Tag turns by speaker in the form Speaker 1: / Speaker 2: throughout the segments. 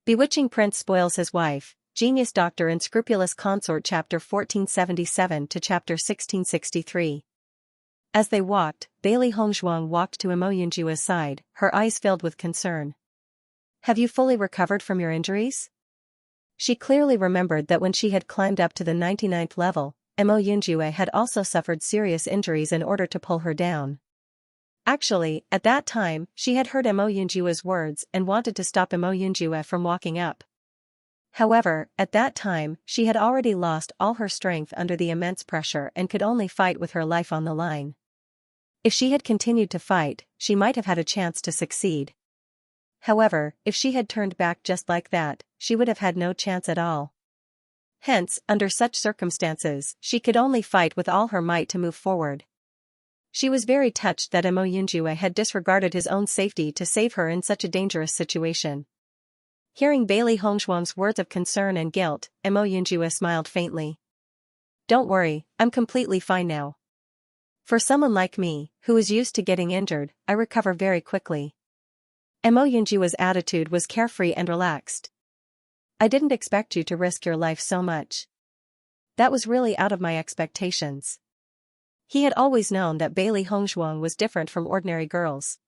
Speaker 1: Bewitching Prince Spoils His Wife, Genius Doctor Unscrupulous Consort Chapter 1477 to Chapter 1663. As they walked, Bailey Hongzhuang walked to Imo Yunjua's side, her eyes filled with concern. Have you fully recovered from your injuries? She clearly remembered that when she had climbed up to the 99th level, Imo Yunjua had also suffered serious injuries in order to pull her down. Actually, at that time, she had heard Imo Yunjua's words and wanted to stop Imo Yunjua from walking up. However, at that time, she had already lost all her strength under the immense pressure and could only fight with her life on the line. If she had continued to fight, she might have had a chance to succeed. However, if she had turned back just like that, she would have had no chance at all. Hence, under such circumstances, she could only fight with all her might to move forward. She was very touched that Imo Yunjua had disregarded his own safety to save her in such a dangerous situation. Hearing Bailey Hongzhuang's words of concern and guilt, Imo Yunjua smiled faintly. Don't worry, I'm completely fine now. For someone like me, who is used to getting injured, I recover very quickly. Imo Yunjua's attitude was carefree and relaxed. I didn't expect you to risk your life so much. That was really out of my expectations. He had always known that Bailey Hongzhuang was different from ordinary girls.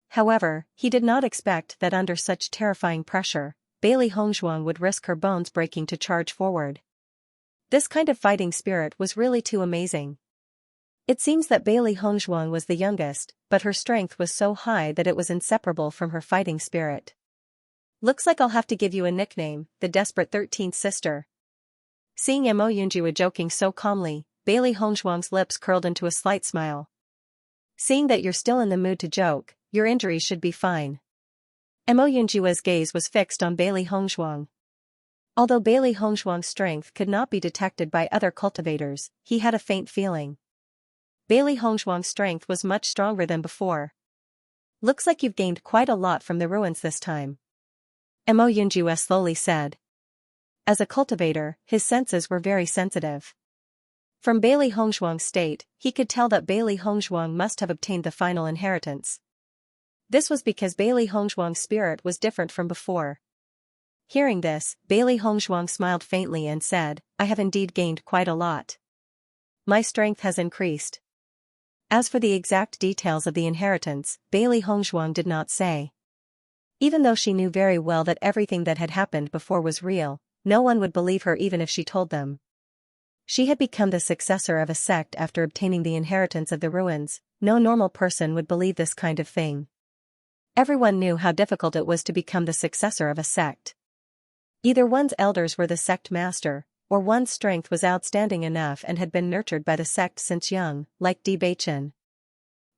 Speaker 1: However, he did not expect that under such terrifying pressure, Bailey Hongzhuang would risk her bones breaking to charge forward. This kind of fighting spirit was really too amazing. It seems that Bailey Hongzhuang was the youngest, but her strength was so high that it was inseparable from her fighting spirit. Looks like I'll have to give you a nickname, the Desperate 13th Sister. Seeing Imo Yunjua joking so calmly, Bailey Hongzhuang's lips curled into a slight smile. Seeing that you're still in the mood to joke, your injuries should be fine. Imo Yunjua's gaze was fixed on Bailey Hongzhuang. Although Bailey Hongzhuang's strength could not be detected by other cultivators, he had a faint feeling. Bailey Hongzhuang's strength was much stronger than before. Looks like you've gained quite a lot from the ruins this time. Imo Yunjua slowly said. As a cultivator, his senses were very sensitive. From Bailey Hongzhuang's state, he could tell that Bailey Hongzhuang must have obtained the final inheritance. This was because Bailey Hongzhuang's spirit was different from before. Hearing this, Bailey Hongzhuang smiled faintly and said, I have indeed gained quite a lot. My strength has increased. As for the exact details of the inheritance, Bailey Hongzhuang did not say. Even though she knew very well that everything that had happened before was real, no one would believe her even if she told them. She had become the successor of a sect after obtaining the inheritance of the ruins. No normal person would believe this kind of thing. Everyone knew how difficult it was to become the successor of a sect. Either one's elders were the sect master, or one's strength was outstanding enough and had been nurtured by the sect since young, like Bewitching.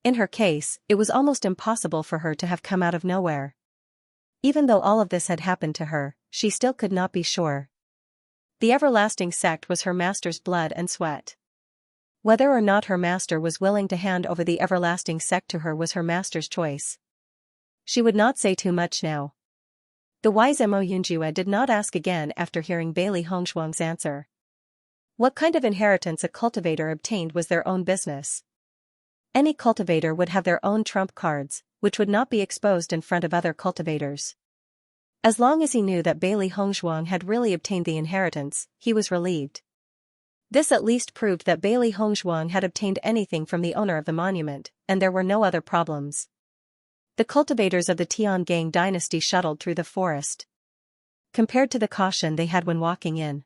Speaker 1: In her case, it was almost impossible for her to have come out of nowhere. Even though all of this had happened to her, she still could not be sure. The everlasting sect was her master's blood and sweat. Whether or not her master was willing to hand over the everlasting sect to her was her master's choice. She would not say too much now. The wise Imo Yunjua did not ask again after hearing Bailey Hongzhuang's answer. What kind of inheritance a cultivator obtained was their own business. Any cultivator would have their own trump cards, which would not be exposed in front of other cultivators. As long as he knew that Bailey Hongzhuang had really obtained the inheritance, he was relieved. This at least proved that Bailey Hongzhuang had obtained anything from the owner of the monument, and there were no other problems. The cultivators of the Tiangang dynasty shuttled through the forest. Compared to the caution they had when walking in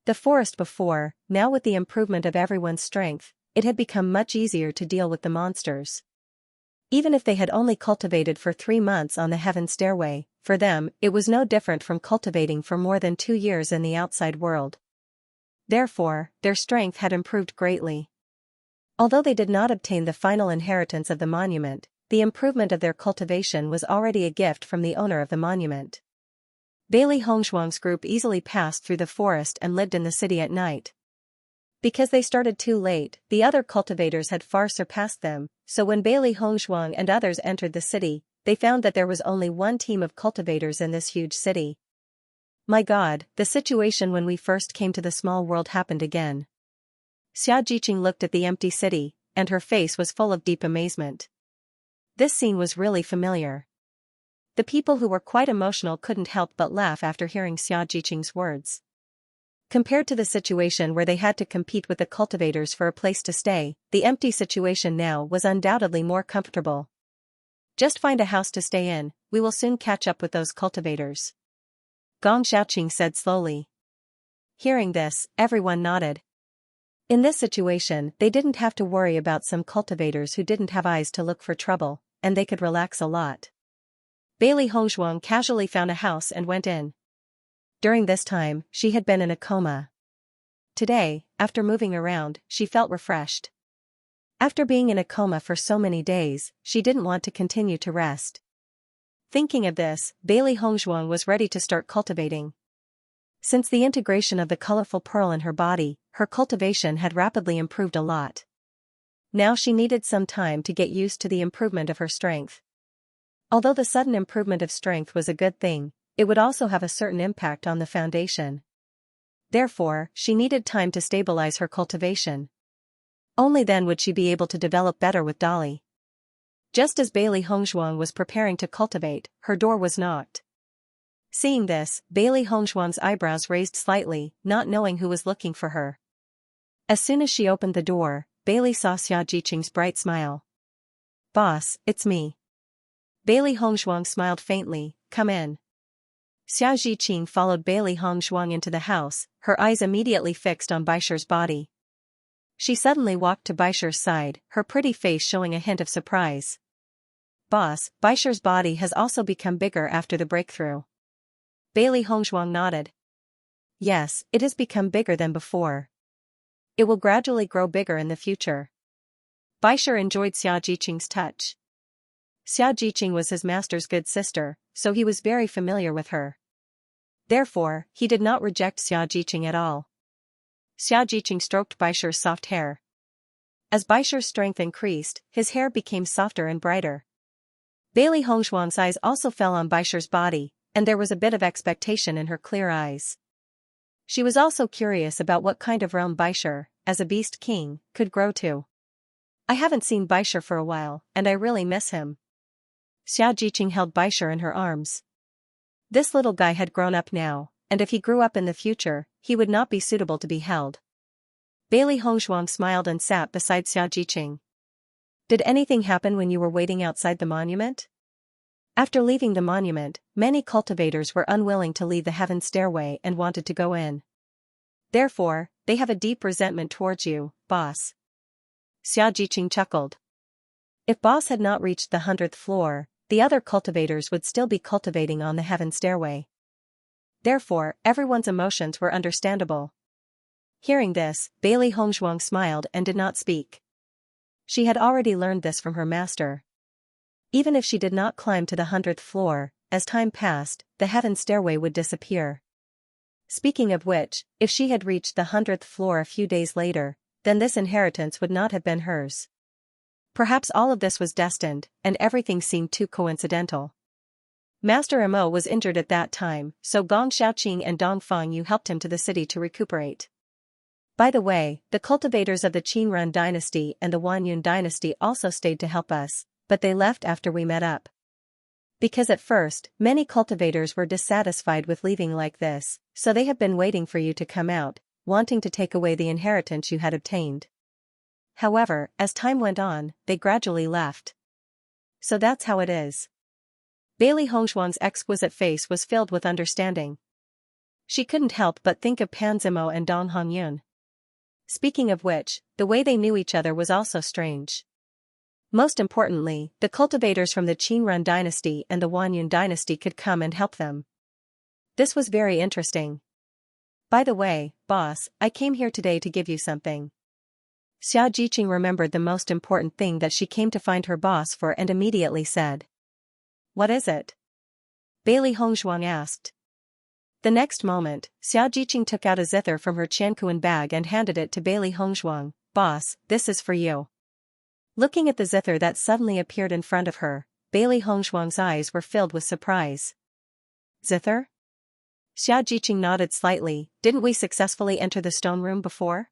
Speaker 1: the forest before, now with the improvement of everyone's strength, it had become much easier to deal with the monsters. Even if they had only cultivated for 3 months on the heaven stairway, for them, it was no different from cultivating for more than 2 years in the outside world. Therefore, their strength had improved greatly. Although they did not obtain the final inheritance of the monument, the improvement of their cultivation was already a gift from the owner of the monument. Bailey Hongzhuang's group easily passed through the forest and lived in the city at night. Because they started too late, the other cultivators had far surpassed them, so when Bailey Hongzhuang and others entered the city, they found that there was only one team of cultivators in this huge city. My God, the situation when we first came to the small world happened again. Xianxia looked at the empty city, and her face was full of deep amazement. This scene was really familiar. The people who were quite emotional couldn't help but laugh after hearing Xiaojiqing's words. Compared to the situation where they had to compete with the cultivators for a place to stay, the empty situation now was undoubtedly more comfortable. Just find a house to stay in, we will soon catch up with those cultivators. Gong Xiaoqing said slowly. Hearing this, everyone nodded. In this situation, they didn't have to worry about some cultivators who didn't have eyes to look for trouble, and they could relax a lot. Bailey Hongzhuang casually found a house and went in. During this time, she had been in a coma. Today, after moving around, she felt refreshed. After being in a coma for so many days, she didn't want to continue to rest. Thinking of this, Bailey Hongzhuang was ready to start cultivating. Since the integration of the colorful pearl in her body, her cultivation had rapidly improved a lot. Now she needed some time to get used to the improvement of her strength. Although the sudden improvement of strength was a good thing, it would also have a certain impact on the foundation. Therefore, she needed time to stabilize her cultivation. Only then would she be able to develop better with Dolly. Just as Bailey Hongzhuang was preparing to cultivate, her door was knocked. Seeing this, Bailey Hongzhuang's eyebrows raised slightly, not knowing who was looking for her. As soon as she opened the door, Bailey saw Xiaojiqing's bright smile. "Boss, it's me." Bailey Hongzhuang smiled faintly, "Come in." Xiaojiqing followed Bailey Hongzhuang into the house, her eyes immediately fixed on Baisher's body. She suddenly walked to Baisher's side, her pretty face showing a hint of surprise. "Boss, Baisher's body has also become bigger after the breakthrough." Bailey Hongzhuang nodded. "Yes, it has become bigger than before. It will gradually grow bigger in the future." Baisher enjoyed Xiaojiqing's touch. Xiaojiqing was his master's good sister, so he was very familiar with her. Therefore, he did not reject Xiaojiqing at all. Xiaojiqing stroked Baisher's soft hair. As Baisher's strength increased, his hair became softer and brighter. Bailey Hongzhuang's eyes also fell on Baisher's body, and there was a bit of expectation in her clear eyes. She was also curious about what kind of realm Baisher, as a beast king, could grow to. "I haven't seen Baisher for a while, and I really miss him." Xiaojiqing held Baisher in her arms. This little guy had grown up now, and if he grew up in the future, he would not be suitable to be held. Bailey Hongzhuang smiled and sat beside Xiaojiqing. "Did anything happen when you were waiting outside the monument?" After leaving the monument, many cultivators were unwilling to leave the heaven stairway and wanted to go in. Therefore, they have a deep resentment towards you, boss. Xiaojiqing chuckled. If boss had not reached the 100th floor, the other cultivators would still be cultivating on the heaven stairway. Therefore, everyone's emotions were understandable. Hearing this, Bailey Hongzhuang smiled and did not speak. She had already learned this from her master. Even if she did not climb to the 100th floor, as time passed, the heaven stairway would disappear. Speaking of which, if she had reached the 100th floor a few days later, then this inheritance would not have been hers. Perhaps all of this was destined, and everything seemed too coincidental. Master Mo was injured at that time, so Gong Xiaoqing and Dong Fengyu helped him to the city to recuperate. By the way, the cultivators of the Qinrun dynasty and the Wanyun dynasty also stayed to help us, but they left after we met up. Because at first, many cultivators were dissatisfied with leaving like this, so they have been waiting for you to come out, wanting to take away the inheritance you had obtained. However, as time went on, they gradually left. So that's how it is. Bailey Hongzhuang's exquisite face was filled with understanding. She couldn't help but think of Pan Zimo and Dong Hongyun. Speaking of which, the way they knew each other was also strange. Most importantly, the cultivators from the Qinrun dynasty and the Wanyun dynasty could come and help them. This was very interesting. By the way, boss, I came here today to give you something. Xiaojiqing remembered the most important thing that she came to find her boss for and immediately said. What is it? Bailey Hongzhuang asked. The next moment, Xiaojiqing took out a zither from her Qianquan bag and handed it to Bailey Hongzhuang. Boss, this is for you. Looking at the zither that suddenly appeared in front of her, Bailey Hongzhuang's eyes were filled with surprise. Zither? Xiaojiqing nodded slightly. Didn't we successfully enter the stone room before?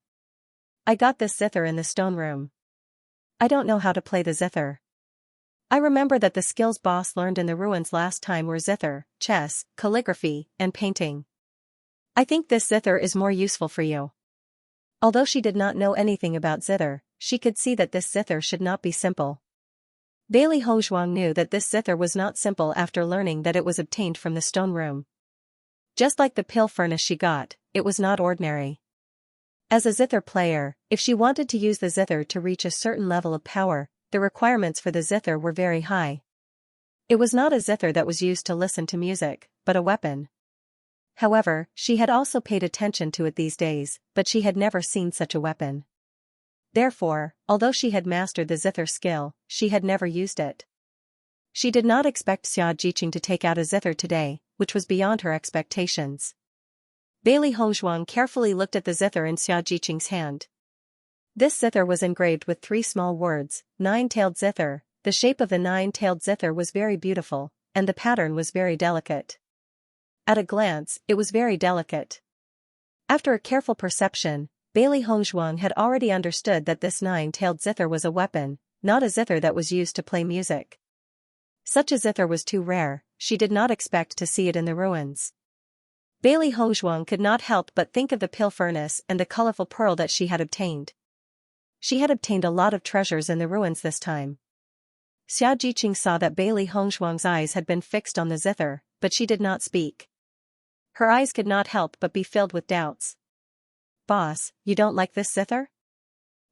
Speaker 1: I got this zither in the stone room. I don't know how to play the zither. I remember that the skills boss learned in the ruins last time were zither, chess, calligraphy, and painting. I think this zither is more useful for you. Although she did not know anything about zither, she could see that this zither should not be simple. Bailey Hongzhuang knew that this zither was not simple after learning that it was obtained from the stone room. Just like the pill furnace she got, it was not ordinary. As a zither player, if she wanted to use the zither to reach a certain level of power, the requirements for the zither were very high. It was not a zither that was used to listen to music, but a weapon. However, she had also paid attention to it these days, but she had never seen such a weapon. Therefore, although she had mastered the zither skill, she had never used it. She did not expect Xianxia to take out a zither today, which was beyond her expectations. Bailey Hongzhuang carefully looked at the zither in Xianxia's hand. This zither was engraved with 3 small words, nine-tailed zither. The shape of the nine-tailed zither was very beautiful, and the pattern was very delicate. At a glance, it was very delicate. After a careful perception, Bailey Hongzhuang had already understood that this nine-tailed zither was a weapon, not a zither that was used to play music. Such a zither was too rare, she did not expect to see it in the ruins. Bailey Hongzhuang could not help but think of the pill furnace and the colorful pearl that she had obtained. She had obtained a lot of treasures in the ruins this time. Xianxia saw that Bailey Hongzhuang's eyes had been fixed on the zither, but she did not speak. Her eyes could not help but be filled with doubts. "Boss, you don't like this zither?"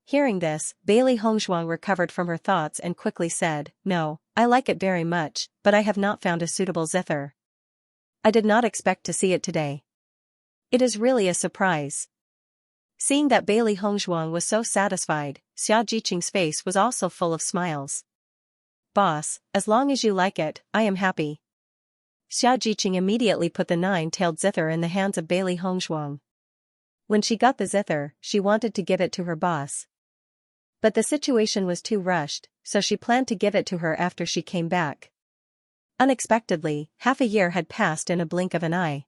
Speaker 1: Hearing this, Bailey Hongzhuang recovered from her thoughts and quickly said, "No, I like it very much, but I have not found a suitable zither. I did not expect to see it today. It is really a surprise." Seeing that Bailey Hongzhuang was so satisfied, Xianxia's face was also full of smiles. "Boss, as long as you like it, I am happy." Xianxia immediately put the nine-tailed zither in the hands of Bailey Hongzhuang. When she got the zither, she wanted to give it to her boss. But the situation was too rushed, so she planned to give it to her after she came back. Unexpectedly, half a year had passed in a blink of an eye.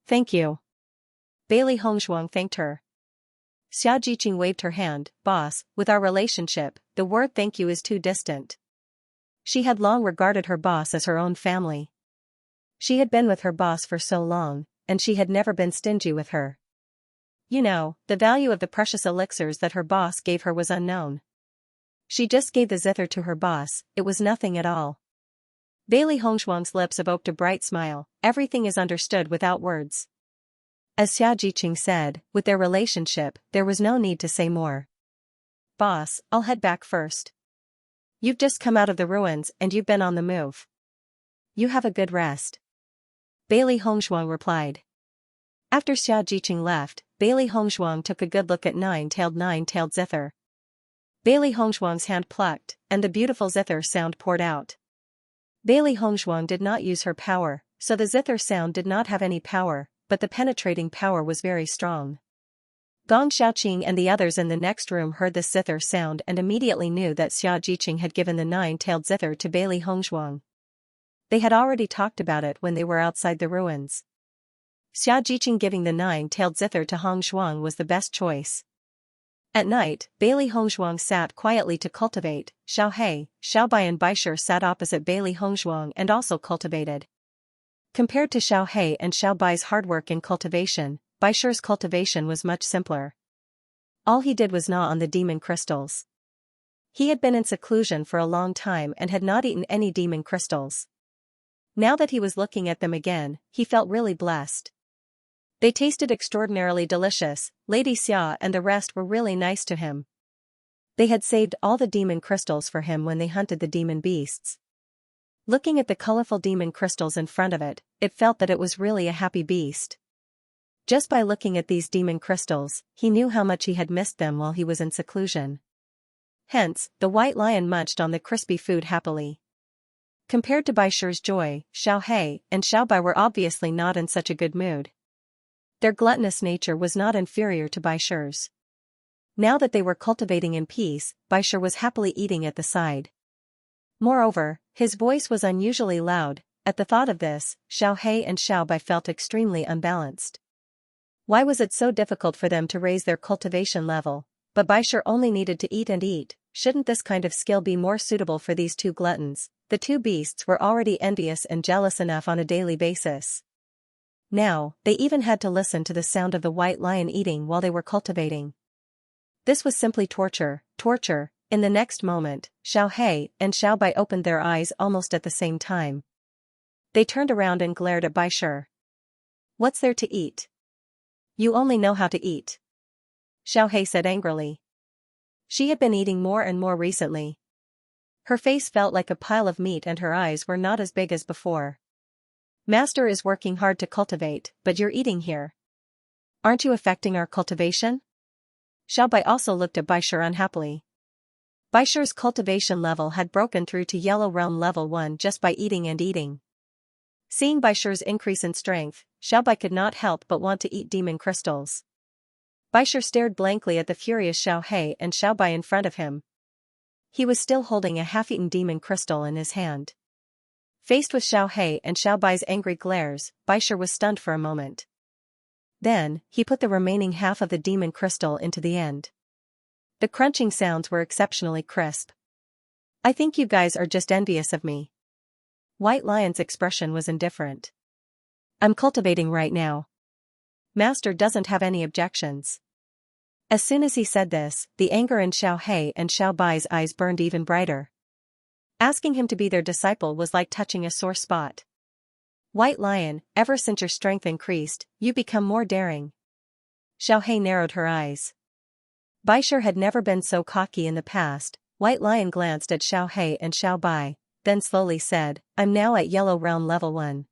Speaker 1: "Thank you." Bailey Hongzhuang thanked her. Xianxia waved her hand. "Boss, with our relationship, the word thank you is too distant." She had long regarded her boss as her own family. She had been with her boss for so long, and she had never been stingy with her. You know, the value of the precious elixirs that her boss gave her was unknown. She just gave the zither to her boss, it was nothing at all. Bailey Hongzhuang's lips evoked a bright smile. Everything is understood without words. As Xianxia said, with their relationship, there was no need to say more. "Boss, I'll head back first. You've just come out of the ruins and you've been on the move. You have a good rest." Bailey Hongzhuang replied. After Xianxia left, Bailey Hongzhuang took a good look at nine-tailed zither. Bailey Hongzhuang's hand plucked, and the beautiful zither sound poured out. Bailey Hongzhuang did not use her power, so the zither sound did not have any power, but the penetrating power was very strong. Gong Xiaoqing and the others in the next room heard the zither sound and immediately knew that Xianxia had given the nine-tailed zither to Bailey Hongzhuang. They had already talked about it when they were outside the ruins. Xianxia giving the nine-tailed zither to Hongzhuang was the best choice. At night, Bailey Hongzhuang sat quietly to cultivate. Xiaohe, Xiaobai and Baishir sat opposite Bailey Hongzhuang and also cultivated. Compared to Xiaohe and Xiaobai's hard work in cultivation, Baishir's cultivation was much simpler. All he did was gnaw on the demon crystals. He had been in seclusion for a long time and had not eaten any demon crystals. Now that he was looking at them again, he felt really blessed. They tasted extraordinarily delicious. Lady Xia and the rest were really nice to him. They had saved all the demon crystals for him when they hunted the demon beasts. Looking at the colorful demon crystals in front of it, it felt that it was really a happy beast. Just by looking at these demon crystals, he knew how much he had missed them while he was in seclusion. Hence, the white lion munched on the crispy food happily. Compared to Baishir's joy, Xiaohe and Xiaobai were obviously not in such a good mood. Their gluttonous nature was not inferior to Baishir's. Now that they were cultivating in peace, Baishir was happily eating at the side. Moreover, his voice was unusually loud. At the thought of this, Xiaohe and Xiaobai felt extremely unbalanced. Why was it so difficult for them to raise their cultivation level? But Baishir only needed to eat and eat, shouldn't this kind of skill be more suitable for these two gluttons? The two beasts were already envious and jealous enough on a daily basis. Now, they even had to listen to the sound of the white lion eating while they were cultivating. This was simply torture, torture. In the next moment, Xiaohe and Xiaobai opened their eyes almost at the same time. They turned around and glared at Baishur. What's there to eat? You only know how to eat. Xiaohe said angrily. She had been eating more and more recently. Her face felt like a pile of meat and her eyes were not as big as before. Master is working hard to cultivate, but you're eating here. Aren't you affecting our cultivation? Xiaobai also looked at Baishur unhappily. Baishur's cultivation level had broken through to Yellow Realm level 1 just by eating and eating. Seeing Baishur's increase in strength, Xiaobai could not help but want to eat demon crystals. Baishur stared blankly at the furious Xiaohe and Xiaobai in front of him. He was still holding a half-eaten demon crystal in his hand. Faced with Xiaohe and Xiaobai's angry glares, Baishur was stunned for a moment. Then, he put the remaining half of the demon crystal into the end. The crunching sounds were exceptionally crisp. I think you guys are just envious of me. White Lion's expression was indifferent. I'm cultivating right now. Master doesn't have any objections. As soon as he said this, the anger in Xiaohe and Xiaobai's eyes burned even brighter. Asking him to be their disciple was like touching a sore spot. White Lion, ever since your strength increased, you become more daring. Xiaohe narrowed her eyes. Baishur had never been so cocky in the past. White Lion glanced at Xiaohe and Xiaobai, then slowly said, I'm now at Yellow Realm level 1.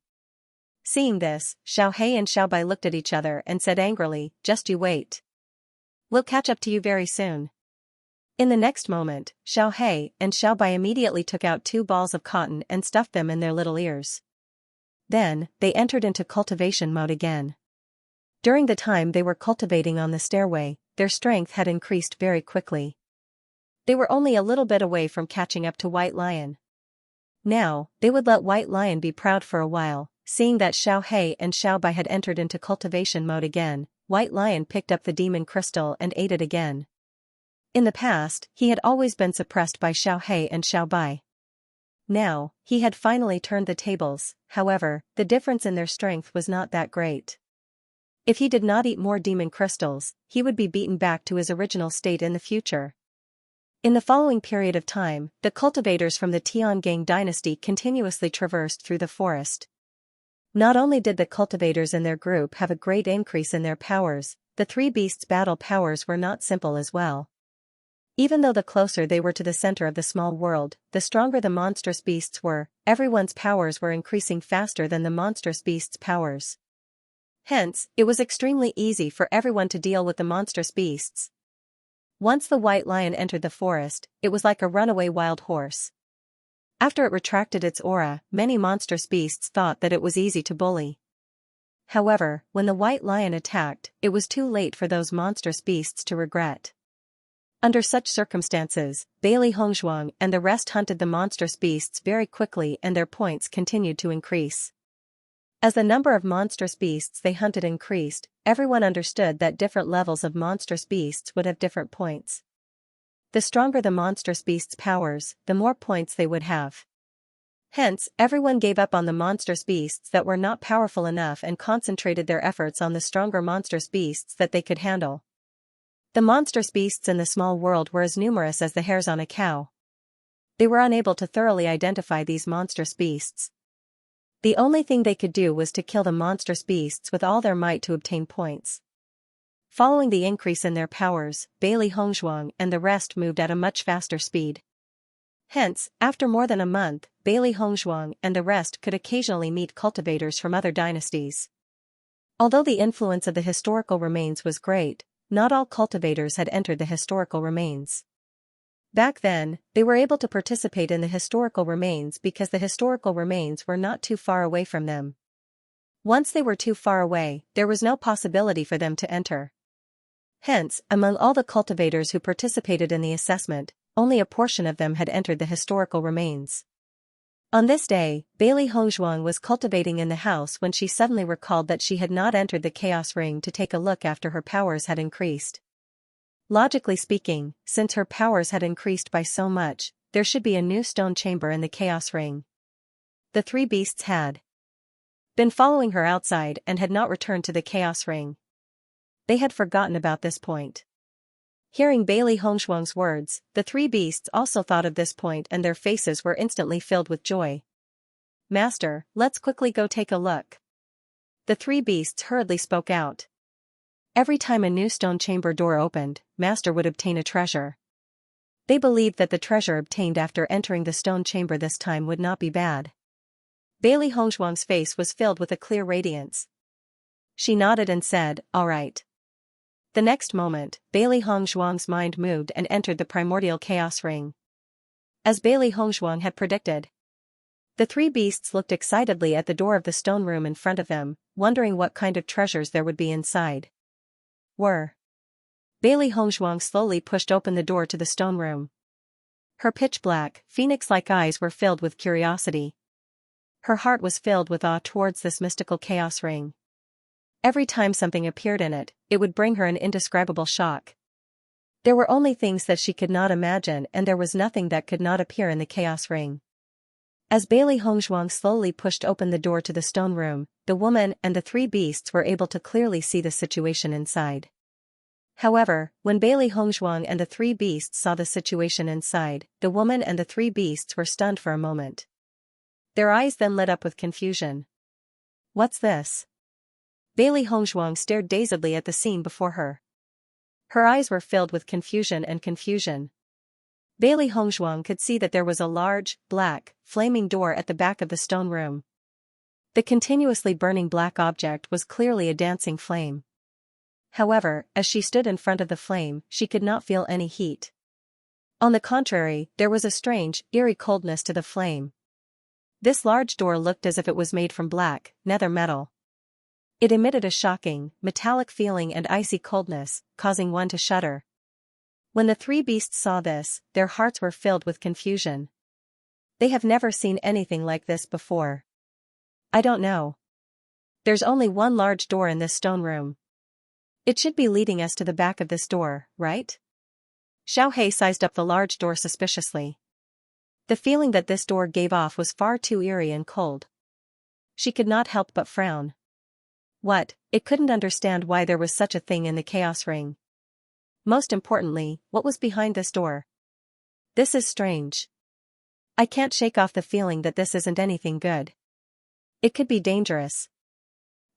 Speaker 1: Seeing this, Xiaohe and Xiaobai looked at each other and said angrily, just you wait. We'll catch up to you very soon. In the next moment, Xiaohe and Xiaobai immediately took out 2 balls of cotton and stuffed them in their little ears. Then, they entered into cultivation mode again. During the time they were cultivating on the stairway, their strength had increased very quickly. They were only a little bit away from catching up to White Lion. Now, they would let White Lion be proud for a while. Seeing that Xiaohe and Xiaobai had entered into cultivation mode again, White Lion picked up the demon crystal and ate it again. In the past, he had always been suppressed by Xiaohe and Xiaobai. Now, he had finally turned the tables. However, the difference in their strength was not that great. If he did not eat more demon crystals, he would be beaten back to his original state in the future. In the following period of time, the cultivators from the Tiangang dynasty continuously traversed through the forest. Not only did the cultivators in their group have a great increase in their powers, the 3 beasts' battle powers were not simple as well. Even though the closer they were to the center of the small world, the stronger the monstrous beasts were, everyone's powers were increasing faster than the monstrous beasts' powers. Hence, it was extremely easy for everyone to deal with the monstrous beasts. Once the White Lion entered the forest, it was like a runaway wild horse. After it retracted its aura, many monstrous beasts thought that it was easy to bully. However, when the White Lion attacked, it was too late for those monstrous beasts to regret. Under such circumstances, Bailey Hongzhuang and the rest hunted the monstrous beasts very quickly and their points continued to increase. As the number of monstrous beasts they hunted increased, everyone understood that different levels of monstrous beasts would have different points. The stronger the monstrous beast's powers, the more points they would have. Hence, everyone gave up on the monstrous beasts that were not powerful enough and concentrated their efforts on the stronger monstrous beasts that they could handle. The monstrous beasts in the small world were as numerous as the hairs on a cow. They were unable to thoroughly identify these monstrous beasts. The only thing they could do was to kill the monstrous beasts with all their might to obtain points. Following the increase in their powers, Bailey Hongzhuang and the rest moved at a much faster speed. Hence, after more than a month, Bailey Hongzhuang and the rest could occasionally meet cultivators from other dynasties. Although the influence of the historical remains was great, not all cultivators had entered the historical remains. Back then, they were able to participate in the historical remains because the historical remains were not too far away from them. Once they were too far away, there was no possibility for them to enter. Hence, among all the cultivators who participated in the assessment, only a portion of them had entered the historical remains. On this day, Bailey Hongzhuang was cultivating in the house when she suddenly recalled that she had not entered the Chaos Ring to take a look after her powers had increased. Logically speaking, since her powers had increased by so much, there should be a new stone chamber in the Chaos Ring. The three beasts had been following her outside and had not returned to the Chaos Ring. They had forgotten about this point. Hearing Bailey Hongshuang's words, the three beasts also thought of this point and their faces were instantly filled with joy. Master, let's quickly go take a look. The three beasts hurriedly spoke out. Every time a new stone chamber door opened, Master would obtain a treasure. They believed that the treasure obtained after entering the stone chamber this time would not be bad. Bailey Hongshuang's face was filled with a clear radiance. She nodded and said, "All right." The next moment, Bailey Hongshuang's mind moved and entered the primordial chaos ring. As Bailey Hongshuang had predicted, the three beasts looked excitedly at the door of the stone room in front of them, wondering what kind of treasures there would be inside. Bailey Hongshuang slowly pushed open the door to the stone room. Her pitch-black, phoenix-like eyes were filled with curiosity. Her heart was filled with awe towards this mystical chaos ring. Every time something appeared in it, it would bring her an indescribable shock. There were only things that she could not imagine and there was nothing that could not appear in the chaos ring. As Bailey Hongshuang slowly pushed open the door to the stone room, the woman and the three beasts were able to clearly see the situation inside. However, when Bailey Hongshuang and the three beasts saw the situation inside, the woman and the three beasts were stunned for a moment. Their eyes then lit up with confusion. What's this? Bailey Hongshuang stared dazedly at the scene before her. Her eyes were filled with confusion. Bailey Hongshuang could see that there was a large, black, flaming door at the back of the stone room. The continuously burning black object was clearly a dancing flame. However, as she stood in front of the flame, she could not feel any heat. On the contrary, there was a strange, eerie coldness to the flame. This large door looked as if it was made from black, nether metal. It emitted a shocking, metallic feeling and icy coldness, causing one to shudder. When the three beasts saw this, their hearts were filled with confusion. They have never seen anything like this before. I don't know. There's only one large door in this stone room. It should be leading us to the back of this door, right? Xiao He sized up the large door suspiciously. The feeling that this door gave off was far too eerie and cold. She could not help but frown. What? It couldn't understand why there was such a thing in the chaos ring. Most importantly, what was behind this door? This is strange. I can't shake off the feeling that this isn't anything good. It could be dangerous.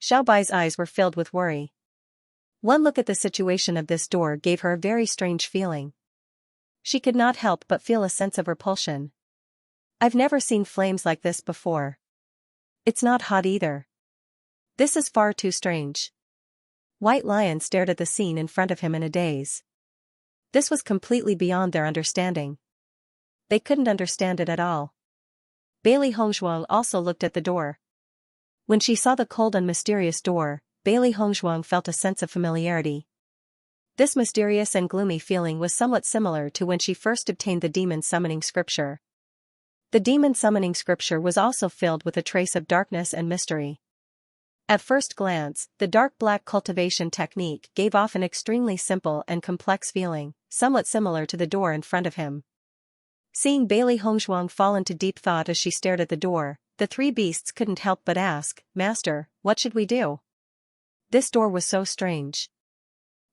Speaker 1: Xiao Bai's eyes were filled with worry. One look at the situation of this door gave her a very strange feeling. She could not help but feel a sense of repulsion. I've never seen flames like this before. It's not hot either. This is far too strange. White Lion stared at the scene in front of him in a daze. This was completely beyond their understanding. They couldn't understand it at all. Bailey Hongshuang also looked at the door. When she saw the cold and mysterious door, Bailey Hongshuang felt a sense of familiarity. This mysterious and gloomy feeling was somewhat similar to when she first obtained the demon summoning scripture. The demon summoning scripture was also filled with a trace of darkness and mystery. At first glance, the dark black cultivation technique gave off an extremely simple and complex feeling, somewhat similar to the door in front of him. Seeing Bailey Hongshuang fall into deep thought as she stared at the door, the three beasts couldn't help but ask, "Master, what should we do?" This door was so strange.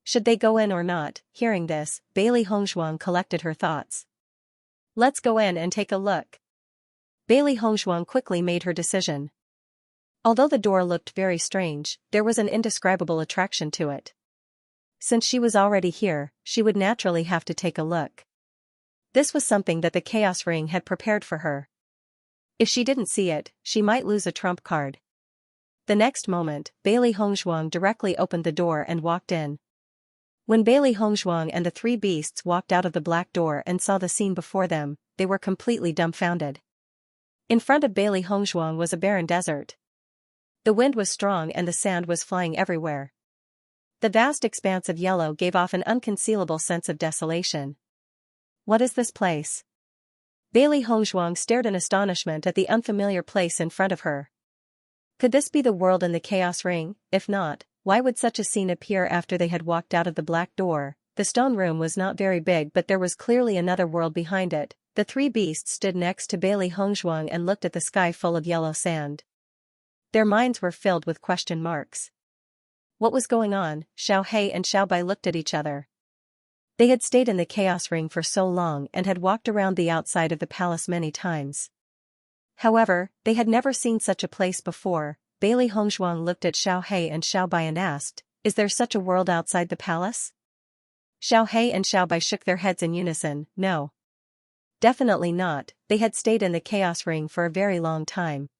Speaker 1: Should they go in or not? Hearing this, Bailey Hongshuang collected her thoughts. Let's go in and take a look. Bailey Hongshuang quickly made her decision. Although the door looked very strange, there was an indescribable attraction to it. Since she was already here, she would naturally have to take a look. This was something that the Chaos Ring had prepared for her. If she didn't see it, she might lose a trump card. The next moment, Bailey Hongshuang directly opened the door and walked in. When Bailey Hongshuang and the three beasts walked out of the black door and saw the scene before them, they were completely dumbfounded. In front of Bailey Hongshuang was a barren desert. The wind was strong and the sand was flying everywhere. The vast expanse of yellow gave off an unconcealable sense of desolation. What is this place? Bailey Hongshuang stared in astonishment at the unfamiliar place in front of her. Could this be the world in the Chaos Ring? If not, why would such a scene appear after they had walked out of the black door? the stone room was not very big, but there was clearly another world behind it. The three beasts stood next to Bailey Hongzhuang and looked at the sky full of yellow sand. Their minds were filled with question marks. What was going on? Xiao He and Xiao Bai looked at each other. They had stayed in the chaos ring for so long and had walked around the outside of the palace many times. However, they had never seen such a place before. Bailey Hongzhuang looked at Xiao He and Xiao Bai and asked, "Is there such a world outside the palace?" Xiao He and Xiao Bai shook their heads in unison, "No. Definitely not." They had stayed in the chaos ring for a very long time.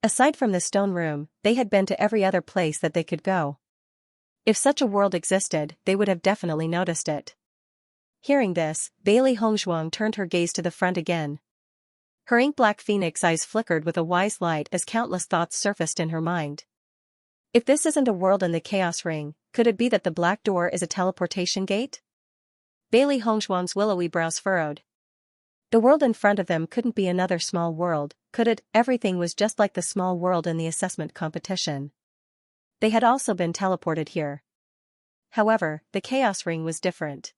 Speaker 1: Aside from the stone room, they had been to every other place that they could go. If such a world existed, they would have definitely noticed it. Hearing this, Bailey Hongzhuang turned her gaze to the front again. Her ink-black phoenix eyes flickered with a wise light as countless thoughts surfaced in her mind. If this isn't a world in the chaos ring, could it be that the black door is a teleportation gate? Bailey Hongzhuang's willowy brows furrowed. The world in front of them couldn't be another small world, could it? Everything was just like the small world in the assessment competition. They had also been teleported here. However, the chaos ring was different.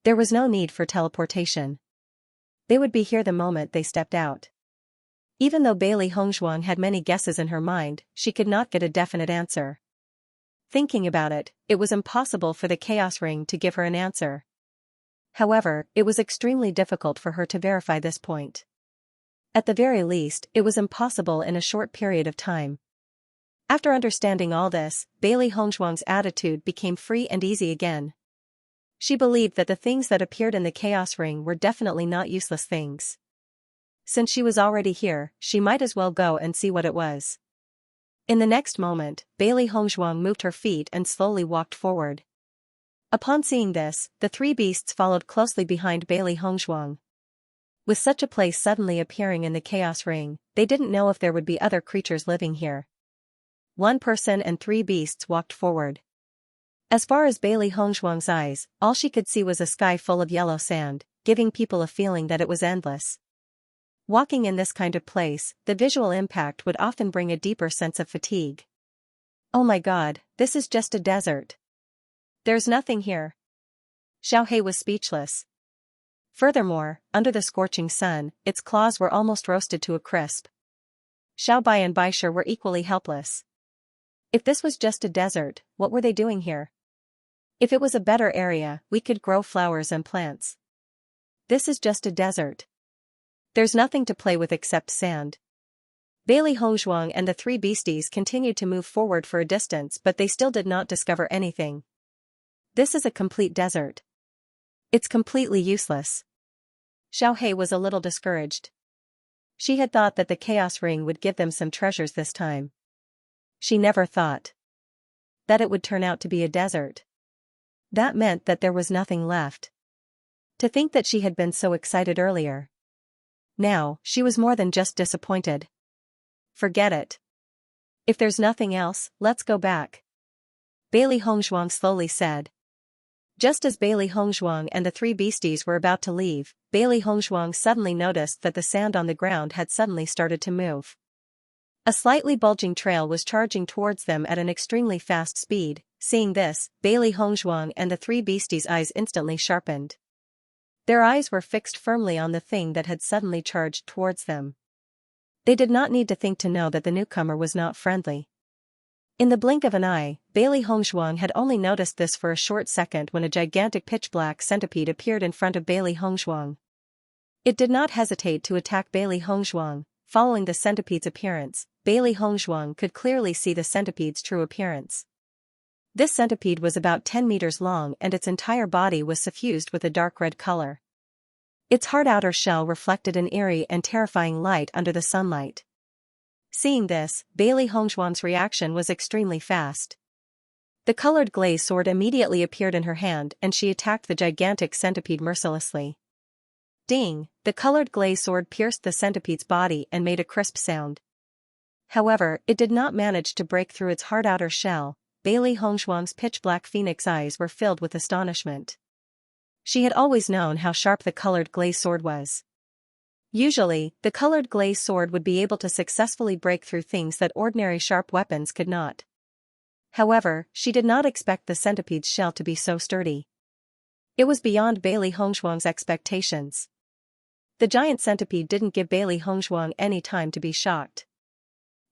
Speaker 1: There was no need for teleportation. They would be here the moment they stepped out. Even though Bailey Hongzhuang had many guesses in her mind, she could not get a definite answer. Thinking about it, it was impossible for the chaos ring to give her an answer. However, it was extremely difficult for her to verify this point. At the very least, it was impossible in a short period of time. After understanding all this, Bailey Hongzhuang's attitude became free and easy again. She believed that the things that appeared in the chaos ring were definitely not useless things. Since she was already here, she might as well go and see what it was. In the next moment, Bailey Hongzhuang moved her feet and slowly walked forward. Upon seeing this, the three beasts followed closely behind Bailey Hongzhuang. With such a place suddenly appearing in the chaos ring, they didn't know if there would be other creatures living here. One person and three beasts walked forward. As far as Bailey Hongzhuang's eyes, all she could see was a sky full of yellow sand, giving people a feeling that it was endless. Walking in this kind of place, the visual impact would often bring a deeper sense of fatigue. "Oh my God, this is just a desert. There's nothing here." Xiao He was speechless. Furthermore, under the scorching sun, its claws were almost roasted to a crisp. Xiao Bai and Bai Shi were equally helpless. If this was just a desert, what were they doing here? If it was a better area, we could grow flowers and plants. This is just a desert. There's nothing to play with except sand. Bailey Hongzhuang and the three beasties continued to move forward for a distance, but they still did not discover anything. This is a complete desert. It's completely useless. Xiao He was a little discouraged. She had thought that the chaos ring would give them some treasures this time. She never thought that it would turn out to be a desert. That meant that there was nothing left. To think that she had been so excited earlier. Now, she was more than just disappointed. Forget it. If there's nothing else, let's go back. Bailey Hongzhuang slowly said. Just as Bailey Hongzhuang and the three beasties were about to leave, Bailey Hongzhuang suddenly noticed that the sand on the ground had suddenly started to move. A slightly bulging trail was charging towards them at an extremely fast speed. Seeing this, Bailey Hongzhuang and the three beasties' eyes instantly sharpened. Their eyes were fixed firmly on the thing that had suddenly charged towards them. They did not need to think to know that the newcomer was not friendly. In the blink of an eye, Bailey Hongzhuang had only noticed this for a short second when a gigantic pitch-black centipede appeared in front of Bailey Hongzhuang. It did not hesitate to attack Bailey Hongzhuang. Following the centipede's appearance, Bailey Hongzhuang could clearly see the centipede's true appearance. This centipede was about 10 meters long and its entire body was suffused with a dark red color. Its hard outer shell reflected an eerie and terrifying light under the sunlight. Seeing this, Bailey Hongzhuang's reaction was extremely fast. The colored glaze sword immediately appeared in her hand and she attacked the gigantic centipede mercilessly. Ding! The colored glaze sword pierced the centipede's body and made a crisp sound. However, it did not manage to break through its hard outer shell. Bailey Hongzhuang's pitch-black phoenix eyes were filled with astonishment. She had always known how sharp the colored glaze sword was. Usually, the colored glaze sword would be able to successfully break through things that ordinary sharp weapons could not. However, she did not expect the centipede's shell to be so sturdy. It was beyond Bailey Hongzhuang's expectations. The giant centipede didn't give Bailey Hongzhuang any time to be shocked.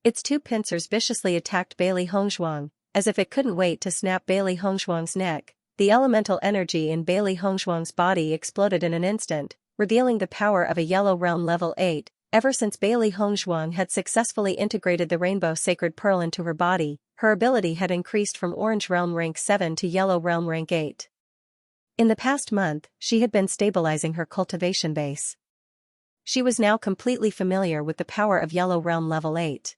Speaker 1: Its two pincers viciously attacked Bailey Hongzhuang, as if it couldn't wait to snap Bailey Hongzhuang's neck. The elemental energy in Bailey Hongzhuang's body exploded in an instant, revealing the power of a Yellow Realm Level 8. Ever since Bailey Hongzhuang had successfully integrated the Rainbow Sacred Pearl into her body, her ability had increased from Orange Realm Rank 7 to Yellow Realm Rank 8. In the past month, she had been stabilizing her cultivation base. She was now completely familiar with the power of Yellow Realm Level 8.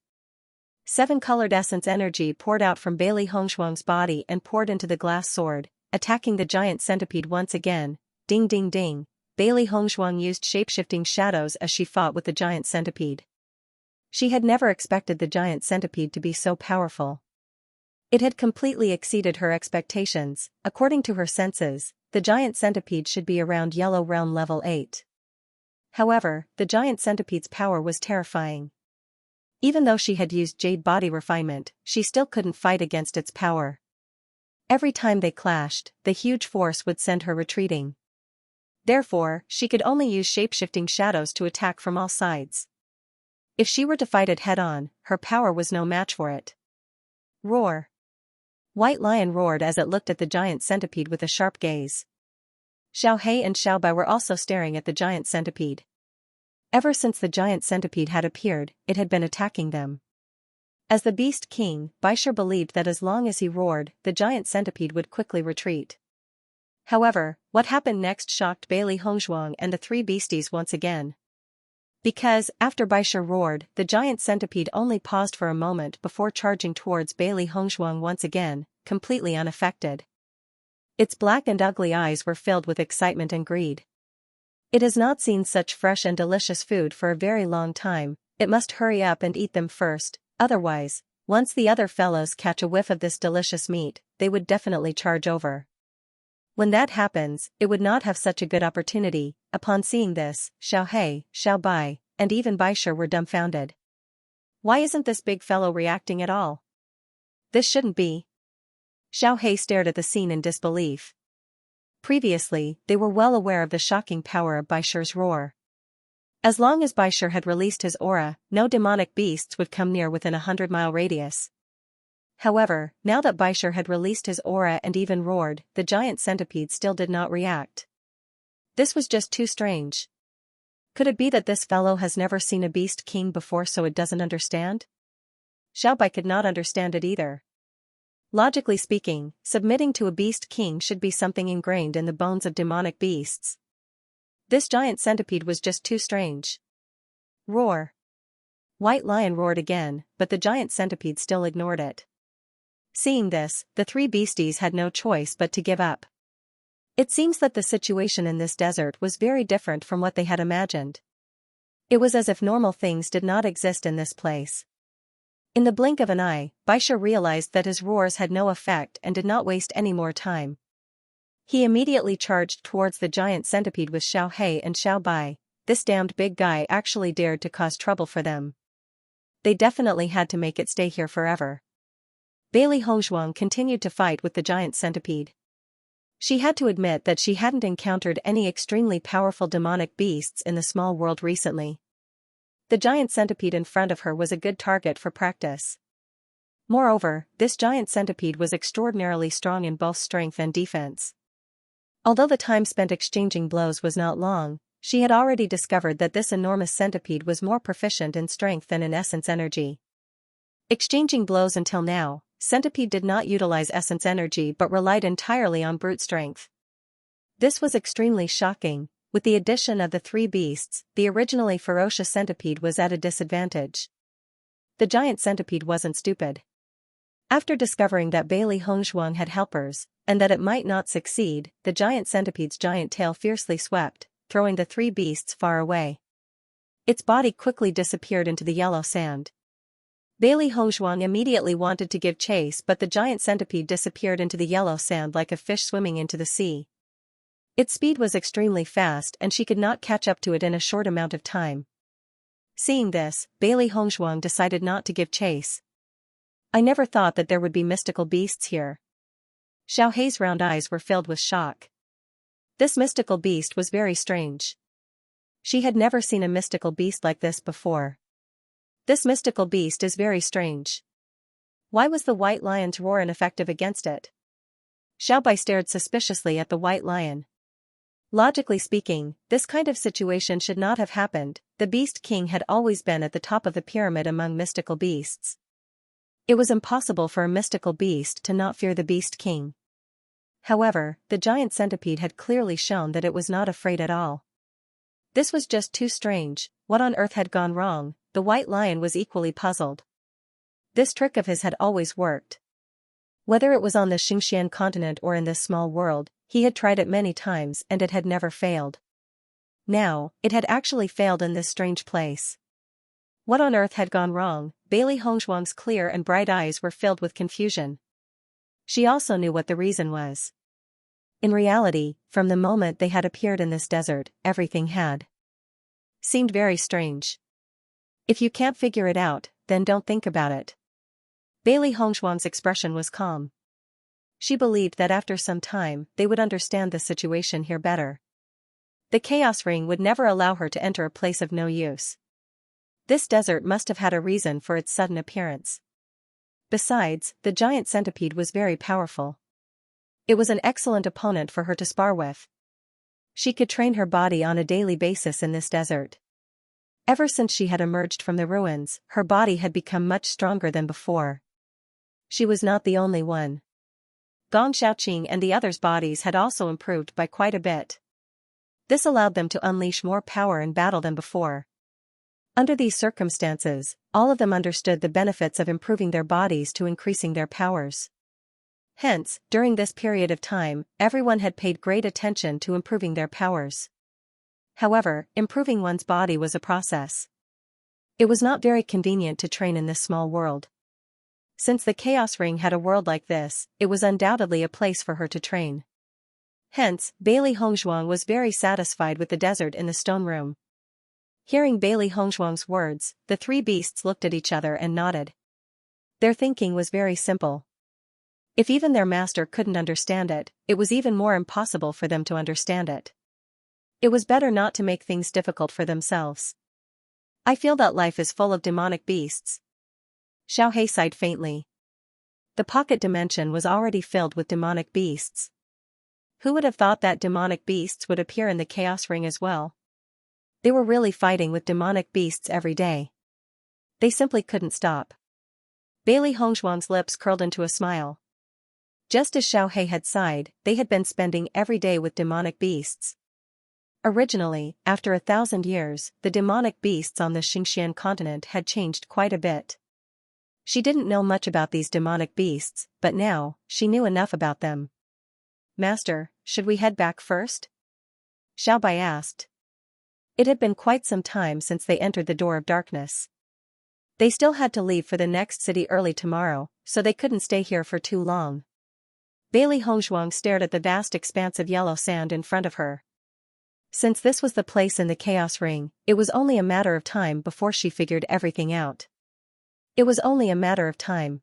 Speaker 1: 7-colored essence energy poured out from Bailey Hongzhuang's body and poured into the glass sword, attacking the giant centipede once again. Ding ding ding. Bailey Hongzhuang used shape-shifting shadows as she fought with the giant centipede. She had never expected the giant centipede to be so powerful. It had completely exceeded her expectations. According to her senses, the giant centipede should be around Yellow Realm Level 8. However, the giant centipede's power was terrifying. Even though she had used Jade Body Refinement, she still couldn't fight against its power. Every time they clashed, the huge force would send her retreating. Therefore, she could only use shape-shifting shadows to attack from all sides. If she were to fight it head-on, her power was no match for it. Roar! White Lion roared as it looked at the giant centipede with a sharp gaze. Xiaohe and Xiaobai were also staring at the giant centipede. Ever since the giant centipede had appeared, it had been attacking them. As the Beast King, Baisher believed that as long as he roared, the giant centipede would quickly retreat. However, what happened next shocked Bailey Hongzhuang and the three beasties once again. Because, after Baisher roared, the giant centipede only paused for a moment before charging towards Bailey Hongzhuang once again, completely unaffected. Its black and ugly eyes were filled with excitement and greed. It has not seen such fresh and delicious food for a very long time. It must hurry up and eat them first, otherwise, once the other fellows catch a whiff of this delicious meat, they would definitely charge over. When that happens, it would not have such a good opportunity. Upon seeing this, Xiaohe, Xiaobai, and even Baisher were dumbfounded. Why isn't this big fellow reacting at all? This shouldn't be. Xiaohe stared at the scene in disbelief. Previously, they were well aware of the shocking power of Baisher's roar. As long as Baisher had released his aura, no demonic beasts would come near within a 100-mile radius. However, now that Baisher had released his aura and even roared, the giant centipede still did not react. This was just too strange. Could it be that this fellow has never seen a beast king before, so it doesn't understand? Xiaobai could not understand it either. Logically speaking, submitting to a beast king should be something ingrained in the bones of demonic beasts. This giant centipede was just too strange. Roar! White Lion roared again, but the giant centipede still ignored it. Seeing this, the three beasties had no choice but to give up. It seems that the situation in this desert was very different from what they had imagined. It was as if normal things did not exist in this place. In the blink of an eye, Baisher realized that his roars had no effect and did not waste any more time. He immediately charged towards the giant centipede with Xiaohe and Xiaobai. This damned big guy actually dared to cause trouble for them. They definitely had to make it stay here forever. Bailey Hongzhuang continued to fight with the giant centipede. She had to admit that she hadn't encountered any extremely powerful demonic beasts in the small world recently. The giant centipede in front of her was a good target for practice. Moreover, this giant centipede was extraordinarily strong in both strength and defense. Although the time spent exchanging blows was not long, she had already discovered that this enormous centipede was more proficient in strength than in essence energy. Exchanging blows until now, Centipede did not utilize essence energy but relied entirely on brute strength. This was extremely shocking. With the addition of the three beasts, the originally ferocious centipede was at a disadvantage. The giant centipede wasn't stupid. After discovering that Bailey Hongzhuang had helpers, and that it might not succeed, the giant centipede's giant tail fiercely swept, throwing the three beasts far away. Its body quickly disappeared into the yellow sand. Bailey Hongzhuang immediately wanted to give chase, but the giant centipede disappeared into the yellow sand like a fish swimming into the sea. Its speed was extremely fast and she could not catch up to it in a short amount of time. Seeing this, Bailey Hongzhuang decided not to give chase. I never thought that there would be mystical beasts here. Xiaohe's round eyes were filled with shock. This mystical beast was very strange. She had never seen a mystical beast like this before. This mystical beast is very strange. Why was the white lion's roar ineffective against it? Xiaobai stared suspiciously at the white lion. Logically speaking, this kind of situation should not have happened. The Beast King had always been at the top of the pyramid among mystical beasts. It was impossible for a mystical beast to not fear the Beast King. However, the giant centipede had clearly shown that it was not afraid at all. This was just too strange. What on earth had gone wrong? The white lion was equally puzzled. This trick of his had always worked. Whether it was on the Xianxia continent or in this small world, he had tried it many times and it had never failed. Now, it had actually failed in this strange place. What on earth had gone wrong? Bailey Hongzhuang's clear and bright eyes were filled with confusion. She also knew what the reason was. In reality, from the moment they had appeared in this desert, everything had seemed very strange. If you can't figure it out, then don't think about it. Bailey Hongzhuang's expression was calm. She believed that after some time, they would understand the situation here better. The Chaos Ring would never allow her to enter a place of no use. This desert must have had a reason for its sudden appearance. Besides, the giant centipede was very powerful. It was an excellent opponent for her to spar with. She could train her body on a daily basis in this desert. Ever since she had emerged from the ruins, her body had become much stronger than before. She was not the only one. Gong Xiaoqing and the others' bodies had also improved by quite a bit. This allowed them to unleash more power in battle than before. Under these circumstances, all of them understood the benefits of improving their bodies to increasing their powers. Hence, during this period of time, everyone had paid great attention to improving their powers. However, improving one's body was a process. It was not very convenient to train in this small world. Since the Chaos Ring had a world like this, it was undoubtedly a place for her to train. Hence, Bailey Hongzhuang was very satisfied with the desert in the stone room. Hearing Bailey Hongzhuang's words, the three beasts looked at each other and nodded. Their thinking was very simple. If even their master couldn't understand it, it was even more impossible for them to understand it. It was better not to make things difficult for themselves. I feel that life is full of demonic beasts. Xiao He sighed faintly. The pocket dimension was already filled with demonic beasts. Who would have thought that demonic beasts would appear in the Chaos Ring as well? They were really fighting with demonic beasts every day. They simply couldn't stop. Bailey Hongzhuang's lips curled into a smile. Just as Xiao He had sighed, they had been spending every day with demonic beasts. Originally, after 1,000 years, the demonic beasts on the Xianxia continent had changed quite a bit. She didn't know much about these demonic beasts, but now, she knew enough about them. Master, should we head back first? Xiaobai asked. It had been quite some time since they entered the Door of Darkness. They still had to leave for the next city early tomorrow, so they couldn't stay here for too long. Bailey Hongzhuang stared at the vast expanse of yellow sand in front of her. Since this was the place in the Chaos Ring, it was only a matter of time before she figured everything out. It was only a matter of time.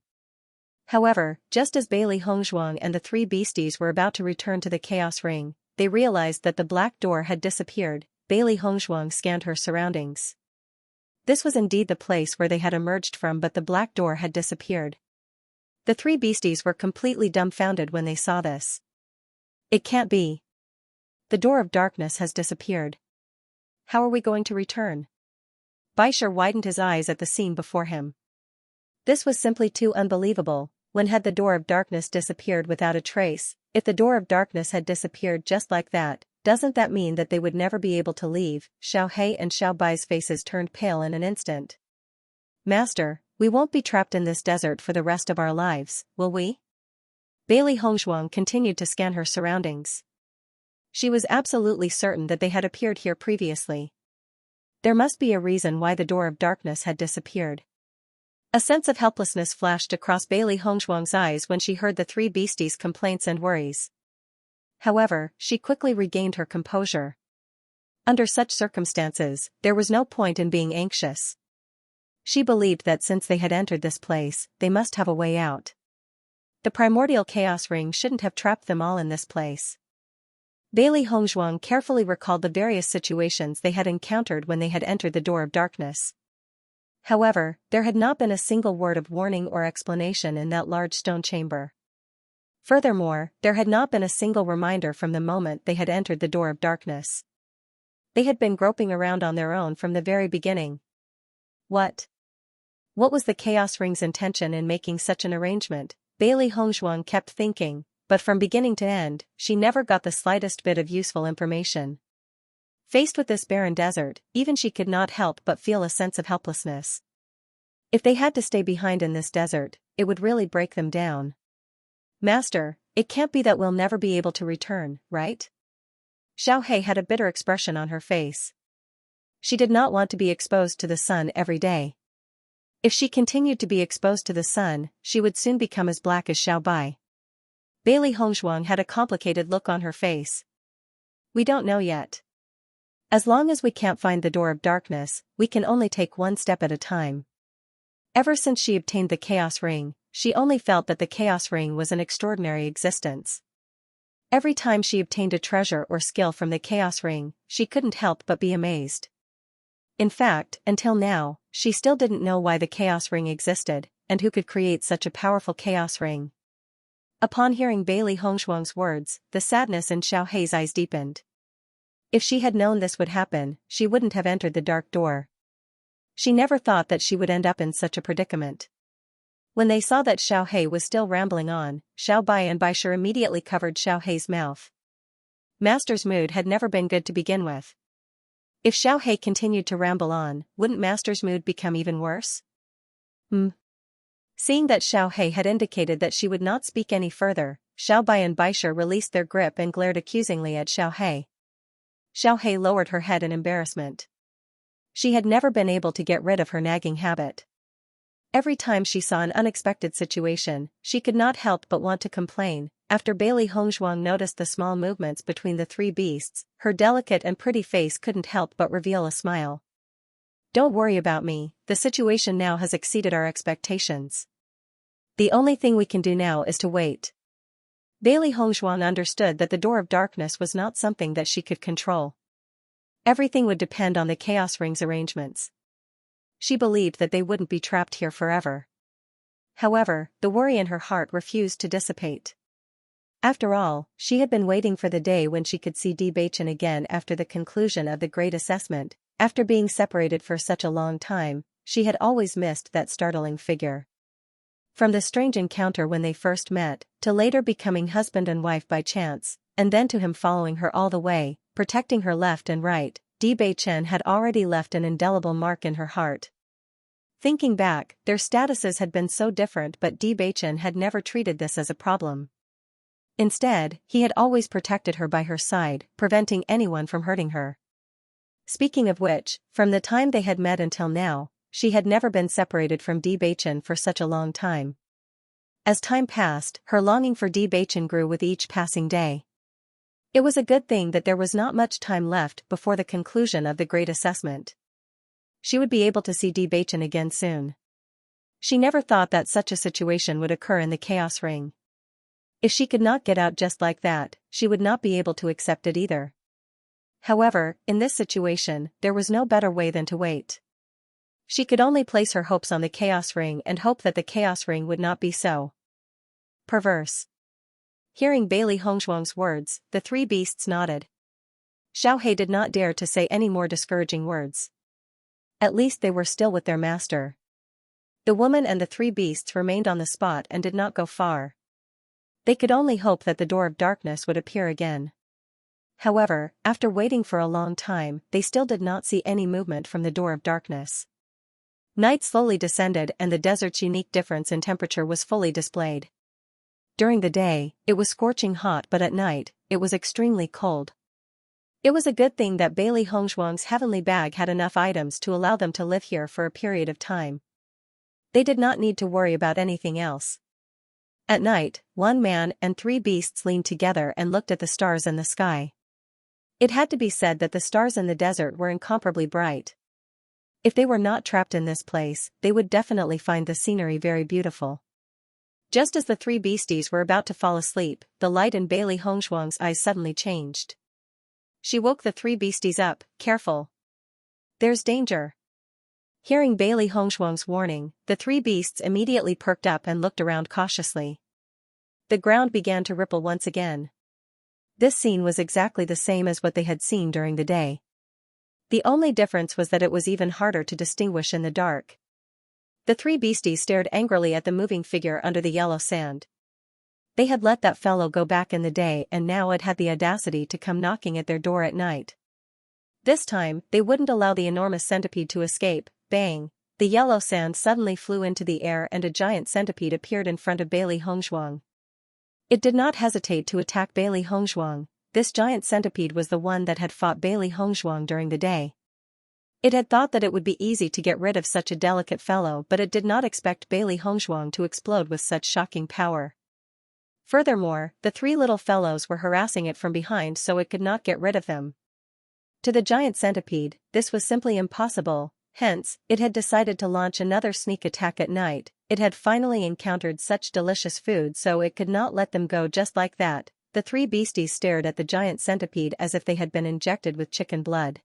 Speaker 1: However, just as Bailey Hongzhuang and the three beasties were about to return to the Chaos Ring, they realized that the black door had disappeared. Bailey Hongzhuang scanned her surroundings. This was indeed the place where they had emerged from, but the black door had disappeared. The three beasties were completely dumbfounded when they saw this. It can't be. The Door of Darkness has disappeared. How are we going to return? Baisher widened his eyes at the scene before him. This was simply too unbelievable. When had the Door of Darkness disappeared without a trace? If the Door of Darkness had disappeared just like that, doesn't that mean that they would never be able to leave? Xiao He and Xiao Bai's faces turned pale in an instant. Master, we won't be trapped in this desert for the rest of our lives, will we? Bailey Hongzhuang continued to scan her surroundings. She was absolutely certain that they had appeared here previously. There must be a reason why the Door of Darkness had disappeared. A sense of helplessness flashed across Bailey Hongzhuang's eyes when she heard the three beasties' complaints and worries. However, she quickly regained her composure. Under such circumstances, there was no point in being anxious. She believed that since they had entered this place, they must have a way out. The primordial Chaos Ring shouldn't have trapped them all in this place. Bailey Hongzhuang carefully recalled the various situations they had encountered when they had entered the door of darkness. However, there had not been a single word of warning or explanation in that large stone chamber. Furthermore, there had not been a single reminder from the moment they had entered the door of darkness. They had been groping around on their own from the very beginning. What was the Chaos Ring's intention in making such an arrangement? Bailey Hongzhuang kept thinking, but from beginning to end, she never got the slightest bit of useful information. Faced with this barren desert, even she could not help but feel a sense of helplessness. If they had to stay behind in this desert, it would really break them down. Master, it can't be that we'll never be able to return, right? Xiaohei had a bitter expression on her face. She did not want to be exposed to the sun every day. If she continued to be exposed to the sun, she would soon become as black as Xiaobai. Bailey Hongzhuang had a complicated look on her face. We don't know yet. As long as we can't find the door of darkness, we can only take one step at a time. Ever since she obtained the Chaos Ring, she only felt that the Chaos Ring was an extraordinary existence. Every time she obtained a treasure or skill from the Chaos Ring, she couldn't help but be amazed. In fact, until now, she still didn't know why the Chaos Ring existed, and who could create such a powerful Chaos Ring. Upon hearing Bailey Hongzhuang's words, the sadness in Xiaohei's eyes deepened. If she had known this would happen, she wouldn't have entered the dark door. She never thought that she would end up in such a predicament. When they saw that Xiaohei was still rambling on, Xiaobai and Baisha immediately covered Xiaohei's mouth. Master's mood had never been good to begin with. If Xiaohei continued to ramble on, wouldn't Master's mood become even worse? Seeing that Xiaohei had indicated that she would not speak any further, Xiaobai and Baisha released their grip and glared accusingly at Xiaohei. Xiaohei lowered her head in embarrassment. She had never been able to get rid of her nagging habit. Every time she saw an unexpected situation, she could not help but want to complain. After Bailey Hongzhuang noticed the small movements between the three beasts, her delicate and pretty face couldn't help but reveal a smile. Don't worry about me, the situation now has exceeded our expectations. The only thing we can do now is to wait. Bailey Hongzhuang understood that the door of darkness was not something that she could control. Everything would depend on the Chaos Ring's arrangements. She believed that they wouldn't be trapped here forever. However, the worry in her heart refused to dissipate. After all, she had been waiting for the day when she could see Bewitching again after the conclusion of the Great Assessment. After being separated for such a long time, she had always missed that startling figure. From the strange encounter when they first met, to later becoming husband and wife by chance, and then to him following her all the way, protecting her left and right, Bewitching had already left an indelible mark in her heart. Thinking back, their statuses had been so different, but Bewitching had never treated this as a problem. Instead, he had always protected her by her side, preventing anyone from hurting her. Speaking of which, from the time they had met until now, she had never been separated from Bewitching for such a long time. As time passed, her longing for Bewitching grew with each passing day. It was a good thing that there was not much time left before the conclusion of the Great Assessment. She would be able to see Bewitching again soon. She never thought that such a situation would occur in the Chaos Ring. If she could not get out just like that, she would not be able to accept it either. However, in this situation, there was no better way than to wait. She could only place her hopes on the Chaos Ring and hope that the Chaos Ring would not be so perverse. Hearing Bailey Hongzhuang's words, the three beasts nodded. Xiaohei did not dare to say any more discouraging words. At least they were still with their master. The woman and the three beasts remained on the spot and did not go far. They could only hope that the door of darkness would appear again. However, after waiting for a long time, they still did not see any movement from the door of darkness. Night slowly descended and the desert's unique difference in temperature was fully displayed. During the day, it was scorching hot, but at night, it was extremely cold. It was a good thing that Bailey Hongzhuang's heavenly bag had enough items to allow them to live here for a period of time. They did not need to worry about anything else. At night, one man and three beasts leaned together and looked at the stars in the sky. It had to be said that the stars in the desert were incomparably bright. If they were not trapped in this place, they would definitely find the scenery very beautiful. Just as the three beasties were about to fall asleep, the light in Bailey Hongzhuang's eyes suddenly changed. She woke the three beasties up. Careful. There's danger. Hearing Bailey Hongshuang's warning, the three beasts immediately perked up and looked around cautiously. The ground began to ripple once again. This scene was exactly the same as what they had seen during the day. The only difference was that it was even harder to distinguish in the dark. The three beasties stared angrily at the moving figure under the yellow sand. They had let that fellow go back in the day and now it had the audacity to come knocking at their door at night. This time, they wouldn't allow the enormous centipede to escape. Bang! The yellow sand suddenly flew into the air and a giant centipede appeared in front of Bailey Hongshuang. It did not hesitate to attack Bailey Hongshuang. This giant centipede was the one that had fought Bailey Hongshuang during the day. It had thought that it would be easy to get rid of such a delicate fellow, but it did not expect Bailey Hongshuang to explode with such shocking power. Furthermore, the three little fellows were harassing it from behind so it could not get rid of them. To the giant centipede, this was simply impossible, hence, it had decided to launch another sneak attack at night. It had finally encountered such delicious food so it could not let them go just like that. The three beasties stared at the giant centipede as if they had been injected with chicken blood.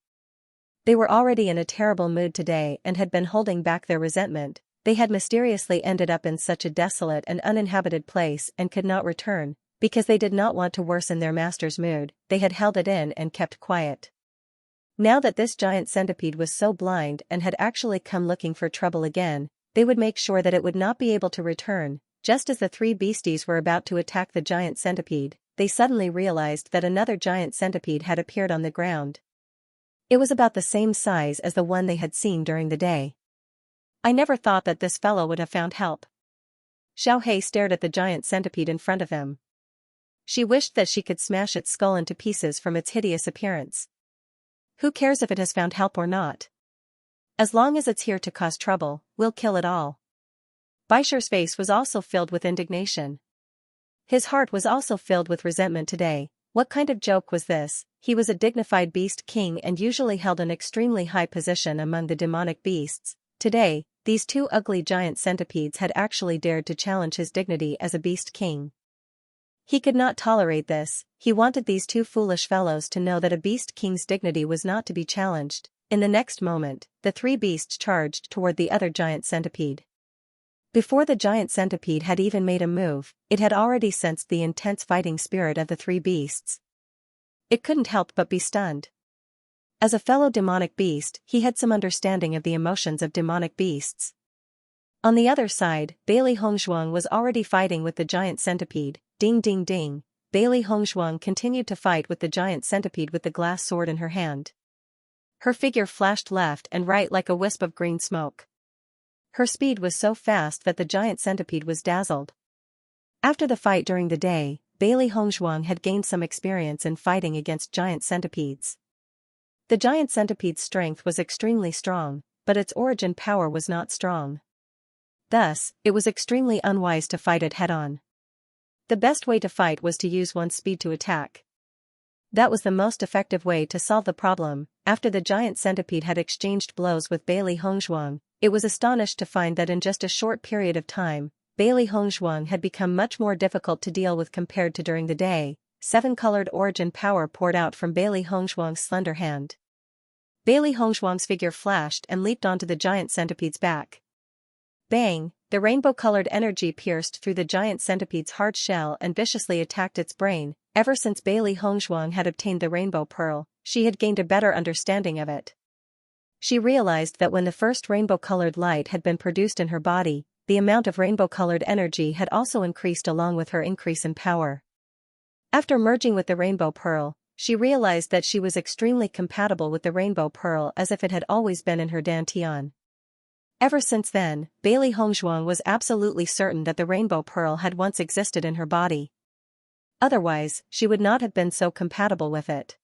Speaker 1: They were already in a terrible mood today and had been holding back their resentment. They had mysteriously ended up in such a desolate and uninhabited place and could not return, because they did not want to worsen their master's mood. They had held it in and kept quiet. Now that this giant centipede was so blind and had actually come looking for trouble again, they would make sure that it would not be able to return. Just as the three beasties were about to attack the giant centipede, they suddenly realized that another giant centipede had appeared on the ground. It was about the same size as the one they had seen during the day. I never thought that this fellow would have found help. Xiao Hei stared at the giant centipede in front of him. She wished that she could smash its skull into pieces from its hideous appearance. Who cares if it has found help or not? As long as it's here to cause trouble, we'll kill it all. Baisher's face was also filled with indignation. His heart was also filled with resentment today. What kind of joke was this? He was a dignified beast king and usually held an extremely high position among the demonic beasts. Today, these two ugly giant centipedes had actually dared to challenge his dignity as a beast king. He could not tolerate this. He wanted these two foolish fellows to know that a beast king's dignity was not to be challenged. In the next moment, the three beasts charged toward the other giant centipede. Before the giant centipede had even made a move, it had already sensed the intense fighting spirit of the three beasts. It couldn't help but be stunned. As a fellow demonic beast, he had some understanding of the emotions of demonic beasts. On the other side, Bailey Hongshuang was already fighting with the giant centipede. Ding ding ding. Bailey Hongshuang continued to fight with the giant centipede with the glass sword in her hand. Her figure flashed left and right like a wisp of green smoke. Her speed was so fast that the giant centipede was dazzled. After the fight during the day, Bailey Hongshuang had gained some experience in fighting against giant centipedes. The giant centipede's strength was extremely strong, but its origin power was not strong. Thus, it was extremely unwise to fight it head-on. The best way to fight was to use one's speed to attack. That was the most effective way to solve the problem. After the giant centipede had exchanged blows with Bailey Hongshuang, it was astonished to find that in just a short period of time, Bailey Hongshuang had become much more difficult to deal with compared to during the day. 7-colored origin power poured out from Bailey Hongshuang's slender hand. Bailey Hongshuang's figure flashed and leaped onto the giant centipede's back. Bang! The rainbow-colored energy pierced through the giant centipede's hard shell and viciously attacked its brain. Ever since Bailey Hongshuang had obtained the rainbow pearl, she had gained a better understanding of it. She realized that when the first rainbow-colored light had been produced in her body, the amount of rainbow-colored energy had also increased along with her increase in power. After merging with the rainbow pearl, she realized that she was extremely compatible with the rainbow pearl as if it had always been in her dantian. Ever since then, Bailey Hongshuang was absolutely certain that the rainbow pearl had once existed in her body. Otherwise, she would not have been so compatible with it.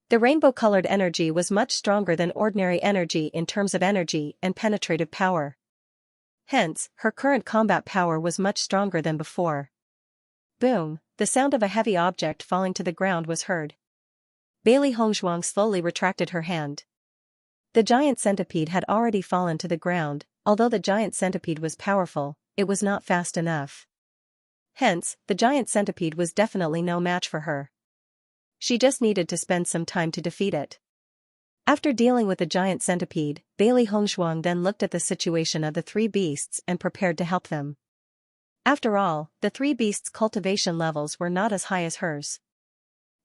Speaker 1: The rainbow-colored energy was much stronger than ordinary energy in terms of energy and penetrative power. Hence, her current combat power was much stronger than before. Boom! The sound of a heavy object falling to the ground was heard. Bailey Hongshuang slowly retracted her hand. The giant centipede had already fallen to the ground. Although the giant centipede was powerful, it was not fast enough. Hence, the giant centipede was definitely no match for her. she just needed to spend some time to defeat it. After dealing with the giant centipede, Bailey Hongshuang then looked at the situation of the three beasts and prepared to help them. After all, the three beasts' cultivation levels were not as high as hers.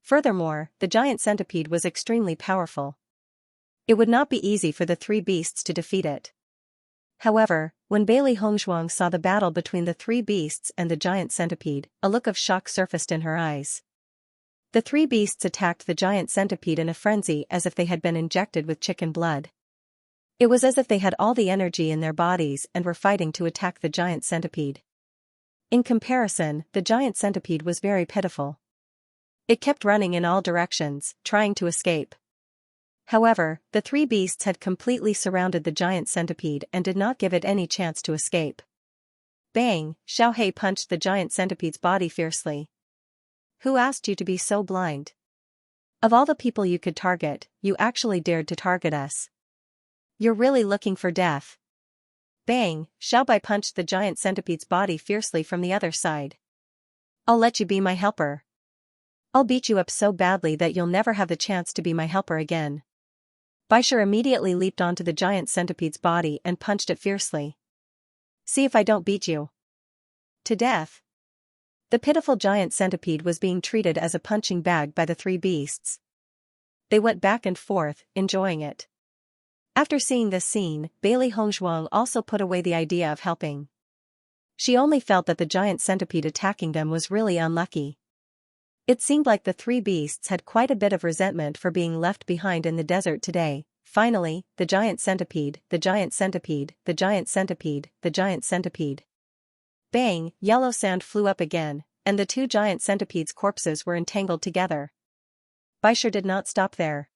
Speaker 1: Furthermore, the giant centipede was extremely powerful. It would not be easy for the three beasts to defeat it. However, when Bailey Hongshuang saw the battle between the three beasts and the giant centipede, a look of shock surfaced in her eyes. The three beasts attacked the giant centipede in a frenzy as if they had been injected with chicken blood. It was as if they had all the energy in their bodies and were fighting to attack the giant centipede. In comparison, the giant centipede was very pitiful. It kept running in all directions, trying to escape. However, the three beasts had completely surrounded the giant centipede and did not give it any chance to escape. Bang! Xiaohei punched the giant centipede's body fiercely. Who asked you to be so blind? Of all the people you could target, you actually dared to target us. You're really looking for death. Bang! Xiaobai punched the giant centipede's body fiercely from the other side. I'll let you be my helper. I'll beat you up so badly that you'll never have the chance to be my helper again. Baisher immediately leaped onto the giant centipede's body and punched it fiercely. See if I don't beat you to death. The pitiful giant centipede was being treated as a punching bag by the three beasts. They went back and forth, enjoying it. After seeing this scene, Bailey Hongshuang also put away the idea of helping. She only felt that the giant centipede attacking them was really unlucky. It seemed like the three beasts had quite a bit of resentment for being left behind in the desert today. Finally, the giant centipede, the giant centipede, the giant centipede, the giant centipede. Bang! Yellow sand flew up again, and the two giant centipedes' corpses were entangled together. Baisher did not stop there.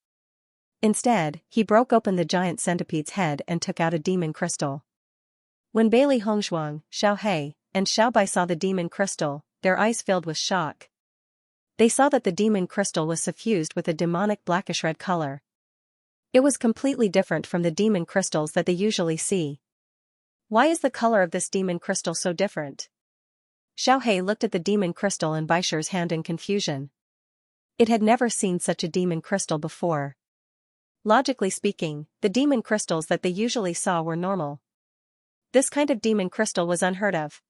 Speaker 1: Instead, he broke open the giant centipede's head and took out a demon crystal. When Bailey Hongshuang, Xiaohei, and Xiaobai saw the demon crystal, their eyes filled with shock. They saw that the demon crystal was suffused with a demonic blackish-red color. It was completely different from the demon crystals that they usually see. Why is the color of this demon crystal so different? Xiaohei looked at the demon crystal in Baisher's hand in confusion. It had never seen such a demon crystal before. Logically speaking, the demon crystals that they usually saw were normal. This kind of demon crystal was unheard of.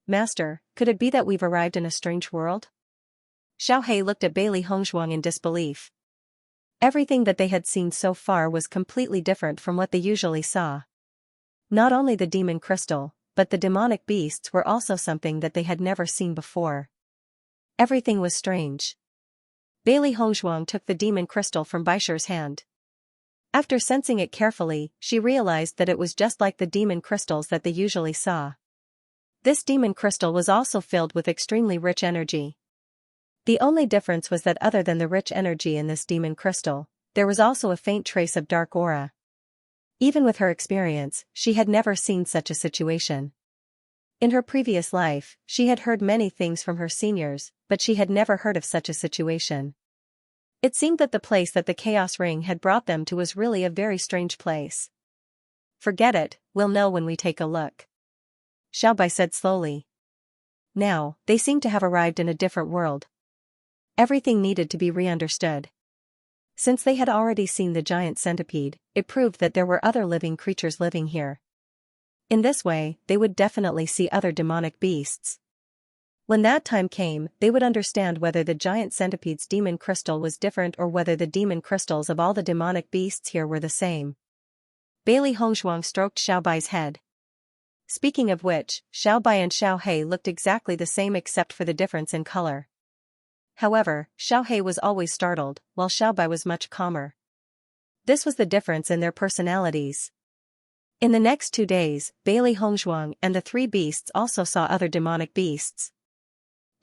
Speaker 1: Master, could it be that we've arrived in a strange world? Xiaohei looked at Bailey Hongshuang in disbelief. Everything that they had seen so far was completely different from what they usually saw. Not only the demon crystal, but the demonic beasts were also something that they had never seen before. Everything was strange. Bailey Hongshuang took the demon crystal from Baisher's hand. After sensing it carefully, she realized that it was just like the demon crystals that they usually saw. This demon crystal was also filled with extremely rich energy. The only difference was that other than the rich energy in this demon crystal, there was also a faint trace of dark aura. Even with her experience, she had never seen such a situation. In her previous life, she had heard many things from her seniors, but she had never heard of such a situation. It seemed that the place that the Chaos Ring had brought them to was really a very strange place. Forget it, we'll know when we take a look. Xiaobai said slowly. Now, they seemed to have arrived in a different world. Everything needed to be re-understood. Since they had already seen the giant centipede, it proved that there were other living creatures living here. In this way, they would definitely see other demonic beasts. When that time came, they would understand whether the giant centipede's demon crystal was different or whether the demon crystals of all the demonic beasts here were the same. Bailey Hongshuang stroked Xiaobai's head. Speaking of which, Xiaobai and Xiaohei looked exactly the same except for the difference in color. However, Xiaohei was always startled, while Xiaobai was much calmer. This was the difference in their personalities. In the next 2 days, Bailey Hongshuang and the three beasts also saw other demonic beasts.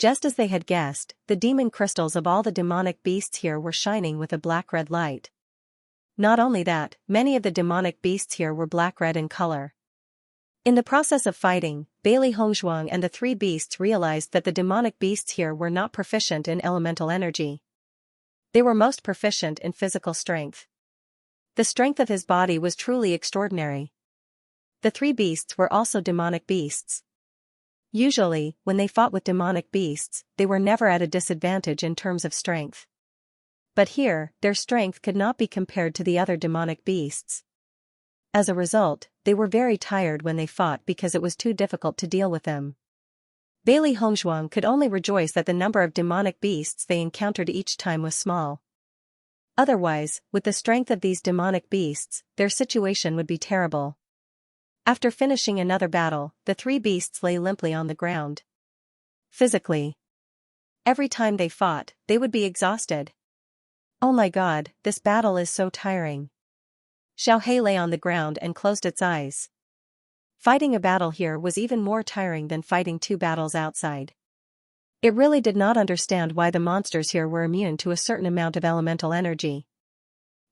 Speaker 1: Just as they had guessed, the demon crystals of all the demonic beasts here were shining with a black-red light. Not only that, many of the demonic beasts here were black-red in color. In the process of fighting, Bailey Hongshuang and the three beasts realized that the demonic beasts here were not proficient in elemental energy. They were most proficient in physical strength. The strength of his body was truly extraordinary. The three beasts were also demonic beasts. Usually, when they fought with demonic beasts, they were never at a disadvantage in terms of strength. But here, their strength could not be compared to the other demonic beasts. As a result, they were very tired when they fought because it was too difficult to deal with them. Bailey Hongzhuang could only rejoice that the number of demonic beasts they encountered each time was small. Otherwise, with the strength of these demonic beasts, their situation would be terrible. After finishing another battle, the three beasts lay limply on the ground. Physically, every time they fought, they would be exhausted. Oh my god, this battle is so tiring. Xiaohei lay on the ground and closed its eyes. Fighting a battle here was even more tiring than fighting 2 battles outside. It really did not understand why the monsters here were immune to a certain amount of elemental energy.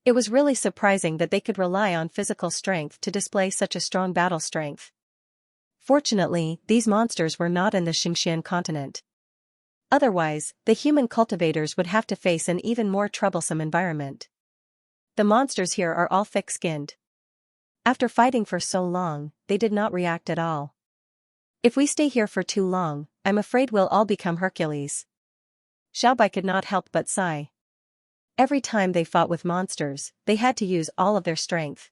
Speaker 1: It was really surprising that they could rely on physical strength to display such a strong battle strength. Fortunately, these monsters were not in the Xianxia continent. Otherwise, the human cultivators would have to face an even more troublesome environment. The monsters here are all thick-skinned. After fighting for so long, they did not react at all. If we stay here for too long, I'm afraid we'll all become Hercules. Xiaobai could not help but sigh. Every time they fought with monsters, they had to use all of their strength.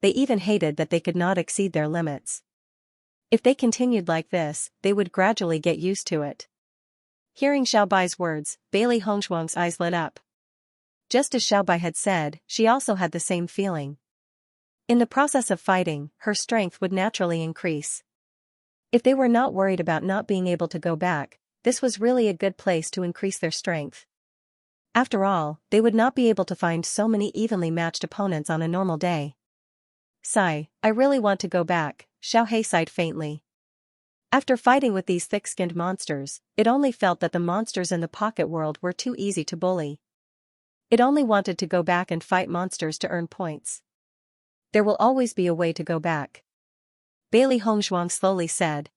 Speaker 1: They even hated that they could not exceed their limits. If they continued like this, they would gradually get used to it. Hearing Xiaobai's words, Bailey Hongzhuang's eyes lit up. Just as Xiaobai had said, she also had the same feeling. In the process of fighting, her strength would naturally increase. If they were not worried about not being able to go back, this was really a good place to increase their strength. After all, they would not be able to find so many evenly matched opponents on a normal day. Sigh, I really want to go back, Xiaohei sighed faintly. After fighting with these thick-skinned monsters, it only felt that the monsters in the pocket world were too easy to bully. It only wanted to go back and fight monsters to earn points. There will always be a way to go back. Bailey Hongzhuang slowly said.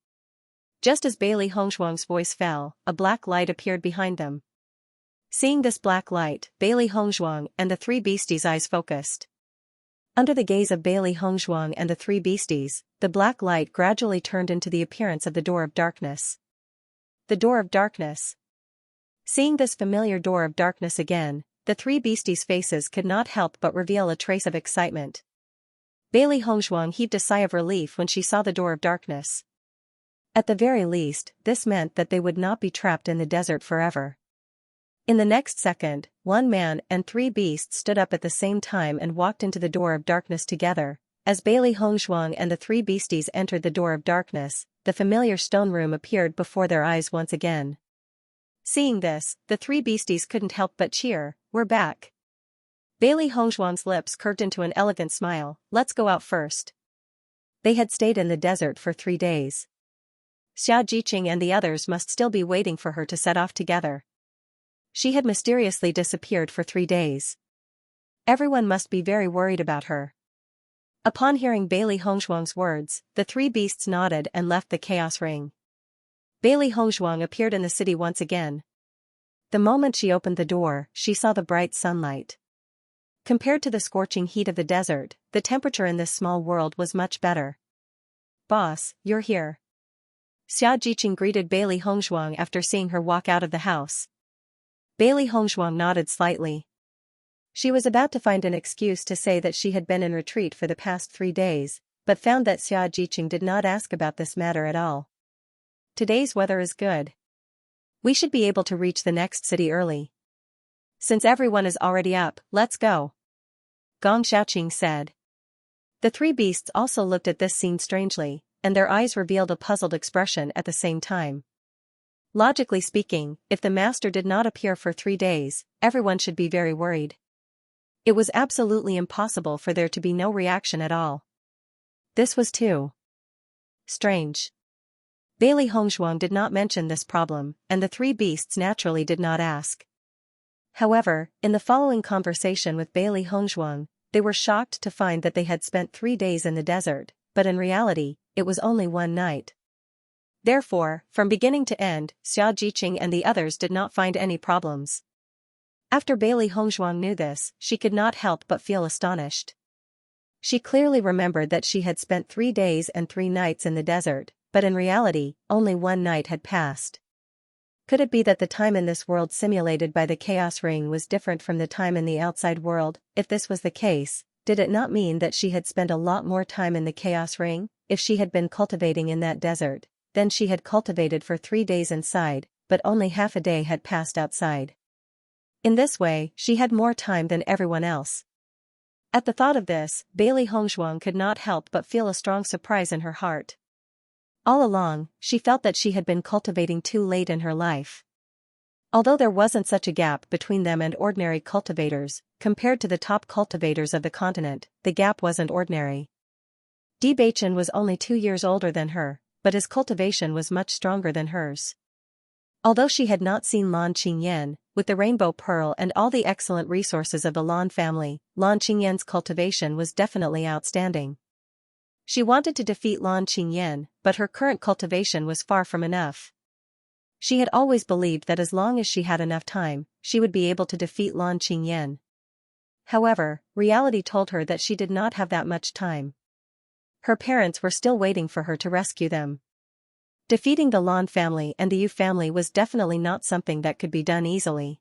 Speaker 1: Just as Bailey Hongzhuang's voice fell, a black light appeared behind them. Seeing this black light, Bailey Hongzhuang and the 3 beasties' eyes focused. Under the gaze of Bailey Hongzhuang and the 3 beasties, the black light gradually turned into the appearance of the Door of Darkness. The Door of Darkness. Seeing this familiar Door of Darkness again, the 3 beasties' faces could not help but reveal a trace of excitement. Bailey Hongzhuang heaved a sigh of relief when she saw the Door of Darkness. At the very least, this meant that they would not be trapped in the desert forever. In the next second, 1 man and 3 beasts stood up at the same time and walked into the Door of Darkness together. As Bailey Hongzhuang and the 3 beasties entered the Door of Darkness, the familiar stone room appeared before their eyes once again. Seeing this, the 3 beasties couldn't help but cheer. We're back. Bailey Hongzhuang's lips curved into an elegant smile. Let's go out first. They had stayed in the desert for 3 days. Xiaojiqing and the others must still be waiting for her to set off together. She had mysteriously disappeared for 3 days. Everyone must be very worried about her. Upon hearing Bailey Hongzhuang's words, the 3 beasts nodded and left the chaos ring. Bailey Hongzhuang appeared in the city once again. The moment she opened the door, she saw the bright sunlight. Compared to the scorching heat of the desert, the temperature in this small world was much better. Boss, you're here. Xiaojiqing greeted Bailey Hongzhuang after seeing her walk out of the house. Bailey Hongzhuang nodded slightly. She was about to find an excuse to say that she had been in retreat for the past 3 days, but found that Xiaojiqing did not ask about this matter at all. Today's weather is good. We should be able to reach the next city early. Since everyone is already up, let's go. Gong Xiaoqing said. The 3 beasts also looked at this scene strangely, and their eyes revealed a puzzled expression at the same time. Logically speaking, if the master did not appear for 3 days, everyone should be very worried. It was absolutely impossible for there to be no reaction at all. This was too strange. Bailey Hongzhuang did not mention this problem, and the 3 beasts naturally did not ask. However, in the following conversation with Bailey Hongzhuang, they were shocked to find that they had spent 3 days in the desert, but in reality, it was only 1 night. Therefore, from beginning to end, Xiaojiqing and the others did not find any problems. After Bailey Hongzhuang knew this, she could not help but feel astonished. She clearly remembered that she had spent 3 days and 3 nights in the desert, but in reality, only 1 night had passed. Could it be that the time in this world simulated by the chaos ring was different from the time in the outside world? If this was the case, did it not mean that she had spent a lot more time in the chaos ring? If she had been cultivating in that desert, then she had cultivated for 3 days inside, but only half a day had passed outside. In this way, she had more time than everyone else. At the thought of this, Bailey Hongzhuang could not help but feel a strong surprise in her heart. All along, she felt that she had been cultivating too late in her life. Although there wasn't such a gap between them and ordinary cultivators, compared to the top cultivators of the continent, the gap wasn't ordinary. Bewitching was only 2 years older than her, but his cultivation was much stronger than hers. Although she had not seen Lan Qingyan, with the rainbow pearl and all the excellent resources of the Lan family, Lan Qingyan's cultivation was definitely outstanding. She wanted to defeat Lan Qingyan, but her current cultivation was far from enough. She had always believed that as long as she had enough time, she would be able to defeat Lan Qingyan. However, reality told her that she did not have that much time. Her parents were still waiting for her to rescue them. Defeating the Lan family and the Yu family was definitely not something that could be done easily.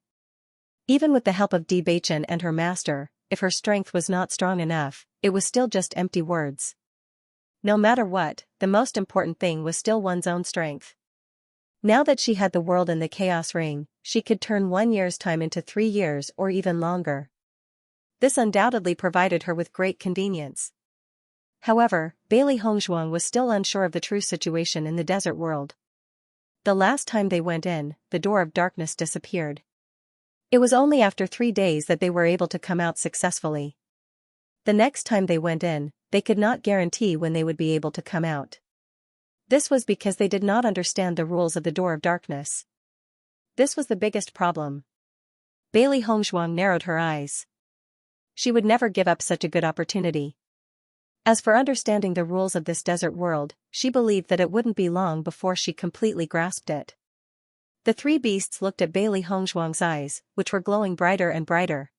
Speaker 1: Even with the help of Bewitching and her master, if her strength was not strong enough, it was still just empty words. No matter what, the most important thing was still one's own strength. Now that she had the world in the chaos ring, she could turn 1 year's time into 3 years or even longer. This undoubtedly provided her with great convenience. However, Bailey Hongzhuang was still unsure of the true situation in the desert world. The last time they went in, the door of darkness disappeared. It was only after 3 days that they were able to come out successfully. The next time they went in, they could not guarantee when they would be able to come out. This was because they did not understand the rules of the door of darkness. This was the biggest problem. Bailey Hongzhuang narrowed her eyes. She would never give up such a good opportunity. As for understanding the rules of this desert world, she believed that it wouldn't be long before she completely grasped it. The 3 beasts looked at Bailey Hongzhuang's eyes, which were glowing brighter and brighter.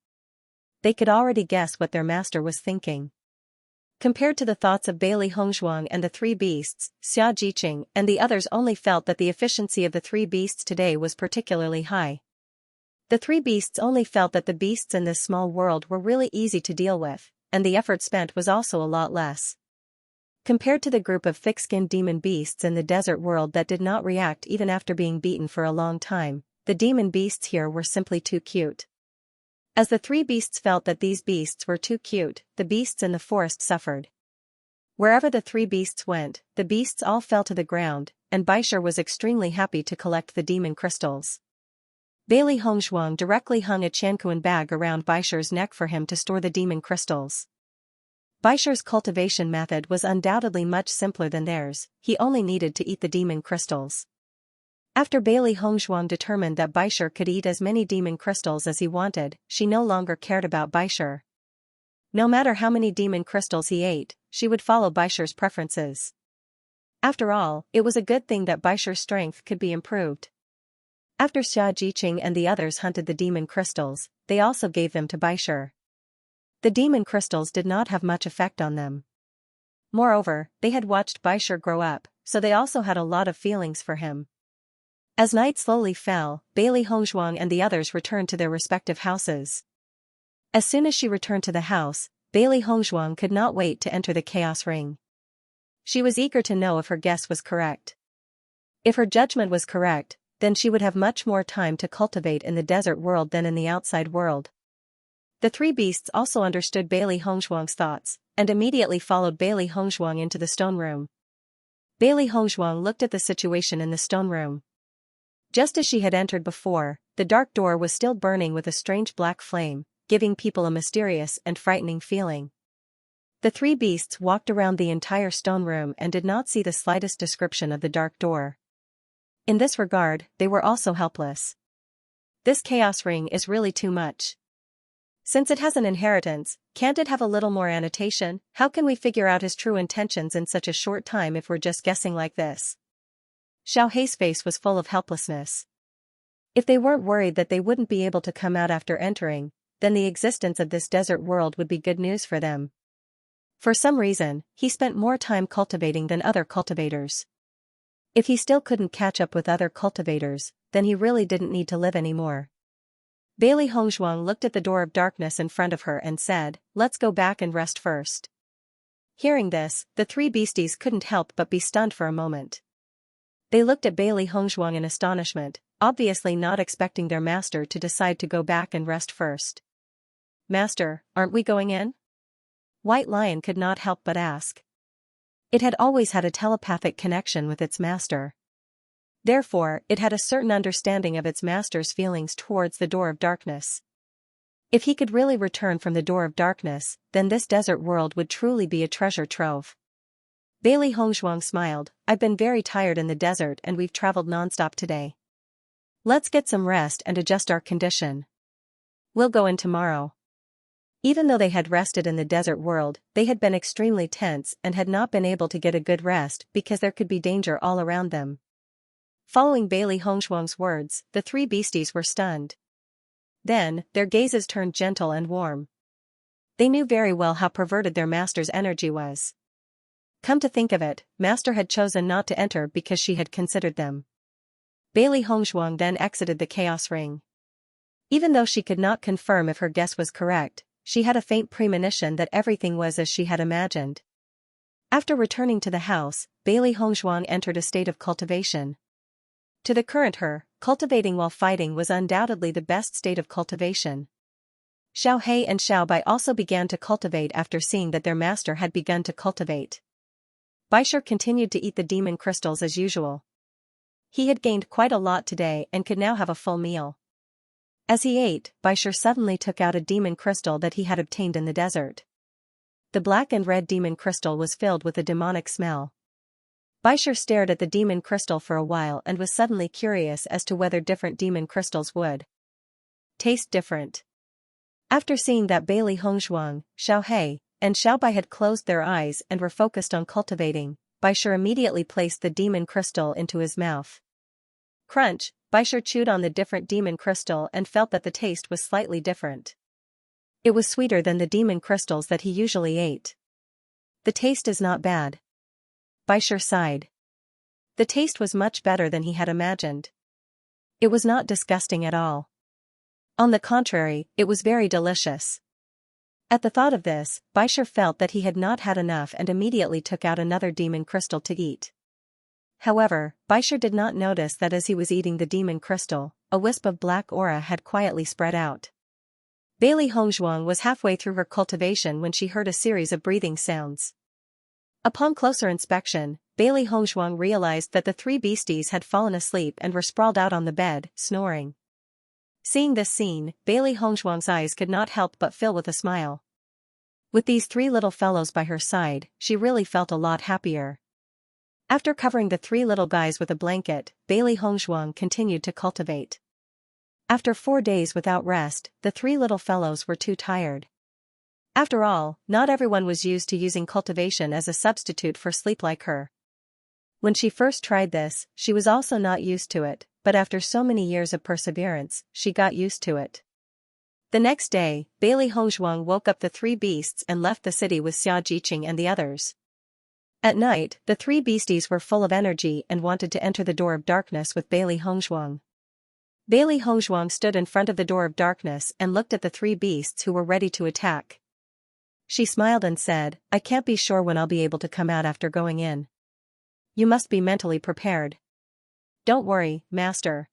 Speaker 1: They could already guess what their master was thinking. Compared to the thoughts of Bailey Hongzhuang and the 3 beasts, Xianxia and the others only felt that the efficiency of the 3 beasts today was particularly high. The 3 beasts only felt that the beasts in this small world were really easy to deal with, and the effort spent was also a lot less. Compared to the group of thick-skinned demon beasts in the desert world that did not react even after being beaten for a long time, the demon beasts here were simply too cute. As the 3 beasts felt that these beasts were too cute, the beasts in the forest suffered. Wherever the 3 beasts went, the beasts all fell to the ground, and Baishar was extremely happy to collect the demon crystals. Bailey Hongzhuang directly hung a Qianquan bag around Baishar's neck for him to store the demon crystals. Baishar's cultivation method was undoubtedly much simpler than theirs, he only needed to eat the demon crystals. After Bailey Hongzhuang determined that Baishar could eat as many demon crystals as he wanted, she no longer cared about Baishar. No matter how many demon crystals he ate, she would follow Baishar's preferences. After all, it was a good thing that Baishar's strength could be improved. After Xianxia and the others hunted the demon crystals, they also gave them to Baishar. The demon crystals did not have much effect on them. Moreover, they had watched Baishar grow up, so they also had a lot of feelings for him. As night slowly fell, Bailey Hongzhuang and the others returned to their respective houses. As soon as she returned to the house, Bailey Hongzhuang could not wait to enter the chaos ring. She was eager to know if her guess was correct. If her judgment was correct, then she would have much more time to cultivate in the desert world than in the outside world. The 3 beasts also understood Bailey Hongzhuang's thoughts, and immediately followed Bailey Hongzhuang into the stone room. Bailey Hongzhuang looked at the situation in the stone room. Just as she had entered before, the dark door was still burning with a strange black flame, giving people a mysterious and frightening feeling. The 3 beasts walked around the entire stone room and did not see the slightest description of the dark door. In this regard, they were also helpless. This chaos ring is really too much. Since it has an inheritance, can't it have a little more annotation? How can we figure out his true intentions in such a short time if we're just guessing like this? Xiao Hei's face was full of helplessness. If they weren't worried that they wouldn't be able to come out after entering, then the existence of this desert world would be good news for them. For some reason, he spent more time cultivating than other cultivators. If he still couldn't catch up with other cultivators, then he really didn't need to live anymore. Bailey Hongzhuang looked at the door of darkness in front of her and said, "Let's go back and rest first." Hearing this, the three beasties couldn't help but be stunned for a moment. They looked at Bailey Hongzhuang in astonishment, obviously not expecting their master to decide to go back and rest first. "Master, aren't we going in?" White Lion could not help but ask. It had always had a telepathic connection with its master. Therefore, it had a certain understanding of its master's feelings towards the door of darkness. If he could really return from the door of darkness, then this desert world would truly be a treasure trove. Bailey Hongzhuang smiled, "I've been very tired in the desert and we've traveled nonstop today. Let's get some rest and adjust our condition. We'll go in tomorrow." Even though they had rested in the desert world, they had been extremely tense and had not been able to get a good rest because there could be danger all around them. Following Bailey Hongzhuang's words, the three beasties were stunned. Then, their gazes turned gentle and warm. They knew very well how perverted their master's energy was. Come to think of it, master had chosen not to enter because she had considered them. Bailey Hongzhuang then exited the chaos ring. Even though she could not confirm if her guess was correct, she had a faint premonition that everything was as she had imagined. After returning to the house, Bailey Hongzhuang entered a state of cultivation. To the current her, cultivating while fighting was undoubtedly the best state of cultivation. Xiao He and Xiao Bai also began to cultivate after seeing that their master had begun to cultivate. Baisher continued to eat the demon crystals as usual. He had gained quite a lot today and could now have a full meal. As he ate, Baisher suddenly took out a demon crystal that he had obtained in the desert. The black and red demon crystal was filled with a demonic smell. Baisher stared at the demon crystal for a while and was suddenly curious as to whether different demon crystals would taste different. After seeing that Bailey Hongzhuang, Xiao He, and Xiao Bai had closed their eyes and were focused on cultivating, Baisher immediately placed the demon crystal into his mouth. Crunch, Baisher chewed on the different demon crystal and felt that the taste was slightly different. It was sweeter than the demon crystals that he usually ate. The taste is not bad. Baisher sighed. The taste was much better than he had imagined. It was not disgusting at all. On the contrary, it was very delicious. At the thought of this, Baisher felt that he had not had enough and immediately took out another demon crystal to eat. However, Baisher did not notice that as he was eating the demon crystal, a wisp of black aura had quietly spread out. Bailey Hongzhuang was halfway through her cultivation when she heard a series of breathing sounds. Upon closer inspection, Bailey Hongzhuang realized that the three beasties had fallen asleep and were sprawled out on the bed, snoring. Seeing this scene, Bailey Hongzhuang's eyes could not help but fill with a smile. With these three little fellows by her side, she really felt a lot happier. After covering the three little guys with a blanket, Bailey Hongzhuang continued to cultivate. After 4 days without rest, the three little fellows were too tired. After all, not everyone was used to using cultivation as a substitute for sleep like her. When she first tried this, she was also not used to it, but after so many years of perseverance, she got used to it. The next day, Bailey Hongzhuang woke up the three beasts and left the city with Xiaojiqing and the others. At night, the three beasties were full of energy and wanted to enter the door of darkness with Bailey Hongzhuang. Bailey Hongzhuang stood in front of the door of darkness and looked at the three beasts who were ready to attack. She smiled and said, "I can't be sure when I'll be able to come out after going in. You must be mentally prepared." "Don't worry, master.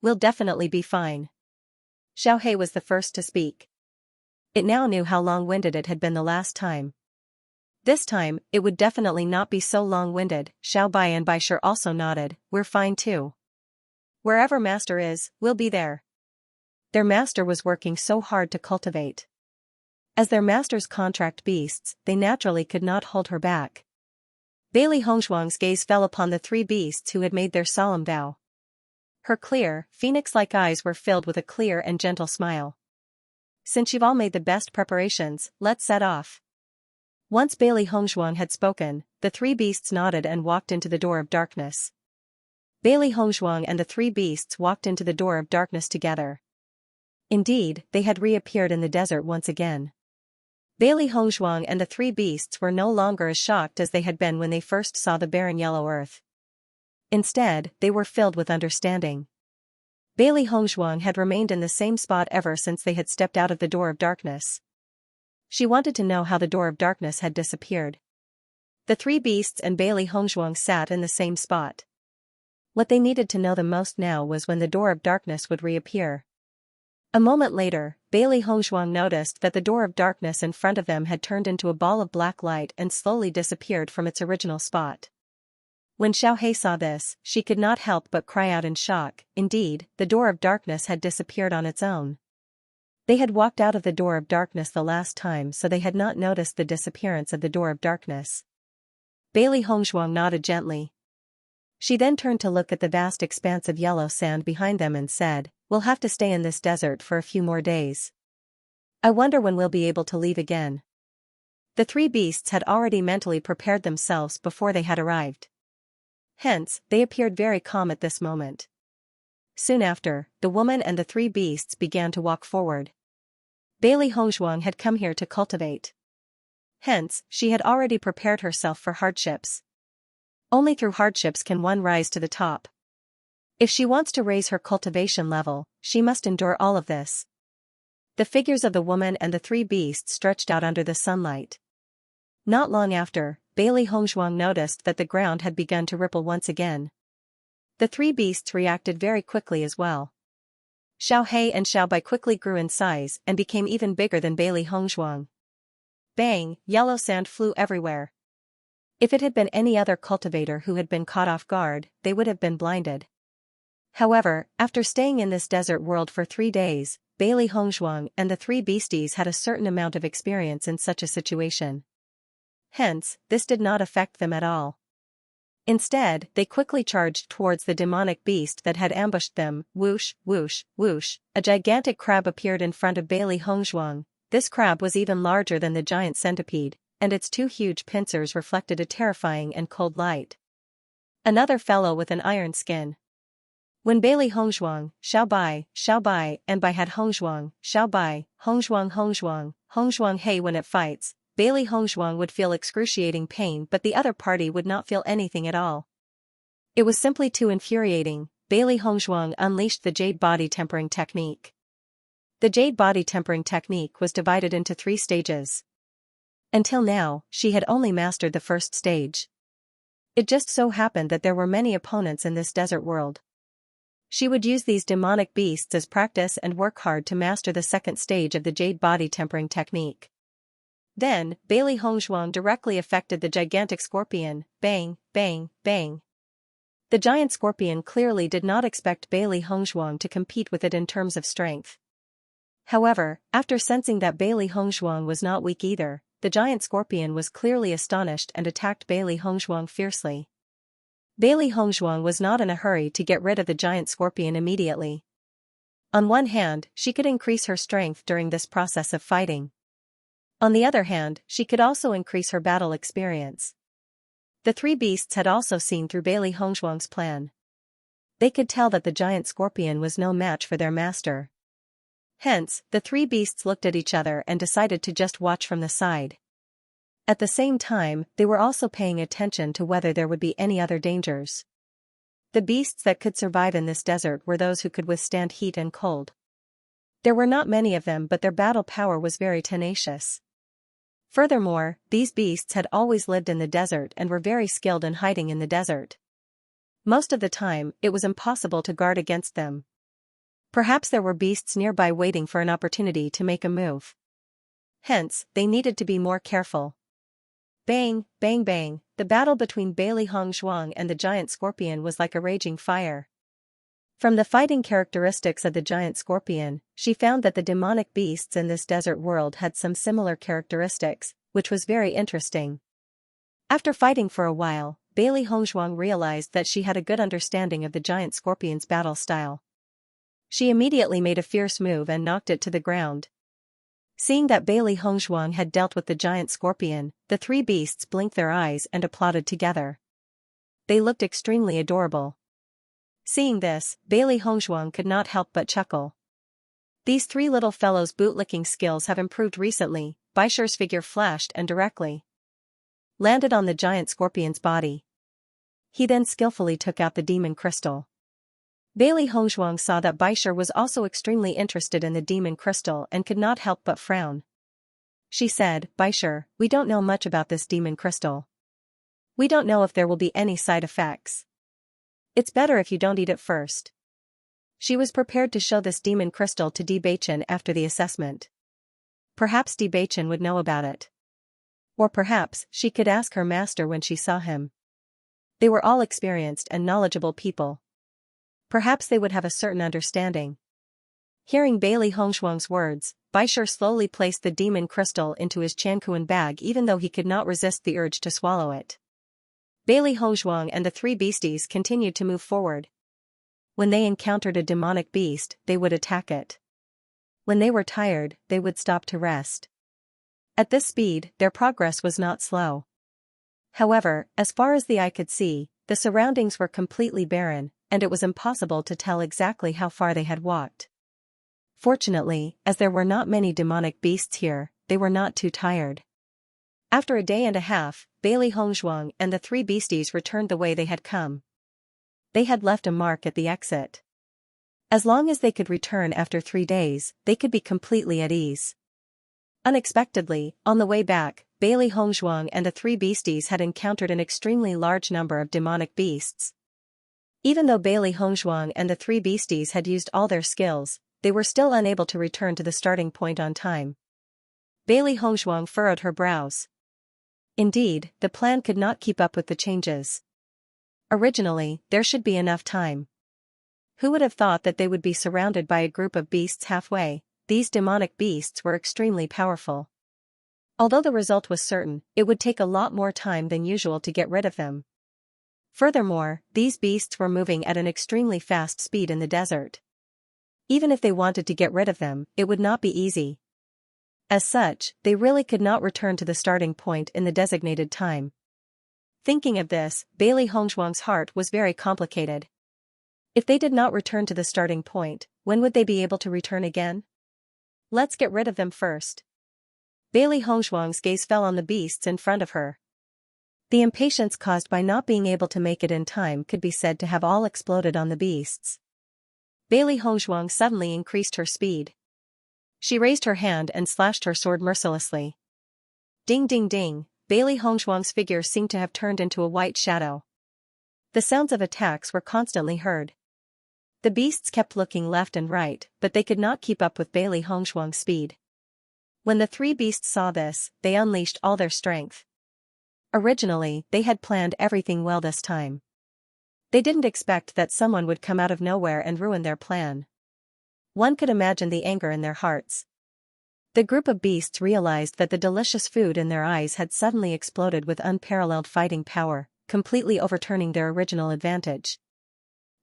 Speaker 1: We'll definitely be fine." Xiao He was the first to speak. It now knew how long-winded it had been the last time. This time, it would definitely not be so long-winded. Xiao Bai and Baisher also nodded, "We're fine too. Wherever master is, we'll be there." Their master was working so hard to cultivate. As their master's contract beasts, they naturally could not hold her back. Bailey Hongzhuang's gaze fell upon the three beasts who had made their solemn vow. Her clear, phoenix-like eyes were filled with a clear and gentle smile. "Since you've all made the best preparations, let's set off." Once Bailey Hongzhuang had spoken, the three beasts nodded and walked into the door of darkness. Bailey Hongzhuang and the three beasts walked into the door of darkness together. Indeed, they had reappeared in the desert once again. Bailey Hongzhuang and the three beasts were no longer as shocked as they had been when they first saw the barren yellow earth. Instead, they were filled with understanding. Bailey Hongzhuang had remained in the same spot ever since they had stepped out of the door of darkness. She wanted to know how the door of darkness had disappeared. The three beasts and Bailey Hongzhuang sat in the same spot. What they needed to know the most now was when the door of darkness would reappear. A moment later, Bailey Hongzhuang noticed that the door of darkness in front of them had turned into a ball of black light and slowly disappeared from its original spot. When Xiaohe saw this, she could not help but cry out in shock. Indeed, the door of darkness had disappeared on its own. They had walked out of the door of darkness the last time, so they had not noticed the disappearance of the door of darkness. Bailey Hongzhuang nodded gently. She then turned to look at the vast expanse of yellow sand behind them and said, "We'll have to stay in this desert for a few more days. I wonder when we'll be able to leave again." The three beasts had already mentally prepared themselves before they had arrived. Hence, they appeared very calm at this moment. Soon after, the woman and the three beasts began to walk forward. Bailey Hongzhuang had come here to cultivate. Hence, she had already prepared herself for hardships. Only through hardships can one rise to the top. If she wants to raise her cultivation level, she must endure all of this. The figures of the woman and the three beasts stretched out under the sunlight. Not long after, Bailey Hongzhuang noticed that the ground had begun to ripple once again. The three beasts reacted very quickly as well. Xiaohe and Xiaobai quickly grew in size and became even bigger than Bailey Hongzhuang. Bang! Yellow sand flew everywhere. If it had been any other cultivator who had been caught off guard, they would have been blinded. However, after staying in this desert world for 3 days, Bailey Hongzhuang and the three beasties had a certain amount of experience in such a situation. Hence, this did not affect them at all. Instead, they quickly charged towards the demonic beast that had ambushed them. Whoosh, whoosh, whoosh, a gigantic crab appeared in front of Bailey Hongzhuang. This crab was even larger than the giant centipede, and its two huge pincers reflected a terrifying and cold light. Another fellow with an iron skin. When Bailey Hongzhuang, Xiaobai, and Bai had Hongzhuang, Xiaobai, Hongzhuang hey when it fights, Bailey Hongzhuang would feel excruciating pain, but the other party would not feel anything at all. It was simply too infuriating. Bailey Hongzhuang unleashed the jade body tempering technique. The jade body tempering technique was divided into 3 stages. Until now, she had only mastered the first stage. It just so happened that there were many opponents in this desert world. She would use these demonic beasts as practice and work hard to master the second stage of the jade body tempering technique. Then, Bailey Hongzhuang directly affected the gigantic scorpion. Bang, bang, bang. The giant scorpion clearly did not expect Bailey Hongzhuang to compete with it in terms of strength. However, after sensing that Bailey Hongzhuang was not weak either, the giant scorpion was clearly astonished and attacked Bailey Hongzhuang fiercely. Bailey Hongzhuang was not in a hurry to get rid of the giant scorpion immediately. On one hand, she could increase her strength during this process of fighting. On the other hand, she could also increase her battle experience. The three beasts had also seen through Bailey Hongzhuang's plan. They could tell that the giant scorpion was no match for their master. Hence, the three beasts looked at each other and decided to just watch from the side. At the same time, they were also paying attention to whether there would be any other dangers. The beasts that could survive in this desert were those who could withstand heat and cold. There were not many of them, but their battle power was very tenacious. Furthermore, these beasts had always lived in the desert and were very skilled in hiding in the desert. Most of the time, it was impossible to guard against them. Perhaps there were beasts nearby waiting for an opportunity to make a move. Hence, they needed to be more careful. Bang, bang, bang, the battle between Bailey Hongzhuang and the giant scorpion was like a raging fire. From the fighting characteristics of the giant scorpion, she found that the demonic beasts in this desert world had some similar characteristics, which was very interesting. After fighting for a while, Bailey Hongzhuang realized that she had a good understanding of the giant scorpion's battle style. She immediately made a fierce move and knocked it to the ground. Seeing that Bailey Hongzhuang had dealt with the giant scorpion, the three beasts blinked their eyes and applauded together. They looked extremely adorable. Seeing this, Bailey Hongzhuang could not help but chuckle. These three little fellows' bootlicking skills have improved recently. Baisher's figure flashed and directly landed on the giant scorpion's body. He then skillfully took out the demon crystal. Bailey Hongzhuang saw that Baisher was also extremely interested in the demon crystal and could not help but frown. She said, "Baisher, we don't know much about this demon crystal. We don't know if there will be any side effects. It's better if you don't eat it first." She was prepared to show this demon crystal to Bewitching after the assessment. Perhaps Bewitching would know about it. Or perhaps she could ask her master when she saw him. They were all experienced and knowledgeable people. Perhaps they would have a certain understanding. Hearing Bailey Hongzhuang's words, Baisher slowly placed the demon crystal into his Chankuan bag even though he could not resist the urge to swallow it. Bailey Hongzhuang and the three beasties continued to move forward. When they encountered a demonic beast, they would attack it. When they were tired, they would stop to rest. At this speed, their progress was not slow. However, as far as the eye could see, the surroundings were completely barren, and it was impossible to tell exactly how far they had walked. Fortunately, as there were not many demonic beasts here, they were not too tired. After a day and a half, Bailey Hongzhuang and the three beasties returned the way they had come. They had left a mark at the exit. As long as they could return after 3 days, they could be completely at ease. Unexpectedly, on the way back, Bailey Hongzhuang and the three beasties had encountered an extremely large number of demonic beasts. Even though Bailey Hongzhuang and the three beasties had used all their skills, they were still unable to return to the starting point on time. Bailey Hongzhuang furrowed her brows. Indeed, the plan could not keep up with the changes. Originally, there should be enough time. Who would have thought that they would be surrounded by a group of beasts halfway? These demonic beasts were extremely powerful. Although the result was certain, it would take a lot more time than usual to get rid of them. Furthermore, these beasts were moving at an extremely fast speed in the desert. Even if they wanted to get rid of them, it would not be easy. As such, they really could not return to the starting point in the designated time. Thinking of this, Bailey Hongzhuang's heart was very complicated. If they did not return to the starting point, when would they be able to return again? Let's get rid of them first. Bailey Hongzhuang's gaze fell on the beasts in front of her. The impatience caused by not being able to make it in time could be said to have all exploded on the beasts. Bailey Hongzhuang suddenly increased her speed. She raised her hand and slashed her sword mercilessly. Ding ding ding, Bailey Hongzhuang's figure seemed to have turned into a white shadow. The sounds of attacks were constantly heard. The beasts kept looking left and right, but they could not keep up with Bailey Hongzhuang's speed. When the three beasts saw this, they unleashed all their strength. Originally, they had planned everything well this time. They didn't expect that someone would come out of nowhere and ruin their plan. One could imagine the anger in their hearts. The group of beasts realized that the delicious food in their eyes had suddenly exploded with unparalleled fighting power, completely overturning their original advantage.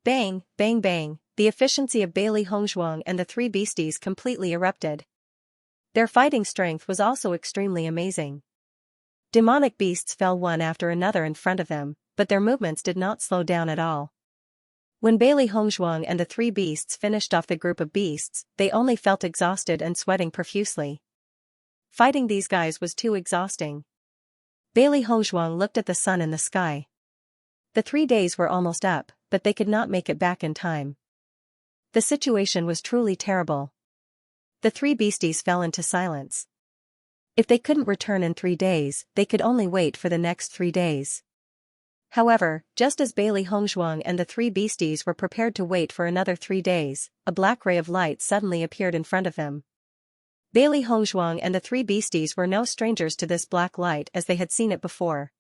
Speaker 1: Bang, bang bang, the efficiency of Bailey Hongzhuang and the three beasties completely erupted. Their fighting strength was also extremely amazing. Demonic beasts fell one after another in front of them, but their movements did not slow down at all. When Bailey Hongzhuang and the three beasts finished off the group of beasts, they only felt exhausted and sweating profusely. Fighting these guys was too exhausting. Bailey Hongzhuang looked at the sun in the sky. The 3 days were almost up, but they could not make it back in time. The situation was truly terrible. The three beasties fell into silence. If they couldn't return in 3 days, they could only wait for the next 3 days. However, just as Bailey Hongzhuang and the three beasties were prepared to wait for another 3 days, a black ray of light suddenly appeared in front of them. Bailey Hongzhuang and the three beasties were no strangers to this black light as they had seen it before.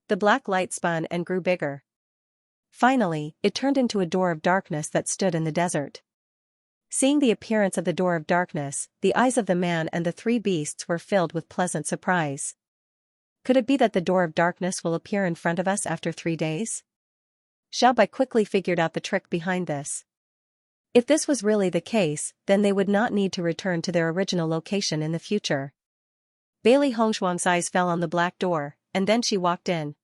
Speaker 1: The black light spun and grew bigger. Finally, it turned into a door of darkness that stood in the desert. Seeing the appearance of the door of darkness, the eyes of the man and the three beasts were filled with pleasant surprise. Could it be that the door of darkness will appear in front of us after 3 days? Xiaobai quickly figured out the trick behind this. If this was really the case, then they would not need to return to their original location in the future. Bailey Hongzhuang's eyes fell on the black door, and then she walked in.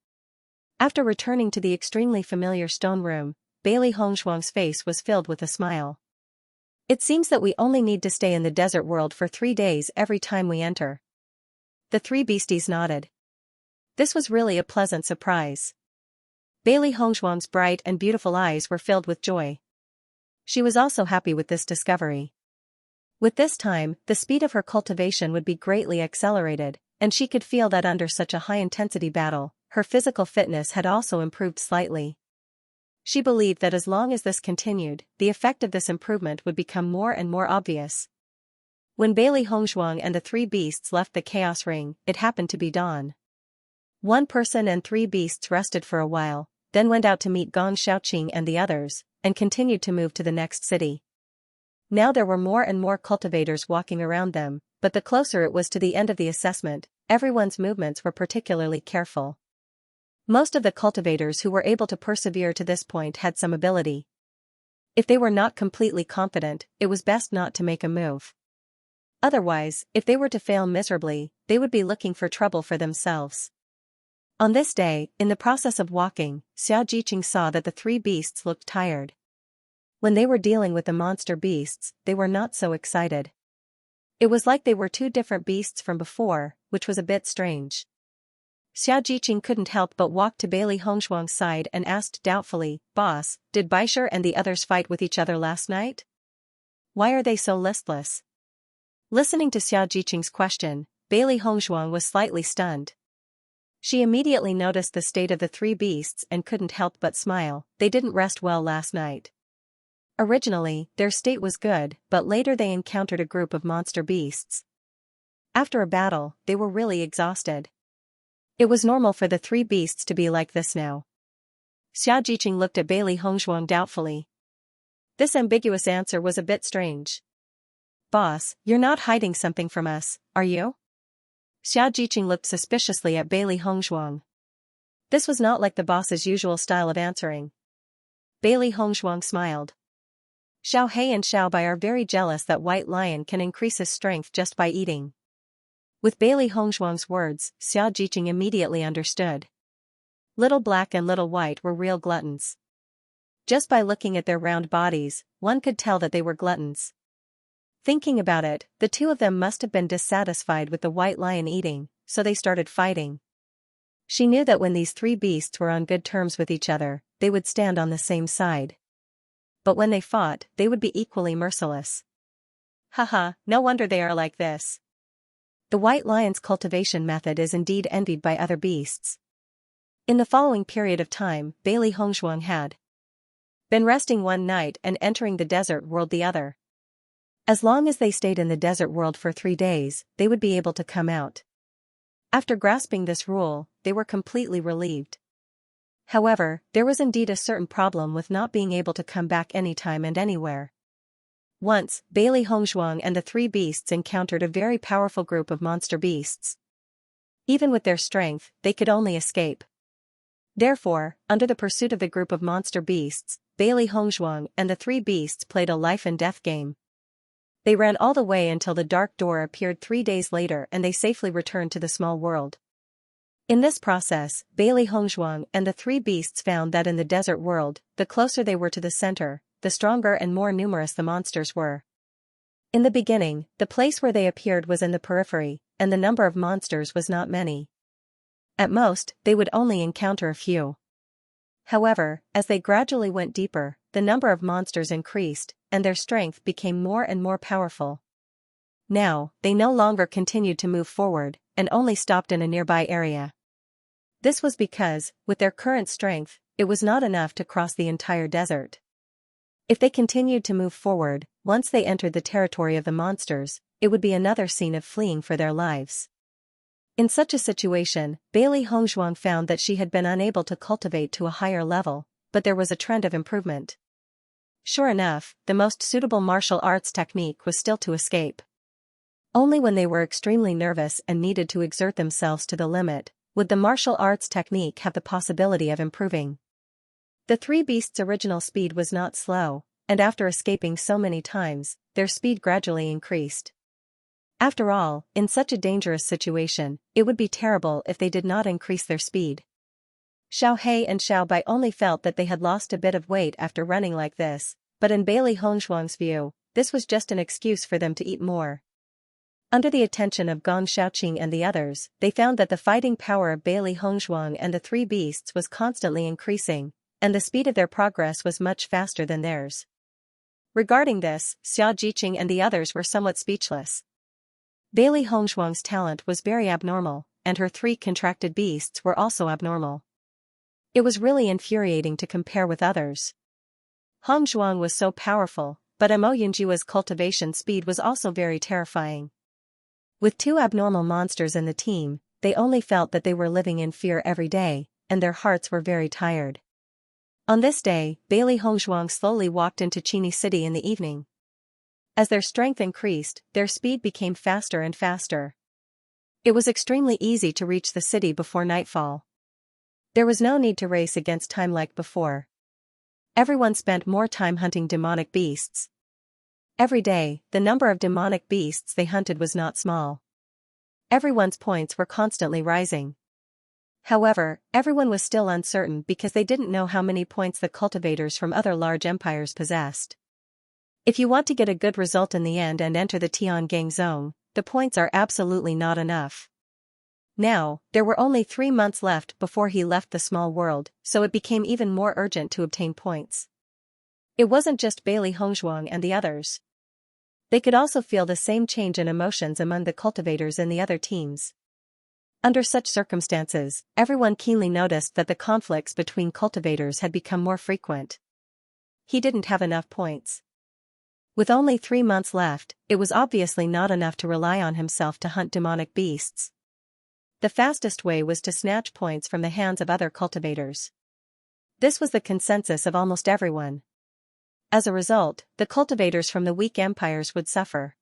Speaker 1: After returning to the extremely familiar stone room, Bailey Hongzhuang's face was filled with a smile. It seems that we only need to stay in the desert world for 3 days every time we enter. The three beasties nodded. This was really a pleasant surprise. Bailey Hongzhuang's bright and beautiful eyes were filled with joy. She was also happy with this discovery. With this time, the speed of her cultivation would be greatly accelerated, and she could feel that under such a high-intensity battle, her physical fitness had also improved slightly. She believed that as long as this continued, the effect of this improvement would become more and more obvious. When Bailey Hongzhuang and the three beasts left the Chaos Ring, it happened to be dawn. One person and three beasts rested for a while, then went out to meet Gong Xiaoqing and the others, and continued to move to the next city. Now there were more and more cultivators walking around them, but the closer it was to the end of the assessment, everyone's movements were particularly careful. Most of the cultivators who were able to persevere to this point had some ability. If they were not completely confident, it was best not to make a move. Otherwise, if they were to fail miserably, they would be looking for trouble for themselves. On this day, in the process of walking, Xiaojiqing saw that the three beasts looked tired. When they were dealing with the monster beasts, they were not so excited. It was like they were two different beasts from before, which was a bit strange. Xiaojiqing couldn't help but walk to Bailey Hongzhuang's side and asked doubtfully, "Boss, did Baisher and the others fight with each other last night? Why are they so listless?" Listening to Xiaojiqing's question, Bailey Hongzhuang was slightly stunned. She immediately noticed the state of the three beasts and couldn't help but smile. They didn't rest well last night. Originally, their state was good, but later they encountered a group of monster beasts. After a battle, they were really exhausted. It was normal for the three beasts to be like this now. Xiaojiqing looked at Bailey Hongzhuang doubtfully. This ambiguous answer was a bit strange. "Boss, you're not hiding something from us, are you?" Xiaojiqing looked suspiciously at Bailey Hongzhuang. This was not like the boss's usual style of answering. Bailey Hongzhuang smiled. "Xiao He and Xiao Bai are very jealous that White Lion can increase his strength just by eating." With Bailey Hongzhuang's words, Xiaojiqing immediately understood. Little Black and Little White were real gluttons. Just by looking at their round bodies, one could tell that they were gluttons. Thinking about it, the two of them must have been dissatisfied with the White Lion eating, so they started fighting. She knew that when these three beasts were on good terms with each other, they would stand on the same side. But when they fought, they would be equally merciless. Haha, no wonder they are like this. The White Lion's cultivation method is indeed envied by other beasts. In the following period of time, Bailey Hongzhuang had been resting one night and entering the desert world the other. As long as they stayed in the desert world for 3 days, they would be able to come out. After grasping this rule, they were completely relieved. However, there was indeed a certain problem with not being able to come back anytime and anywhere. Once, Bailey Hongzhuang and the three beasts encountered a very powerful group of monster beasts. Even with their strength, they could only escape. Therefore, under the pursuit of the group of monster beasts, Bailey Hongzhuang and the three beasts played a life and death game. They ran all the way until the dark door appeared 3 days later and they safely returned to the small world. In this process, Bailey Hongzhuang and the three beasts found that in the desert world, the closer they were to the center, the stronger and more numerous the monsters were. In the beginning, the place where they appeared was in the periphery, and the number of monsters was not many. At most, they would only encounter a few. However, as they gradually went deeper, the number of monsters increased, and their strength became more and more powerful. Now, they no longer continued to move forward, and only stopped in a nearby area. This was because, with their current strength, it was not enough to cross the entire desert. If they continued to move forward, once they entered the territory of the monsters, it would be another scene of fleeing for their lives. In such a situation, Bailey Hongzhuang found that she had been unable to cultivate to a higher level, but there was a trend of improvement. Sure enough, the most suitable martial arts technique was still to escape. Only when they were extremely nervous and needed to exert themselves to the limit, would the martial arts technique have the possibility of improving. The three beasts' original speed was not slow, and after escaping so many times, their speed gradually increased. After all, in such a dangerous situation, it would be terrible if they did not increase their speed. Xiao He and Xiao Bai only felt that they had lost a bit of weight after running like this, but in Bailey Hongzhuang's view, this was just an excuse for them to eat more. Under the attention of Gong Xiaoqing and the others, they found that the fighting power of Bailey Hongzhuang and the three beasts was constantly increasing, and the speed of their progress was much faster than theirs. Regarding this, Xiaojiqing and the others were somewhat speechless. Bailey Hongshuang's talent was very abnormal, and her 3 contracted beasts were also abnormal. It was really infuriating to compare with others. Hongshuang was so powerful, but Mo Yunjua's cultivation speed was also very terrifying. With 2 abnormal monsters in the team, they only felt that they were living in fear every day, and their hearts were very tired. On this day, Bailey Hongshuang slowly walked into Qini City in the evening. As their strength increased, their speed became faster and faster. It was extremely easy to reach the city before nightfall. There was no need to race against time like before. Everyone spent more time hunting demonic beasts. Every day, the number of demonic beasts they hunted was not small. Everyone's points were constantly rising. However, everyone was still uncertain because they didn't know how many points the cultivators from other large empires possessed. If you want to get a good result in the end and enter the Tiangang zone, the points are absolutely not enough. Now, there were only 3 months left before he left the small world, so it became even more urgent to obtain points. It wasn't just Bailey Hongshuang and the others. They could also feel the same change in emotions among the cultivators in the other teams. Under such circumstances, everyone keenly noticed that the conflicts between cultivators had become more frequent. He didn't have enough points. With only 3 months left, it was obviously not enough to rely on himself to hunt demonic beasts. The fastest way was to snatch points from the hands of other cultivators. This was the consensus of almost everyone. As a result, the cultivators from the weak empires would suffer.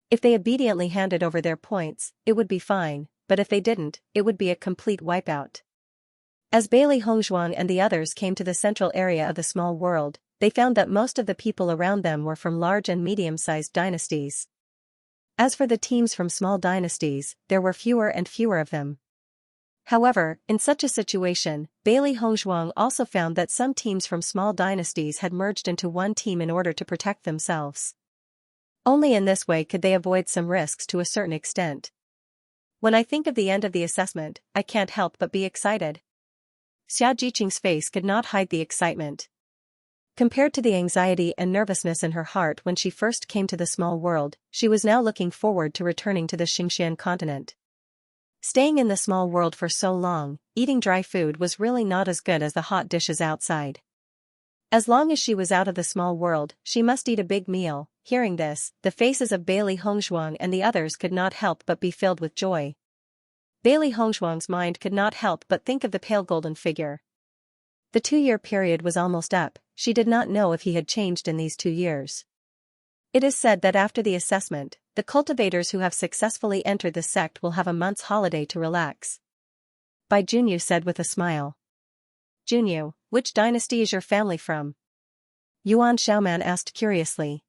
Speaker 1: If they obediently handed over their points, it would be fine, but if they didn't, it would be a complete wipeout. As Bailey Hongshuang and the others came to the central area of the small world, they found that most of the people around them were from large and medium-sized dynasties. As for the teams from small dynasties, there were fewer and fewer of them. However, in such a situation, Bailey Hongshuang also found that some teams from small dynasties had merged into one team in order to protect themselves. Only in this way could they avoid some risks to a certain extent. When I think of the end of the assessment, I can't help but be excited. Xiaojiqing's face could not hide the excitement. Compared to the anxiety and nervousness in her heart when she first came to the small world, she was now looking forward to returning to the Xianxia continent. Staying in the small world for so long, eating dry food was really not as good as the hot dishes outside. As long as she was out of the small world, she must eat a big meal. Hearing this, the faces of Bailey Hongshuang and the others could not help but be filled with joy. Bailey Hongshuang's mind could not help but think of the pale golden figure. The 2-year period was almost up. She did not know if he had changed in these 2 years. It is said that after the assessment, the cultivators who have successfully entered the sect will have a month's holiday to relax. Bai Junyu said with a smile. Junyu, which dynasty is your family from? Yuan Xiaoman asked curiously.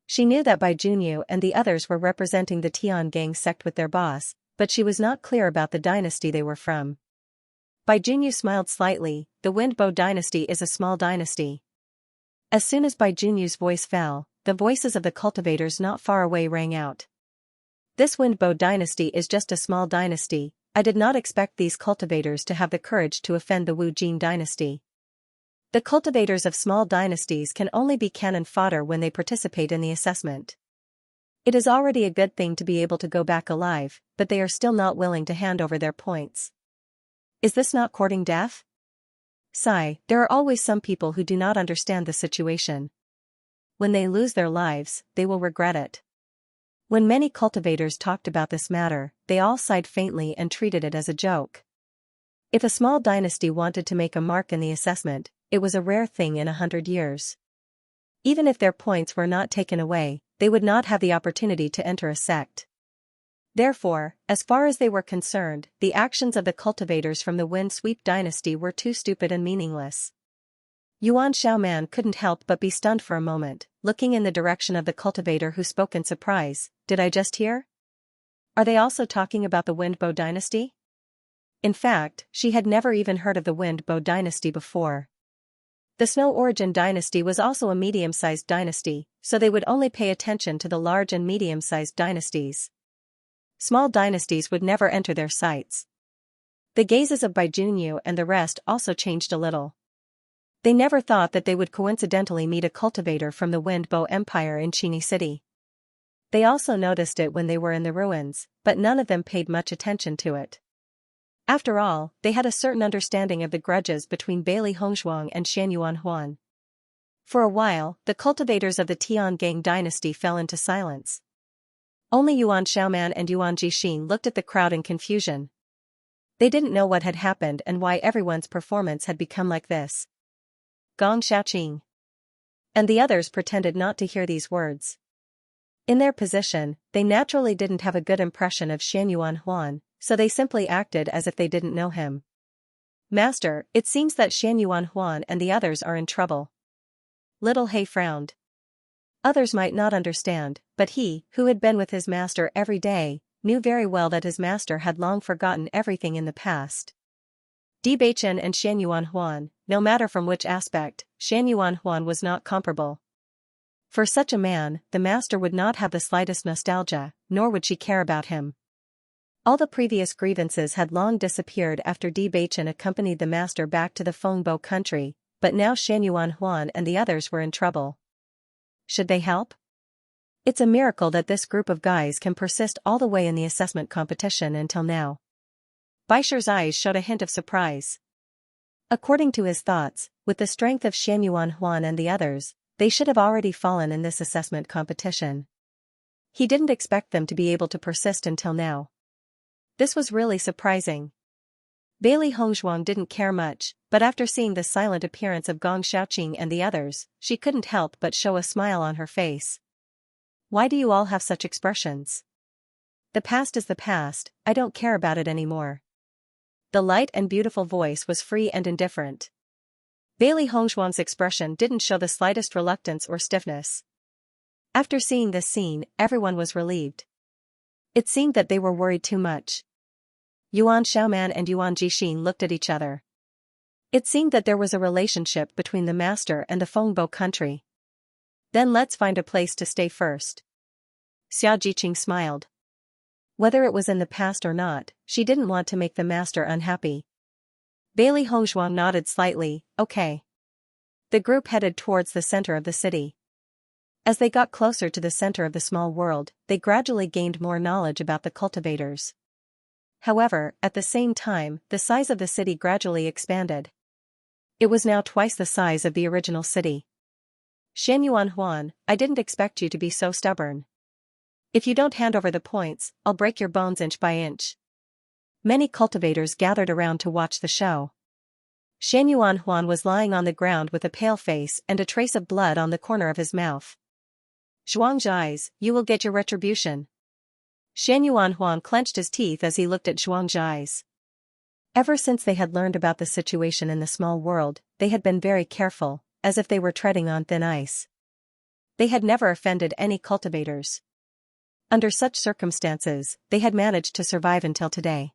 Speaker 1: She knew that Bai Junyu and the others were representing the Tiangang sect with their boss, but she was not clear about the dynasty they were from. Bai Junyu smiled slightly. The Windbow dynasty is a small dynasty. As soon as Bai Junyu's voice fell, the voices of the cultivators not far away rang out. This Windbow dynasty is just a small dynasty. I did not expect these cultivators to have the courage to offend the Wu Jin dynasty. The cultivators of small dynasties can only be cannon fodder when they participate in the assessment. It is already a good thing to be able to go back alive, but they are still not willing to hand over their points. Is this not courting death? Sigh, there are always some people who do not understand the situation. When they lose their lives, they will regret it. When many cultivators talked about this matter, they all sighed faintly and treated it as a joke. If a small dynasty wanted to make a mark in the assessment, it was a rare thing in 100 years. Even if their points were not taken away, they would not have the opportunity to enter a sect. Therefore, as far as they were concerned, the actions of the cultivators from the Wind Sweep dynasty were too stupid and meaningless. Yuan Xiaoman couldn't help but be stunned for a moment, looking in the direction of the cultivator who spoke in surprise. Did I just hear? Are they also talking about the Windbow dynasty? In fact, she had never even heard of the Windbow dynasty before. The Snow Origin dynasty was also a medium-sized dynasty, so they would only pay attention to the large and medium-sized dynasties. Small dynasties would never enter their sights. The gazes of Bai Junyu and the rest also changed a little. They never thought that they would coincidentally meet a cultivator from the Wind Bow Empire in Qini City. They also noticed it when they were in the ruins, but none of them paid much attention to it. After all, they had a certain understanding of the grudges between Bailey Hongzhuang and Xianyuan Huan. For a while, the cultivators of the Tiangang dynasty fell into silence. Only Yuan Xiaoman and Yuan Jixin looked at the crowd in confusion. They didn't know what had happened and why everyone's performance had become like this. Gong Xiaoqing. And the others pretended not to hear these words. In their position, they naturally didn't have a good impression of Xianyuan Huan, so they simply acted as if they didn't know him. Master, it seems that Xianyuan Huan and the others are in trouble. Little He frowned. Others might not understand, but he, who had been with his master every day, knew very well that his master had long forgotten everything in the past. Bewitching and Xianyuan Huan, no matter from which aspect, Xianyuan Huan was not comparable. For such a man, the master would not have the slightest nostalgia, nor would she care about him. All the previous grievances had long disappeared after Bewitching accompanied the master back to the Fengbo country, but now Xianyuan Huan and the others were in trouble. Should they help? It's a miracle that this group of guys can persist all the way in the assessment competition until now. Baisher's eyes showed a hint of surprise. According to his thoughts, with the strength of Xianyuan Huan and the others, they should have already fallen in this assessment competition. He didn't expect them to be able to persist until now. This was really surprising. Bailey Hongzhuang didn't care much, but after seeing the silent appearance of Gong Xiaoqing and the others, she couldn't help but show a smile on her face. Why do you all have such expressions? The past is the past, I don't care about it anymore. The light and beautiful voice was free and indifferent. Bailey Hongzhuang's expression didn't show the slightest reluctance or stiffness. After seeing this scene, everyone was relieved. It seemed that they were worried too much. Yuan Xiaoman and Yuan Jixin looked at each other. It seemed that there was a relationship between the master and the Fengbo country. Then let's find a place to stay first. Xia Jiqing smiled. Whether it was in the past or not, she didn't want to make the master unhappy. Bailey Hongzhuang nodded slightly, okay. The group headed towards the center of the city. As they got closer to the center of the small world, they gradually gained more knowledge about the cultivators. However, at the same time, the size of the city gradually expanded. It was now twice the size of the original city. Xianyuan Huan, I didn't expect you to be so stubborn. If you don't hand over the points, I'll break your bones inch by inch. Many cultivators gathered around to watch the show. Xianyuan Huan was lying on the ground with a pale face and a trace of blood on the corner of his mouth. Zhuangzhais, you will get your retribution. Xianyuan Huan clenched his teeth as he looked at Zhuangzhais. Ever since they had learned about the situation in the small world, they had been very careful, as if they were treading on thin ice. They had never offended any cultivators. Under such circumstances, they had managed to survive until today.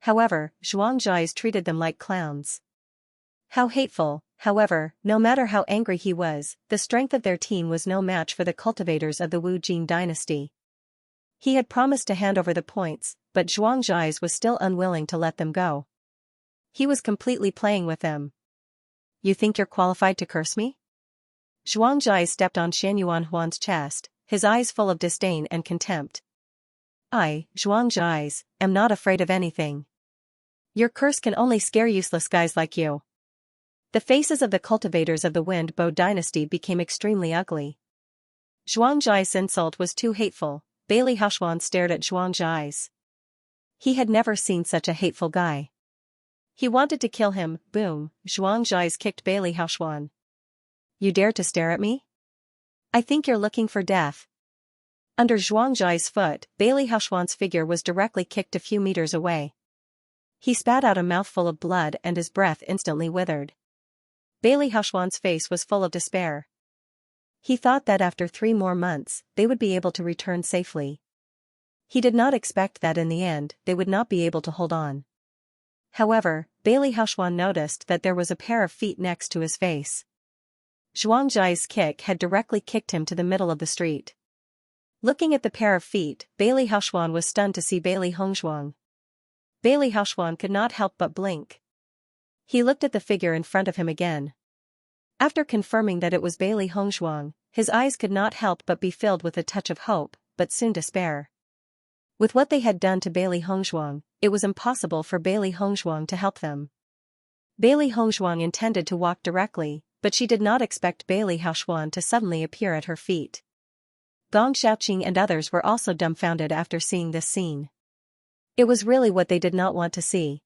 Speaker 1: However, Zhuangzhais treated them like clowns. How hateful, however, no matter how angry he was, the strength of their team was no match for the cultivators of the Wu Jing dynasty. He had promised to hand over the points, but Zhuangzhais was still unwilling to let them go. He was completely playing with them. You think you're qualified to curse me? Zhuangzhais stepped on Xianyuan Huan's chest, his eyes full of disdain and contempt. I, Zhuangzhais, am not afraid of anything. Your curse can only scare useless guys like you. The faces of the cultivators of the Wind Bow dynasty became extremely ugly. Zhuangzhais' insult was too hateful. Bailey Hongzhuang stared at Zhuangzhais. He had never seen such a hateful guy. He wanted to kill him. Boom, Zhuangzhais kicked Bailey Hongzhuang. You dare to stare at me? I think you're looking for death. Under Zhuangzhais' foot, Bailey Hongzhuang's figure was directly kicked a few meters away. He spat out a mouthful of blood and his breath instantly withered. Bailey Hongzhuang's face was full of despair. He thought that after 3 more months, they would be able to return safely. He did not expect that in the end, they would not be able to hold on. However, Bailey Hongzhuang noticed that there was a pair of feet next to his face. Zhuangzhai's kick had directly kicked him to the middle of the street. Looking at the pair of feet, Bailey Hongzhuang was stunned to see Bailey Hongzhuang. Bailey Hongzhuang could not help but blink. He looked at the figure in front of him again. After confirming that it was Bailey Hongzhuang, his eyes could not help but be filled with a touch of hope, but soon despair. With what they had done to Bailey Hongzhuang, it was impossible for Bailey Hongzhuang to help them. Bailey Hongzhuang intended to walk directly, but she did not expect Bailey Haoxuan to suddenly appear at her feet. Gong Xiaoqing and others were also dumbfounded after seeing this scene. It was really what they did not want to see.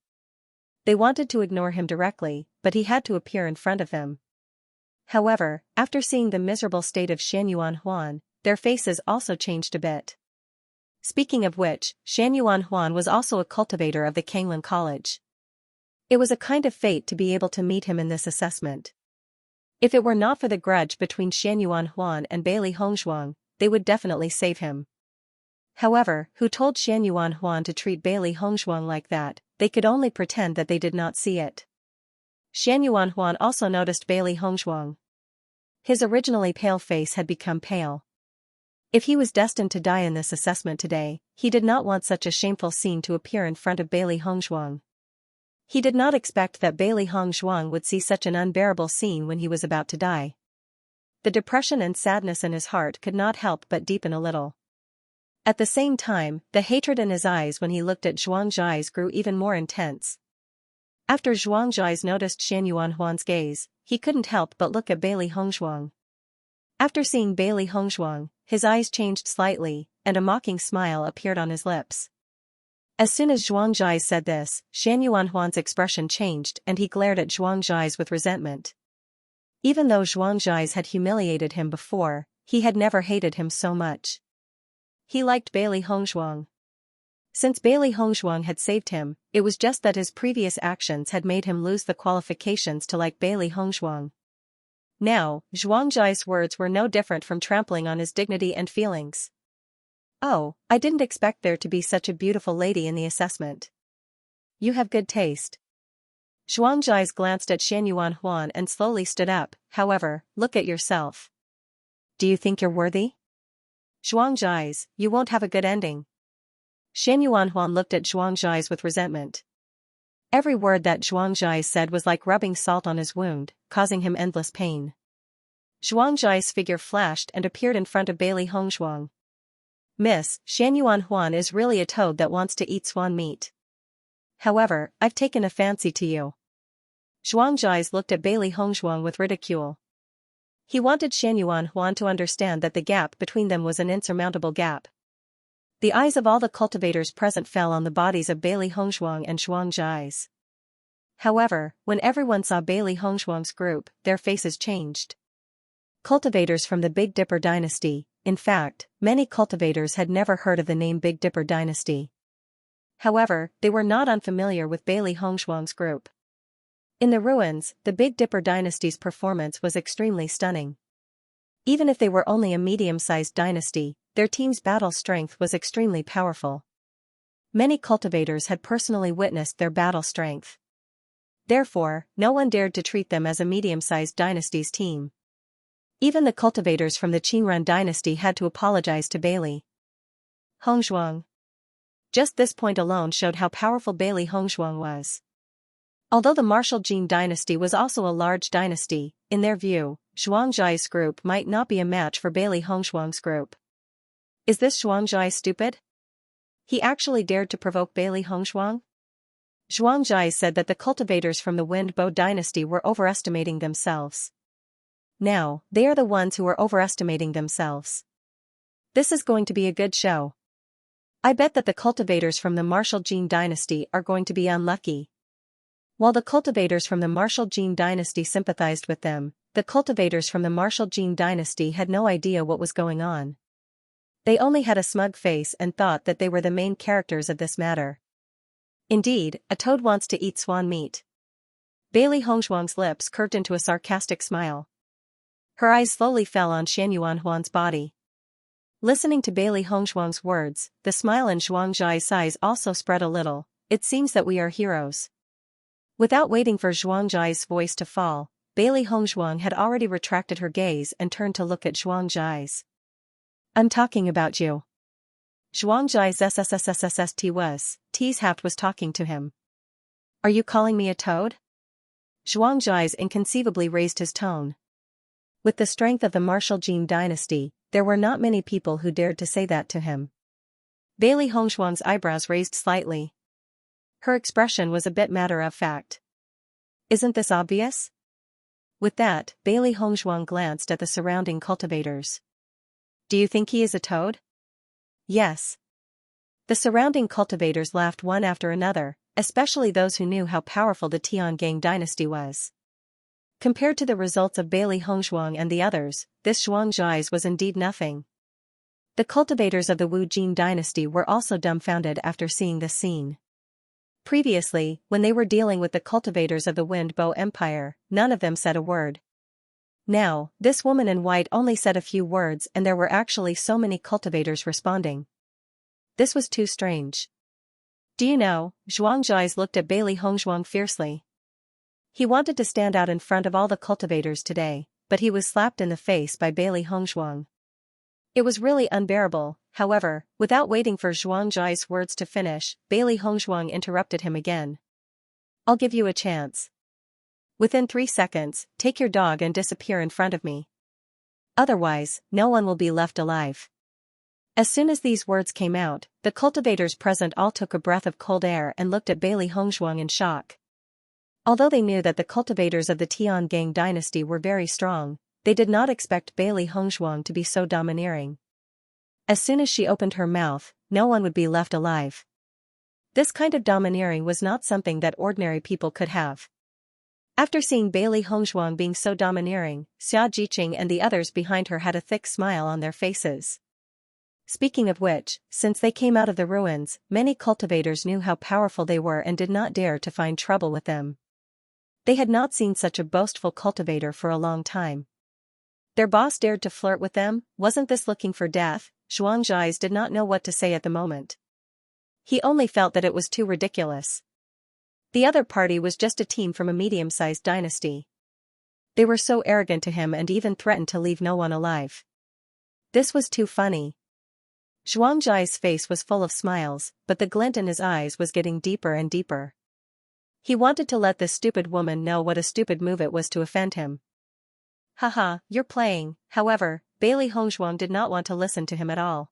Speaker 1: They wanted to ignore him directly, but he had to appear in front of them. However, after seeing the miserable state of Shan Yuan Huan, their faces also changed a bit. Speaking of which, Shan Yuan Huan was also a cultivator of the Kanglin College. It was a kind of fate to be able to meet him in this assessment. If it were not for the grudge between Shan Yuan Huan and Bailey Hongzhuang, they would definitely save him. However, who told Shan Yuan Huan to treat Bailey Hongzhuang like that? They could only pretend that they did not see it. Shan Yuan Huan also noticed Bailey Hongzhuang. His originally pale face had become pale. If he was destined to die in this assessment today, he did not want such a shameful scene to appear in front of Bailey Hongzhuang. He did not expect that Bailey Hongzhuang would see such an unbearable scene when he was about to die. The depression and sadness in his heart could not help but deepen a little. At the same time, the hatred in his eyes when he looked at Zhuang Zhai's grew even more intense. After Zhuang Zhai's noticed Shan Yuan Huan's gaze, he couldn't help but look at Bailey Hongzhuang. After seeing Bailey Hongzhuang, his eyes changed slightly, and a mocking smile appeared on his lips. As soon as Zhuang Zhai said this, Shan Yuan Huan's expression changed and he glared at Zhuang Zhai's with resentment. Even though Zhuang Zhai's had humiliated him before, he had never hated him so much. He liked Bailey Hongzhuang. Since Bailey Hongzhuang had saved him, it was just that his previous actions had made him lose the qualifications to like Bailey Hongzhuang. Now, Zhuang Zhai's words were no different from trampling on his dignity and feelings. "Oh, I didn't expect there to be such a beautiful lady in the assessment. You have good taste." Zhuang Zhai glanced at Shan Yuan Huan and slowly stood up. "However, look at yourself. Do you think you're worthy?" "Zhuang Zhai, you won't have a good ending." Shan Yuan Huan looked at Zhuang Zhai with resentment. Every word that Zhuang Zhai said was like rubbing salt on his wound, causing him endless pain. Zhuang Zhai's figure flashed and appeared in front of Bailey Hongzhuang. "Miss, Shan Yuan Huan is really a toad that wants to eat swan meat. However, I've taken a fancy to you." Zhuang Zhai looked at Bailey Hongzhuang with ridicule. He wanted Shan Yuan Huan to understand that the gap between them was an insurmountable gap. The eyes of all the cultivators present fell on the bodies of Bailey Hongzhuang and Zhuang Zhai. However, when everyone saw Bailey Hongzhuang's group, their faces changed. Cultivators from the Big Dipper dynasty. In fact, many cultivators had never heard of the name Big Dipper dynasty. However, they were not unfamiliar with Bailey Hongzhuang's group. In the ruins, the Big Dipper dynasty's performance was extremely stunning. Even if they were only a medium-sized dynasty, their team's battle strength was extremely powerful. Many cultivators had personally witnessed their battle strength. Therefore, no one dared to treat them as a medium-sized dynasty's team. Even the cultivators from the Qingrun dynasty had to apologize to Bailey Hongzhuang. Just this point alone showed how powerful Bailey Hongzhuang was. Although the martial Jin dynasty was also a large dynasty, in their view, Zhuang Zhai's group might not be a match for Bailey Hongzhuang's group. Is this Zhuang Zhai stupid? He actually dared to provoke Bailey Hongzhuang? Zhuang Zhai said that the cultivators from the Wind Bow dynasty were overestimating themselves. Now, they are the ones who are overestimating themselves. This is going to be a good show. I bet that the cultivators from the martial Jin dynasty are going to be unlucky. While the cultivators from the martial Jin dynasty sympathized with them, the cultivators from the martial Jin dynasty had no idea what was going on. They only had a smug face and thought that they were the main characters of this matter. Indeed, a toad wants to eat swan meat. Bailey Hongzhuang's lips curved into a sarcastic smile. Her eyes slowly fell on Shan Yuan Huan's body. Listening to Bailey Hongzhuang's words, the smile in Zhuang Zhai's eyes also spread a little. It seems that we are heroes. Without waiting for Zhuang Zhai's voice to fall, Bailey Hongzhuang had already retracted her gaze and turned to look at Zhuang Zhai's. "I'm talking about you." Zhuang Zhai's Tshaft was talking to him. "Are you calling me a toad?" Zhuang Zhai's inconceivably raised his tone. With the strength of the martial Jin dynasty, there were not many people who dared to say that to him. Bailey Hongshuang's eyebrows raised slightly. Her expression was a bit matter-of-fact. Isn't this obvious? With that, Bailey Hongshuang glanced at the surrounding cultivators. Do you think he is a toad? Yes. The surrounding cultivators laughed one after another, especially those who knew how powerful the Tiangang dynasty was. Compared to the results of Bailey Hongshuang and the others, this Xianxia was indeed nothing. The cultivators of the Wu Jin dynasty were also dumbfounded after seeing this scene. Previously, when they were dealing with the cultivators of the Wind Bow Empire, none of them said a word. Now, this woman in white only said a few words and there were actually so many cultivators responding. This was too strange. Do you know, Xianxia looked at Bailey Hongshuang fiercely. He wanted to stand out in front of all the cultivators today, but he was slapped in the face by Bailey Hongshuang. It was really unbearable. However, without waiting for Xianxia's words to finish, Bailey Hongshuang interrupted him again. I'll give you a chance. Within 3 seconds, take your dog and disappear in front of me. Otherwise, no one will be left alive. As soon as these words came out, the cultivators present all took a breath of cold air and looked at Bailey Hongshuang in shock. Although they knew that the cultivators of the Tiangang dynasty were very strong, they did not expect Bailey Hongshuang to be so domineering. As soon as she opened her mouth, no one would be left alive. This kind of domineering was not something that ordinary people could have. After seeing Bailey Hongshuang being so domineering, Xianxia and the others behind her had a thick smile on their faces. Speaking of which, since they came out of the ruins, many cultivators knew how powerful they were and did not dare to find trouble with them. They had not seen such a boastful cultivator for a long time. Their boss dared to flirt with them. Wasn't this looking for death? Xianxia did not know what to say at the moment. He only felt that it was too ridiculous. The other party was just a team from a medium-sized dynasty. They were so arrogant to him and even threatened to leave no one alive. This was too funny. Xianxia's face was full of smiles, but the glint in his eyes was getting deeper and deeper. He wanted to let this stupid woman know what a stupid move it was to offend him. Haha, you're playing. However, Bailey Hongshuang did not want to listen to him at all.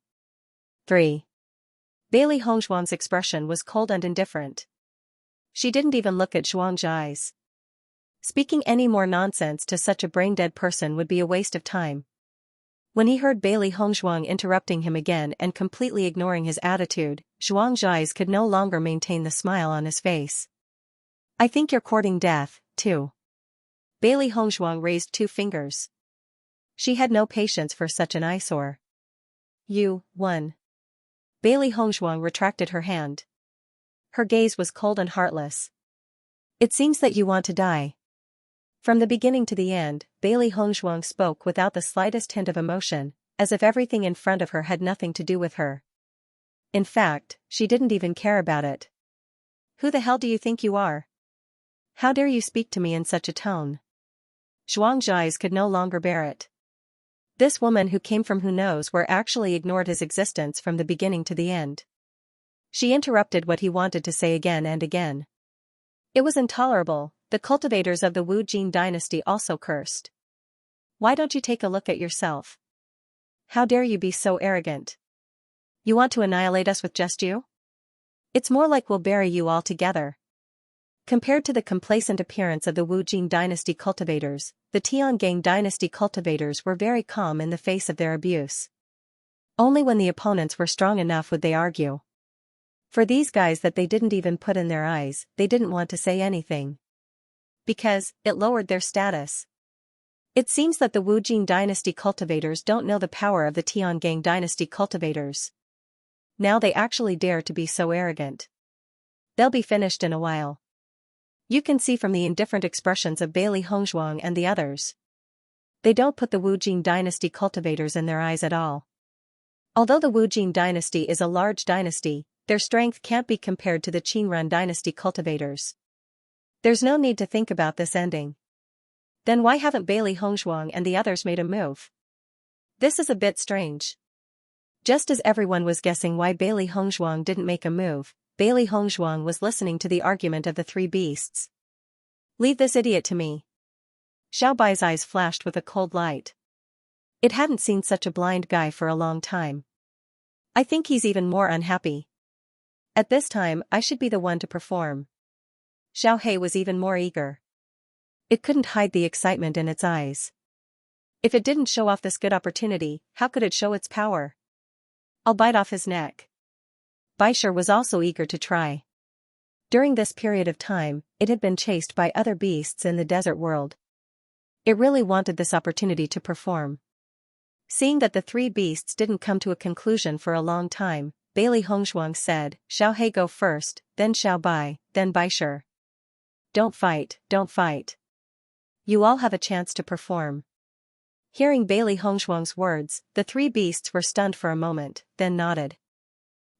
Speaker 1: 3. Bailey Hongshuang's expression was cold and indifferent. She didn't even look at Xianxia. Speaking any more nonsense to such a brain-dead person would be a waste of time. When he heard Bailey Hongshuang interrupting him again and completely ignoring his attitude, Xianxia could no longer maintain the smile on his face. I think you're courting death, too. Bailey Hongshuang raised 2 fingers. She had no patience for such an eyesore. You won. Bailey Hongshuang retracted her hand. Her gaze was cold and heartless. It seems that you want to die. From the beginning to the end, Bailey Hongshuang spoke without the slightest hint of emotion, as if everything in front of her had nothing to do with her. In fact, she didn't even care about it. Who the hell do you think you are? How dare you speak to me in such a tone? Xianxia could no longer bear it. This woman who came from who knows where actually ignored his existence from the beginning to the end. She interrupted what he wanted to say again and again. It was intolerable. The cultivators of the Wu Jin dynasty also cursed. Why don't you take a look at yourself? How dare you be so arrogant? You want to annihilate us with just you? It's more like we'll bury you all together. Compared to the complacent appearance of the Wu Jin dynasty cultivators, the Tiangang dynasty cultivators were very calm in the face of their abuse. Only when the opponents were strong enough would they argue. For these guys that they didn't even put in their eyes, they didn't want to say anything. Because, it lowered their status. It seems that the Wu Jin dynasty cultivators don't know the power of the Tiangang dynasty cultivators. Now they actually dare to be so arrogant. They'll be finished in a while. You can see from the indifferent expressions of Bailey Hongshuang and the others. They don't put the Wu Jin dynasty cultivators in their eyes at all. Although the Wu Jin dynasty is a large dynasty, their strength can't be compared to the Qingrun dynasty cultivators. There's no need to think about this ending. Then why haven't Bailey Hongshuang and the others made a move? This is a bit strange. Just as everyone was guessing why Bailey Hongshuang didn't make a move, Bailey Hongshuang was listening to the argument of the 3 beasts. Leave this idiot to me. Xiao Bai's eyes flashed with a cold light. It hadn't seen such a blind guy for a long time. I think he's even more unhappy. At this time, I should be the one to perform. Xiao He was even more eager. It couldn't hide the excitement in its eyes. If it didn't show off this good opportunity, how could it show its power? I'll bite off his neck. Baisher was also eager to try. During this period of time, it had been chased by other beasts in the desert world. It really wanted this opportunity to perform. Seeing that the three beasts didn't come to a conclusion for a long time, Bailey Hongzhuang said, Xiao He go first, then Xiao Bai, then Baisher. Don't fight, don't fight. You all have a chance to perform. Hearing Bailey Hongzhuang's words, the three beasts were stunned for a moment, then nodded.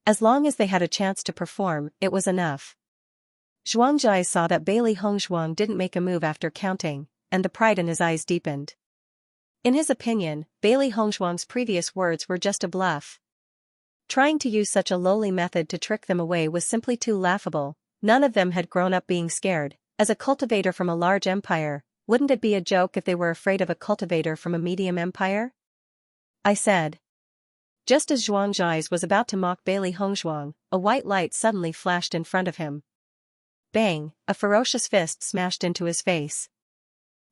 Speaker 1: As long as they had a chance to perform, it was enough. Zhuangjai saw that Bailey Hongzhuang didn't make a move after counting, and the pride in his eyes deepened. In his opinion, Bailey Hongzhuang's previous words were just a bluff. Trying to use such a lowly method to trick them away was simply too laughable. None of them had grown up being scared. As a cultivator from a large empire, wouldn't it be a joke if they were afraid of a cultivator from a medium empire? I said. Just as Zhuangjai was about to mock Bailey Hongzhuang, a white light suddenly flashed in front of him. Bang! A ferocious fist smashed into his face.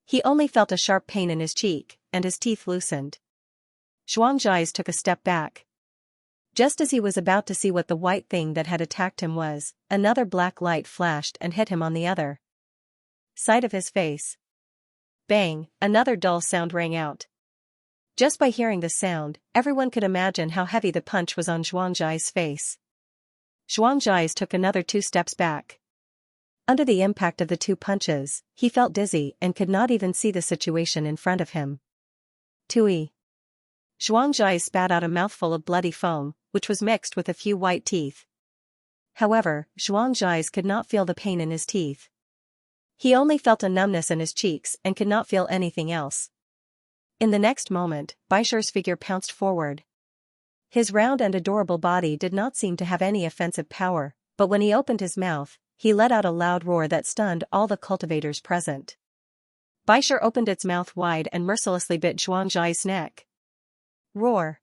Speaker 1: He only felt a sharp pain in his cheek, and his teeth loosened. Zhuangjai took a step back. Just as he was about to see what the white thing that had attacked him was, another black light flashed and hit him on the other side of his face. Bang! Another dull sound rang out. Just by hearing the sound, everyone could imagine how heavy the punch was on Zhuangjai's face. Zhuangjai took another 2 steps back. Under the impact of the 2 punches, he felt dizzy and could not even see the situation in front of him. Tui. Zhuangjai spat out a mouthful of bloody foam, which was mixed with a few white teeth. However, Zhuangjai could not feel the pain in his teeth. He only felt a numbness in his cheeks and could not feel anything else. In the next moment, Baisher's figure pounced forward. His round and adorable body did not seem to have any offensive power, but when he opened his mouth, he let out a loud roar that stunned all the cultivators present. Baisher opened its mouth wide and mercilessly bit Zhuangjai's neck. Roar.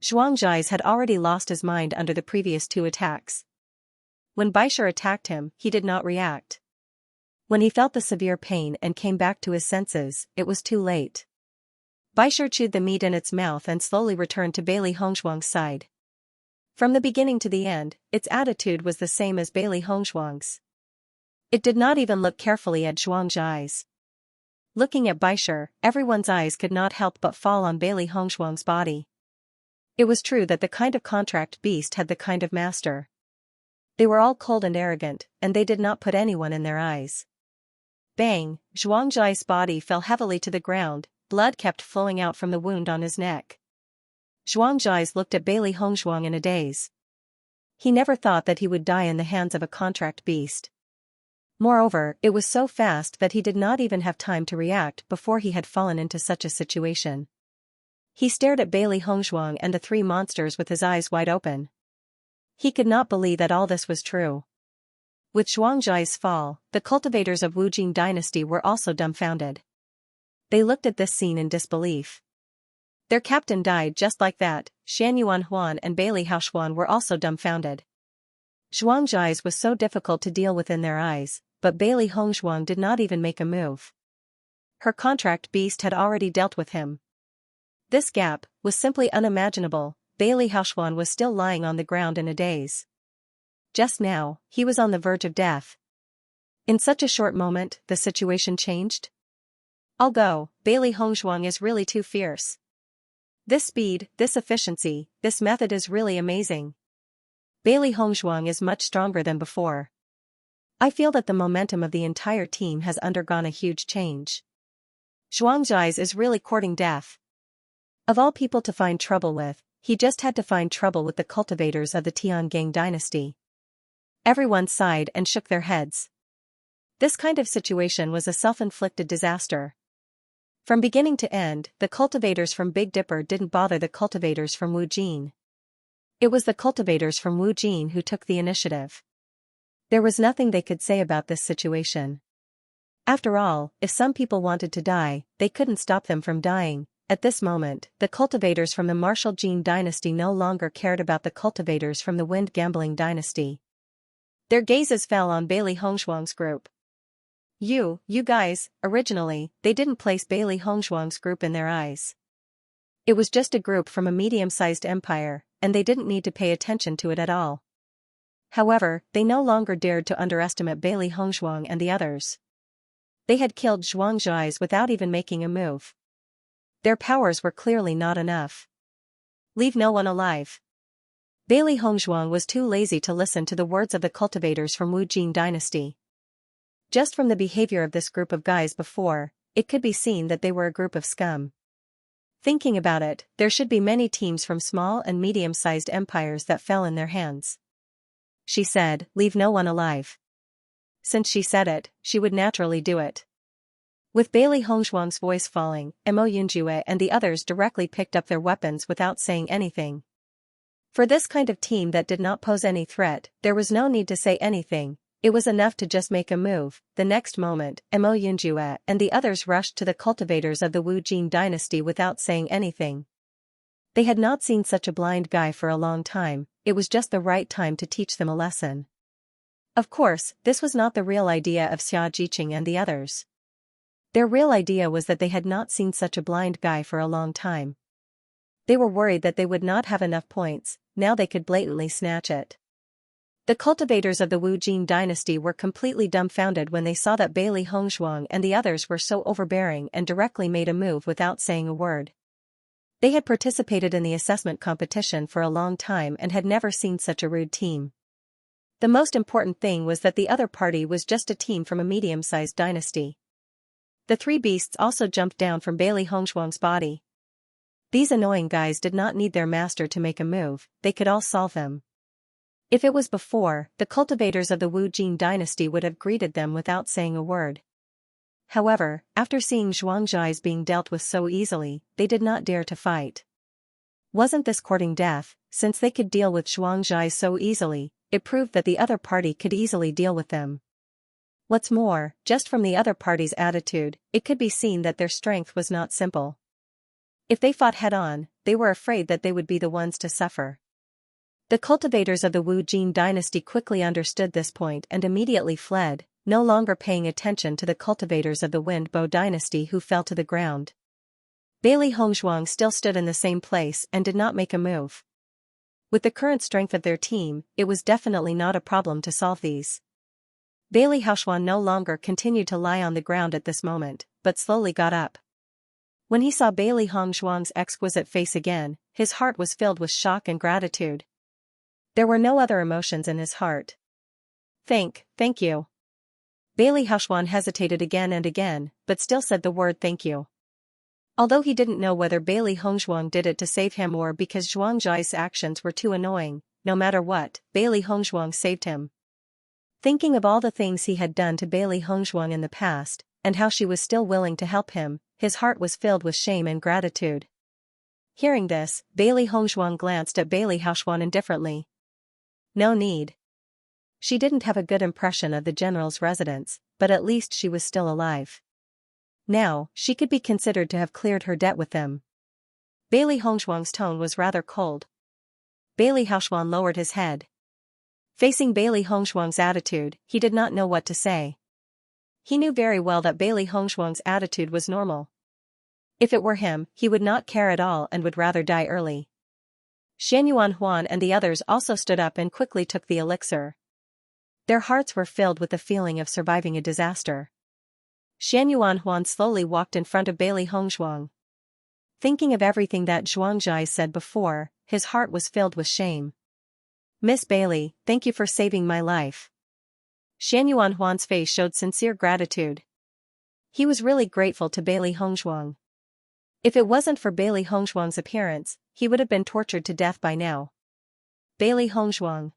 Speaker 1: Zhuangjai had already lost his mind under the previous 2 attacks. When Baisher attacked him, he did not react. When he felt the severe pain and came back to his senses, it was too late. Baisher chewed the meat in its mouth and slowly returned to Bailey Hongzhuang's side. From the beginning to the end, its attitude was the same as Bailey Hongzhuang's. It did not even look carefully at Zhuangjai's. Looking at Baisher, everyone's eyes could not help but fall on Bailey Hongzhuang's body. It was true that the kind of contract beast had the kind of master. They were all cold and arrogant, and they did not put anyone in their eyes. Bang! Zhuangjai's body fell heavily to the ground, blood kept flowing out from the wound on his neck. Zhuangjai looked at Bailey Hongzhuang in a daze. He never thought that he would die in the hands of a contract beast. Moreover, it was so fast that he did not even have time to react before he had fallen into such a situation. He stared at Bailey Hongzhuang and the 3 monsters with his eyes wide open. He could not believe that all this was true. With Zhuangjai's fall, the cultivators of Wujing dynasty were also dumbfounded. They looked at this scene in disbelief. Their captain died just like that. Xianyuan Huan and Bailey Haoxuan were also dumbfounded. Zhuangjai's was so difficult to deal with in their eyes, but Bailey Hongzhuang did not even make a move. Her contract beast had already dealt with him. This gap was simply unimaginable. Bailey Haoxuan was still lying on the ground in a daze. Just now, he was on the verge of death. In such a short moment, the situation changed. I'll go. Bailey Hongzhuang is really too fierce. This speed, this efficiency, this method is really amazing. Bailey Hongzhuang is much stronger than before. I feel that the momentum of the entire team has undergone a huge change. Zhuangjai is really courting death. Of all people to find trouble with, he just had to find trouble with the cultivators of the Tiangang dynasty. Everyone sighed and shook their heads. This kind of situation was a self-inflicted disaster. From beginning to end, the cultivators from Big Dipper didn't bother the cultivators from Wujing. It was the cultivators from Wujing who took the initiative. There was nothing they could say about this situation. After all, if some people wanted to die, they couldn't stop them from dying. At this moment, the cultivators from the Martial Gene dynasty no longer cared about the cultivators from the Wind Gambling dynasty. Their gazes fell on Bailey Hongshuang's group. You guys, originally, they didn't place Bailey Hongshuang's group in their eyes. It was just a group from a medium-sized empire, and they didn't need to pay attention to it at all. However, they no longer dared to underestimate Bailey Hongshuang and the others. They had killed Xianxia without even making a move. Their powers were clearly not enough. Leave no one alive. Bailey Hongshuang was too lazy to listen to the words of the cultivators from Wu Jin dynasty. Just from the behavior of this group of guys before, it could be seen that they were a group of scum. Thinking about it, there should be many teams from small and medium-sized empires that fell in their hands. She said, leave no one alive. Since she said it, she would naturally do it. With Bailey Hongshuang's voice falling, Mo Yunjue and the others directly picked up their weapons without saying anything. For this kind of team that did not pose any threat, there was no need to say anything. It was enough to just make a move. The next moment, Mo Yunjue and the others rushed to the cultivators of the Wu Jin dynasty without saying anything. They had not seen such a blind guy for a long time. It was just the right time to teach them a lesson. Of course, this was not the real idea of Xianxia and the others. Their real idea was that they had not seen such a blind guy for a long time. They were worried that they would not have enough points. Now they could blatantly snatch it. The cultivators of the Wu Jin dynasty were completely dumbfounded when they saw that Bailey Hongshuang and the others were so overbearing and directly made a move without saying a word. They had participated in the assessment competition for a long time and had never seen such a rude team. The most important thing was that the other party was just a team from a medium-sized dynasty. The three beasts also jumped down from Bailey Hongshuang's body. These annoying guys did not need their master to make a move, they could all solve them. If it was before, the cultivators of the Wu Jin dynasty would have greeted them without saying a word. However, after seeing Xianxia being dealt with so easily, they did not dare to fight. Wasn't this courting death? Since they could deal with Xianxia so easily, it proved that the other party could easily deal with them. What's more, just from the other party's attitude, it could be seen that their strength was not simple. If they fought head-on, they were afraid that they would be the ones to suffer. The cultivators of the Wu Jin dynasty quickly understood this point and immediately fled, no longer paying attention to the cultivators of the Wind Bow dynasty who fell to the ground. Bailey Hongshuang still stood in the same place and did not make a move. With the current strength of their team, it was definitely not a problem to solve these. Bailey Hongshuang no longer continued to lie on the ground at this moment, but slowly got up. When he saw Bailey Hongshuang's exquisite face again, his heart was filled with shock and gratitude. There were no other emotions in his heart. Thank you. Bailey Hongshuang hesitated again and again, but still said the word thank you. Although he didn't know whether Bailey Hongshuang did it to save him or because Xianxia's actions were too annoying, no matter what, Bailey Hongshuang saved him. Thinking of all the things he had done to Bailey Hongshuang in the past, and how she was still willing to help him, his heart was filled with shame and gratitude. Hearing this, Bailey Hongshuang glanced at Bailey Hongshuang indifferently. No need. She didn't have a good impression of the general's residence, but at least she was still alive. Now, she could be considered to have cleared her debt with them. Bailey Hongshuang's tone was rather cold. Bailey Hongshuang lowered his head. Facing Bailey Hongshuang's attitude, he did not know what to say. He knew very well that Bailey Hongshuang's attitude was normal. If it were him, he would not care at all and would rather die early. Xianyuan Huan and the others also stood up and quickly took the elixir. Their hearts were filled with the feeling of surviving a disaster. Xianyuan Huan slowly walked in front of Bailey Hongshuang. Thinking of everything that Xianxia said before, his heart was filled with shame. Miss Bailey, thank you for saving my life. Xianyuan Huan's face showed sincere gratitude. He was really grateful to Bailey Hongshuang. If it wasn't for Bailey Hongshuang's appearance, he would have been tortured to death by now. Bailey Hongshuang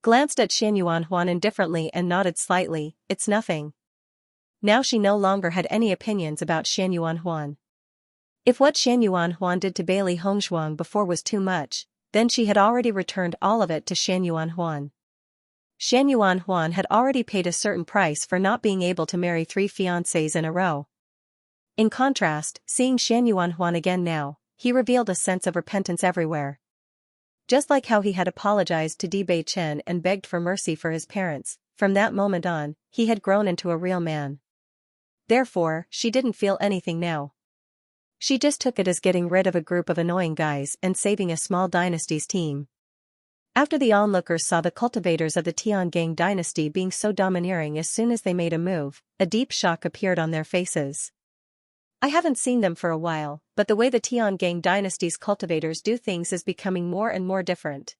Speaker 1: glanced at Xianyuan Huan indifferently and nodded slightly. It's nothing. Now she no longer had any opinions about Xianyuan Huan. If what Xianyuan Huan did to Bailey Hongshuang before was too much, then she had already returned all of it to Xianyuan Huan. Shan Yuanhuan had already paid a certain price for not being able to marry 3 fiancés in a row. In contrast, seeing Shan Yuanhuan again now, he revealed a sense of repentance everywhere. Just like how he had apologized to Di Beichen and begged for mercy for his parents, from that moment on, he had grown into a real man. Therefore, she didn't feel anything now. She just took it as getting rid of a group of annoying guys and saving a small dynasty's team. After the onlookers saw the cultivators of the Tiangang dynasty being so domineering as soon as they made a move, a deep shock appeared on their faces. I haven't seen them for a while, but the way the Tiangang dynasty's cultivators do things is becoming more and more different.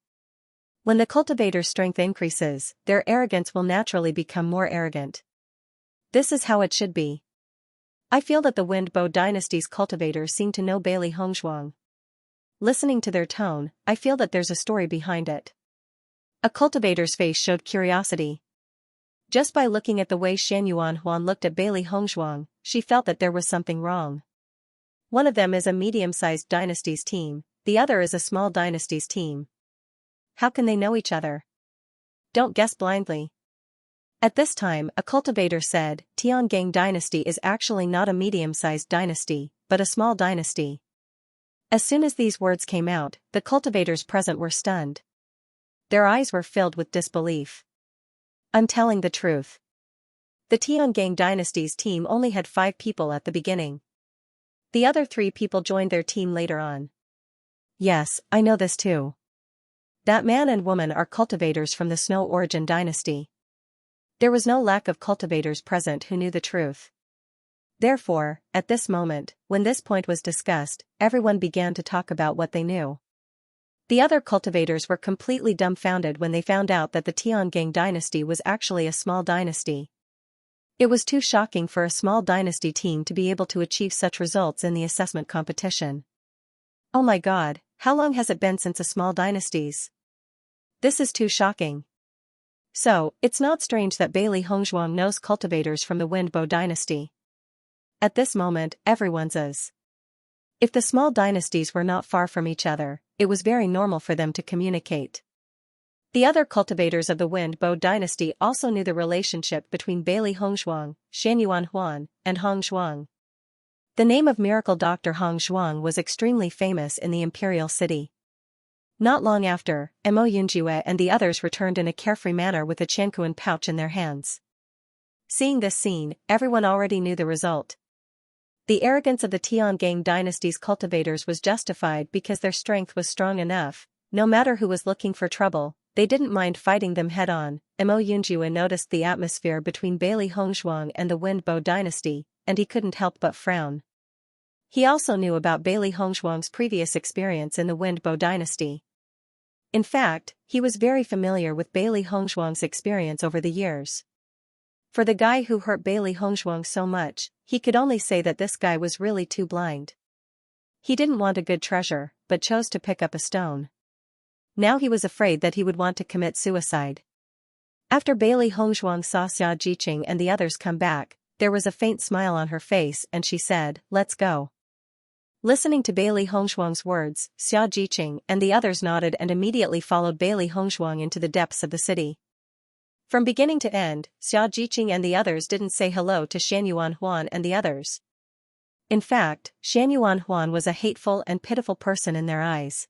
Speaker 1: When the cultivator's strength increases, their arrogance will naturally become more arrogant. This is how it should be. I feel that the Windbo dynasty's cultivators seem to know Bailey Hongzhuang. Listening to their tone, I feel that there's a story behind it. A cultivator's face showed curiosity. Just by looking at the way Shan Yuanhuan looked at Bailey Hongzhuang, she felt that there was something wrong. One of them is a medium-sized dynasty's team, the other is a small dynasty's team. How can they know each other? Don't guess blindly. At this time, a cultivator said, Tiangang dynasty is actually not a medium-sized dynasty, but a small dynasty. As soon as these words came out, the cultivators present were stunned. Their eyes were filled with disbelief. I'm telling the truth. The Tiangang dynasty's team only had 5 people at the beginning. The other 3 people joined their team later on. Yes, I know this too. That man and woman are cultivators from the Snow Origin dynasty. There was no lack of cultivators present who knew the truth. Therefore, at this moment, when this point was discussed, everyone began to talk about what they knew. The other cultivators were completely dumbfounded when they found out that the Tiangang dynasty was actually a small dynasty. It was too shocking for a small dynasty team to be able to achieve such results in the assessment competition. Oh my god, how long has it been since a small dynasties? This is too shocking. So, it's not strange that Bailey Hongzhuang knows cultivators from the Windbo dynasty. At this moment, everyone's is. If the small dynasties were not far from each other, it was very normal for them to communicate. The other cultivators of the Windbo dynasty also knew the relationship between Bailey Hongzhuang, Shan Yuanhuan, and Hongzhuang. The name of miracle doctor Hongzhuang was extremely famous in the imperial city. Not long after, Mo Yunjue and the others returned in a carefree manner with a Qianquan pouch in their hands. Seeing this scene, everyone already knew the result. The arrogance of the Tiangang dynasty's cultivators was justified because their strength was strong enough. No matter who was looking for trouble, they didn't mind fighting them head-on. Mo Yunjue noticed the atmosphere between Bailey Hongzhuang and the Windbo dynasty, and he couldn't help but frown. He also knew about Bailey Hongzhuang's previous experience in the Windbo dynasty. In fact, he was very familiar with Bailey Hongzhuang's experience over the years. For the guy who hurt Bailey Hongzhuang so much, he could only say that this guy was really too blind. He didn't want a good treasure, but chose to pick up a stone. Now he was afraid that he would want to commit suicide. After Bailey Hongzhuang saw Xianxia and the others come back, there was a faint smile on her face and she said, "Let's go." Listening to Bailey Hongzhuang's words, Xianxia and the others nodded and immediately followed Bailey Hongzhuang into the depths of the city. From beginning to end, Xianxia and the others didn't say hello to Shan Yuanhuan and the others. In fact, Shan Yuanhuan was a hateful and pitiful person in their eyes.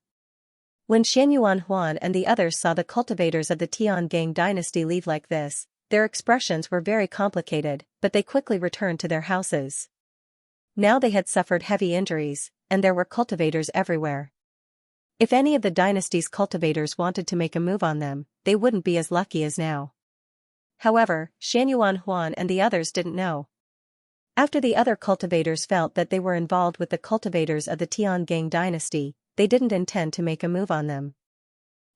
Speaker 1: When Shan Yuanhuan and the others saw the cultivators of the Tiangang dynasty leave like this, their expressions were very complicated, but they quickly returned to their houses. Now they had suffered heavy injuries, and there were cultivators everywhere. If any of the dynasty's cultivators wanted to make a move on them, they wouldn't be as lucky as now. However, Shan Yuanhuan and the others didn't know. After the other cultivators felt that they were involved with the cultivators of the Tiangang dynasty, they didn't intend to make a move on them.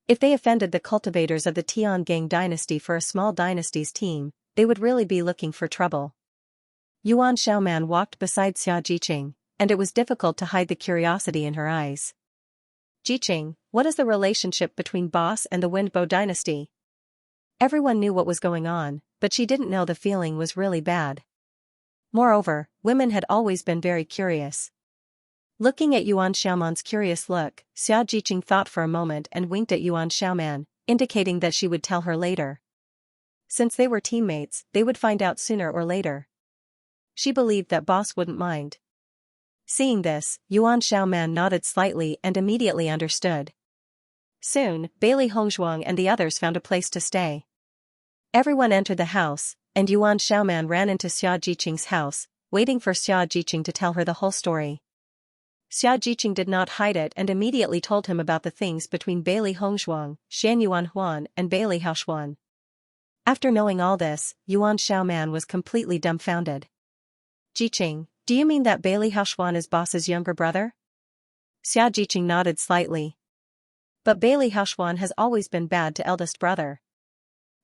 Speaker 1: If they offended the cultivators of the Tiangang dynasty for a small dynasty's team, they would really be looking for trouble. Yuan Xiaoman walked beside Xia Jiqing, and it was difficult to hide the curiosity in her eyes. Jiqing, what is the relationship between Boss and the Windbo dynasty? Everyone knew what was going on, but she didn't know the feeling was really bad. Moreover, women had always been very curious. Looking at Yuan Xiaoman's curious look, Xia Jiqing thought for a moment and winked at Yuan Xiaoman, indicating that she would tell her later. Since they were teammates, they would find out sooner or later. She believed that boss wouldn't mind. Seeing this, Yuan Xiaoman nodded slightly and immediately understood. Soon, Bailey Hongzhuang and the others found a place to stay. Everyone entered the house, and Yuan Xiaoman ran into Xia Jiqing's house, waiting for Xia Jiqing to tell her the whole story. Xia Jiqing did not hide it and immediately told him about the things between Bailey Hongzhuang, Shan Yuan Huan, and Bailey Haoshuan. After knowing all this, Yuan Xiaoman was completely dumbfounded. Jiqing, do you mean that Bailey Haoshuan is boss's younger brother? Xia Jiqing nodded slightly. But Bailey Haoshuan has always been bad to eldest brother.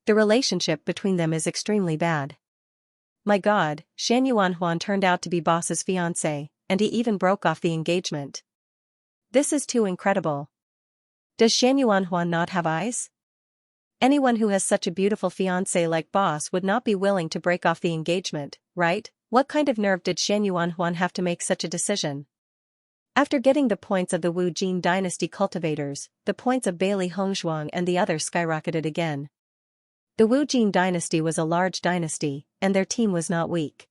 Speaker 1: The relationship between them is extremely bad. My god, Shan Yuan Huan turned out to be boss's fiancé, and he even broke off the engagement. This is too incredible. Does Shan Yuan Huan not have eyes? Anyone who has such a beautiful fiancé like boss would not be willing to break off the engagement, right? What kind of nerve did Shan Yuan Huan have to make such a decision? After getting the points of the Wu Jin dynasty cultivators, the points of Bailey Hongzhuang and the others skyrocketed again. The Wu Jin dynasty was a large dynasty, and their team was not weak.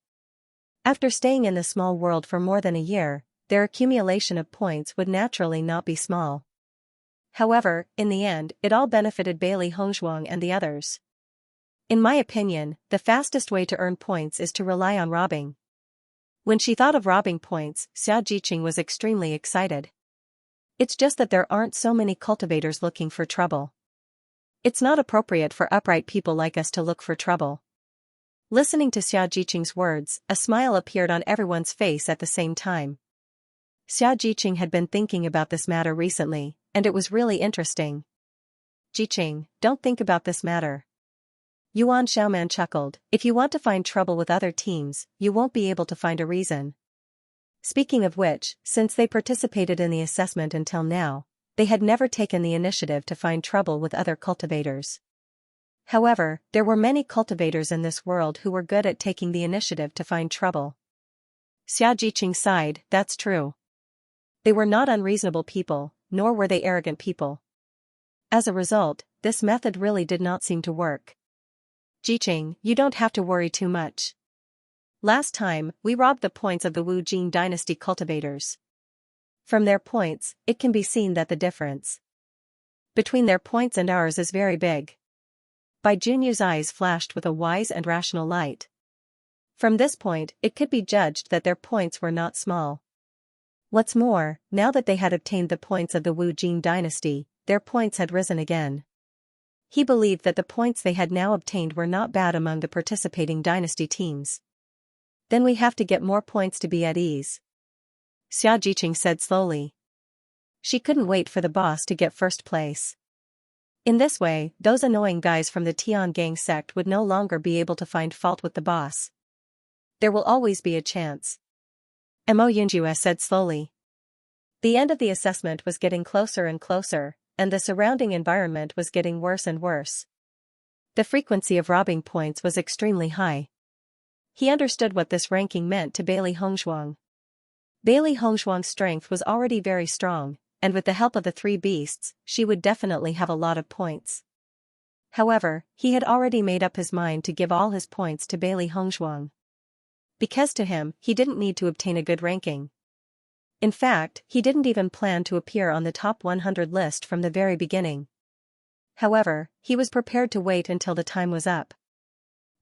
Speaker 1: After staying in the small world for more than a year, their accumulation of points would naturally not be small. However, in the end, it all benefited Bailey Hongzhuang and the others. In my opinion, the fastest way to earn points is to rely on robbing. When she thought of robbing points, Xia Jiqing was extremely excited. It's just that there aren't so many cultivators looking for trouble. It's not appropriate for upright people like us to look for trouble. Listening to Xia Jiqing's words, a smile appeared on everyone's face at the same time. Xia Jiqing had been thinking about this matter recently, and it was really interesting. Jiqing, don't think about this matter. Yuan Xiaoman chuckled, if you want to find trouble with other teams, you won't be able to find a reason. Speaking of which, since they participated in the assessment until now, they had never taken the initiative to find trouble with other cultivators. However, there were many cultivators in this world who were good at taking the initiative to find trouble. Xia Jiqing sighed, that's true. They were not unreasonable people, nor were they arrogant people. As a result, this method really did not seem to work. Jiqing, you don't have to worry too much. Last time, we robbed the points of the Wu Jin dynasty cultivators. From their points, it can be seen that the difference between their points and ours is very big. Bai Junyu's eyes flashed with a wise and rational light. From this point, it could be judged that their points were not small. What's more, now that they had obtained the points of the Wu Jin dynasty, their points had risen again. He believed that the points they had now obtained were not bad among the participating dynasty teams. Then we have to get more points to be at ease. Xia Jiqing said slowly. She couldn't wait for the boss to get first place. In this way, those annoying guys from the Tian gang sect would no longer be able to find fault with the boss. There will always be a chance. Mo Yunjue said slowly. The end of the assessment was getting closer and closer, and the surrounding environment was getting worse and worse. The frequency of robbing points was extremely high. He understood what this ranking meant to Bailey Hongzhuang. Bailey Hongzhuang's strength was already very strong, and with the help of the three beasts, she would definitely have a lot of points. However, he had already made up his mind to give all his points to Bailey Hongzhuang. Because to him, he didn't need to obtain a good ranking. In fact, he didn't even plan to appear on the top 100 list from the very beginning. However, he was prepared to wait until the time was up.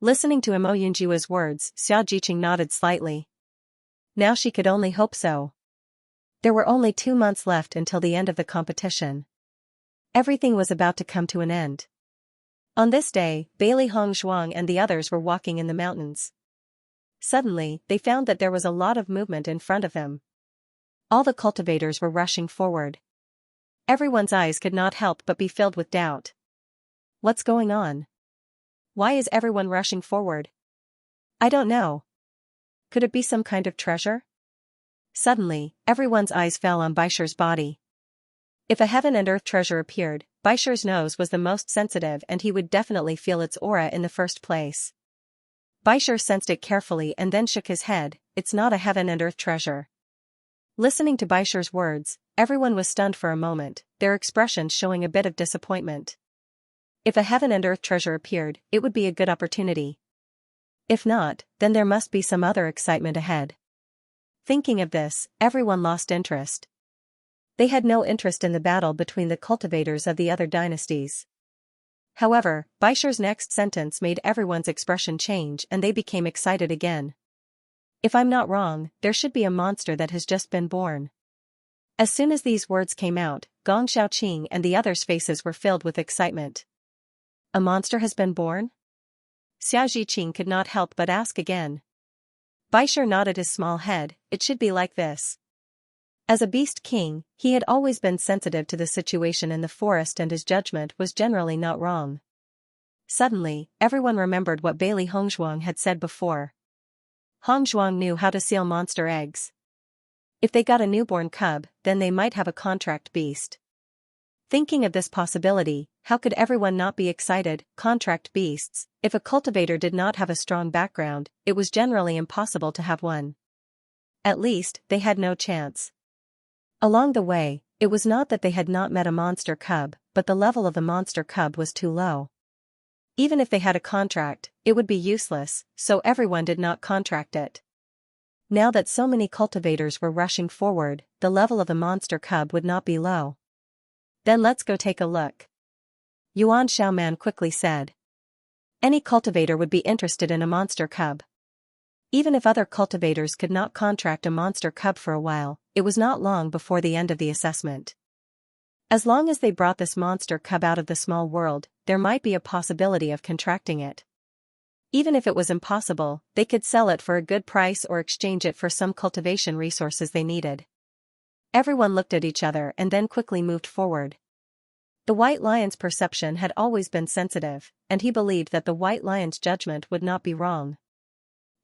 Speaker 1: Listening to Mo Yunjue's words, Xia Jiqing nodded slightly. Now she could only hope so. There were only 2 months left until the end of the competition. Everything was about to come to an end. On this day, Bailey Hongzhuang and the others were walking in the mountains. Suddenly, they found that there was a lot of movement in front of them. All the cultivators were rushing forward. Everyone's eyes could not help but be filled with doubt. What's going on? Why is everyone rushing forward? I don't know. Could it be some kind of treasure? Suddenly, everyone's eyes fell on Baisher's body. If a heaven and earth treasure appeared, Baisher's nose was the most sensitive and he would definitely feel its aura in the first place. Baisher sensed it carefully and then shook his head, it's not a heaven and earth treasure. Listening to Baisher's words, everyone was stunned for a moment, their expressions showing a bit of disappointment. If a heaven and earth treasure appeared, it would be a good opportunity. If not, then there must be some other excitement ahead. Thinking of this, everyone lost interest. They had no interest in the battle between the cultivators of the other dynasties. However, Baishar's next sentence made everyone's expression change and they became excited again. If I'm not wrong, there should be a monster that has just been born. As soon as these words came out, Gong Xiaoqing and the others' faces were filled with excitement. A monster has been born? Xiao Zhiqing could not help but ask again. Baishar nodded his small head. It should be like this. As a beast king, he had always been sensitive to the situation in the forest and his judgment was generally not wrong. Suddenly, everyone remembered what Bailey Hongzhuang had said before. Hongzhuang knew how to seal monster eggs. If they got a newborn cub, then they might have a contract beast. Thinking of this possibility, how could everyone not be excited? Contract beasts, if a cultivator did not have a strong background, it was generally impossible to have one. At least, they had no chance. Along the way, it was not that they had not met a monster cub, but the level of the monster cub was too low. Even if they had a contract, it would be useless, so everyone did not contract it. Now that so many cultivators were rushing forward, the level of the monster cub would not be low. Then let's go take a look. Yuan Xiaoman quickly said. Any cultivator would be interested in a monster cub. Even if other cultivators could not contract a monster cub for a while, it was not long before the end of the assessment. As long as they brought this monster cub out of the small world, there might be a possibility of contracting it. Even if it was impossible, they could sell it for a good price or exchange it for some cultivation resources they needed. Everyone looked at each other and then quickly moved forward. The White Lion's perception had always been sensitive, and he believed that the White Lion's judgment would not be wrong.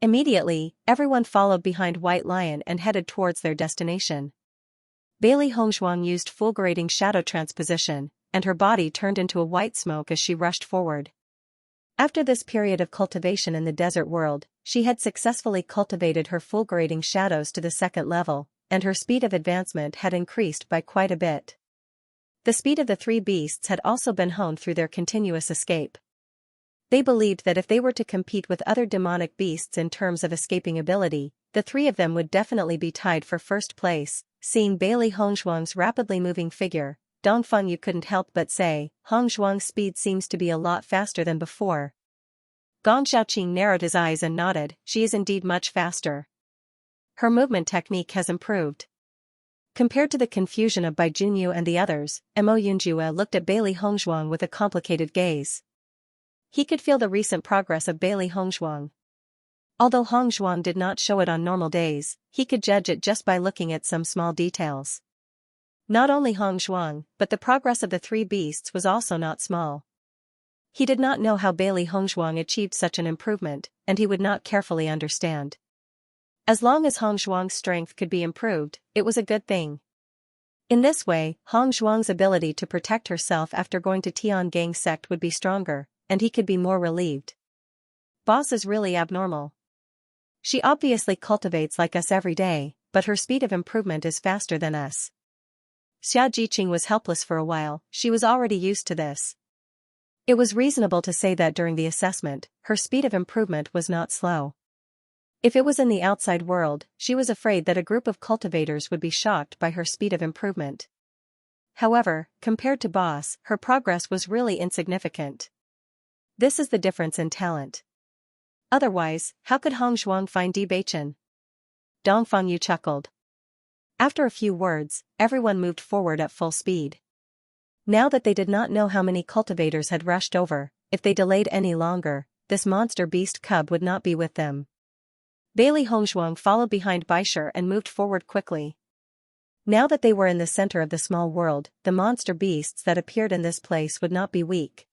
Speaker 1: Immediately, everyone followed behind White Lion and headed towards their destination. Bailey Hongzhuang used fulgurating shadow transposition, and her body turned into a white smoke as she rushed forward. After this period of cultivation in the desert world, she had successfully cultivated her fulgurating shadows to the second level, and her speed of advancement had increased by quite a bit. The speed of the three beasts had also been honed through their continuous escape. They believed that if they were to compete with other demonic beasts in terms of escaping ability, the three of them would definitely be tied for first place. Seeing Bailey Hongzhuang's rapidly moving figure, Dongfeng Yu couldn't help but say, Hongzhuang's speed seems to be a lot faster than before. Gong Xiaoqing narrowed his eyes and nodded, she is indeed much faster. Her movement technique has improved. Compared to the confusion of Bai Junyu and the others, Mo Yunjue looked at Bailey Hongzhuang with a complicated gaze. He could feel the recent progress of Bailey Hongzhuang. Although Hongzhuang did not show it on normal days, he could judge it just by looking at some small details. Not only Hongzhuang, but the progress of the three beasts was also not small. He did not know how Bailey Hongzhuang achieved such an improvement, and he would not carefully understand. As long as Hongzhuang's strength could be improved, it was a good thing. In this way, Hongzhuang's ability to protect herself after going to Tiangang sect would be stronger, and he could be more relieved. Boss is really abnormal. She obviously cultivates like us every day, but her speed of improvement is faster than us. Xiao Zhiqing was helpless for a while, she was already used to this. It was reasonable to say that during the assessment, her speed of improvement was not slow. If it was in the outside world, she was afraid that a group of cultivators would be shocked by her speed of improvement. However, compared to Boss, her progress was really insignificant. This is the difference in talent. Otherwise, how could Hongzhuang find Bewitching? Dongfeng Yu chuckled. After a few words, everyone moved forward at full speed. Now that they did not know how many cultivators had rushed over, if they delayed any longer, this monster beast cub would not be with them. Bailey Hongzhuang followed behind Baishar and moved forward quickly. Now that they were in the center of the small world, the monster beasts that appeared in this place would not be weak.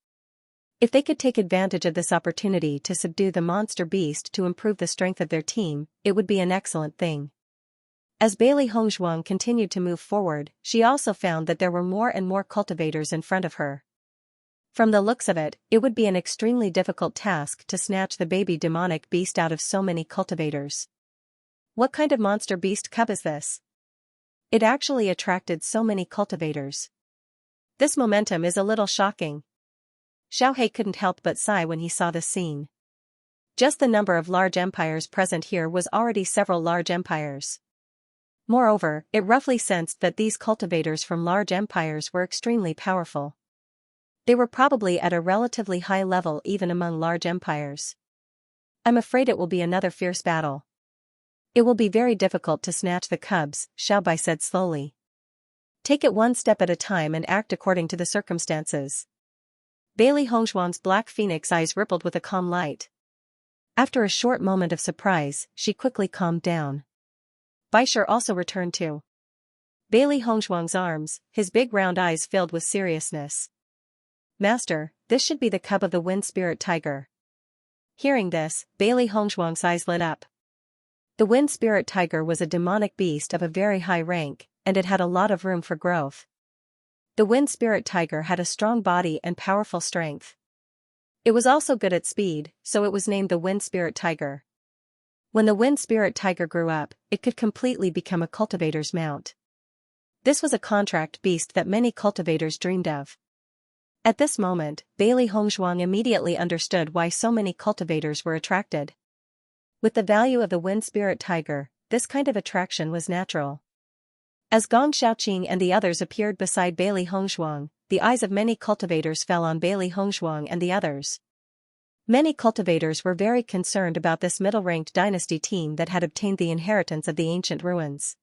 Speaker 1: If they could take advantage of this opportunity to subdue the monster beast to improve the strength of their team, it would be an excellent thing. As Bailey Hongzhuang continued to move forward, she also found that there were more and more cultivators in front of her. From the looks of it, it would be an extremely difficult task to snatch the baby demonic beast out of so many cultivators. What kind of monster beast cub is this? It actually attracted so many cultivators. This momentum is a little shocking. Xiao couldn't help but sigh when he saw this scene. Just the number of large empires present here was already several large empires. Moreover, it roughly sensed that these cultivators from large empires were extremely powerful. They were probably at a relatively high level even among large empires. I'm afraid it will be another fierce battle. It will be very difficult to snatch the cubs, Xiaobai said slowly. Take it one step at a time and act according to the circumstances. Bailey Hongzhuang's black phoenix eyes rippled with a calm light. After a short moment of surprise, she quickly calmed down. Baisher also returned to Bailey Hongzhuang's arms, his big round eyes filled with seriousness. Master, this should be the cub of the wind spirit tiger. Hearing this, Bailey Hongzhuang's eyes lit up. The wind spirit tiger was a demonic beast of a very high rank, and it had a lot of room for growth. The wind spirit tiger had a strong body and powerful strength. It was also good at speed, so it was named the wind spirit tiger. When the wind spirit tiger grew up, it could completely become a cultivator's mount. This was a contract beast that many cultivators dreamed of. At this moment, Bailey Hongzhuang immediately understood why so many cultivators were attracted. With the value of the wind spirit tiger, this kind of attraction was natural. As Gong Xiaoqing and the others appeared beside Bailey Hongzhuang, the eyes of many cultivators fell on Bailey Hongzhuang and the others. Many cultivators were very concerned about this middle-ranked dynasty team that had obtained the inheritance of the ancient ruins.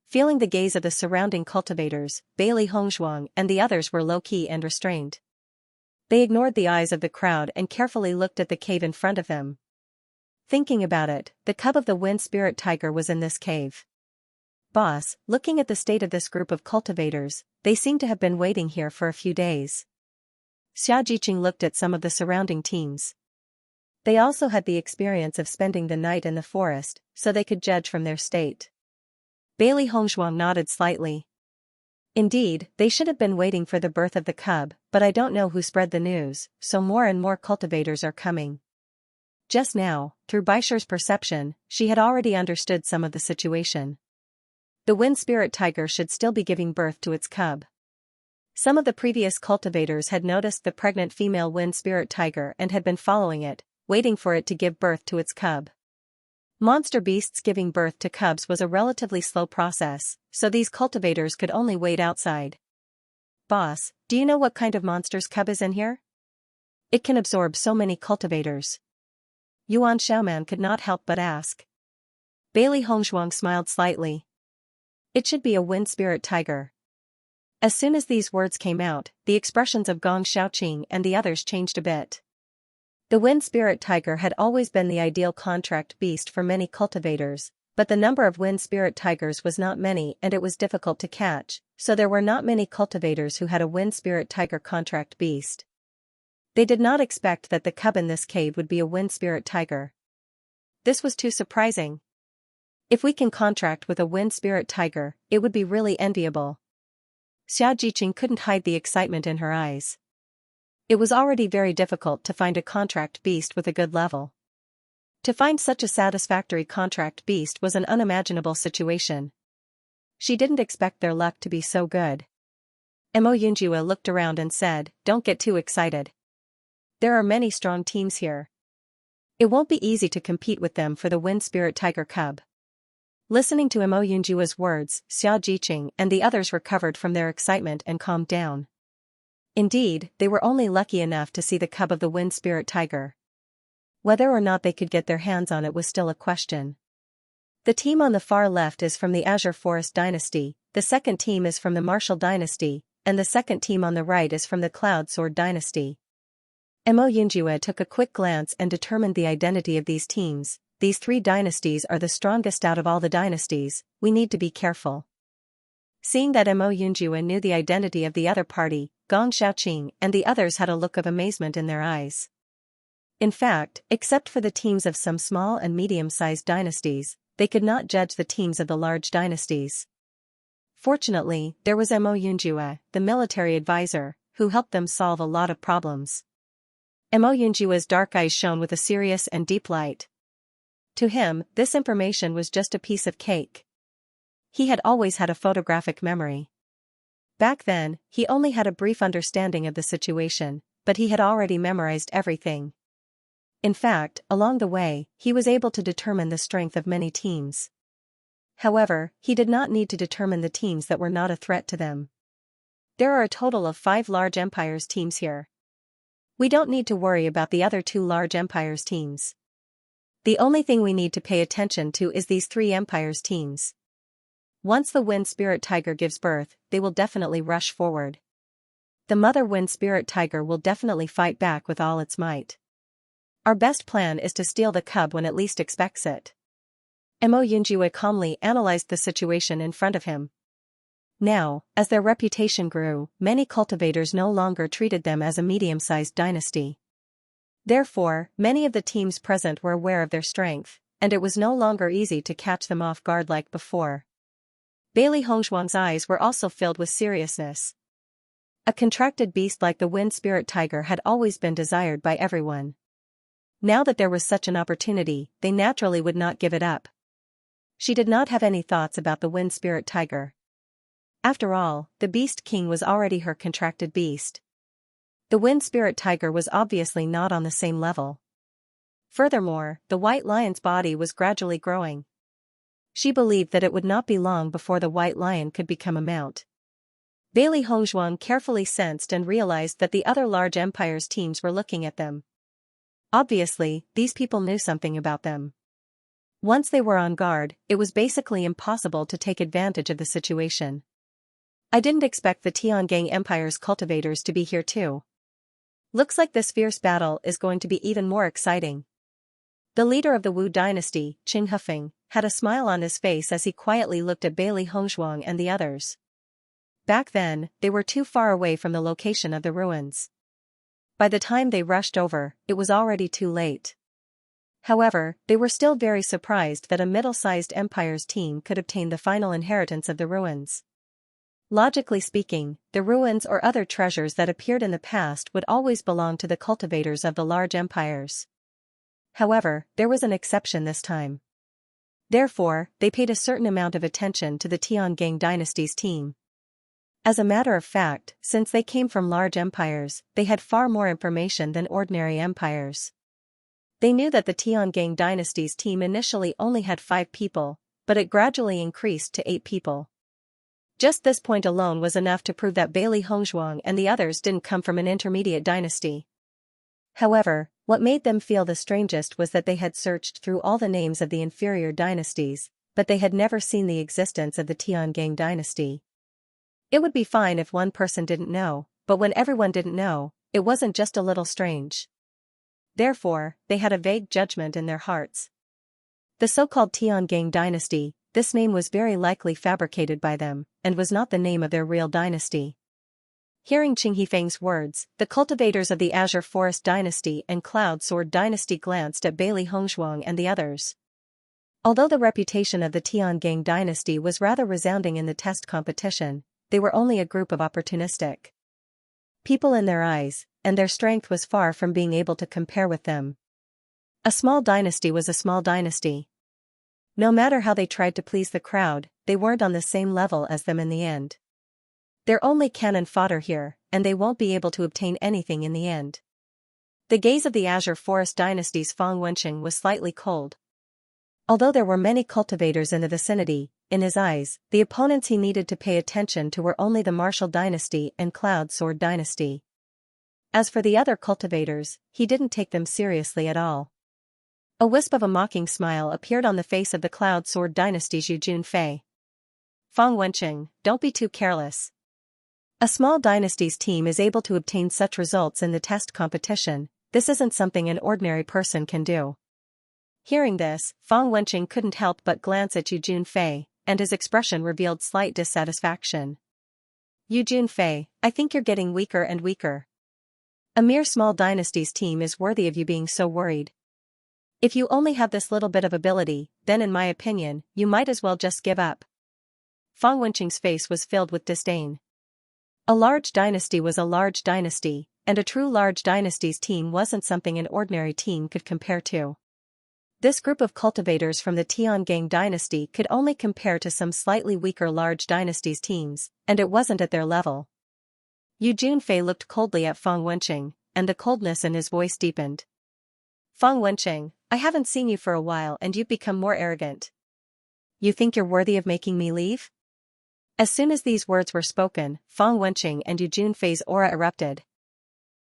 Speaker 1: Feeling the gaze of the surrounding cultivators, Bailey Hongzhuang and the others were low-key and restrained. They ignored the eyes of the crowd and carefully looked at the cave in front of them. Thinking about it, the cub of the wind spirit tiger was in this cave. Boss, looking at the state of this group of cultivators, they seem to have been waiting here for a few days. Xia Jiqing looked at some of the surrounding teams. They also had the experience of spending the night in the forest, so they could judge from their state. Bailey Hongzhuang nodded slightly. Indeed, they should have been waiting for the birth of the cub, but I don't know who spread the news, so more and more cultivators are coming. Just now, through Baisher's perception, she had already understood some of the situation. The wind spirit tiger should still be giving birth to its cub. Some of the previous cultivators had noticed the pregnant female wind spirit tiger and had been following it, waiting for it to give birth to its cub. Monster beasts giving birth to cubs was a relatively slow process, so these cultivators could only wait outside. Boss, do you know what kind of monster's cub is in here? It can absorb so many cultivators. Yuan Xiaoman could not help but ask. Bailey Hongzhuang smiled slightly. It should be a wind spirit tiger. As soon as these words came out, the expressions of Gong Xiaoqing and the others changed a bit. The wind spirit tiger had always been the ideal contract beast for many cultivators, but the number of wind spirit tigers was not many and it was difficult to catch, so there were not many cultivators who had a wind spirit tiger contract beast. They did not expect that the cub in this cave would be a wind spirit tiger. This was too surprising. If we can contract with a wind spirit tiger, it would be really enviable. Xia Jiqing couldn't hide the excitement in her eyes. It was already very difficult to find a contract beast with a good level. To find such a satisfactory contract beast was an unimaginable situation. She didn't expect their luck to be so good. Mo Yunjue looked around and said, "Don't get too excited. There are many strong teams here. It won't be easy to compete with them for the wind spirit tiger cub." Listening to Mo Yunjue's words, Xia Jiqing and the others recovered from their excitement and calmed down. Indeed, they were only lucky enough to see the cub of the wind spirit tiger. Whether or not they could get their hands on it was still a question. The team on the far left is from the Azure Forest Dynasty, the second team is from the Martial Dynasty, and the second team on the right is from the Cloud Sword Dynasty. Mo Yunjue took a quick glance and determined the identity of these teams. These three dynasties are the strongest out of all the dynasties, we need to be careful. Seeing that Mo Yunjue knew the identity of the other party, Gong Xiaoqing and the others had a look of amazement in their eyes. In fact, except for the teams of some small and medium-sized dynasties, they could not judge the teams of the large dynasties. Fortunately, there was Mo Yunjue, the military advisor, who helped them solve a lot of problems. Mo Yunjue's dark eyes shone with a serious and deep light. To him, this information was just a piece of cake. He had always had a photographic memory. Back then, he only had a brief understanding of the situation, but he had already memorized everything. In fact, along the way, he was able to determine the strength of many teams. However, he did not need to determine the teams that were not a threat to them. There are a total of 5 large empires teams here. We don't need to worry about the other 2 large empires teams. The only thing we need to pay attention to is these 3 empires teams. Once the wind spirit tiger gives birth, they will definitely rush forward. The mother wind spirit tiger will definitely fight back with all its might. Our best plan is to steal the cub when it least expects it. Mo Yunjue calmly analyzed the situation in front of him. Now, as their reputation grew, many cultivators no longer treated them as a medium-sized dynasty. Therefore, many of the teams present were aware of their strength, and it was no longer easy to catch them off guard like before. Bailey Hongzhuang's eyes were also filled with seriousness. A contracted beast like the wind spirit tiger had always been desired by everyone. Now that there was such an opportunity, they naturally would not give it up. She did not have any thoughts about the wind spirit tiger. After all, the Beast King was already her contracted beast. The wind spirit tiger was obviously not on the same level. Furthermore, the white lion's body was gradually growing. She believed that it would not be long before the white lion could become a mount. Bailey Hongzhuang carefully sensed and realized that the other large empires teams were looking at them. Obviously, these people knew something about them. Once they were on guard, it was basically impossible to take advantage of the situation. I didn't expect the Tiangang Empire's cultivators to be here too. Looks like this fierce battle is going to be even more exciting. The leader of the Wu dynasty, Qing Hufeng, had a smile on his face as he quietly looked at Bailey Hongzhuang and the others. Back then, they were too far away from the location of the ruins. By the time they rushed over, it was already too late. However, they were still very surprised that a middle-sized empire's team could obtain the final inheritance of the ruins. Logically speaking, the ruins or other treasures that appeared in the past would always belong to the cultivators of the large empires. However, there was an exception this time. Therefore, they paid a certain amount of attention to the Tiangang dynasty's team. As a matter of fact, since they came from large empires, they had far more information than ordinary empires. They knew that the Tiangang dynasty's team initially only had 5 people, but it gradually increased to 8 people. Just this point alone was enough to prove that Bailey Hongzhuang and the others didn't come from an intermediate dynasty. However, what made them feel the strangest was that they had searched through all the names of the inferior dynasties, but they had never seen the existence of the Tiangang dynasty. It would be fine if one person didn't know, but when everyone didn't know, it wasn't just a little strange. Therefore, they had a vague judgment in their hearts. The so-called Tiangang dynasty, this name was very likely fabricated by them, and was not the name of their real dynasty. Hearing Qing Hifeng's words, the cultivators of the Azure Forest dynasty and Cloud Sword dynasty glanced at Bailey Hongzhuang and the others. Although the reputation of the Tiangang dynasty was rather resounding in the test competition, they were only a group of opportunistic people in their eyes, and their strength was far from being able to compare with them. A small dynasty was a small dynasty. No matter how they tried to please the crowd, they weren't on the same level as them in the end. They're only cannon fodder here, and they won't be able to obtain anything in the end. The gaze of the Azure Forest dynasty's Fang Wenqing was slightly cold. Although there were many cultivators in the vicinity, in his eyes, the opponents he needed to pay attention to were only the Martial dynasty and Cloud Sword dynasty. As for the other cultivators, he didn't take them seriously at all. A wisp of a mocking smile appeared on the face of the Cloud Sword dynasty's Yu Junfei. Fang Wenqing, don't be too careless. A small dynasty's team is able to obtain such results in the test competition. This isn't something an ordinary person can do. Hearing this, Fang Wenqing couldn't help but glance at Yu Junfei, and his expression revealed slight dissatisfaction. Yu Junfei, I think you're getting weaker and weaker. A mere small dynasty's team is worthy of you being so worried. If you only have this little bit of ability, then in my opinion, you might as well just give up. Fang Wenqing's face was filled with disdain. A large dynasty was a large dynasty, and a true large dynasty's team wasn't something an ordinary team could compare to. This group of cultivators from the Tiangang dynasty could only compare to some slightly weaker large dynasty's teams, and it wasn't at their level. Yu Junfei looked coldly at Fang Wenqing, and the coldness in his voice deepened. Fang Wenqing, I haven't seen you for a while and you've become more arrogant. You think you're worthy of making me leave? As soon as these words were spoken, Fang Wenqing and Yu Junfei's aura erupted.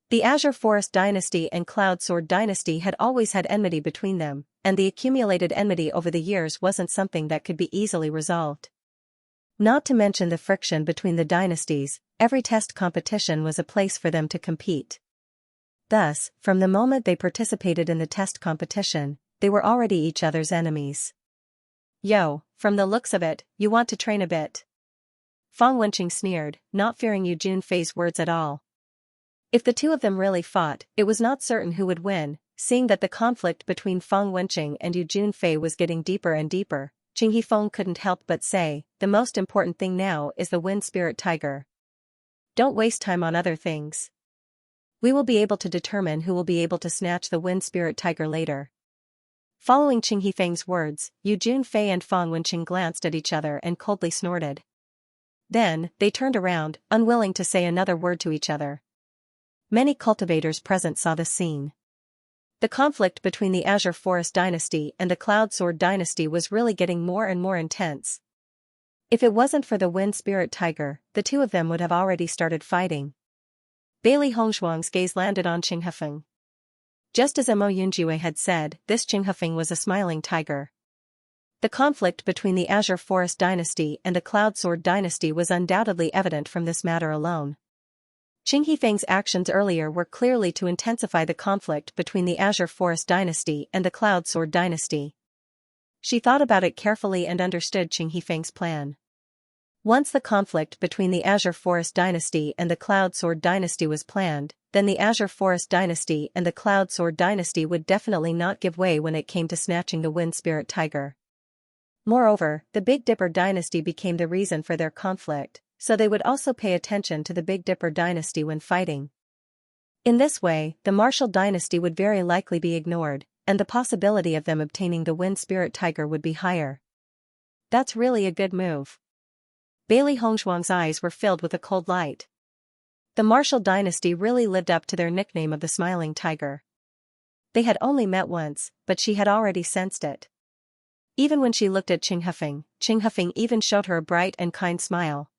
Speaker 1: The Azure Forest Dynasty and Cloud Sword Dynasty had always had enmity between them, and the accumulated enmity over the years wasn't something that could be easily resolved. Not to mention the friction between the dynasties, every test competition was a place for them to compete. Thus, from the moment they participated in the test competition, they were already each other's enemies. Yo, from the looks of it, you want to train a bit. Fang Wenqing sneered, not fearing Yu Junfei's words at all. If the two of them really fought, it was not certain who would win, seeing that the conflict between Fang Wenqing and Yu Junfei was getting deeper and deeper. Qing Hifeng couldn't help but say, the most important thing now is the Wind Spirit Tiger. Don't waste time on other things. We will be able to determine who will be able to snatch the Wind Spirit Tiger later. Following Qing Hifeng's words, Yu Junfei and Fang Wenqing glanced at each other and coldly snorted. Then, they turned around, unwilling to say another word to each other. Many cultivators present saw the scene. The conflict between the Azure Forest Dynasty and the Cloud Sword Dynasty was really getting more and more intense. If it wasn't for the Wind Spirit Tiger, the two of them would have already started fighting. Bailey Hongshuang's gaze landed on Qing Hifeng. Just as Mo Yunjue had said, this Qing Hifeng was a smiling tiger. The conflict between the Azure Forest Dynasty and the Cloud Sword Dynasty was undoubtedly evident from this matter alone. Qing Hifeng's actions earlier were clearly to intensify the conflict between the Azure Forest Dynasty and the Cloud Sword Dynasty. She thought about it carefully and understood Qing Hifeng's plan. Once the conflict between the Azure Forest Dynasty and the Cloud Sword Dynasty was planned, then the Azure Forest Dynasty and the Cloud Sword Dynasty would definitely not give way when it came to snatching the Wind Spirit Tiger. Moreover, the Big Dipper Dynasty became the reason for their conflict, so they would also pay attention to the Big Dipper Dynasty when fighting. In this way, the Martial Dynasty would very likely be ignored, and the possibility of them obtaining the Wind Spirit Tiger would be higher. That's really a good move. Bailey Hongshuang's eyes were filled with a cold light. The Martial Dynasty really lived up to their nickname of the Smiling Tiger. They had only met once, but she had already sensed it. Even when she looked at Qing Hifeng even showed her a bright and kind smile.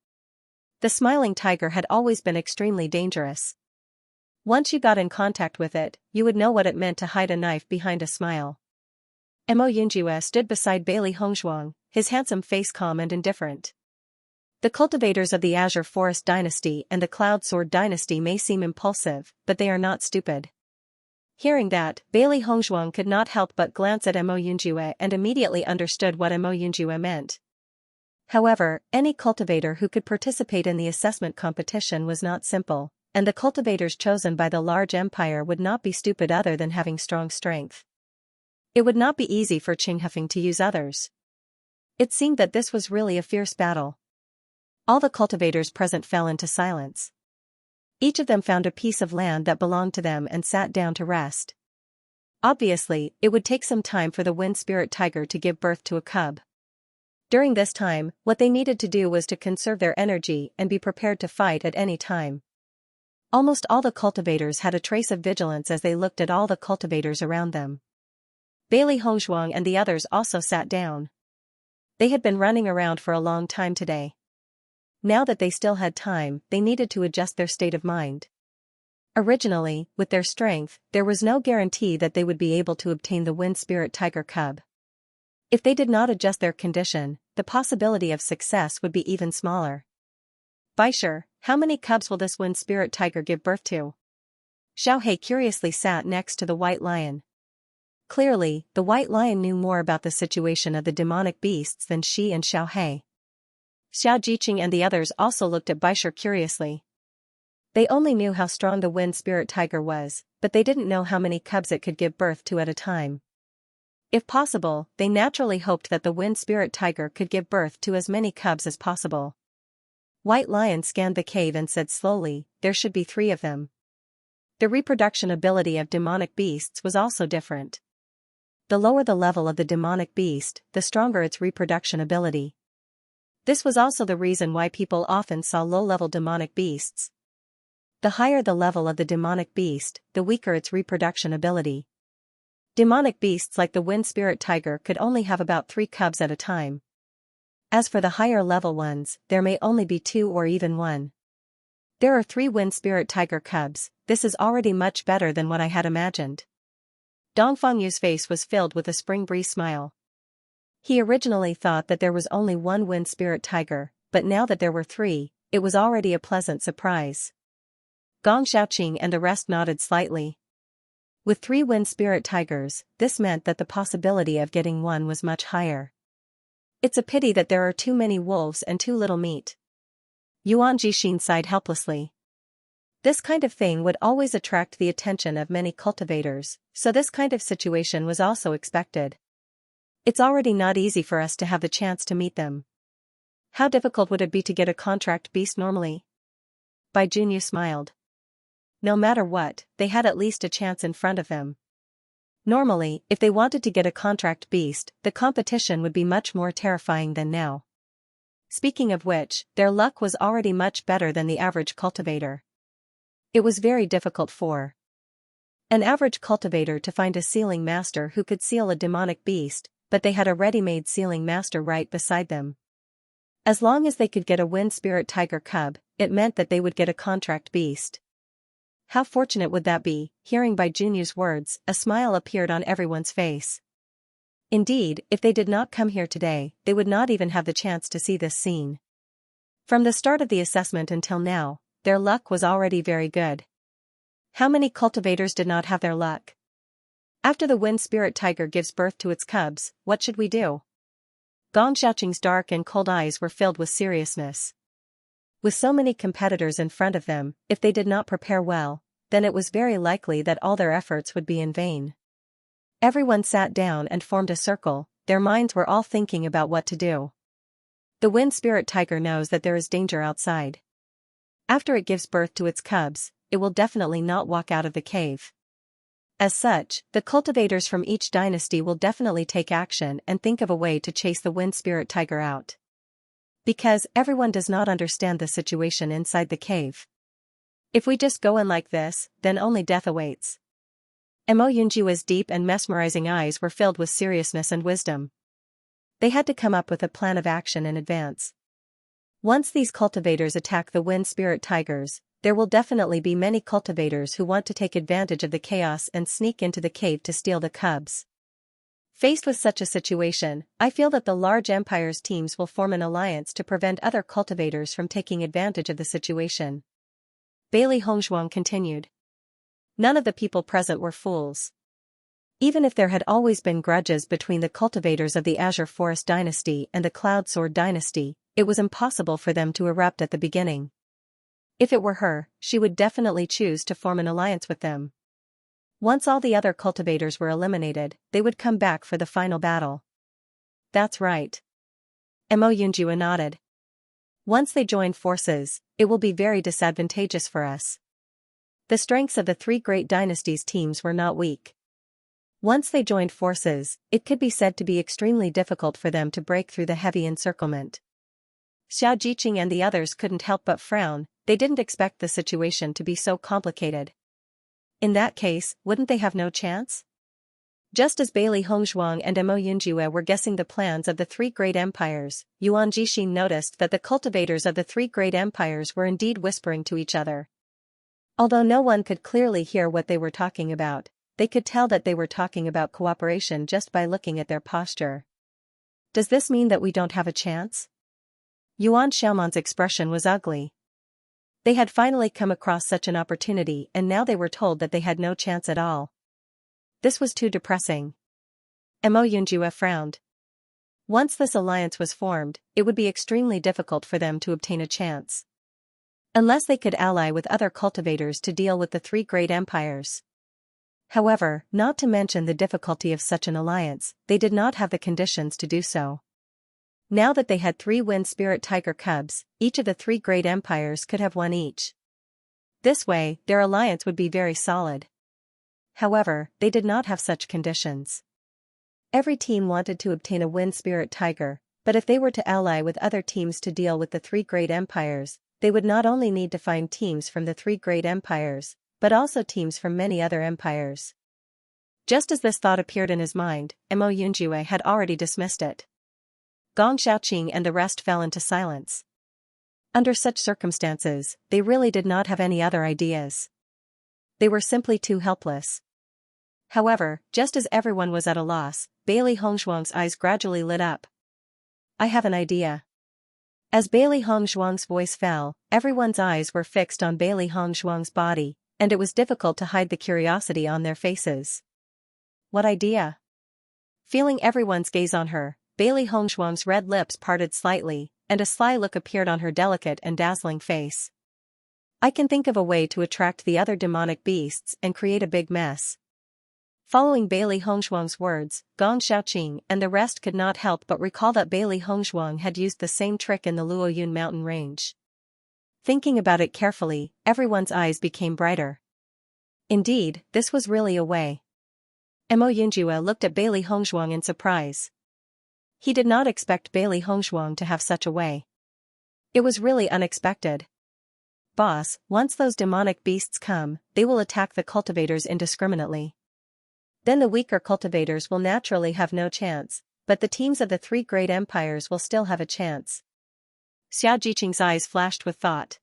Speaker 1: The Smiling Tiger had always been extremely dangerous. Once you got in contact with it, you would know what it meant to hide a knife behind a smile. Mo Yunjue stood beside Bailey Hongshuang, his handsome face calm and indifferent. The cultivators of the Azure Forest Dynasty and the Cloud Sword Dynasty may seem impulsive, but they are not stupid. Hearing that, Bailey Hongshuang could not help but glance at Mo Yunjue and immediately understood what Mo Yunjue meant. However, any cultivator who could participate in the assessment competition was not simple, and the cultivators chosen by the large empire would not be stupid other than having strong strength. It would not be easy for Qing Hifeng to use others. It seemed that this was really a fierce battle. All the cultivators present fell into silence. Each of them found a piece of land that belonged to them and sat down to rest. Obviously, it would take some time for the Wind Spirit Tiger to give birth to a cub. During this time, what they needed to do was to conserve their energy and be prepared to fight at any time. Almost all the cultivators had a trace of vigilance as they looked at all the cultivators around them. Bailey Hongshuang and the others also sat down. They had been running around for a long time today. Now that they still had time, they needed to adjust their state of mind. Originally, with their strength, there was no guarantee that they would be able to obtain the Wind Spirit Tiger cub. If they did not adjust their condition, the possibility of success would be even smaller. Baisher, how many cubs will this Wind Spirit Tiger give birth to? Xiaohei curiously sat next to the White Lion. Clearly, the White Lion knew more about the situation of the demonic beasts than she and Xiaohei. Xiao Jiqing and the others also looked at Baisher curiously. They only knew how strong the Wind Spirit Tiger was, but they didn't know how many cubs it could give birth to at a time. If possible, they naturally hoped that the Wind Spirit Tiger could give birth to as many cubs as possible. White Lion scanned the cave and said slowly, there should be 3 of them. The reproduction ability of demonic beasts was also different. The lower the level of the demonic beast, the stronger its reproduction ability. This was also the reason why people often saw low-level demonic beasts. The higher the level of the demonic beast, the weaker its reproduction ability. Demonic beasts like the wind spirit tiger could only have about 3 cubs at a time. As for the higher level ones, there may only be 2 or even 1. There are 3 wind spirit tiger cubs. This is already much better than what I had imagined. Dongfengyu's face was filled with a spring breeze smile. He originally thought that there was only 1 wind spirit tiger, but now that there were 3, it was already a pleasant surprise. Gong Xiaoqing and the rest nodded slightly. With 3 wind spirit tigers, this meant that the possibility of getting 1 was much higher. It's a pity that there are too many wolves and too little meat. Yuan Jixin sighed helplessly. This kind of thing would always attract the attention of many cultivators, so this kind of situation was also expected. It's already not easy for us to have the chance to meet them. How difficult would it be to get a contract beast normally? Bai Junyu smiled. No matter what, they had at least a chance in front of them. Normally, if they wanted to get a contract beast, the competition would be much more terrifying than now. Speaking of which, their luck was already much better than the average cultivator. It was very difficult for an average cultivator to find a sealing master who could seal a demonic beast, but they had a ready-made sealing master right beside them. As long as they could get a wind spirit tiger cub, it meant that they would get a contract beast. How fortunate would that be? Hearing Bai Junyu's words, a smile appeared on everyone's face. Indeed, if they did not come here today, they would not even have the chance to see this scene. From the start of the assessment until now, their luck was already very good. How many cultivators did not have their luck? After the wind spirit tiger gives birth to its cubs, what should we do? Gong Xiaoqing's dark and cold eyes were filled with seriousness. With so many competitors in front of them, if they did not prepare well, then it was very likely that all their efforts would be in vain. Everyone sat down and formed a circle, their minds were all thinking about what to do. The wind spirit tiger knows that there is danger outside. After it gives birth to its cubs, it will definitely not walk out of the cave. As such, the cultivators from each dynasty will definitely take action and think of a way to chase the wind spirit tiger out. Because everyone does not understand the situation inside the cave. If we just go in like this, then only death awaits. Mo Yunjua's deep and mesmerizing eyes were filled with seriousness and wisdom. They had to come up with a plan of action in advance. Once these cultivators attack the wind spirit tigers, there will definitely be many cultivators who want to take advantage of the chaos and sneak into the cave to steal the cubs. Faced with such a situation, I feel that the large empire's teams will form an alliance to prevent other cultivators from taking advantage of the situation. Bailey Hongzhuang continued. None of the people present were fools. Even if there had always been grudges between the cultivators of the Azure Forest dynasty and the Cloud Sword dynasty, it was impossible for them to erupt at the beginning. If it were her, she would definitely choose to form an alliance with them. Once all the other cultivators were eliminated, they would come back for the final battle. That's right. Mo Yunjua nodded. Once they join forces, it will be very disadvantageous for us. The strengths of the 3 great dynasties' teams were not weak. Once they joined forces, it could be said to be extremely difficult for them to break through the heavy encirclement. Xiao Jiqing and the others couldn't help but frown, they didn't expect the situation to be so complicated. In that case, wouldn't they have no chance? Just as Bailey Hongzhuang and Mo Yunjue were guessing the plans of the 3 great empires, Yuan Jixin noticed that the cultivators of the 3 great empires were indeed whispering to each other. Although no one could clearly hear what they were talking about, they could tell that they were talking about cooperation just by looking at their posture. Does this mean that we don't have a chance? Yuan Xiaoman's expression was ugly. They had finally come across such an opportunity and now they were told that they had no chance at all. This was too depressing. Mo Yunjue frowned. Once this alliance was formed, it would be extremely difficult for them to obtain a chance. Unless they could ally with other cultivators to deal with the 3 great empires. However, not to mention the difficulty of such an alliance, they did not have the conditions to do so. Now that they had 3 wind spirit tiger cubs, each of the 3 great empires could have 1 each. This way, their alliance would be very solid. However, they did not have such conditions. Every team wanted to obtain a wind spirit tiger, but if they were to ally with other teams to deal with the 3 great empires, they would not only need to find teams from the three great empires, but also teams from many other empires. Just as this thought appeared in his mind, Mo Yunjue had already dismissed it. Gong Xiaoqing and the rest fell into silence. Under such circumstances, they really did not have any other ideas. They were simply too helpless. However, just as everyone was at a loss, Bailey Hongzhuang's eyes gradually lit up. I have an idea. As Bailey Hongzhuang's voice fell, everyone's eyes were fixed on Bailey Hongzhuang's body, and it was difficult to hide the curiosity on their faces. What idea? Feeling everyone's gaze on her, Bailey Hongzhuang's red lips parted slightly, and a sly look appeared on her delicate and dazzling face. I can think of a way to attract the other demonic beasts and create a big mess. Following Bailey Hongzhuang's words, Gong Xiaoqing and the rest could not help but recall that Bailey Hongzhuang had used the same trick in the Luoyun mountain range. Thinking about it carefully, everyone's eyes became brighter. Indeed, this was really a way. Mo Yunjue looked at Bailey Hongzhuang in surprise. He did not expect Bailey Hongzhuang to have such a way. It was really unexpected. Boss, once those demonic beasts come, they will attack the cultivators indiscriminately. Then the weaker cultivators will naturally have no chance, but the teams of the three great empires will still have a chance. Xia Jiqing's eyes flashed with thought.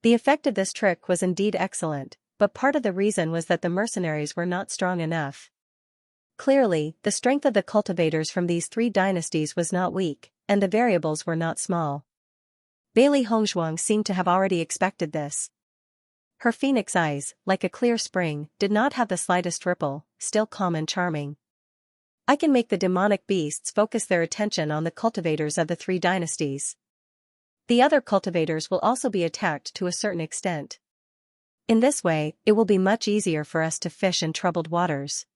Speaker 1: The effect of this trick was indeed excellent, but part of the reason was that the mercenaries were not strong enough. Clearly, the strength of the cultivators from these three dynasties was not weak, and the variables were not small. Bailey Hongzhuang seemed to have already expected this. Her phoenix eyes, like a clear spring, did not have the slightest ripple, still calm and charming. I can make the demonic beasts focus their attention on the cultivators of the three dynasties. The other cultivators will also be attacked to a certain extent. In this way, it will be much easier for us to fish in troubled waters.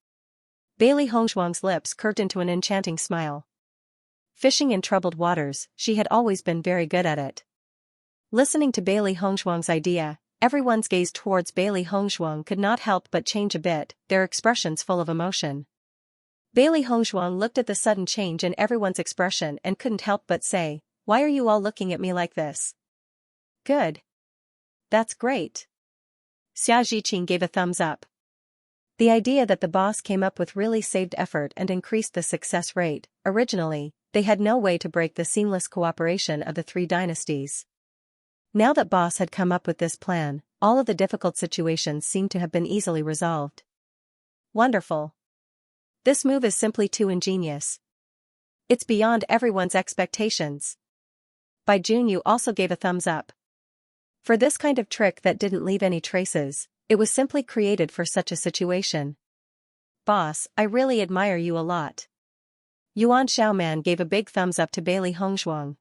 Speaker 1: Bailey Hongzhuang's lips curved into an enchanting smile. Fishing in troubled waters, she had always been very good at it. Listening to Bailey Hongzhuang's idea, everyone's gaze towards Bailey Hongzhuang could not help but change a bit, their expressions full of emotion. Bailey Hongzhuang looked at the sudden change in everyone's expression and couldn't help but say, "Why are you all looking at me like this?" "Good. That's great." Xia Jiqing gave a thumbs up. The idea that the boss came up with really saved effort and increased the success rate. Originally, they had no way to break the seamless cooperation of the three dynasties. Now that boss had come up with this plan, all of the difficult situations seemed to have been easily resolved. Wonderful. This move is simply too ingenious. It's beyond everyone's expectations. Bai Junyu also gave a thumbs up. For this kind of trick that didn't leave any traces, it was simply created for such a situation. Boss, I really admire you a lot. Yuan Xiaoman gave a big thumbs up to Bailey Hongzhuang.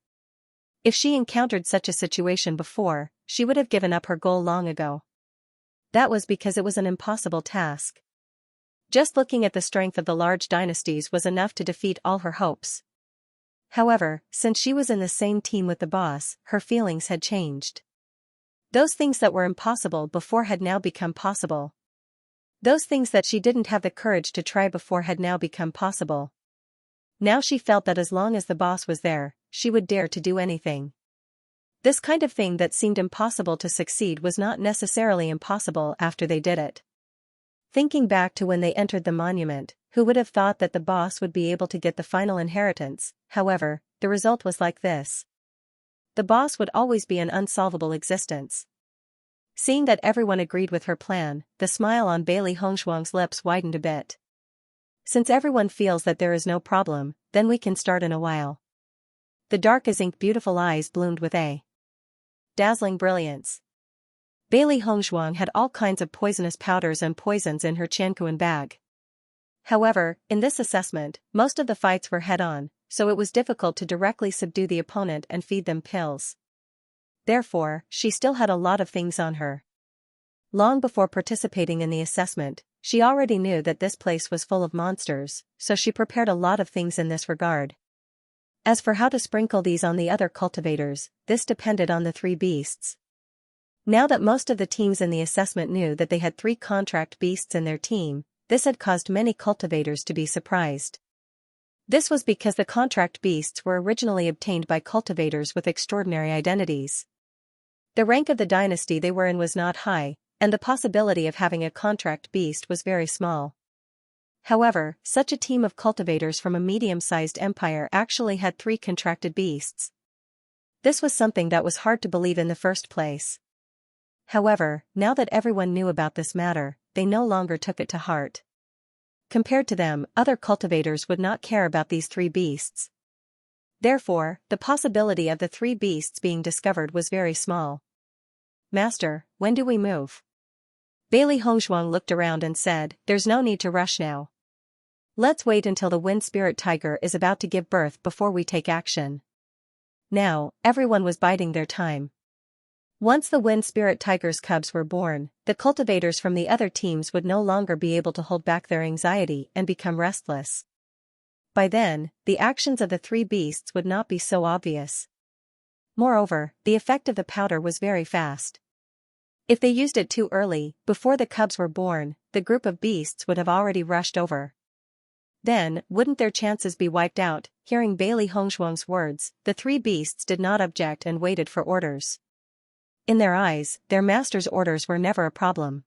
Speaker 1: If she encountered such a situation before, she would have given up her goal long ago. That was because it was an impossible task. Just looking at the strength of the large dynasties was enough to defeat all her hopes. However, since she was in the same team with the boss, her feelings had changed. Those things that were impossible before had now become possible. Those things that she didn't have the courage to try before had now become possible. Now she felt that as long as the boss was there, she would dare to do anything. This kind of thing that seemed impossible to succeed was not necessarily impossible after they did it. Thinking back to when they entered the monument, who would have thought that the boss would be able to get the final inheritance? However, the result was like this. The boss would always be an unsolvable existence. Seeing that everyone agreed with her plan, the smile on Bailey Hongzhuang's lips widened a bit. Since everyone feels that there is no problem, then we can start in a while. The dark as ink beautiful eyes bloomed with a dazzling brilliance. Bailey Hongzhuang had all kinds of poisonous powders and poisons in her Qianquan bag. However, in this assessment, most of the fights were head-on, so it was difficult to directly subdue the opponent and feed them pills. Therefore, she still had a lot of things on her. Long before participating in the assessment, she already knew that this place was full of monsters, so she prepared a lot of things in this regard. As for how to sprinkle these on the other cultivators, this depended on the three beasts. Now that most of the teams in the assessment knew that they had 3 contract beasts in their team, this had caused many cultivators to be surprised. This was because the contract beasts were originally obtained by cultivators with extraordinary identities. The rank of the dynasty they were in was not high, and the possibility of having a contract beast was very small. However, such a team of cultivators from a medium-sized empire actually had 3 contracted beasts. This was something that was hard to believe in the first place. However, now that everyone knew about this matter, they no longer took it to heart. Compared to them, other cultivators would not care about these 3 beasts. Therefore, the possibility of the 3 beasts being discovered was very small. "Master, when do we move?" Bailey Hongzhuang looked around and said, "There's no need to rush now. Let's wait until the wind spirit tiger is about to give birth before we take action." Now, everyone was biding their time. Once the wind spirit tiger's cubs were born, the cultivators from the other teams would no longer be able to hold back their anxiety and become restless. By then, the actions of the 3 beasts would not be so obvious. Moreover, the effect of the powder was very fast. If they used it too early, before the cubs were born, the group of beasts would have already rushed over. Then, wouldn't their chances be wiped out? Hearing Bailey Hongzhuang's words, the 3 beasts did not object and waited for orders. In their eyes, their master's orders were never a problem.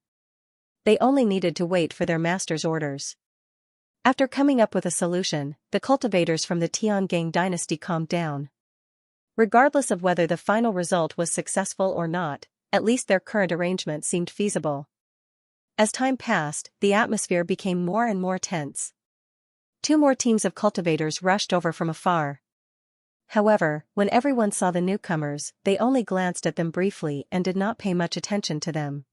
Speaker 1: They only needed to wait for their master's orders. After coming up with a solution, the cultivators from the Tiangang dynasty calmed down. Regardless of whether the final result was successful or not, at least their current arrangement seemed feasible. As time passed, the atmosphere became more and more tense. 2 more teams of cultivators rushed over from afar. However, when everyone saw the newcomers, they only glanced at them briefly and did not pay much attention to them.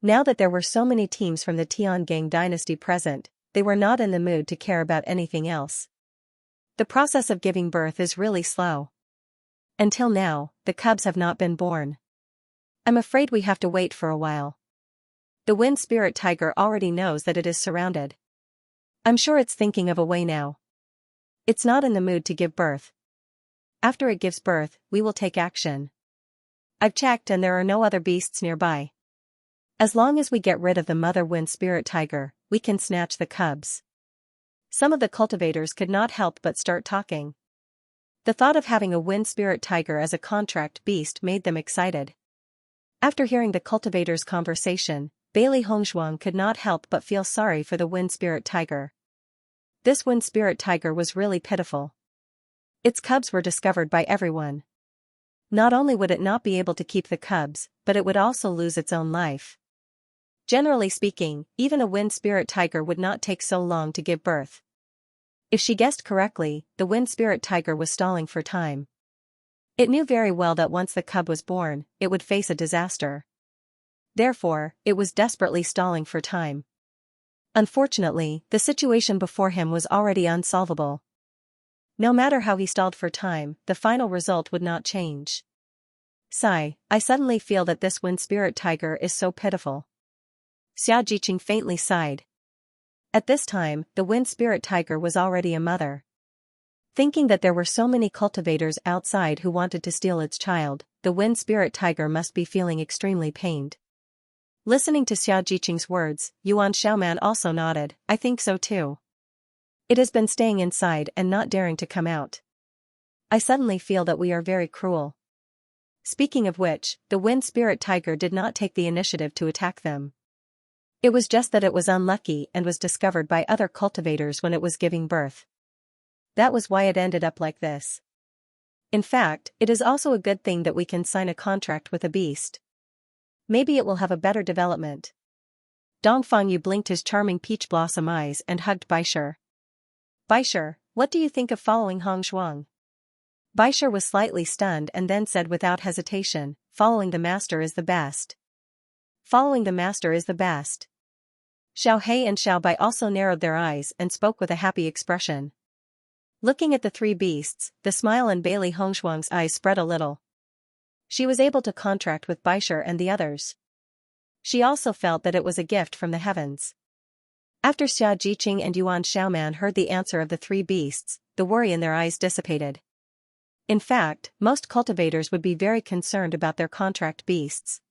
Speaker 1: Now that there were so many teams from the Tiangang dynasty present, they were not in the mood to care about anything else. The process of giving birth is really slow. Until now, the cubs have not been born. I'm afraid we have to wait for a while. The wind spirit tiger already knows that it is surrounded. I'm sure it's thinking of a way now. It's not in the mood to give birth. After it gives birth, we will take action. I've checked and there are no other beasts nearby. As long as we get rid of the mother wind spirit tiger, we can snatch the cubs. Some of the cultivators could not help but start talking. The thought of having a wind spirit tiger as a contract beast made them excited. After hearing the cultivators' conversation, Bailey Hongzhuang could not help but feel sorry for the wind spirit tiger. This wind spirit tiger was really pitiful. Its cubs were discovered by everyone. Not only would it not be able to keep the cubs, but it would also lose its own life. Generally speaking, even a wind spirit tiger would not take so long to give birth. If she guessed correctly, the wind spirit tiger was stalling for time. It knew very well that once the cub was born, it would face a disaster. Therefore, it was desperately stalling for time. Unfortunately, the situation before him was already unsolvable. No matter how he stalled for time, the final result would not change. Sigh, I suddenly feel that this wind spirit tiger is so pitiful. Xianxia faintly sighed. At this time, the wind spirit tiger was already a mother. Thinking that there were so many cultivators outside who wanted to steal its child, the wind spirit tiger must be feeling extremely pained. Listening to Xianxia's words, Yuan Xiaoman also nodded, I think so too. It has been staying inside and not daring to come out. I suddenly feel that we are very cruel. Speaking of which, the wind spirit tiger did not take the initiative to attack them. It was just that it was unlucky and was discovered by other cultivators when it was giving birth. That was why it ended up like this. In fact, it is also a good thing that we can sign a contract with a beast. Maybe it will have a better development. Dongfang Yu blinked his charming peach blossom eyes and hugged Baisher. Baisher, what do you think of following Hongzhuang? Baisher was slightly stunned and then said without hesitation, following the master is the best. Following the master is the best. Xiao He and Xiao Bai also narrowed their eyes and spoke with a happy expression. Looking at the 3 beasts, the smile in Bailey Hongzhuang's eyes spread a little. She was able to contract with Baisher and the others. She also felt that it was a gift from the heavens. After Xianxia and Yuan Xiaoman heard the answer of the 3 beasts, the worry in their eyes dissipated. In fact, most cultivators would be very concerned about their contract beasts.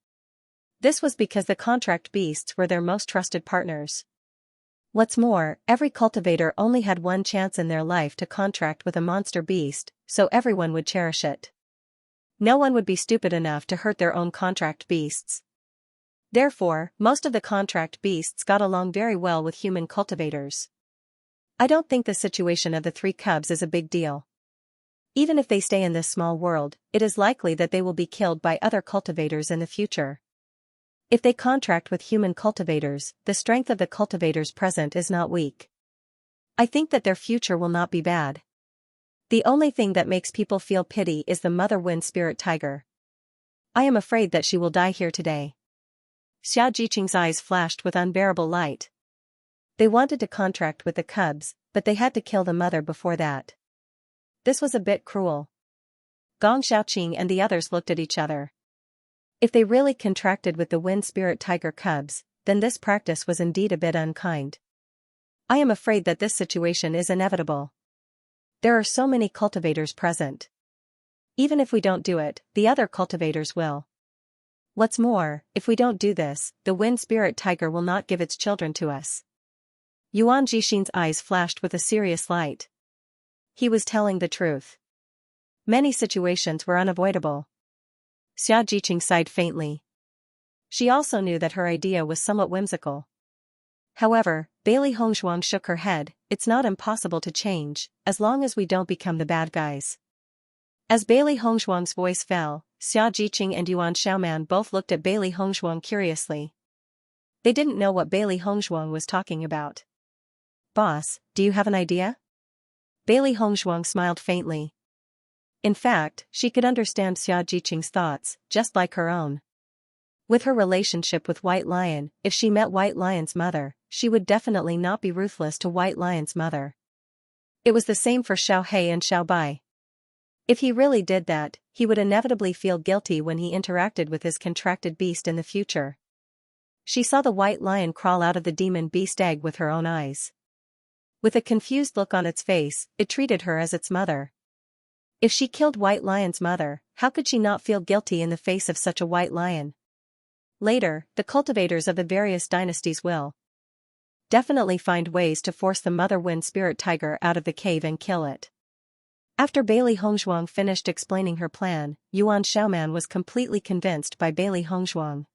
Speaker 1: This was because the contract beasts were their most trusted partners. What's more, every cultivator only had one chance in their life to contract with a monster beast, so everyone would cherish it. No one would be stupid enough to hurt their own contract beasts. Therefore, most of the contract beasts got along very well with human cultivators. I don't think the situation of the 3 cubs is a big deal. Even if they stay in this small world, it is likely that they will be killed by other cultivators in the future. If they contract with human cultivators, the strength of the cultivators present is not weak. I think that their future will not be bad. The only thing that makes people feel pity is the mother wind spirit tiger. I am afraid that she will die here today. Xiaojiqing's eyes flashed with unbearable light. They wanted to contract with the cubs, but they had to kill the mother before that. This was a bit cruel. Gong Xiaoqing and the others looked at each other. If they really contracted with the wind spirit tiger cubs, then this practice was indeed a bit unkind. I am afraid that this situation is inevitable. There are so many cultivators present. Even if we don't do it, the other cultivators will. What's more, if we don't do this, the wind spirit tiger will not give its children to us. Yuan Jixin's eyes flashed with a serious light. He was telling the truth. Many situations were unavoidable. Xia Jiqing sighed faintly. She also knew that her idea was somewhat whimsical. However, Bailey Hongzhuang shook her head. It's not impossible to change, as long as we don't become the bad guys. As Bailey Hongzhuang's voice fell, Xia Jiqing and Yuan Xiaoman both looked at Bailey Hongzhuang curiously. They didn't know what Bailey Hongzhuang was talking about. Boss, do you have an idea? Bailey Hongzhuang smiled faintly. In fact, she could understand Xia Jiqing's thoughts, just like her own. With her relationship with White Lion, if she met White Lion's mother, she would definitely not be ruthless to White Lion's mother. It was the same for Xiao He and Xiao Bai. If he really did that, he would inevitably feel guilty when he interacted with his contracted beast in the future. She saw the White Lion crawl out of the demon beast egg with her own eyes. With a confused look on its face, it treated her as its mother. If she killed White Lion's mother, how could she not feel guilty in the face of such a White Lion? Later, the cultivators of the various dynasties will definitely find ways to force the mother wind spirit tiger out of the cave and kill it. After Bailey Hongzhuang finished explaining her plan, Yuan Xiaoman was completely convinced by Bailey Hongzhuang.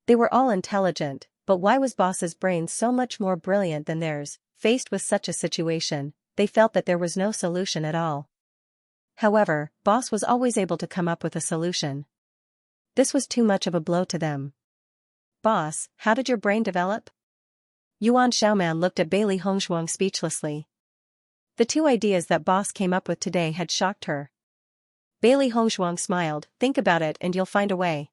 Speaker 1: They were all intelligent, but why was Boss's brain so much more brilliant than theirs? Faced with such a situation, they felt that there was no solution at all. However, Boss was always able to come up with a solution. This was too much of a blow to them. Boss, how did your brain develop? Yuan Xiaoman looked at Bailey Hongzhuang speechlessly. The 2 ideas that Boss came up with today had shocked her. Bailey Hongzhuang smiled. Think about it and you'll find a way.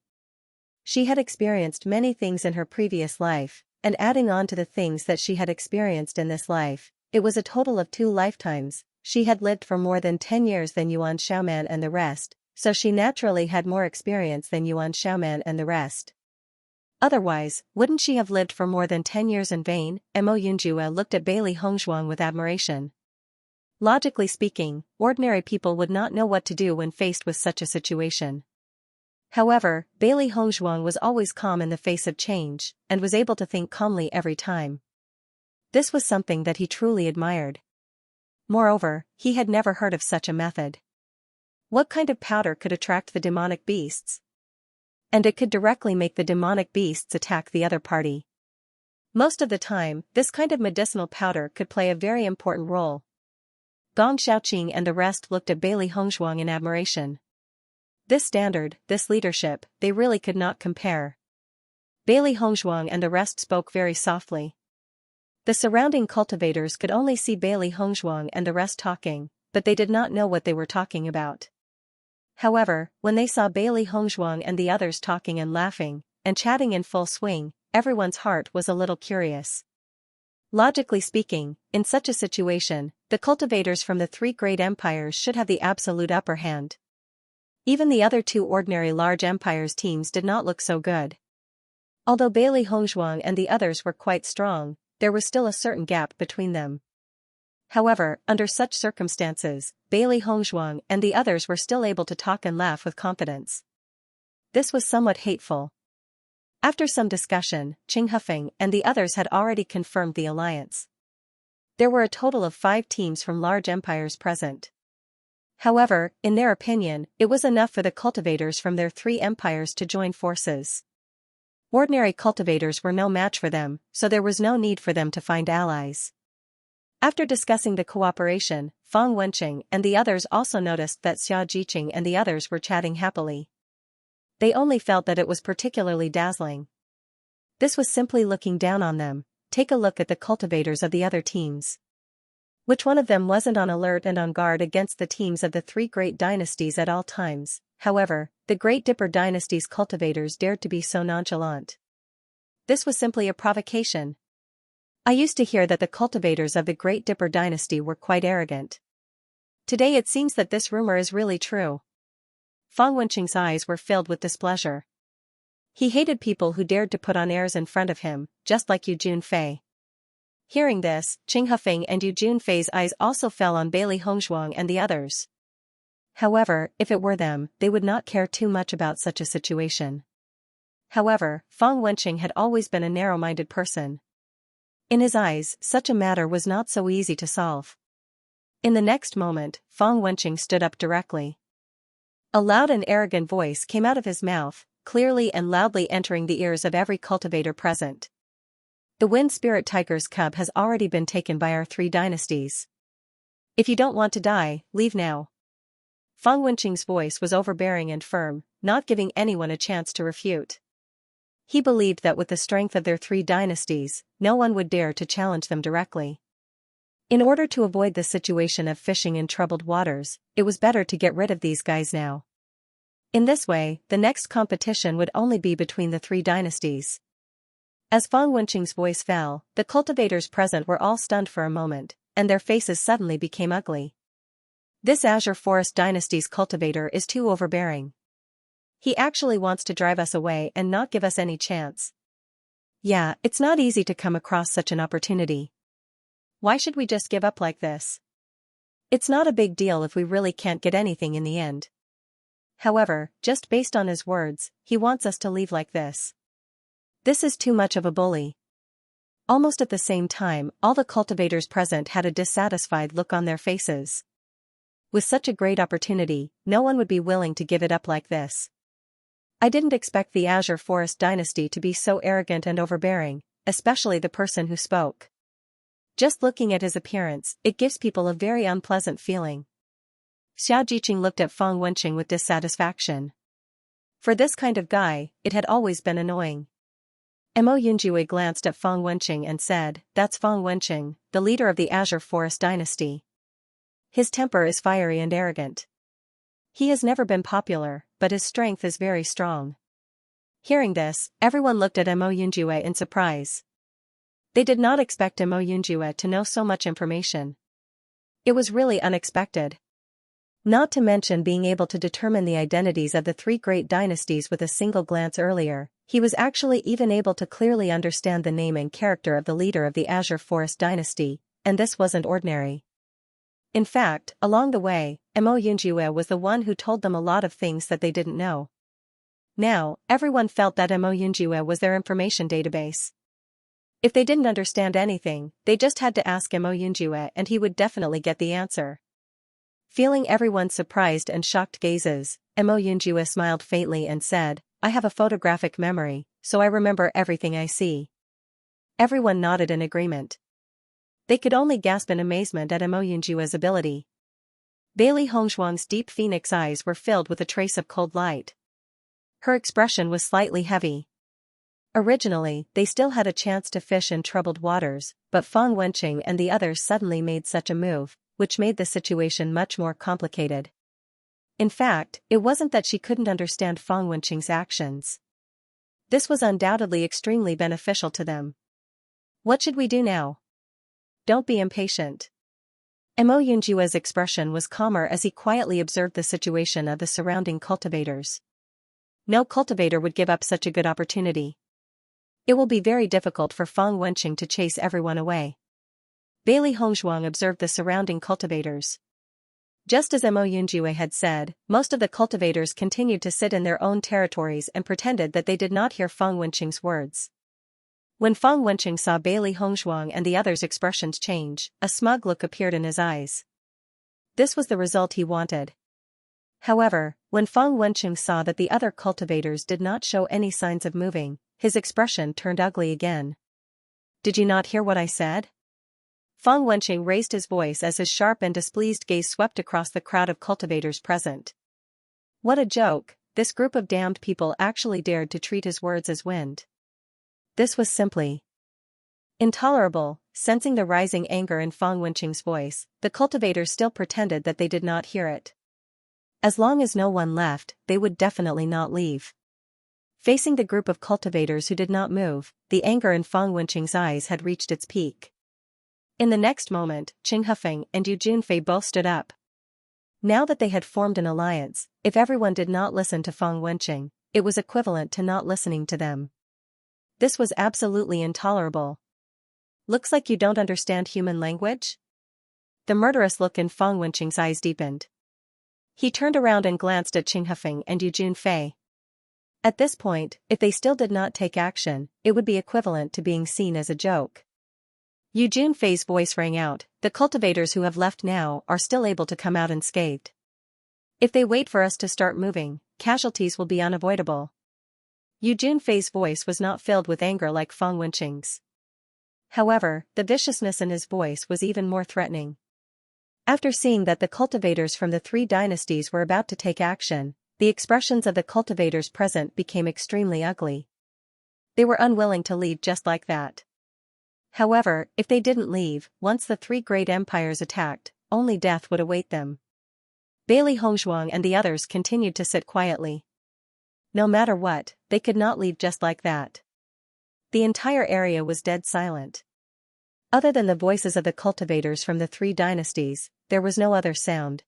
Speaker 1: She had experienced many things in her previous life, and adding on to the things that she had experienced in this life, it was a total of 2 lifetimes. She had lived for more than 10 years than Yuan Xiaoman and the rest, so she naturally had more experience than Yuan Xiaoman and the rest. Otherwise, wouldn't she have lived for more than 10 years in vain? Mo Yunjue looked at Bailey Hongzhuang with admiration. Logically speaking, ordinary people would not know what to do when faced with such a situation. However, Bailey Hongzhuang was always calm in the face of change, and was able to think calmly every time. This was something that he truly admired. Moreover, he had never heard of such a method. What kind of powder could attract the demonic beasts? And it could directly make the demonic beasts attack the other party. Most of the time, this kind of medicinal powder could play a very important role. Gong Xiaoqing and the rest looked at Bailey Hongzhuang in admiration. This standard, this leadership, they really could not compare. Bailey Hongzhuang and the rest spoke very softly. The surrounding cultivators could only see Bailey Hongzhuang and the rest talking, but they did not know what they were talking about. However, when they saw Bailey Hongzhuang and the others talking and laughing, and chatting in full swing, everyone's heart was a little curious. Logically speaking, in such a situation, the cultivators from the 3 great empires should have the absolute upper hand. Even the other 2 ordinary large empires teams did not look so good. Although Bailey Hongzhuang and the others were quite strong, there was still a certain gap between them. However, under such circumstances, Bailey Hongzhuang and the others were still able to talk and laugh with confidence. This was somewhat hateful. After some discussion, Qing Hufeng and the others had already confirmed the alliance. There were a total of 5 teams from large empires present. However, in their opinion, it was enough for the cultivators from their three empires to join forces. Ordinary cultivators were no match for them, so there was no need for them to find allies. After discussing the cooperation, Fang Wenqing and the others also noticed that Xiaojiqing and the others were chatting happily. They only felt that it was particularly dazzling. This was simply looking down on them. Take a look at the cultivators of the other teams. Which one of them wasn't on alert and on guard against the teams of the three great dynasties at all times? However, the Great Dipper dynasty's cultivators dared to be so nonchalant. This was simply a provocation. I used to hear that the cultivators of the Great Dipper dynasty were quite arrogant. Today it seems that this rumor is really true. Fang Wenqing's eyes were filled with displeasure. He hated people who dared to put on airs in front of him, just like Yu Junfei. Hearing this, Qing Hufeng and Yu Junfei's eyes also fell on Bailey Hongzhuang and the others. However, if it were them, they would not care too much about such a situation. However, Fang Wenqing had always been a narrow-minded person. In his eyes, such a matter was not so easy to solve. In the next moment, Fang Wenqing stood up directly. A loud and arrogant voice came out of his mouth, clearly and loudly entering the ears of every cultivator present. The Wind Spirit Tiger's cub has already been taken by our three dynasties. If you don't want to die, leave now. Fang Wenqing's voice was overbearing and firm, not giving anyone a chance to refute. He believed that with the strength of their three dynasties, no one would dare to challenge them directly. In order to avoid the situation of fishing in troubled waters, it was better to get rid of these guys now. In this way, the next competition would only be between the three dynasties. As Fang Wenqing's voice fell, the cultivators present were all stunned for a moment, and their faces suddenly became ugly. This Azure Forest dynasty's cultivator is too overbearing. He actually wants to drive us away and not give us any chance. Yeah, it's not easy to come across such an opportunity. Why should we just give up like this? It's not a big deal if we really can't get anything in the end. However, just based on his words, he wants us to leave like this. This is too much of a bully. Almost at the same time, all the cultivators present had a dissatisfied look on their faces. With such a great opportunity, no one would be willing to give it up like this. I didn't expect the Azure Forest dynasty to be so arrogant and overbearing, especially the person who spoke. Just looking at his appearance, it gives people a very unpleasant feeling. Xiaojiqing looked at Fang Wenqing with dissatisfaction. For this kind of guy, it had always been annoying. Mo Yunjue glanced at Fang Wenqing and said, "That's Fang Wenqing, the leader of the Azure Forest dynasty. His temper is fiery and arrogant. He has never been popular, but his strength is very strong." Hearing this, everyone looked at Mo Yunjue in surprise. They did not expect Mo Yunjue to know so much information. It was really unexpected. Not to mention being able to determine the identities of the three great dynasties with a single glance earlier, he was actually even able to clearly understand the name and character of the leader of the Azure Forest dynasty, and this wasn't ordinary. In fact, along the way, Mo Yunjue was the one who told them a lot of things that they didn't know. Now, everyone felt that Mo Yunjue was their information database. If they didn't understand anything, they just had to ask Mo Yunjue and he would definitely get the answer. Feeling everyone's surprised and shocked gazes, Mo Yunjue smiled faintly and said, "I have a photographic memory, so I remember everything I see." Everyone nodded in agreement. They could only gasp in amazement at Mo Yunjue's ability. Bailey Hongzhuang's deep phoenix eyes were filled with a trace of cold light. Her expression was slightly heavy. Originally, they still had a chance to fish in troubled waters, but Fang Wenqing and the others suddenly made such a move, which made the situation much more complicated. In fact, it wasn't that she couldn't understand Fang Wenqing's actions. This was undoubtedly extremely beneficial to them. What should we do now? Don't be impatient. Mo Yunjue's expression was calmer as he quietly observed the situation of the surrounding cultivators. No cultivator would give up such a good opportunity. It will be very difficult for Fang Wenqing to chase everyone away. Bailey Hongzhuang observed the surrounding cultivators. Just as Mo Yunjue had said, most of the cultivators continued to sit in their own territories and pretended that they did not hear Fang Wenqing's words. When Fang Wenqing saw Bailey Hongzhuang and the others' expressions change, a smug look appeared in his eyes. This was the result he wanted. However, when Fang Wenqing saw that the other cultivators did not show any signs of moving, his expression turned ugly again. "Did you not hear what I said?" Fang Wenqing raised his voice as his sharp and displeased gaze swept across the crowd of cultivators present. What a joke, this group of damned people actually dared to treat his words as wind. This was simply intolerable. Sensing the rising anger in Fang Wenqing's voice, the cultivators still pretended that they did not hear it. As long as no one left, they would definitely not leave. Facing the group of cultivators who did not move, the anger in Fang Wenqing's eyes had reached its peak. In the next moment, Qing Hufeng and Yu Junfei both stood up. Now that they had formed an alliance, if everyone did not listen to Fang Wenqing, it was equivalent to not listening to them. This was absolutely intolerable. "Looks like you don't understand human language?" The murderous look in Fang Wenqing's eyes deepened. He turned around and glanced at Qing Hufeng and Yu Junfei. At this point, if they still did not take action, it would be equivalent to being seen as a joke. Yu Junfei's voice rang out, "The cultivators who have left now are still able to come out unscathed. If they wait for us to start moving, casualties will be unavoidable." Yu Junfei's voice was not filled with anger like Fang Wenqing's. However, the viciousness in his voice was even more threatening. After seeing that the cultivators from the three dynasties were about to take action, the expressions of the cultivators present became extremely ugly. They were unwilling to leave just like that. However, if they didn't leave, once the three great empires attacked, only death would await them. Bailey Hongzhuang and the others continued to sit quietly. No matter what, they could not leave just like that. The entire area was dead silent. Other than the voices of the cultivators from the three dynasties, there was no other sound.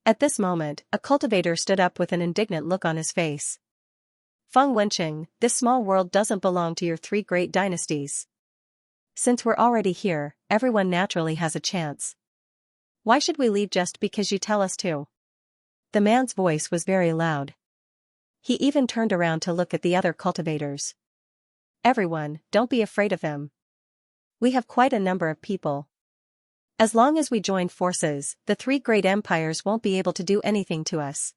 Speaker 1: At this moment, a cultivator stood up with an indignant look on his face. "Fang Wenqing, this small world doesn't belong to your three great dynasties. Since we're already here, everyone naturally has a chance. Why should we leave just because you tell us to?" The man's voice was very loud. He even turned around to look at the other cultivators. "Everyone, don't be afraid of them. We have quite a number of people. As long as we join forces, the three great empires won't be able to do anything to us."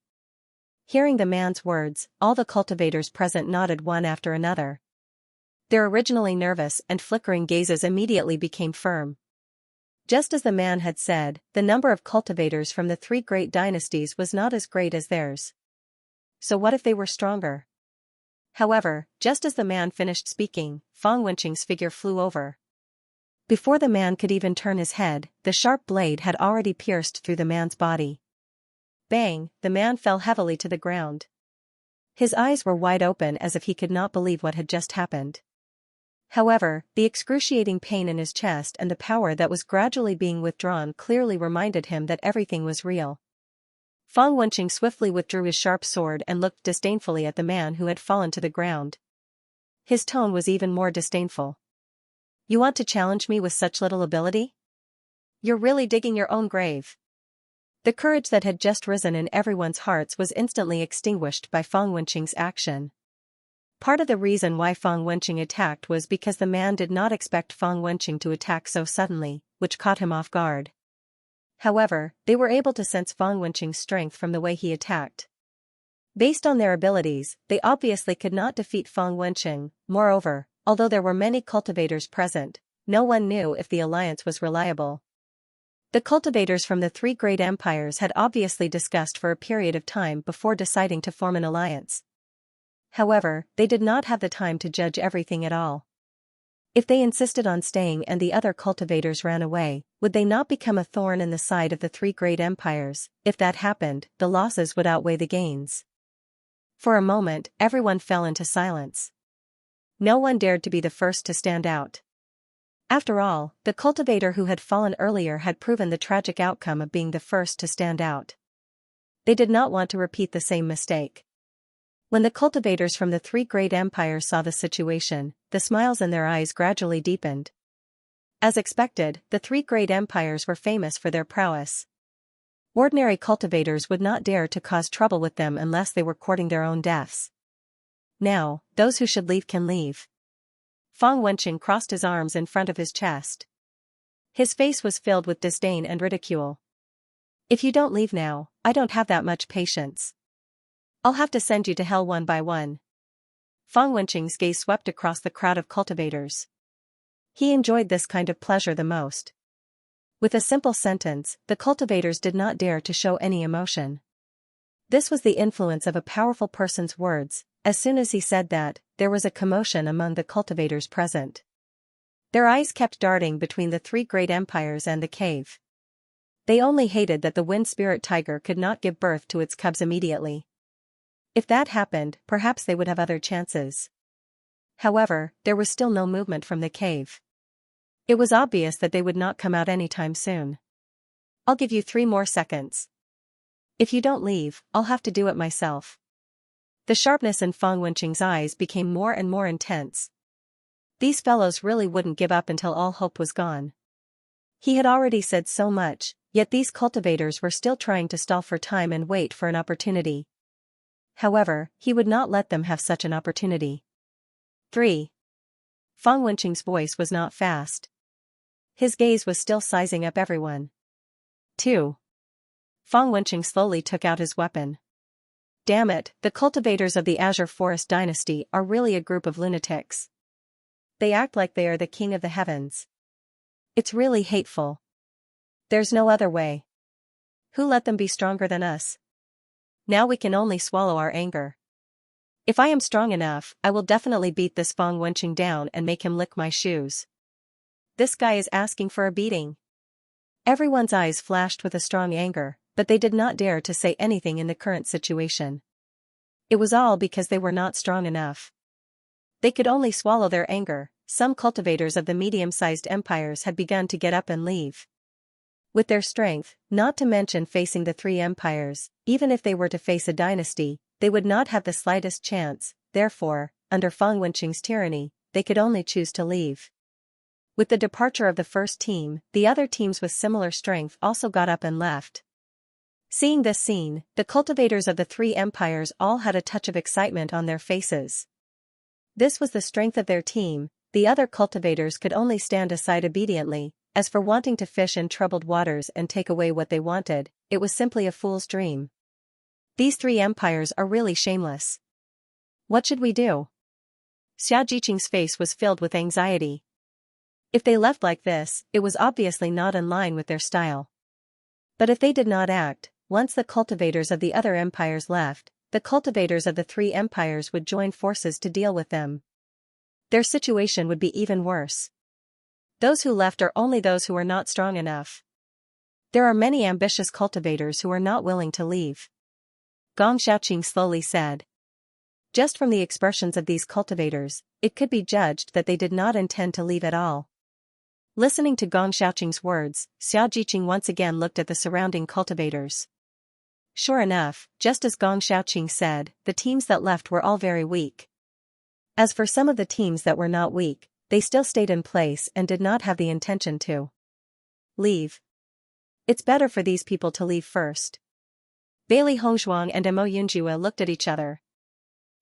Speaker 1: Hearing the man's words, all the cultivators present nodded one after another. Their originally nervous and flickering gazes immediately became firm. Just as the man had said, the number of cultivators from the three great dynasties was not as great as theirs. So what if they were stronger? However, just as the man finished speaking, Fang Wenqing's figure flew over. Before the man could even turn his head, the sharp blade had already pierced through the man's body. Bang! The man fell heavily to the ground. His eyes were wide open as if he could not believe what had just happened. However, the excruciating pain in his chest and the power that was gradually being withdrawn clearly reminded him that everything was real. Fang Wenqing swiftly withdrew his sharp sword and looked disdainfully at the man who had fallen to the ground. His tone was even more disdainful. "You want to challenge me with such little ability? You're really digging your own grave." The courage that had just risen in everyone's hearts was instantly extinguished by Fang Wenqing's action. Part of the reason why Fang Wenqing attacked was because the man did not expect Fang Wenqing to attack so suddenly, which caught him off guard. However, they were able to sense Fang Wenqing's strength from the way he attacked. Based on their abilities, they obviously could not defeat Fang Wenqing. Moreover, although there were many cultivators present, no one knew if the alliance was reliable. The cultivators from the three great empires had obviously discussed for a period of time before deciding to form an alliance. However, they did not have the time to judge everything at all. If they insisted on staying and the other cultivators ran away, would they not become a thorn in the side of the three great empires? If that happened, the losses would outweigh the gains. For a moment, everyone fell into silence. No one dared to be the first to stand out. After all, the cultivator who had fallen earlier had proven the tragic outcome of being the first to stand out. They did not want to repeat the same mistake. When the cultivators from the three great empires saw the situation, the smiles in their eyes gradually deepened. As expected, the three great empires were famous for their prowess. Ordinary cultivators would not dare to cause trouble with them unless they were courting their own deaths. Now, those who should leave can leave. Fang Wenqing crossed his arms in front of his chest. His face was filled with disdain and ridicule. If you don't leave now, I don't have that much patience. I'll have to send you to hell one by one. Fang Wenqing's gaze swept across the crowd of cultivators. He enjoyed this kind of pleasure the most. With a simple sentence, the cultivators did not dare to show any emotion. This was the influence of a powerful person's words. As soon as he said that, there was a commotion among the cultivators present. Their eyes kept darting between the three great empires and the cave. They only hated that the wind spirit tiger could not give birth to its cubs immediately. If that happened, perhaps they would have other chances. However, there was still no movement from the cave. It was obvious that they would not come out anytime soon. I'll give you 3 more seconds. If you don't leave, I'll have to do it myself. The sharpness in Fang Wenqing's eyes became more and more intense. These fellows really wouldn't give up until all hope was gone. He had already said so much, yet these cultivators were still trying to stall for time and wait for an opportunity. However, he would not let them have such an opportunity. 3. Fang Wenqing's voice was not fast. His gaze was still sizing up everyone. 2. Fang Wenqing slowly took out his weapon. Damn it, the cultivators of the Azure Forest dynasty are really a group of lunatics. They act like they are the king of the heavens. It's really hateful. There's no other way. Who let them be stronger than us? Now we can only swallow our anger. If I am strong enough, I will definitely beat this Fang Wenqing down and make him lick my shoes. This guy is asking for a beating. Everyone's eyes flashed with a strong anger, but they did not dare to say anything in the current situation. It was all because they were not strong enough. They could only swallow their anger. Some cultivators of the medium-sized empires had begun to get up and leave. With their strength, not to mention facing the 3 empires, even if they were to face a dynasty, they would not have the slightest chance. Therefore, under Fang Wenqing's tyranny, they could only choose to leave. With the departure of the first team, the other teams with similar strength also got up and left. Seeing this scene, the cultivators of the 3 empires all had a touch of excitement on their faces. This was the strength of their team. The other cultivators could only stand aside obediently. As for wanting to fish in troubled waters and take away what they wanted, it was simply a fool's dream. These 3 empires are really shameless. What should we do? Xiaojiqing's face was filled with anxiety. If they left like this, it was obviously not in line with their style. But if they did not act, once the cultivators of the other empires left, the cultivators of the 3 empires would join forces to deal with them. Their situation would be even worse. Those who left are only those who are not strong enough. There are many ambitious cultivators who are not willing to leave. Gong Xiaoqing slowly said. Just from the expressions of these cultivators, it could be judged that they did not intend to leave at all. Listening to Gong Xiaoqing's words, Xiaojiqing once again looked at the surrounding cultivators. Sure enough, just as Gong Xiaoqing said, the teams that left were all very weak. As for some of the teams that were not weak, they still stayed in place and did not have the intention to leave. It's better for these people to leave first. Bailey Hongzhuang and Mo Yunjue looked at each other.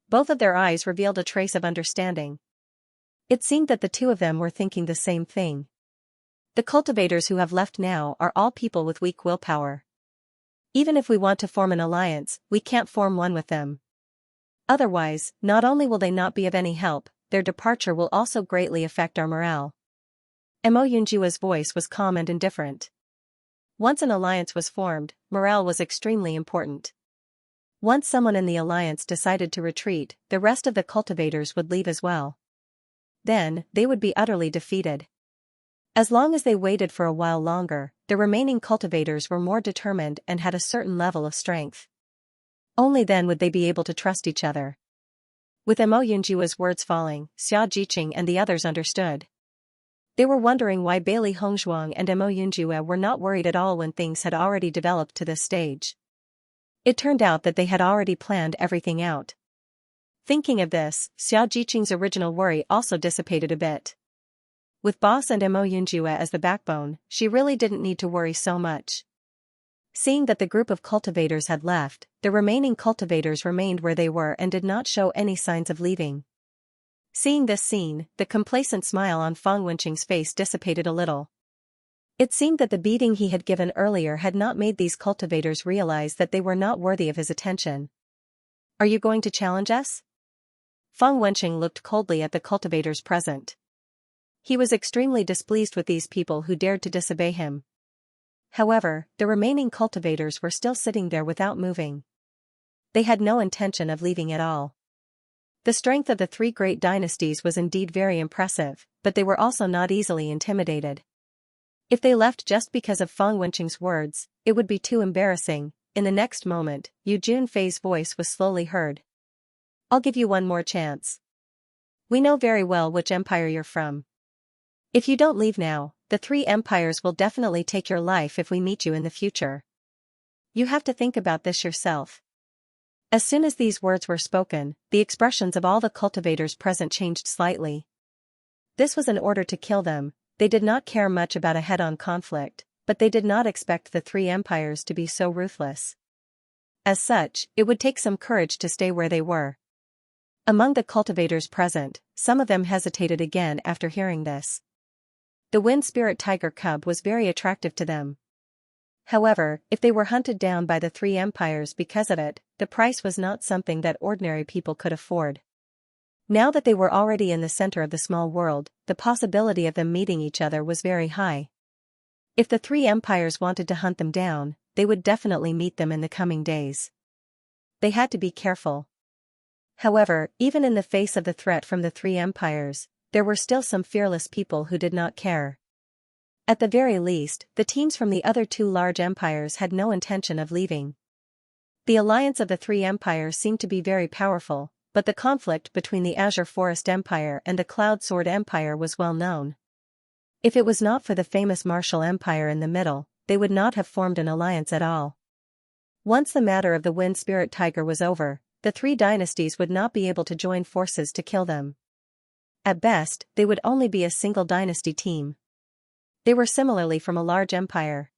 Speaker 1: Both of their eyes revealed a trace of understanding. It seemed that the 2 of them were thinking the same thing. The cultivators who have left now are all people with weak willpower. Even if we want to form an alliance, we can't form one with them. Otherwise, not only will they not be of any help, their departure will also greatly affect our morale. Mo Yunjue's voice was calm and indifferent. Once an alliance was formed, morale was extremely important. Once someone in the alliance decided to retreat, the rest of the cultivators would leave as well. Then, they would be utterly defeated. As long as they waited for a while longer, the remaining cultivators were more determined and had a certain level of strength. Only then would they be able to trust each other. With Mo Yunjue's words falling, Xiaojiqing and the others understood. They were wondering why Bailey Hongzhuang and Mo Yunjue were not worried at all when things had already developed to this stage. It turned out that they had already planned everything out. Thinking of this, Xiaojiqing's original worry also dissipated a bit. With Boss and Mo Yunjue as the backbone, she really didn't need to worry so much. Seeing that the group of cultivators had left, the remaining cultivators remained where they were and did not show any signs of leaving. Seeing this scene, the complacent smile on Fang Wenqing's face dissipated a little. It seemed that the beating he had given earlier had not made these cultivators realize that they were not worthy of his attention. "Are you going to challenge us?" Feng Wenqing looked coldly at the cultivators present. He was extremely displeased with these people who dared to disobey him. However, the remaining cultivators were still sitting there without moving. They had no intention of leaving at all. The strength of the three great dynasties was indeed very impressive, but they were also not easily intimidated. If they left just because of Feng Wenqing's words, it would be too embarrassing. In the next moment, Yu Junfei's voice was slowly heard. "I'll give you one more chance. We know very well which empire you're from. If you don't leave now, the three empires will definitely take your life if we meet you in the future. You have to think about this yourself." As soon as these words were spoken, the expressions of all the cultivators present changed slightly. This was an order to kill them. They did not care much about a head-on conflict, but they did not expect the three empires to be so ruthless. As such, it would take some courage to stay where they were. Among the cultivators present, some of them hesitated again after hearing this. The wind spirit tiger cub was very attractive to them. However, if they were hunted down by the three empires because of it, the price was not something that ordinary people could afford. Now that they were already in the center of the small world, the possibility of them meeting each other was very high. If the three empires wanted to hunt them down, they would definitely meet them in the coming days. They had to be careful. However, even in the face of the threat from the three empires, there were still some fearless people who did not care. At the very least, the teams from the other two large empires had no intention of leaving. The alliance of the three empires seemed to be very powerful, but the conflict between the Azure Forest Empire and the Cloud Sword Empire was well known. If it was not for the famous Martial Empire in the middle, they would not have formed an alliance at all. Once the matter of the Wind Spirit Tiger was over, the three dynasties would not be able to join forces to kill them. At best, they would only be a single dynasty team. They were similarly from a large empire.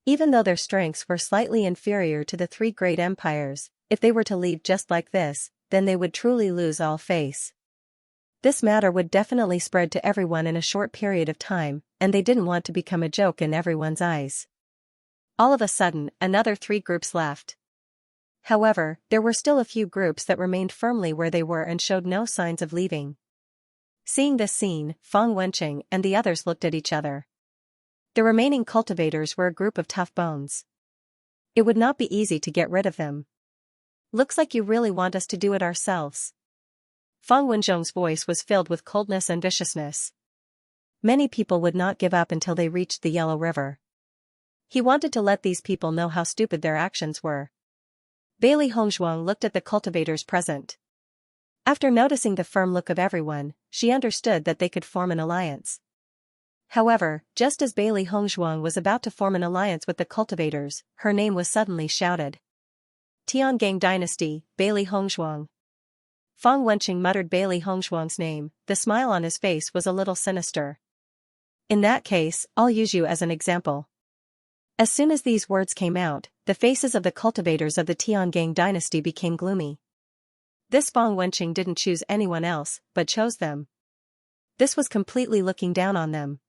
Speaker 1: Even though their strengths were slightly inferior to the three great empires, if they were to leave just like this, then they would truly lose all face. This matter would definitely spread to everyone in a short period of time, and they didn't want to become a joke in everyone's eyes. All of a sudden, another three groups left. However, there were still a few groups that remained firmly where they were and showed no signs of leaving. Seeing this scene, Feng Wenqing and the others looked at each other. The remaining cultivators were a group of tough bones. It would not be easy to get rid of them. "Looks like you really want us to do it ourselves." Feng Wenqing's voice was filled with coldness and viciousness. Many people would not give up until they reached the Yellow River. He wanted to let these people know how stupid their actions were. Bailey Hongzhuang looked at the cultivators present. After noticing the firm look of everyone, she understood that they could form an alliance. However, just as Bailey Hongzhuang was about to form an alliance with the cultivators, her name was suddenly shouted. "Tiangang Dynasty, Bailey Hongzhuang." Feng Wenqing muttered Bailey Hongzhuang's name. The smile on his face was a little sinister. "In that case, I'll use you as an example." As soon as these words came out, the faces of the cultivators of the Tiangang dynasty became gloomy. This Feng Wenqing didn't choose anyone else, but chose them. This was completely looking down on them.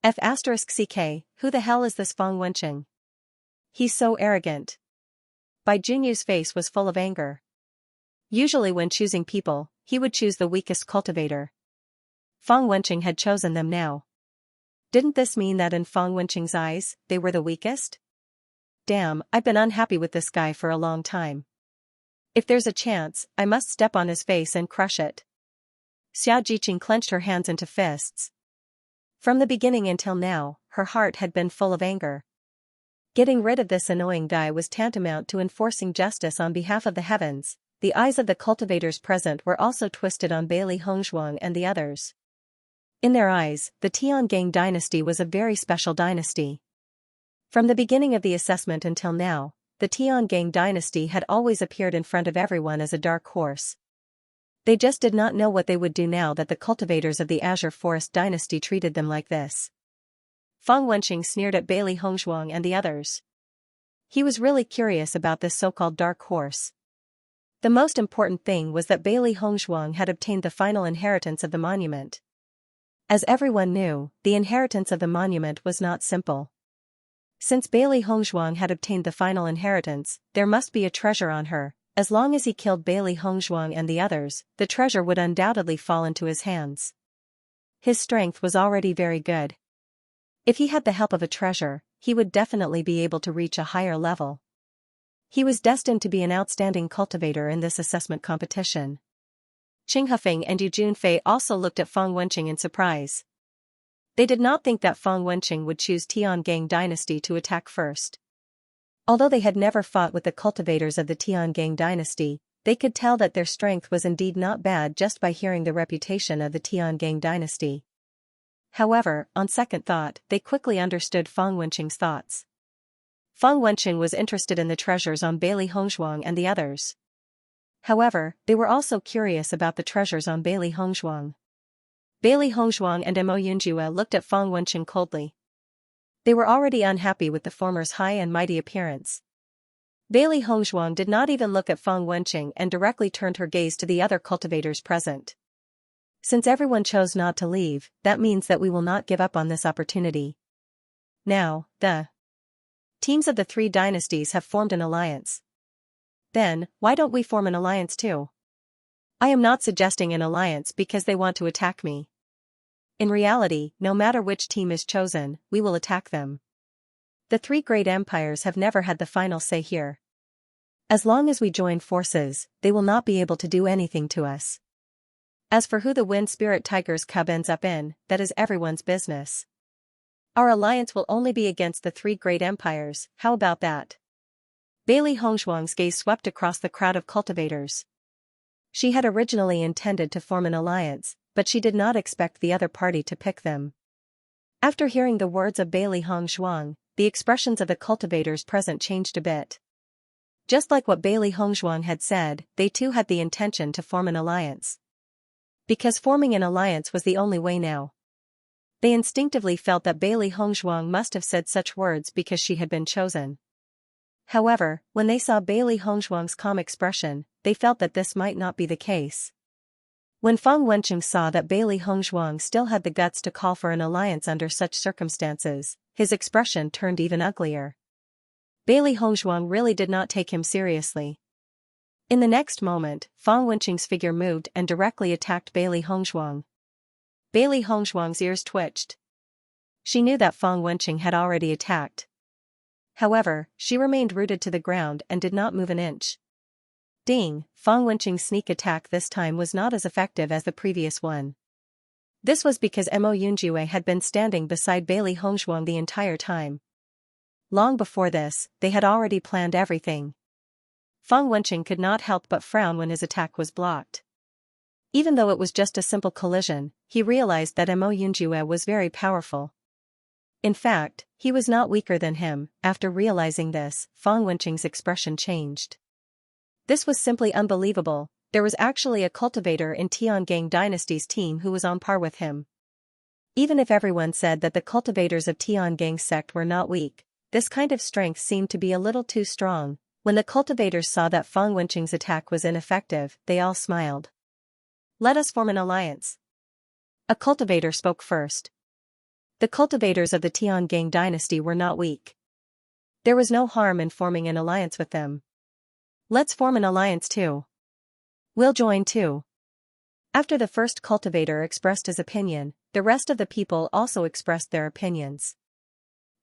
Speaker 1: F*CK, who the hell is this Feng Wenqing? He's so arrogant. Bai Junyu's face was full of anger. Usually when choosing people, he would choose the weakest cultivator. Feng Wenqing had chosen them now. Didn't this mean that in Feng Wenqing's eyes, they were the weakest? Damn, I've been unhappy with this guy for a long time. If there's a chance, I must step on his face and crush it. Xia Jiqing clenched her hands into fists. From the beginning until now, her heart had been full of anger. Getting rid of this annoying guy was tantamount to enforcing justice on behalf of the heavens. The eyes of the cultivators present were also twisted on Bailey Hongzhuang and the others. In their eyes, the Tiangang dynasty was a very special dynasty. From the beginning of the assessment until now, the Tiangang dynasty had always appeared in front of everyone as a dark horse. They just did not know what they would do now that the cultivators of the Azure Forest dynasty treated them like this. Feng Wenqing sneered at Bailey Hongzhuang and the others. He was really curious about this so-called dark horse. The most important thing was that Bailey Hongzhuang had obtained the final inheritance of the monument. As everyone knew, the inheritance of the monument was not simple. Since Bailey Hongzhuang had obtained the final inheritance, there must be a treasure on her. As long as he killed Bailey Hongzhuang and the others, the treasure would undoubtedly fall into his hands. His strength was already very good. If he had the help of a treasure, he would definitely be able to reach a higher level. He was destined to be an outstanding cultivator in this assessment competition. Qing Hufeng and Yu Junfei also looked at Fang Wenqing in surprise. They did not think that Fang Wenqing would choose Tiangang dynasty to attack first. Although they had never fought with the cultivators of the Tiangang dynasty, they could tell that their strength was indeed not bad just by hearing the reputation of the Tiangang dynasty. However, on second thought, they quickly understood Fang Wenqing's thoughts. Fang Wenqing was interested in the treasures on Bailey Hongzhuang and the others. However, they were also curious about the treasures on Bailey Hongzhuang. Bailey Hongzhuang and Mo Yunjue looked at Fang Wenqing coldly. They were already unhappy with the former's high and mighty appearance. Bailey Hongzhuang did not even look at Fang Wenqing and directly turned her gaze to the other cultivators present. Since everyone chose not to leave, that means that we will not give up on this opportunity. Now, the teams of the three dynasties have formed an alliance. Then, why don't we form an alliance too? I am not suggesting an alliance because they want to attack me. In reality, no matter which team is chosen, we will attack them. The three great empires have never had the final say here. As long as we join forces, they will not be able to do anything to us. As for who the Wind Spirit Tiger's cub ends up in, that is everyone's business. Our alliance will only be against the three great empires, how about that? Bailey Hongzhuang's gaze swept across the crowd of cultivators. She had originally intended to form an alliance, but she did not expect the other party to pick them. After hearing the words of Bailey Hongzhuang, the expressions of the cultivators present changed a bit. Just like what Bailey Hongzhuang had said, they too had the intention to form an alliance. Because forming an alliance was the only way now. They instinctively felt that Bailey Hongzhuang must have said such words because she had been chosen. However, when they saw Bailey Hongzhuang's calm expression, they felt that this might not be the case. When Fang Wenqing saw that Bailey Hongzhuang still had the guts to call for an alliance under such circumstances, his expression turned even uglier. Bailey Hongzhuang really did not take him seriously. In the next moment, Fang Wenqing's figure moved and directly attacked Bailey Hongzhuang. Bailey Hongzhuang's ears twitched. She knew that Fang Wenqing had already attacked. However, she remained rooted to the ground and did not move an inch. Ding! Fang Wenqing's sneak attack this time was not as effective as the previous one. This was because Mo Yunjue had been standing beside Bailey Hongzhuang the entire time. Long before this, they had already planned everything. Fang Wenqing could not help but frown when his attack was blocked. Even though it was just a simple collision, he realized that Mo Yunjue was very powerful. In fact, he was not weaker than him. After realizing this, Fang Wenqing's expression changed. This was simply unbelievable. There was actually a cultivator in Tiangang dynasty's team who was on par with him. Even if everyone said that the cultivators of Tiangang's sect were not weak, this kind of strength seemed to be a little too strong. When the cultivators saw that Fang Wenqing's attack was ineffective, they all smiled. Let us form an alliance. A cultivator spoke first. The cultivators of the Tiangang dynasty were not weak. There was no harm in forming an alliance with them. Let's form an alliance too. We'll join too. After the first cultivator expressed his opinion, the rest of the people also expressed their opinions.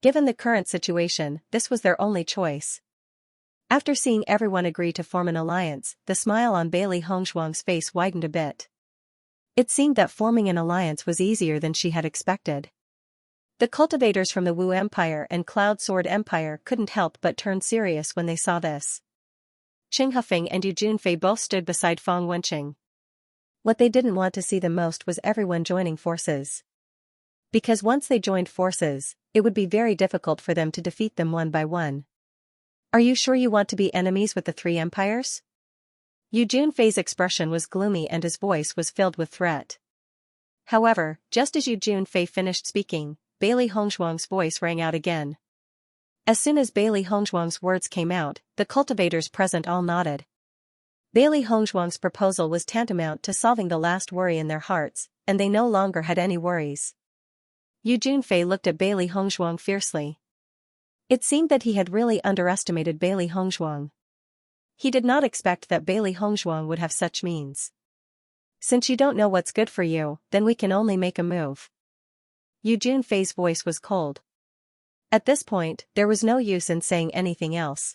Speaker 1: Given the current situation, this was their only choice. After seeing everyone agree to form an alliance, the smile on Bailey Hongzhuang's face widened a bit. It seemed that forming an alliance was easier than she had expected. The cultivators from the Wu Empire and Cloud Sword Empire couldn't help but turn serious when they saw this. Qing Hufeng and Yu Junfei both stood beside Fang Wenqing. What they didn't want to see the most was everyone joining forces. Because once they joined forces, it would be very difficult for them to defeat them one by one. Are you sure you want to be enemies with the three empires? Yu Junfei's expression was gloomy and his voice was filled with threat. However, just as Yu Junfei finished speaking, Bailey Hongzhuang's voice rang out again. As soon as Bailey Hongzhuang's words came out, the cultivators present all nodded. Bailey Hongzhuang's proposal was tantamount to solving the last worry in their hearts, and they no longer had any worries. Yu Junfei looked at Bailey Hongzhuang fiercely. It seemed that he had really underestimated Bailey Hongzhuang. He did not expect that Bailey Hongzhuang would have such means. Since you don't know what's good for you, then we can only make a move. Yu Junfei's voice was cold. At this point, there was no use in saying anything else.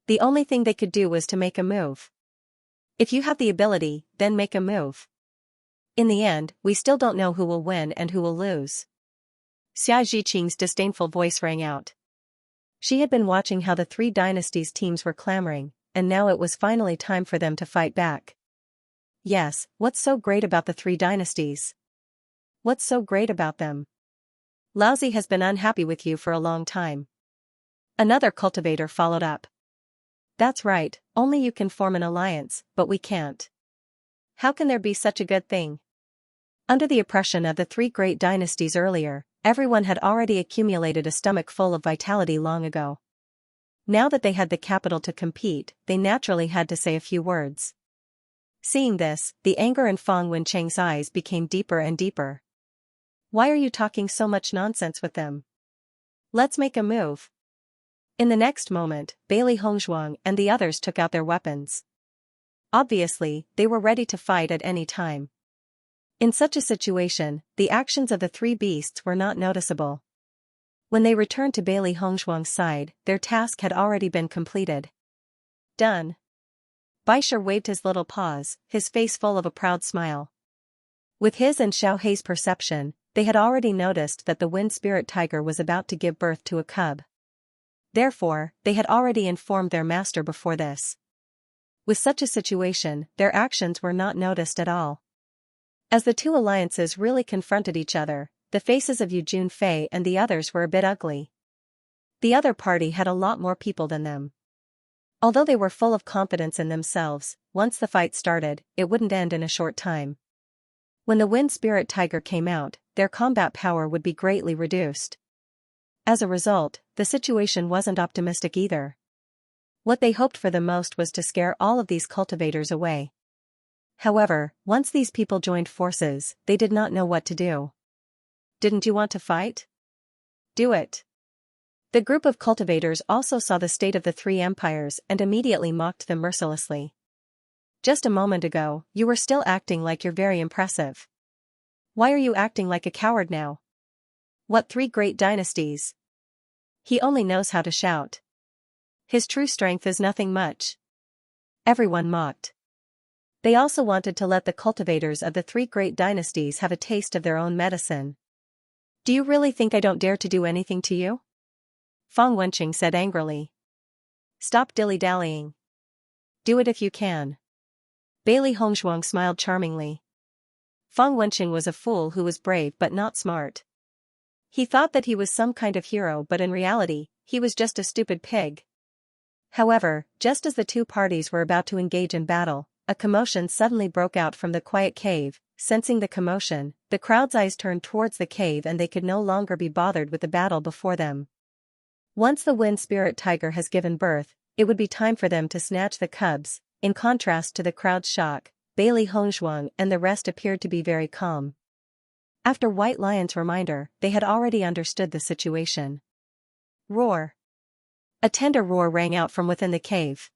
Speaker 1: The only thing they could do was to make a move. If you have the ability, then make a move. In the end, we still don't know who will win and who will lose. Xia Zhiqing's disdainful voice rang out. She had been watching how the three dynasties' teams were clamoring, and now it was finally time for them to fight back. Yes, what's so great about the three dynasties? What's so great about them? Laozi has been unhappy with you for a long time. Another cultivator followed up. That's right, only you can form an alliance, but we can't. How can there be such a good thing? Under the oppression of the three great dynasties earlier, everyone had already accumulated a stomach full of vitality long ago. Now that they had the capital to compete, they naturally had to say a few words. Seeing this, the anger in Fang Wencheng's eyes became deeper and deeper. Why are you talking so much nonsense with them? Let's make a move. In the next moment, Bailey Hongzhuang and the others took out their weapons. Obviously, they were ready to fight at any time. In such a situation, the actions of the three beasts were not noticeable. When they returned to Bailey Hongzhuang's side, their task had already been completed. Done. Baisher waved his little paws, his face full of a proud smile. With his and Xiao Hei's perception, they had already noticed that the wind spirit tiger was about to give birth to a cub. Therefore, they had already informed their master before this. With such a situation, their actions were not noticed at all. As the two alliances really confronted each other, the faces of Yu Junfei and the others were a bit ugly. The other party had a lot more people than them. Although they were full of confidence in themselves, once the fight started, it wouldn't end in a short time. When the wind spirit tiger came out, their combat power would be greatly reduced. As a result, the situation wasn't optimistic either. What they hoped for the most was to scare all of these cultivators away. However, once these people joined forces, they did not know what to do. Didn't you want to fight? Do it. The group of cultivators also saw the state of the three empires and immediately mocked them mercilessly. Just a moment ago, you were still acting like you're very impressive. Why are you acting like a coward now? What three great dynasties? He only knows how to shout. His true strength is nothing much. Everyone mocked. They also wanted to let the cultivators of the three great dynasties have a taste of their own medicine. Do you really think I don't dare to do anything to you? Fang Wencheng said angrily. Stop dilly-dallying. Do it if you can. Bailey Hongzhuang smiled charmingly. Fang Wencheng was a fool who was brave but not smart. He thought that he was some kind of hero, but in reality, he was just a stupid pig. However, just as the two parties were about to engage in battle, a commotion suddenly broke out from the quiet cave. Sensing the commotion, the crowd's eyes turned towards the cave and they could no longer be bothered with the battle before them. Once the wind spirit tiger has given birth, it would be time for them to snatch the cubs. In contrast to the crowd's shock, Bailey Hongzhuang and the rest appeared to be very calm. After White Lion's reminder, they had already understood the situation. Roar. A tender roar rang out from within the cave.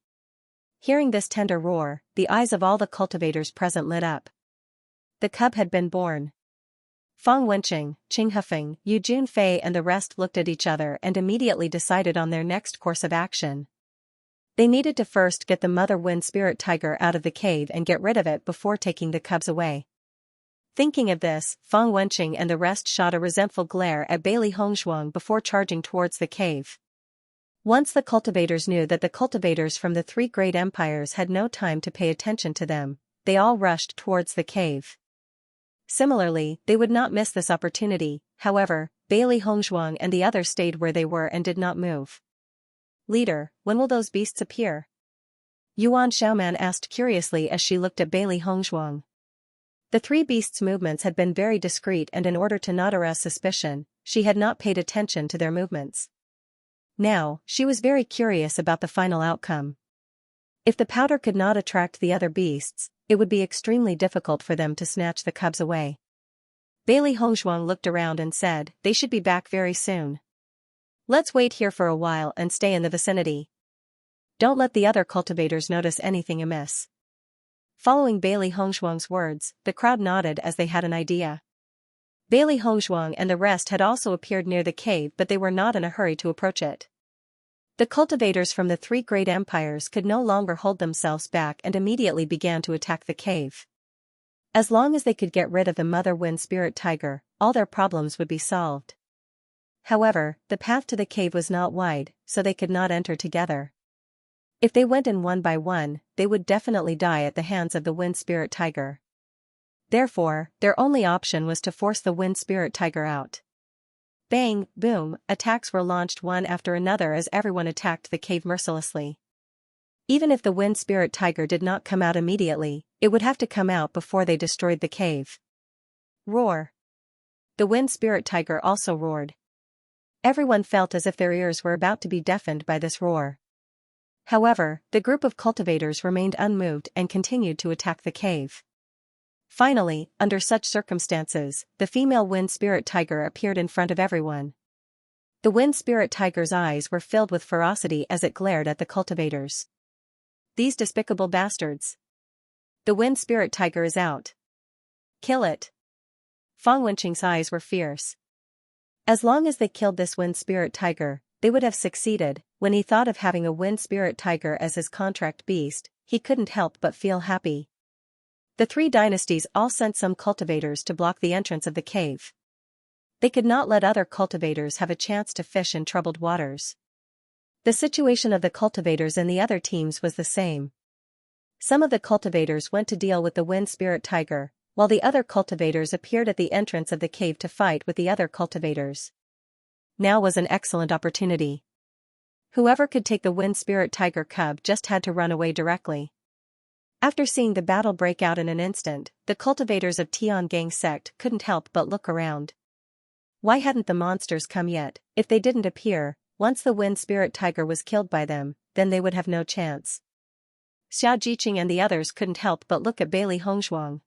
Speaker 1: Hearing this tender roar, the eyes of all the cultivators present lit up. The cub had been born. Fang Wencheng, Qing Hufeng, Yu Junfei and the rest looked at each other and immediately decided on their next course of action. They needed to first get the mother wind spirit tiger out of the cave and get rid of it before taking the cubs away. Thinking of this, Fang Wencheng and the rest shot a resentful glare at Bailey Hongzhuang before charging towards the cave. Once the cultivators knew that the cultivators from the three great empires had no time to pay attention to them, they all rushed towards the cave. Similarly, they would not miss this opportunity. However, Bailey Hongzhuang and the others stayed where they were and did not move. Leader, when will those beasts appear? Yuan Xiaoman asked curiously as she looked at Bailey Hongzhuang. The three beasts' movements had been very discreet, and in order to not arouse suspicion, she had not paid attention to their movements. Now, she was very curious about the final outcome. If the powder could not attract the other beasts, it would be extremely difficult for them to snatch the cubs away. Bailey Hongzhuang looked around and said, "They should be back very soon. Let's wait here for a while and stay in the vicinity. Don't let the other cultivators notice anything amiss." Following Bailey Hongzhuang's words, the crowd nodded as they had an idea. Bailey Hongzhuang and the rest had also appeared near the cave, but they were not in a hurry to approach it. The cultivators from the three great empires could no longer hold themselves back and immediately began to attack the cave. As long as they could get rid of the mother wind spirit tiger, all their problems would be solved. However, the path to the cave was not wide, so they could not enter together. If they went in one by one, they would definitely die at the hands of the wind spirit tiger. Therefore, their only option was to force the wind spirit tiger out. Bang, boom, attacks were launched one after another as everyone attacked the cave mercilessly. Even if the wind spirit tiger did not come out immediately, it would have to come out before they destroyed the cave. Roar. The wind spirit tiger also roared. Everyone felt as if their ears were about to be deafened by this roar. However, the group of cultivators remained unmoved and continued to attack the cave. Finally, under such circumstances, the female wind spirit tiger appeared in front of everyone. The wind spirit tiger's eyes were filled with ferocity as it glared at the cultivators. These despicable bastards. The wind spirit tiger is out. Kill it. Fang Wenqing's eyes were fierce. As long as they killed this wind spirit tiger, they would have succeeded. When he thought of having a wind spirit tiger as his contract beast, he couldn't help but feel happy. The three dynasties all sent some cultivators to block the entrance of the cave. They could not let other cultivators have a chance to fish in troubled waters. The situation of the cultivators in the other teams was the same. Some of the cultivators went to deal with the wind spirit tiger, while the other cultivators appeared at the entrance of the cave to fight with the other cultivators. Now was an excellent opportunity. Whoever could take the wind spirit tiger cub just had to run away directly. After seeing the battle break out in an instant, the cultivators of Tiangang sect couldn't help but look around. Why hadn't the monsters come yet? If they didn't appear, once the wind spirit tiger was killed by them, then they would have no chance. Xianxia and the others couldn't help but look at Bailey Hongzhuang.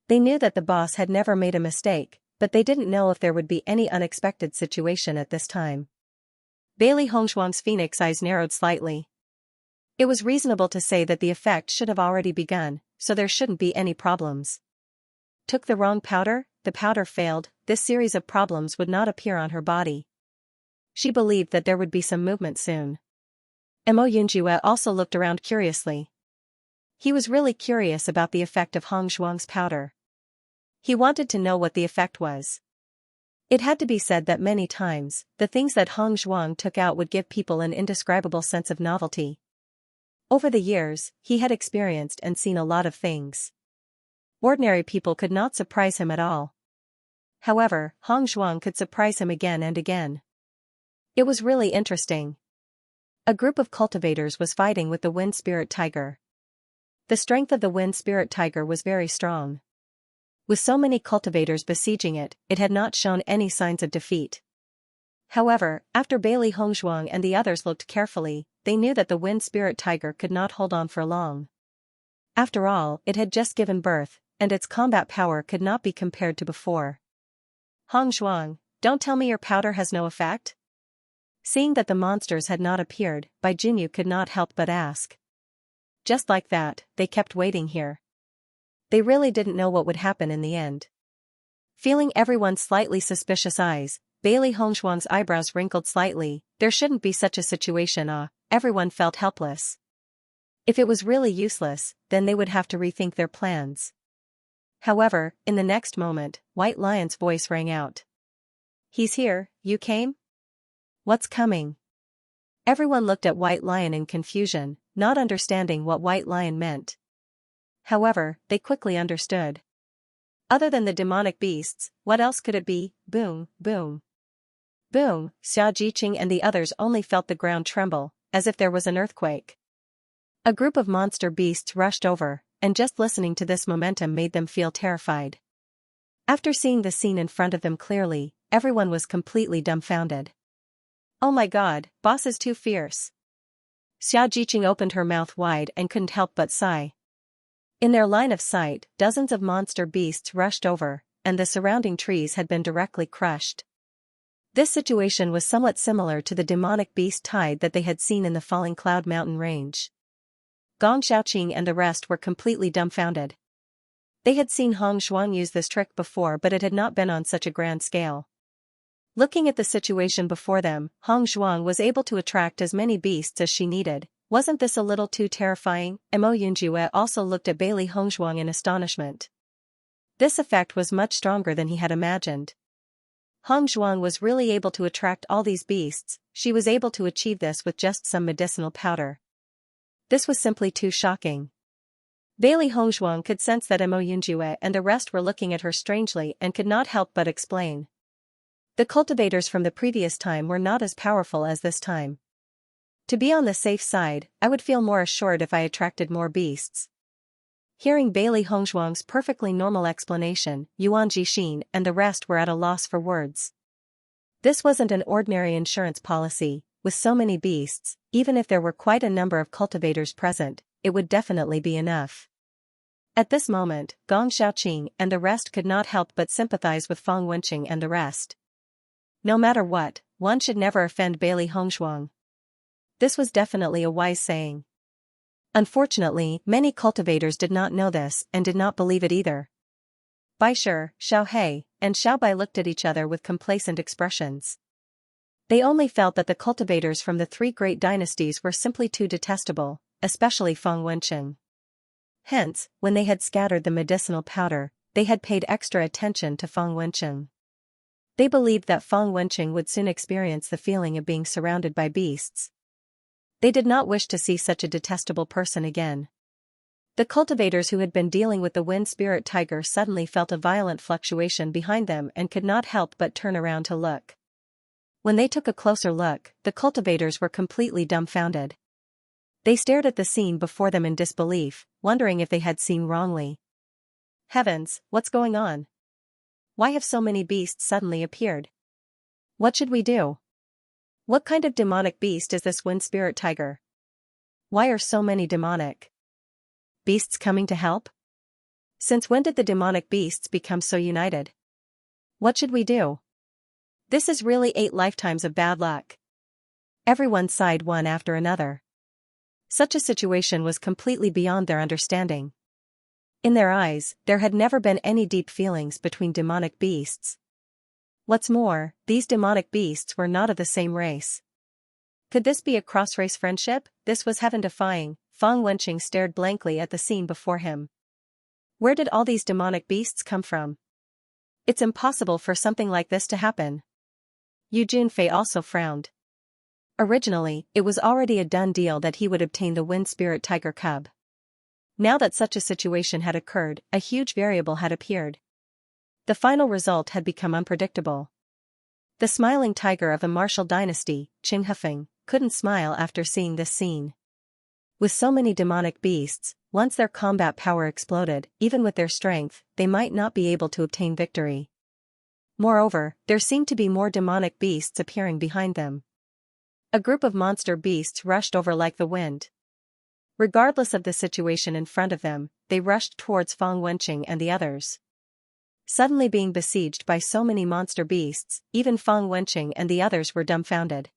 Speaker 1: They knew that the boss had never made a mistake, but they didn't know if there would be any unexpected situation at this time. Bailey Hongzhuang's phoenix eyes narrowed slightly. It was reasonable to say that the effect should have already begun, so there shouldn't be any problems. Took the wrong powder, the powder failed, this series of problems would not appear on her body. She believed that there would be some movement soon. Mo Yunjue also looked around curiously. He was really curious about the effect of Hongzhuang's powder. He wanted to know what the effect was. It had to be said that many times, the things that Hongzhuang took out would give people an indescribable sense of novelty. Over the years, he had experienced and seen a lot of things. Ordinary people could not surprise him at all. However, Hongzhuang could surprise him again and again. It was really interesting. A group of cultivators was fighting with the wind spirit tiger. The strength of the wind spirit tiger was very strong. With so many cultivators besieging it, it had not shown any signs of defeat. However, after Bailey Hongzhuang and the others looked carefully, they knew that the wind spirit tiger could not hold on for long. After all, it had just given birth, and its combat power could not be compared to before. Hongzhuang, don't tell me your powder has no effect? Seeing that the monsters had not appeared, Bai Junyu could not help but ask. Just like that, they kept waiting here. They really didn't know what would happen in the end. Feeling everyone's slightly suspicious eyes, Bailey Hongzhuang's eyebrows wrinkled slightly. There shouldn't be such a situation. Everyone felt helpless. If it was really useless, then they would have to rethink their plans. However, in the next moment, White Lion's voice rang out. He's here, you came? What's coming? Everyone looked at White Lion in confusion, not understanding what White Lion meant. However, they quickly understood. Other than the demonic beasts, what else could it be? Boom, boom. Boom, Xianxia and the others only felt the ground tremble, as if there was an earthquake. A group of monster beasts rushed over, and just listening to this momentum made them feel terrified. After seeing the scene in front of them clearly, everyone was completely dumbfounded. Oh my god, boss is too fierce. Xianxia opened her mouth wide and couldn't help but sigh. In their line of sight, dozens of monster beasts rushed over, and the surrounding trees had been directly crushed. This situation was somewhat similar to the demonic beast tide that they had seen in the Falling Cloud Mountain range. Gong Xiaoqing and the rest were completely dumbfounded. They had seen Hong Zhuang use this trick before, but it had not been on such a grand scale. Looking at the situation before them, Hong Zhuang was able to attract as many beasts as she needed. Wasn't this a little too terrifying? Mo Yunjue also looked at Bailey Hongzhuang in astonishment. This effect was much stronger than he had imagined. Hong Zhuang was really able to attract all these beasts. She was able to achieve this with just some medicinal powder. This was simply too shocking. Bailey Hongzhuang could sense that Mo Yunjue and the rest were looking at her strangely and could not help but explain. The cultivators from the previous time were not as powerful as this time. To be on the safe side, I would feel more assured if I attracted more beasts. Hearing Bailey Hongzhuang's perfectly normal explanation, Yuan Jixin and the rest were at a loss for words. This wasn't an ordinary insurance policy. With so many beasts, even if there were quite a number of cultivators present, it would definitely be enough. At this moment, Gong Xiaoqing and the rest could not help but sympathize with Fang Wenqing and the rest. No matter what, one should never offend Bailey Hongzhuang. This was definitely a wise saying. Unfortunately, many cultivators did not know this and did not believe it either. Baishe, Xiaohe, and Xiaobai looked at each other with complacent expressions. They only felt that the cultivators from the three great dynasties were simply too detestable, especially Fang Wenqing. Hence, when they had scattered the medicinal powder, they had paid extra attention to Fang Wenqing. They believed that Fang Wenqing would soon experience the feeling of being surrounded by beasts. They did not wish to see such a detestable person again. The cultivators who had been dealing with the wind spirit tiger suddenly felt a violent fluctuation behind them and could not help but turn around to look. When they took a closer look, the cultivators were completely dumbfounded. They stared at the scene before them in disbelief, wondering if they had seen wrongly. Heavens, what's going on? Why have so many beasts suddenly appeared? What should we do? What kind of demonic beast is this wind spirit tiger? Why are so many demonic beasts coming to help? Since when did the demonic beasts become so united? What should we do? This is really 8 lifetimes of bad luck. Everyone sighed one after another. Such a situation was completely beyond their understanding. In their eyes, there had never been any deep feelings between demonic beasts. What's more, these demonic beasts were not of the same race. Could this be a cross-race friendship? This was heaven-defying. Fang Wenqing stared blankly at the scene before him. Where did all these demonic beasts come from? It's impossible for something like this to happen. Yu Junfei also frowned. Originally, it was already a done deal that he would obtain the wind spirit tiger cub. Now that such a situation had occurred, a huge variable had appeared. The final result had become unpredictable. The smiling tiger of the martial dynasty, Qing Hefeng, couldn't smile after seeing this scene. With so many demonic beasts, once their combat power exploded, even with their strength, they might not be able to obtain victory. Moreover, there seemed to be more demonic beasts appearing behind them. A group of monster beasts rushed over like the wind. Regardless of the situation in front of them, they rushed towards Fang Wenqing and the others. Suddenly being besieged by so many monster beasts, even Fang Wenqing and the others were dumbfounded.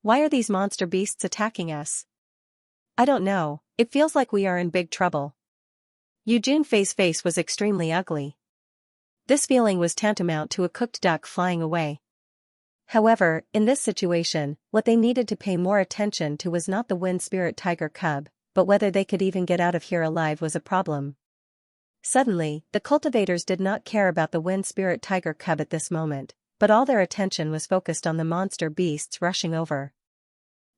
Speaker 1: Why are these monster beasts attacking us? I don't know, it feels like we are in big trouble. Yu Junfei's face was extremely ugly. This feeling was tantamount to a cooked duck flying away. However, in this situation, what they needed to pay more attention to was not the wind spirit tiger cub, but whether they could even get out of here alive was a problem. Suddenly, the cultivators did not care about the wind spirit tiger cub at this moment, but all their attention was focused on the monster beasts rushing over.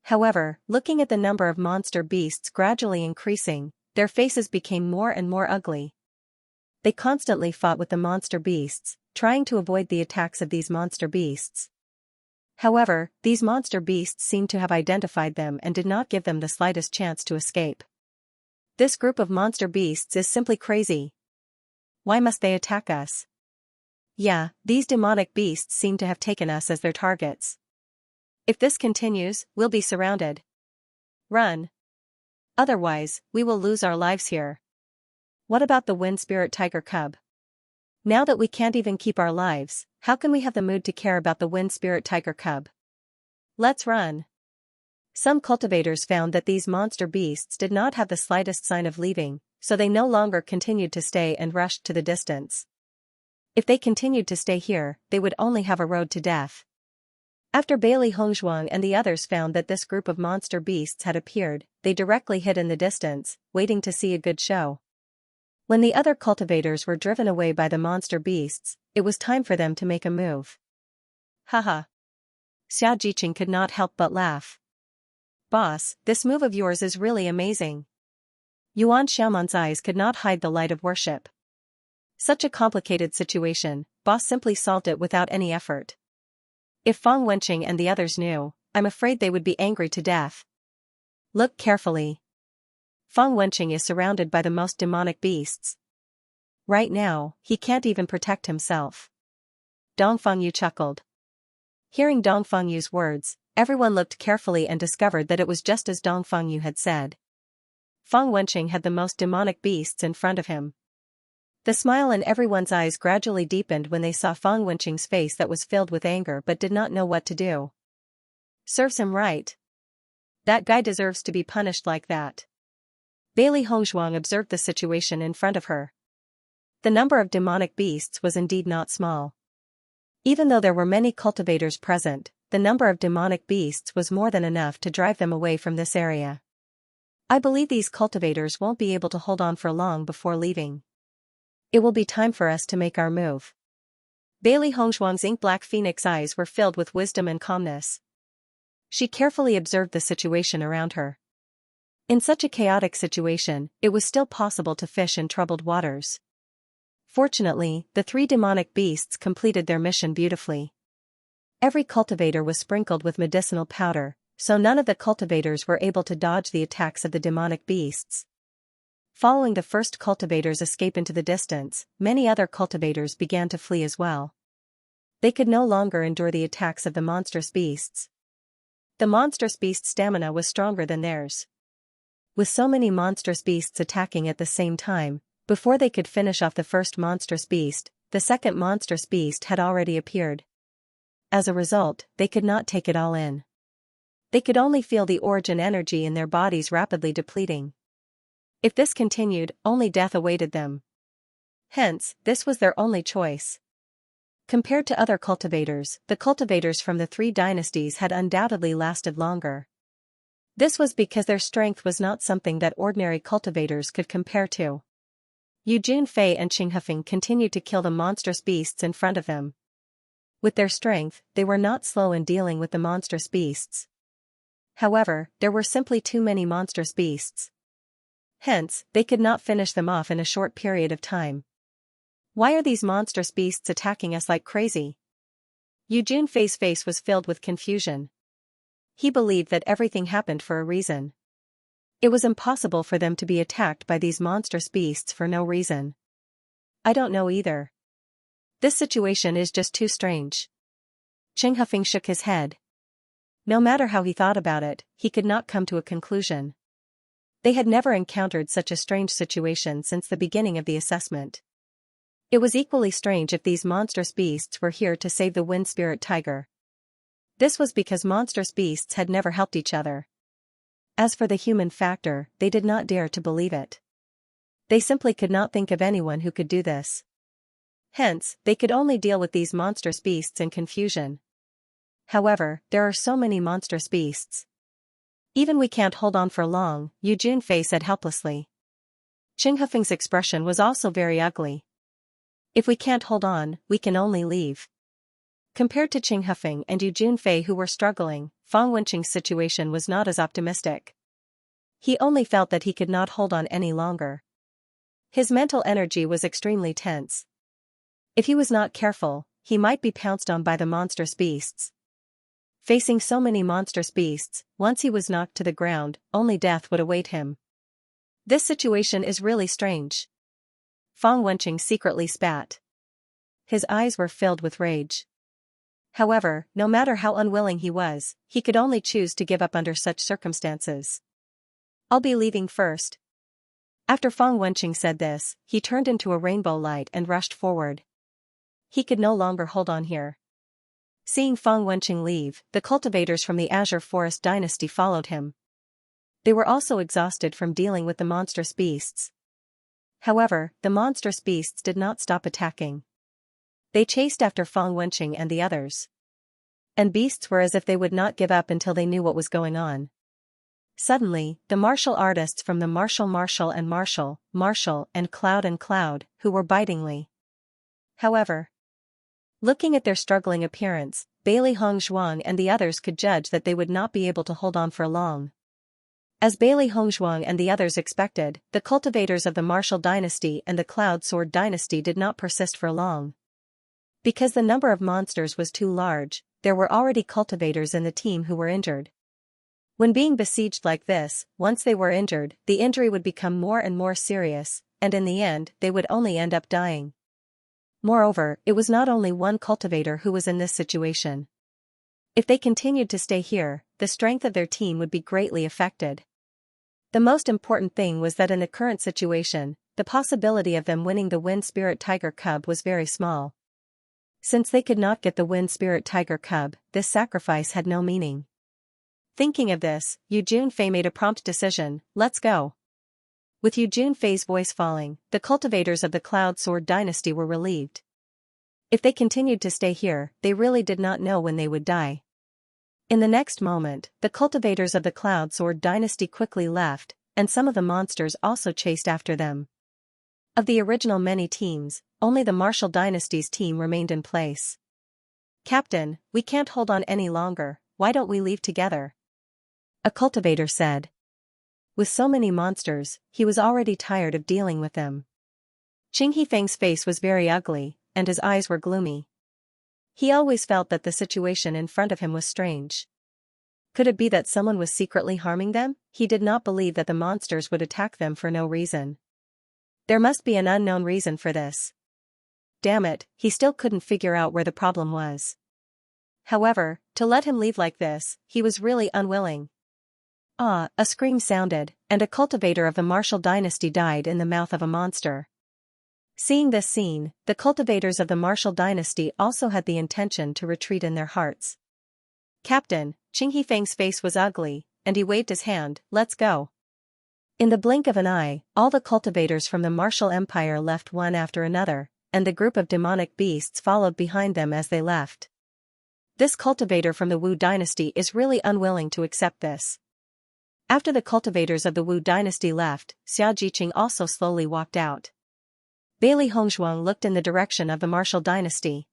Speaker 1: However, looking at the number of monster beasts gradually increasing, their faces became more and more ugly. They constantly fought with the monster beasts, trying to avoid the attacks of these monster beasts. However, these monster beasts seemed to have identified them and did not give them the slightest chance to escape. This group of monster beasts is simply crazy. Why must they attack us? Yeah, these demonic beasts seem to have taken us as their targets. If this continues, we'll be surrounded. Run. Otherwise, we will lose our lives here. What about the wind spirit tiger cub? Now that we can't even keep our lives, how can we have the mood to care about the wind spirit tiger cub? Let's run. Some cultivators found that these monster beasts did not have the slightest sign of leaving, so they no longer continued to stay and rushed to the distance. If they continued to stay here, they would only have a road to death. After Bailey Hongzhuang and the others found that this group of monster beasts had appeared, they directly hid in the distance, waiting to see a good show. When the other cultivators were driven away by the monster beasts, it was time for them to make a move. Haha. Xiaojiqing could not help but laugh. Boss, this move of yours is really amazing. Yuan Xiaoman's eyes could not hide the light of worship. Such a complicated situation, boss simply solved it without any effort. If Fang Wenqing and the others knew, I'm afraid they would be angry to death. Look carefully. Fang Wenqing is surrounded by the most demonic beasts. Right now, he can't even protect himself. Dong Fangyu chuckled. Hearing Dong Fangyu's words, everyone looked carefully and discovered that it was just as Dong Fangyu had said. Fang Wenqing had the most demonic beasts in front of him. The smile in everyone's eyes gradually deepened when they saw Fang Wenqing's face that was filled with anger but did not know what to do. Serves him right. That guy deserves to be punished like that. Bailey Hongzhuang observed the situation in front of her. The number of demonic beasts was indeed not small. Even though there were many cultivators present, the number of demonic beasts was more than enough to drive them away from this area. I believe these cultivators won't be able to hold on for long before leaving. It will be time for us to make our move. Bailey Hongzhuang's ink-black phoenix eyes were filled with wisdom and calmness. She carefully observed the situation around her. In such a chaotic situation, it was still possible to fish in troubled waters. Fortunately, the three demonic beasts completed their mission beautifully. Every cultivator was sprinkled with medicinal powder, so none of the cultivators were able to dodge the attacks of the demonic beasts. Following the first cultivator's escape into the distance, many other cultivators began to flee as well. They could no longer endure the attacks of the monstrous beasts. The monstrous beast's stamina was stronger than theirs. With so many monstrous beasts attacking at the same time, before they could finish off the first monstrous beast, the second monstrous beast had already appeared. As a result, they could not take it all in. They could only feel the origin energy in their bodies rapidly depleting. If this continued, only death awaited them. Hence, this was their only choice. Compared to other cultivators, the cultivators from the three dynasties had undoubtedly lasted longer. This was because their strength was not something that ordinary cultivators could compare to. Yu Junfei and Qing Hefeng continued to kill the monstrous beasts in front of them. With their strength, they were not slow in dealing with the monstrous beasts. However, there were simply too many monstrous beasts. Hence, they could not finish them off in a short period of time. Why are these monstrous beasts attacking us like crazy? Yu Junfei's face was filled with confusion. He believed that everything happened for a reason. It was impossible for them to be attacked by these monstrous beasts for no reason. I don't know either. This situation is just too strange. Qing Hefeng shook his head. No matter how he thought about it, he could not come to a conclusion. They had never encountered such a strange situation since the beginning of the assessment. It was equally strange if these monstrous beasts were here to save the wind spirit tiger. This was because monstrous beasts had never helped each other. As for the human factor, they did not dare to believe it. They simply could not think of anyone who could do this. Hence, they could only deal with these monstrous beasts in confusion. However, there are so many monstrous beasts. Even we can't hold on for long, Yu Junfei said helplessly. Qing Hefeng's expression was also very ugly. If we can't hold on, we can only leave. Compared to Qing Hefeng and Yu Junfei who were struggling, Fang Wenqing's situation was not as optimistic. He only felt that he could not hold on any longer. His mental energy was extremely tense. If he was not careful, he might be pounced on by the monstrous beasts. Facing so many monstrous beasts, once he was knocked to the ground, only death would await him. This situation is really strange. Fang Wenqing secretly spat. His eyes were filled with rage. However, no matter how unwilling he was, he could only choose to give up under such circumstances. I'll be leaving first. After Fang Wenqing said this, he turned into a rainbow light and rushed forward. He could no longer hold on here. Seeing Feng Wenqing leave, the cultivators from the Azure Forest dynasty followed him. They were also exhausted from dealing with the monstrous beasts. However, the monstrous beasts did not stop attacking. They chased after Feng Wenqing and the others. And beasts were as if they would not give up until they knew what was going on. Suddenly, the martial artists from the Martial and Cloud, who were bitingly. However, looking at their struggling appearance, Bailey Hongzhuang and the others could judge that they would not be able to hold on for long. As Bailey Hongzhuang and the others expected, the cultivators of the Martial dynasty and the Cloud Sword dynasty did not persist for long. Because the number of monsters was too large, there were already cultivators in the team who were injured. When being besieged like this, once they were injured, the injury would become more and more serious, and in the end, they would only end up dying. Moreover, it was not only one cultivator who was in this situation. If they continued to stay here, the strength of their team would be greatly affected. The most important thing was that in the current situation, the possibility of them winning the Wind Spirit Tiger Cub was very small. Since they could not get the Wind Spirit Tiger Cub, this sacrifice had no meaning. Thinking of this, Yu Junfei made a prompt decision, let's go. With Yu Junfei's voice falling, the cultivators of the Cloud Sword dynasty were relieved. If they continued to stay here, they really did not know when they would die. In the next moment, the cultivators of the Cloud Sword dynasty quickly left, and some of the monsters also chased after them. Of the original many teams, only the Martial dynasty's team remained in place. Captain, we can't hold on any longer, why don't we leave together? A cultivator said. With so many monsters, he was already tired of dealing with them. Qing Hifeng's face was very ugly, and his eyes were gloomy. He always felt that the situation in front of him was strange. Could it be that someone was secretly harming them? He did not believe that the monsters would attack them for no reason. There must be an unknown reason for this. Damn it, he still couldn't figure out where the problem was. However, to let him leave like this, he was really unwilling. Ah, a scream sounded, and a cultivator of the Martial dynasty died in the mouth of a monster. Seeing this scene, the cultivators of the Martial dynasty also had the intention to retreat in their hearts. Captain, Qing Hifeng's face was ugly, and he waved his hand, let's go. In the blink of an eye, all the cultivators from the Martial Empire left one after another, and the group of demonic beasts followed behind them as they left. This cultivator from the Wu dynasty is really unwilling to accept this. After the cultivators of the Wu dynasty left, Xia Jiqing also slowly walked out. Bailey Hongzhuang looked in the direction of the Martial dynasty.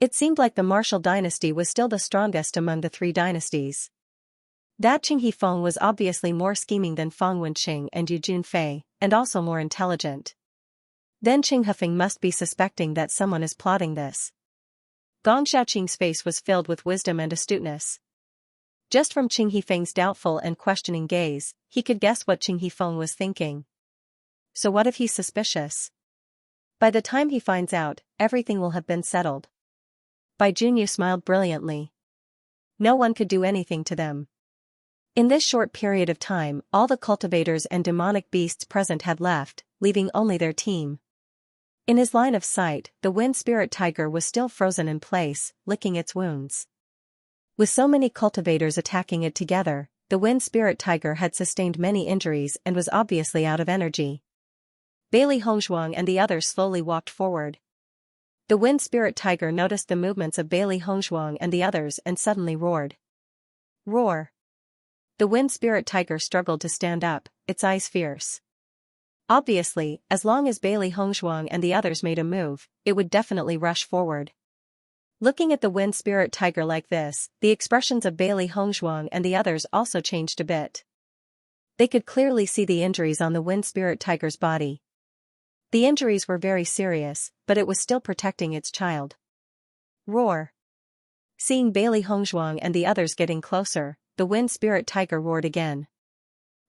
Speaker 1: It seemed like the Martial dynasty was still the strongest among the three dynasties. That Qing Hifeng was obviously more scheming than Feng Wenqing and Yu Junfei, and also more intelligent. Then Qing Hifeng must be suspecting that someone is plotting this. Gong Xiaoqing's face was filled with wisdom and astuteness. Just from Qing Hifeng's doubtful and questioning gaze, he could guess what Qing Hifeng was thinking. So what if he's suspicious? By the time he finds out, everything will have been settled. Bai Junyu smiled brilliantly. No one could do anything to them. In this short period of time, all the cultivators and demonic beasts present had left, leaving only their team. In his line of sight, the Wind Spirit Tiger was still frozen in place, licking its wounds. With so many cultivators attacking it together, the Wind Spirit Tiger had sustained many injuries and was obviously out of energy. Bailey Hongzhuang and the others slowly walked forward. The Wind Spirit Tiger noticed the movements of Bailey Hongzhuang and the others and suddenly roared. Roar! The Wind Spirit Tiger struggled to stand up, its eyes fierce. Obviously, as long as Bailey Hongzhuang and the others made a move, it would definitely rush forward. Looking at the Wind Spirit Tiger like this, the expressions of Bailey Hongzhuang and the others also changed a bit. They could clearly see the injuries on the Wind Spirit Tiger's body. The injuries were very serious, but it was still protecting its child. Roar! Seeing Bailey Hongzhuang and the others getting closer, the Wind Spirit Tiger roared again.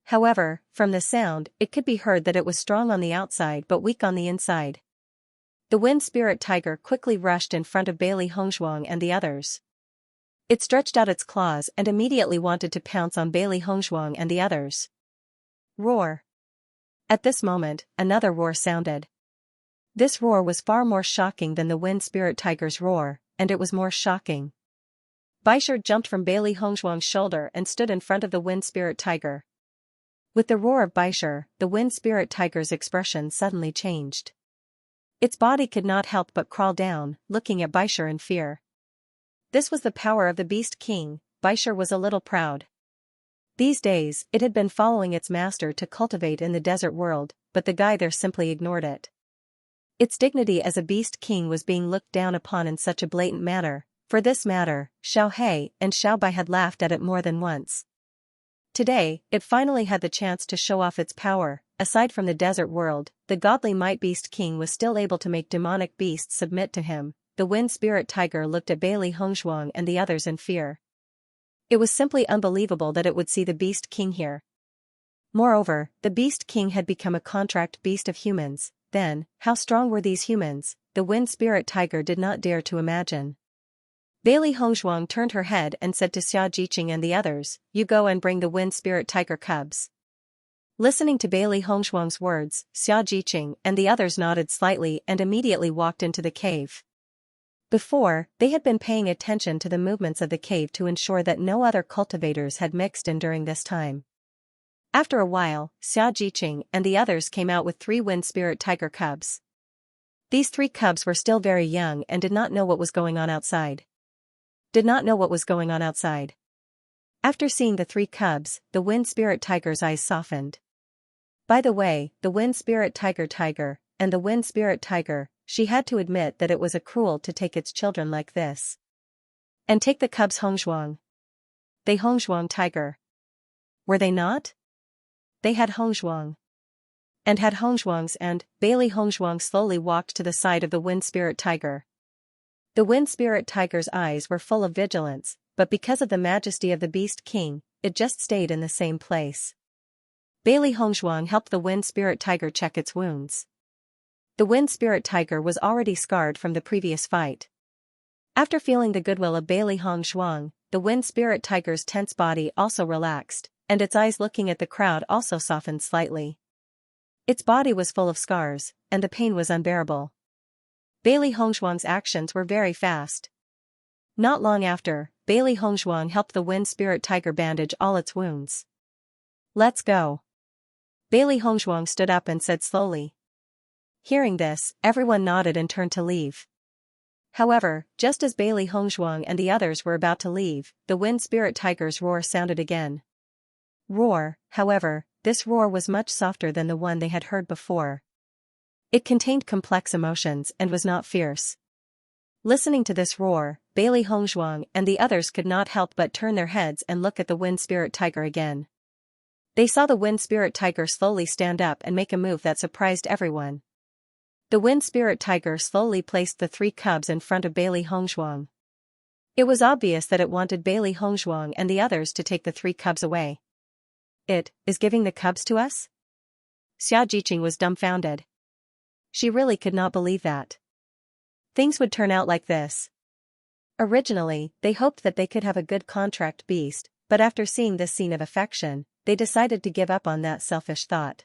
Speaker 1: However, from the sound, it could be heard that it was strong on the outside but weak on the inside. The Wind Spirit Tiger quickly rushed in front of Bailey Hongzhuang and the others. It stretched out its claws and immediately wanted to pounce on Bailey Hongzhuang and the others. Roar! At this moment, another roar sounded. This roar was far more shocking than the wind spirit tiger's roar, and it was more shocking. Baisher jumped from Bailey Hongzhuang's shoulder and stood in front of the wind spirit tiger. With the roar of Baisher, the wind spirit tiger's expression suddenly changed. Its body could not help but crawl down, looking at Baisher in fear. This was the power of the Beast King. Baisher was a little proud. These days, it had been following its master to cultivate in the desert world, but the guy there simply ignored it. Its dignity as a Beast King was being looked down upon in such a blatant manner. For this matter, Xiao He and Xiao Bai had laughed at it more than once. Today, it finally had the chance to show off its power. Aside from the desert world, the godly Might Beast King was still able to make demonic beasts submit to him. The wind spirit tiger looked at Bailey Hongzhuang and the others in fear. It was simply unbelievable that it would see the Beast King here. Moreover, the Beast King had become a contract beast of humans. Then, how strong were these humans? The wind spirit tiger did not dare to imagine. Bailey Hongzhuang turned her head and said to Xiaojiqing and the others, "You go and bring the wind spirit tiger cubs." Listening to Bailey Hongzhuang's words, Xiaojiqing and the others nodded slightly and immediately walked into the cave. Before, they had been paying attention to the movements of the cave to ensure that no other cultivators had mixed in during this time. After a while, Xiaojiqing and the others came out with 3 wind spirit tiger cubs. These 3 cubs were still very young and did not know what was going on outside. After seeing the 3 cubs, the wind spirit tiger's eyes softened. By the way, the wind spirit tiger, and the wind spirit tiger, she had to admit that it was cruel to take its children like this. And take the cubs Hongzhuang. They Hongzhuang tiger. Were they not? They had Hongzhuang. And had Hongzhuang's and, Bailey Hongzhuang slowly walked to the side of the wind spirit tiger. The wind spirit tiger's eyes were full of vigilance, but because of the majesty of the Beast King, it just stayed in the same place. Bailey Hongzhuang helped the wind spirit tiger check its wounds. The wind spirit tiger was already scarred from the previous fight. After feeling the goodwill of Bailey Hongzhuang, the wind spirit tiger's tense body also relaxed, and its eyes looking at the crowd also softened slightly. Its body was full of scars, and the pain was unbearable. Bailey Hongzhuang's actions were very fast. Not long after, Bailey Hongzhuang helped the wind spirit tiger bandage all its wounds. "Let's go." Bailey Hongzhuang stood up and said slowly. Hearing this, everyone nodded and turned to leave. However, just as Bailey Hongzhuang and the others were about to leave, the wind spirit tiger's roar sounded again. However, this roar was much softer than the one they had heard before. It contained complex emotions and was not fierce. Listening to this roar, Bailey Hongzhuang and the others could not help but turn their heads and look at the wind spirit tiger again. They saw the wind spirit tiger slowly stand up and make a move that surprised everyone. The wind spirit tiger slowly placed the 3 cubs in front of Bailey Hongzhuang. It was obvious that it wanted Bailey Hongzhuang and the others to take the 3 cubs away. "It is giving the cubs to us?" Xiaojiqing was dumbfounded. She really could not believe that things would turn out like this. Originally, they hoped that they could have a good contract beast, but after seeing this scene of affection, they decided to give up on that selfish thought.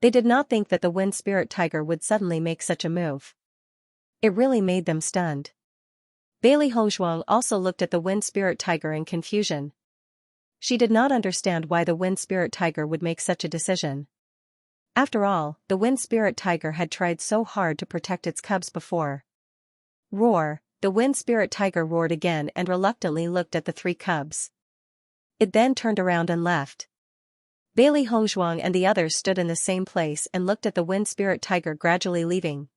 Speaker 1: They did not think that the wind spirit tiger would suddenly make such a move. It really made them stunned. Bailey Hongzhuang also looked at the wind spirit tiger in confusion. She did not understand why the wind spirit tiger would make such a decision. After all, the wind spirit tiger had tried so hard to protect its cubs before. Roar, the wind spirit tiger roared again and reluctantly looked at the 3 cubs. It then turned around and left. Bailey Hongzhuang and the others stood in the same place and looked at the wind spirit tiger gradually leaving.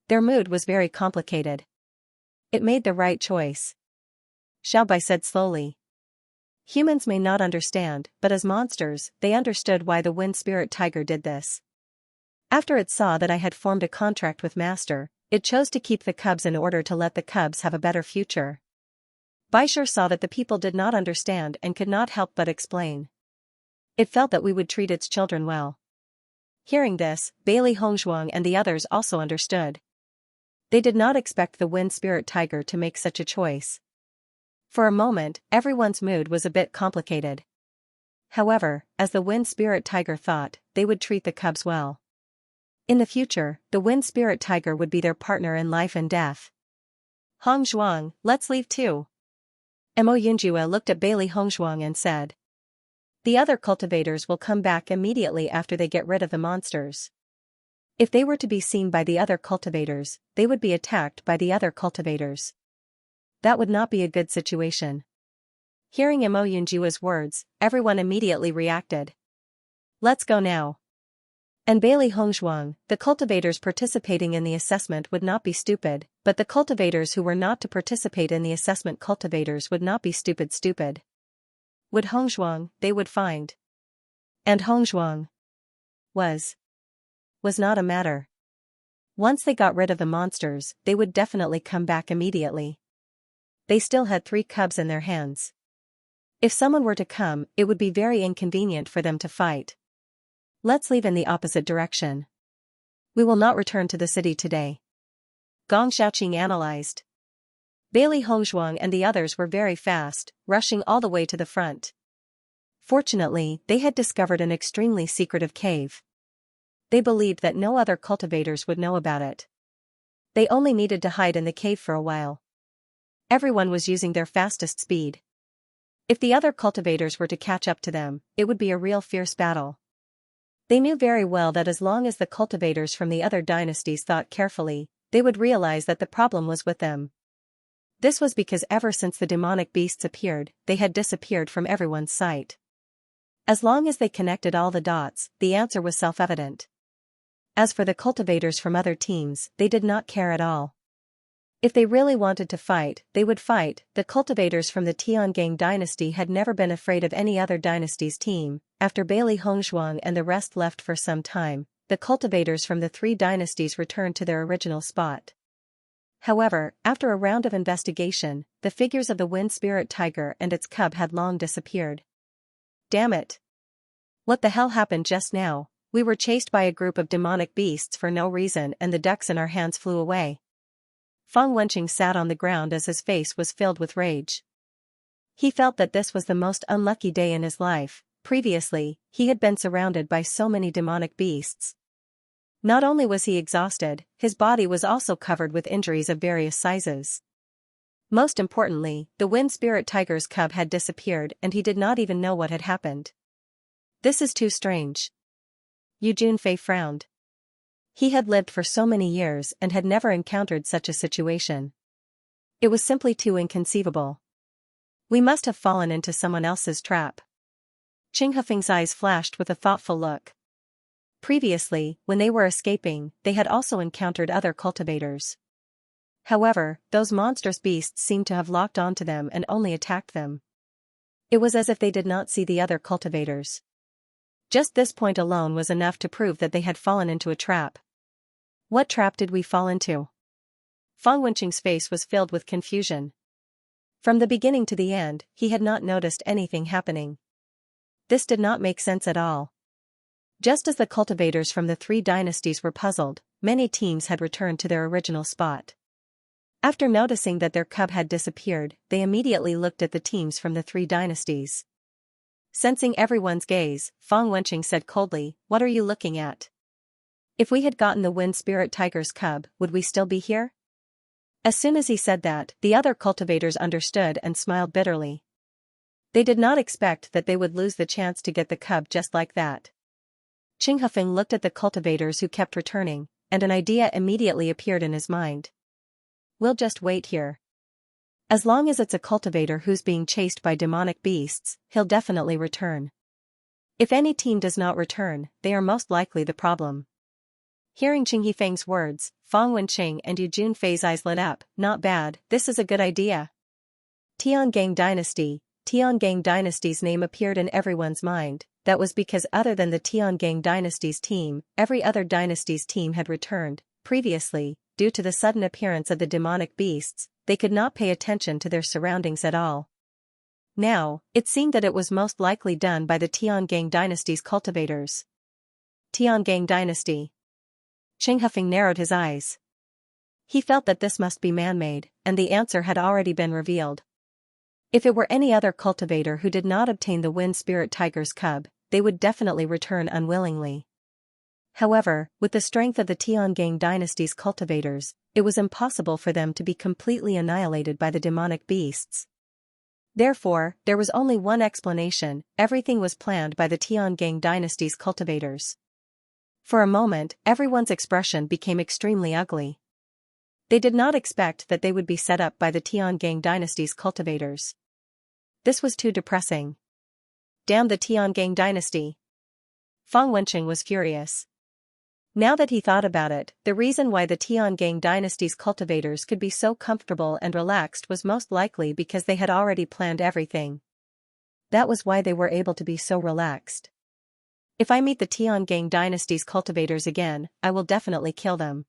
Speaker 1: Their mood was very complicated. It made the right choice. Xiao Bai said slowly. Humans may not understand, but as monsters, they understood why the wind spirit tiger did this. After it saw that I had formed a contract with Master, it chose to keep the cubs in order to let the cubs have a better future. Baisher saw that the people did not understand and could not help but explain. It felt that we would treat its children well. Hearing this, Bailey Hongzhuang and the others also understood. They did not expect the wind spirit tiger to make such a choice. For a moment, everyone's mood was a bit complicated. However, as the wind spirit tiger thought, they would treat the cubs well. In the future, the wind spirit tiger would be their partner in life and death. Hongzhuang, let's leave too. Mo Yunjue looked at Bailey Hongzhuang and said. The other cultivators will come back immediately after they get rid of the monsters. If they were to be seen by the other cultivators, they would be attacked by the other cultivators. That would not be a good situation. Hearing Mo Yunjue's words, everyone immediately reacted. Let's go now. And Bailey Hongzhuang, the cultivators participating in the assessment would not be stupid, but the cultivators who were not to participate in the assessment cultivators would not be stupid. Would Hongzhuang, they would find. And Hongzhuang was not a matter. Once they got rid of the monsters, they would definitely come back immediately. They still had 3 cubs in their hands. If someone were to come, it would be very inconvenient for them to fight. Let's leave in the opposite direction. We will not return to the city today. Gong Xiaoqing analyzed. Bailey Hongzhuang and the others were very fast, rushing all the way to the front. Fortunately, they had discovered an extremely secretive cave. They believed that no other cultivators would know about it. They only needed to hide in the cave for a while. Everyone was using their fastest speed. If the other cultivators were to catch up to them, it would be a real fierce battle. They knew very well that as long as the cultivators from the other dynasties thought carefully, they would realize that the problem was with them. This was because ever since the demonic beasts appeared, they had disappeared from everyone's sight. As long as they connected all the dots, the answer was self-evident. As for the cultivators from other teams, they did not care at all. If they really wanted to fight, they would fight. The cultivators from the Tiangang dynasty had never been afraid of any other dynasty's team. After Bailey Hongzhuang and the rest left for some time, the cultivators from the 3 dynasties returned to their original spot. However, after a round of investigation, the figures of the wind spirit tiger and its cub had long disappeared. Damn it! What the hell happened just now? We were chased by a group of demonic beasts for no reason and the ducks in our hands flew away. Feng Wenqing sat on the ground as his face was filled with rage. He felt that this was the most unlucky day in his life. Previously, he had been surrounded by so many demonic beasts. Not only was he exhausted, his body was also covered with injuries of various sizes. Most importantly, the wind spirit tiger's cub had disappeared and he did not even know what had happened. This is too strange. Yu Junfei frowned. He had lived for so many years and had never encountered such a situation. It was simply too inconceivable. We must have fallen into someone else's trap. Qing Hufeng's eyes flashed with a thoughtful look. Previously, when they were escaping, they had also encountered other cultivators. However, those monstrous beasts seemed to have locked onto them and only attacked them. It was as if they did not see the other cultivators. Just this point alone was enough to prove that they had fallen into a trap. What trap did we fall into? Feng Wenqing's face was filled with confusion. From the beginning to the end, he had not noticed anything happening. This did not make sense at all. Just as the cultivators from the 3 dynasties were puzzled, many teams had returned to their original spot. After noticing that their cub had disappeared, they immediately looked at the teams from the 3 dynasties. Sensing everyone's gaze, Feng Wenqing said coldly, "What are you looking at? If we had gotten the wind spirit tiger's cub, would we still be here?" As soon as he said that, the other cultivators understood and smiled bitterly. They did not expect that they would lose the chance to get the cub just like that. Qing Hufeng looked at the cultivators who kept returning, and an idea immediately appeared in his mind. We'll just wait here. As long as it's a cultivator who's being chased by demonic beasts, he'll definitely return. If any team does not return, they are most likely the problem. Hearing Qing Hufeng's words, Feng Wenqing and Yu Junfei's eyes lit up. Not bad, this is a good idea. Tiangang dynasty's name appeared in everyone's mind. That was because other than the Tiangang dynasty's team, every other dynasty's team had returned. Previously, due to the sudden appearance of the demonic beasts, they could not pay attention to their surroundings at all. Now, it seemed that it was most likely done by the Tiangang dynasty's cultivators. Tiangang dynasty. Qing Hufeng narrowed his eyes. He felt that this must be man-made, and the answer had already been revealed. If it were any other cultivator who did not obtain the wind spirit tiger's cub, they would definitely return unwillingly. However, with the strength of the Tiangang dynasty's cultivators, it was impossible for them to be completely annihilated by the demonic beasts. Therefore, there was only one explanation: everything was planned by the Tiangang dynasty's cultivators. For a moment, everyone's expression became extremely ugly. They did not expect that they would be set up by the Tiangang dynasty's cultivators. This was too depressing. Damn the Tiangang dynasty! Fang Wenqing was furious. Now that he thought about it, the reason why the Tiangang dynasty's cultivators could be so comfortable and relaxed was most likely because they had already planned everything. That was why they were able to be so relaxed. If I meet the Tiangang dynasty's cultivators again, I will definitely kill them.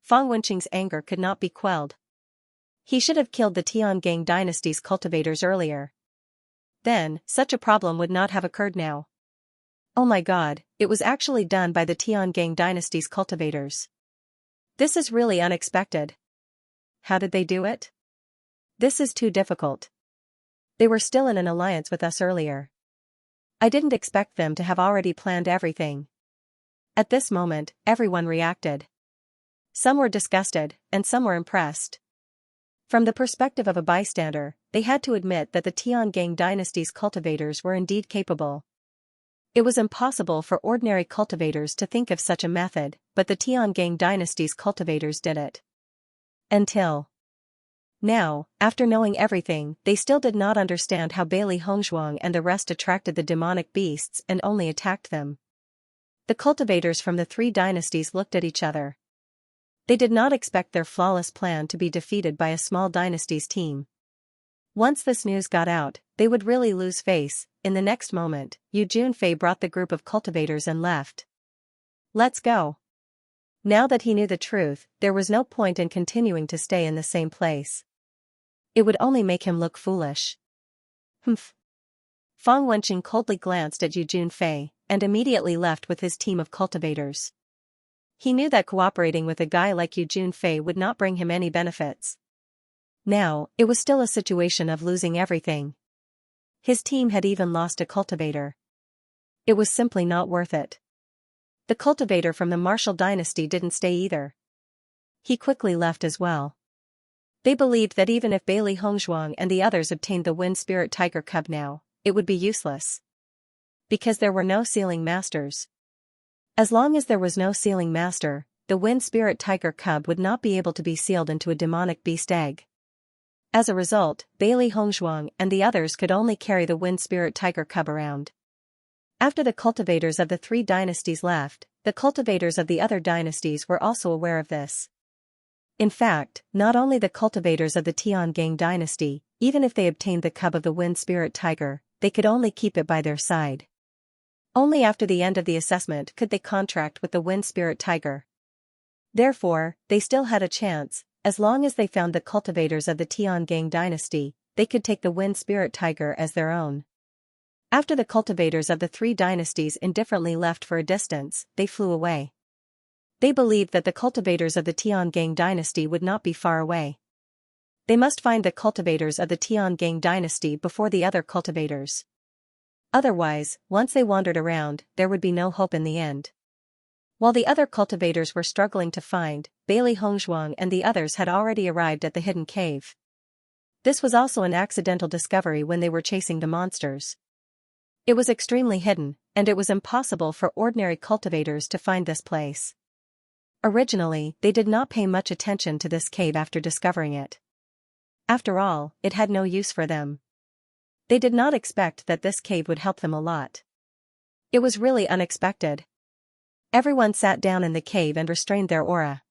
Speaker 1: Fang Wenqing's anger could not be quelled. He should have killed the Tiangang dynasty's cultivators earlier. Then, such a problem would not have occurred now. Oh my god, it was actually done by the Tiangang dynasty's cultivators. This is really unexpected. How did they do it? This is too difficult. They were still in an alliance with us earlier. I didn't expect them to have already planned everything. At this moment, everyone reacted. Some were disgusted, and some were impressed. From the perspective of a bystander, they had to admit that the Tiangang dynasty's cultivators were indeed capable. It was impossible for ordinary cultivators to think of such a method, but the Tiangang dynasty's cultivators did it. Until now, after knowing everything, they still did not understand how Bailey Hongzhuang and the rest attracted the demonic beasts and only attacked them. The cultivators from the three dynasties looked at each other. They did not expect their flawless plan to be defeated by a small dynasty's team. Once this news got out, they would really lose face. In the next moment, Yu Junfei brought the group of cultivators and left. Let's go. Now that he knew the truth, there was no point in continuing to stay in the same place. It would only make him look foolish. Humph. Fang Wenqing coldly glanced at Yu Junfei, and immediately left with his team of cultivators. He knew that cooperating with a guy like Yu Junfei would not bring him any benefits. Now, it was still a situation of losing everything. His team had even lost a cultivator. It was simply not worth it. The cultivator from the Martial dynasty didn't stay either. He quickly left as well. They believed that even if Bailey Hongzhuang and the others obtained the Wind Spirit Tiger Cub now, it would be useless. Because there were no sealing masters. As long as there was no sealing master, the Wind Spirit Tiger Cub would not be able to be sealed into a demonic beast egg. As a result, Bailey Hongzhuang and the others could only carry the Wind Spirit Tiger Cub around. After the cultivators of the three dynasties left, the cultivators of the other dynasties were also aware of this. In fact, not only the cultivators of the Tiangang dynasty, even if they obtained the cub of the Wind Spirit Tiger, they could only keep it by their side. Only after the end of the assessment could they contract with the Wind Spirit Tiger. Therefore, they still had a chance. As long as they found the cultivators of the Tiangang dynasty, they could take the Wind Spirit Tiger as their own. After the cultivators of the three dynasties indifferently left for a distance, they flew away. They believed that the cultivators of the Tiangang dynasty would not be far away. They must find the cultivators of the Tiangang dynasty before the other cultivators. Otherwise, once they wandered around, there would be no hope in the end. While the other cultivators were struggling to find, Bailey Hongzhuang and the others had already arrived at the hidden cave. This was also an accidental discovery when they were chasing the monsters. It was extremely hidden, and it was impossible for ordinary cultivators to find this place. Originally, they did not pay much attention to this cave after discovering it. After all, it had no use for them. They did not expect that this cave would help them a lot. It was really unexpected. Everyone sat down in the cave and restrained their aura.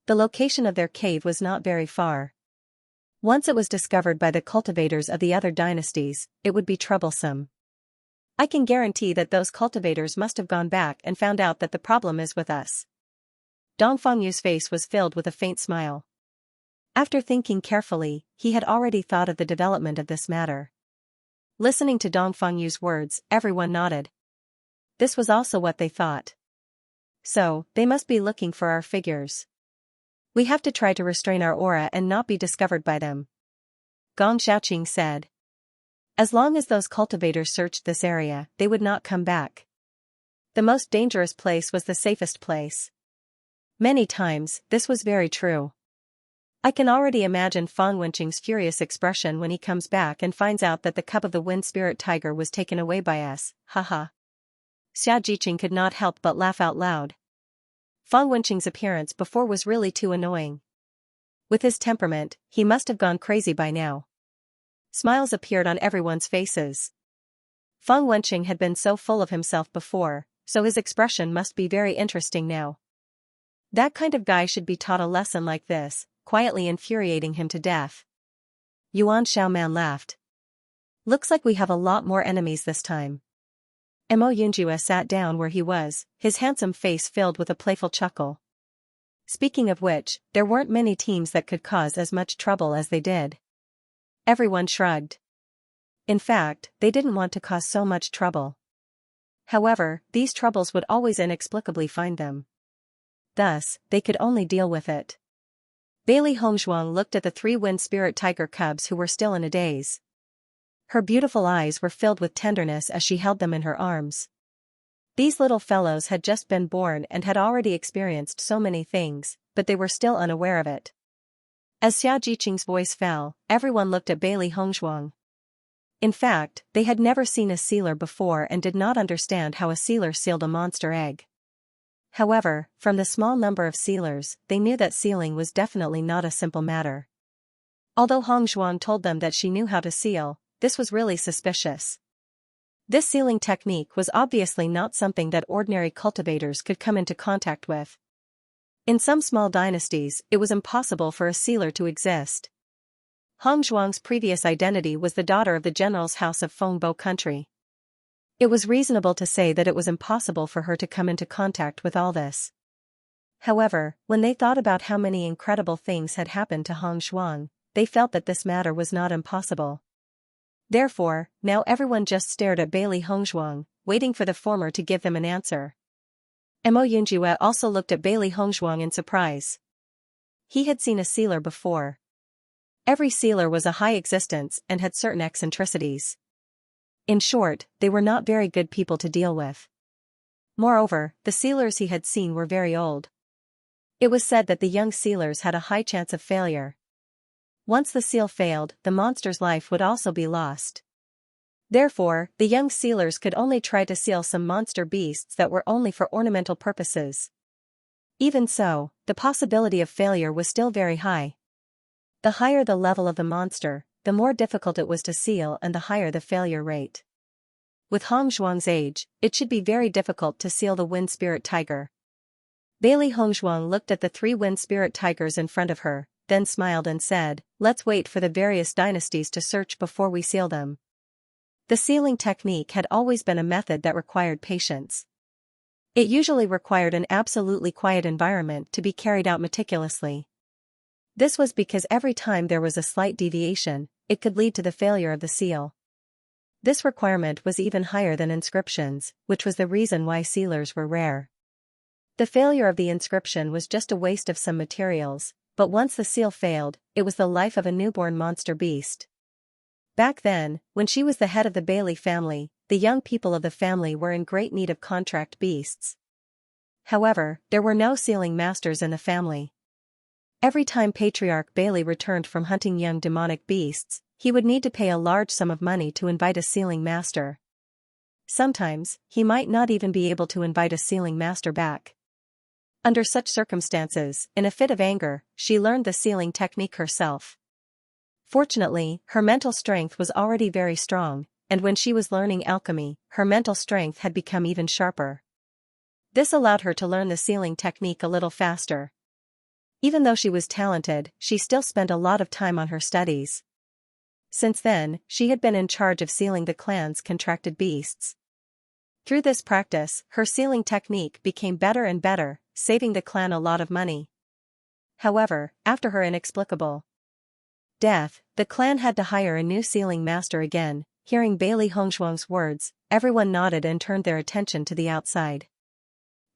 Speaker 1: The location of their cave was not very far. Once it was discovered by the cultivators of the other dynasties, it would be troublesome. I can guarantee that those cultivators must have gone back and found out that the problem is with us. Dongfang Yu's face was filled with a faint smile. After thinking carefully, he had already thought of the development of this matter. Listening to Dongfang Yu's words, everyone nodded. This was also what they thought. So, they must be looking for our figures. We have to try to restrain our aura and not be discovered by them. Gong Xiaoqing said. As long as those cultivators searched this area, they would not come back. The most dangerous place was the safest place. Many times, this was very true. I can already imagine Fang Wenqing's furious expression when he comes back and finds out that the cub of the wind spirit tiger was taken away by us, haha. Xiaojiqing could not help but laugh out loud. Fang Wenqing's appearance before was really too annoying. With his temperament, he must have gone crazy by now. Smiles appeared on everyone's faces. Fang Wenqing had been so full of himself before, so his expression must be very interesting now. That kind of guy should be taught a lesson like this, quietly infuriating him to death. Yuan Xiaoman laughed. Looks like we have a lot more enemies this time. Mo Yunjue sat down where he was, his handsome face filled with a playful chuckle. Speaking of which, there weren't many teams that could cause as much trouble as they did. Everyone shrugged. In fact, they didn't want to cause so much trouble. However, these troubles would always inexplicably find them. Thus, they could only deal with it. Bailey Hongzhuang looked at the 3 wind spirit tiger cubs who were still in a daze. Her beautiful eyes were filled with tenderness as she held them in her arms. These little fellows had just been born and had already experienced so many things, but they were still unaware of it. As Xiao Jiqing's voice fell, everyone looked at Bailey Hongzhuang. In fact, they had never seen a sealer before and did not understand how a sealer sealed a monster egg. However, from the small number of sealers, they knew that sealing was definitely not a simple matter. Although Hongzhuang told them that she knew how to seal, this was really suspicious. This sealing technique was obviously not something that ordinary cultivators could come into contact with. In some small dynasties, it was impossible for a sealer to exist. Hongzhuang's previous identity was the daughter of the general's house of Fengbo country. It was reasonable to say that it was impossible for her to come into contact with all this. However, when they thought about how many incredible things had happened to Hongzhuang, they felt that this matter was not impossible. Therefore, now everyone just stared at Bailey Hongzhuang, waiting for the former to give them an answer. Mo Yunjue also looked at Bailey Hongzhuang in surprise. He had seen a sealer before. Every sealer was a high existence and had certain eccentricities. In short, they were not very good people to deal with. Moreover, the sealers he had seen were very old. It was said that the young sealers had a high chance of failure. Once the seal failed, the monster's life would also be lost. Therefore, the young sealers could only try to seal some monster beasts that were only for ornamental purposes. Even so, the possibility of failure was still very high. The higher the level of the monster, the more difficult it was to seal and the higher the failure rate. With Hongzhuang's age, it should be very difficult to seal the wind spirit tiger. Bailey Hongzhuang looked at the 3 wind spirit tigers in front of her, then smiled and said, "Let's wait for the various dynasties to search before we seal them." The sealing technique had always been a method that required patience. It usually required an absolutely quiet environment to be carried out meticulously. This was because every time there was a slight deviation, it could lead to the failure of the seal. This requirement was even higher than inscriptions, which was the reason why sealers were rare. The failure of the inscription was just a waste of some materials, but once the seal failed, it was the life of a newborn monster beast. Back then, when she was the head of the Bailey family, the young people of the family were in great need of contract beasts. However, there were no sealing masters in the family. Every time Patriarch Bailey returned from hunting young demonic beasts, he would need to pay a large sum of money to invite a sealing master. Sometimes, he might not even be able to invite a sealing master back. Under such circumstances, in a fit of anger, she learned the sealing technique herself. Fortunately, her mental strength was already very strong, and when she was learning alchemy, her mental strength had become even sharper. This allowed her to learn the sealing technique a little faster. Even though she was talented, she still spent a lot of time on her studies. Since then, she had been in charge of sealing the clan's contracted beasts. Through this practice, her sealing technique became better and better, saving the clan a lot of money. However, after her inexplicable death, the clan had to hire a new sealing master again. Hearing Bailey Hongzhuang's words, everyone nodded and turned their attention to the outside.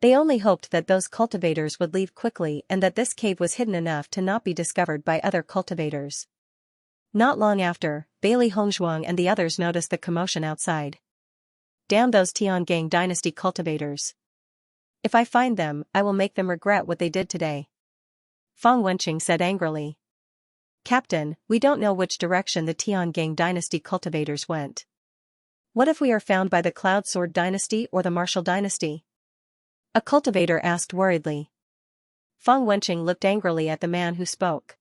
Speaker 1: They only hoped that those cultivators would leave quickly and that this cave was hidden enough to not be discovered by other cultivators. Not long after, Bailey Hongzhuang and the others noticed the commotion outside. damn those Tiangang dynasty cultivators. If I find them, I will make them regret what they did today. Fang Wenqing said angrily. Captain, we don't know which direction the Tiangang dynasty cultivators went. What if we are found by the Cloud Sword dynasty or the Martial dynasty? A cultivator asked worriedly. Fang Wenqing looked angrily at the man who spoke.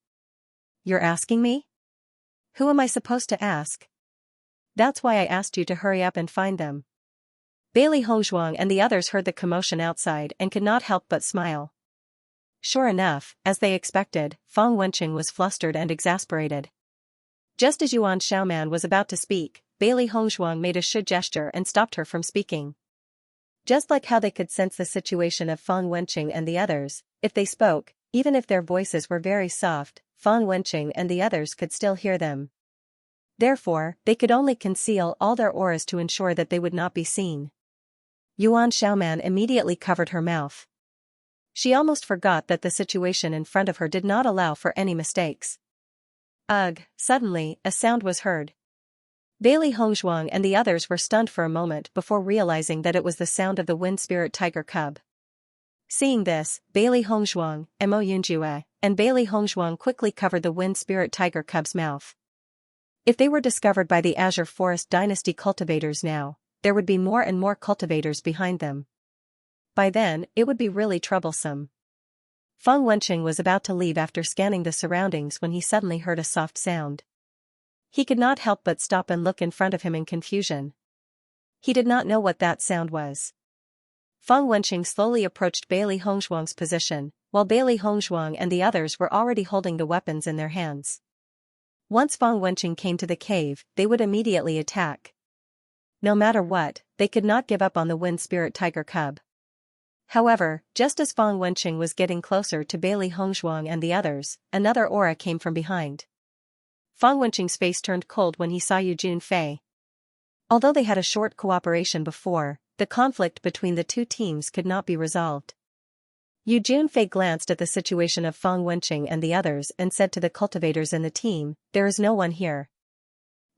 Speaker 1: You're asking me? Who am I supposed to ask? That's why I asked you to hurry up and find them. Bailey Hongzhuang and the others heard the commotion outside and could not help but smile. Sure enough, as they expected, Fang Wenqing was flustered and exasperated. Just as Yuan Xiaoman was about to speak, Bailey Hongzhuang made a shi gesture and stopped her from speaking. Just like how they could sense the situation of Fang Wenqing and the others, if they spoke, even if their voices were very soft, Fang Wenqing and the others could still hear them. Therefore, they could only conceal all their auras to ensure that they would not be seen. Yuan Xiaoman immediately covered her mouth. She almost forgot that the situation in front of her did not allow for any mistakes. Ugh, suddenly, a sound was heard. Bailey Hongzhuang and the others were stunned for a moment before realizing that it was the sound of the wind spirit tiger cub. Seeing this, Bailey Hongzhuang, Mo Yunjue, and Bailey Hongzhuang quickly covered the wind spirit tiger cub's mouth. If they were discovered by the Azure Forest dynasty cultivators now, there would be more and more cultivators behind them. By then, it would be really troublesome. Fang Wenqing was about to leave after scanning the surroundings when he suddenly heard a soft sound. He could not help but stop and look in front of him in confusion. He did not know what that sound was. Fang Wenqing slowly approached Bailey Hongzhuang's position, while Bailey Hongzhuang and the others were already holding the weapons in their hands. Once Fang Wenqing came to the cave, they would immediately attack. No matter what, they could not give up on the wind spirit tiger cub. However, just as Fang Wenqing was getting closer to Bailey Hongzhuang and the others, another aura came from behind. Fang Wenqing's face turned cold when he saw Yu Junfei. Although they had a short cooperation before, the conflict between the two teams could not be resolved. Yu Junfei glanced at the situation of Fang Wenqing and the others and said to the cultivators in the team, "There is no one here.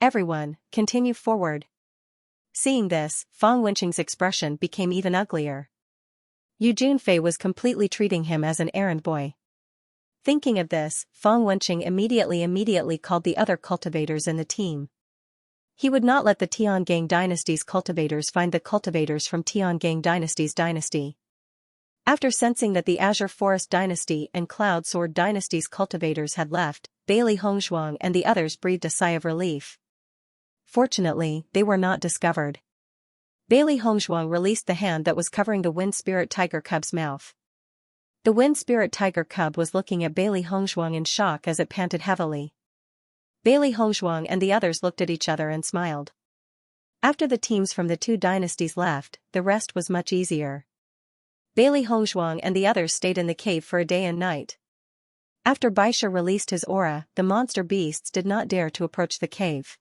Speaker 1: Everyone, continue forward." Seeing this, Fang Wenqing's expression became even uglier. Yu Junfei was completely treating him as an errand boy. Thinking of this, Fang Wenqing immediately called the other cultivators in the team. He would not let the Tiangang dynasty's cultivators find the cultivators from Tiangang dynasty's dynasty. After sensing that the Azure Forest dynasty and Cloud Sword dynasty's cultivators had left, Bailey Hongzhuang and the others breathed a sigh of relief. Fortunately, they were not discovered. Bailey Hongzhuang released the hand that was covering the wind spirit tiger cub's mouth. The wind spirit tiger cub was looking at Bailey Hongzhuang in shock as it panted heavily. Bailey Hongzhuang and the others looked at each other and smiled. After the teams from the two dynasties left, the rest was much easier. Bailey Hongzhuang and the others stayed in the cave for a day and night. After Baisha released his aura, the monster beasts did not dare to approach the cave.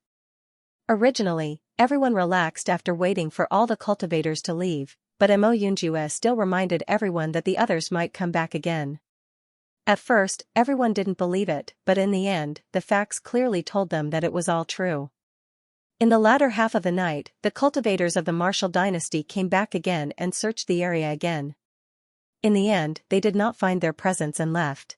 Speaker 1: Originally, everyone relaxed after waiting for all the cultivators to leave, but Mo Yunjue still reminded everyone that the others might come back again. At first, everyone didn't believe it, but in the end, the facts clearly told them that it was all true. In the latter half of the night, the cultivators of the Martial dynasty came back again and searched the area again. In the end, they did not find their presence and left.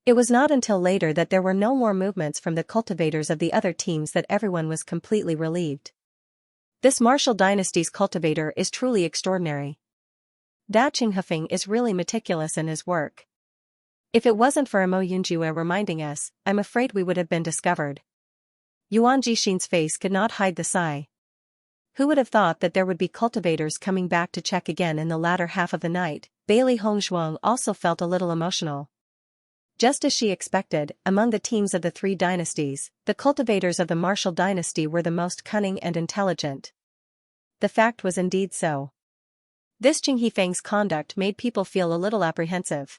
Speaker 1: It was not until later that there were no more movements from the cultivators of the other teams that everyone was completely relieved. This Martial dynasty's cultivator is truly extraordinary. Da Qinghefeng is really meticulous in his work. If it wasn't for Mo Yunjue reminding us, I'm afraid we would have been discovered. Yuan Jixin's face could not hide the sigh. Who would have thought that there would be cultivators coming back to check again in the latter half of the night? Bailey Hongzhuang also felt a little emotional. Just as she expected, among the teams of the three dynasties, the cultivators of the Martial dynasty were the most cunning and intelligent. The fact was indeed so. This Qinghefeng's conduct made people feel a little apprehensive.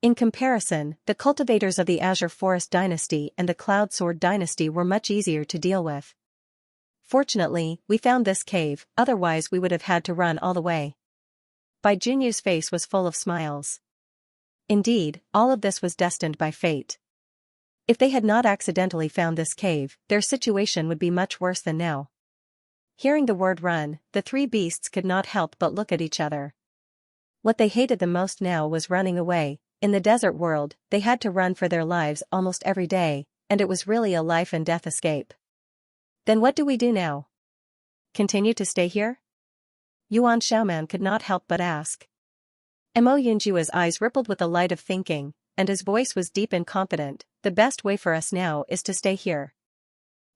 Speaker 1: In comparison, the cultivators of the Azure Forest dynasty and the Cloud Sword dynasty were much easier to deal with. Fortunately, we found this cave, otherwise we would have had to run all the way. Bai Junyu's face was full of smiles. Indeed, all of this was destined by fate. If they had not accidentally found this cave, their situation would be much worse than now. Hearing the word run, the three beasts could not help but look at each other. What they hated the most now was running away. In the desert world, they had to run for their lives almost every day, and it was really a life and death escape. Then what do we do now? Continue to stay here? Yuan Xiaoman could not help but ask. Mo Yunjua's eyes rippled with the light of thinking, and his voice was deep and confident. The best way for us now is to stay here.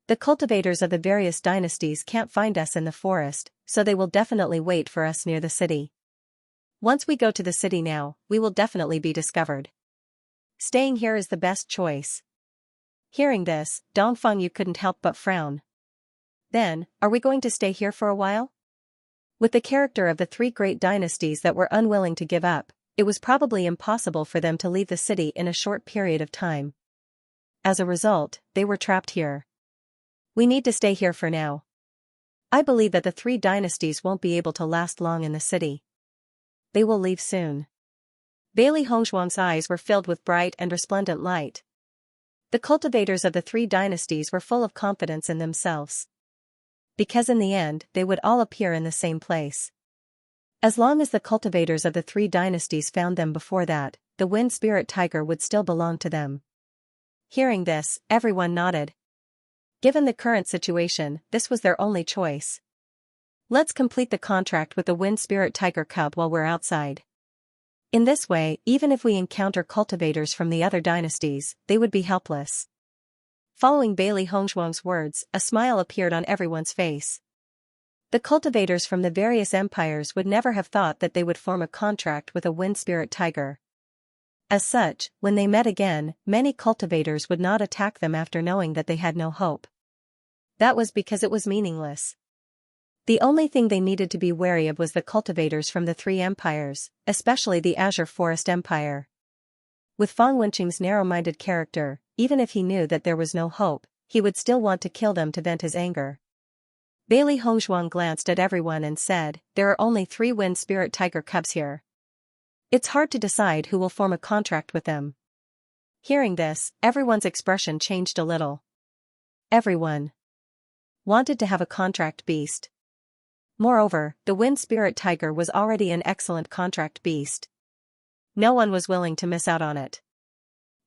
Speaker 1: The cultivators of the various dynasties can't find us in the forest, so they will definitely wait for us near the city. Once we go to the city now, we will definitely be discovered. Staying here is the best choice. Hearing this, Dongfeng Yu couldn't help but frown. Then, are we going to stay here for a while? With the character of the three great dynasties that were unwilling to give up, it was probably impossible for them to leave the city in a short period of time. As a result, they were trapped here. We need to stay here for now. I believe that the three dynasties won't be able to last long in the city. They will leave soon. Bailey Hongzhuang's eyes were filled with bright and resplendent light. The cultivators of the three dynasties were full of confidence in themselves. Because in the end, they would all appear in the same place. As long as the cultivators of the three dynasties found them before that, the wind spirit tiger would still belong to them. Hearing this, everyone nodded. Given the current situation, this was their only choice. Let's complete the contract with the wind spirit tiger cub while we're outside. In this way, even if we encounter cultivators from the other dynasties, they would be helpless. Following Bailey Hongzhuang's words, a smile appeared on everyone's face. The cultivators from the various empires would never have thought that they would form a contract with a wind spirit tiger. As such, when they met again, many cultivators would not attack them after knowing that they had no hope. That was because it was meaningless. The only thing they needed to be wary of was the cultivators from the three empires, especially the Azure Forest Empire. With Fang Wenqing's narrow-minded character, even if he knew that there was no hope, he would still want to kill them to vent his anger. Bailey Hongzhuang glanced at everyone and said, "There are only 3 wind spirit tiger cubs here. It's hard to decide who will form a contract with them." Hearing this, everyone's expression changed a little. Everyone wanted to have a contract beast. Moreover, the wind spirit tiger was already an excellent contract beast. No one was willing to miss out on it.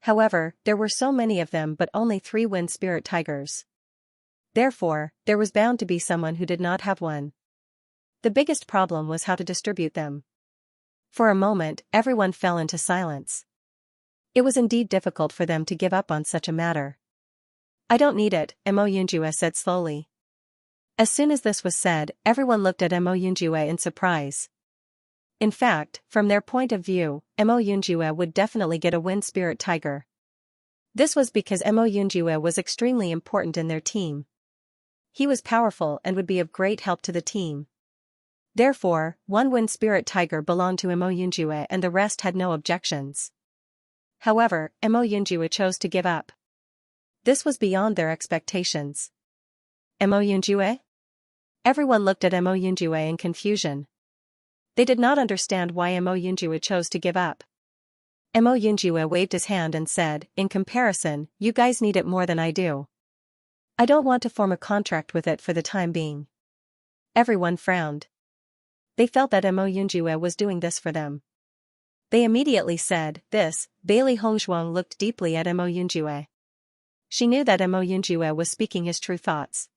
Speaker 1: However, there were so many of them but only 3 wind spirit tigers. Therefore, there was bound to be someone who did not have one. The biggest problem was how to distribute them. For a moment, everyone fell into silence. It was indeed difficult for them to give up on such a matter. "I don't need it," Mo Yunjue said slowly. As soon as this was said, everyone looked at Mo Yunjue in surprise. In fact, from their point of view, Mo Yunjue would definitely get a wind spirit tiger. This was because Mo Yunjue was extremely important in their team. He was powerful and would be of great help to the team. Therefore, one wind spirit tiger belonged to Mo Yunjue and the rest had no objections. However, Mo Yunjue chose to give up. This was beyond their expectations. Mo Yunjue? Everyone looked at Mo Yunjue in confusion. They did not understand why Mo Yunjue chose to give up. Mo Yunjue waved his hand and said, "In comparison, you guys need it more than I do. I don't want to form a contract with it for the time being." Everyone frowned. They felt that Mo Yunjue was doing this for them. They immediately said, "This." Bailey Hongzhuang looked deeply at Mo Yunjue. She knew that Mo Yunjue was speaking his true thoughts.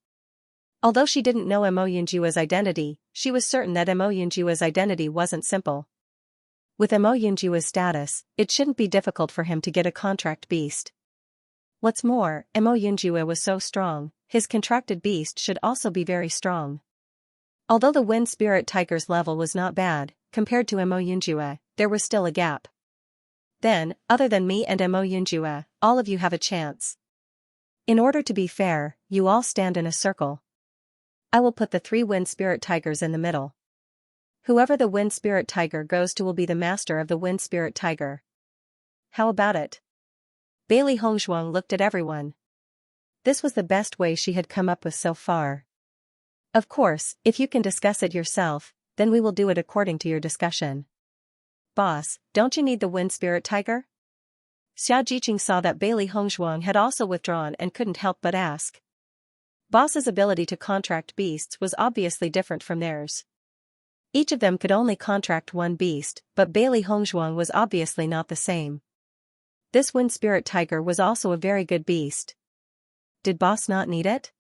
Speaker 1: Although she didn't know Mo Yunjue's identity, she was certain that Mo Yunjue's identity wasn't simple. With Mo Yunjue's status, it shouldn't be difficult for him to get a contract beast. What's more, Mo Yunjue was so strong, his contracted beast should also be very strong. Although the wind spirit tiger's level was not bad, compared to Mo Yunjue, there was still a gap. Then, other than me and Mo Yunjue, all of you have a chance. In order to be fair, you all stand in a circle. I will put the 3 wind spirit tigers in the middle. Whoever the wind spirit tiger goes to will be the master of the wind spirit tiger. How about it? Bailey Hongzhuang looked at everyone. This was the best way she had come up with so far. Of course, if you can discuss it yourself, then we will do it according to your discussion. Boss, don't you need the wind spirit tiger? Xiaojiqing saw that Bailey Hongzhuang had also withdrawn and couldn't help but ask. Boss's ability to contract beasts was obviously different from theirs. Each of them could only contract one beast, but Bailey Hongzhuang was obviously not the same. This wind spirit tiger was also a very good beast. Did Boss not need it?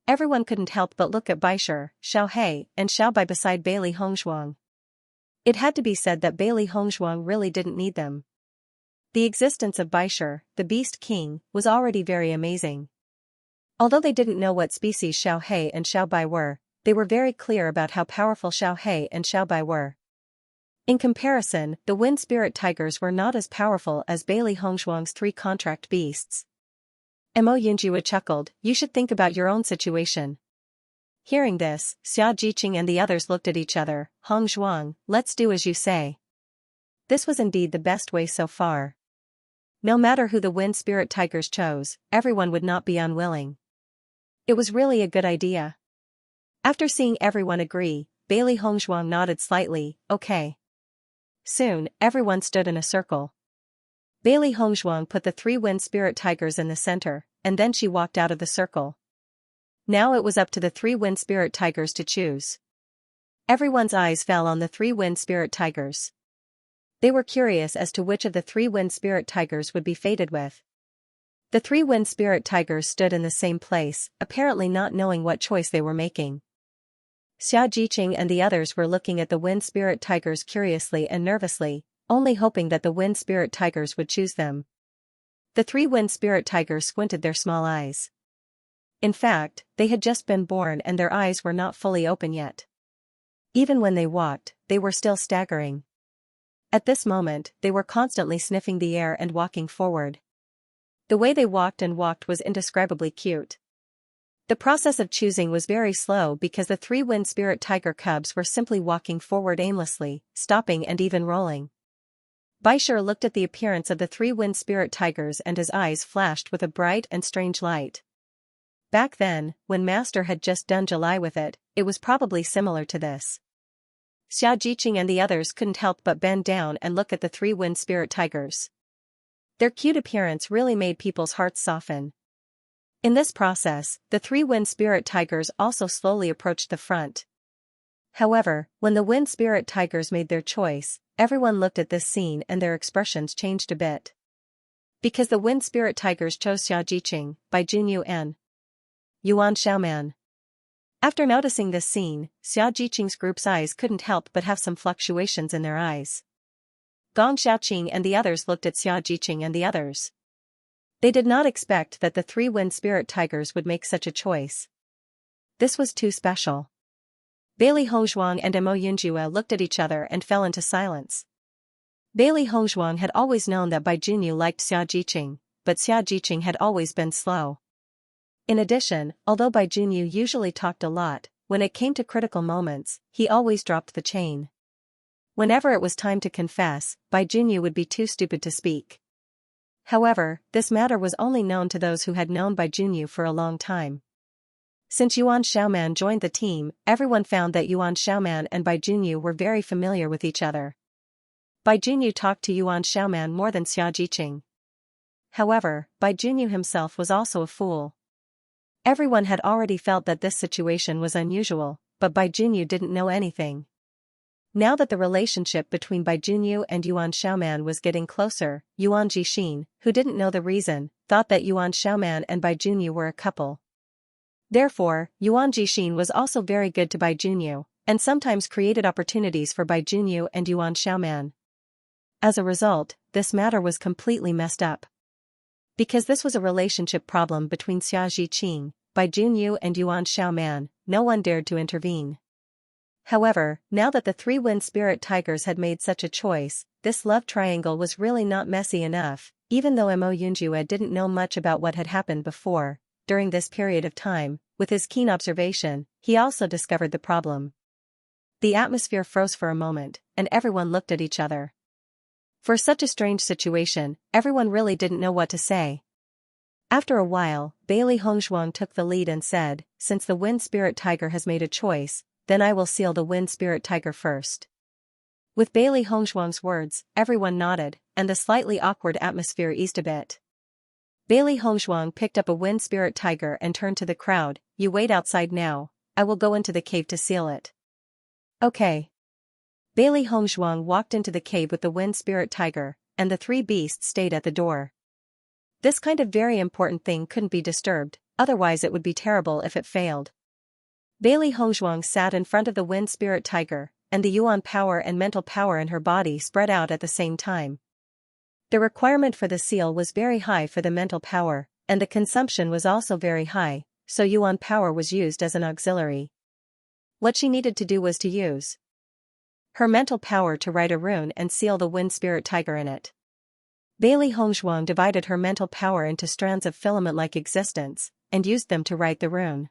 Speaker 1: Everyone couldn't help but look at Baisher, Xiaohe, and Xiaobai beside Bailey Hongzhuang. It had to be said that Bailey Hongzhuang really didn't need them. The existence of Baisher, the Beast King, was already very amazing. Although they didn't know what species Xiaohe and Xiaobai were, they were very clear about how powerful Xiaohe and Xiaobai were. In comparison, the wind spirit tigers were not as powerful as Bailey Hongzhuang's 3 contract beasts. Mo Yunjua chuckled, "You should think about your own situation." Hearing this, Xia Jiqing and the others looked at each other. "Hongzhuang, let's do as you say." This was indeed the best way so far. No matter who the wind spirit tigers chose, everyone would not be unwilling. It was really a good idea. After seeing everyone agree, Bailey Hongzhuang nodded slightly, "Okay." Soon, everyone stood in a circle. Bailey Hongzhuang put the 3 wind spirit tigers in the center, and then she walked out of the circle. Now it was up to the 3 wind spirit tigers to choose. Everyone's eyes fell on the 3 wind spirit tigers. They were curious as to which of the 3 wind spirit tigers would be fated with. The 3 wind spirit tigers stood in the same place, apparently not knowing what choice they were making. Xia Jiqing and the others were looking at the wind spirit tigers curiously and nervously, only hoping that the wind spirit tigers would choose them. The 3 wind spirit tigers squinted their small eyes. In fact, they had just been born and their eyes were not fully open yet. Even when they walked, they were still staggering. At this moment, they were constantly sniffing the air and walking forward. The way they walked was indescribably cute. The process of choosing was very slow because the 3 wind spirit tiger cubs were simply walking forward aimlessly, stopping and even rolling. Baisher looked at the appearance of the 3 wind spirit tigers and his eyes flashed with a bright and strange light. Back then, when Master had just done July with it, it was probably similar to this. Xia Jiqing and the others couldn't help but bend down and look at the 3 wind spirit tigers. Their cute appearance really made people's hearts soften. In this process, the 3 wind spirit tigers also slowly approached the front. However, when the wind spirit tigers made their choice, everyone looked at this scene and their expressions changed a bit. Because the wind spirit tigers chose Xia Jiqing, Bai Junyu and Yuan Xiaoman. After noticing this scene, Xia Jiqing's group's eyes couldn't help but have some fluctuations in their eyes. Gong Xiaoqing and the others looked at Xia Jiqing and the others. They did not expect that the 3 wind spirit tigers would make such a choice. This was too special. Bailey Hongzhuang and Mo Yunjua looked at each other and fell into silence. Bailey Hongzhuang had always known that Bai Junyu liked Xia Jiqing, but Xia Jiqing had always been slow. In addition, although Bai Junyu usually talked a lot, when it came to critical moments, he always dropped the chain. Whenever it was time to confess, Bai Junyu would be too stupid to speak. However, this matter was only known to those who had known Bai Junyu for a long time. Since Yuan Xiaoman joined the team, everyone found that Yuan Xiaoman and Bai Junyu were very familiar with each other. Bai Junyu talked to Yuan Xiaoman more than Xia Jiqing. However, Bai Junyu himself was also a fool. Everyone had already felt that this situation was unusual, but Bai Junyu didn't know anything. Now that the relationship between Bai Junyu and Yuan Xiaoman was getting closer, Yuan Jixin, who didn't know the reason, thought that Yuan Xiaoman and Bai Junyu were a couple. Therefore, Yuan Jixin was also very good to Bai Junyu, and sometimes created opportunities for Bai Junyu and Yuan Xiaoman. As a result, this matter was completely messed up. Because this was a relationship problem between Xia Jiqing, Bai Junyu and Yuan Xiaoman, no one dared to intervene. However, now that the 3 wind spirit tigers had made such a choice, this love triangle was really not messy enough, even though Mo Yunjua didn't know much about what had happened before. During this period of time, with his keen observation, he also discovered the problem. The atmosphere froze for a moment, and everyone looked at each other. For such a strange situation, everyone really didn't know what to say. After a while, Bailey Hongzhuang took the lead and said, "Since the wind spirit tiger has made a choice, then I will seal the wind spirit tiger first." With Bailey Hongzhuang's words, everyone nodded, and the slightly awkward atmosphere eased a bit. Bailey Hongzhuang picked up a wind spirit tiger and turned to the crowd. You wait outside now, I will go into the cave to seal it. Okay. Bailey Hongzhuang walked into the cave with the wind spirit tiger, and the three beasts stayed at the door. This kind of very important thing couldn't be disturbed, otherwise it would be terrible if it failed. Bailey Hongzhuang sat in front of the wind spirit tiger, and the yuan power and mental power in her body spread out at the same time. The requirement for the seal was very high for the mental power, and the consumption was also very high, so yuan power was used as an auxiliary. What she needed to do was to use her mental power to write a rune and seal the wind spirit tiger in it. Bailey Hongzhuang divided her mental power into strands of filament-like existence, and used them to write the rune.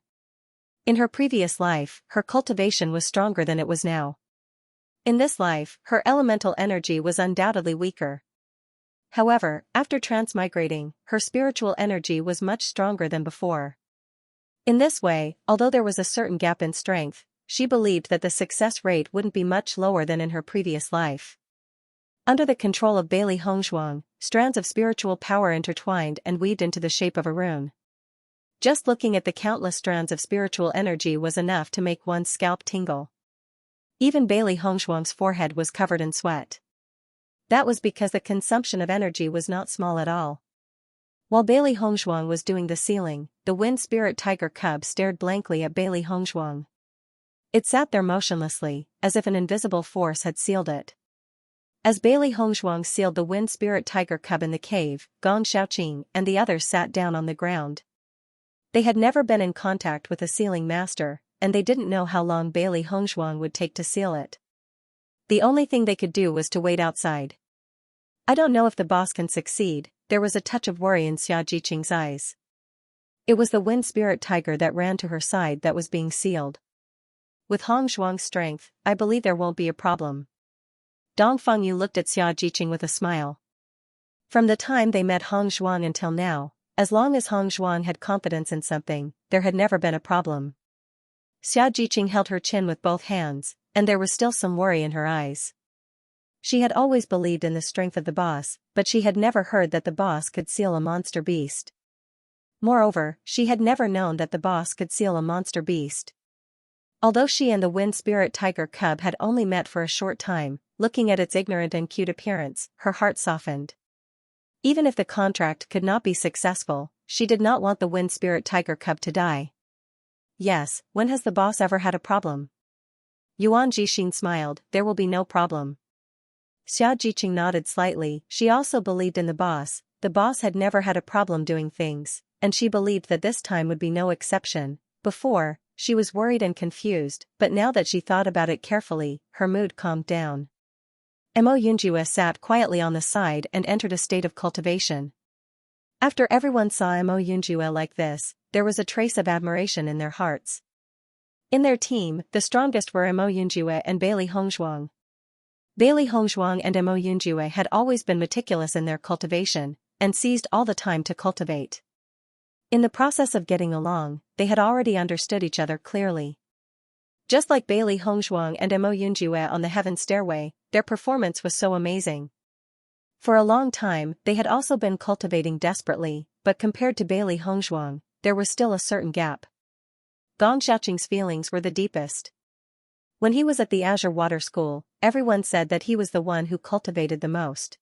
Speaker 1: In her previous life, her cultivation was stronger than it was now. In this life, her elemental energy was undoubtedly weaker. However, after transmigrating, her spiritual energy was much stronger than before. In this way, although there was a certain gap in strength, she believed that the success rate wouldn't be much lower than in her previous life. Under the control of Bailey Hongzhuang, strands of spiritual power intertwined and weaved into the shape of a rune. Just looking at the countless strands of spiritual energy was enough to make one's scalp tingle. Even Bailey Hongzhuang's forehead was covered in sweat. That was because the consumption of energy was not small at all. While Bailey Hongzhuang was doing the sealing, the wind spirit tiger cub stared blankly at Bailey Hongzhuang. It sat there motionlessly, as if an invisible force had sealed it. As Bailey Hongzhuang sealed the wind spirit tiger cub in the cave, Gong Xiaoqing and the others sat down on the ground. They had never been in contact with a sealing master, and they didn't know how long Bailey Hongzhuang would take to seal it. The only thing they could do was to wait outside. I don't know if the boss can succeed, there was a touch of worry in Xiaojiqing's eyes. It was the wind spirit tiger that ran to her side that was being sealed. With Hongzhuang's strength, I believe there won't be a problem. Dong Fengyu looked at Xiaojiqing with a smile. From the time they met Hongzhuang until now, as long as Hongzhuang had confidence in something, there had never been a problem. Xiaojiqing held her chin with both hands, and there was still some worry in her eyes. She had always believed in the strength of the boss, but she had never heard that the boss could seal a monster beast. Moreover, she had never known that the boss could seal a monster beast. Although she and the wind spirit tiger cub had only met for a short time, looking at its ignorant and cute appearance, her heart softened. Even if the contract could not be successful, she did not want the wind spirit tiger cub to die. Yes, when has the boss ever had a problem? Yuan Jixin smiled, there will be no problem. Xiaojiqing nodded slightly, she also believed in the boss had never had a problem doing things, and she believed that this time would be no exception. Before, she was worried and confused, but now that she thought about it carefully, her mood calmed down. Mo Yunjue sat quietly on the side and entered a state of cultivation. After everyone saw Mo Yunjue like this, there was a trace of admiration in their hearts. In their team, the strongest were Mo Yunjue and Bailey Hongzhuang. Bailey Hongzhuang and Mo Yunjue had always been meticulous in their cultivation, and seized all the time to cultivate. In the process of getting along, they had already understood each other clearly. Just like Bailey Hongzhuang and Mo Yunjue on the heaven stairway, their performance was so amazing. For a long time, they had also been cultivating desperately, but compared to Bailey Hongzhuang, there was still a certain gap. Gong Xiaoqing's feelings were the deepest. When he was at the Azure Water School, everyone said that he was the one who cultivated the most.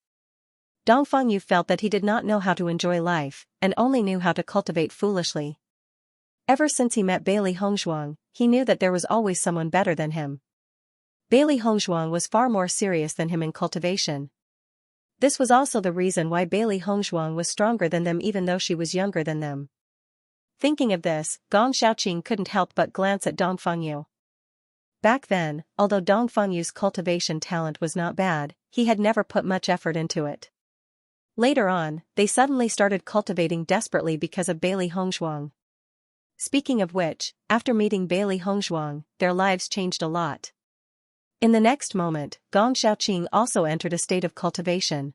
Speaker 1: Dong Fengyu felt that he did not know how to enjoy life, and only knew how to cultivate foolishly. Ever since he met Bailey Hongzhuang, he knew that there was always someone better than him. Bailey Hongzhuang was far more serious than him in cultivation. This was also the reason why Bailey Hongzhuang was stronger than them even though she was younger than them. Thinking of this, Gong Xiaoqing couldn't help but glance at Dong Fengyu. Back then, although Dong Fengyu's cultivation talent was not bad, he had never put much effort into it. Later on, they suddenly started cultivating desperately because of Bailey Hongzhuang. Speaking of which, after meeting Bailey Hongzhuang, their lives changed a lot. In the next moment, Gong Xiaoqing also entered a state of cultivation.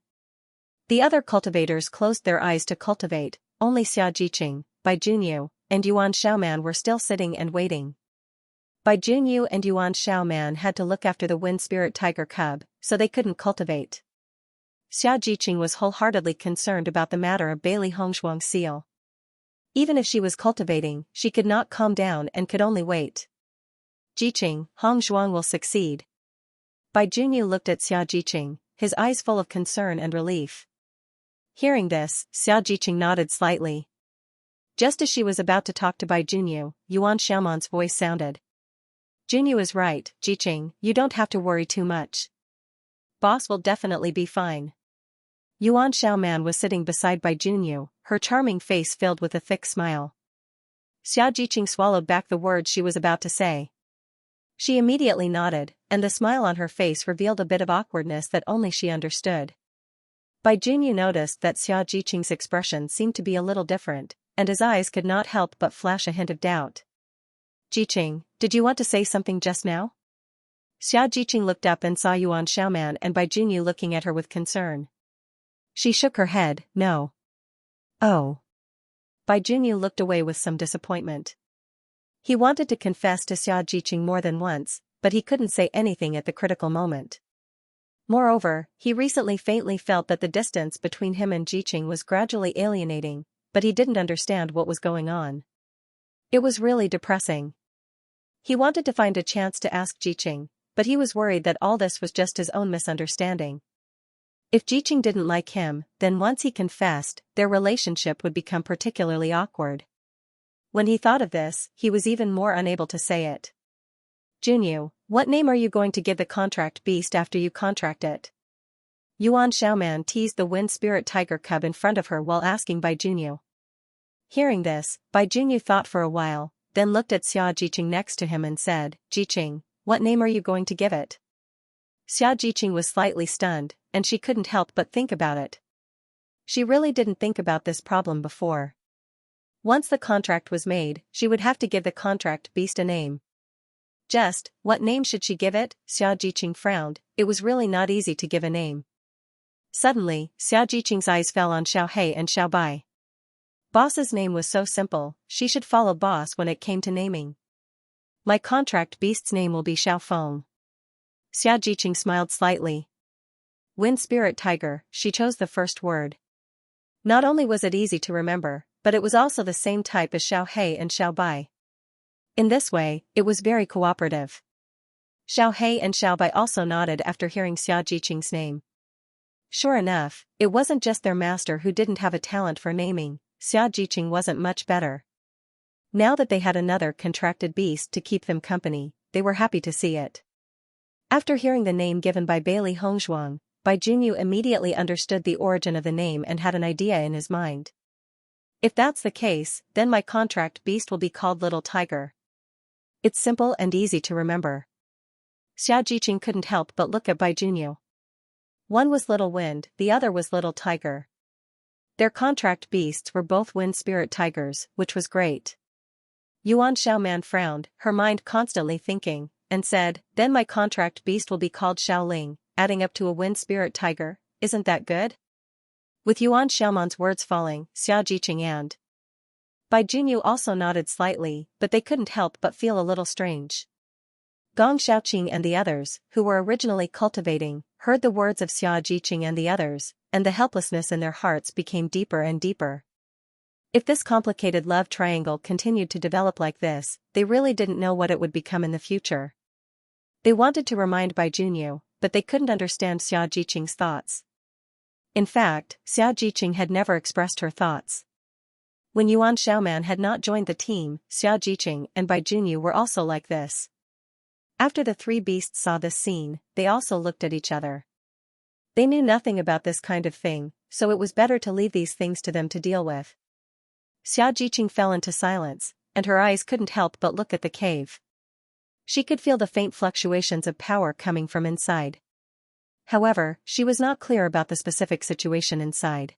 Speaker 1: The other cultivators closed their eyes to cultivate, only Xiaojiqing, Bai Junyu, and Yuan Xiaoman were still sitting and waiting. Bai Junyu and Yuan Xiaoman had to look after the wind spirit tiger cub, so they couldn't cultivate. Xia Jiqing was wholeheartedly concerned about the matter of Bailey Hongshuang's seal. Even if she was cultivating, she could not calm down and could only wait. Jiqing, Hongshuang will succeed. Bai Junyu looked at Xia Jiqing, his eyes full of concern and relief. Hearing this, Xia Jiqing nodded slightly. Just as she was about to talk to Bai Junyu, Yuan Xiaoman's voice sounded. Junyu is right, Jiqing, you don't have to worry too much. Boss will definitely be fine. Yuan Xiaoman was sitting beside Bai Junyu, her charming face filled with a thick smile. Xia Jiqing swallowed back the words she was about to say. She immediately nodded, and the smile on her face revealed a bit of awkwardness that only she understood. Bai Junyu noticed that Xia Jiqing's expression seemed to be a little different, and his eyes could not help but flash a hint of doubt. Jiqing, did you want to say something just now? Xia Jiqing looked up and saw Yuan Xiaoman and Bai Junyu looking at her with concern. She shook her head, no. Oh. Bai Junyu looked away with some disappointment. He wanted to confess to Xia Jiqing more than once, but he couldn't say anything at the critical moment. Moreover, he recently faintly felt that the distance between him and Jiqing was gradually alienating, but he didn't understand what was going on. It was really depressing. He wanted to find a chance to ask Jiqing, but he was worried that all this was just his own misunderstanding. If Jiqing didn't like him, then once he confessed, their relationship would become particularly awkward. When he thought of this, he was even more unable to say it. Junyu, what name are you going to give the contract beast after you contract it? Yuan Xiaoman teased the wind spirit tiger cub in front of her while asking Bai Junyu. Hearing this, Bai Junyu thought for a while, then looked at Xia Jiqing next to him and said, Jiqing, what name are you going to give it? Xia Jiqing was slightly stunned, and she couldn't help but think about it. She really didn't think about this problem before. Once the contract was made, she would have to give the contract beast a name. Just, what name should she give it? Xia Jiqing frowned, it was really not easy to give a name. Suddenly, Xia Jiqing's eyes fell on Xiao He and Xiao Bai. Boss's name was so simple, she should follow boss when it came to naming. My contract beast's name will be Xiao Feng. Xia Jiqing smiled slightly. Wind Spirit Tiger, she chose the first word. Not only was it easy to remember, but it was also the same type as Xiao He and Xiao Bai. In this way, it was very cooperative. Xiao He and Xiao Bai also nodded after hearing Xia Jiqing's name. Sure enough, it wasn't just their master who didn't have a talent for naming, Xia Jiqing wasn't much better. Now that they had another contracted beast to keep them company, they were happy to see it. After hearing the name given by Bailey Hongshuang, Bai Junyu immediately understood the origin of the name and had an idea in his mind. If that's the case, then my contract beast will be called Little Tiger. It's simple and easy to remember. Xia Jiqing couldn't help but look at Bai Junyu. One was Little Wind, the other was Little Tiger. Their contract beasts were both wind spirit tigers, which was great. Yuan Xiaoman frowned, her mind constantly thinking, and said, then my contract beast will be called Xiaoling, adding up to a wind spirit tiger, isn't that good? With Yuan Xiaoman's words falling, Xia Jiqing and Bai Junyu also nodded slightly, but they couldn't help but feel a little strange. Gong Xiaoqing and the others, who were originally cultivating, heard the words of Xia Jiqing and the others, and the helplessness in their hearts became deeper and deeper. If this complicated love triangle continued to develop like this, they really didn't know what it would become in the future. They wanted to remind Bai Junyu, but they couldn't understand Xia Jiqing's thoughts. In fact, Xia Jiqing had never expressed her thoughts. When Yuan Xiaoman had not joined the team, Xia Jiqing and Bai Junyu were also like this. After the three beasts saw this scene, they also looked at each other. They knew nothing about this kind of thing, so it was better to leave these things to them to deal with. Xia Jiqing fell into silence, and her eyes couldn't help but look at the cave. She could feel the faint fluctuations of power coming from inside. However, she was not clear about the specific situation inside.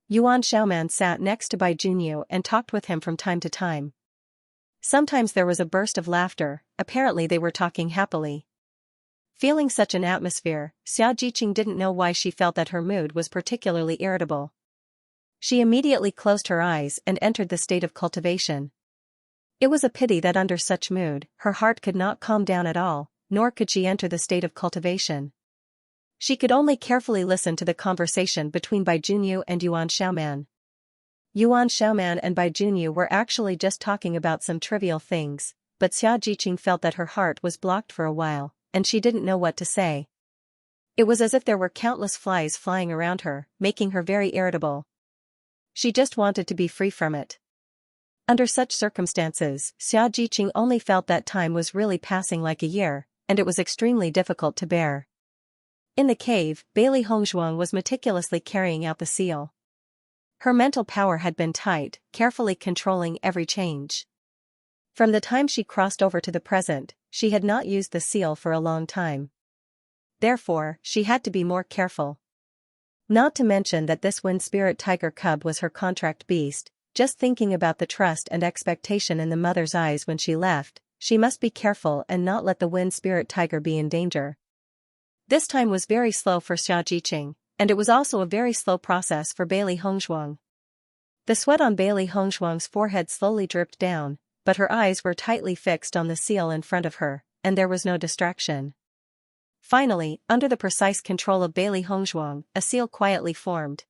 Speaker 1: Yuan Xiaoman sat next to Bai Junyu and talked with him from time to time. Sometimes there was a burst of laughter, apparently they were talking happily. Feeling such an atmosphere, Xia Jiqing didn't know why she felt that her mood was particularly irritable. She immediately closed her eyes and entered the state of cultivation. It was a pity that under such mood, her heart could not calm down at all, nor could she enter the state of cultivation. She could only carefully listen to the conversation between Bai Junyu and Yuan Xiaoman. Yuan Xiaoman and Bai Junyu were actually just talking about some trivial things, but Xia Jiqing felt that her heart was blocked for a while, and she didn't know what to say. It was as if there were countless flies flying around her, making her very irritable. She just wanted to be free from it. Under such circumstances, Xia Jiqing only felt that time was really passing like a year, and it was extremely difficult to bear. In the cave, Bailey Hongzhuang was meticulously carrying out the seal. Her mental power had been tight, carefully controlling every change. From the time she crossed over to the present, she had not used the seal for a long time. Therefore, she had to be more careful. Not to mention that this wind spirit tiger cub was her contract beast. Just thinking about the trust and expectation in the mother's eyes when she left, she must be careful and not let the wind spirit tiger be in danger. This time was very slow for Xia Jiqing, and it was also a very slow process for Bailey Hongzhuang. The sweat on Bailey Hongzhuang's forehead slowly dripped down, but her eyes were tightly fixed on the seal in front of her, and there was no distraction. Finally, under the precise control of Bailey Hongzhuang, a seal quietly formed.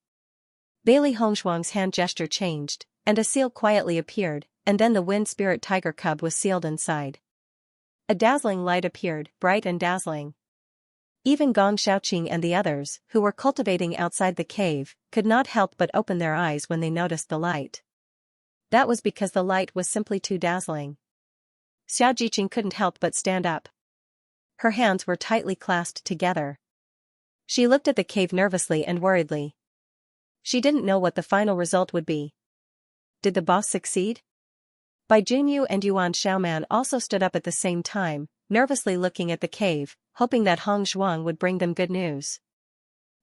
Speaker 1: Bailey Hongzhuang's hand gesture changed, and a seal quietly appeared, and then the wind spirit tiger cub was sealed inside. A dazzling light appeared, bright and dazzling. Even Gong Xiaoqing and the others, who were cultivating outside the cave, could not help but open their eyes when they noticed the light. That was because the light was simply too dazzling. Xia Jiqing couldn't help but stand up. Her hands were tightly clasped together. She looked at the cave nervously and worriedly. She didn't know what the final result would be. Did the boss succeed? Bai Junyu and Yuan Xiaoman also stood up at the same time, nervously looking at the cave, hoping that Hongzhuang would bring them good news.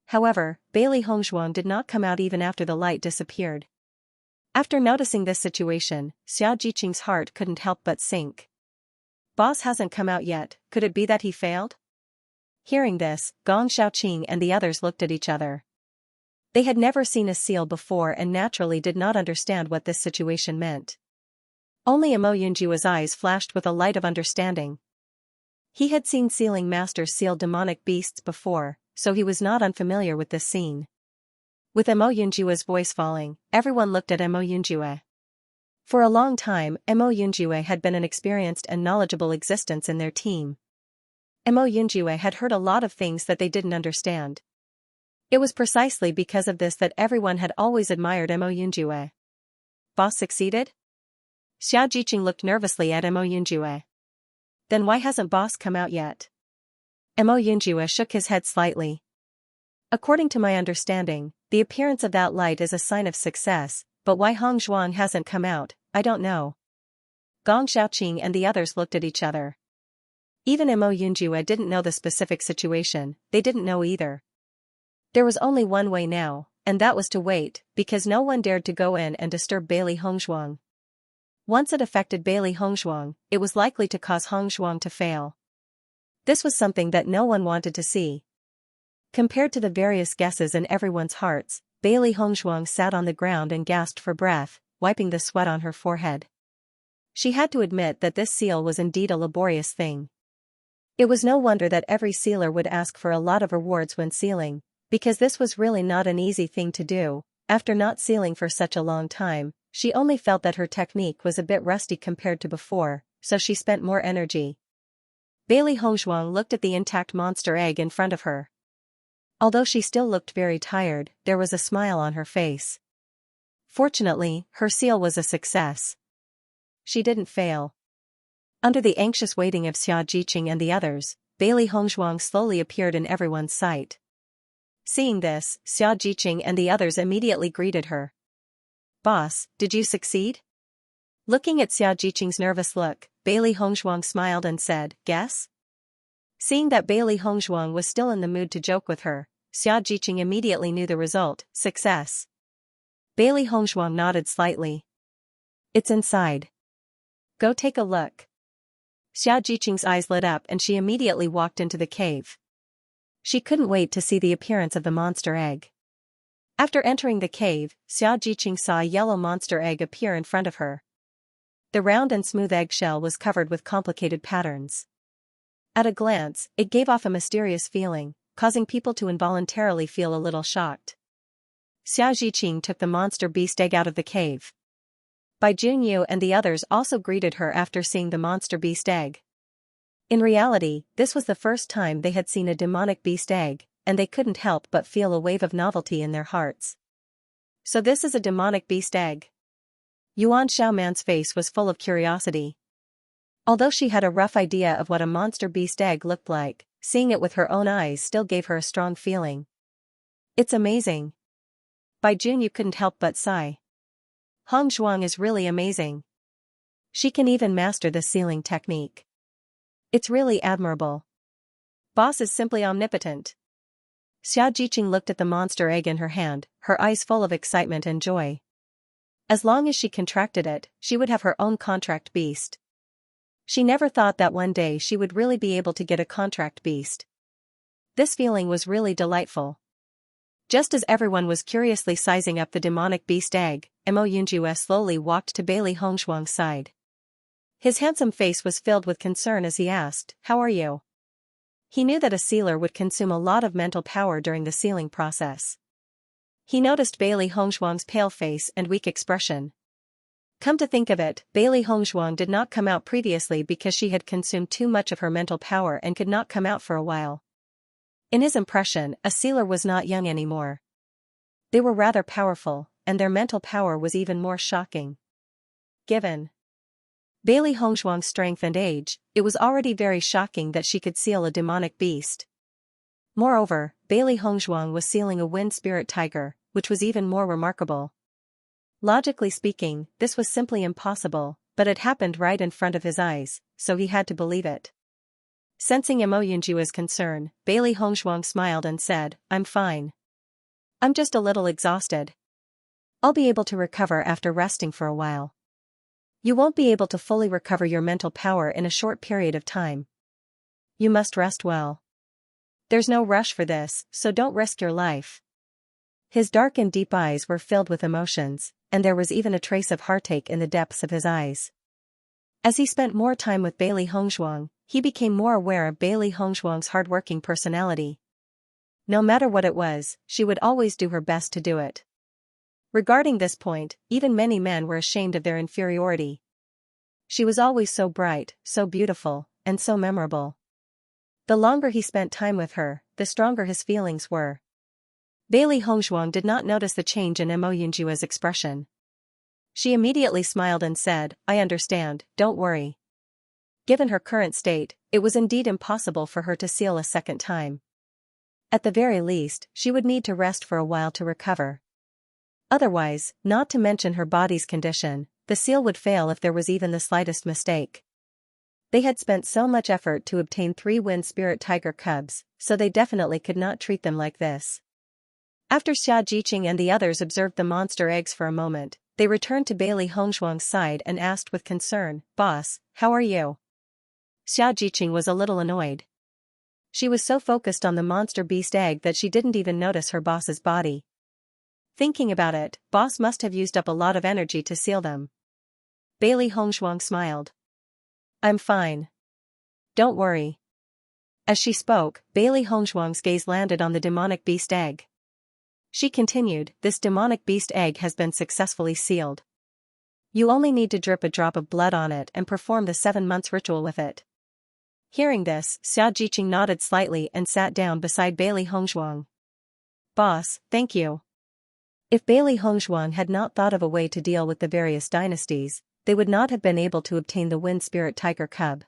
Speaker 1: However, Bailey Hongzhuang did not come out even after the light disappeared. After noticing this situation, Xia Jiqing's heart couldn't help but sink. Boss hasn't come out yet, could it be that he failed? Hearing this, Gong Xiaoqing and the others looked at each other. They had never seen a seal before and naturally did not understand what this situation meant. Only Amo Yunjua's eyes flashed with a light of understanding. He had seen sealing masters seal demonic beasts before, so he was not unfamiliar with this scene. With Amo Yunjua's voice falling, everyone looked at Amo Yunjua. For a long time, Amo Yunjua had been an experienced and knowledgeable existence in their team. Amo Yunjua had heard a lot of things that they didn't understand. It was precisely because of this that everyone had always admired Amo Yunjua. Boss succeeded? Xia Jiqing looked nervously at Amo Yunjua. Then why hasn't boss come out yet? Amo Yunjua shook his head slightly. According to my understanding, the appearance of that light is a sign of success, but why Hongzhuang hasn't come out, I don't know. Gong Xiaoqing and the others looked at each other. Even Amo Yunjua didn't know the specific situation, they didn't know either. There was only one way now, and that was to wait, because no one dared to go in and disturb Bailey Hongzhuang. Once it affected Bailey Hongzhuang, it was likely to cause Hongzhuang to fail. This was something that no one wanted to see. Compared to the various guesses in everyone's hearts, Bailey Hongzhuang sat on the ground and gasped for breath, wiping the sweat on her forehead. She had to admit that this seal was indeed a laborious thing. It was no wonder that every sealer would ask for a lot of rewards when sealing, because this was really not an easy thing to do. After not sealing for such a long time, she only felt that her technique was a bit rusty compared to before, so she spent more energy. Bailey Hongzhuang looked at the intact monster egg in front of her. Although she still looked very tired, there was a smile on her face. Fortunately, her seal was a success. She didn't fail. Under the anxious waiting of Xia Jiqing and the others, Bailey Hongzhuang slowly appeared in everyone's sight. Seeing this, Xia Jiqing and the others immediately greeted her. Boss, did you succeed? Looking at Xia Jiqing's nervous look, Bailey Hongzhuang smiled and said, guess? Seeing that Bailey Hongzhuang was still in the mood to joke with her, Xia Jiqing immediately knew the result, success. Bailey Hongzhuang nodded slightly. It's inside. Go take a look. Xia Jiqing's eyes lit up and she immediately walked into the cave. She couldn't wait to see the appearance of the monster egg. After entering the cave, Xia Jiqing saw a yellow monster egg appear in front of her. The round and smooth eggshell was covered with complicated patterns. At a glance, it gave off a mysterious feeling, causing people to involuntarily feel a little shocked. Xiaojiqing took the monster beast egg out of the cave. Bai Junyu and the others also greeted her after seeing the monster beast egg. In reality, this was the first time they had seen a demonic beast egg, and they couldn't help but feel a wave of novelty in their hearts. So this is a demonic beast egg? Yuan Xiaoman's face was full of curiosity. Although she had a rough idea of what a monster beast egg looked like, seeing it with her own eyes still gave her a strong feeling. It's amazing. Bai Junyu couldn't help but sigh. Hong Zhuang is really amazing. She can even master the sealing technique. It's really admirable. Boss is simply omnipotent. Xiao Jiqing looked at the monster egg in her hand, her eyes full of excitement and joy. As long as she contracted it, she would have her own contract beast. She never thought that one day she would really be able to get a contract beast. This feeling was really delightful. Just as everyone was curiously sizing up the demonic beast egg, Mo Yunjue slowly walked to Bailey Hongzhuang's side. His handsome face was filled with concern as he asked, "How are you?" He knew that a sealer would consume a lot of mental power during the sealing process. He noticed Bailey Hongzhuang's pale face and weak expression. Come to think of it, Bailey Hongzhuang did not come out previously because she had consumed too much of her mental power and could not come out for a while. In his impression, a sealer was not young anymore. They were rather powerful, and their mental power was even more shocking. Given Bailey Hongzhuang's strength and age, it was already very shocking that she could seal a demonic beast. Moreover, Bailey Hongzhuang was sealing a wind spirit tiger, which was even more remarkable. Logically speaking, this was simply impossible, but it happened right in front of his eyes, so he had to believe it. Sensing Mo Yunjue's concern, Bailey Hongzhuang smiled and said, "I'm fine. I'm just a little exhausted. I'll be able to recover after resting for a while." You won't be able to fully recover your mental power in a short period of time. You must rest well. There's no rush for this, so don't risk your life. His dark and deep eyes were filled with emotions, and there was even a trace of heartache in the depths of his eyes. As he spent more time with Bailey Hongzhuang, he became more aware of Bailey Hongzhuang's hardworking personality. No matter what it was, she would always do her best to do it. Regarding this point, even many men were ashamed of their inferiority. She was always so bright, so beautiful, and so memorable. The longer he spent time with her, the stronger his feelings were. Bailey Hongzhuang did not notice the change in Mo Yunjue's expression. She immediately smiled and said, "I understand, don't worry." Given her current state, it was indeed impossible for her to seal a second time. At the very least, she would need to rest for a while to recover. Otherwise, not to mention her body's condition, the seal would fail if there was even the slightest mistake. They had spent so much effort to obtain 3 wind spirit tiger cubs, so they definitely could not treat them like this. After Xia Jiqing and the others observed the monster eggs for a moment, they returned to Bailey Hongzhuang's side and asked with concern, "Boss, how are you?" Xia Jiqing was a little annoyed. She was so focused on the monster beast egg that she didn't even notice her boss's body. Thinking about it, boss must have used up a lot of energy to seal them. Bailey Hongzhuang smiled. "I'm fine. Don't worry." As she spoke, Bailey Hongzhuang's gaze landed on the demonic beast egg. She continued, "This demonic beast egg has been successfully sealed. You only need to drip a drop of blood on it and perform the 7 months ritual with it." Hearing this, Xia Jiqing nodded slightly and sat down beside Bailey Hongzhuang. "Boss, thank you." If Bailey Hongzhuang had not thought of a way to deal with the various dynasties, they would not have been able to obtain the wind spirit tiger cub.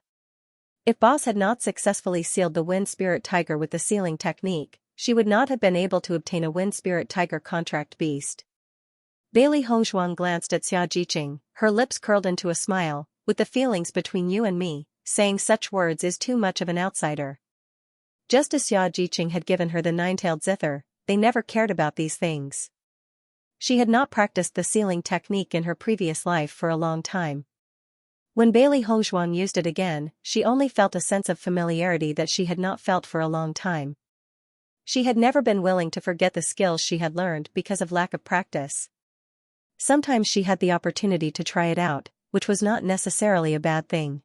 Speaker 1: If boss had not successfully sealed the wind spirit tiger with the sealing technique, she would not have been able to obtain a wind spirit tiger contract beast. Bailey Hongzhuang glanced at Xia Jiqing, her lips curled into a smile, "With the feelings between you and me, saying such words is too much of an outsider." Just as Xia Jiqing had given her the 9-tailed zither, they never cared about these things. She had not practiced the sealing technique in her previous life for a long time. When Bailey Hongzhuang used it again, she only felt a sense of familiarity that she had not felt for a long time. She had never been willing to forget the skills she had learned because of lack of practice. Sometimes she had the opportunity to try it out, which was not necessarily a bad thing.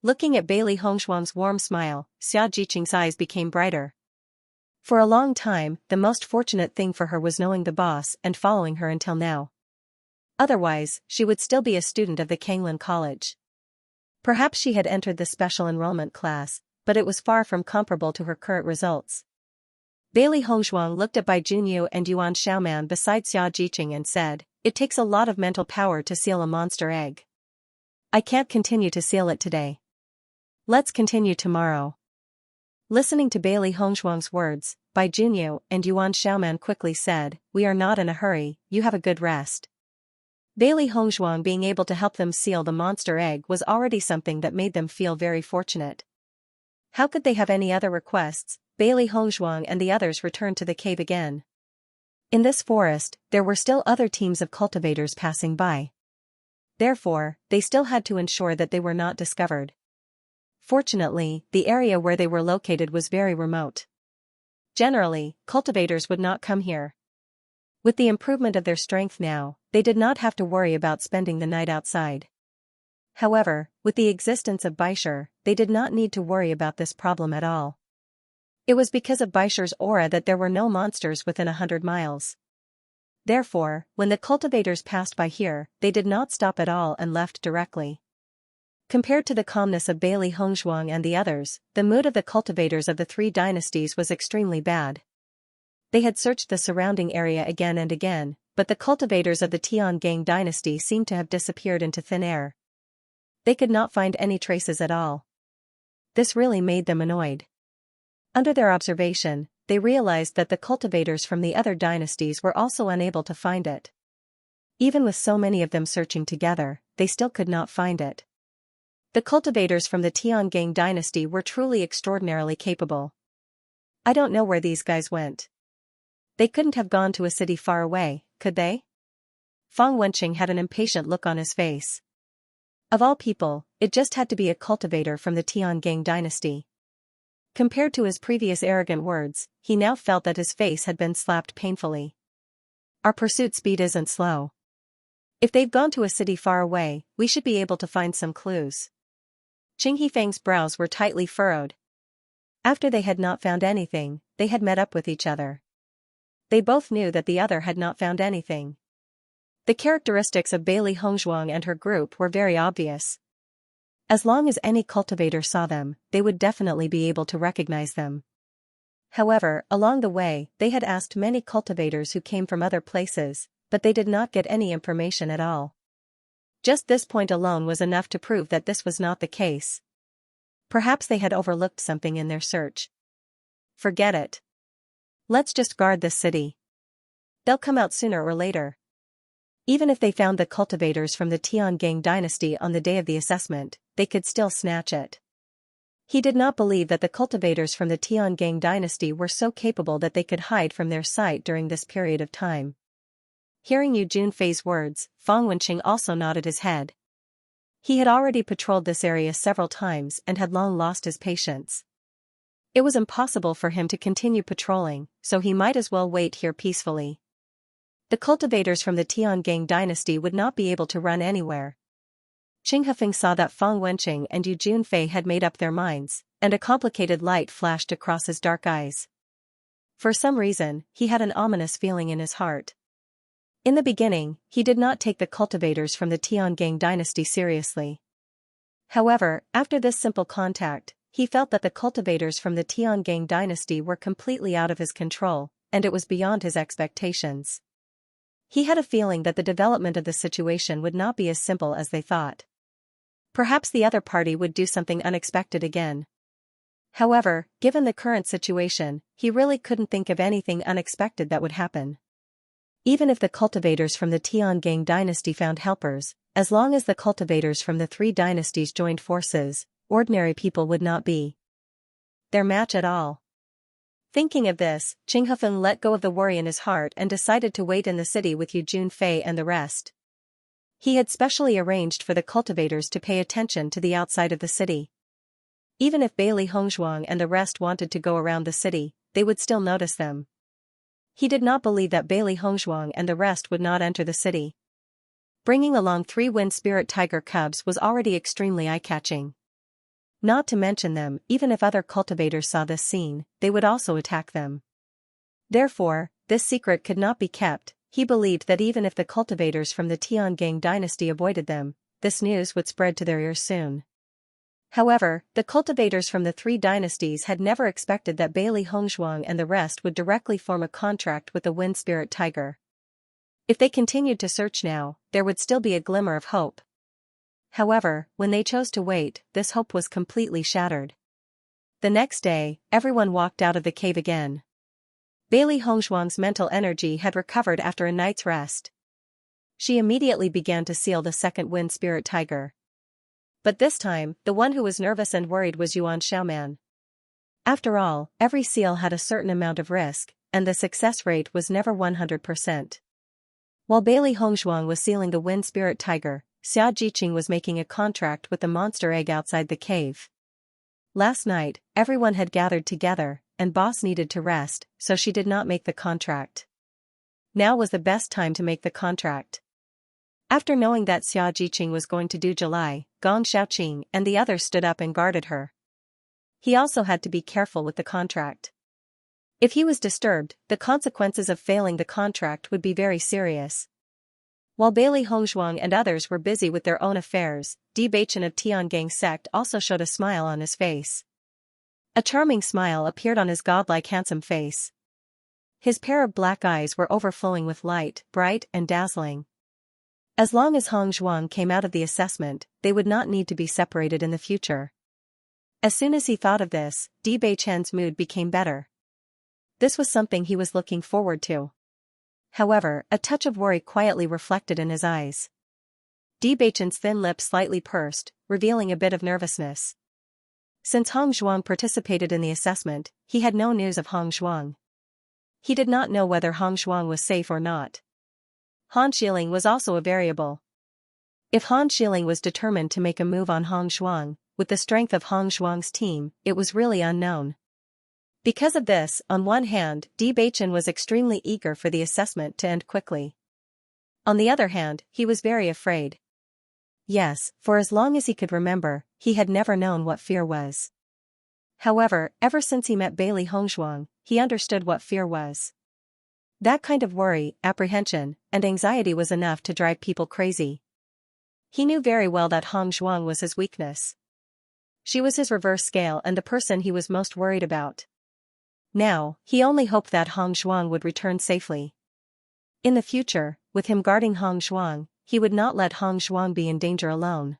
Speaker 1: Looking at Bailey Hongzhuang's warm smile, Xia Jiqing's eyes became brighter. For a long time, the most fortunate thing for her was knowing the boss and following her until now. Otherwise, she would still be a student of the Kanglin College. Perhaps she had entered the special enrollment class, but it was far from comparable to her current results. Bailey Hongzhuang looked at Bai Junyu and Yuan Xiaoman beside Xiaojiqing and said, "It takes a lot of mental power to seal a monster egg. I can't continue to seal it today. Let's continue tomorrow." Listening to Bailey Hongzhuang's words, Bai Junyu and Yuan Xiaoman quickly said, "We are not in a hurry, you have a good rest." Bailey Hongzhuang being able to help them seal the monster egg was already something that made them feel very fortunate. How could they have any other requests? Bailey Hongzhuang and the others returned to the cave again. In this forest, there were still other teams of cultivators passing by. Therefore, they still had to ensure that they were not discovered. Fortunately, the area where they were located was very remote. Generally, cultivators would not come here. With the improvement of their strength now, they did not have to worry about spending the night outside. However, with the existence of Baishur, they did not need to worry about this problem at all. It was because of Baishur's aura that there were no monsters within 100 miles. Therefore, when the cultivators passed by here, they did not stop at all and left directly. Compared to the calmness of Bailey Hongzhuang and the others, the mood of the cultivators of the three dynasties was extremely bad. They had searched the surrounding area again and again, but the cultivators of the Tiangang dynasty seemed to have disappeared into thin air. They could not find any traces at all. This really made them annoyed. Under their observation, they realized that the cultivators from the other dynasties were also unable to find it. Even with so many of them searching together, they still could not find it. The cultivators from the Tiangang dynasty were truly extraordinarily capable. I don't know where these guys went. They couldn't have gone to a city far away, could they? Fang Wenqing had an impatient look on his face. Of all people, it just had to be a cultivator from the Tiangang dynasty. Compared to his previous arrogant words, he now felt that his face had been slapped painfully. Our pursuit speed isn't slow. If they've gone to a city far away, we should be able to find some clues. Qing Hifeng's brows were tightly furrowed. After they had not found anything, they had met up with each other. They both knew that the other had not found anything. The characteristics of Bailey Hongzhuang and her group were very obvious. As long as any cultivator saw them, they would definitely be able to recognize them. However, along the way, they had asked many cultivators who came from other places, but they did not get any information at all. Just this point alone was enough to prove that this was not the case. Perhaps they had overlooked something in their search. Forget it. Let's just guard this city. They'll come out sooner or later. Even if they found the cultivators from the Tiangang dynasty on the day of the assessment, they could still snatch it. He did not believe that the cultivators from the Tiangang dynasty were so capable that they could hide from their sight during this period of time. Hearing Yu Junfei's words, Fang Wenqing also nodded his head. He had already patrolled this area several times and had long lost his patience. It was impossible for him to continue patrolling, so he might as well wait here peacefully. The cultivators from the Tiangang dynasty would not be able to run anywhere. Qing Hifeng saw that Fang Wenqing and Yu Junfei had made up their minds, and a complicated light flashed across his dark eyes. For some reason, he had an ominous feeling in his heart. In the beginning, he did not take the cultivators from the Tiangang dynasty seriously. However, after this simple contact, he felt that the cultivators from the Tiangang dynasty were completely out of his control, and it was beyond his expectations. He had a feeling that the development of the situation would not be as simple as they thought. Perhaps the other party would do something unexpected again. However, given the current situation, he really couldn't think of anything unexpected that would happen. Even if the cultivators from the Tiangang dynasty found helpers, as long as the cultivators from the three dynasties joined forces, ordinary people would not be their match at all. Thinking of this, Qing Hifeng let go of the worry in his heart and decided to wait in the city with Yu Junfei and the rest. He had specially arranged for the cultivators to pay attention to the outside of the city. Even if Bailey Hongzhuang and the rest wanted to go around the city, they would still notice them. He did not believe that Bailey Hongzhuang and the rest would not enter the city. Bringing along 3 wind spirit tiger cubs was already extremely eye-catching. Not to mention them, even if other cultivators saw this scene, they would also attack them. Therefore, this secret could not be kept. He believed that even if the cultivators from the Tiangang dynasty avoided them, this news would spread to their ears soon. However, the cultivators from the three dynasties had never expected that Bailey Hongzhuang and the rest would directly form a contract with the wind spirit tiger. If they continued to search now, there would still be a glimmer of hope. However, when they chose to wait, this hope was completely shattered. The next day, everyone walked out of the cave again. Bailey Hongzhuang's mental energy had recovered after a night's rest. She immediately began to seal the second wind spirit tiger. But this time, the one who was nervous and worried was Yuan Xiaoman. After all, every seal had a certain amount of risk, and the success rate was never 100%. While Bailey Hongzhuang was sealing the wind spirit tiger, Xianxia was making a contract with the monster egg outside the cave. Last night, everyone had gathered together, and boss needed to rest, so she did not make the contract. Now was the best time to make the contract. After knowing that Xianxia was going to do July, Gong Xiaoqing and the others stood up and guarded her. He also had to be careful with the contract. If he was disturbed, the consequences of failing the contract would be very serious. While Bailey Hongzhuang and others were busy with their own affairs, Bewitching of Tiangang sect also showed a smile on his face. A charming smile appeared on his godlike handsome face. His pair of black eyes were overflowing with light, bright and dazzling. As long as Hongzhuang came out of the assessment, they would not need to be separated in the future. As soon as he thought of this, Bewitching's mood became better. This was something he was looking forward to. However, a touch of worry quietly reflected in his eyes. Bewitching's thin lips slightly pursed, revealing a bit of nervousness. Since Hongzhuang participated in the assessment, he had no news of Hongzhuang. He did not know whether Hongzhuang was safe or not. Han Xiling was also a variable. If Han Xiling was determined to make a move on Hongzhuang, with the strength of Hongzhuang's team, it was really unknown. Because of this, on one hand, Bewitching was extremely eager for the assessment to end quickly. On the other hand, he was very afraid. Yes, for as long as he could remember, he had never known what fear was. However, ever since he met Bailey Hongzhuang, he understood what fear was. That kind of worry, apprehension, and anxiety was enough to drive people crazy. He knew very well that Hongzhuang was his weakness. She was his reverse scale and the person he was most worried about. Now, he only hoped that Hongzhuang would return safely. In the future, with him guarding Hongzhuang, he would not let Hongzhuang be in danger alone.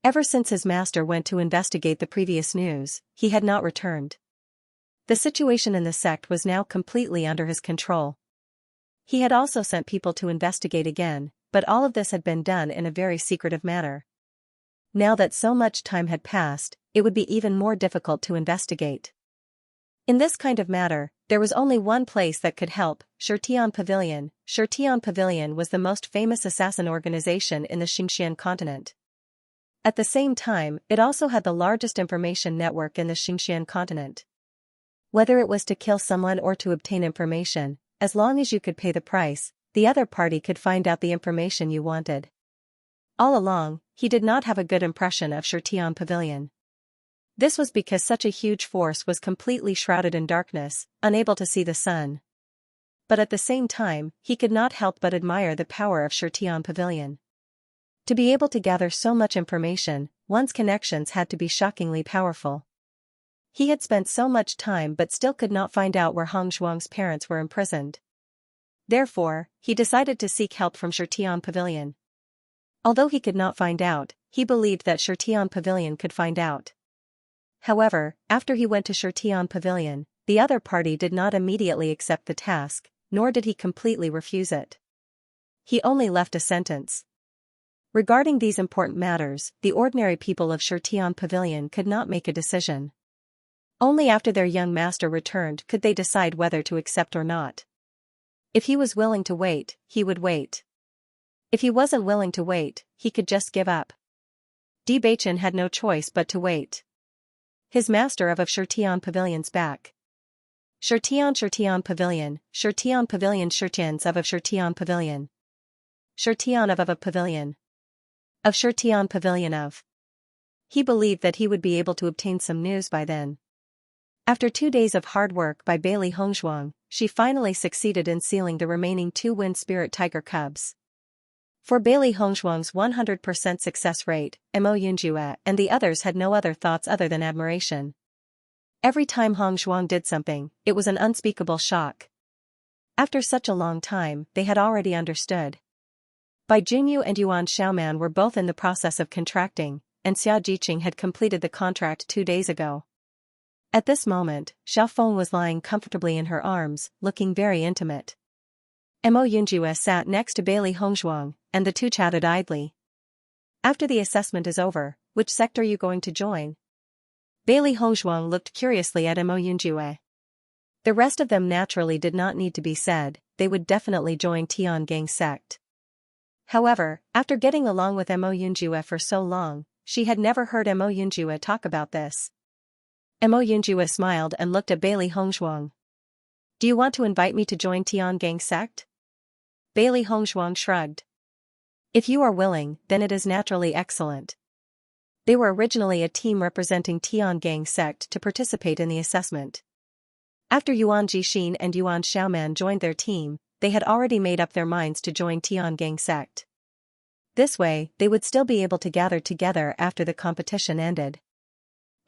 Speaker 1: Ever since his master went to investigate the previous news, he had not returned. The situation in the sect was now completely under his control. He had also sent people to investigate again, but all of this had been done in a very secretive manner. Now that so much time had passed, it would be even more difficult to investigate. In this kind of matter, there was only one place that could help, Xianxia Pavilion. Xianxia Pavilion was the most famous assassin organization in the Xianxia continent. At the same time, it also had the largest information network in the Xianxia continent. Whether it was to kill someone or to obtain information, as long as you could pay the price, the other party could find out the information you wanted. All along, he did not have a good impression of Xianxia Pavilion. This was because such a huge force was completely shrouded in darkness, unable to see the sun. But at the same time, he could not help but admire the power of Xianxia Pavilion. To be able to gather so much information, one's connections had to be shockingly powerful. He had spent so much time but still could not find out where Hongzhuang's parents were imprisoned. Therefore, he decided to seek help from Xianxia Pavilion. Although he could not find out, he believed that Xianxia Pavilion could find out. However, after he went to Xianxia Pavilion, the other party did not immediately accept the task, nor did he completely refuse it. He only left a sentence. Regarding these important matters, the ordinary people of Xianxia Pavilion could not make a decision. Only after their young master returned could they decide whether to accept or not. If he was willing to wait, he would wait. If he wasn't willing to wait, he could just give up. Bewitching had no choice but to wait. His master of Xianxia Pavilion's back. Xianxia Pavilion, Xianxia Pavilion Xianxians of Xianxia Pavilion. Xianxian of a pavilion. Of Xianxia Pavilion of. He believed that he would be able to obtain some news by then. After 2 days of hard work by Bailey Hongzhuang, she finally succeeded in sealing the remaining 2 wind spirit tiger cubs. For Bailey Hongzhuang's 100% success rate, Mo Yunjue and the others had no other thoughts other than admiration. Every time Hongzhuang did something, it was an unspeakable shock. After such a long time, they had already understood. Bai Junyu and Yuan Xiaoman were both in the process of contracting, and Xia Jiqing had completed the contract 2 days ago. At this moment, Xiaofeng was lying comfortably in her arms, looking very intimate. Mo Yunjue sat next to Bailey Hongzhuang, and the two chatted idly. After the assessment is over, which sect are you going to join? Bailey Hongzhuang looked curiously at Mo Yunjue. The rest of them naturally did not need to be said, they would definitely join Tiangang sect. However, after getting along with Mo Yunjue for so long, she had never heard Mo Yunjue talk about this. Mo Yunjue smiled and looked at Bailey Hongzhuang. Do you want to invite me to join Tiangang sect? Bailey Hongzhuang shrugged. If you are willing, then it is naturally excellent. They were originally a team representing Tiangang sect to participate in the assessment. After Yuan Jixin and Yuan Xiaoman joined their team, they had already made up their minds to join Tiangang sect. This way, they would still be able to gather together after the competition ended.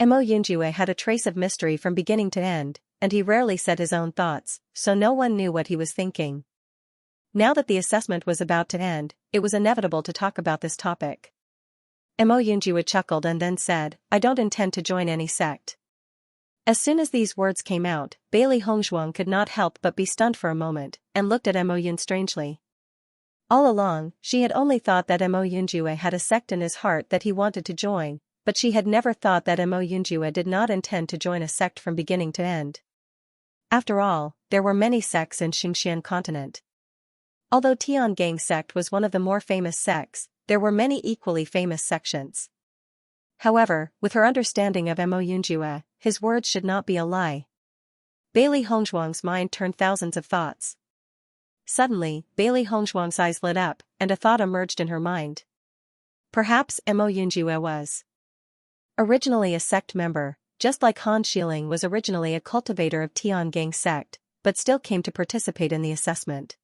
Speaker 1: Mo Yunjue had a trace of mystery from beginning to end, and he rarely said his own thoughts, so no one knew what he was thinking. Now that the assessment was about to end, it was inevitable to talk about this topic. Mo Yunjue chuckled and then said, I don't intend to join any sect. As soon as these words came out, Bailey Hongzhuang could not help but be stunned for a moment, and looked at Mo Yun strangely. All along, she had only thought that Mo Yunjue had a sect in his heart that he wanted to join, but she had never thought that Mo Yunjue did not intend to join a sect from beginning to end. After all, there were many sects in Xianxia continent. Although Tiangang sect was one of the more famous sects, there were many equally famous sections. However, with her understanding of Mo Yunjue, his words should not be a lie. Bailey Hongzhuang's mind turned thousands of thoughts. Suddenly, Bailey Hongzhuang's eyes lit up, and a thought emerged in her mind. Perhaps Mo Yunjue was originally a sect member, just like Han Xiling was originally a cultivator of Tiangang sect, but still came to participate in the assessment.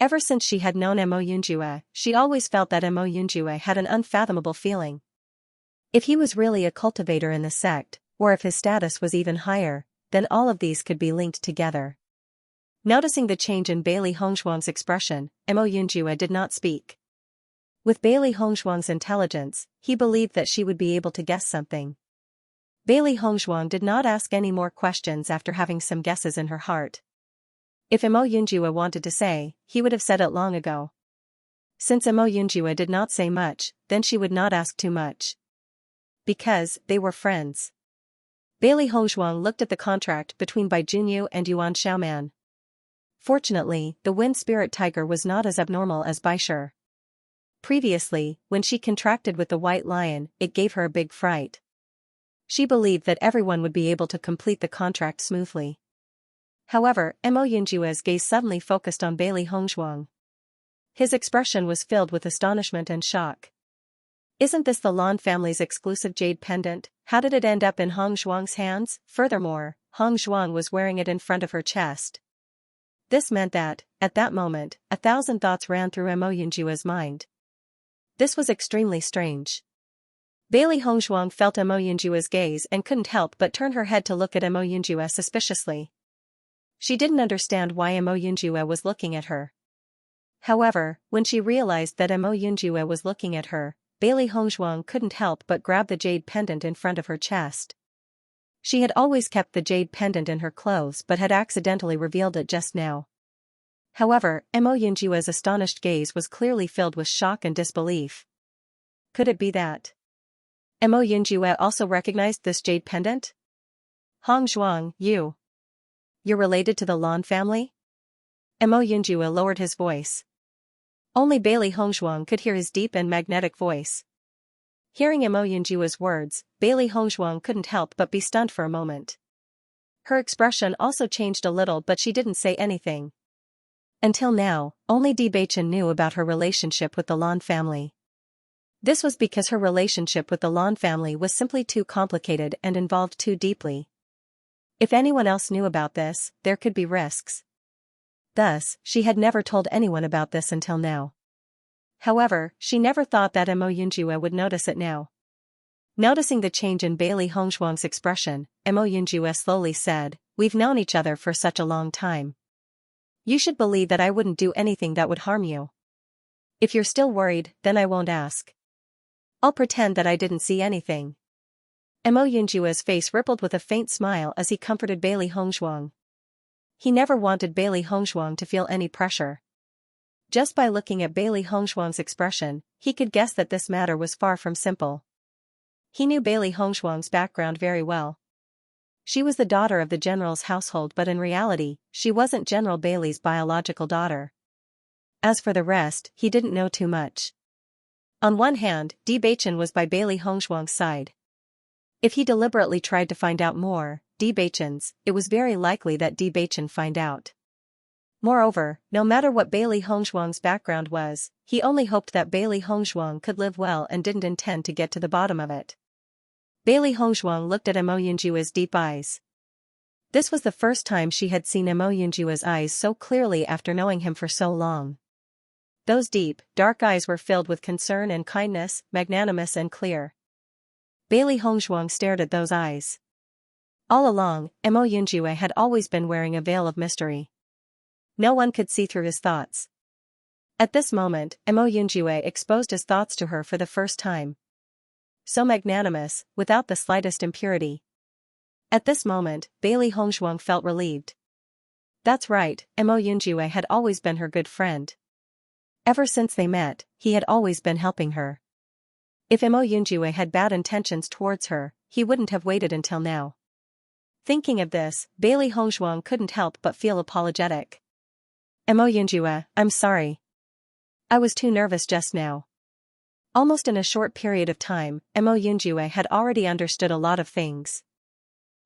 Speaker 1: Ever since she had known Mo Yunjue, she always felt that Mo Yunjue had an unfathomable feeling. If he was really a cultivator in the sect, or if his status was even higher, then all of these could be linked together. Noticing the change in Bailey Hongzhuang's expression, Mo Yunjue did not speak. With Bailey Hongzhuang's intelligence, he believed that she would be able to guess something. Bailey Hongzhuang did not ask any more questions after having some guesses in her heart. If Mo Yunjue wanted to say, he would have said it long ago. Since Mo Yunjue did not say much, then she would not ask too much. Because, they were friends. Bailey Hongzhuang looked at the contract between Bai Junyu and Yuan Xiaoman. Fortunately, the wind spirit tiger was not as abnormal as Bai Shi. Previously, when she contracted with the white lion, it gave her a big fright. She believed that everyone would be able to complete the contract smoothly. However, Mo Yunjue's gaze suddenly focused on Bailey Hongzhuang. His expression was filled with astonishment and shock. Isn't this the Lan family's exclusive jade pendant? How did it end up in Hongzhuang's hands? Furthermore, Hongzhuang was wearing it in front of her chest. This meant that, at that moment, 1,000 thoughts ran through Mo Yunjue's mind. This was extremely strange. Bailey Hongzhuang felt Mo Yunjue's gaze and couldn't help but turn her head to look at Mo Yunjue suspiciously. She didn't understand why Mo Yunjue was looking at her. However, when she realized that Mo Yunjue was looking at her, Bailey Hongzhuang couldn't help but grab the jade pendant in front of her chest. She had always kept the jade pendant in her clothes but had accidentally revealed it just now. However, Mo Yunjue's astonished gaze was clearly filled with shock and disbelief. Could it be that Mo Yunjue also recognized this jade pendant? Hongzhuang, you're related to the Lan family? Mo Yunjue lowered his voice. Only Bailey Hongzhuang could hear his deep and magnetic voice. Hearing Mo Yunjue's words, Bailey Hongzhuang couldn't help but be stunned for a moment. Her expression also changed a little, but she didn't say anything. Until now, only Bewitching knew about her relationship with the Lan family. This was because her relationship with the Lan family was simply too complicated and involved too deeply. If anyone else knew about this, there could be risks. Thus, she had never told anyone about this until now. However, she never thought that Mo Yunjue would notice it now. Noticing the change in Bailey Hongshuang's expression, Mo Yunjue slowly said, "We've known each other for such a long time. You should believe that I wouldn't do anything that would harm you. If you're still worried, then I won't ask. I'll pretend that I didn't see anything." Mo Yunjue's face rippled with a faint smile as he comforted Bailey Hongshuang. He never wanted Bailey Hongshuang to feel any pressure. Just by looking at Bailey Hongshuang's expression, he could guess that this matter was far from simple. He knew Bailey Hongshuang's background very well. She was the daughter of the general's household, but in reality, she wasn't General Bailey's biological daughter. As for the rest, he didn't know too much. On one hand, Bewitching was by Bailey Hongshuang's side. If he deliberately tried to find out more, it was very likely that Bewitching find out. Moreover, no matter what Bailey Hongshuang's background was, he only hoped that Bailey Hongshuang could live well and didn't intend to get to the bottom of it. Bailey Hongshuang looked at Mo Yunjue's deep eyes. This was the first time she had seen Mo Yunjue's eyes so clearly after knowing him for so long. Those deep, dark eyes were filled with concern and kindness, magnanimous and clear. Bailey Hongshuang stared at those eyes. All along, Mo Yunjue had always been wearing a veil of mystery. No one could see through his thoughts. At this moment, Mo Yunjue exposed his thoughts to her for the first time. So magnanimous, without the slightest impurity. At this moment, Bailey Hongshuang felt relieved. That's right, Mo Yunjue had always been her good friend. Ever since they met, he had always been helping her. If Mo Yunjue had bad intentions towards her, he wouldn't have waited until now. Thinking of this, Bailey Hongshuang couldn't help but feel apologetic. Mo Yunjue, I'm sorry. I was too nervous just now. Almost in a short period of time, Mo Yunjue had already understood a lot of things.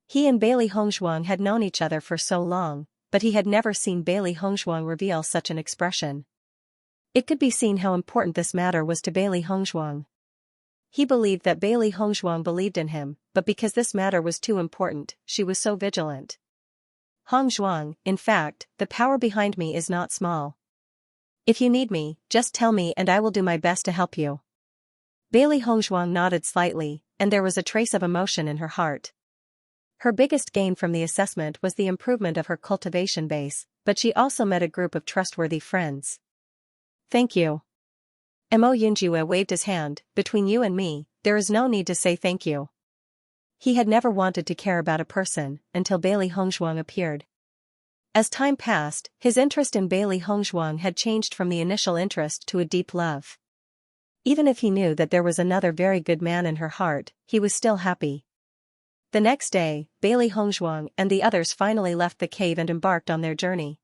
Speaker 1: He and Bailey Hongshuang had known each other for so long, but he had never seen Bailey Hongshuang reveal such an expression. It could be seen how important this matter was to Bailey Hongshuang. He believed that Bailey Hongshuang believed in him, but because this matter was too important, she was so vigilant. Hongshuang, in fact, the power behind me is not small. If you need me, just tell me and I will do my best to help you. Bailey Hongshuang nodded slightly, and there was a trace of emotion in her heart. Her biggest gain from the assessment was the improvement of her cultivation base, but she also met a group of trustworthy friends. Thank you. Mo Yunjue waved his hand. Between you and me, there is no need to say thank you. He had never wanted to care about a person, until Bailey Hongshuang appeared. As time passed, his interest in Bailey Hongshuang had changed from the initial interest to a deep love. Even if he knew that there was another very good man in her heart, he was still happy. The next day, Bailey Hongshuang and the others finally left the cave and embarked on their journey.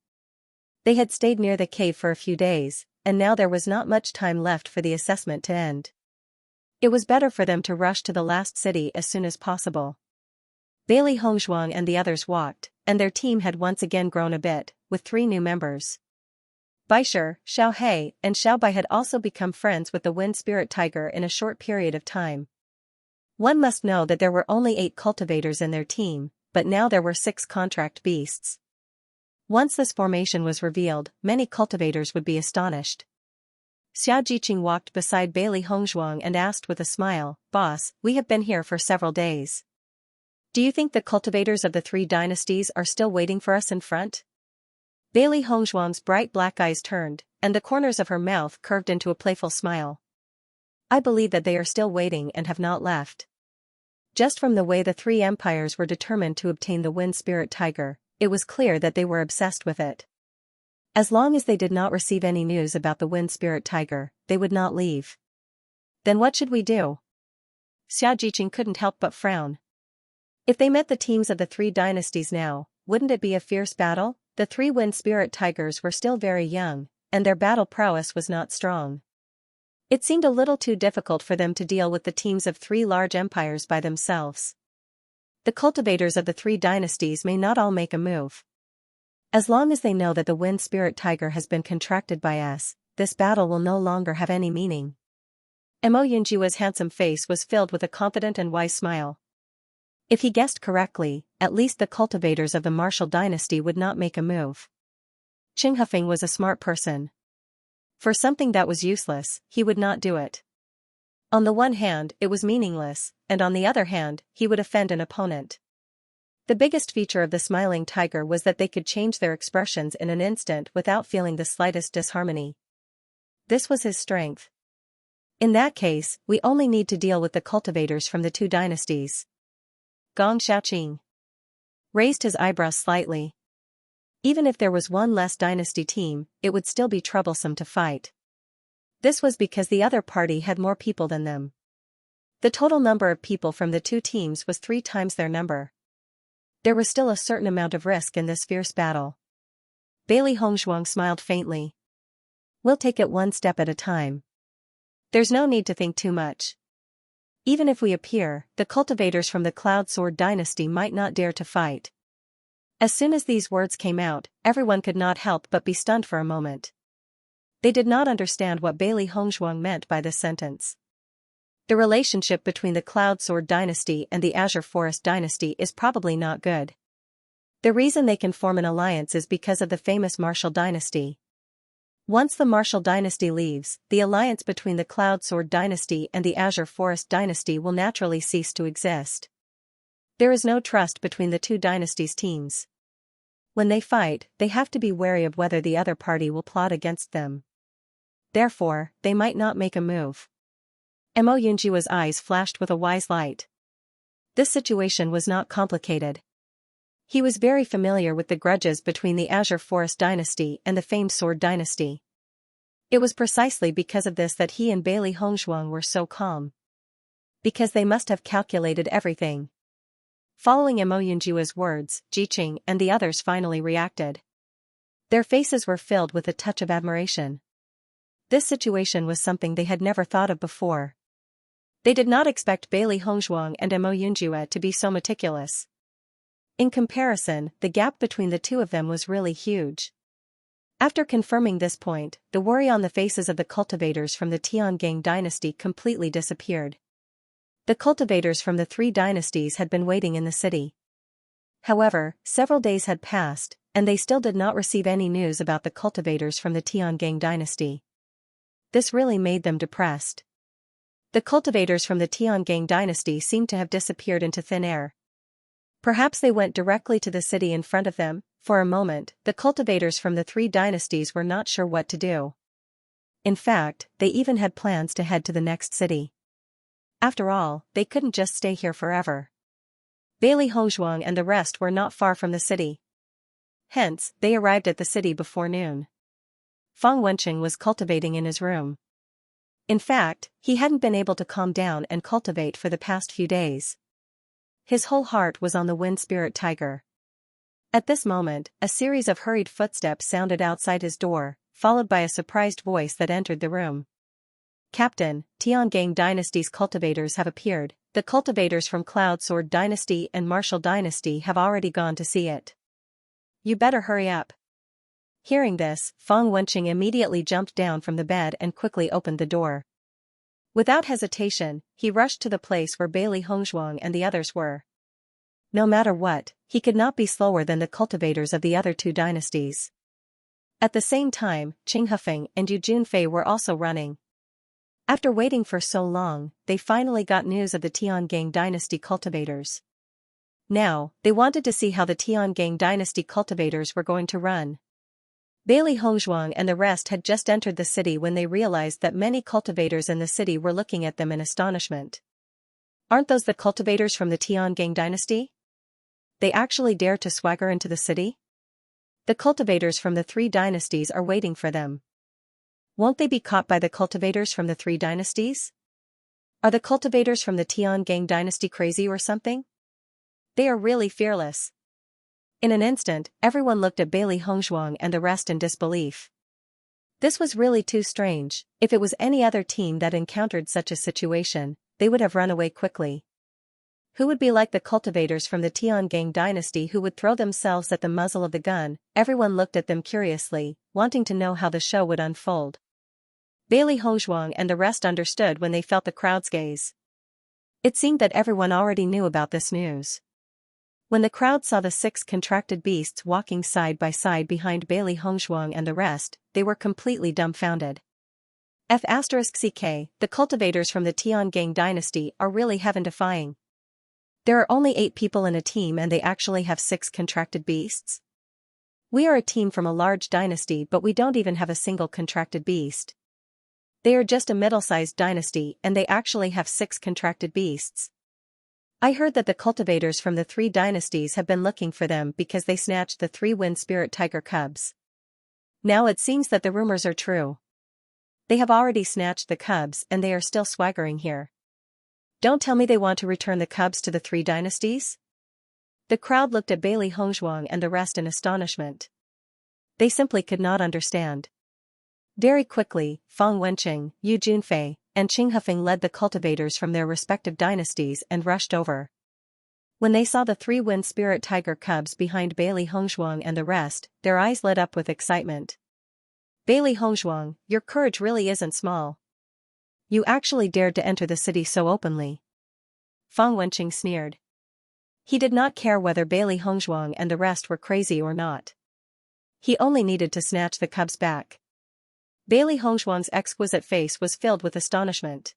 Speaker 1: They had stayed near the cave for a few days, and now there was not much time left for the assessment to end. It was better for them to rush to the last city as soon as possible. Bailey Hongshuang and the others walked, and their team had once again grown a bit, with 3 new members. Baisher, Xiaohei, and Xiaobai had also become friends with the Wind Spirit Tiger in a short period of time. One must know that there were only 8 cultivators in their team, but now there were 6 contract beasts. Once this formation was revealed, many cultivators would be astonished. Xiaojiqing walked beside Bailey Hongshuang and asked with a smile, "Boss, we have been here for several days. Do you think the cultivators of the 3 dynasties are still waiting for us in front?" Bailey Hongshuang's bright black eyes turned, and the corners of her mouth curved into a playful smile. "I believe that they are still waiting and have not left." Just from the way the 3 empires were determined to obtain the Wind Spirit Tiger, it was clear that they were obsessed with it. As long as they did not receive any news about the Wind Spirit Tiger, they would not leave. Then what should we do? Xiaojiqing couldn't help but frown. If they met the teams of the 3 dynasties now, wouldn't it be a fierce battle? The 3 Wind Spirit Tigers were still very young, and their battle prowess was not strong. It seemed a little too difficult for them to deal with the teams of 3 large empires by themselves. The cultivators of the 3 dynasties may not all make a move. As long as they know that the Wind Spirit Tiger has been contracted by us, this battle will no longer have any meaning. Mo Yunjue's handsome face was filled with a confident and wise smile. If he guessed correctly, at least the cultivators of the martial dynasty would not make a move. Qing Hufeng was a smart person. For something that was useless, he would not do it. On the one hand, it was meaningless, and on the other hand, he would offend an opponent. The biggest feature of the smiling tiger was that they could change their expressions in an instant without feeling the slightest disharmony. This was his strength. In that case, we only need to deal with the cultivators from the two dynasties. Gong Xiaoqing raised his eyebrows slightly. Even if there was one less dynasty team, it would still be troublesome to fight. This was because the other party had more people than them. The total number of people from the two teams was 3 times their number. There was still a certain amount of risk in this fierce battle. Bailey Hongzhuang smiled faintly. We'll take it one step at a time. There's no need to think too much. Even if we appear, the cultivators from the Cloud Sword dynasty might not dare to fight. As soon as these words came out, everyone could not help but be stunned for a moment. They did not understand what Bailey Hongzhuang meant by this sentence. The relationship between the Cloud Sword dynasty and the Azure Forest dynasty is probably not good. The reason they can form an alliance is because of the famous martial dynasty. Once the martial dynasty leaves, the alliance between the Cloud Sword dynasty and the Azure Forest dynasty will naturally cease to exist. There is no trust between the two dynasties' teams. When they fight, they have to be wary of whether the other party will plot against them. Therefore, they might not make a move. Mo Yunjia's eyes flashed with a wise light. This situation was not complicated. He was very familiar with the grudges between the Azure Forest dynasty and the famed Sword dynasty. It was precisely because of this that he and Bailey Hongzhuang were so calm. Because they must have calculated everything. Following Mo Yunjia's words, Jiqing and the others finally reacted. Their faces were filled with a touch of admiration. This situation was something they had never thought of before. They did not expect Bailey Hongzhuang and Mo Yunjia to be so meticulous. In comparison, the gap between the two of them was really huge. After confirming this point, the worry on the faces of the cultivators from the Tiangang dynasty completely disappeared. The cultivators from the 3 dynasties had been waiting in the city. However, several days had passed, and they still did not receive any news about the cultivators from the Tiangang dynasty. This really made them depressed. The cultivators from the Tiangang dynasty seemed to have disappeared into thin air. Perhaps they went directly to the city in front of them. For a moment, the cultivators from the 3 dynasties were not sure what to do. In fact, they even had plans to head to the next city. After all, they couldn't just stay here forever. Bailey Hongzhuang and the rest were not far from the city. Hence, they arrived at the city before noon. Fang Wenqing was cultivating in his room. In fact, he hadn't been able to calm down and cultivate for the past few days. His whole heart was on the wind spirit tiger. At this moment, a series of hurried footsteps sounded outside his door, followed by a surprised voice that entered the room. Captain, Tiangang dynasty's cultivators have appeared. The cultivators from Cloud Sword dynasty and Martial dynasty have already gone to see it. You better hurry up. Hearing this, Fang Wenqing immediately jumped down from the bed and quickly opened the door. Without hesitation, he rushed to the place where Bailey Hongzhuang and the others were. No matter what, he could not be slower than the cultivators of the other 2 dynasties. At the same time, Qing Hufeng and Yu Junfei were also running. After waiting for so long, they finally got news of the Tiangang dynasty cultivators. Now, they wanted to see how the Tiangang dynasty cultivators were going to run. Bailey Hongzhuang and the rest had just entered the city when they realized that many cultivators in the city were looking at them in astonishment. Aren't those the cultivators from the Tiangang dynasty? They actually dare to swagger into the city? The cultivators from the 3 dynasties are waiting for them. Won't they be caught by the cultivators from the 3 dynasties? Are the cultivators from the Tiangang dynasty crazy or something? They are really fearless. In an instant, everyone looked at Bailey Hongzhuang and the rest in disbelief. This was really too strange. If it was any other team that encountered such a situation, they would have run away quickly. Who would be like the cultivators from the Tiangang dynasty who would throw themselves at the muzzle of the gun? Everyone looked at them curiously, wanting to know how the show would unfold. Bailey Hongzhuang and the rest understood when they felt the crowd's gaze. It seemed that everyone already knew about this news. When the crowd saw the 6 contracted beasts walking side by side behind Bailey Hongzhuang and the rest, they were completely dumbfounded. *CK, the cultivators from the Tiangang dynasty are really heaven-defying. There are only 8 people in a team and they actually have 6 contracted beasts? We are a team from a large dynasty but we don't even have a single contracted beast. They are just a middle-sized dynasty and they actually have 6 contracted beasts. I heard that the cultivators from the 3 dynasties have been looking for them because they snatched the 3 wind spirit tiger cubs. Now it seems that the rumors are true. They have already snatched the cubs and they are still swaggering here. Don't tell me they want to return the cubs to the 3 dynasties? The crowd looked at Bailey Hongzhuang and the rest in astonishment. They simply could not understand. Very quickly, Fang Wenqing, Yu Junfei, and Qing Hufeng led the cultivators from their respective dynasties and rushed over. When they saw the 3 wind spirit tiger cubs behind Bailey Hongzhuang and the rest, their eyes lit up with excitement. Bailey Hongzhuang, your courage really isn't small. You actually dared to enter the city so openly. Fang Wenqing sneered. He did not care whether Bailey Hongzhuang and the rest were crazy or not. He only needed to snatch the cubs back. Bailey Hongzhuang's exquisite face was filled with astonishment.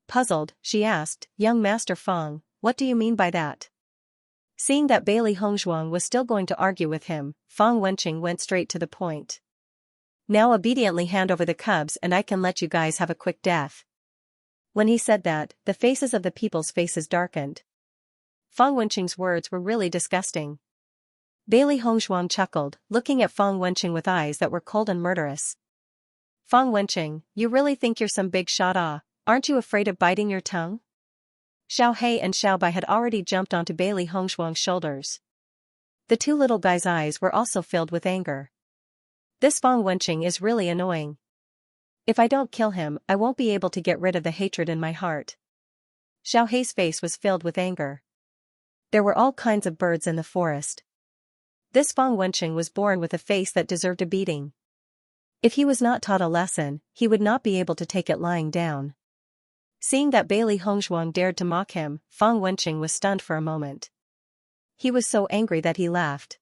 Speaker 1: Puzzled, she asked, "Young Master Fang, what do you mean by that?" Seeing that Bailey Hongzhuang was still going to argue with him, Fang Wenqing went straight to the point. "Now obediently hand over the cubs and I can let you guys have a quick death." When he said that, the faces of the people's faces darkened. Fang Wenqing's words were really disgusting. Bailey Hongzhuang chuckled, looking at Fang Wenqing with eyes that were cold and murderous. "Fang Wenqing, you really think you're some big shot? Aren't you afraid of biting your tongue?" Xiao He and Xiao Bai had already jumped onto Bailey Hongzhuang's shoulders. The 2 little guys' eyes were also filled with anger. This Fang Wenqing is really annoying. If I don't kill him, I won't be able to get rid of the hatred in my heart. Xiao Hei's face was filled with anger. There were all kinds of birds in the forest. This Fang Wenqing was born with a face that deserved a beating. If he was not taught a lesson, he would not be able to take it lying down. Seeing that Bailey Hongzhuang dared to mock him, Fang Wenqing was stunned for a moment. He was so angry that he laughed.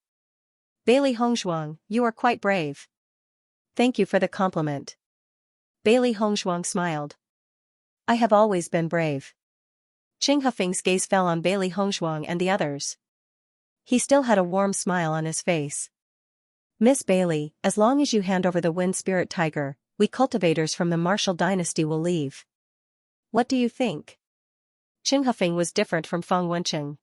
Speaker 1: "Bailey Hongzhuang, you are quite brave. Thank you for the compliment." Bailey Hongzhuang smiled. "I have always been brave." Qing Hufeng's gaze fell on Bailey Hongzhuang and the others. He still had a warm smile on his face. "Miss Bailey, as long as you hand over the wind spirit tiger, we cultivators from the martial dynasty will leave. What do you think?" Qing Hufeng was different from Fang Wenqing.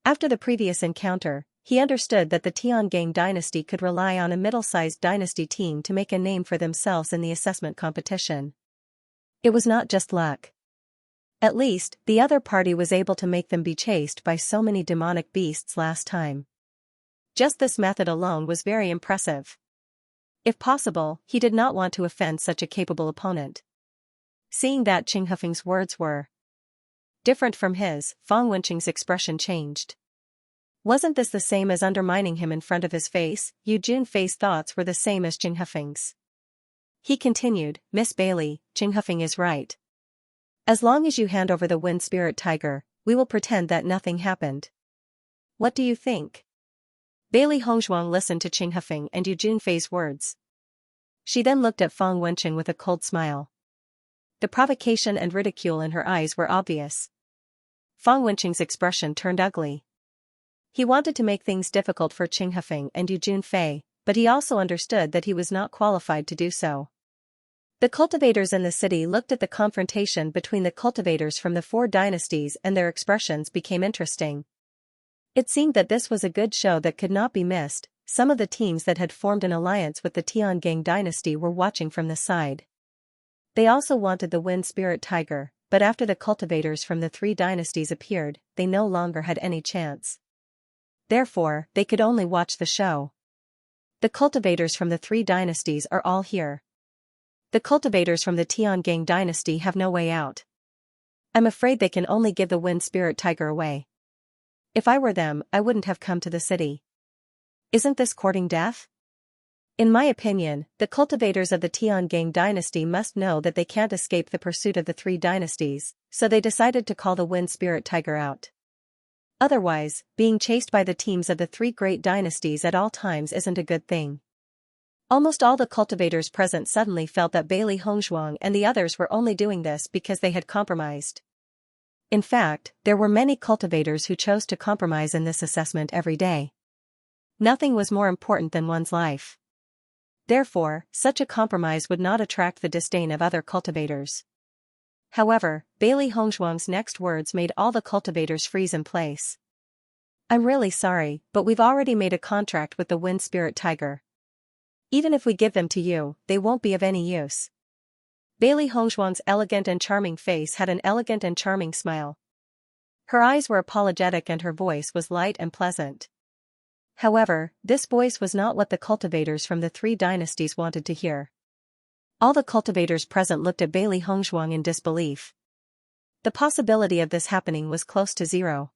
Speaker 1: After the previous encounter, he understood that the Tiangang dynasty could rely on a middle-sized dynasty team to make a name for themselves in the assessment competition. It was not just luck. At least, the other party was able to make them be chased by so many demonic beasts last time. Just this method alone was very impressive. If possible, he did not want to offend such a capable opponent. Seeing that Qing Hufeng's words were different from his, Fang Wenqing's expression changed. Wasn't this the same as undermining him in front of his face? Yu Junfei's thoughts were the same as Qing Hufeng's. He continued, "Miss Bailey, Qing Hufeng is right. As long as you hand over the wind spirit tiger, we will pretend that nothing happened. What do you think?" Bailey Hongzhuang listened to Qing Hufeng and Yu Junfei's words. She then looked at Fang Wenqing with a cold smile. The provocation and ridicule in her eyes were obvious. Fang Wenqing's expression turned ugly. He wanted to make things difficult for Qing Hufeng and Yu Junfei, but he also understood that he was not qualified to do so. The cultivators in the city looked at the confrontation between the cultivators from the 4 dynasties and their expressions became interesting. It seemed that this was a good show that could not be missed. Some of the teams that had formed an alliance with the Tiangang dynasty were watching from the side. They also wanted the wind spirit tiger, but after the cultivators from the 3 dynasties appeared, they no longer had any chance. Therefore, they could only watch the show. The cultivators from the 3 dynasties are all here. The cultivators from the Tiangang dynasty have no way out. I'm afraid they can only give the wind spirit tiger away. If I were them, I wouldn't have come to the city. Isn't this courting death? In my opinion, the cultivators of the Tiangang dynasty must know that they can't escape the pursuit of the three dynasties, so they decided to call the wind spirit tiger out. Otherwise, being chased by the teams of the three great dynasties at all times isn't a good thing. Almost all the cultivators present suddenly felt that Bailey Hongzhuang and the others were only doing this because they had compromised. In fact, there were many cultivators who chose to compromise in this assessment every day. Nothing was more important than one's life. Therefore, such a compromise would not attract the disdain of other cultivators. However, Bailey Hongzhuang's next words made all the cultivators freeze in place. I'm really sorry, but we've already made a contract with the wind spirit tiger. Even if we give them to you, they won't be of any use. Bailey Hongzhuang's elegant and charming face had an elegant and charming smile. Her eyes were apologetic and her voice was light and pleasant. However, this voice was not what the cultivators from the three dynasties wanted to hear. All the cultivators present looked at Bailey Hongzhuang in disbelief. The possibility of this happening was close to zero.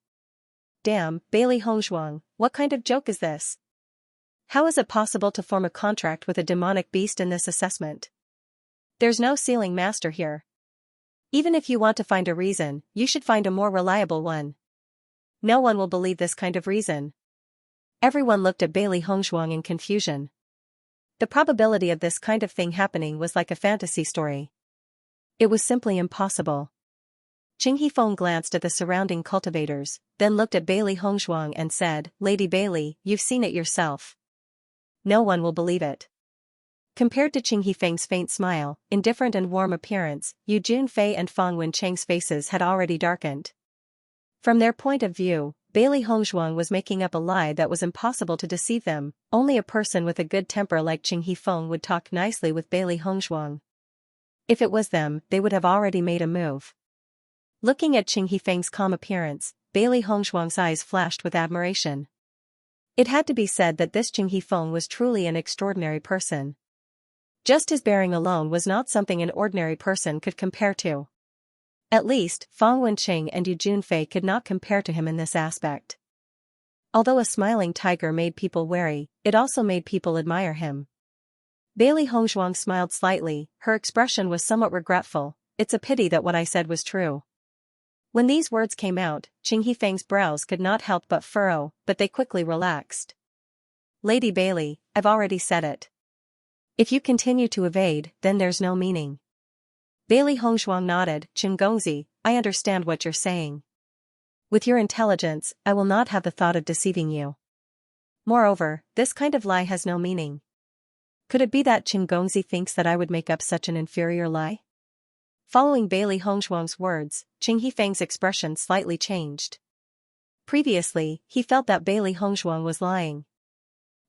Speaker 1: Damn, Bailey Hongzhuang, what kind of joke is this? How is it possible to form a contract with a demonic beast in this assessment? There's no sealing master here. Even if you want to find a reason, you should find a more reliable one. No one will believe this kind of reason. Everyone looked at Bailey Hongzhuang in confusion. The probability of this kind of thing happening was like a fantasy story. It was simply impossible. Qing Hifeng glanced at the surrounding cultivators, then looked at Bailey Hongzhuang and said, Lady Bailey, you've seen it yourself. No one will believe it. Compared to Qing Hifeng's faint smile, indifferent and warm appearance, Yu Junfei and Fang Wencheng's faces had already darkened. From their point of view, Bailey Hongzhuang was making up a lie that was impossible to deceive them. Only a person with a good temper like Qing Hifeng would talk nicely with Bailey Hongzhuang. If it was them, they would have already made a move. Looking at Qing Hifeng's calm appearance, Bailey Hongzhuang's eyes flashed with admiration. It had to be said that this Qing Hifeng was truly an extraordinary person. Just his bearing alone was not something an ordinary person could compare to. At least, Fang Wencheng and Yu Junfei could not compare to him in this aspect. Although a smiling tiger made people wary, it also made people admire him. Bailey Hongzhuang smiled slightly, her expression was somewhat regretful. It's a pity that what I said was true. When these words came out, Qing Hifeng's brows could not help but furrow, but they quickly relaxed. Lady Bailey, I've already said it. If you continue to evade, then there's no meaning. Bailey Hongzhuang nodded. Qin Gongzi, I understand what you're saying. With your intelligence, I will not have the thought of deceiving you. Moreover, this kind of lie has no meaning. Could it be that Qin Gongzi thinks that I would make up such an inferior lie? Following Bailey Hongzhuang's words, Qing Hifeng's expression slightly changed. Previously, he felt that Bailey Hongzhuang was lying.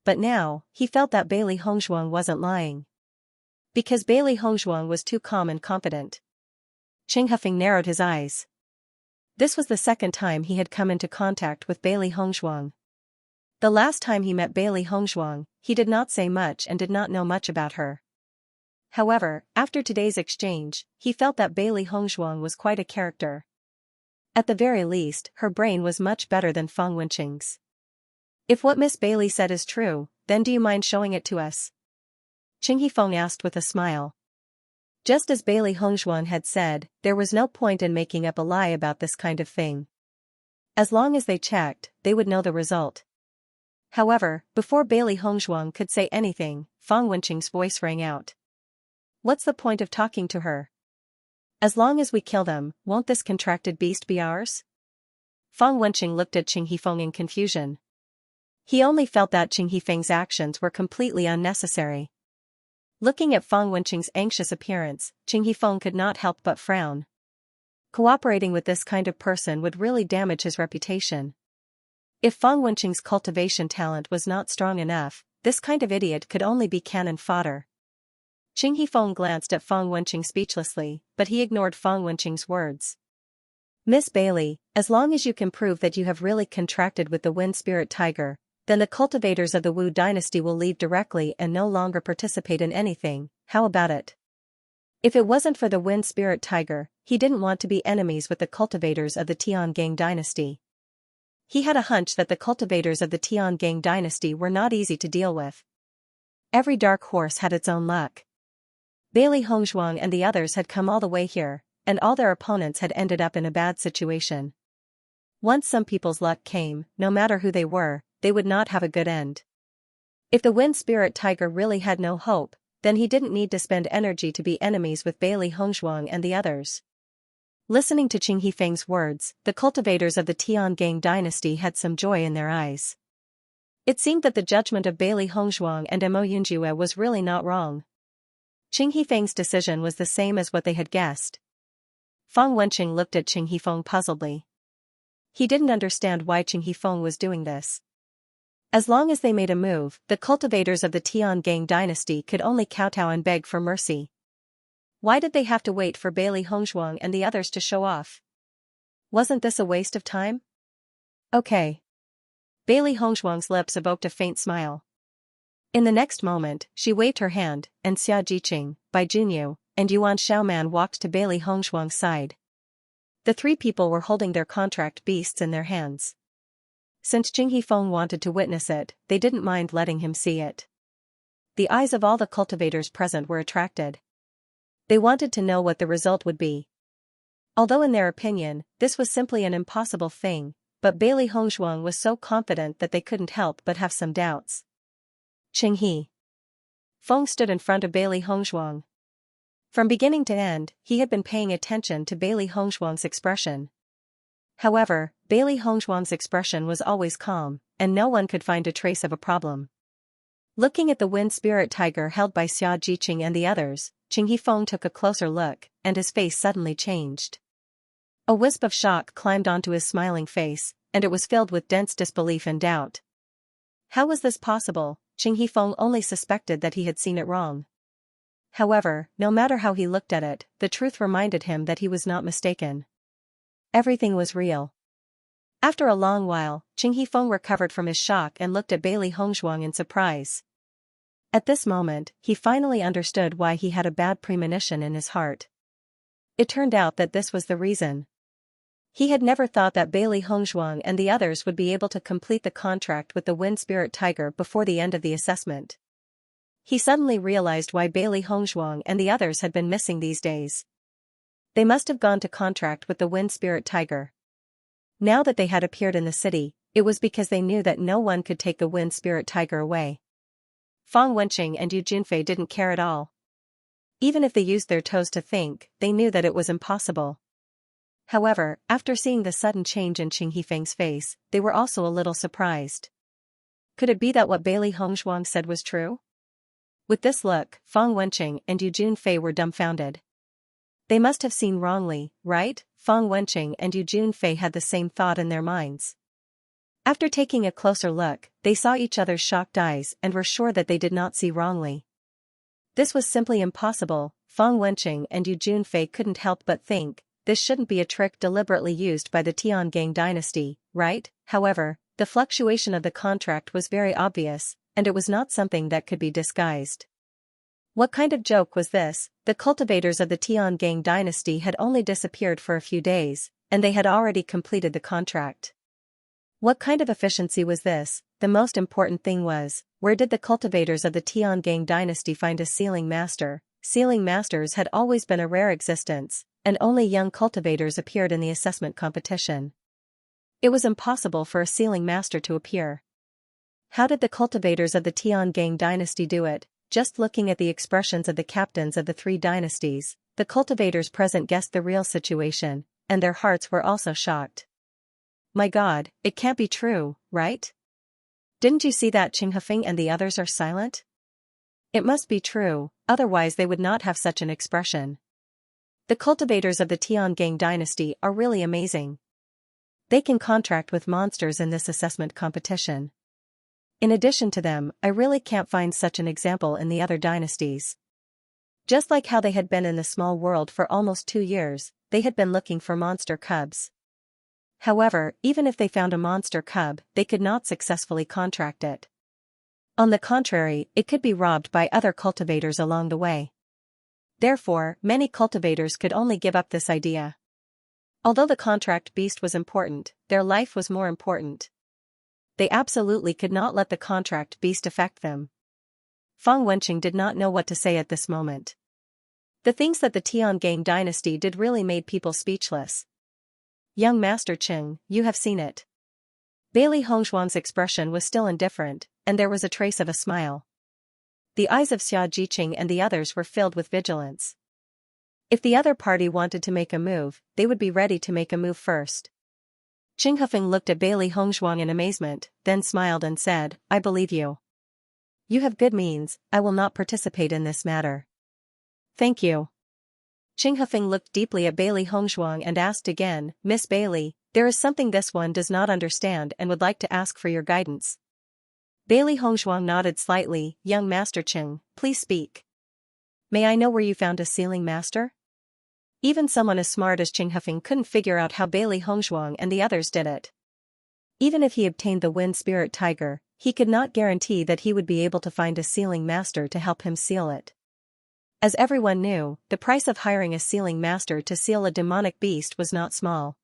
Speaker 1: But now, he felt that Bailey Hongzhuang wasn't lying. Because Bailey Hongzhuang was too calm and confident. Qing Hifeng narrowed his eyes. This was the second time he had come into contact with Bailey Hongzhuang. The last time he met Bailey Hongzhuang, he did not say much and did not know much about her. However, after today's exchange, he felt that Bailey Hongzhuang was quite a character. At the very least, her brain was much better than Fang Wenqing's. If what Miss Bailey said is true, then do you mind showing it to us? Qing Hifeng asked with a smile. Just as Bailey Hongzhuang had said, there was no point in making up a lie about this kind of thing. As long as they checked, they would know the result. However, before Bailey Hongzhuang could say anything, Fang Wenqing's voice rang out. What's the point of talking to her? As long as we kill them, won't this contracted beast be ours? Fang Wenqing looked at Qing Hifeng in confusion. He only felt that Qing Hifeng's actions were completely unnecessary. Looking at Fang Wenqing's anxious appearance, Qing Hifeng could not help but frown. Cooperating with this kind of person would really damage his reputation. If Fang Wenqing's cultivation talent was not strong enough, this kind of idiot could only be cannon fodder. Qing Hifeng glanced at Fang Wenqing speechlessly, but he ignored Fang Wenqing's words. Miss Bailey, as long as you can prove that you have really contracted with the wind spirit tiger, then the cultivators of the Wu dynasty will leave directly and no longer participate in anything. How about it? If it wasn't for the wind spirit tiger, he didn't want to be enemies with the cultivators of the Tiangang dynasty. He had a hunch that the cultivators of the Tiangang dynasty were not easy to deal with. Every dark horse had its own luck. Bailey Hongzhuang and the others had come all the way here, and all their opponents had ended up in a bad situation. Once some people's luck came, no matter who they were, they would not have a good end. If the Wind Spirit Tiger really had no hope, then he didn't need to spend energy to be enemies with Bailey Hongzhuang and the others. Listening to Qing Hifeng's words, the cultivators of the Tiangang dynasty had some joy in their eyes. It seemed that the judgment of Bailey Hongzhuang and Mo Yunjue was really not wrong. Qing Hifeng's decision was the same as what they had guessed. Fang Wenqing looked at Qing Hifeng puzzledly. He didn't understand why Qing Hifeng was doing this. As long as they made a move, the cultivators of the Tiangang dynasty could only kowtow and beg for mercy. Why did they have to wait for Bailey Hongzhuang and the others to show off? Wasn't this a waste of time? Okay. Bailey Hongzhuang's lips evoked a faint smile. In the next moment, she waved her hand, and Xia Jiqing, Bai Junyu, and Yuan Xiaoman walked to Bailey Hongzhuang's side. The three people were holding their contract beasts in their hands. Since Qing Hifeng wanted to witness it, they didn't mind letting him see it. The eyes of all the cultivators present were attracted. They wanted to know what the result would be. Although in their opinion, this was simply an impossible thing, but Bailey Hongzhuang was so confident that they couldn't help but have some doubts. Qing He Feng stood in front of Bailey Hongzhuang. From beginning to end, he had been paying attention to Bailey Hongzhuang's expression. However, Bailey Hongzhuang's expression was always calm, and no one could find a trace of a problem. Looking at the Wind Spirit Tiger held by Xia Jiqing and the others, Qing Hifeng took a closer look, and his face suddenly changed. A wisp of shock climbed onto his smiling face, and it was filled with dense disbelief and doubt. How was this possible? Qing Hifeng only suspected that he had seen it wrong. However, no matter how he looked at it, the truth reminded him that he was not mistaken. Everything was real. After a long while, Qing Hifeng recovered from his shock and looked at Bailey Hongzhuang in surprise. At this moment, he finally understood why he had a bad premonition in his heart. It turned out that this was the reason. He had never thought that Bailey Hongzhuang and the others would be able to complete the contract with the Wind Spirit Tiger before the end of the assessment. He suddenly realized why Bailey Hongzhuang and the others had been missing these days. They must have gone to contract with the Wind Spirit Tiger. Now that they had appeared in the city, it was because they knew that no one could take the Wind Spirit Tiger away. Fang Wenqing and Yu Junfei didn't care at all. Even if they used their toes to think, they knew that it was impossible. However, after seeing the sudden change in Qing Hifeng's face, they were also a little surprised. Could it be that what Bailey Hongzhuang said was true? With this look, Fang Wenqing and Yu Junfei were dumbfounded. They must have seen wrongly, right? Fang Wenqing and Yu Junfei had the same thought in their minds. After taking a closer look, they saw each other's shocked eyes and were sure that they did not see wrongly. This was simply impossible. Fang Wenqing and Yu Junfei couldn't help but think, this shouldn't be a trick deliberately used by the Tiangang dynasty, right? However, the fluctuation of the contract was very obvious, and it was not something that could be disguised. What kind of joke was this? The cultivators of the Tiangang dynasty had only disappeared for a few days, and they had already completed the contract. What kind of efficiency was this? The most important thing was, where did the cultivators of the Tiangang dynasty find a sealing master? Sealing masters had always been a rare existence, and only young cultivators appeared in the assessment competition. It was impossible for a sealing master to appear. How did the cultivators of the Tiangang dynasty do it? Just looking at the expressions of the captains of the three dynasties, the cultivators present guessed the real situation, and their hearts were also shocked. My God, it can't be true, right? Didn't you see that Qing Hifeng and the others are silent? It must be true, otherwise they would not have such an expression. The cultivators of the Tiangang dynasty are really amazing. They can contract with monsters in this assessment competition. In addition to them, I really can't find such an example in the other dynasties. Just like how they had been in the small world for almost 2 years, they had been looking for monster cubs. However, even if they found a monster cub, they could not successfully contract it. On the contrary, it could be robbed by other cultivators along the way. Therefore, many cultivators could only give up this idea. Although the contract beast was important, their life was more important. They absolutely could not let the contract beast affect them. Fang Wenqing did not know what to say at this moment. The things that the Tiangang dynasty did really made people speechless. Young Master Qing, you have seen it. Bailey Hongzhuang's expression was still indifferent, and there was a trace of a smile. The eyes of Xia Jiqing and the others were filled with vigilance. If the other party wanted to make a move, they would be ready to make a move first. Qing Hufeng looked at Bailey Hongzhuang in amazement, then smiled and said, I believe you. You have good means, I will not participate in this matter. Thank you. Qing Hufeng looked deeply at Bailey Hongzhuang and asked again, Miss Bailey, there is something this one does not understand and would like to ask for your guidance. Bailey Hongzhuang nodded slightly, Young Master Qing, please speak. May I know where you found a sealing master? Even someone as smart as Qing Hufeng couldn't figure out how Bailey Hongzhuang and the others did it. Even if he obtained the Wind Spirit Tiger, he could not guarantee that he would be able to find a sealing master to help him seal it. As everyone knew, the price of hiring a sealing master to seal a demonic beast was not small.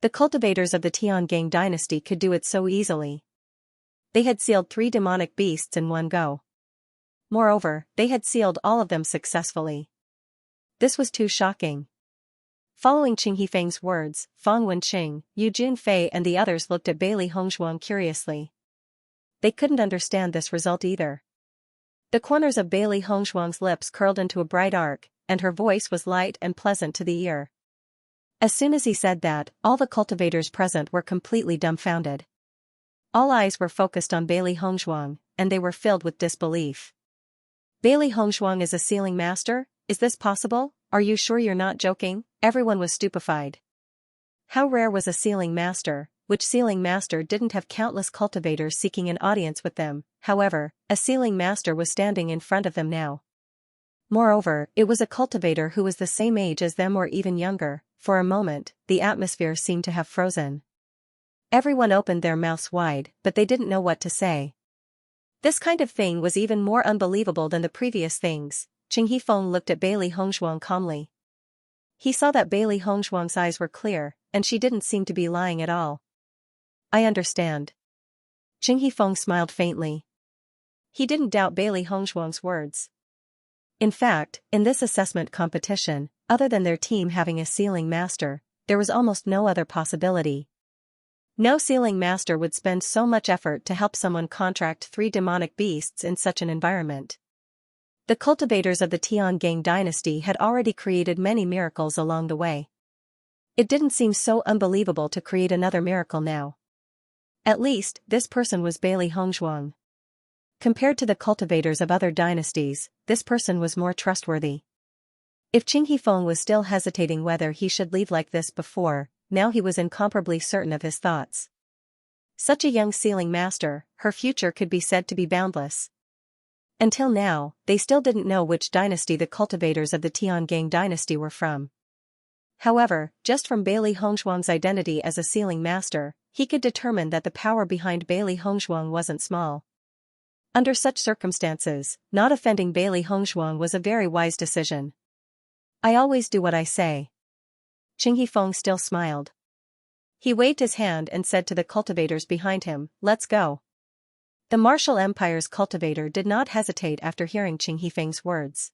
Speaker 1: The cultivators of the Tiangang dynasty could do it so easily. They had sealed 3 demonic beasts in one go. Moreover, they had sealed all of them successfully. This was too shocking. Following Qing Hifeng's words, Fang Wenqing, Yu Junfei and the others looked at Bailey Hongzhuang curiously. They couldn't understand this result either. The corners of Bailey Hongzhuang's lips curled into a bright arc, and her voice was light and pleasant to the ear. As soon as he said that, all the cultivators present were completely dumbfounded. All eyes were focused on Bailey Hongzhuang, and they were filled with disbelief. Bailey Hongzhuang is a sealing master? Is this possible? Are you sure you're not joking? Everyone was stupefied. How rare was a sealing master? Which sealing master didn't have countless cultivators seeking an audience with them? However, a sealing master was standing in front of them now. Moreover, it was a cultivator who was the same age as them or even younger. For a moment, the atmosphere seemed to have frozen. Everyone opened their mouths wide, but they didn't know what to say. This kind of thing was even more unbelievable than the previous things. Qing Hifeng looked at Bailey Hongzhuang calmly. He saw that Bailey Hongzhuang's eyes were clear, and she didn't seem to be lying at all. I understand. Qing Hifeng smiled faintly. He didn't doubt Bailey Hongzhuang's words. In fact, in this assessment competition, other than their team having a sealing master, there was almost no other possibility. No sealing master would spend so much effort to help someone contract 3 demonic beasts in such an environment. The cultivators of the Tiangang dynasty had already created many miracles along the way. It didn't seem so unbelievable to create another miracle now. At least, this person was Bailey Hongzhuang. Compared to the cultivators of other dynasties, this person was more trustworthy. If Qing Hifeng was still hesitating whether he should leave like this before, now he was incomparably certain of his thoughts. Such a young sealing master, her future could be said to be boundless. Until now, they still didn't know which dynasty the cultivators of the Tiangang dynasty were from. However, just from Bailey Hongzhuang's identity as a sealing master, he could determine that the power behind Bailey Hongzhuang wasn't small. Under such circumstances, not offending Bailey Hongzhuang was a very wise decision. I always do what I say. Qing Hifeng still smiled. He waved his hand and said to the cultivators behind him, let's go. The Martial Empire's cultivator did not hesitate after hearing Qing Hifeng's words.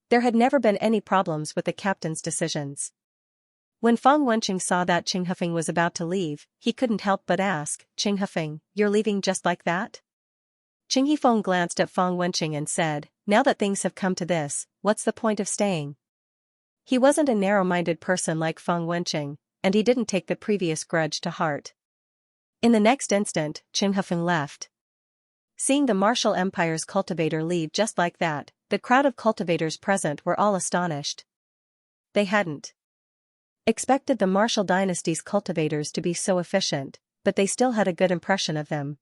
Speaker 1: There had never been any problems with the captain's decisions. When Fang Wenqing saw that Qing Hufeng was about to leave, he couldn't help but ask, Qing Hufeng, you're leaving just like that? Qing Hifeng glanced at Fang Wenqing and said, now that things have come to this, what's the point of staying? He wasn't a narrow-minded person like Fang Wenqing, and he didn't take the previous grudge to heart. In the next instant, Qing Hufeng left. Seeing the Martial Empire's cultivator leave just like that, the crowd of cultivators present were all astonished. They hadn't expected the Martial dynasty's cultivators to be so efficient, but they still had a good impression of them.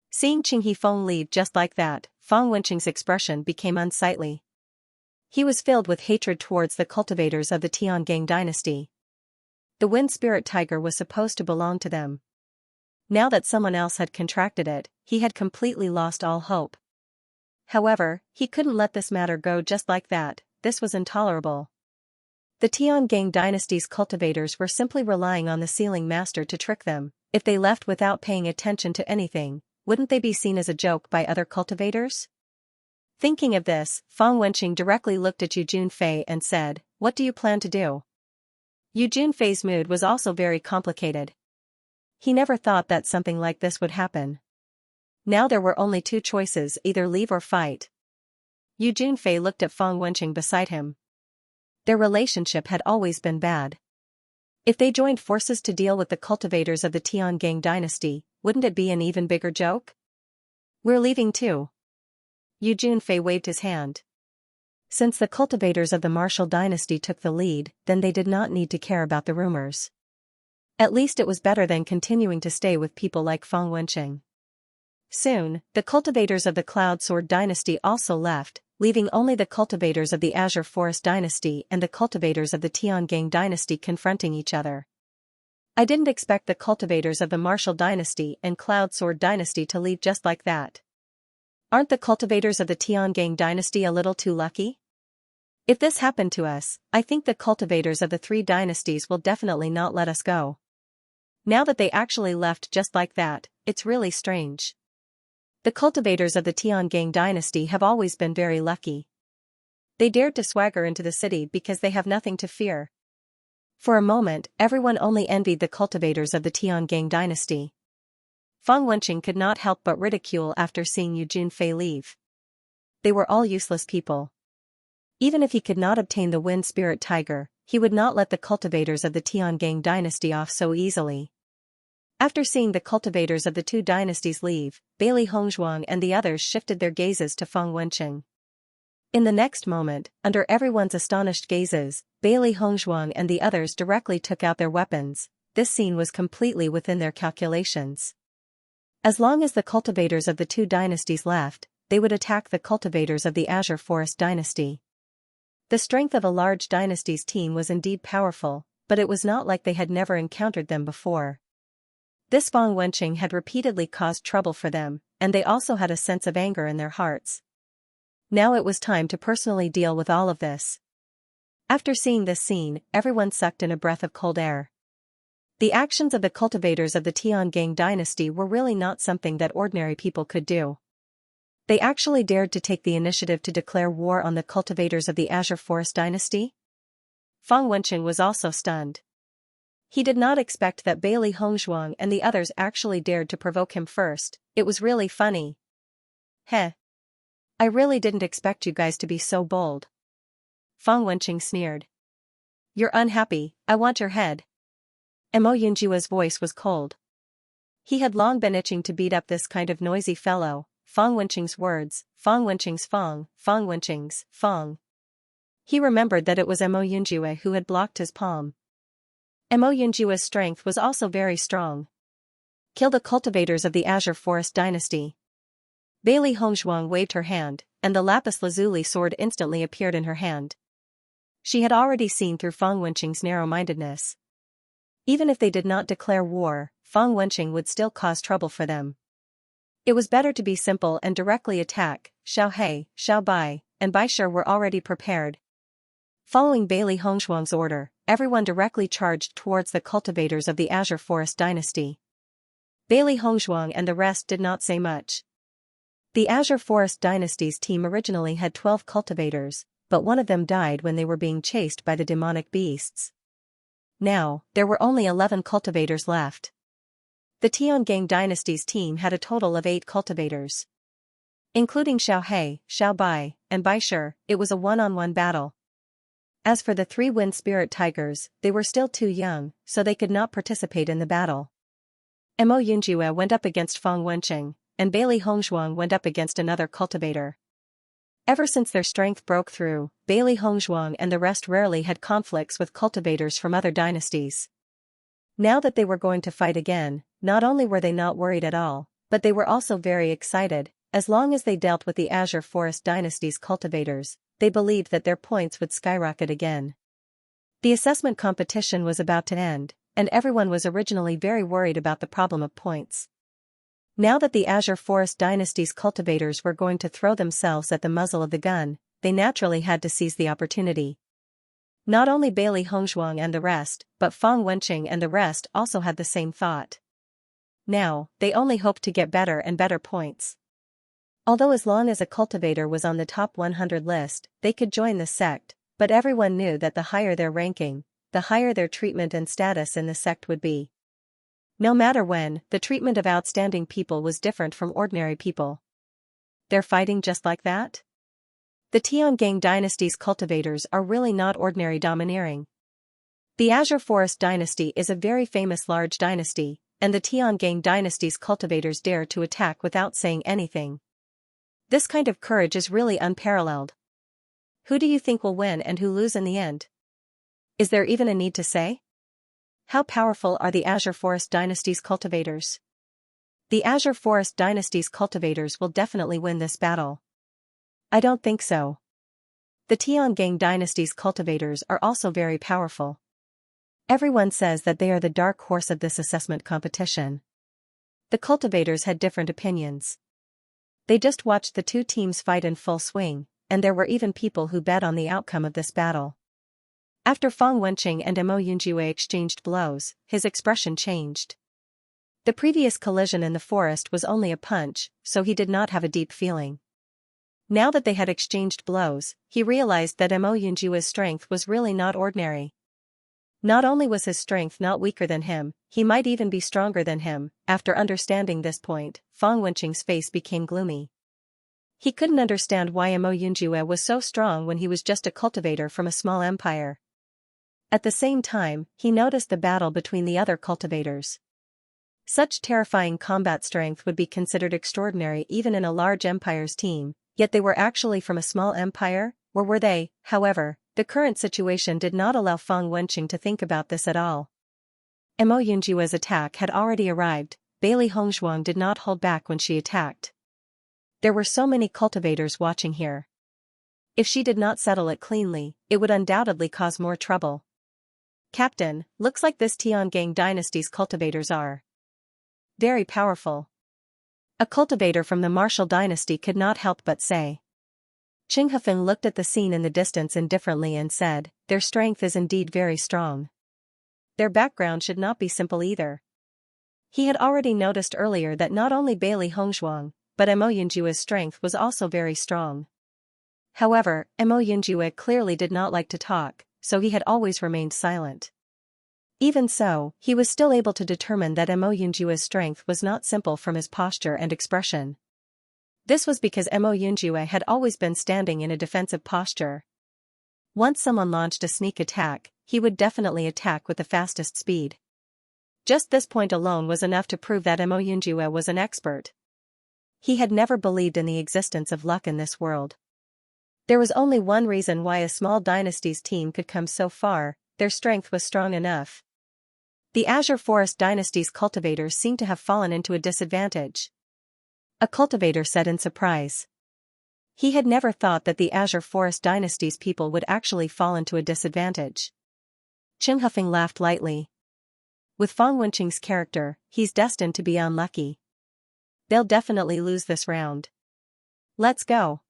Speaker 1: Seeing Qing Hifeng leave just like that, Fang Wenqing's expression became unsightly. He was filled with hatred towards the cultivators of the Tiangang dynasty. The Wind Spirit Tiger was supposed to belong to them. Now that someone else had contracted it, he had completely lost all hope. However, he couldn't let this matter go just like that. This was intolerable. The Tiangang dynasty's cultivators were simply relying on the sealing master to trick them. If they left without paying attention to anything, wouldn't they be seen as a joke by other cultivators? Thinking of this, Fang Wenqing directly looked at Yu Junfei and said, "What do you plan to do?" Yu Junfei's mood was also very complicated. He never thought that something like this would happen. Now there were only two choices, either leave or fight. Yu Junfei looked at Fang Wenqing beside him. Their relationship had always been bad. If they joined forces to deal with the cultivators of the Tiangang dynasty, wouldn't it be an even bigger joke? "We're leaving too." Yu Junfei waved his hand. Since the cultivators of the martial dynasty took the lead, then they did not need to care about the rumors. At least it was better than continuing to stay with people like Fang Wenqing. Soon, the cultivators of the Cloud Sword dynasty also left, leaving only the cultivators of the Azure Forest dynasty and the cultivators of the Tiangang dynasty confronting each other. I didn't expect the cultivators of the martial dynasty and Cloud Sword dynasty to leave just like that. Aren't the cultivators of the Tiangang dynasty a little too lucky? If this happened to us, I think the cultivators of the three dynasties will definitely not let us go. Now that they actually left just like that, it's really strange. The cultivators of the Tiangang dynasty have always been very lucky. They dared to swagger into the city because they have nothing to fear. For a moment, everyone only envied the cultivators of the Tiangang dynasty. Fang Wenqing could not help but ridicule after seeing Yu Junfei leave. They were all useless people. Even if he could not obtain the Wind Spirit Tiger, he would not let the cultivators of the Tiangang dynasty off so easily. After seeing the cultivators of the two dynasties leave, Bailey Hongzhuang and the others shifted their gazes to Fang Wenqing. In the next moment, under everyone's astonished gazes, Bailey Hongzhuang and the others directly took out their weapons. This scene was completely within their calculations. As long as the cultivators of the two dynasties left, they would attack the cultivators of the Azure Forest dynasty. The strength of a large dynasty's team was indeed powerful, but it was not like they had never encountered them before. This Fang Wenqing had repeatedly caused trouble for them, and they also had a sense of anger in their hearts. Now it was time to personally deal with all of this. After seeing this scene, everyone sucked in a breath of cold air. The actions of the cultivators of the Tiangang dynasty were really not something that ordinary people could do. They actually dared to take the initiative to declare war on the cultivators of the Azure Forest dynasty? Fang Wenqing was also stunned. He did not expect that Bailey Hongzhuang and the others actually dared to provoke him first. It was really funny. "Heh. I really didn't expect you guys to be so bold." Fang Wenqing sneered. "You're unhappy, I want your head." Mo Yunjua's voice was cold. He had long been itching to beat up this kind of noisy fellow. Fang Wenqing's words, Fang Wenqing's Fang Wenqing's Fang. He remembered that it was Mo Yunjue who had blocked his palm. Mo Yunjua's strength was also very strong. "Kill the cultivators of the Azure Forest dynasty." Bailey Hongzhuang waved her hand, and the lapis lazuli sword instantly appeared in her hand. She had already seen through Fang Wenqing's narrow-mindedness. Even if they did not declare war, Fang Wenqing would still cause trouble for them. It was better to be simple and directly attack. Xiao He, Xiao Bai, and Bai Shi were already prepared. Following Bailey Hongzhuang's order, everyone directly charged towards the cultivators of the Azure Forest dynasty. Bailey Hongzhuang and the rest did not say much. The Azure Forest dynasty's team originally had 12 cultivators, but one of them died when they were being chased by the demonic beasts. Now, there were only 11 cultivators left. The Tiangang dynasty's team had a total of 8 cultivators. Including Xiao He, Xiao Bai, and Bai Shi, it was a one-on-one battle. As for the 3 Wind Spirit Tigers, they were still too young, so they could not participate in the battle. Mo Yunjue went up against Fang Wenqing, and Bailey Hongzhuang went up against another cultivator. Ever since their strength broke through, Bailey Hongzhuang and the rest rarely had conflicts with cultivators from other dynasties. Now that they were going to fight again, not only were they not worried at all, but they were also very excited. As long as they dealt with the Azure Forest dynasty's cultivators, they believed that their points would skyrocket again. The assessment competition was about to end, and everyone was originally very worried about the problem of points. Now that the Azure Forest dynasty's cultivators were going to throw themselves at the muzzle of the gun, they naturally had to seize the opportunity. Not only Bailey Hongzhuang and the rest, but Fang Wenqing and the rest also had the same thought. Now, they only hoped to get better and better points. Although as long as a cultivator was on the top 100 list, they could join the sect, but everyone knew that the higher their ranking, the higher their treatment and status in the sect would be. No matter when, the treatment of outstanding people was different from ordinary people. They're fighting just like that? The Tiangang dynasty's cultivators are really not ordinary domineering. The Azure Forest dynasty is a very famous large dynasty, and the Tiangang dynasty's cultivators dare to attack without saying anything. This kind of courage is really unparalleled. Who do you think will win and who lose in the end? Is there even a need to say? How powerful are the Azure Forest dynasty's cultivators? The Azure Forest dynasty's cultivators will definitely win this battle. I don't think so. The Tiangang dynasty's cultivators are also very powerful. Everyone says that they are the dark horse of this assessment competition. The cultivators had different opinions. They just watched the two teams fight in full swing, and there were even people who bet on the outcome of this battle. After Fang Wenqing and Mo Yunjue exchanged blows, his expression changed. The previous collision in the forest was only a punch, so he did not have a deep feeling. Now that they had exchanged blows, he realized that Mo Yunjue's strength was really not ordinary. Not only was his strength not weaker than him, he might even be stronger than him. After understanding this point, Fang Wenqing's face became gloomy. He couldn't understand why Mo Yunjue was so strong when he was just a cultivator from a small empire. At the same time, he noticed the battle between the other cultivators. Such terrifying combat strength would be considered extraordinary even in a large empire's team, yet they were actually from a small empire, or were they? However, the current situation did not allow Fang Wenqing to think about this at all. Mo Yunjue's attack had already arrived. Bailey Hongzhuang did not hold back when she attacked. There were so many cultivators watching here. If she did not settle it cleanly, it would undoubtedly cause more trouble. Captain, looks like this Tiangang dynasty's cultivators are very powerful. A cultivator from the martial dynasty could not help but say. Qing Hefeng looked at the scene in the distance indifferently and said, their strength is indeed very strong. Their background should not be simple either. He had already noticed earlier that not only Bailey Hongzhuang, but Mo Yunjue's strength was also very strong. However, Mo Yunjue clearly did not like to talk, so he had always remained silent. Even so, he was still able to determine that Mo Yunjue's strength was not simple from his posture and expression. This was because Mo Yunjue had always been standing in a defensive posture. Once someone launched a sneak attack, he would definitely attack with the fastest speed. Just this point alone was enough to prove that Mo Yunjue was an expert. He had never believed in the existence of luck in this world. There was only one reason why a small dynasty's team could come so far: their strength was strong enough. The Azure Forest dynasty's cultivators seemed to have fallen into a disadvantage. A cultivator said in surprise. He had never thought that the Azure Forest dynasty's people would actually fall into a disadvantage. Qing Hefeng laughed lightly. With Fang Wenqing's character, he's destined to be unlucky. They'll definitely lose this round. Let's go.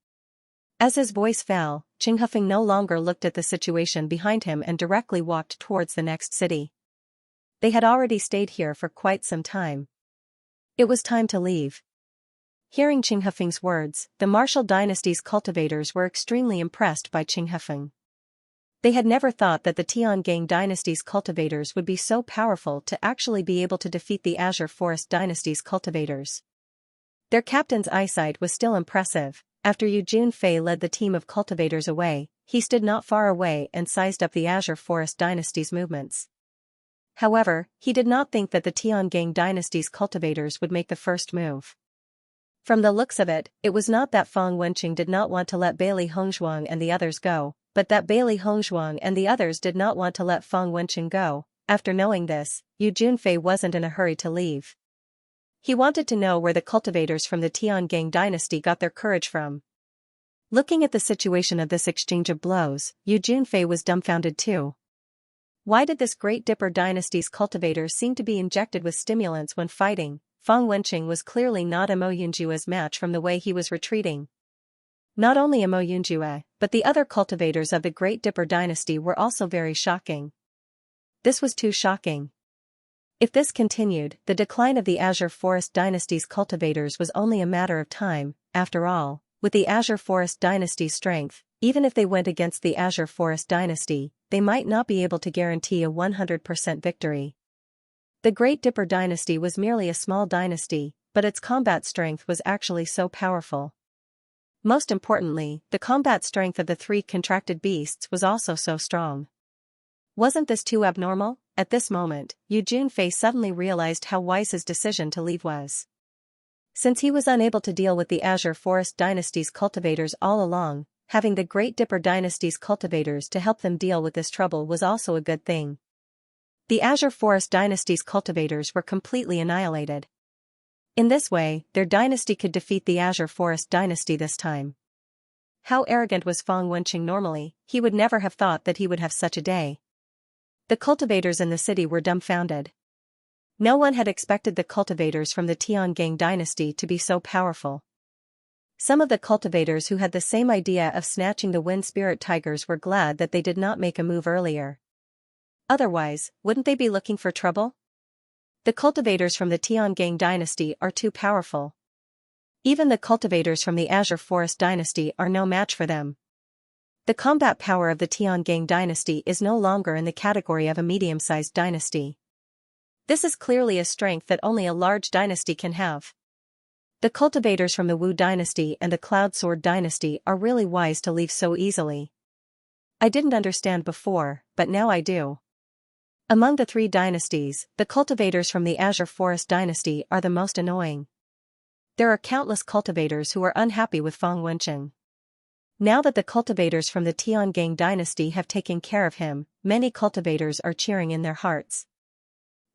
Speaker 1: As his voice fell, Qing Hefeng no longer looked at the situation behind him and directly walked towards the next city. They had already stayed here for quite some time. It was time to leave. Hearing Qing Hefeng's words, the martial dynasty's cultivators were extremely impressed by Qing Hefeng. They had never thought that the Tiangang dynasty's cultivators would be so powerful to actually be able to defeat the Azure Forest dynasty's cultivators. Their captain's eyesight was still impressive. After Yu Junfei led the team of cultivators away, he stood not far away and sized up the Azure Forest dynasty's movements. However, he did not think that the Tiangang dynasty's cultivators would make the first move. From the looks of it, it was not that Fang Wenqing did not want to let Bailey Hongzhuang and the others go, but that Bailey Hongzhuang and the others did not want to let Fang Wenqing go. After knowing this, Yu Junfei wasn't in a hurry to leave. He wanted to know where the cultivators from the Tiangang dynasty got their courage from. Looking at the situation of this exchange of blows, Yu Junfei was dumbfounded too. Why did this Great Dipper dynasty's cultivators seem to be injected with stimulants when fighting? Fang Wenqing was clearly not Mo Yunjue's match from the way he was retreating. Not only Mo Yunjue, but the other cultivators of the Great Dipper dynasty were also very shocking. This was too shocking. If this continued, the decline of the Azure Forest dynasty's cultivators was only a matter of time. After all, with the Azure Forest dynasty's strength, even if they went against the Azure Forest dynasty, they might not be able to guarantee a 100% victory. The Great Dipper dynasty was merely a small dynasty, but its combat strength was actually so powerful. Most importantly, the combat strength of the three contracted beasts was also so strong. Wasn't this too abnormal? At this moment, Yu Junfei suddenly realized how wise his decision to leave was. Since he was unable to deal with the Azure Forest dynasty's cultivators all along, having the Great Dipper dynasty's cultivators to help them deal with this trouble was also a good thing. The Azure Forest dynasty's cultivators were completely annihilated. In this way, their dynasty could defeat the Azure Forest dynasty this time. How arrogant was Fang Wenqing normally, he would never have thought that he would have such a day. The cultivators in the city were dumbfounded. No one had expected the cultivators from the Tiangang dynasty to be so powerful. Some of the cultivators who had the same idea of snatching the wind spirit tigers were glad that they did not make a move earlier. Otherwise, wouldn't they be looking for trouble? The cultivators from the Tiangang dynasty are too powerful. Even the cultivators from the Azure Forest dynasty are no match for them. The combat power of the Tiangang dynasty is no longer in the category of a medium-sized dynasty. This is clearly a strength that only a large dynasty can have. The cultivators from the Wu dynasty and the Cloud Sword dynasty are really wise to leave so easily. I didn't understand before, but now I do. Among the three dynasties, the cultivators from the Azure Forest dynasty are the most annoying. There are countless cultivators who are unhappy with Fang Wenqing. Now that the cultivators from the Tiangang dynasty have taken care of him, many cultivators are cheering in their hearts.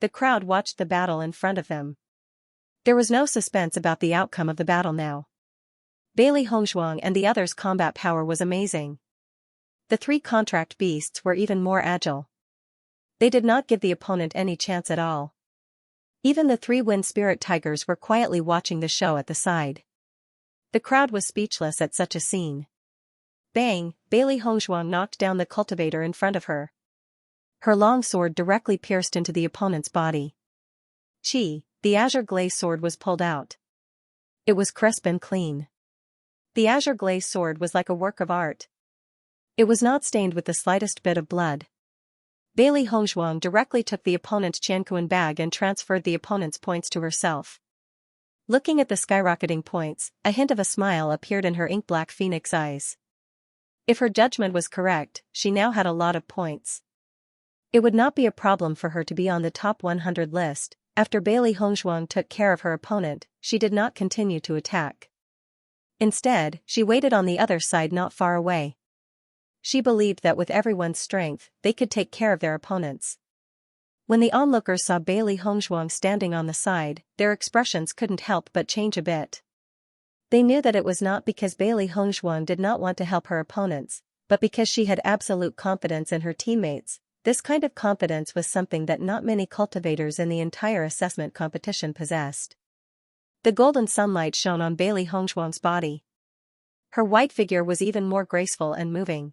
Speaker 1: The crowd watched the battle in front of them. There was no suspense about the outcome of the battle now. Bailey Hongzhuang and the others' combat power was amazing. The three contract beasts were even more agile. They did not give the opponent any chance at all. Even the three wind spirit tigers were quietly watching the show at the side. The crowd was speechless at such a scene. Bang! Bailey Hongzhuang knocked down the cultivator in front of her. Her long sword directly pierced into the opponent's body. The azure glaze sword was pulled out. It was crisp and clean. The azure glaze sword was like a work of art. It was not stained with the slightest bit of blood. Bailey Hongzhuang directly took the opponent's Qianquan bag and transferred the opponent's points to herself. Looking at the skyrocketing points, a hint of a smile appeared in her ink-black phoenix eyes. If her judgment was correct, she now had a lot of points. It would not be a problem for her to be on the top 100 list. After Bailey Hongzhuang took care of her opponent, she did not continue to attack. Instead, she waited on the other side not far away. She believed that with everyone's strength, they could take care of their opponents. When the onlookers saw Bailey Hongzhuang standing on the side, their expressions couldn't help but change a bit. They knew that it was not because Bailey Hongzhuang did not want to help her opponents, but because she had absolute confidence in her teammates. This kind of confidence was something that not many cultivators in the entire assessment competition possessed. The golden sunlight shone on Bailey Hongzhuang's body. Her white figure was even more graceful and moving.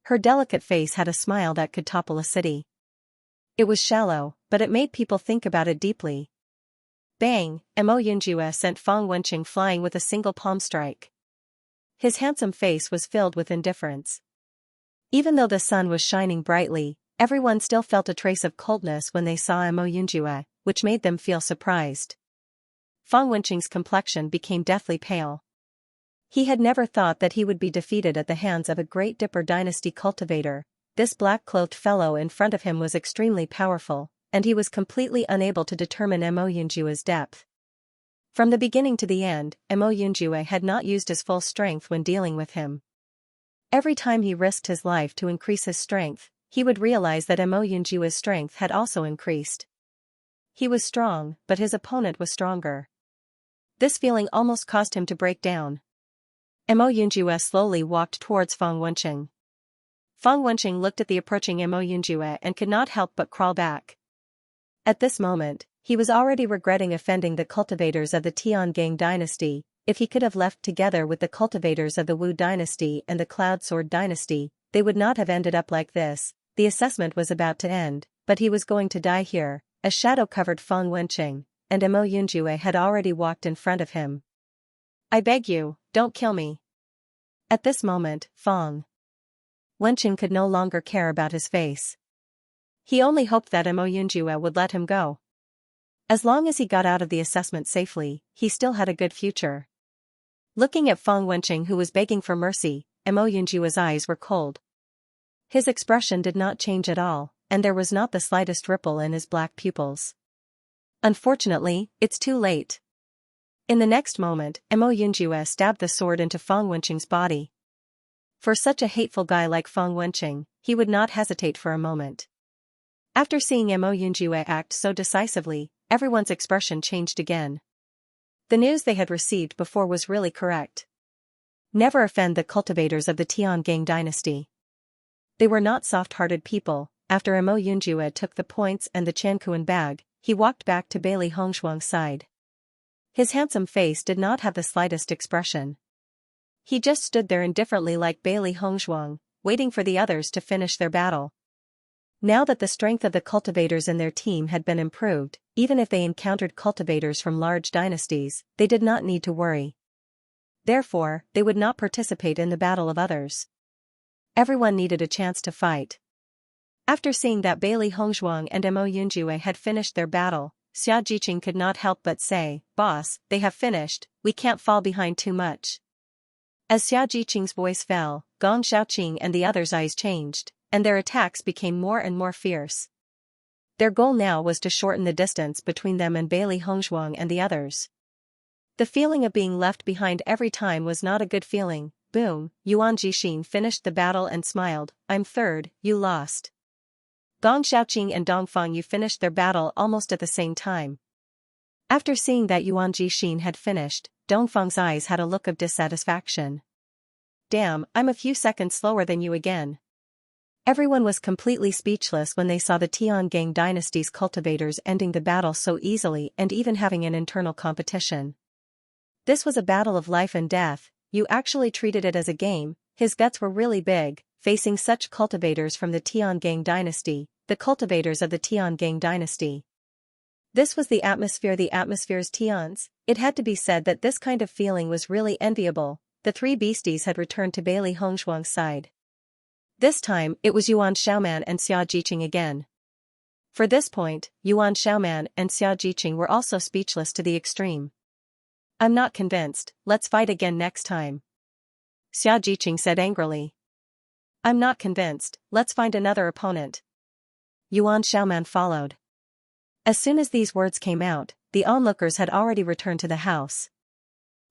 Speaker 1: Her delicate face had a smile that could topple a city. It was shallow, but it made people think about it deeply. Bang! Mo Yunjue sent Fang Wenqing flying with a single palm strike. His handsome face was filled with indifference. Even though the sun was shining brightly, everyone still felt a trace of coldness when they saw Mo Yunjue, which made them feel surprised. Fang Wenqing's complexion became deathly pale. He had never thought that he would be defeated at the hands of a Great Dipper dynasty cultivator. This black-clothed fellow in front of him was extremely powerful, and he was completely unable to determine Mo Yunjue's depth. From the beginning to the end, Mo Yunjue had not used his full strength when dealing with him. Every time he risked his life to increase his strength, he would realize that Mo Yunjue's strength had also increased. He was strong, but his opponent was stronger. This feeling almost caused him to break down. Mo Yunjue slowly walked towards Fang Wenqing. Fang Wenqing looked at the approaching Mo Yunjue and could not help but crawl back. At this moment, he was already regretting offending the cultivators of the Tiangang dynasty. If he could have left together with the cultivators of the Wu dynasty and the Cloud Sword dynasty, they would not have ended up like this. The assessment was about to end, but he was going to die here. a shadow covered Feng Wenqing, and Mo Yunjue had already walked in front of him. "I beg you, don't kill me." At this moment, Feng Wenqing could no longer care about his face. He only hoped that Mo Yunjue would let him go. As long as he got out of the assessment safely, he still had a good future. Looking at Feng Wenqing, who was begging for mercy, Mo Yunjue's eyes were cold. His expression did not change at all, and there was not the slightest ripple in his black pupils. Unfortunately, it's too late. In the next moment, Mo Yunjue stabbed the sword into Feng Wenqing's body. For such a hateful guy like Feng Wenqing, he would not hesitate for a moment. After seeing Mo Yunjue act so decisively, everyone's expression changed again. The news they had received before was really correct. Never offend the cultivators of the Tiangang dynasty. They were not soft-hearted people. After Mo Yunjue took the points and the Chankuan bag, he walked back to Bailey Hongshuang's side. His handsome face did not have the slightest expression. He just stood there indifferently like Bailey Hongshuang, waiting for the others to finish their battle. Now that the strength of the cultivators in their team had been improved, even if they encountered cultivators from large dynasties, they did not need to worry. Therefore, they would not participate in the battle of others. Everyone needed a chance to fight. After seeing that Bailey Hongshuang and Mo Yunjue had finished their battle, Xianxia could not help but say, "Boss, they have finished, we can't fall behind too much." As Xianxia's voice fell, Gong Xiaoqing and the others' eyes changed, and their attacks became more and more fierce. Their goal now was to shorten the distance between them and Bailey Hongshuang and the others. The feeling of being left behind every time was not a good feeling. Boom, Yuan Jixin finished the battle and smiled, "I'm third, you lost." Gong Xiaoqing and Dongfang Yu finished their battle almost at the same time. After seeing that Yuan Jixin had finished, Dongfang's eyes had a look of dissatisfaction. "Damn, I'm a few seconds slower than you again." Everyone was completely speechless when they saw the Tiangang dynasty's cultivators ending the battle so easily and even having an internal competition. This was a battle of life and death. You actually treated it as a game. His guts were really big, facing such cultivators from the Tiangang dynasty, the cultivators of the Tiangang dynasty. This was the atmosphere's Tians. It had to be said that this kind of feeling was really enviable. The three beasties had returned to Bailey Hongshuang's side. This time, it was Yuan Xiaoman and Xia Jiqing again. For this point, Yuan Xiaoman and Xia Jiqing were also speechless to the extreme. "I'm not convinced, let's fight again next time," Xia Jiqing said angrily. "I'm not convinced, let's find another opponent," Yuan Xiaoman followed. As soon as these words came out, the onlookers had already returned to the house.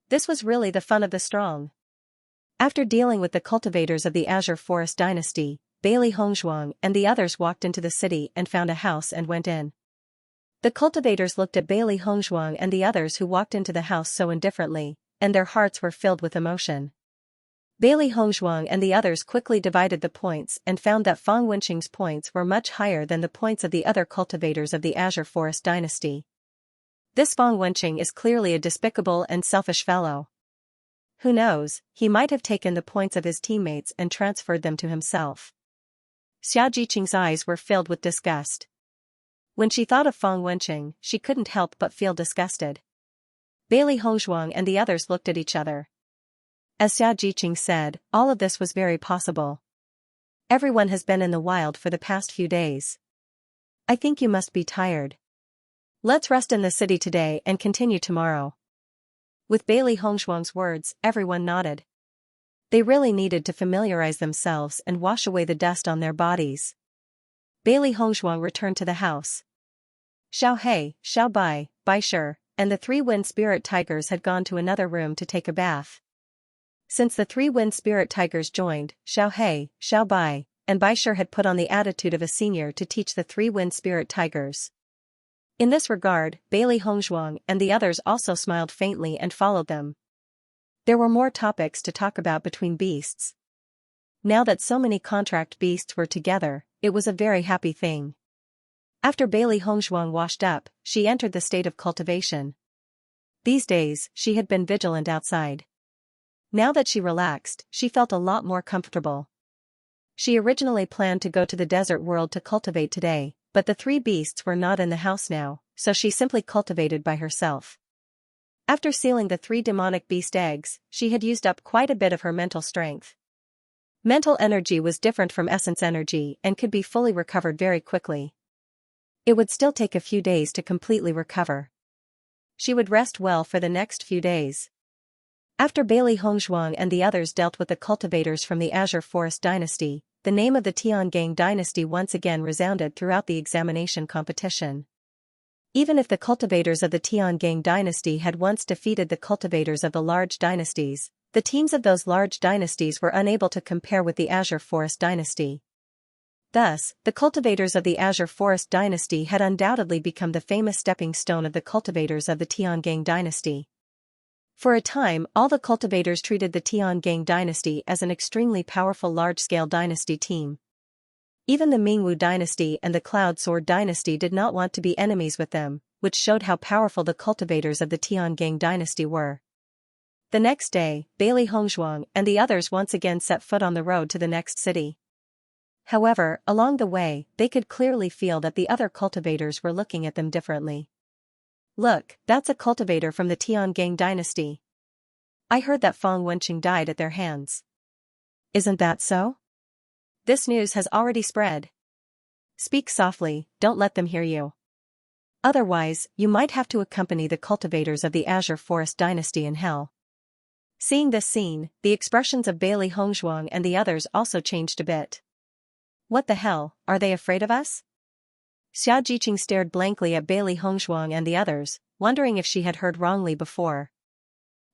Speaker 1: This was really the fun of the strong. After dealing with the cultivators of the Azure Forest dynasty, Bailey Hongshuang and the others walked into the city and found a house and went in. The cultivators looked at Bailey Hongshuang and the others who walked into the house so indifferently, and their hearts were filled with emotion. Bailey Hongshuang and the others quickly divided the points and found that Feng Wenqing's points were much higher than the points of the other cultivators of the Azure Forest dynasty. This Feng Wenqing is clearly a despicable and selfish fellow. Who knows, he might have taken the points of his teammates and transferred them to himself. Xia Jiqing's eyes were filled with disgust. When she thought of Feng Wenqing, she couldn't help but feel disgusted. Bailey Hongshuang and the others looked at each other. As Xia Jiqing said, all of this was very possible. Everyone has been in the wild for the past few days. I think you must be tired. Let's rest in the city today and continue tomorrow. With Bailey Hongshuang's words, everyone nodded. They really needed to familiarize themselves and wash away the dust on their bodies. Bailey Hongshuang returned to the house. Xiao He, Xiao Bai, Bai Shi, and the three wind spirit tigers had gone to another room to take a bath. Since the three wind spirit tigers joined, Xiao He, Xiao Bai, and Bai Shi had put on the attitude of a senior to teach the three wind spirit tigers. In this regard, Bailey Hongshuang and the others also smiled faintly and followed them. There were more topics to talk about between beasts. Now that so many contract beasts were together, it was a very happy thing. After Bailey Hongshuang washed up, she entered the state of cultivation. These days, she had been vigilant outside. Now that she relaxed, she felt a lot more comfortable. She originally planned to go to the desert world to cultivate today, but the three beasts were not in the house now, so she simply cultivated by herself. After sealing the three demonic beast eggs, she had used up quite a bit of her mental strength. Mental energy was different from essence energy and could be fully recovered very quickly. It would still take a few days to completely recover. She would rest well for the next few days. After Bailey Hongzhuang and the others dealt with the cultivators from the Azure Forest dynasty, the name of the Tiangang dynasty once again resounded throughout the examination competition. Even if the cultivators of the Tiangang dynasty had once defeated the cultivators of the large dynasties, the teams of those large dynasties were unable to compare with the Azure Forest dynasty. Thus, the cultivators of the Azure Forest dynasty had undoubtedly become the famous stepping stone of the cultivators of the Tiangang dynasty. For a time, all the cultivators treated the Tiangang dynasty as an extremely powerful large-scale dynasty team. Even the Mingwu dynasty and the Cloud Sword dynasty did not want to be enemies with them, which showed how powerful the cultivators of the Tiangang dynasty were. The next day, Bailey Hongzhuang and the others once again set foot on the road to the next city. However, along the way, they could clearly feel that the other cultivators were looking at them differently. "Look, that's a cultivator from the Tiangang dynasty. I heard that Feng Wenqing died at their hands. Isn't that so? This news has already spread. Speak softly, don't let them hear you. Otherwise, you might have to accompany the cultivators of the Azure Forest dynasty in hell." Seeing this scene, the expressions of Bailey Hongzhuang and the others also changed a bit. "What the hell, are they afraid of us?" Xianxia stared blankly at Bailey Hongzhuang and the others, wondering if she had heard wrongly before.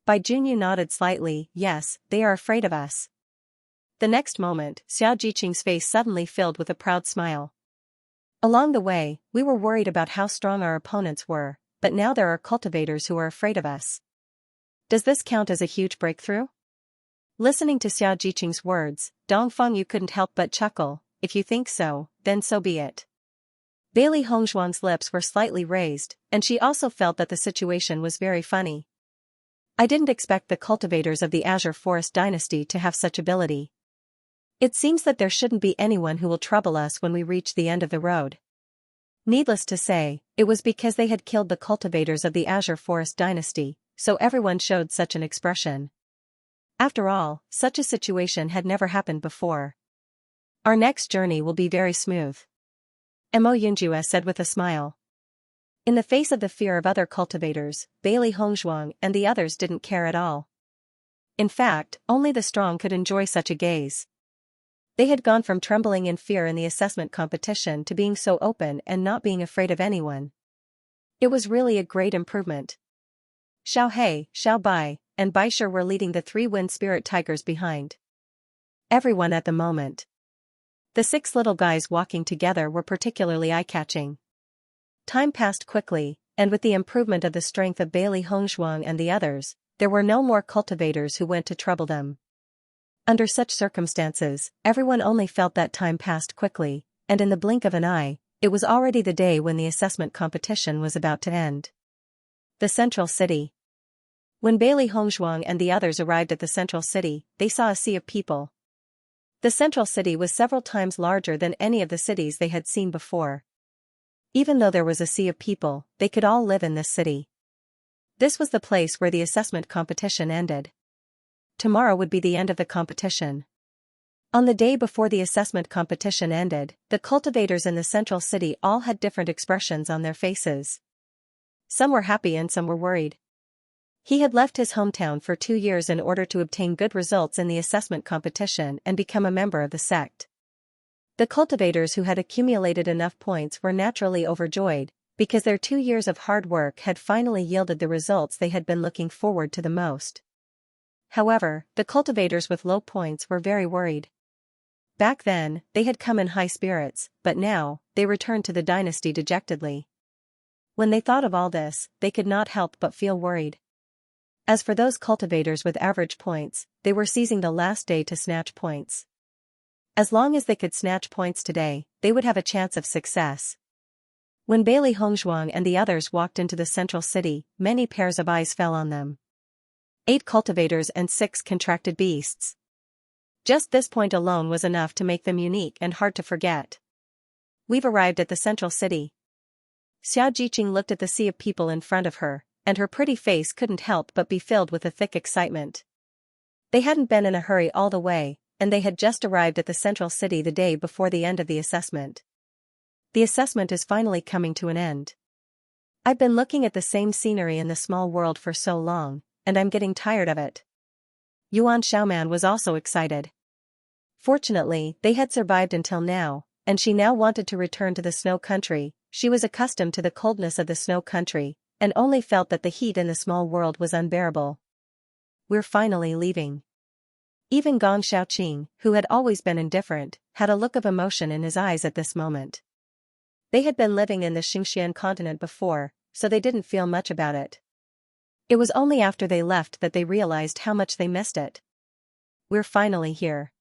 Speaker 1: Bai Junyu nodded slightly. "Yes, they are afraid of us." The next moment, Xianxia's face suddenly filled with a proud smile. "Along the way, we were worried about how strong our opponents were, but now there are cultivators who are afraid of us. Does this count as a huge breakthrough?" Listening to Xianxia's words, Dongfeng Yu couldn't help but chuckle. "If you think so, then so be it." Bailey Hongzhuang's lips were slightly raised, and she also felt that the situation was very funny. "I didn't expect the cultivators of the Azure Forest dynasty to have such ability. It seems that there shouldn't be anyone who will trouble us when we reach the end of the road." Needless to say, it was because they had killed the cultivators of the Azure Forest dynasty, so everyone showed such an expression. After all, such a situation had never happened before. "Our next journey will be very smooth," Mo Yunjue said with a smile. In the face of the fear of other cultivators, Bailey Hongzhuang and the others didn't care at all. In fact, only the strong could enjoy such a gaze. They had gone from trembling in fear in the assessment competition to being so open and not being afraid of anyone. It was really a great improvement. Xiao He, Xiao Bai, and Bai Shi were leading the three wind spirit tigers behind everyone at the moment. The 6 little guys walking together were particularly eye-catching. Time passed quickly, and with the improvement of the strength of Bailey Hongzhuang and the others, there were no more cultivators who went to trouble them. Under such circumstances, everyone only felt that time passed quickly, and in the blink of an eye, it was already the day when the assessment competition was about to end. The central city. When Bailey Hongzhuang and the others arrived at the central city, they saw a sea of people. The central city was several times larger than any of the cities they had seen before. Even though there was a sea of people, they could all live in this city. This was the place where the assessment competition ended. Tomorrow would be the end of the competition. On the day before the assessment competition ended, the cultivators in the central city all had different expressions on their faces. Some were happy and some were worried. He had left his hometown for 2 years in order to obtain good results in the assessment competition and become a member of the sect. The cultivators who had accumulated enough points were naturally overjoyed, because their 2 years of hard work had finally yielded the results they had been looking forward to the most. However, the cultivators with low points were very worried. Back then, they had come in high spirits, but now, they returned to the dynasty dejectedly. When they thought of all this, they could not help but feel worried. As for those cultivators with average points, they were seizing the last day to snatch points. As long as they could snatch points today, they would have a chance of success. When Bailey Hongzhuang and the others walked into the central city, many pairs of eyes fell on them. 8 cultivators and 6 contracted beasts. Just this point alone was enough to make them unique and hard to forget. We've arrived at the central city. Xiaojiqing looked at the sea of people in front of her, and her pretty face couldn't help but be filled with a thick excitement. They hadn't been in a hurry all the way, and they had just arrived at the central city the day before the end of the assessment. The assessment is finally coming to an end. I've been looking at the same scenery in the small world for so long, and I'm getting tired of it. Yuan Xiaoman was also excited. Fortunately, they had survived until now, and she now wanted to return to the snow country. She was accustomed to the coldness of the snow country, and only felt that the heat in the small world was unbearable. We're finally leaving. Even Gong Xiaoqing, who had always been indifferent, had a look of emotion in his eyes at this moment. They had been living in the Xianxia continent before, so they didn't feel much about it. It was only after they left that they realized how much they missed it. We're finally here.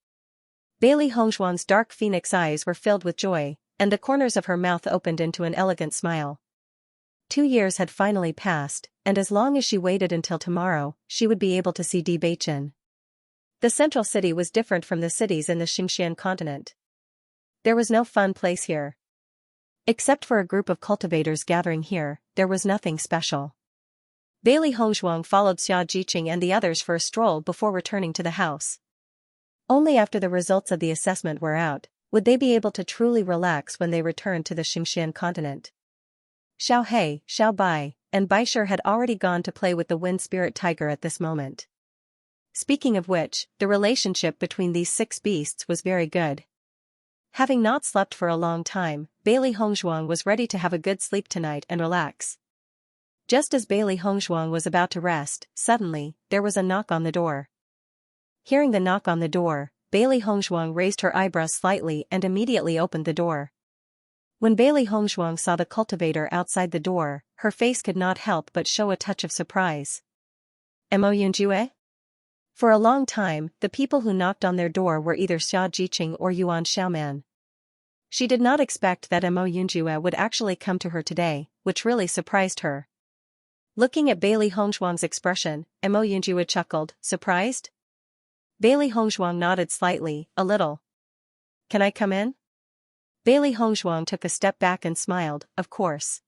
Speaker 1: Bailey Hongzhuang's dark phoenix eyes were filled with joy, and the corners of her mouth opened into an elegant smile. 2 years had finally passed, and as long as she waited until tomorrow, she would be able to see Bewitching. The central city was different from the cities in the Xianxia continent. There was no fun place here. Except for a group of cultivators gathering here, there was nothing special. Bailey Hongzhuang followed Xiaojiqing and the others for a stroll before returning to the house. Only after the results of the assessment were out, would they be able to truly relax when they returned to the Xianxia continent. Xiao He, Xiao Bai, and Baishir had already gone to play with the wind spirit tiger at this moment. Speaking of which, the relationship between these 6 beasts was very good. Having not slept for a long time, Bailey Hongzhuang was ready to have a good sleep tonight and relax. Just as Bailey Hongzhuang was about to rest, suddenly, there was a knock on the door. Hearing the knock on the door, Bailey Hongzhuang raised her eyebrows slightly and immediately opened the door. When Bailey Hongzhuang saw the cultivator outside the door, her face could not help but show a touch of surprise. Mo Yunjue? For a long time, the people who knocked on their door were either Xiaojiqing or Yuan Xiaoman. She did not expect that Mo Yunjue would actually come to her today, which really surprised her. Looking at Bailey Hongzhuang's expression, Mo Yunjue chuckled, surprised? Bailey Hongzhuang nodded slightly, a little. Can I come in? Bailey Hongzhuang took a step back and smiled, of course.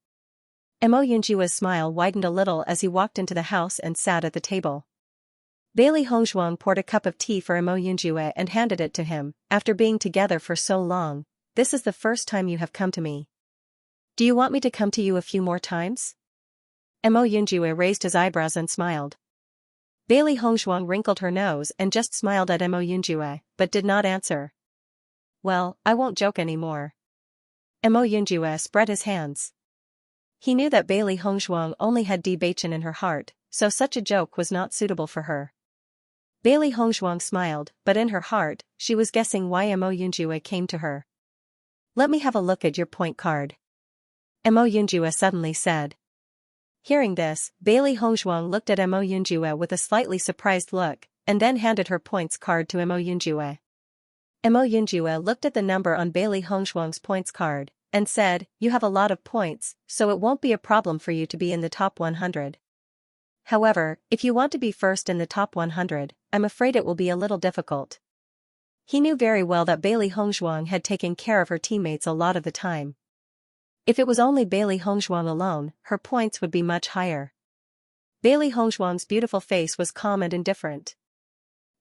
Speaker 1: Mo Yunjue's smile widened a little as he walked into the house and sat at the table. Bailey Hongzhuang poured a cup of tea for Mo Yunjue and handed it to him. After being together for so long, this is the first time you have come to me. Do you want me to come to you a few more times? Mo Yunjue raised his eyebrows and smiled. Bailey Hongzhuang wrinkled her nose and just smiled at Mo Yunjue, but did not answer. Well, I won't joke anymore. Mo Yunjue spread his hands. He knew that Bailey Hongzhuang only had Bewitching in her heart, so such a joke was not suitable for her. Bailey Hongzhuang smiled, but in her heart, she was guessing why Mo Yunjue came to her. Let me have a look at your point card. Mo Yunjue suddenly said. Hearing this, Bailey Hongzhuang looked at Mo Yunjue with a slightly surprised look, and then handed her points card to Mo Yunjue. Mo Yunjue looked at the number on Bailey Hongzhuang's points card, and said, you have a lot of points, so it won't be a problem for you to be in the top 100. However, if you want to be first in the top 100, I'm afraid it will be a little difficult. He knew very well that Bailey Hongzhuang had taken care of her teammates a lot of the time. If it was only Bailey Hongzhuang alone, her points would be much higher. Bailey Hongzhuang's beautiful face was calm and indifferent.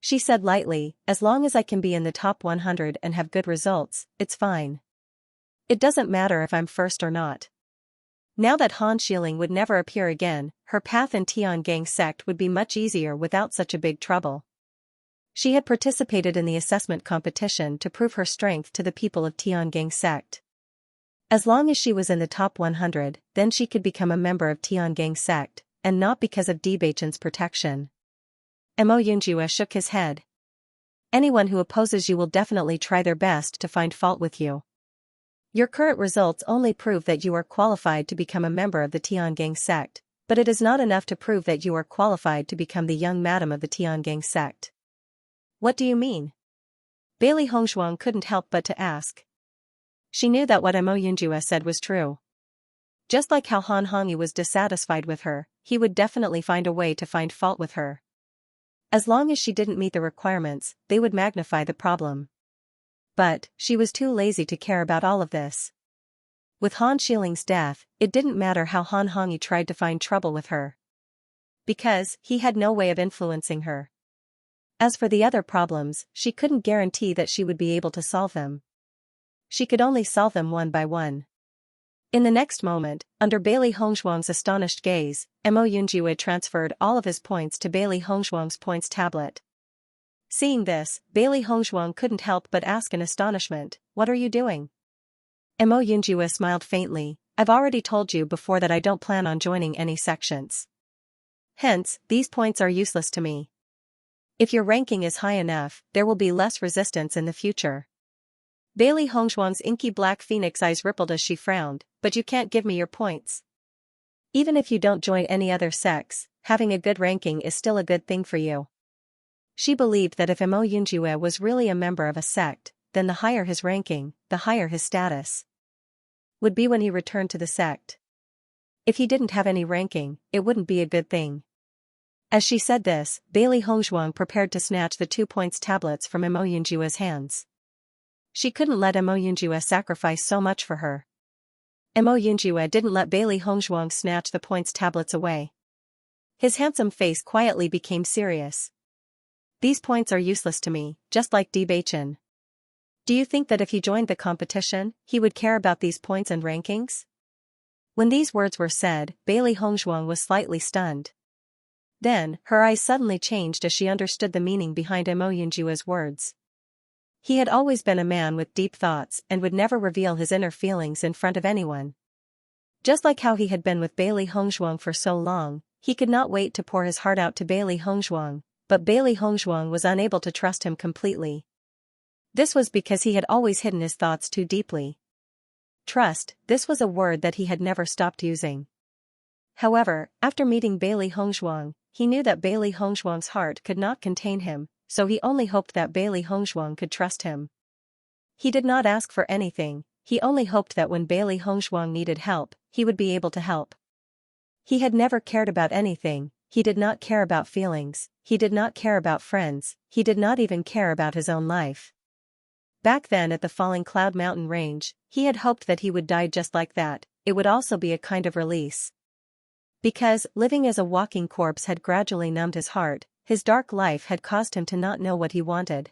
Speaker 1: She said lightly, as long as I can be in the top 100 and have good results, it's fine. It doesn't matter if I'm first or not. Now that Han Xiling would never appear again, her path in Tiangang sect would be much easier without such a big trouble. She had participated in the assessment competition to prove her strength to the people of Tiangang sect. As long as she was in the top 100, then she could become a member of Tiangang sect, and not because of Bewitching's protection. Mo Yunjue shook his head. Anyone who opposes you will definitely try their best to find fault with you. Your current results only prove that you are qualified to become a member of the Tiangang sect, but it is not enough to prove that you are qualified to become the young madam of the Tiangang sect. What do you mean? Bailey Hongzhuang couldn't help but to ask. She knew that what Mo Yunjue said was true. Just like how Han Hongyu was dissatisfied with her, he would definitely find a way to find fault with her. As long as she didn't meet the requirements, they would magnify the problem. But, she was too lazy to care about all of this. With Han Shiling's death, it didn't matter how Han Hongyi tried to find trouble with her, because he had no way of influencing her. As for the other problems, she couldn't guarantee that she would be able to solve them. She could only solve them one by one. In the next moment, under Bailey Hongzhuang's astonished gaze, Mo Yunjue transferred all of his points to Bailey Hongzhuang's points tablet. Seeing this, Bailey Hongzhuang couldn't help but ask in astonishment, "What are you doing?" Mo Yunjue smiled faintly, "I've already told you before that I don't plan on joining any sections. Hence, these points are useless to me. If your ranking is high enough, there will be less resistance in the future." Bailey Hongzhuang's inky black phoenix eyes rippled as she frowned, "But you can't give me your points. Even if you don't join any other sects, having a good ranking is still a good thing for you." She believed that if Mo Yunjue was really a member of a sect, then the higher his ranking, the higher his status would be when he returned to the sect. If he didn't have any ranking, it wouldn't be a good thing. As she said this, Bailey Hongzhuang prepared to snatch the 2 points tablets from Mo Yunjue's hands. She couldn't let Mo Yunjue sacrifice so much for her. Mo Yunjue didn't let Bailey Hongzhuang snatch the points tablets away. His handsome face quietly became serious. "These points are useless to me, just like Bewitching. Do you think that if he joined the competition, he would care about these points and rankings?" When these words were said, Bailey Hongzhuang was slightly stunned. Then, her eyes suddenly changed as she understood the meaning behind Mo Yunjue's words. He had always been a man with deep thoughts and would never reveal his inner feelings in front of anyone. Just like how he had been with Bailey Hongzhuang for so long, he could not wait to pour his heart out to Bailey Hongzhuang, but Bailey Hongzhuang was unable to trust him completely. This was because he had always hidden his thoughts too deeply. Trust, this was a word that he had never stopped using. However, after meeting Bailey Hongzhuang, he knew that Bailey Hongzhuang's heart could not contain him, so he only hoped that Bailey Hongzhuang could trust him. He did not ask for anything, he only hoped that when Bailey Hongzhuang needed help, he would be able to help. He had never cared about anything, he did not care about feelings, he did not care about friends, he did not even care about his own life. Back then at the Falling Cloud Mountain Range, he had hoped that he would die just like that, it would also be a kind of release. Because living as a walking corpse had gradually numbed his heart, his dark life had caused him to not know what he wanted.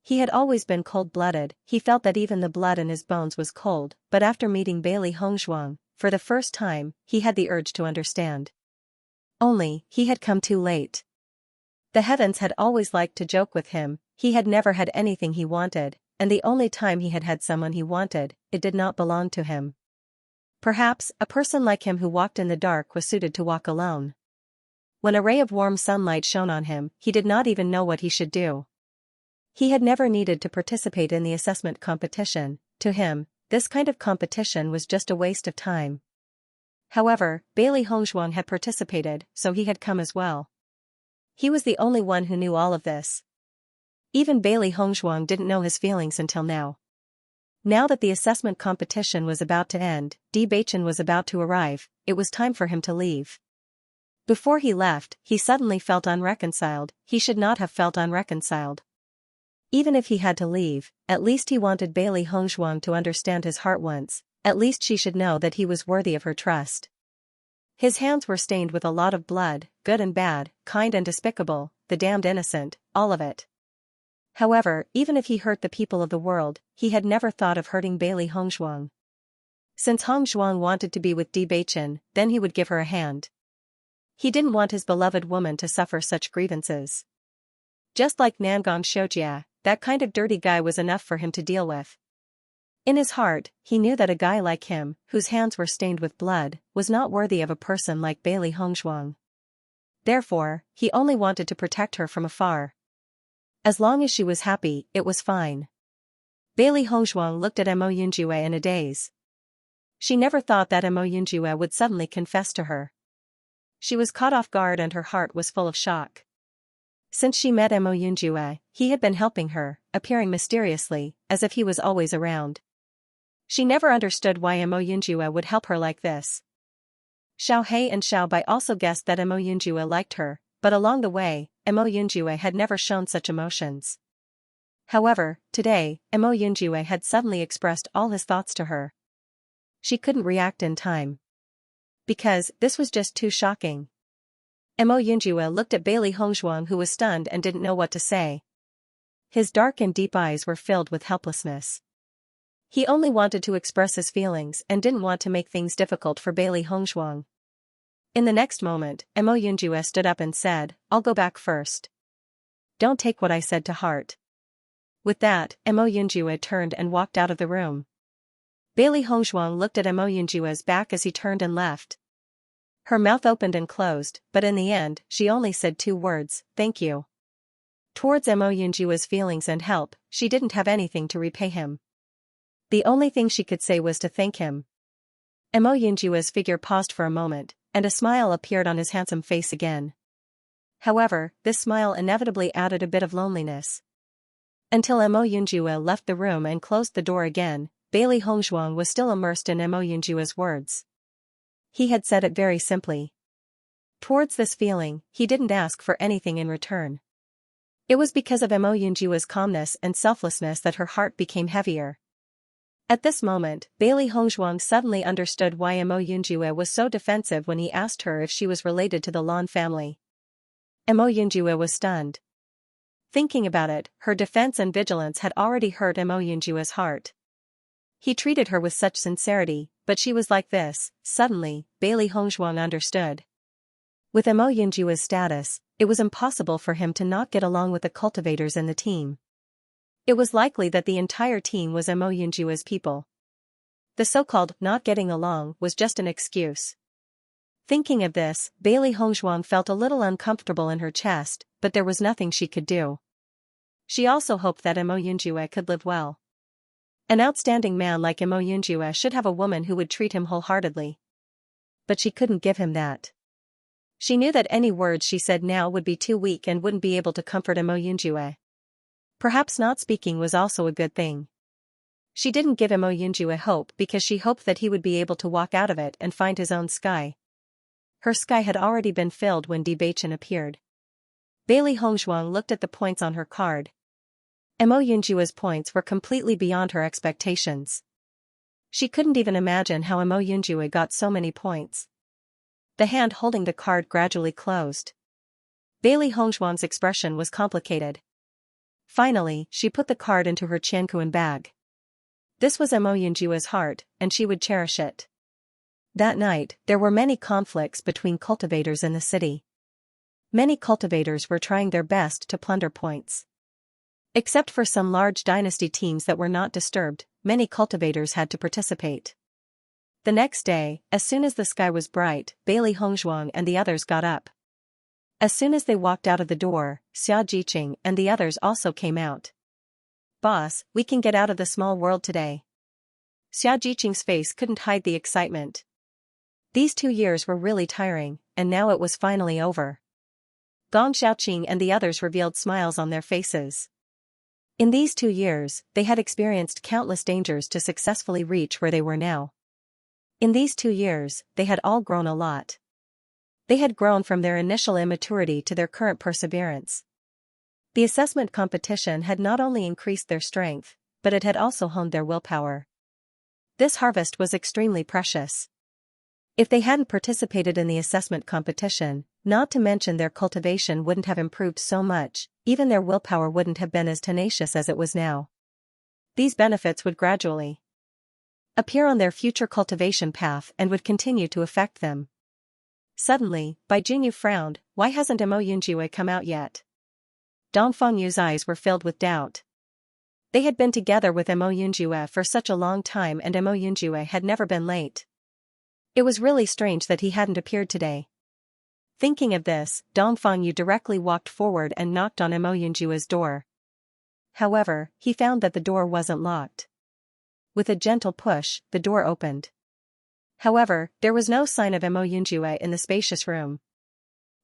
Speaker 1: He had always been cold-blooded, he felt that even the blood in his bones was cold, but after meeting Bailey Hongzhuang, for the first time, he had the urge to understand. Only, he had come too late. The heavens had always liked to joke with him, he had never had anything he wanted, and the only time he had had someone he wanted, it did not belong to him. Perhaps, a person like him who walked in the dark was suited to walk alone. When a ray of warm sunlight shone on him, he did not even know what he should do. He had never needed to participate in the assessment competition, to him, this kind of competition was just a waste of time. However, Bailey Hongzhuang had participated, so he had come as well. He was the only one who knew all of this. Even Bailey Hongzhuang didn't know his feelings until now. Now that the assessment competition was about to end, Bewitching was about to arrive, it was time for him to leave. Before he left, he suddenly felt unreconciled, he should not have felt unreconciled. Even if he had to leave, at least he wanted Bailey Hongzhuang to understand his heart once, at least she should know that he was worthy of her trust. His hands were stained with a lot of blood, good and bad, kind and despicable, the damned innocent, all of it. However, even if he hurt the people of the world, he had never thought of hurting Bailey Hongzhuang. Since Hongzhuang wanted to be with Bewitching, then he would give her a hand. He didn't want his beloved woman to suffer such grievances. Just like Nangang Xianxia, that kind of dirty guy was enough for him to deal with. In his heart, he knew that a guy like him, whose hands were stained with blood, was not worthy of a person like Bailey Hongzhuang. Therefore, he only wanted to protect her from afar. As long as she was happy, it was fine. Bailey Hongzhuang looked at Mo Yunjue in a daze. She never thought that Mo Yunjue would suddenly confess to her. She was caught off guard and her heart was full of shock. Since she met Mo Yunjue, he had been helping her, appearing mysteriously, as if he was always around. She never understood why Mo Yunjue would help her like this. Xiao He and Xiao Bai also guessed that Mo Yunjue liked her, but along the way, Mo Yunjue had never shown such emotions. However, today, Mo Yunjue had suddenly expressed all his thoughts to her. She couldn't react in time. Because this was just too shocking. Mo Yunjue looked at Bailey Hongzhuang, who was stunned and didn't know what to say. His dark and deep eyes were filled with helplessness. He only wanted to express his feelings and didn't want to make things difficult for Bailey Hongzhuang. In the next moment, Mo Yunjue stood up and said, "I'll go back first. Don't take what I said to heart." With that, Mo Yunjue turned and walked out of the room. Bailey Hongzhuang looked at Mo Yunjue's back as he turned and left. Her mouth opened and closed, but in the end, she only said 2 words, "Thank you." Towards Mo Yunjue's feelings and help, she didn't have anything to repay him. The only thing she could say was to thank him. Mo Yunjue's figure paused for a moment, and a smile appeared on his handsome face again. However, this smile inevitably added a bit of loneliness. Until Mo Yunjue left the room and closed the door again, Bailey Hongzhuang was still immersed in Mo Yunjue's words. He had said it very simply. Towards this feeling, he didn't ask for anything in return. It was because of Mo Yunjue's calmness and selflessness that her heart became heavier. At this moment, Bailey Hongzhuang suddenly understood why Mo Yunjue was so defensive when he asked her if she was related to the Lan family. Mo Yunjue was stunned. Thinking about it, her defense and vigilance had already hurt Mo Yunjue's heart. He treated her with such sincerity, but she was like this. Suddenly, Bailey Hongzhuang understood. With Mo Yunjue's status, it was impossible for him to not get along with the cultivators in the team. It was likely that the entire team was Mo Yunjue's people. The so-called not getting along was just an excuse. Thinking of this, Bailey Hongzhuang felt a little uncomfortable in her chest, but there was nothing she could do. She also hoped that Mo Yunjue could live well. An outstanding man like Mo Yunjue should have a woman who would treat him wholeheartedly. But she couldn't give him that. She knew that any words she said now would be too weak and wouldn't be able to comfort Mo Yunjue. Perhaps not speaking was also a good thing. She didn't give Mo Yunjue hope because she hoped that he would be able to walk out of it and find his own sky. Her sky had already been filled when Bewitching appeared. Bailey Hongzhuang looked at the points on her card. Mo Yunjue's points were completely beyond her expectations. She couldn't even imagine how Mo Yunjue got so many points. The hand holding the card gradually closed. Bailey Hongzhuang's expression was complicated. Finally, she put the card into her Qianquan bag. This was Mo Yunjue's heart, and she would cherish it. That night, there were many conflicts between cultivators in the city. Many cultivators were trying their best to plunder points. Except for some large dynasty teams that were not disturbed, many cultivators had to participate. The next day, as soon as the sky was bright, Bailey Hongzhuang and the others got up. As soon as they walked out of the door, Xianxia and the others also came out. "Boss, we can get out of the small world today." Xianxia's face couldn't hide the excitement. These 2 years were really tiring, and now it was finally over. Gong Xiaoqing and the others revealed smiles on their faces. In these 2 years, they had experienced countless dangers to successfully reach where they were now. In these 2 years, they had all grown a lot. They had grown from their initial immaturity to their current perseverance. The assessment competition had not only increased their strength, but it had also honed their willpower. This harvest was extremely precious. If they hadn't participated in the assessment competition, not to mention their cultivation wouldn't have improved so much, even their willpower wouldn't have been as tenacious as it was now. These benefits would gradually appear on their future cultivation path and would continue to affect them. Suddenly, Bai Junyu frowned. Why hasn't Mo Yunjue come out yet? Dong Fengyu's eyes were filled with doubt. They had been together with Mo Yunjue for such a long time and Mo Yunjue had never been late. It was really strange that he hadn't appeared today. Thinking of this, Dong Fengyu directly walked forward and knocked on Mo Yunjue's door. However, he found that the door wasn't locked. With a gentle push, the door opened. However, there was no sign of Mo Yunjue in the spacious room.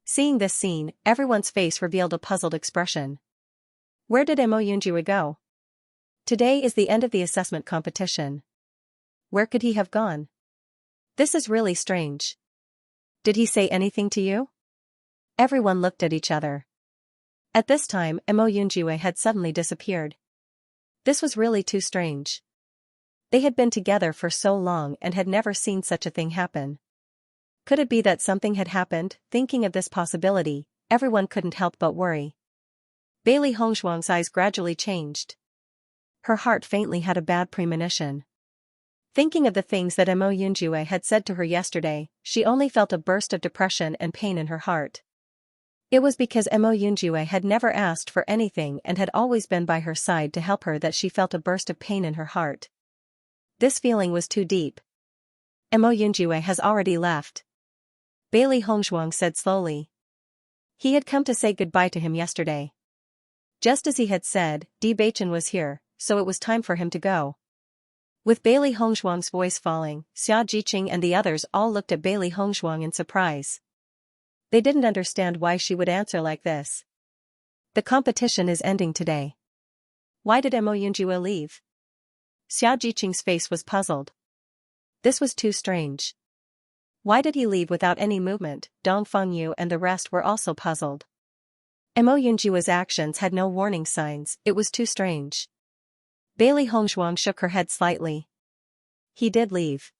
Speaker 1: Seeing this scene, everyone's face revealed a puzzled expression. Where did Mo Yunjue go? Today is the end of the assessment competition. Where could he have gone? This is really strange. Did he say anything to you? Everyone looked at each other. At this time, Mo Yunjue had suddenly disappeared. This was really too strange. They had been together for so long and had never seen such a thing happen. Could it be that something had happened? Thinking of this possibility, everyone couldn't help but worry. Bailey Hongzhuang's eyes gradually changed. Her heart faintly had a bad premonition. Thinking of the things that Mo Yunjue had said to her yesterday, she only felt a burst of depression and pain in her heart. It was because Mo Yunjue had never asked for anything and had always been by her side to help her that she felt a burst of pain in her heart. This feeling was too deep. Mo Yunjue has already left, Bailey Hongzhuang said slowly. He had come to say goodbye to him yesterday. Just as he had said, Bewitching was here, so it was time for him to go. With Bailey Hongzhuang's voice falling, Xianxia and the others all looked at Bailey Hongzhuang in surprise. They didn't understand why she would answer like this. The competition is ending today. Why did Mo Yunjue leave? Xianxia's face was puzzled. This was too strange. Why did he leave without any movement? Dong Fengyu and the rest were also puzzled. Mo Yunjue's actions had no warning signs, it was too strange. Bailey Hongzhuang shook her head slightly. He did leave.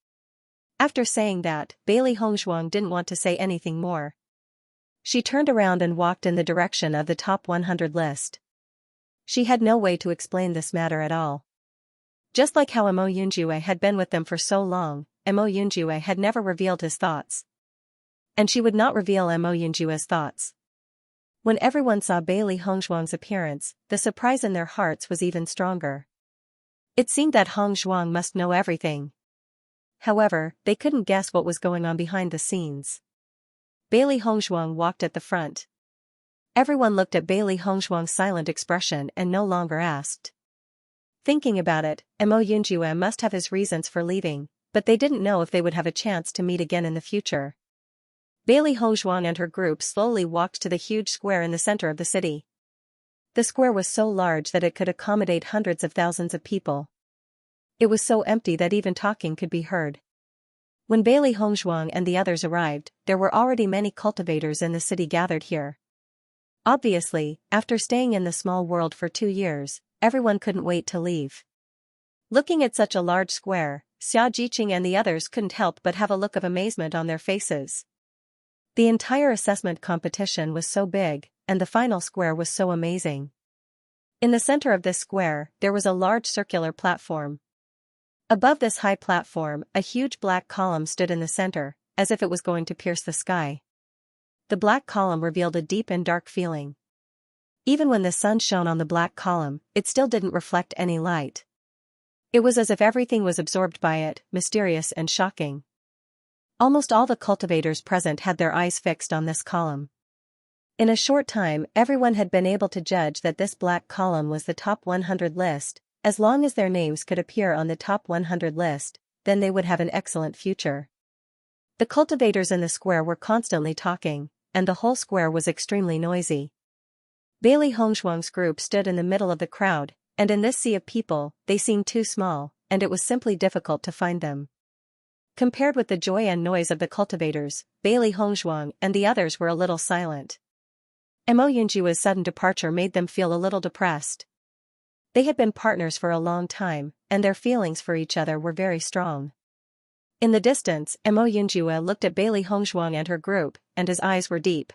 Speaker 1: After saying that, Bailey Hongzhuang didn't want to say anything more. She turned around and walked in the direction of the top 100 list. She had no way to explain this matter at all. Just like how Mo Yunjue had been with them for so long, Mo Yunjue had never revealed his thoughts. And she would not reveal Mo Yunjue's thoughts. When everyone saw Bailey Hongzhuang's appearance, the surprise in their hearts was even stronger. It seemed that Hongzhuang must know everything. However, they couldn't guess what was going on behind the scenes. Bailey Hongzhuang walked at the front. Everyone looked at Bailey Hongzhuang's silent expression and no longer asked. Thinking about it, Mo Yunjue must have his reasons for leaving, but they didn't know if they would have a chance to meet again in the future. Bailey Hongzhuang and her group slowly walked to the huge square in the center of the city. The square was so large that it could accommodate hundreds of thousands of people. It was so empty that even talking could be heard. When Bailey Hongzhuang and the others arrived, there were already many cultivators in the city gathered here. Obviously, after staying in the small world for 2 years, everyone couldn't wait to leave. Looking at such a large square, Xianxia and the others couldn't help but have a look of amazement on their faces. The entire assessment competition was so big, and the final square was so amazing. In the center of this square, there was a large circular platform. Above this high platform, a huge black column stood in the center, as if it was going to pierce the sky. The black column revealed a deep and dark feeling. Even when the sun shone on the black column, it still didn't reflect any light. It was as if everything was absorbed by it, mysterious and shocking. Almost all the cultivators present had their eyes fixed on this column. In a short time, everyone had been able to judge that this black column was the top 100 list. As long as their names could appear on the top 100 list, then they would have an excellent future. The cultivators in the square were constantly talking, and the whole square was extremely noisy. Bailey Hongzhuang's group stood in the middle of the crowd, and in this sea of people, they seemed too small, and it was simply difficult to find them. Compared with the joy and noise of the cultivators, Bailey Hongzhuang and the others were a little silent. Mo Yunjue's sudden departure made them feel a little depressed. They had been partners for a long time, and their feelings for each other were very strong. In the distance, Mo Yunjue looked at Bailey Hongzhuang and her group, and his eyes were deep.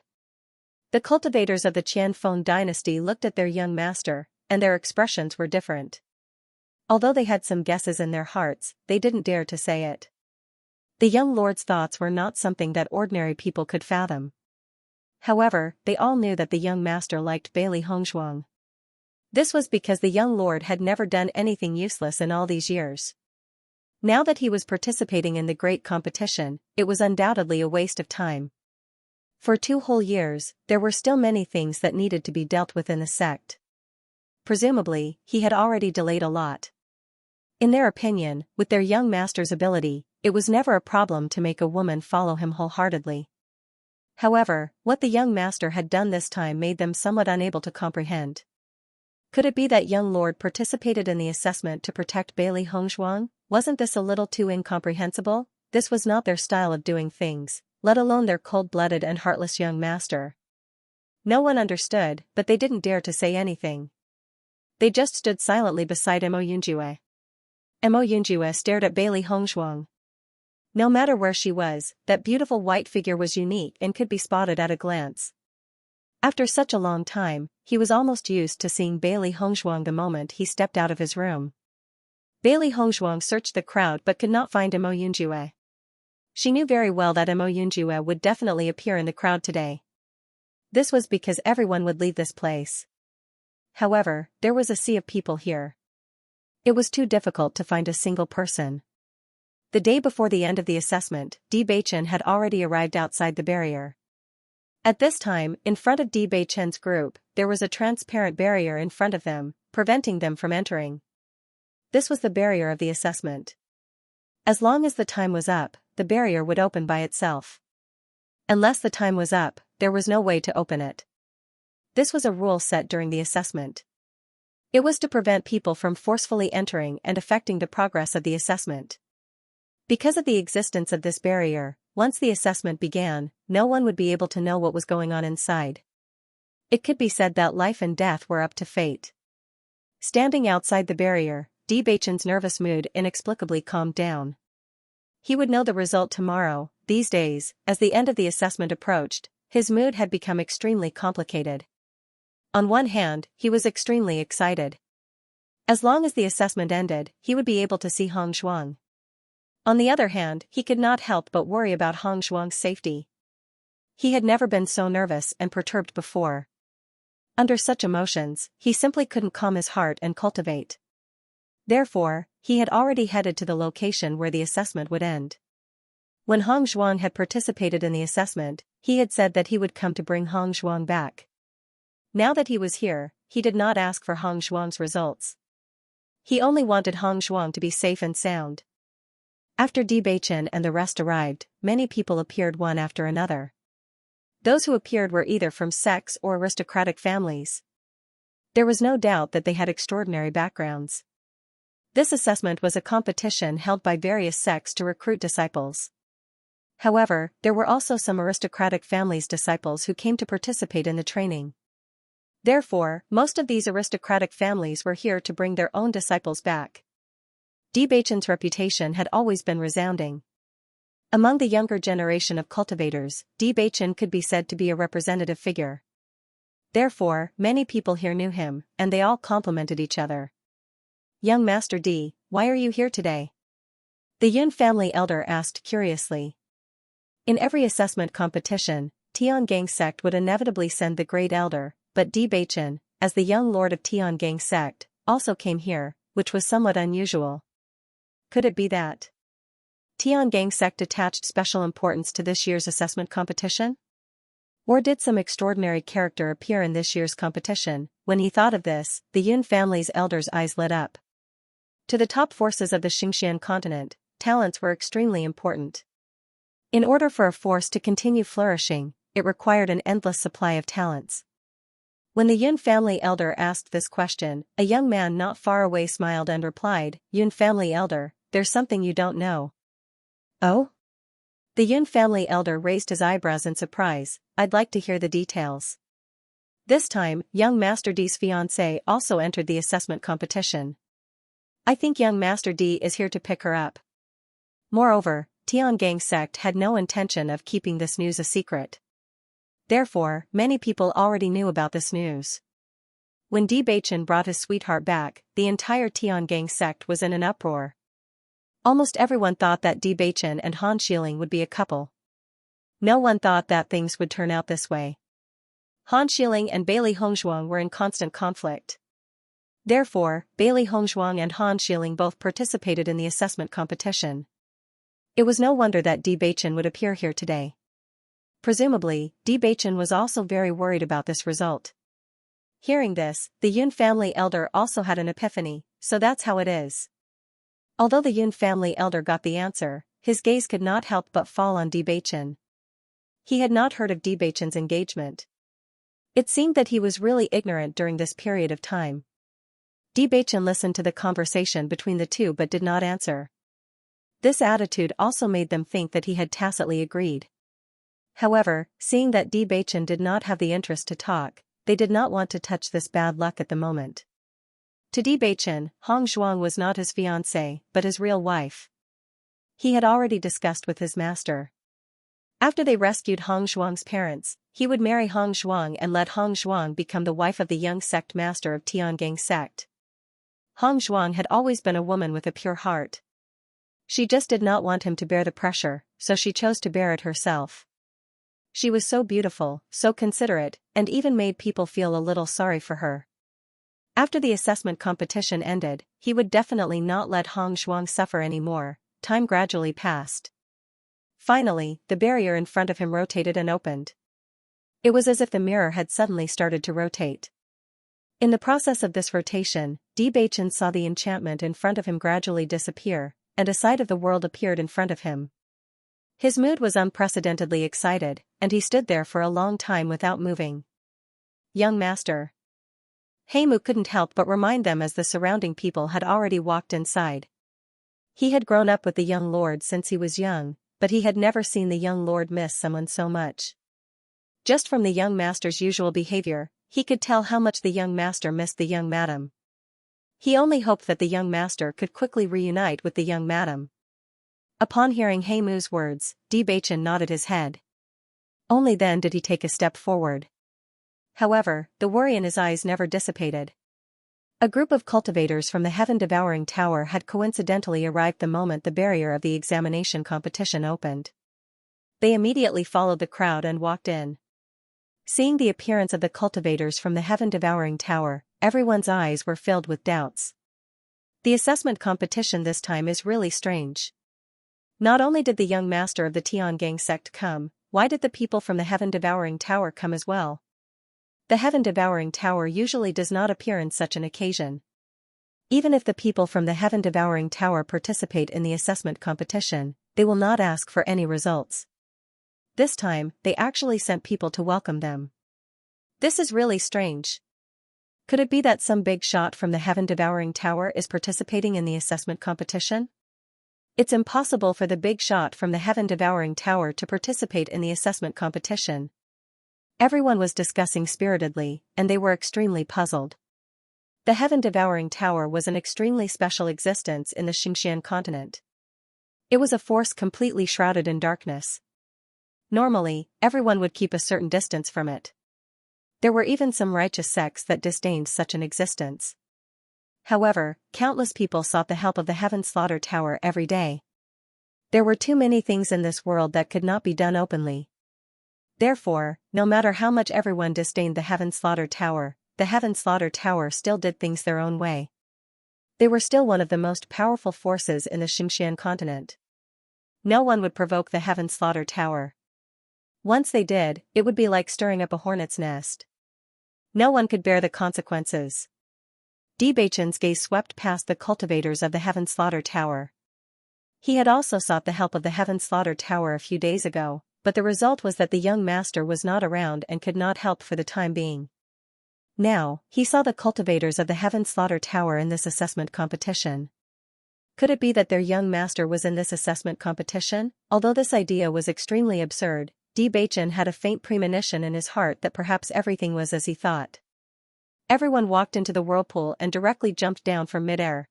Speaker 1: The cultivators of the Qianfeng dynasty looked at their young master, and their expressions were different. Although they had some guesses in their hearts, they didn't dare to say it. The young lord's thoughts were not something that ordinary people could fathom. However, they all knew that the young master liked Bailey Hongzhuang. This was because the young lord had never done anything useless in all these years. Now that he was participating in the great competition, it was undoubtedly a waste of time. For 2 whole years, there were still many things that needed to be dealt with in the sect. Presumably, he had already delayed a lot. In their opinion, with their young master's ability, it was never a problem to make a woman follow him wholeheartedly. However, what the young master had done this time made them somewhat unable to comprehend. Could it be that young lord participated in the assessment to protect Bailey Hongzhuang? Wasn't this a little too incomprehensible? This was not their style of doing things, let alone their cold-blooded and heartless young master. No one understood, but they didn't dare to say anything. They just stood silently beside Mo Yunjue. Mo Yunjue stared at Bailey Hongzhuang. No matter where she was, that beautiful white figure was unique and could be spotted at a glance. After such a long time, he was almost used to seeing Bailey Hongzhuang the moment he stepped out of his room. Bailey Hongzhuang searched the crowd but could not find Mo Yunjue. She knew very well that Mo Yunjue would definitely appear in the crowd today. This was because everyone would leave this place. However, there was a sea of people here. It was too difficult to find a single person. The day before the end of the assessment, Di Beichen had already arrived outside the barrier. At this time, in front of Di Beichen's group, there was a transparent barrier in front of them, preventing them from entering. This was the barrier of the assessment. As long as the time was up, the barrier would open by itself. Unless the time was up, there was no way to open it. This was a rule set during the assessment. It was to prevent people from forcefully entering and affecting the progress of the assessment. Because of the existence of this barrier, once the assessment began, no one would be able to know what was going on inside. It could be said that life and death were up to fate. Standing outside the barrier, Di Beichen's nervous mood inexplicably calmed down. He would know the result tomorrow. These days, as the end of the assessment approached, his mood had become extremely complicated. On one hand, he was extremely excited. As long as the assessment ended, he would be able to see Hongzhuang. On the other hand, he could not help but worry about Hongzhuang's safety. He had never been so nervous and perturbed before. Under such emotions, he simply couldn't calm his heart and cultivate. Therefore, he had already headed to the location where the assessment would end. When Hongzhuang had participated in the assessment, he had said that he would come to bring Hongzhuang back. Now that he was here, he did not ask for Hongzhuang's results. He only wanted Hongzhuang to be safe and sound. After Di Beichen and the rest arrived, many people appeared one after another. Those who appeared were either from sects or aristocratic families. There was no doubt that they had extraordinary backgrounds. This assessment was a competition held by various sects to recruit disciples. However, there were also some aristocratic families' disciples who came to participate in the training. Therefore, most of these aristocratic families were here to bring their own disciples back. Di Beichen's reputation had always been resounding. Among the younger generation of cultivators, Di Beichen could be said to be a representative figure. Therefore, many people here knew him, and they all complimented each other. "Young Master Di, why are you here today?" The Yun family elder asked curiously. In every assessment competition, Tiangang sect would inevitably send the great elder, but Di Beichen, as the young lord of Tiangang sect, also came here, which was somewhat unusual. Could it be that Tiangang sect attached special importance to this year's assessment competition? Or did some extraordinary character appear in this year's competition? When he thought of this, the Yun family's elder's eyes lit up. To the top forces of the Xianxia continent, talents were extremely important. In order for a force to continue flourishing, it required an endless supply of talents. When the Yun family elder asked this question, a young man not far away smiled and replied, "Yun family elder, there's something you don't know." "Oh?" The Yun family elder raised his eyebrows in surprise. "I'd like to hear the details." This time, young Master Di's fiancée also entered the assessment competition. "I think young Master Di is here to pick her up." Moreover, Tiangang sect had no intention of keeping this news a secret. Therefore, many people already knew about this news. When Di Beichen brought his sweetheart back, the entire Tiangang sect was in an uproar. Almost everyone thought that Di Beichen and Han Xiling would be a couple. No one thought that things would turn out this way. Han Xiling and Bailey Hongzhuang were in constant conflict. Therefore, Bailey Hongzhuang and Han Xiling both participated in the assessment competition. It was no wonder that Di Beichen would appear here today. Presumably, Di Beichen was also very worried about this result. Hearing this, the Yun family elder also had an epiphany, so that's how it is. Although the Yun family elder got the answer, his gaze could not help but fall on Di Beichen. He had not heard of Di Beichen's engagement. It seemed that he was really ignorant during this period of time. Di Beichen listened to the conversation between the two but did not answer. This attitude also made them think that he had tacitly agreed. However, seeing that Di Beichen did not have the interest to talk, they did not want to touch this bad luck at the moment. To Bewitching, Hong Zhuang was not his fiancée, but his real wife. He had already discussed with his master. After they rescued Hong Zhuang's parents, he would marry Hong Zhuang and let Hong Zhuang become the wife of the young sect master of Tiangang sect. Hong Zhuang had always been a woman with a pure heart. She just did not want him to bear the pressure, so she chose to bear it herself. She was so beautiful, so considerate, and even made people feel a little sorry for her. After the assessment competition ended, he would definitely not let Hong Zhuang suffer anymore. Time gradually passed. Finally, the barrier in front of him rotated and opened. It was as if the mirror had suddenly started to rotate. In the process of this rotation, Bewitching saw the enchantment in front of him gradually disappear, and a side of the world appeared in front of him. His mood was unprecedentedly excited, and he stood there for a long time without moving. Young master. Heimu couldn't help but remind them as the surrounding people had already walked inside. He had grown up with the young lord since he was young, but he had never seen the young lord miss someone so much. Just from the young master's usual behavior, he could tell how much the young master missed the young madam. He only hoped that the young master could quickly reunite with the young madam. Upon hearing Heimu's words, Bewitching nodded his head. Only then did he take a step forward. However, the worry in his eyes never dissipated. A group of cultivators from the heaven-devouring tower had coincidentally arrived the moment the barrier of the examination competition opened. They immediately followed the crowd and walked in. Seeing the appearance of the cultivators from the heaven-devouring tower, everyone's eyes were filled with doubts. The assessment competition this time is really strange. Not only did the young master of the Tiangang sect come, why did the people from the heaven-devouring tower come as well? The heaven-devouring tower usually does not appear in such an occasion. Even if the people from the heaven-devouring tower participate in the assessment competition, they will not ask for any results. This time, they actually sent people to welcome them. This is really strange. Could it be that some big shot from the heaven-devouring tower is participating in the assessment competition? It's impossible for the big shot from the heaven-devouring tower to participate in the assessment competition. Everyone was discussing spiritedly, and they were extremely puzzled. The heaven-devouring tower was an extremely special existence in the Xianxia continent. It was a force completely shrouded in darkness. Normally, everyone would keep a certain distance from it. There were even some righteous sects that disdained such an existence. However, countless people sought the help of the Heaven Slaughter Tower every day. There were too many things in this world that could not be done openly. Therefore, no matter how much everyone disdained the Heaven Slaughter Tower, the Heaven Slaughter Tower still did things their own way. They were still one of the most powerful forces in the Xianxia continent. No one would provoke the Heaven Slaughter Tower. Once they did, it would be like stirring up a hornet's nest. No one could bear the consequences. Bewitching's gaze swept past the cultivators of the Heaven Slaughter Tower. He had also sought the help of the Heaven Slaughter Tower a few days ago, but the result was that the young master was not around and could not help for the time being. Now, he saw the cultivators of the Heaven Slaughter Tower in this assessment competition. Could it be that their young master was in this assessment competition? Although this idea was extremely absurd, Bewitching had a faint premonition in his heart that perhaps everything was as he thought. Everyone walked into the whirlpool and directly jumped down from mid-air.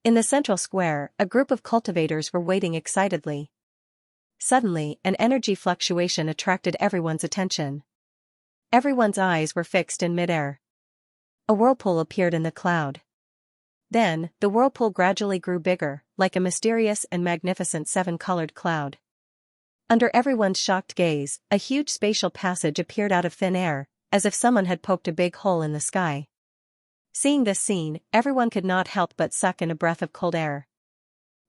Speaker 1: In the central square, a group of cultivators were waiting excitedly. Suddenly, an energy fluctuation attracted everyone's attention. Everyone's eyes were fixed in mid-air. A whirlpool appeared in the cloud. Then, the whirlpool gradually grew bigger, like a mysterious and magnificent seven-colored cloud. Under everyone's shocked gaze, a huge spatial passage appeared out of thin air, as if someone had poked a big hole in the sky. Seeing this scene, everyone could not help but suck in a breath of cold air.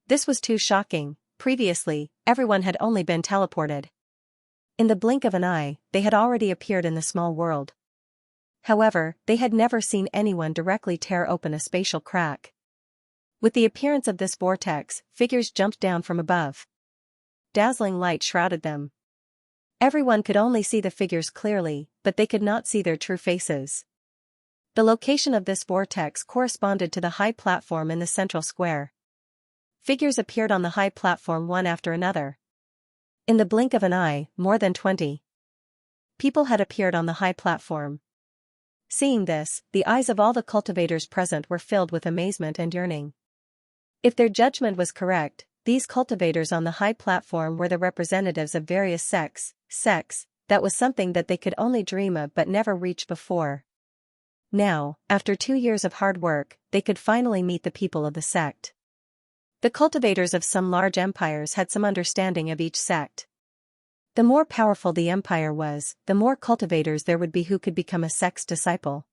Speaker 1: This was too shocking. Previously, everyone had only been teleported. In the blink of an eye, they had already appeared in the small world. However, they had never seen anyone directly tear open a spatial crack. With the appearance of this vortex, figures jumped down from above. Dazzling light shrouded them. Everyone could only see the figures clearly, but they could not see their true faces. The location of this vortex corresponded to the high platform in the central square. Figures appeared on the high platform one after another. In the blink of an eye, more than 20 people had appeared on the high platform. Seeing this, the eyes of all the cultivators present were filled with amazement and yearning. If their judgment was correct, these cultivators on the high platform were the representatives of various sects. That was something that they could only dream of but never reach before. Now, after 2 years of hard work, they could finally meet the people of the sect. The cultivators of some large empires had some understanding of each sect. The more powerful the empire was, the more cultivators there would be who could become a sect's disciple.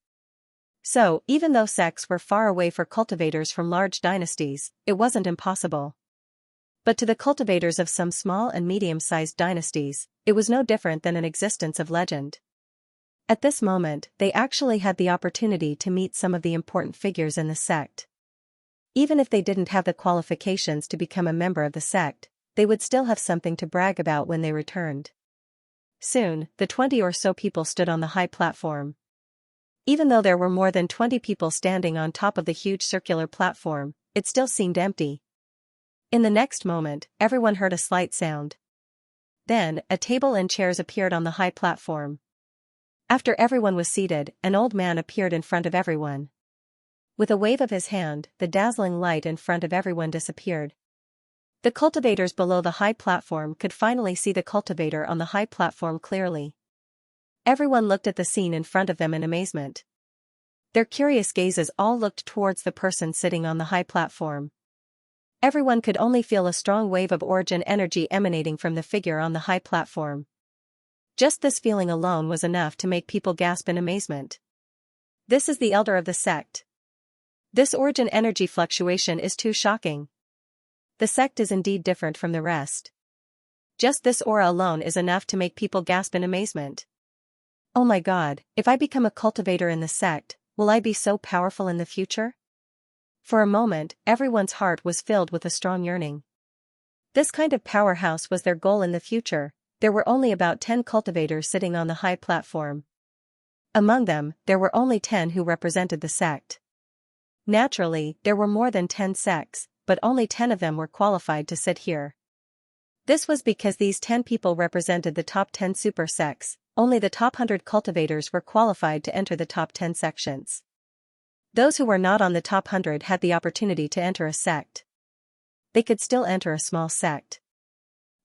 Speaker 1: So, even though sects were far away for cultivators from large dynasties, it wasn't impossible. But to the cultivators of some small and medium-sized dynasties, it was no different than an existence of legend. At this moment, they actually had the opportunity to meet some of the important figures in the sect. Even if they didn't have the qualifications to become a member of the sect, they would still have something to brag about when they returned. Soon, the 20 or so people stood on the high platform. Even though there were more than 20 people standing on top of the huge circular platform, it still seemed empty. In the next moment, everyone heard a slight sound. Then, a table and chairs appeared on the high platform. After everyone was seated, an old man appeared in front of everyone. With a wave of his hand, the dazzling light in front of everyone disappeared. The cultivators below the high platform could finally see the cultivator on the high platform clearly. Everyone looked at the scene in front of them in amazement. Their curious gazes all looked towards the person sitting on the high platform. Everyone could only feel a strong wave of origin energy emanating from the figure on the high platform. Just this feeling alone was enough to make people gasp in amazement. This is the elder of the sect. This origin energy fluctuation is too shocking. The sect is indeed different from the rest. Just this aura alone is enough to make people gasp in amazement. Oh my God, if I become a cultivator in the sect, will I be so powerful in the future? For a moment, everyone's heart was filled with a strong yearning. This kind of powerhouse was their goal in the future. There were only about 10 cultivators sitting on the high platform. Among them, there were only 10 who represented the sect. Naturally, there were more than 10 sects, but only 10 of them were qualified to sit here. This was because these 10 people represented the top 10 super sects. Only the top 100 cultivators were qualified to enter the top 10 sections. Those who were not on the top 100 had the opportunity to enter a sect. They could still enter a small sect.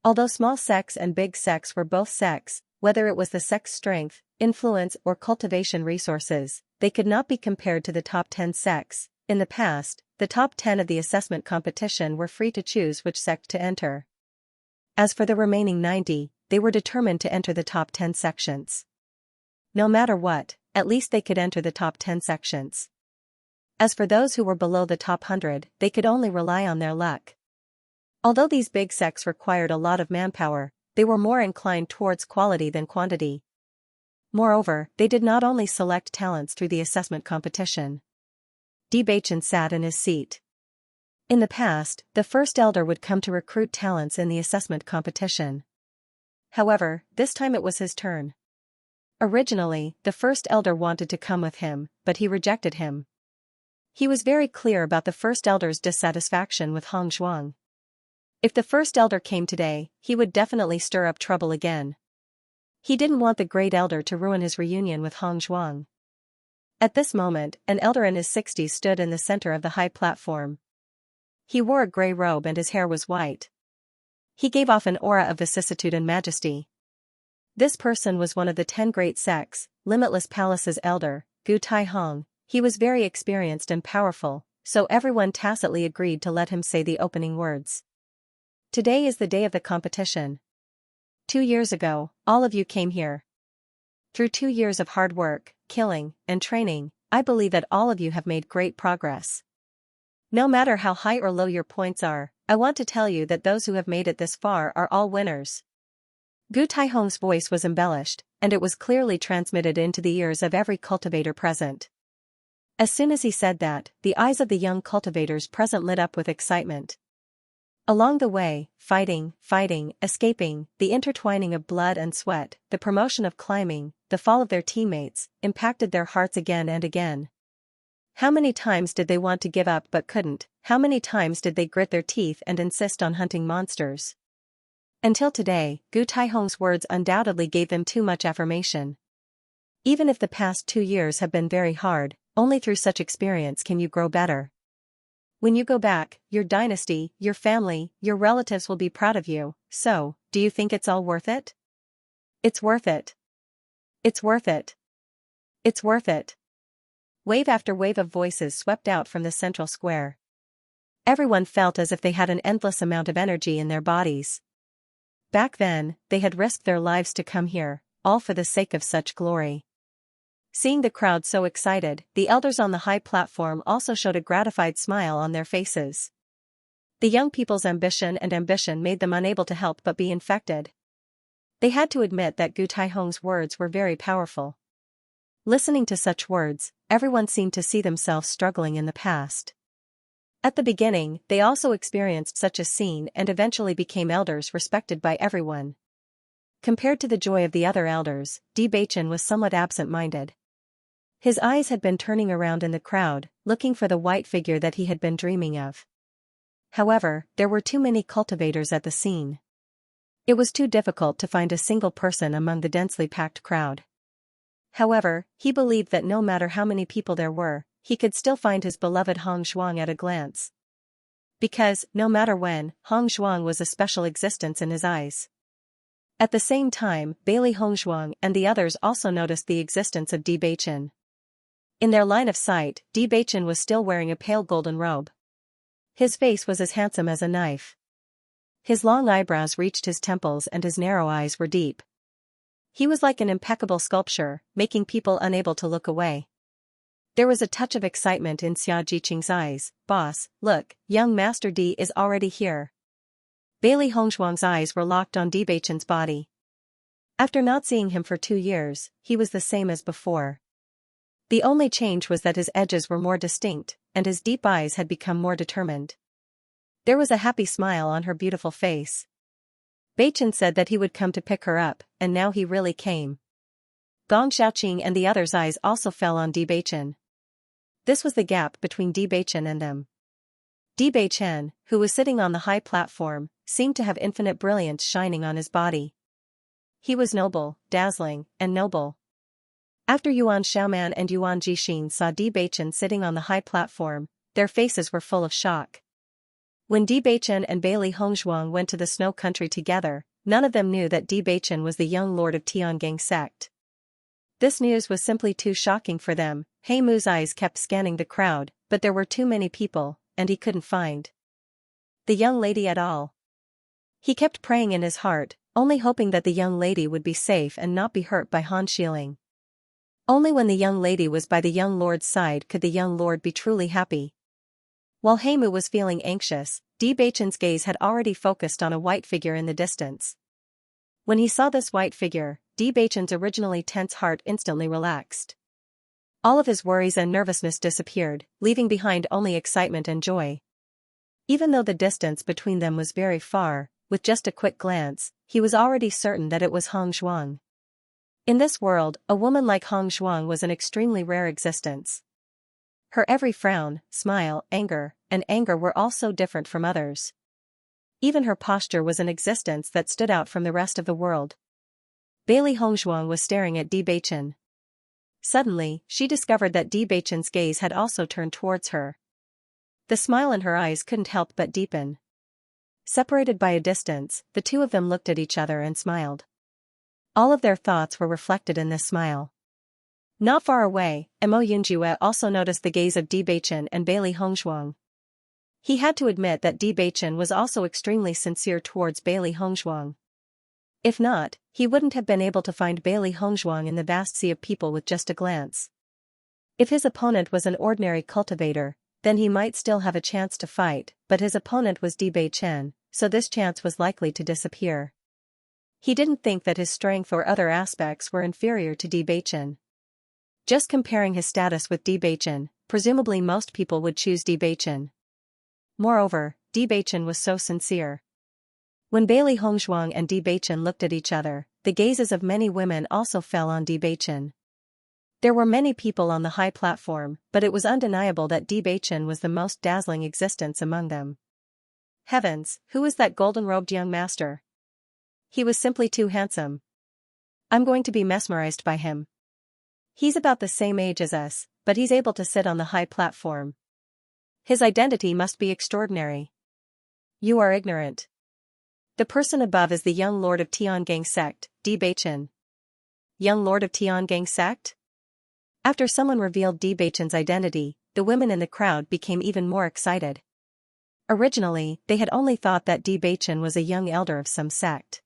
Speaker 1: Although small sects and big sects were both sects, whether it was the sect's strength, influence or cultivation resources, they could not be compared to the top 10 sects. In the past, the top 10 of the assessment competition were free to choose which sect to enter. As for the remaining 90, they were determined to enter the top 10 sections. No matter what, at least they could enter the top 10 sections. As for those who were below the top 100, they could only rely on their luck. Although these big sects required a lot of manpower, they were more inclined towards quality than quantity. Moreover, they did not only select talents through the assessment competition. Bewitching sat in his seat. In the past, the first elder would come to recruit talents in the assessment competition. However, this time it was his turn. Originally, the first elder wanted to come with him, but he rejected him. He was very clear about the first elder's dissatisfaction with Xianxia. If the first elder came today, he would definitely stir up trouble again. He didn't want the great elder to ruin his reunion with Xianxia. At this moment, an elder in his 60s stood in the center of the high platform. He wore a gray robe and his hair was white. He gave off an aura of vicissitude and majesty. This person was one of the 10 great sects, Limitless Palace's elder, Gu Taihong. He was very experienced and powerful, so everyone tacitly agreed to let him say the opening words. Today is the day of the competition. 2 years ago, all of you came here. Through 2 years of hard work, killing, and training, I believe that all of you have made great progress. No matter how high or low your points are, I want to tell you that those who have made it this far are all winners. Gu Taihong's voice was embellished, and it was clearly transmitted into the ears of every cultivator present. As soon as he said that, the eyes of the young cultivators present lit up with excitement. Along the way, fighting, escaping, the intertwining of blood and sweat, the promotion of climbing, the fall of their teammates, impacted their hearts again and again. How many times did they want to give up but couldn't? How many times did they grit their teeth and insist on hunting monsters? Until today, Gu Taihong's words undoubtedly gave them too much affirmation. Even if the past 2 years have been very hard, only through such experience can you grow better. When you go back, your dynasty, your family, your relatives will be proud of you, so, do you think it's all worth it? It's worth it. It's worth it. It's worth it. Wave after wave of voices swept out from the central square. Everyone felt as if they had an endless amount of energy in their bodies. Back then, they had risked their lives to come here, all for the sake of such glory. Seeing the crowd so excited, the elders on the high platform also showed a gratified smile on their faces. The young people's ambition made them unable to help but be infected. They had to admit that Gu Taihong's words were very powerful. Listening to such words, everyone seemed to see themselves struggling in the past. At the beginning, they also experienced such a scene and eventually became elders respected by everyone. Compared to the joy of the other elders, Bewitching was somewhat absent-minded. His eyes had been turning around in the crowd, looking for the white figure that he had been dreaming of. However, there were too many cultivators at the scene. It was too difficult to find a single person among the densely packed crowd. However, he believed that no matter how many people there were, he could still find his beloved Hong Zhuang at a glance. Because, no matter when, Hong Zhuang was a special existence in his eyes. At the same time, Bailey Hongzhuang and the others also noticed the existence of Bewitching. In their line of sight, Bewitching was still wearing a pale golden robe. His face was as handsome as a knife. His long eyebrows reached his temples and his narrow eyes were deep. He was like an impeccable sculpture, making people unable to look away. There was a touch of excitement in Xianxia's eyes. "Boss, look, young Master D is already here." Bailey Hongzhuang's eyes were locked on Bewitching's body. After not seeing him for 2 years, he was the same as before. The only change was that his edges were more distinct, and his deep eyes had become more determined. There was a happy smile on her beautiful face. Bewitching said that he would come to pick her up, and now he really came. Gong Xiaoqing and the others' eyes also fell on Bewitching. This was the gap between Bewitching and them. Bewitching, who was sitting on the high platform, seemed to have infinite brilliance shining on his body. He was noble, dazzling, and noble. After Yuan Xiaoman and Yuan Jixin saw Bewitching sitting on the high platform, their faces were full of shock. When Bewitching and Bailey Hongzhuang went to the snow country together, none of them knew that Bewitching was the young lord of Tiangang sect. This news was simply too shocking for them. He Mu's eyes kept scanning the crowd, but there were too many people, and he couldn't find the young lady at all. He kept praying in his heart, only hoping that the young lady would be safe and not be hurt by Han Xiling. Only when the young lady was by the young lord's side could the young lord be truly happy. While Heimu was feeling anxious, Bewitching's gaze had already focused on a white figure in the distance. When he saw this white figure, Bewitching's originally tense heart instantly relaxed. All of his worries and nervousness disappeared, leaving behind only excitement and joy. Even though the distance between them was very far, with just a quick glance, he was already certain that it was Hong Zhuang. In this world, a woman like Hong Zhuang was an extremely rare existence. Her every frown, smile, and anger were all so different from others. Even her posture was an existence that stood out from the rest of the world. Bailey Hongzhuang was staring at Bewitching. Suddenly, she discovered that Bewitching's gaze had also turned towards her. The smile in her eyes couldn't help but deepen. Separated by a distance, the two of them looked at each other and smiled. All of their thoughts were reflected in this smile. Not far away, Mo Yunjue also noticed the gaze of Bewitching and Bailey Hongzhuang. He had to admit that Bewitching was also extremely sincere towards Bailey Hongzhuang. If not, he wouldn't have been able to find Bailey Hongzhuang in the vast sea of people with just a glance. If his opponent was an ordinary cultivator, then he might still have a chance to fight, but his opponent was Bewitching, so this chance was likely to disappear. He didn't think that his strength or other aspects were inferior to Bewitching. Just comparing his status with Bewitching, presumably most people would choose Bewitching. Moreover, Bewitching was so sincere. When Bailey Hongzhuang and Bewitching looked at each other, the gazes of many women also fell on Bewitching. There were many people on the high platform, but it was undeniable that Bewitching was the most dazzling existence among them. Heavens, who is that golden-robed young master? He was simply too handsome. I'm going to be mesmerized by him. He's about the same age as us, but he's able to sit on the high platform. His identity must be extraordinary. You are ignorant. The person above is the young lord of Tiangang sect, Bewitching. Young lord of Tiangang sect? After someone revealed Bewitching's identity, the women in the crowd became even more excited. Originally, they had only thought that Bewitching was a young elder of some sect.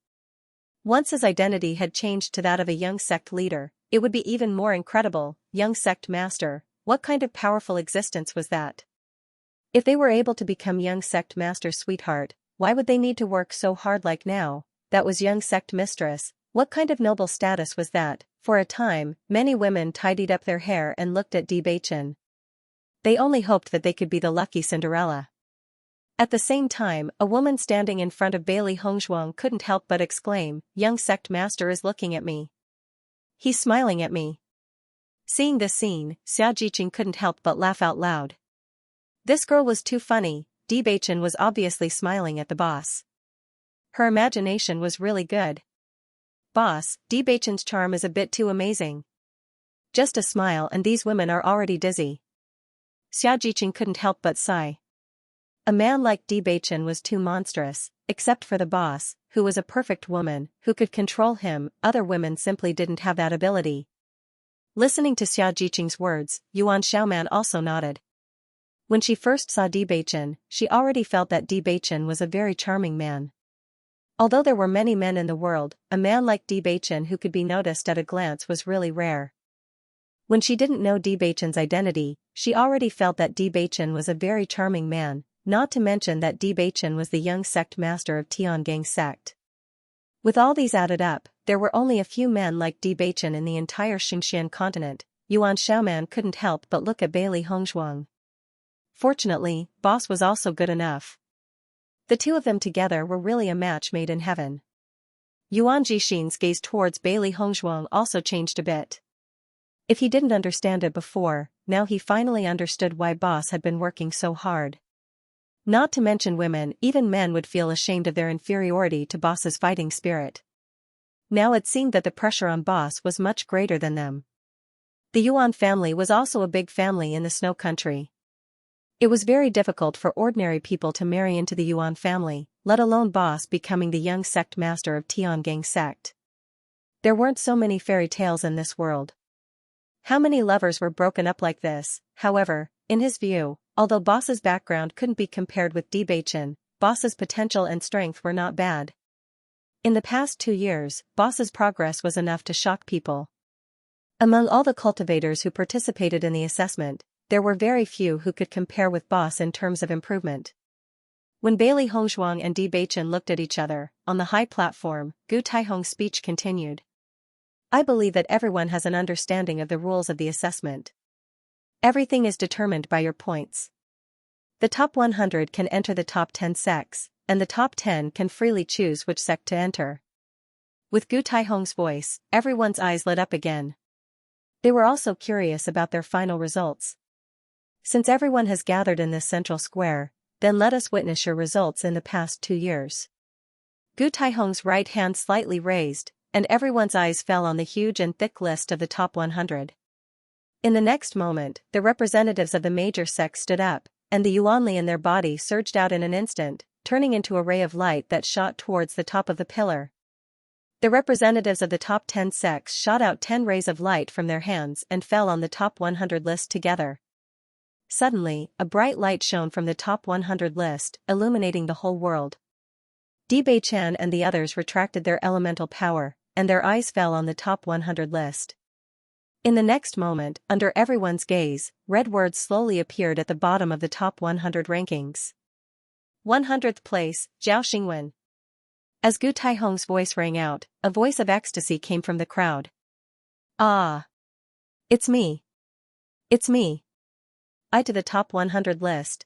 Speaker 1: Once his identity had changed to that of a young sect leader, it would be even more incredible. Young sect master, what kind of powerful existence was that? If they were able to become young sect master's sweetheart, why would they need to work so hard like now? That was young sect mistress, what kind of noble status was that? For a time, many women tidied up their hair and looked at Bewitching. They only hoped that they could be the lucky Cinderella. At the same time, a woman standing in front of Bailey Hongzhuang couldn't help but exclaim, young sect master is looking at me. He's smiling at me. Seeing this scene, Xianxia couldn't help but laugh out loud. This girl was too funny. Bewitching was obviously smiling at the boss. Her imagination was really good. Boss, Bewitching's charm is a bit too amazing. Just a smile and these women are already dizzy. Xianxia couldn't help but sigh. A man like Bewitching was too monstrous, except for the boss, who was a perfect woman, who could control him. Other women simply didn't have that ability. Listening to Xianxia's words, Yuan Xiaoman also nodded. When she first saw Bewitching, she already felt that Bewitching was a very charming man. Although there were many men in the world, a man like Bewitching who could be noticed at a glance was really rare. When she didn't know Bewitching's identity, she already felt that Bewitching was a very charming man, not to mention that Bewitching was the young sect master of Tiangang sect. With all these added up, there were only a few men like Bewitching in the entire Xianxia continent. Yuan Xiaoman couldn't help but look at Bailey Hongzhuang. Fortunately, boss was also good enough. The two of them together were really a match made in heaven. Yuan Jixin's gaze towards Bailey Hongzhuang also changed a bit. If he didn't understand it before, now he finally understood why boss had been working so hard. Not to mention women, even men would feel ashamed of their inferiority to boss's fighting spirit. Now it seemed that the pressure on boss was much greater than them. The Yuan family was also a big family in the Snow Country. It was very difficult for ordinary people to marry into the Yuan family, let alone boss becoming the young sect master of Tiangang sect. There weren't so many fairy tales in this world. How many lovers were broken up like this? However, in his view, although boss's background couldn't be compared with Bewitching, boss's potential and strength were not bad. In the past 2 years, boss's progress was enough to shock people. Among all the cultivators who participated in the assessment, there were very few who could compare with boss in terms of improvement. When Bailey Hongzhuang and Bewitching looked at each other, on the high platform, Gu Taihong's speech continued. I believe that everyone has an understanding of the rules of the assessment. Everything is determined by your points. The top 100 can enter the top 10 sects, and the top 10 can freely choose which sect to enter. With Gu Taihong's voice, everyone's eyes lit up again. They were also curious about their final results. Since everyone has gathered in this central square, then let us witness your results in the past 2 years. Gu Taihong's right hand slightly raised, and everyone's eyes fell on the huge and thick list of the top 100. In the next moment, the representatives of the major sects stood up, and the Yuanli in their body surged out in an instant, turning into a ray of light that shot towards the top of the pillar. The representatives of the top 10 sects shot out 10 rays of light from their hands and fell on the top 100 list together. Suddenly, a bright light shone from the top 100 list, illuminating the whole world. Bewitching and the others retracted their elemental power, and their eyes fell on the top 100 list. In the next moment, under everyone's gaze, red words slowly appeared at the bottom of the top 100 rankings. 100th place, Zhao Xingwen. As Gu Taihong's voice rang out, a voice of ecstasy came from the crowd. Ah! It's me! It's me! I to the top 100 list.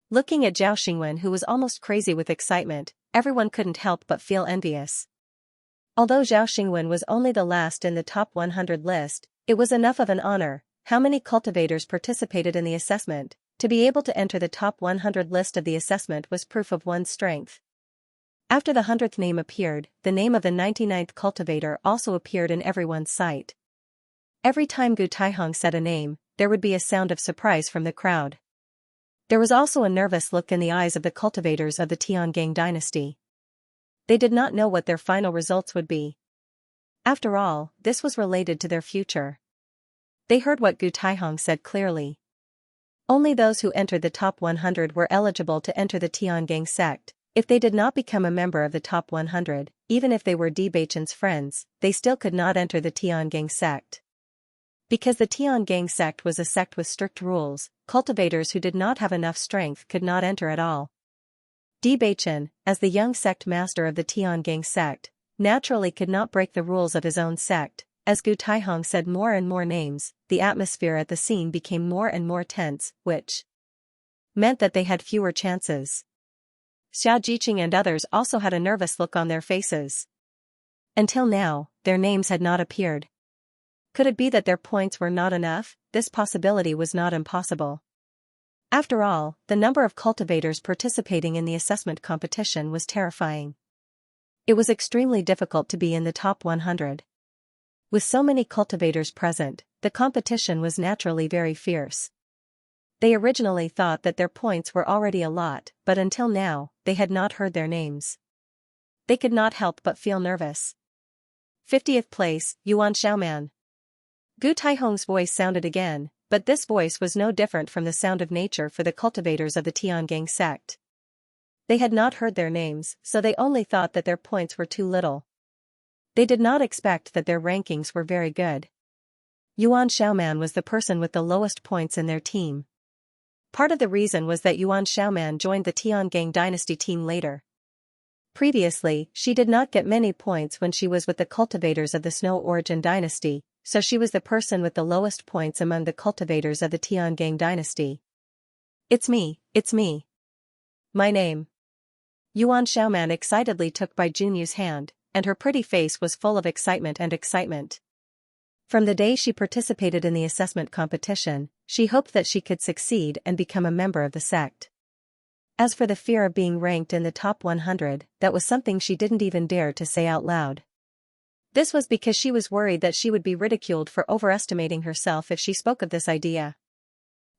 Speaker 1: Looking at Zhao Xingwen, who was almost crazy with excitement, everyone couldn't help but feel envious. Although Zhao Xingwen was only the last in the top 100 list, it was enough of an honor. How many cultivators participated in the assessment? To be able to enter the top 100 list of the assessment was proof of one's strength. After the 100th name appeared, the name of the 99th cultivator also appeared in everyone's sight. Every time Gu Taihong said a name, there would be a sound of surprise from the crowd. There was also a nervous look in the eyes of the cultivators of the Tiangang dynasty. They did not know what their final results would be. After all, this was related to their future. They heard what Gu Taihong said clearly. Only those who entered the top 100 were eligible to enter the Tiangang sect. If they did not become a member of the top 100, even if they were Bewitching's friends, they still could not enter the Tiangang sect. Because the Tiangang sect was a sect with strict rules, cultivators who did not have enough strength could not enter at all. Bewitching, as the young sect master of the Tiangang sect, naturally could not break the rules of his own sect. As Gu Taihong said more and more names, the atmosphere at the scene became more and more tense, which meant that they had fewer chances. Xianxia and others also had a nervous look on their faces. Until now, their names had not appeared. Could it be that their points were not enough? This possibility was not impossible. After all, the number of cultivators participating in the assessment competition was terrifying. It was extremely difficult to be in the top 100. With so many cultivators present, the competition was naturally very fierce. They originally thought that their points were already a lot, but until now, they had not heard their names. They could not help but feel nervous. 50th place, Yuan Xiaoman. Gu Taihong's voice sounded again, but this voice was no different from the sound of nature for the cultivators of the Tiangang sect. They had not heard their names, so they only thought that their points were too little. They did not expect that their rankings were very good. Yuan Xiaoman was the person with the lowest points in their team. Part of the reason was that Yuan Xiaoman joined the Tiangang dynasty team later. Previously, she did not get many points when she was with the cultivators of the Snow Origin dynasty, so she was the person with the lowest points among the cultivators of the Tiangang dynasty. It's me. My name. Yuan Xiaoman excitedly took Bai Junyu's hand, and her pretty face was full of excitement. From the day she participated in the assessment competition, she hoped that she could succeed and become a member of the sect. As for the fear of being ranked in the top 100, that was something she didn't even dare to say out loud. This was because she was worried that she would be ridiculed for overestimating herself if she spoke of this idea.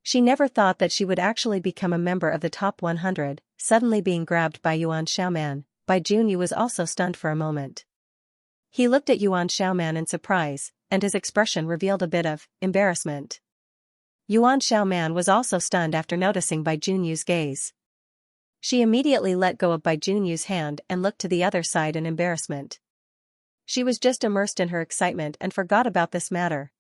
Speaker 1: She never thought that she would actually become a member of the top 100, suddenly being grabbed by Yuan Xiaoman. Bai Junyu was also stunned for a moment. He looked at Yuan Xiaoman in surprise, and his expression revealed a bit of embarrassment. Yuan Xiaoman was also stunned after noticing Bai Junyu's gaze. She immediately let go of Bai Junyu's hand and looked to the other side in embarrassment. She was just immersed in her excitement and forgot about this matter.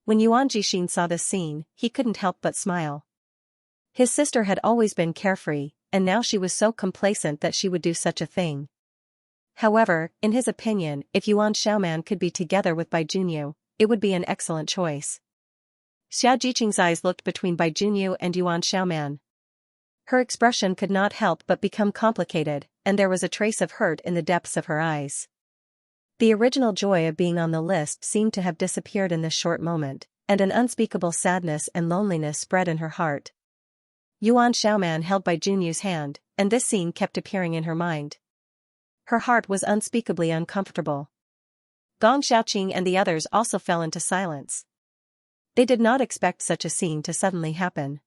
Speaker 1: When Yuan Jixin saw this scene, he couldn't help but smile. His sister had always been carefree, and now she was so complacent that she would do such a thing. However, in his opinion, if Yuan Xiaoman could be together with Bai Junyu, it would be an excellent choice. Xia Jiqing's eyes looked between Bai Junyu and Yuan Xiaoman. Her expression could not help but become complicated, and there was a trace of hurt in the depths of her eyes. The original joy of being on the list seemed to have disappeared in this short moment, and an unspeakable sadness and loneliness spread in her heart. Yuan Xiaoman held Bai Junyu's hand, and this scene kept appearing in her mind. Her heart was unspeakably uncomfortable. Gong Xiaoqing and the others also fell into silence. They did not expect such a scene to suddenly happen.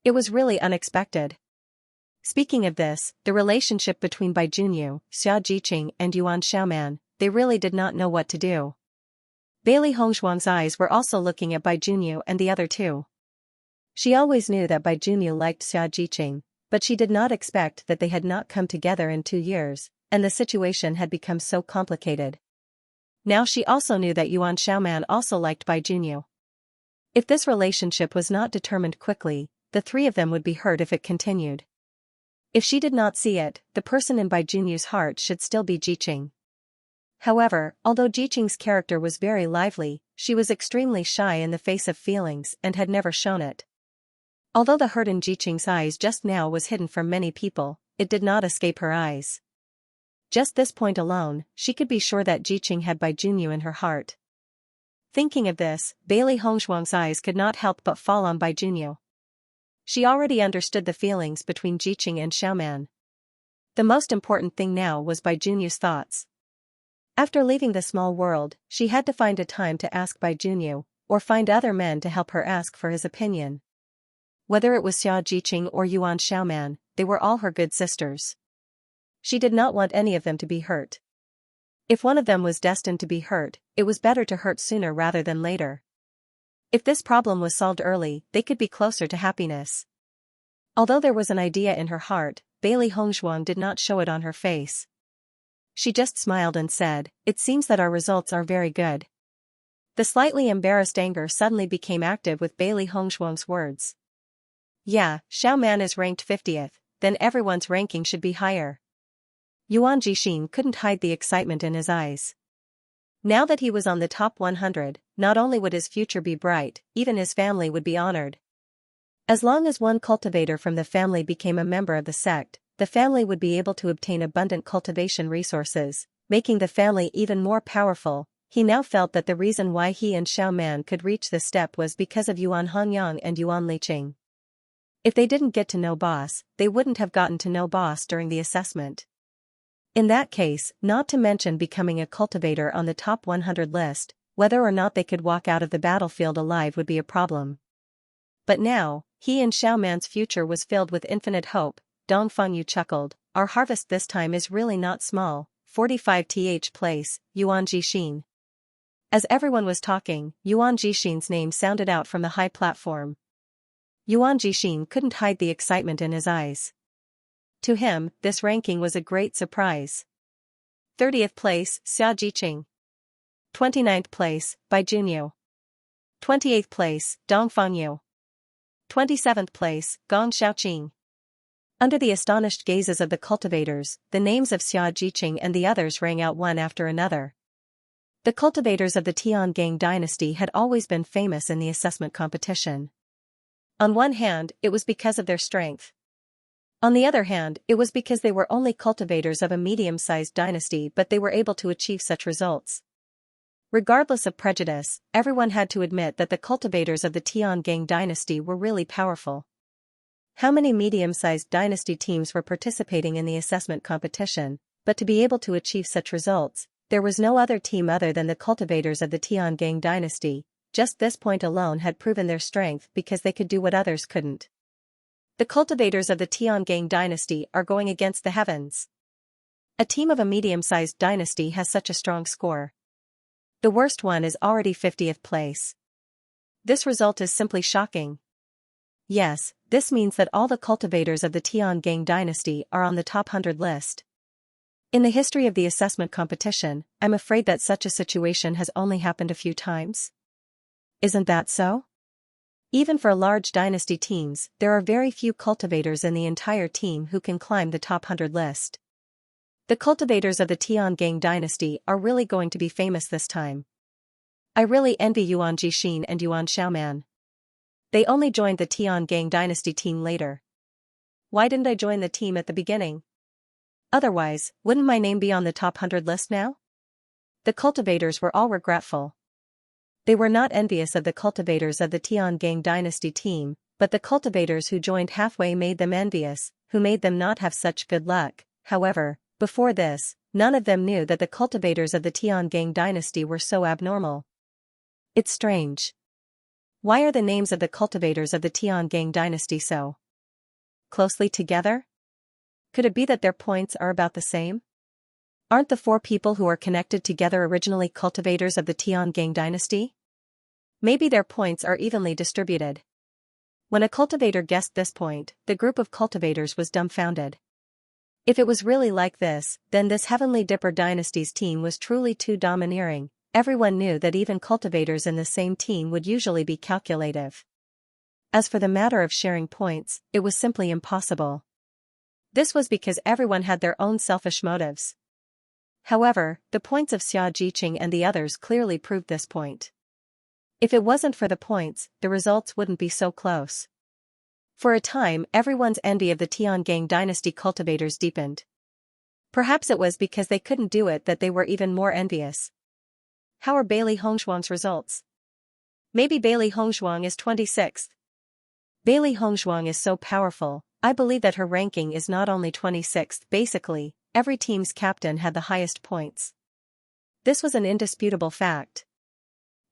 Speaker 1: It was really unexpected. Speaking of this, the relationship between Bai Junyu, Xia Jiqing and Yuan Xiaoman, they really did not know what to do. Bailey Hongzhuang's eyes were also looking at Bai Junyu and the other two. She always knew that Bai Junyu liked Xia Jiqing, but she did not expect that they had not come together in 2 years, and the situation had become so complicated. Now she also knew that Yuan Xiaoman also liked Bai Junyu. If this relationship was not determined quickly, the three of them would be hurt if it continued. If she did not see it, the person in Bai Junyu's heart should still be Jiqing. However, although Jiqing's character was very lively, she was extremely shy in the face of feelings and had never shown it. Although the hurt in Jiqing's eyes just now was hidden from many people, it did not escape her eyes. Just this point alone, she could be sure that Jiqing had Bai Junyu in her heart. Thinking of this, Bailey Hongzhuang's eyes could not help but fall on Bai Junyu. She already understood the feelings between Jiqing and Xiaoman. The most important thing now was Bai Junyu's thoughts. After leaving the small world, she had to find a time to ask Bai Junyu, or find other men to help her ask for his opinion. Whether it was Xia Jiqing or Yuan Xiaoman, they were all her good sisters. She did not want any of them to be hurt. If one of them was destined to be hurt, it was better to hurt sooner rather than later. If this problem was solved early, they could be closer to happiness. Although there was an idea in her heart, Bailey Hongzhuang did not show it on her face. She just smiled and said, "It seems that our results are very good." The slightly embarrassed anger suddenly became active with Bailey Hongzhuang's words. Yeah, Xiaoman is ranked 50th, then everyone's ranking should be higher. Yuan Jixin couldn't hide the excitement in his eyes. Now that he was on the top 100, not only would his future be bright, even his family would be honored. As long as one cultivator from the family became a member of the sect, the family would be able to obtain abundant cultivation resources, making the family even more powerful. He now felt that the reason why he and Xiaoman could reach this step was because of Yuan Hanyang and Yuan Liqing. If they didn't get to know boss, they wouldn't have gotten to know boss during the assessment. In that case, not to mention becoming a cultivator on the top 100 list, whether or not they could walk out of the battlefield alive would be a problem. But now, he and Xiaoman's future was filled with infinite hope. Dong Fengyu chuckled, "Our harvest this time is really not small." 45th place, Yuan Jixin. As everyone was talking, Yuan Jixin's name sounded out from the high platform. Yuan Jixin couldn't hide the excitement in his eyes. To him, this ranking was a great surprise. 30th place, Xia Jiqing. 29th place, Bai Junyu. 28th place, Dong Fengyu. 27th place, Gong Xiaoqing. Under the astonished gazes of the cultivators, the names of Xia Jiqing and the others rang out one after another. The cultivators of the Tiangang dynasty had always been famous in the assessment competition. On one hand, it was because of their strength. On the other hand, it was because they were only cultivators of a medium-sized dynasty, but they were able to achieve such results. Regardless of prejudice, everyone had to admit that the cultivators of the Tiangang dynasty were really powerful. How many medium-sized dynasty teams were participating in the assessment competition, but to be able to achieve such results, there was no other team other than the cultivators of the Tiangang dynasty. Just this point alone had proven their strength because they could do what others couldn't. The cultivators of the Tiangang dynasty are going against the heavens. A team of a medium-sized dynasty has such a strong score. The worst one is already 50th place. This result is simply shocking. Yes, this means that all the cultivators of the Tiangang dynasty are on the top 100 list. In the history of the assessment competition, I'm afraid that such a situation has only happened a few times. Isn't that so? Even for large dynasty teams, there are very few cultivators in the entire team who can climb the top 100 list. The cultivators of the Tiangang dynasty are really going to be famous this time. I really envy Yuan Jixin and Yuan Xiaoman. They only joined the Tiangang dynasty team later. Why didn't I join the team at the beginning? Otherwise, wouldn't my name be on the top 100 list now? The cultivators were all regretful. They were not envious of the cultivators of the Tiangang dynasty team, but the cultivators who joined halfway made them envious, who made them not have such good luck. However, before this, none of them knew that the cultivators of the Tiangang dynasty were so abnormal. It's strange. Why are the names of the cultivators of the Tiangang dynasty so closely together? Could it be that their points are about the same? Aren't the four people who are connected together originally cultivators of the Tiangang dynasty? Maybe their points are evenly distributed. When a cultivator guessed this point, the group of cultivators was dumbfounded. If it was really like this, then this Heavenly Dipper dynasty's team was truly too domineering. Everyone knew that even cultivators in the same team would usually be calculative. As for the matter of sharing points, it was simply impossible. This was because everyone had their own selfish motives. However, the points of Xia Jiqing and the others clearly proved this point. If it wasn't for the points, the results wouldn't be so close. For a time, everyone's envy of the Tiangang dynasty cultivators deepened. Perhaps it was because they couldn't do it that they were even more envious. How are Bailey Hongzhuang's results? Maybe Bailey Hongzhuang is 26th. Bailey Hongzhuang is so powerful, I believe that her ranking is not only 26th. Basically, every team's captain had the highest points. This was an indisputable fact.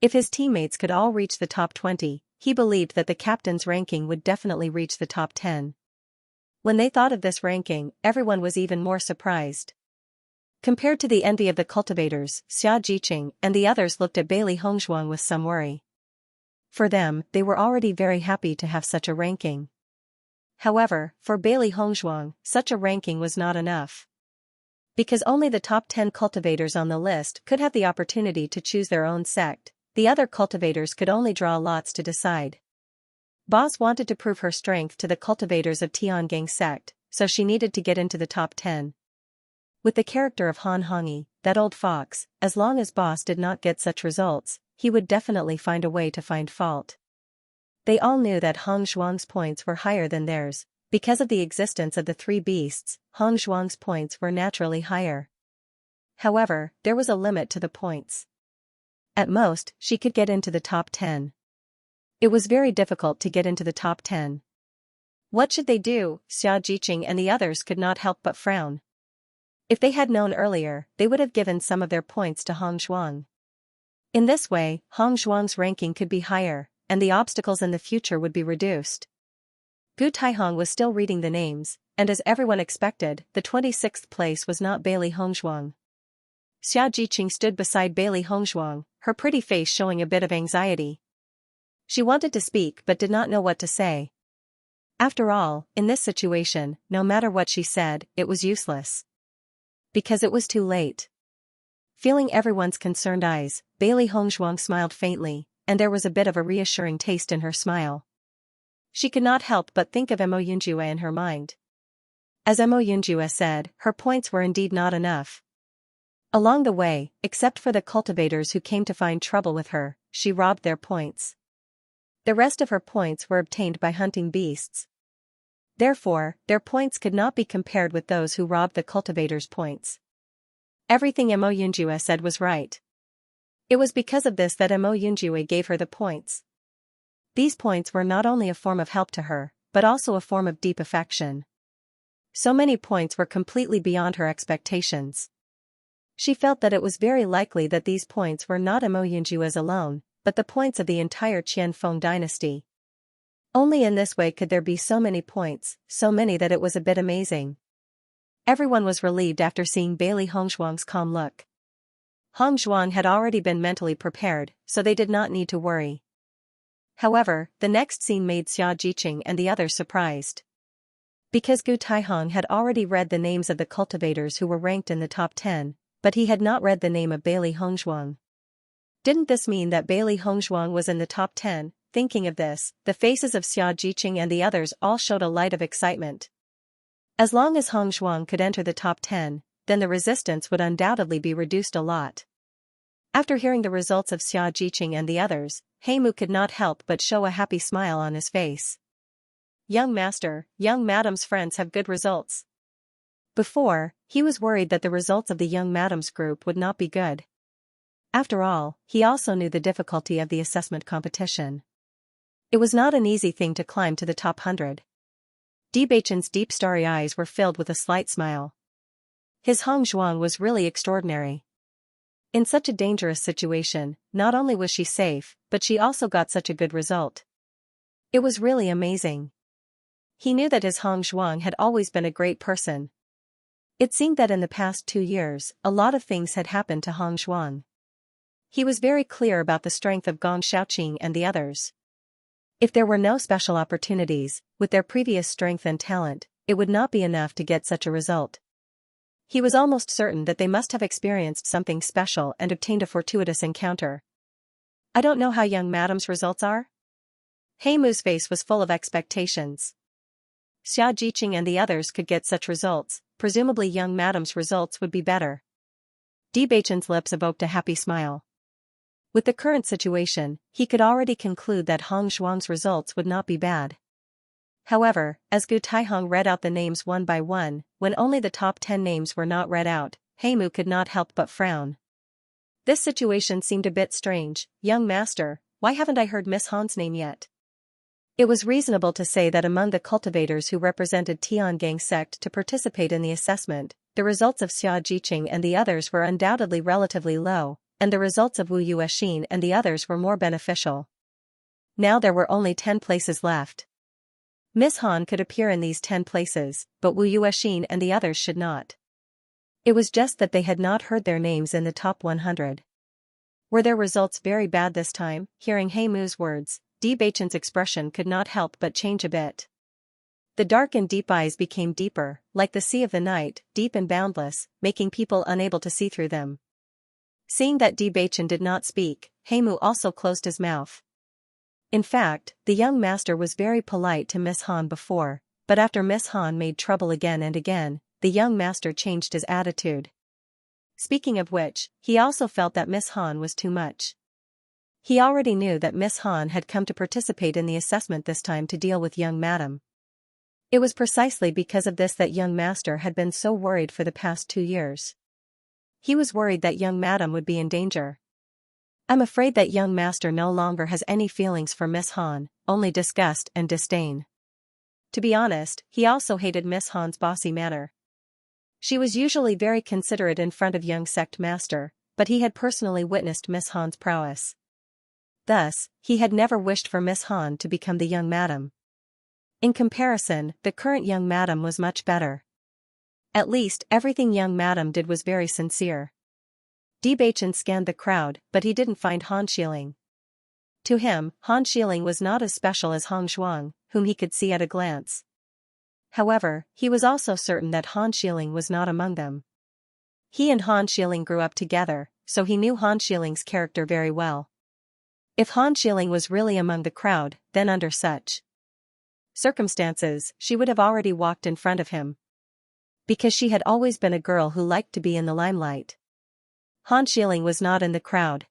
Speaker 1: If his teammates could all reach the top 20, he believed that the captain's ranking would definitely reach the top 10. When they thought of this ranking, everyone was even more surprised. Compared to the envy of the cultivators, Xianxia and the others looked at Bailey Hongzhuang with some worry. For them, they were already very happy to have such a ranking. However, for Bailey Hongzhuang, such a ranking was not enough. Because only the top 10 cultivators on the list could have the opportunity to choose their own sect, the other cultivators could only draw lots to decide. Boss wanted to prove her strength to the cultivators of Tiangang sect, so she needed to get into the top 10. With the character of Han Hongyi, that old fox, as long as Boss did not get such results, he would definitely find a way to find fault. They all knew that Hong Zhuang's points were higher than theirs. Because of the existence of the three beasts, Hong Zhuang's points were naturally higher. However, there was a limit to the points. At most, she could get into the top 10. It was very difficult to get into the top 10. What should they do? Xianxia and the others could not help but frown. If they had known earlier, they would have given some of their points to Hong Zhuang. In this way, Hong Zhuang's ranking could be higher, and the obstacles in the future would be reduced. Gu Taihong was still reading the names, and as everyone expected, the 26th place was not Bailey Hongzhuang. Xianxia stood beside Bailey Hongzhuang, her pretty face showing a bit of anxiety. She wanted to speak but did not know what to say. After all, in this situation, no matter what she said, it was useless. Because it was too late. Feeling everyone's concerned eyes, Bailey Hongzhuang smiled faintly, and there was a bit of a reassuring taste in her smile. She could not help but think of Mo Yunjue in her mind. As Mo Yunjue said, her points were indeed not enough. Along the way, except for the cultivators who came to find trouble with her, she robbed their points. The rest of her points were obtained by hunting beasts. Therefore, their points could not be compared with those who robbed the cultivators' points. Everything Mo Yunjue said was right. It was because of this that Mo Yunjue gave her the points. These points were not only a form of help to her, but also a form of deep affection. So many points were completely beyond her expectations. She felt that it was very likely that these points were not Mo Yunjue's alone, but the points of the entire Qianfeng dynasty. Only in this way could there be so many points, so many that it was a bit amazing. Everyone was relieved after seeing Bailey Hongzhuang's calm look. Hongzhuang had already been mentally prepared, so they did not need to worry. However, the next scene made Xianxia and the others surprised. Because Gu Taihong had already read the names of the cultivators who were ranked in the top 10, but he had not read the name of Bailey Hongzhuang. Didn't this mean that Bailey Hongzhuang was in the top 10? Thinking of this, the faces of Xianxia and the others all showed a light of excitement. As long as Hongzhuang could enter the top 10, then the resistance would undoubtedly be reduced a lot. After hearing the results of Xianxia and the others, Heimu could not help but show a happy smile on his face. Young master, young madam's friends have good results. Before, he was worried that the results of the young madam's group would not be good. After all, he also knew the difficulty of the assessment competition. It was not an easy thing to climb to the top 100. Bewitching's deep starry eyes were filled with a slight smile. His Hongzhuang was really extraordinary. In such a dangerous situation, not only was she safe, but she also got such a good result. It was really amazing. He knew that his Hongzhuang had always been a great person. It seemed that in the past 2 years, a lot of things had happened to Hongzhuang. He was very clear about the strength of Gong Xiaoqing and the others. If there were no special opportunities, with their previous strength and talent, it would not be enough to get such a result. He was almost certain that they must have experienced something special and obtained a fortuitous encounter. I don't know how young madam's results are? Heimu's face was full of expectations. Xianxia and the others could get such results, presumably young madam's results would be better. Bewitching's lips evoked a happy smile. With the current situation, he could already conclude that Hongzhuang's results would not be bad. However, as Gu Taihong read out the names one by one, when only the top 10 names were not read out, Heimu could not help but frown. This situation seemed a bit strange. Young master, why haven't I heard Miss Han's name yet? It was reasonable to say that among the cultivators who represented Tiangang sect to participate in the assessment, the results of Xianxia and the others were undoubtedly relatively low, and the results of Wu Yuexin and the others were more beneficial. Now there were only 10 places left. Miss Han could appear in these 10 places, but Wu Yuexin and the others should not. It was just that they had not heard their names in the top 100. Were their results very bad this time? Hearing He Mu's words, Bewitching's expression could not help but change a bit. The dark and deep eyes became deeper, like the sea of the night, deep and boundless, making people unable to see through them. Seeing that Bewitching did not speak, He Mu also closed his mouth. In fact, the young master was very polite to Miss Han before, but after Miss Han made trouble again and again, the young master changed his attitude. Speaking of which, he also felt that Miss Han was too much. He already knew that Miss Han had come to participate in the assessment this time to deal with young madam. It was precisely because of this that young master had been so worried for the past 2 years. He was worried that young madam would be in danger. I'm afraid that young master no longer has any feelings for Miss Han, only disgust and disdain. To be honest, he also hated Miss Han's bossy manner. She was usually very considerate in front of young sect master, but he had personally witnessed Miss Han's prowess. Thus, he had never wished for Miss Han to become the young madam. In comparison, the current young madam was much better. At least, everything young madam did was very sincere. Bewitching scanned the crowd, but he didn't find Han Xiling. To him, Han Xiling was not as special as Hong Zhuang, whom he could see at a glance. However, he was also certain that Han Xiling was not among them. He and Han Xiling grew up together, so he knew Han Xiling's character very well. If Han Xiling was really among the crowd, then under such circumstances, she would have already walked in front of him. Because she had always been a girl who liked to be in the limelight. Han Xiling was not in the crowd.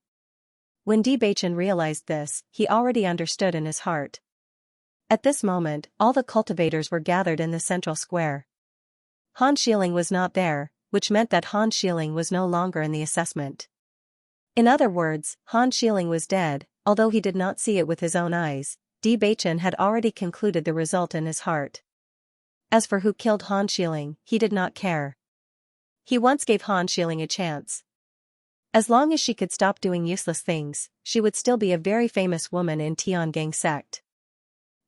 Speaker 1: When Bewitching realized this, he already understood in his heart. At this moment, all the cultivators were gathered in the central square. Han Xiling was not there, which meant that Han Xiling was no longer in the assessment. In other words, Han Xiling was dead, although he did not see it with his own eyes. Bewitching had already concluded the result in his heart. As for who killed Han Xiling, he did not care. He once gave Han Xiling a chance. As long as she could stop doing useless things, she would still be a very famous woman in Tiangang sect.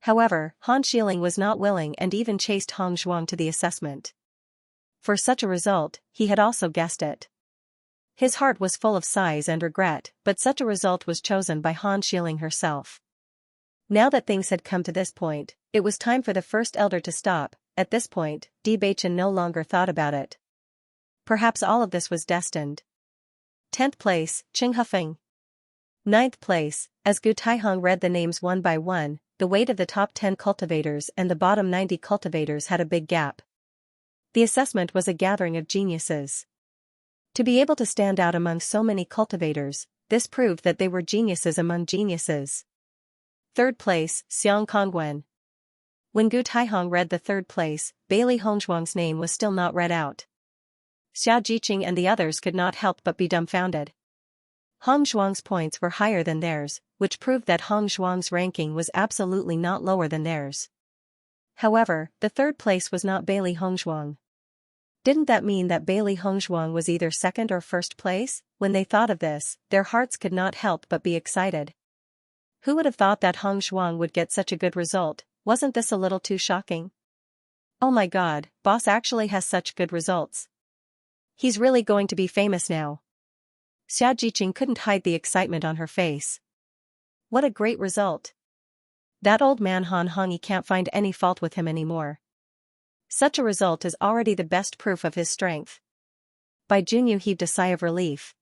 Speaker 1: However, Han Xiling was not willing and even chased Hong Zhuang to the assessment. For such a result, he had also guessed it. His heart was full of sighs and regret, but such a result was chosen by Han Xiling herself. Now that things had come to this point, it was time for the first elder to stop. At this point, Bewitching no longer thought about it. Perhaps all of this was destined. 10th place, Qing Hufeng. 9th place, as Gu Taihong read the names one by one, the weight of the top 10 cultivators and the bottom 90 cultivators had a big gap. The assessment was a gathering of geniuses. To be able to stand out among so many cultivators, this proved that they were geniuses among geniuses. 3rd place, Xiang Kongwen. When Gu Taihong read the 3rd place, Bailey Hongzhuang's name was still not read out. Xia Jiqing and the others could not help but be dumbfounded. Hong Zhuang's points were higher than theirs, which proved that Hong Zhuang's ranking was absolutely not lower than theirs. However, the 3rd place was not Bailey Hongzhuang. Didn't that mean that Bailey Hongzhuang was either 2nd or 1st place? When they thought of this, their hearts could not help but be excited. Who would have thought that Hong Zhuang would get such a good result? Wasn't this a little too shocking? Oh my god, boss actually has such good results. He's really going to be famous now. Xia Jiqing couldn't hide the excitement on her face. What a great result. That old man Han Hongyi can't find any fault with him anymore. Such a result is already the best proof of his strength. Bai Junyu heaved a sigh of relief.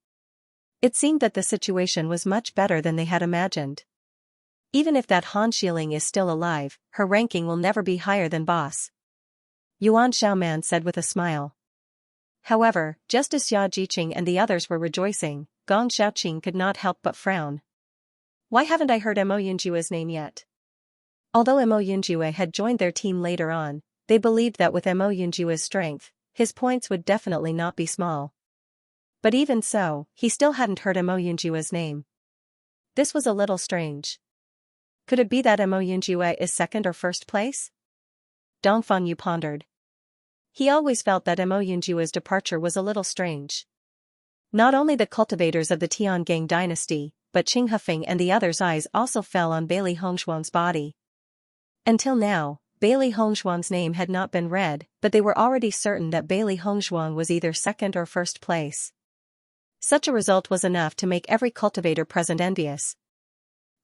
Speaker 1: It seemed that the situation was much better than they had imagined. Even if that Han Xiling is still alive, her ranking will never be higher than boss. Yuan Xiaoman said with a smile. However, just as Xia Jiqing and the others were rejoicing, Gong Xiaoqing could not help but frown. Why haven't I heard Mo Yunjue's name yet? Although Mo Yunjue had joined their team later on, they believed that with Mo Yunjue's strength, his points would definitely not be small. But even so, he still hadn't heard Mo Yunjue's name. This was a little strange. Could it be that Mo Yunjue is second or first place? Dongfang Yu pondered. He always felt that Mo Yunjue's departure was a little strange. Not only the cultivators of the Tiangang dynasty, but Qing Hufeng and the others' eyes also fell on Bailey Hongshuang's body. Until now, Bailey Hongshuang's name had not been read, but they were already certain that Bailey Hongshuang was either second or first place. Such a result was enough to make every cultivator present envious.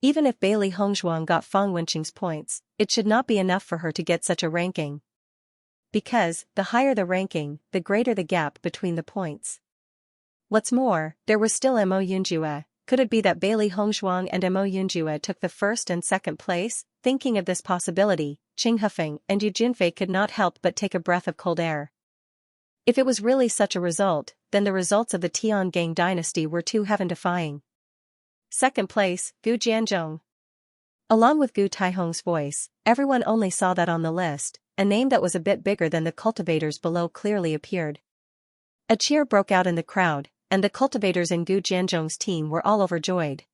Speaker 1: Even if Bailey Hongshuang got Fang Wenqing's points, it should not be enough for her to get such a ranking. Because, the higher the ranking, the greater the gap between the points. What's more, there was still Mo Yunjue. Could it be that Bailey Hongshuang and Mo Yunjue took the first and second place? Thinking of this possibility, Qing Hufeng and Yu Junfei could not help but take a breath of cold air. If it was really such a result, then the results of the Tiangang dynasty were too heaven-defying. Second place, Gu Jianzhong. Along with Gu Taihong's voice, everyone only saw that on the list, a name that was a bit bigger than the cultivators below clearly appeared. A cheer broke out in the crowd, and the cultivators in Gu Jianzhong's team were all overjoyed.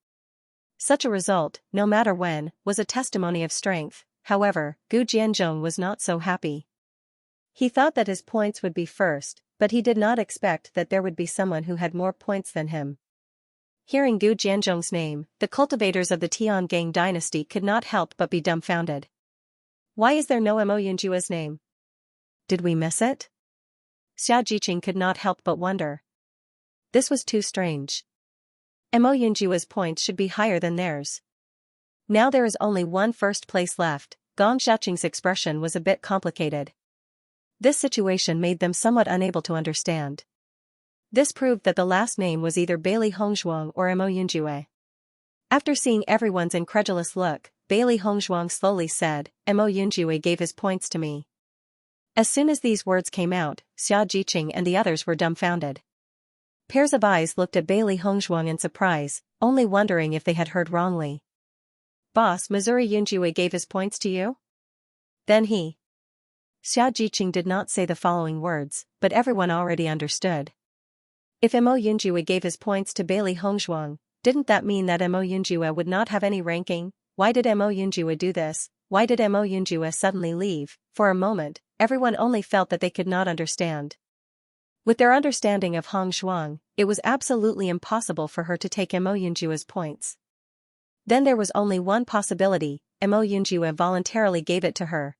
Speaker 1: Such a result, no matter when, was a testimony of strength. However, Gu Jianzhong was not so happy. He thought that his points would be first, but he did not expect that there would be someone who had more points than him. Hearing Gu Jianzhong's name, the cultivators of the Tiangang dynasty could not help but be dumbfounded. Why is there no Mo Yunjue's name? Did we miss it? Xiaojiqing could not help but wonder. This was too strange. Mo Yunjue's points should be higher than theirs. Now there is only one first place left. Gong Xiaoqing's expression was a bit complicated. This situation made them somewhat unable to understand. This proved that the last name was either Bailey Hongshuang or Mo Yunjue. After seeing everyone's incredulous look, Bailey Hongshuang slowly said, Mo Yunjue gave his points to me. As soon as these words came out, Xiaojiqing and the others were dumbfounded. Pairs of eyes looked at Bailey Hongshuang in surprise, only wondering if they had heard wrongly. Boss, Missouri Yunjue gave his points to you? Then he. Xiaojiqing did not say the following words, but everyone already understood. If Mo Yunjue gave his points to Bailey Hongshuang, didn't that mean that Mo Yunjue would not have any ranking? Why did Mo Yunjue do this? Why did Mo Yunjue suddenly leave? For a moment, everyone only felt that they could not understand. With their understanding of Hongshuang, it was absolutely impossible for her to take Mo Yunjue's points. Then there was only one possibility, Mo Yunjue voluntarily gave it to her.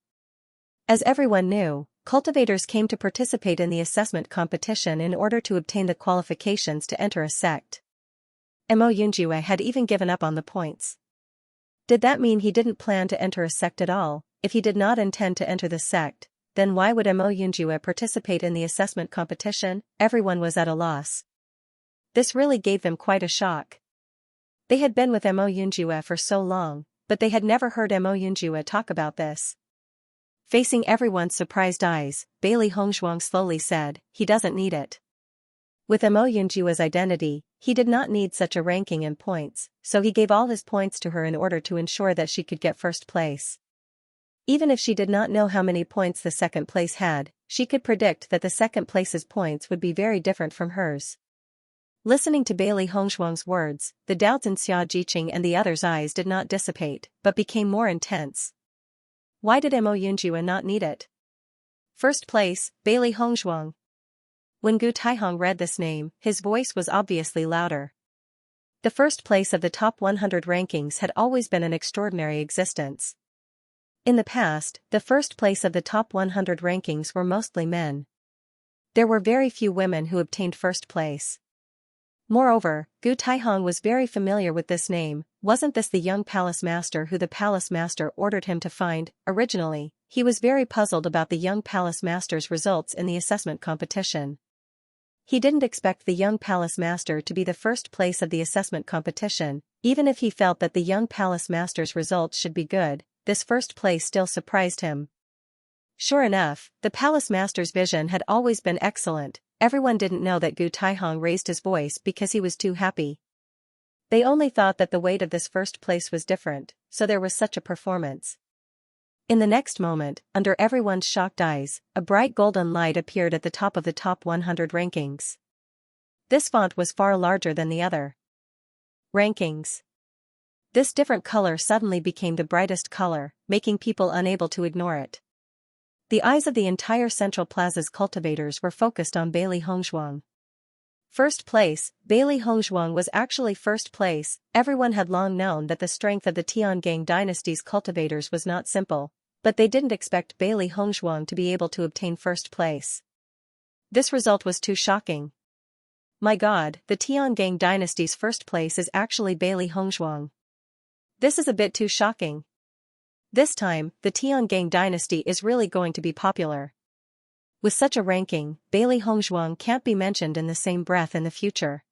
Speaker 1: As everyone knew, cultivators came to participate in the assessment competition in order to obtain the qualifications to enter a sect. Mo Yunjue had even given up on the points. Did that mean he didn't plan to enter a sect at all? If he did not intend to enter the sect, then why would Mo Yunjue participate in the assessment competition? Everyone was at a loss. This really gave them quite a shock. They had been with Mo Yunjue for so long, but they had never heard Mo Yunjue talk about this. Facing everyone's surprised eyes, Bailey Hongshuang slowly said, he doesn't need it. With Mo Yunjue's identity, he did not need such a ranking and points, so he gave all his points to her in order to ensure that she could get first place. Even if she did not know how many points the second place had, she could predict that the second place's points would be very different from hers. Listening to Bailey Hongshuang's words, the doubts in Xiaojiqing and the others' eyes did not dissipate, but became more intense. Why did Mo Yunjue not need it? First place, Bailey Hongshuang. When Gu Taihong read this name, his voice was obviously louder. The first place of the top 100 rankings had always been an extraordinary existence. In the past, the first place of the top 100 rankings were mostly men. There were very few women who obtained first place. Moreover, Gu Taihong was very familiar with this name. Wasn't this the young palace master who the palace master ordered him to find? Originally, he was very puzzled about the young palace master's results in the assessment competition. He didn't expect the young palace master to be the first place of the assessment competition. Even if he felt that the young palace master's results should be good, this first place still surprised him. Sure enough, the palace master's vision had always been excellent. Everyone didn't know that Gu Taihong raised his voice because he was too happy. They only thought that the weight of this first place was different, so there was such a performance. In the next moment, under everyone's shocked eyes, a bright golden light appeared at the top of the top 100 rankings. This font was far larger than the other rankings. This different color suddenly became the brightest color, making people unable to ignore it. The eyes of the entire Central Plaza's cultivators were focused on Bailey Hongzhuang. First place, Bailey Hongzhuang was actually first place. Everyone had long known that the strength of the Tiangang dynasty's cultivators was not simple, but they didn't expect Bailey Hongzhuang to be able to obtain first place. This result was too shocking. My God, the Tiangang dynasty's first place is actually Bailey Hongzhuang. This is a bit too shocking. This time, the Tiangang dynasty is really going to be popular. With such a ranking, Bailey Hongzhuang can't be mentioned in the same breath in the future.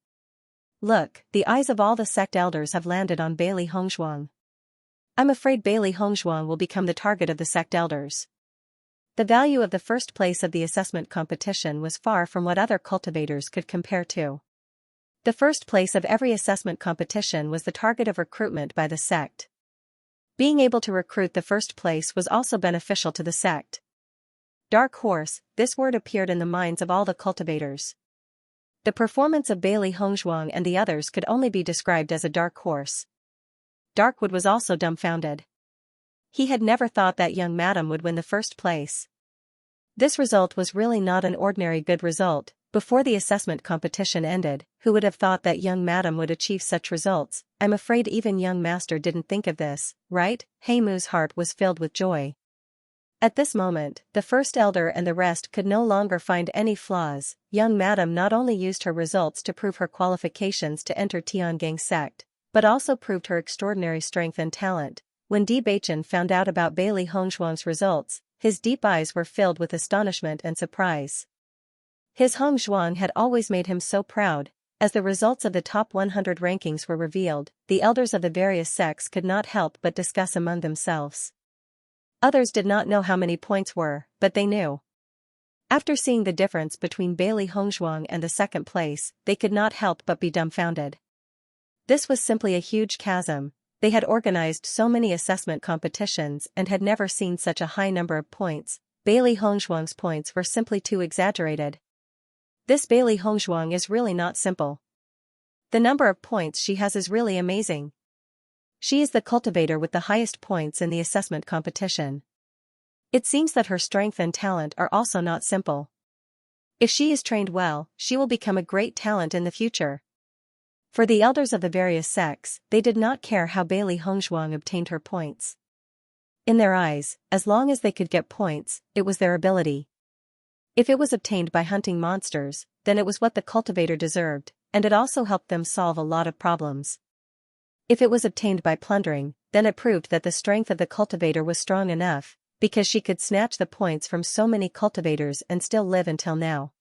Speaker 1: Look, the eyes of all the sect elders have landed on Bailey Hongzhuang. I'm afraid Bailey Hongzhuang will become the target of the sect elders. The value of the first place of the assessment competition was far from what other cultivators could compare to. The first place of every assessment competition was the target of recruitment by the sect. Being able to recruit the first place was also beneficial to the sect. Dark horse, this word appeared in the minds of all the cultivators. The performance of Bailey Hongzhuang and the others could only be described as a dark horse. Darkwood was also dumbfounded. He had never thought that young madam would win the first place. This result was really not an ordinary good result. Before the assessment competition ended, who would have thought that young madam would achieve such results? I'm afraid even young master didn't think of this, right? Heimu's heart was filled with joy. At this moment, the first elder and the rest could no longer find any flaws. Young madam not only used her results to prove her qualifications to enter Tiangang sect, but also proved her extraordinary strength and talent. When Bewitching found out about Bailey Hongzhuang's results, his deep eyes were filled with astonishment and surprise. His Hongzhuang had always made him so proud. As the results of the top 100 rankings were revealed, the elders of the various sects could not help but discuss among themselves. Others did not know how many points were, but they knew. After seeing the difference between Bailey Hongzhuang and the second place, they could not help but be dumbfounded. This was simply a huge chasm. They had organized so many assessment competitions and had never seen such a high number of points. Bailey Hongzhuang's points were simply too exaggerated. This Bailey Hongzhuang is really not simple. The number of points she has is really amazing. She is the cultivator with the highest points in the assessment competition. It seems that her strength and talent are also not simple. If she is trained well, she will become a great talent in the future. For the elders of the various sects, they did not care how Bailey Hongzhuang obtained her points. In their eyes, as long as they could get points, it was their ability. If it was obtained by hunting monsters, then it was what the cultivator deserved, and it also helped them solve a lot of problems. If it was obtained by plundering, then it proved that the strength of the cultivator was strong enough, because she could snatch the points from so many cultivators and still live until now.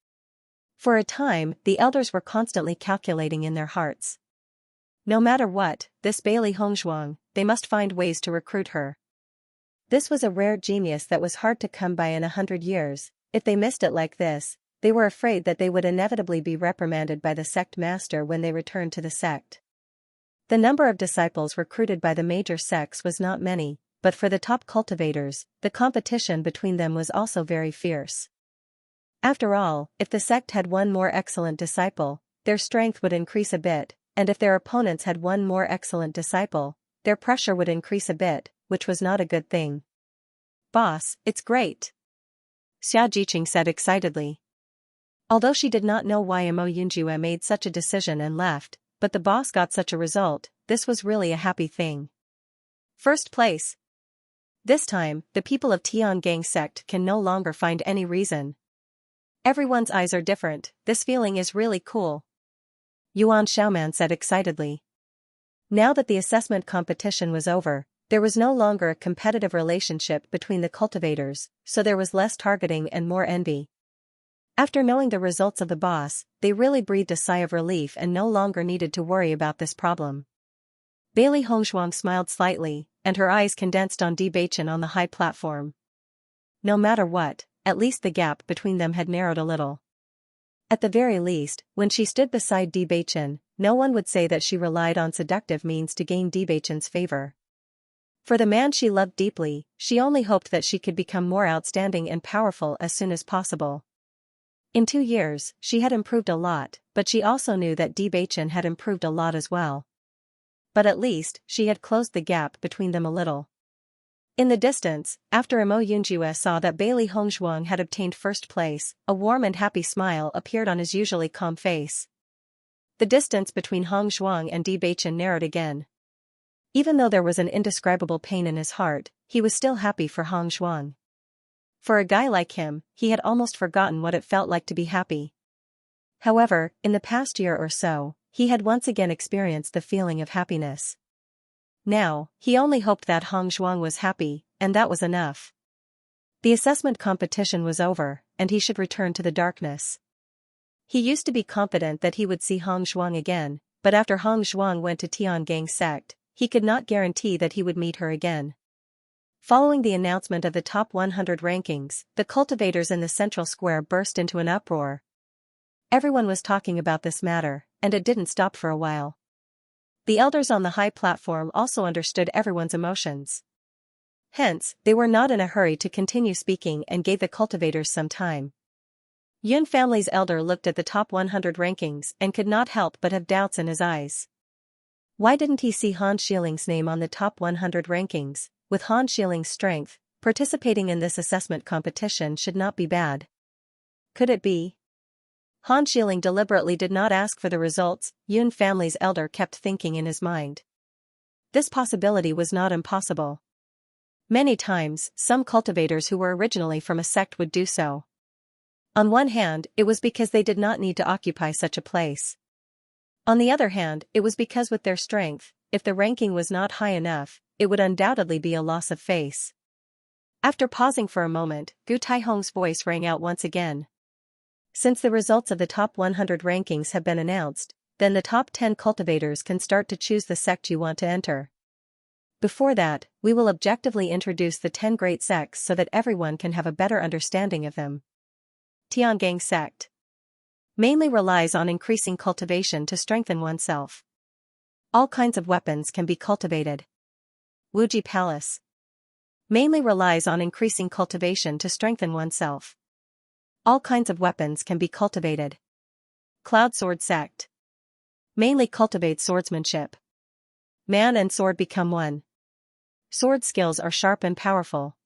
Speaker 1: For a time, the elders were constantly calculating in their hearts. No matter what, this Bailey Hongzhuang, they must find ways to recruit her. This was a rare genius that was hard to come by in 100 years. If they missed it like this, they were afraid that they would inevitably be reprimanded by the sect master when they returned to the sect. The number of disciples recruited by the major sects was not many, but for the top cultivators, the competition between them was also very fierce. After all, if the sect had one more excellent disciple, their strength would increase a bit, and if their opponents had one more excellent disciple, their pressure would increase a bit, which was not a good thing. Boss, it's great! Xianxia said excitedly. Although she did not know why Mo Yunjue made such a decision and left, but the boss got such a result, this was really a happy thing. First place. This time, the people of Tiangang sect can no longer find any reason. Everyone's eyes are different, this feeling is really cool. Yuan Xiaoman said excitedly. Now that the assessment competition was over, there was no longer a competitive relationship between the cultivators, so there was less targeting and more envy. After knowing the results of the boss, they really breathed a sigh of relief and no longer needed to worry about this problem. Bailey Hongzhuang smiled slightly, and her eyes condensed on Bewitching on the high platform. No matter what, at least the gap between them had narrowed a little. At the very least, when she stood beside Bewitching, no one would say that she relied on seductive means to gain Bewitching's favor. For the man she loved deeply, she only hoped that she could become more outstanding and powerful as soon as possible. In 2 years, she had improved a lot, but she also knew that Bewitching had improved a lot as well. but at least she had closed the gap between them a little. In the distance, after Imo Yunjue saw that Bailey Hongzhuang had obtained first place, a warm and happy smile appeared on his usually calm face. The distance between Hongzhuang and Bewitching narrowed again. Even though there was an indescribable pain in his heart, he was still happy for Hongzhuang. For a guy like him, he had almost forgotten what it felt like to be happy. However, in the past year or so, he had once again experienced the feeling of happiness. Now, he only hoped that Hongzhuang was happy, and that was enough. The assessment competition was over, and he should return to the darkness. He used to be confident that he would see Hongzhuang again, but after Hongzhuang went to Tiangang sect, he could not guarantee that he would meet her again. Following the announcement of the top 100 rankings, the cultivators in the central square burst into an uproar. Everyone was talking about this matter, and it didn't stop for a while. The elders on the high platform also understood everyone's emotions. Hence, they were not in a hurry to continue speaking and gave the cultivators some time. Yun family's elder looked at the top 100 rankings and could not help but have doubts in his eyes. Why didn't he see Han Shiling's name on the top 100 rankings? With Han Shiling's strength, participating in this assessment competition should not be bad. Could it be? Han Shiling deliberately did not ask for the results, Yun family's elder kept thinking in his mind. This possibility was not impossible. Many times, some cultivators who were originally from a sect would do so. On one hand, it was because they did not need to occupy such a place. On the other hand, it was because with their strength, if the ranking was not high enough, it would undoubtedly be a loss of face. After pausing for a moment, Gu Taihong's voice rang out once again. Since the results of the top 100 rankings have been announced, then the top 10 cultivators can start to choose the sect you want to enter. Before that, we will objectively introduce the 10 great sects so that everyone can have a better understanding of them. Tiangang sect mainly relies on increasing cultivation to strengthen oneself. All kinds of weapons can be cultivated. Wuji Palace mainly relies on increasing cultivation to strengthen oneself. All kinds of weapons can be cultivated. Cloud Sword sect mainly cultivates swordsmanship. Man and sword become one. Sword skills are sharp and powerful.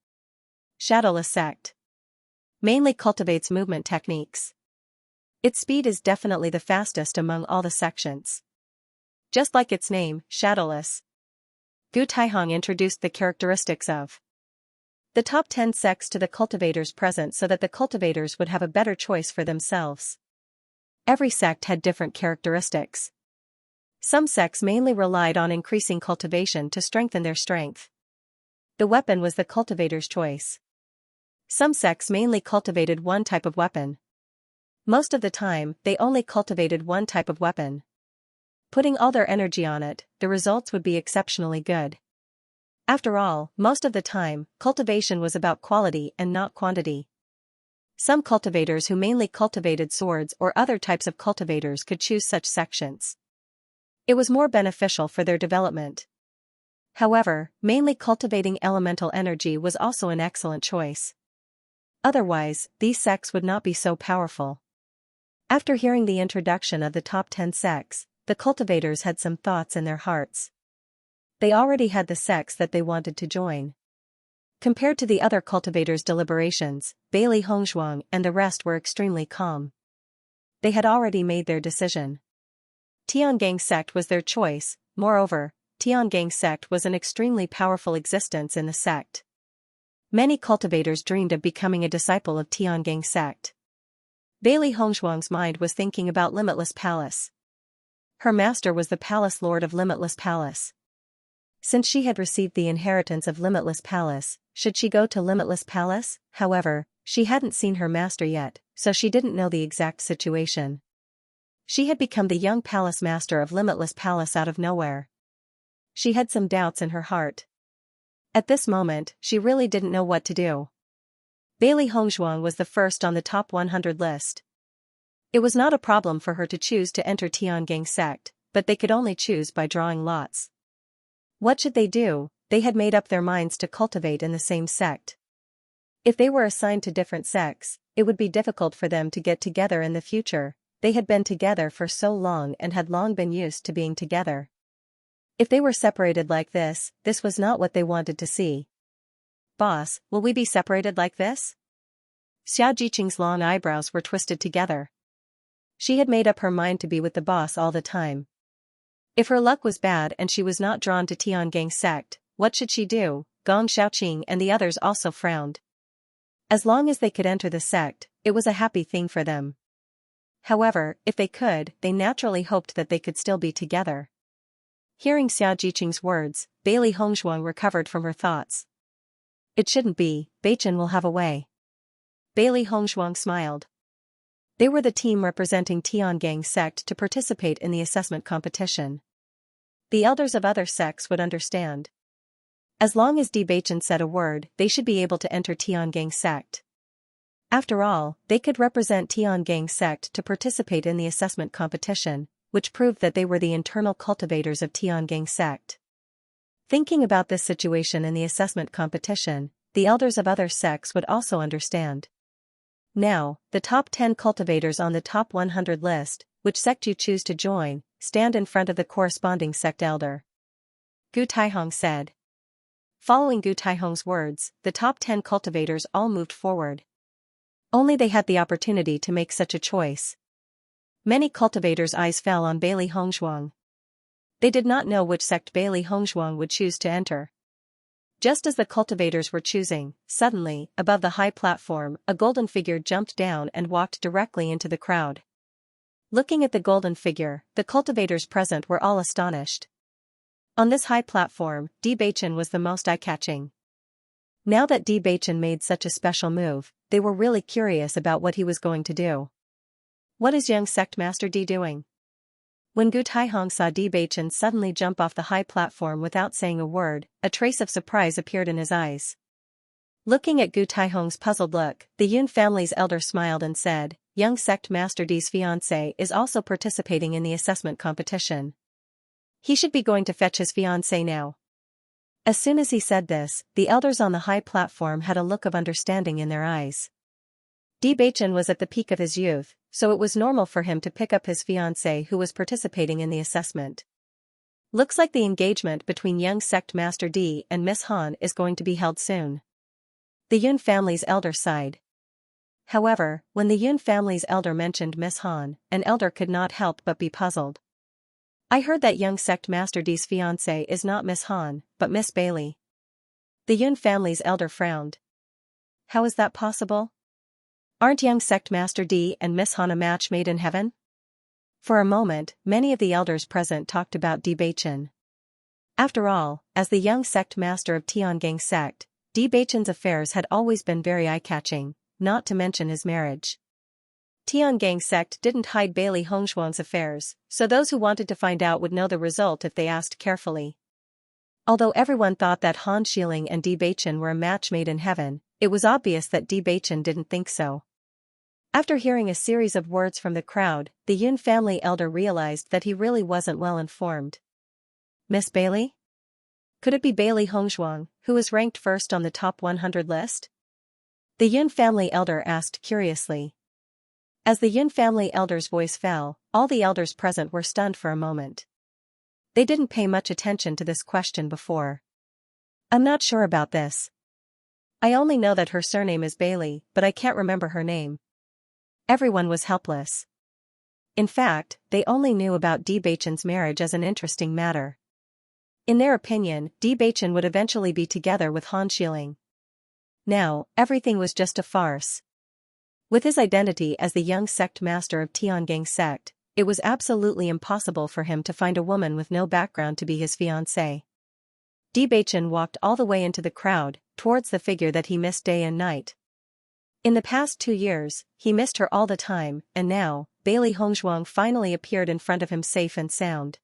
Speaker 1: Shadowless sect mainly cultivates movement techniques. Its speed is definitely the fastest among all the sections. Just like its name, Shadowless. Gu Taihong introduced the characteristics of the top 10 sects to the cultivators present so that the cultivators would have a better choice for themselves. Every sect had different characteristics. Some sects mainly relied on increasing cultivation to strengthen their strength. The weapon was the cultivator's choice. Some sects mainly cultivated one type of weapon. Most of the time, they only cultivated one type of weapon. Putting all their energy on it, the results would be exceptionally good. After all, most of the time, cultivation was about quality and not quantity. Some cultivators who mainly cultivated swords or other types of cultivators could choose such sections. It was more beneficial for their development. However, mainly cultivating elemental energy was also an excellent choice. Otherwise, these sects would not be so powerful. After hearing the introduction of the top 10 sects, the cultivators had some thoughts in their hearts. They already had the sects that they wanted to join. Compared to the other cultivators' deliberations, Bailey Hongzhuang and the rest were extremely calm. They had already made their decision. Tiangang sect was their choice. Moreover, Tiangang sect was an extremely powerful existence in the sect. Many cultivators dreamed of becoming a disciple of Tiangang sect. Bailey Hongzhuang's mind was thinking about Limitless Palace. Her master was the Palace Lord of Limitless Palace. Since she had received the inheritance of Limitless Palace, should she go to Limitless Palace? However, she hadn't seen her master yet, so she didn't know the exact situation. She had become the young palace master of Limitless Palace out of nowhere. She had some doubts in her heart. At this moment, she really didn't know what to do. Bailey Hongzhuang was the first on the top 100 list. It was not a problem for her to choose to enter Tiangang sect, but they could only choose by drawing lots. What should they do? They had made up their minds to cultivate in the same sect. If they were assigned to different sects, it would be difficult for them to get together in the future. They had been together for so long and had long been used to being together. If they were separated like this was not what they wanted to see. Boss, will we be separated like this? Xiaojiqing's long eyebrows were twisted together. She had made up her mind to be with the boss all the time. If her luck was bad and she was not drawn to Tiangang's sect, what should she do? Gong Xiaoqing and the others also frowned. As long as they could enter the sect, it was a happy thing for them. However, if they could, they naturally hoped that they could still be together. Hearing Xiaojiqing's words, Bailey Hongzhuang recovered from her thoughts. It shouldn't be, Beichen will have a way. Bailey Hongzhuang smiled. They were the team representing Tiangang's sect to participate in the assessment competition. The elders of other sects would understand. As long as Beichen said a word, they should be able to enter Tiangang's sect. After all, they could represent Tiangang's sect to participate in the assessment competition, which proved that they were the internal cultivators of Tiangang's sect. Thinking about this situation in the assessment competition, the elders of other sects would also understand. Now, the top 10 cultivators on the top 100 list, which sect you choose to join, stand in front of the corresponding sect elder. Gu Taihong said. Following Gu Taihong's words, the top 10 cultivators all moved forward. Only they had the opportunity to make such a choice. Many cultivators' eyes fell on Bailey Hongzhuang. They did not know which sect Bailey Hongzhuang would choose to enter. Just as the cultivators were choosing, suddenly, above the high platform, a golden figure jumped down and walked directly into the crowd. Looking at the golden figure, the cultivators present were all astonished. On this high platform, Beichen was the most eye-catching. Now that Beichen made such a special move, they were really curious about what he was going to do. What is young sect master D doing? When Gu Taihong saw Beichen suddenly jump off the high platform without saying a word, a trace of surprise appeared in his eyes. Looking at Gu Taihong's puzzled look, the Yun family's elder smiled and said, young sect master D's fiancé is also participating in the assessment competition. He should be going to fetch his fiancé now. As soon as he said this, the elders on the high platform had a look of understanding in their eyes. Beichen was at the peak of his youth, so it was normal for him to pick up his fiancée who was participating in the assessment. Looks like the engagement between young sect master D and Miss Han is going to be held soon. The Yun family's elder sighed. However, when the Yun family's elder mentioned Miss Han, an elder could not help but be puzzled. I heard that young sect master D's fiancée is not Miss Han, but Miss Bailey. The Yun family's elder frowned. How is that possible? Aren't young sect master D and Miss Han a match made in heaven? For a moment, many of the elders present talked about Beichen. After all, as the young sect master of Tiangang's sect, Beichen's affairs had always been very eye-catching, not to mention his marriage. Tiangang's sect didn't hide Bailey Hongzhuang's affairs, so those who wanted to find out would know the result if they asked carefully. Although everyone thought that Han Xiling and Beichen were a match made in heaven, it was obvious that Beichen didn't think so. After hearing a series of words from the crowd, the Yun family elder realized that he really wasn't well informed. Miss Bailey? Could it be Bailey Hongzhuang, who was ranked first on the top 100 list? The Yun family elder asked curiously. As the Yun family elder's voice fell, all the elders present were stunned for a moment. They didn't pay much attention to this question before. I'm not sure about this. I only know that her surname is Bailey, but I can't remember her name. Everyone was helpless. In fact, they only knew about Beichen's marriage as an interesting matter. In their opinion, Beichen would eventually be together with Han Xiling. Now, everything was just a farce. With his identity as the young sect master of Tiangang's sect, it was absolutely impossible for him to find a woman with no background to be his fiancée. Beichen walked all the way into the crowd, towards the figure that he missed day and night. In the past 2 years, he missed her all the time, and now, Bailey Hongzhuang finally appeared in front of him safe and sound.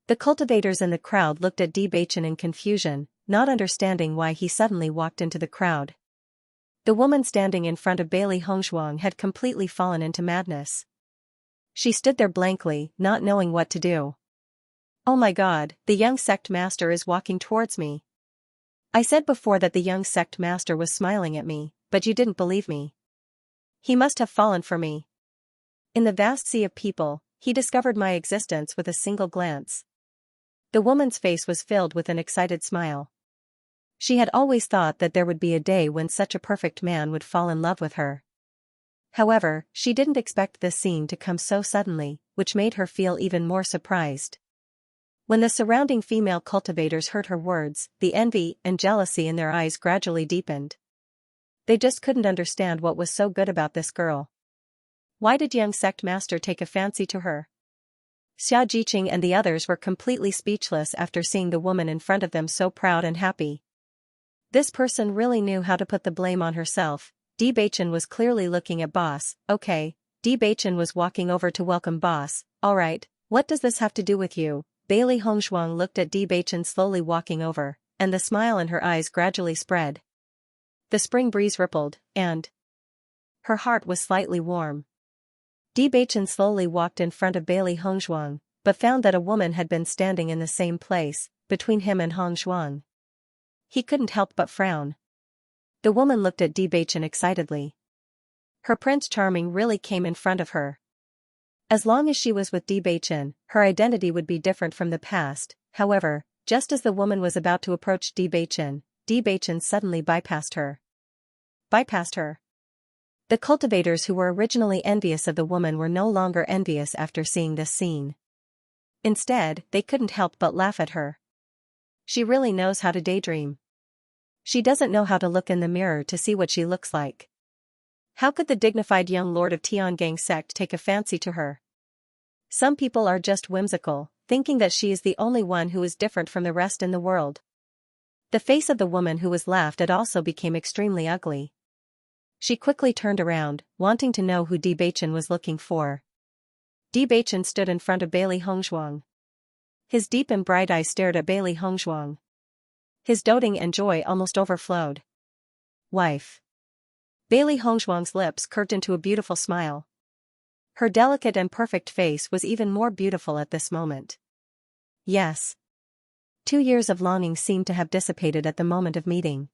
Speaker 1: The cultivators in the crowd looked at Beichen in confusion, not understanding why he suddenly walked into the crowd. The woman standing in front of Bailey Hongzhuang had completely fallen into madness. She stood there blankly, not knowing what to do. Oh my God, the young sect master is walking towards me. I said before that the young sect master was smiling at me, but you didn't believe me. He must have fallen for me. In the vast sea of people, he discovered my existence with a single glance. The woman's face was filled with an excited smile. She had always thought that there would be a day when such a perfect man would fall in love with her. However, she didn't expect this scene to come so suddenly, which made her feel even more surprised. When the surrounding female cultivators heard her words, the envy and jealousy in their eyes gradually deepened. They just couldn't understand what was so good about this girl. Why did young sect master take a fancy to her? Xianxia and the others were completely speechless after seeing the woman in front of them so proud and happy. This person really knew how to put the blame on herself. Bewitching was clearly looking at boss. Okay. Bewitching was walking over to welcome boss. Alright, what does this have to do with you? Bailey Hongshuang looked at Bewitching slowly walking over, and the smile in her eyes gradually spread. The spring breeze rippled, and her heart was slightly warm. Bewitching slowly walked in front of Bailey Hongshuang, but found that a woman had been standing in the same place, between him and Hongshuang. He couldn't help but frown. The woman looked at Bewitching excitedly. Her Prince Charming really came in front of her. As long as she was with Bewitching, her identity would be different from the past. However, just as the woman was about to approach Bewitching suddenly bypassed her. The cultivators who were originally envious of the woman were no longer envious after seeing this scene. Instead, they couldn't help but laugh at her. She really knows how to daydream. She doesn't know how to look in the mirror to see what she looks like. How could the dignified young lord of Tiangang sect take a fancy to her? Some people are just whimsical, thinking that she is the only one who is different from the rest in the world. The face of the woman who was laughed at also became extremely ugly. She quickly turned around, wanting to know who Bewitching was looking for. Bewitching stood in front of Bailey Hongshuang. His deep and bright eyes stared at Bailey Hongshuang. His doting and joy almost overflowed. Wife. Bailey Hongshuang's lips curved into a beautiful smile. Her delicate and perfect face was even more beautiful at this moment. Yes. 2 years of longing seemed to have dissipated at the moment of meeting.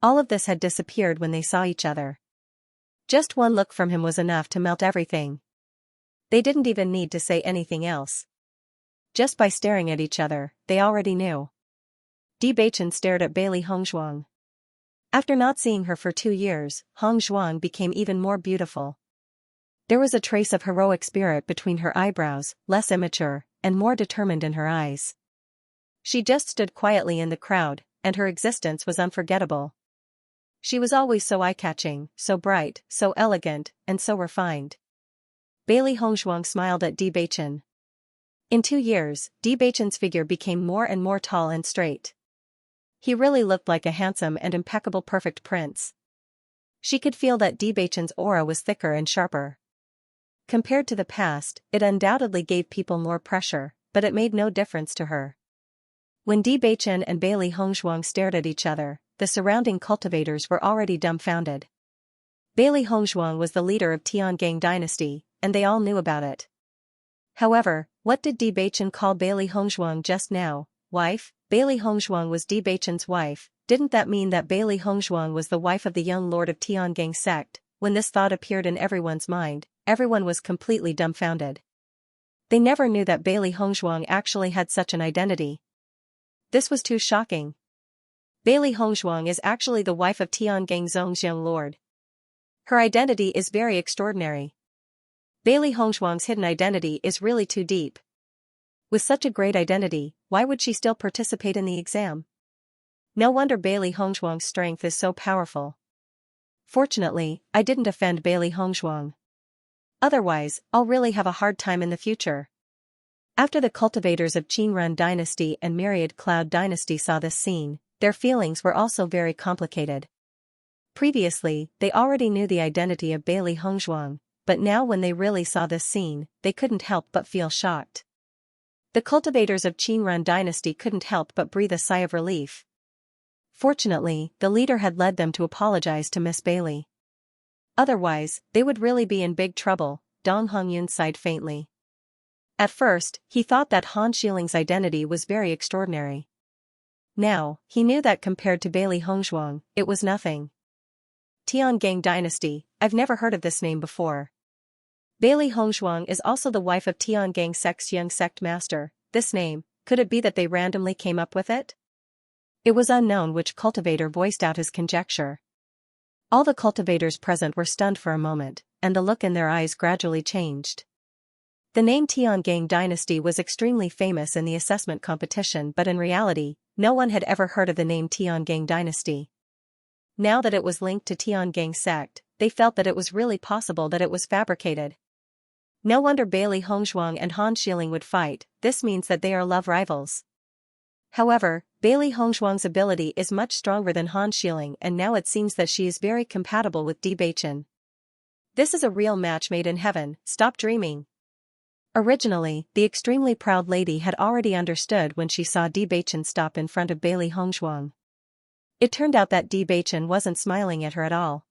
Speaker 1: All of this had disappeared when they saw each other. Just one look from him was enough to melt everything. They didn't even need to say anything else. Just by staring at each other, they already knew. Bewitching stared at Bailey Hongshuang. After not seeing her for 2 years, Hongshuang became even more beautiful. There was a trace of heroic spirit between her eyebrows, less immature, and more determined in her eyes. She just stood quietly in the crowd, and her existence was unforgettable. She was always so eye-catching, so bright, so elegant, and so refined. Bailey Hongshuang smiled at Bewitching. In 2 years, Bewitching's figure became more and more tall and straight. He really looked like a handsome and impeccable perfect prince. She could feel that Bewitching's aura was thicker and sharper. Compared to the past, it undoubtedly gave people more pressure, but it made no difference to her. When Bewitching and Bailey Hongshuang stared at each other, the surrounding cultivators were already dumbfounded. Bailey Hongshuang was the leader of Tiangang dynasty, and they all knew about it. However, what did Bewitching call Bailey Hongshuang just now? Wife? Bailey Hongshuang was Bewitching's wife. Didn't that mean that Bailey Hongshuang was the wife of the young lord of Tiangang sect? When this thought appeared in everyone's mind, everyone was completely dumbfounded. They never knew that Bailey Hongshuang actually had such an identity. This was too shocking. Bailey Hongshuang is actually the wife of Tiangang Zong's young lord. Her identity is very extraordinary. Bailey Hongshuang's hidden identity is really too deep. With such a great identity, why would she still participate in the exam? No wonder Bailey Hongshuang's strength is so powerful. Fortunately, I didn't offend Bailey Hongshuang. Otherwise, I'll really have a hard time in the future. After the cultivators of Qingrun dynasty and Myriad Cloud dynasty saw this scene, their feelings were also very complicated. Previously, they already knew the identity of Bailey Hongshuang, but now when they really saw this scene, they couldn't help but feel shocked. The cultivators of Qingrun dynasty couldn't help but breathe a sigh of relief. Fortunately, the leader had led them to apologize to Miss Bailey. Otherwise, they would really be in big trouble. Dong Hongyun sighed faintly. At first, he thought that Han Shiling's identity was very extraordinary. Now, he knew that compared to Bailey Hongshuang, it was nothing. Tiangang dynasty, I've never heard of this name before. Bailey Hongshuang is also the wife of Tiangang sect's young sect master. This name, Could it be that they randomly came up with it? It was unknown which cultivator voiced out his conjecture. All the cultivators present were stunned for a moment, and the look in their eyes gradually changed. The name Tiangang dynasty was extremely famous in the assessment competition, but in reality, no one had ever heard of the name Tiangang dynasty. Now that it was linked to Tiangang sect, they felt that it was really possible that it was fabricated. No wonder Bailey Hongzhuang and Han Xiling would fight. This means that they are love rivals. However, Bailey Hongzhuang's ability is much stronger than Han Xiling, and now it seems that she is very compatible with Bewitching. This is a real match made in heaven. Stop dreaming. Originally, the extremely proud lady had already understood when she saw Bewitching stop in front of Bailey Hongzhuang. It turned out that Bewitching wasn't smiling at her at all.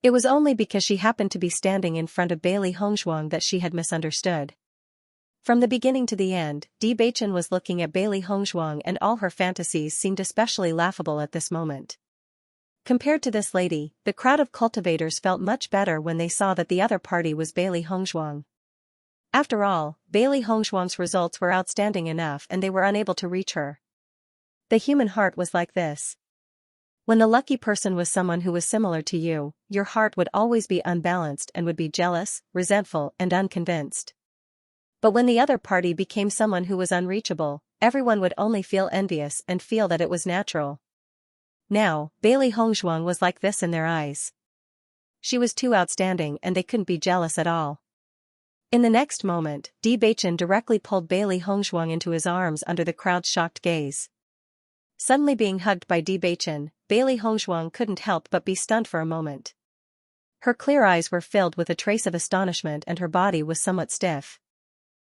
Speaker 1: It was only because she happened to be standing in front of Bailey Hongzhuang that she had misunderstood. From the beginning to the end, Bewitching was looking at Bailey Hongzhuang, and all her fantasies seemed especially laughable at this moment. Compared to this lady, the crowd of cultivators felt much better when they saw that the other party was Bailey Hongzhuang. After all, Bailey Hongzhuang's results were outstanding enough and they were unable to reach her. The human heart was like this. When the lucky person was someone who was similar to you, your heart would always be unbalanced and would be jealous, resentful, and unconvinced. But when the other party became someone who was unreachable, everyone would only feel envious and feel that it was natural. Now, Bailey Hongzhuang was like this in their eyes. She was too outstanding and they couldn't be jealous at all. In the next moment, Bewitching directly pulled Bailey Hongzhuang into his arms under the crowd's shocked gaze. Suddenly being hugged by Bewitching, Bailey Hongzhuang couldn't help but be stunned for a moment. Her clear eyes were filled with a trace of astonishment and her body was somewhat stiff.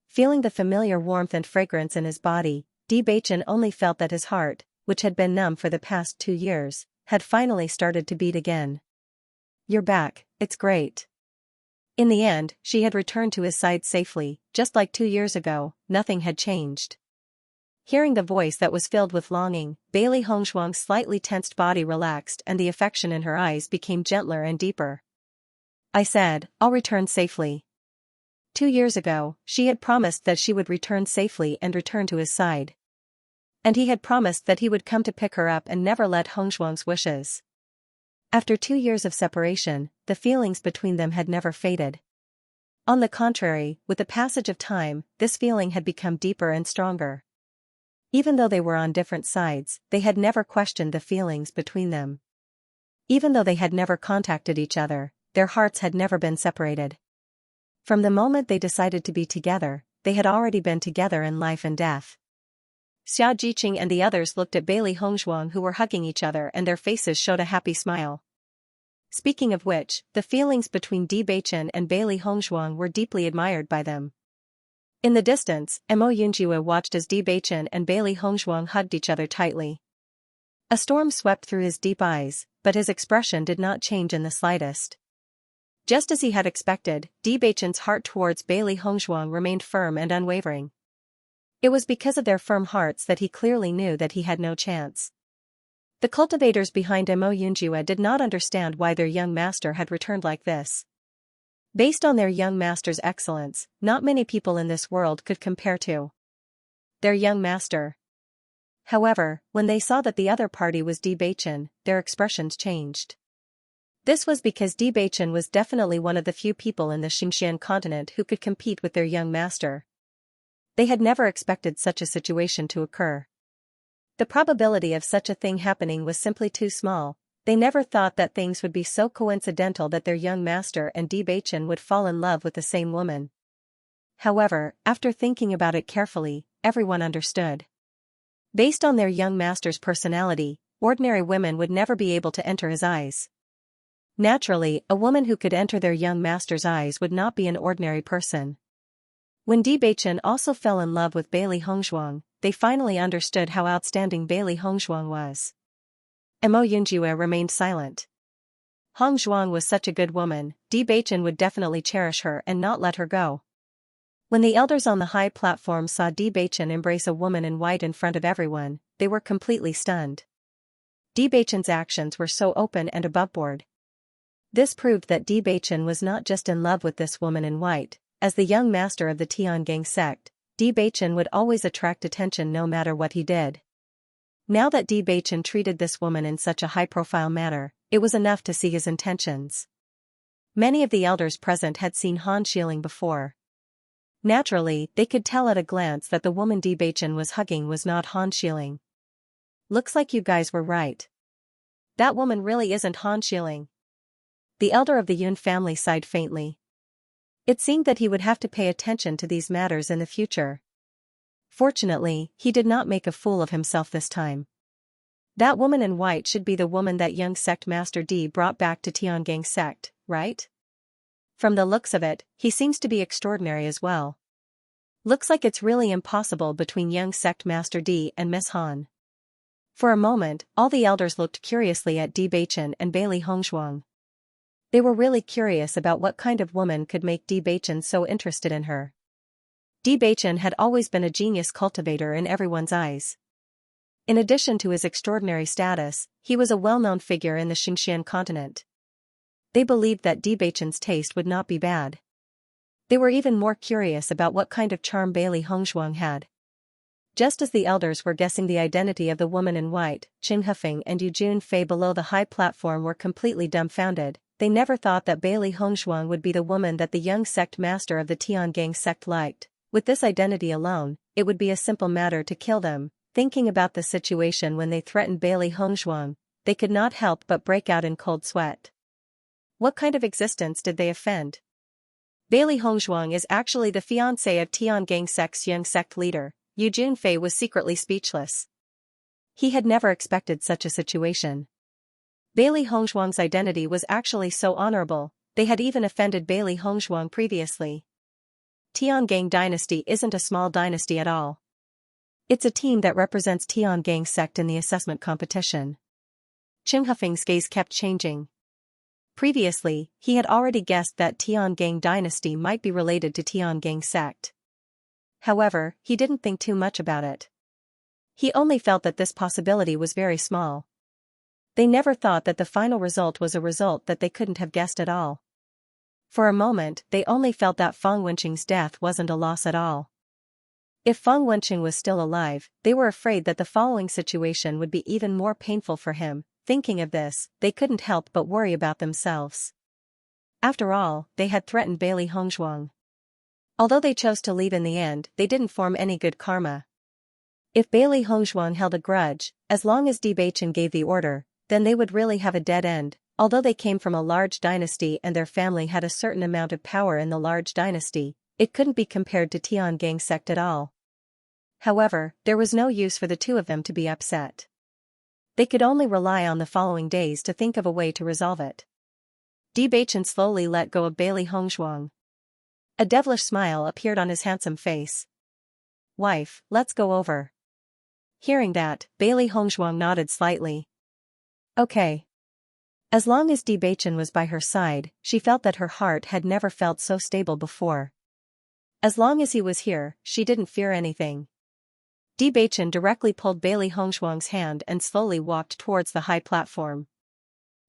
Speaker 1: Feeling the familiar warmth and fragrance in his body, Bewitching only felt that his heart, which had been numb for the past 2 years, had finally started to beat again. "You're back, it's great." In the end, she had returned to his side safely, just like 2 years ago, nothing had changed. Hearing the voice that was filled with longing, Bailey Hongzhuang's slightly tensed body relaxed and the affection in her eyes became gentler and deeper. "I said, I'll return safely." 2 years ago, she had promised that she would return safely and return to his side. And he had promised that he would come to pick her up and never let Hongzhuang's wishes. After 2 years of separation, the feelings between them had never faded. On the contrary, with the passage of time, this feeling had become deeper and stronger. Even though they were on different sides, they had never questioned the feelings between them. Even though they had never contacted each other, their hearts had never been separated. From the moment they decided to be together, they had already been together in life and death. Xianxia and the others looked at Bailey Hongzhuang, who were hugging each other, and their faces showed a happy smile. Speaking of which, the feelings between Bewitching and Bailey Hongzhuang were deeply admired by them. In the distance, Xianxia watched as Bewitching and Bailey Hongzhuang hugged each other tightly. A storm swept through his deep eyes, but his expression did not change in the slightest. Just as he had expected, Bewitching's heart towards Bailey Hongzhuang remained firm and unwavering. It was because of their firm hearts that he clearly knew that he had no chance. The cultivators behind Xianxia did not understand why their young master had returned like this. Based on their young master's excellence, not many people in this world could compare to their young master. However, when they saw that the other party was Bewitching, their expressions changed. This was because Bewitching was definitely one of the few people in the Xianxia continent who could compete with their young master. They had never expected such a situation to occur. The probability of such a thing happening was simply too small. They never thought that things would be so coincidental that their young master and Bewitching would fall in love with the same woman. However, after thinking about it carefully, everyone understood. Based on their young master's personality, ordinary women would never be able to enter his eyes. Naturally, a woman who could enter their young master's eyes would not be an ordinary person. When Bewitching also fell in love with Bailey Hongzhuang, they finally understood how outstanding Bailey Hongzhuang was. Xianxia remained silent. Hongzhuang was such a good woman, Bewitching would definitely cherish her and not let her go. When the elders on the high platform saw Bewitching embrace a woman in white in front of everyone, they were completely stunned. Bewitching's actions were so open and aboveboard. This proved that Bewitching was not just in love with this woman in white. As the young master of the Tiangang sect, Bewitching would always attract attention no matter what he did. Now that Bewitching treated this woman in such a high-profile manner, it was enough to see his intentions. Many of the elders present had seen Han Shieling before. Naturally, they could tell at a glance that the woman Bewitching was hugging was not Han Shieling. Looks like you guys were right. That woman really isn't Han Shieling. The elder of the Yun family sighed faintly. It seemed that he would have to pay attention to these matters in the future. Fortunately, he did not make a fool of himself this time. That woman in white should be the woman that young sect master D brought back to Tiangang sect, right? From the looks of it, he seems to be extraordinary as well. Looks like it's really impossible between young sect master D and Miss Han. For a moment, all the elders looked curiously at Bewitching and Bailey Hongzhuang. They were really curious about what kind of woman could make Bewitching so interested in her. Bewitching had always been a genius cultivator in everyone's eyes. In addition to his extraordinary status, he was a well-known figure in the Xianxia continent. They believed that Bewitching's taste would not be bad. They were even more curious about what kind of charm Bailey Hongzhuang had. Just as the elders were guessing the identity of the woman in white, Qin Hufeng and Yu Fei below the high platform were completely dumbfounded. They never thought that Bailey Hongzhuang would be the woman that the young sect master of the Tiangang sect liked. With this identity alone, it would be a simple matter to kill them. Thinking about the situation when they threatened Bailey Hongzhuang, they could not help but break out in cold sweat. What kind of existence did they offend? Bailey Hongzhuang is actually the fiancée of Tiangang sect's young sect leader. Yu Fei was secretly speechless. He had never expected such a situation. Bailey Hongzhuang's identity was actually so honorable, they had even offended Bailey Hongzhuang previously. Tiangang dynasty isn't a small dynasty at all. It's a team that represents Tiangang sect in the assessment competition. Qin Hufeng's gaze kept changing. Previously, he had already guessed that Tiangang dynasty might be related to Tiangang sect. However, he didn't think too much about it. He only felt that this possibility was very small. They never thought that the final result was a result that they couldn't have guessed at all. For a moment, they only felt that Feng Wenqing's death wasn't a loss at all. If Feng Wenqing was still alive, they were afraid that the following situation would be even more painful for him. Thinking of this, they couldn't help but worry about themselves. After all, they had threatened Bailey Hongzhuang. Although they chose to leave in the end, they didn't form any good karma. If Bailey Hongzhuang held a grudge, as long as Bewitching gave the order, then they would really have a dead end. Although they came from a large dynasty and their family had a certain amount of power in the large dynasty, it couldn't be compared to Tiangang sect at all. However, there was no use for the two of them to be upset. They could only rely on the following days to think of a way to resolve it. Bewitching slowly let go of Bailey Hongzhuang. A devilish smile appeared on his handsome face. "Wife, let's go over." Hearing that, Bailey Hongzhuang nodded slightly. Okay. As long as Bewitching was by her side, she felt that her heart had never felt so stable before. As long as he was here, she didn't fear anything. Bewitching directly pulled Bailey Hongzhuang's hand and slowly walked towards the high platform.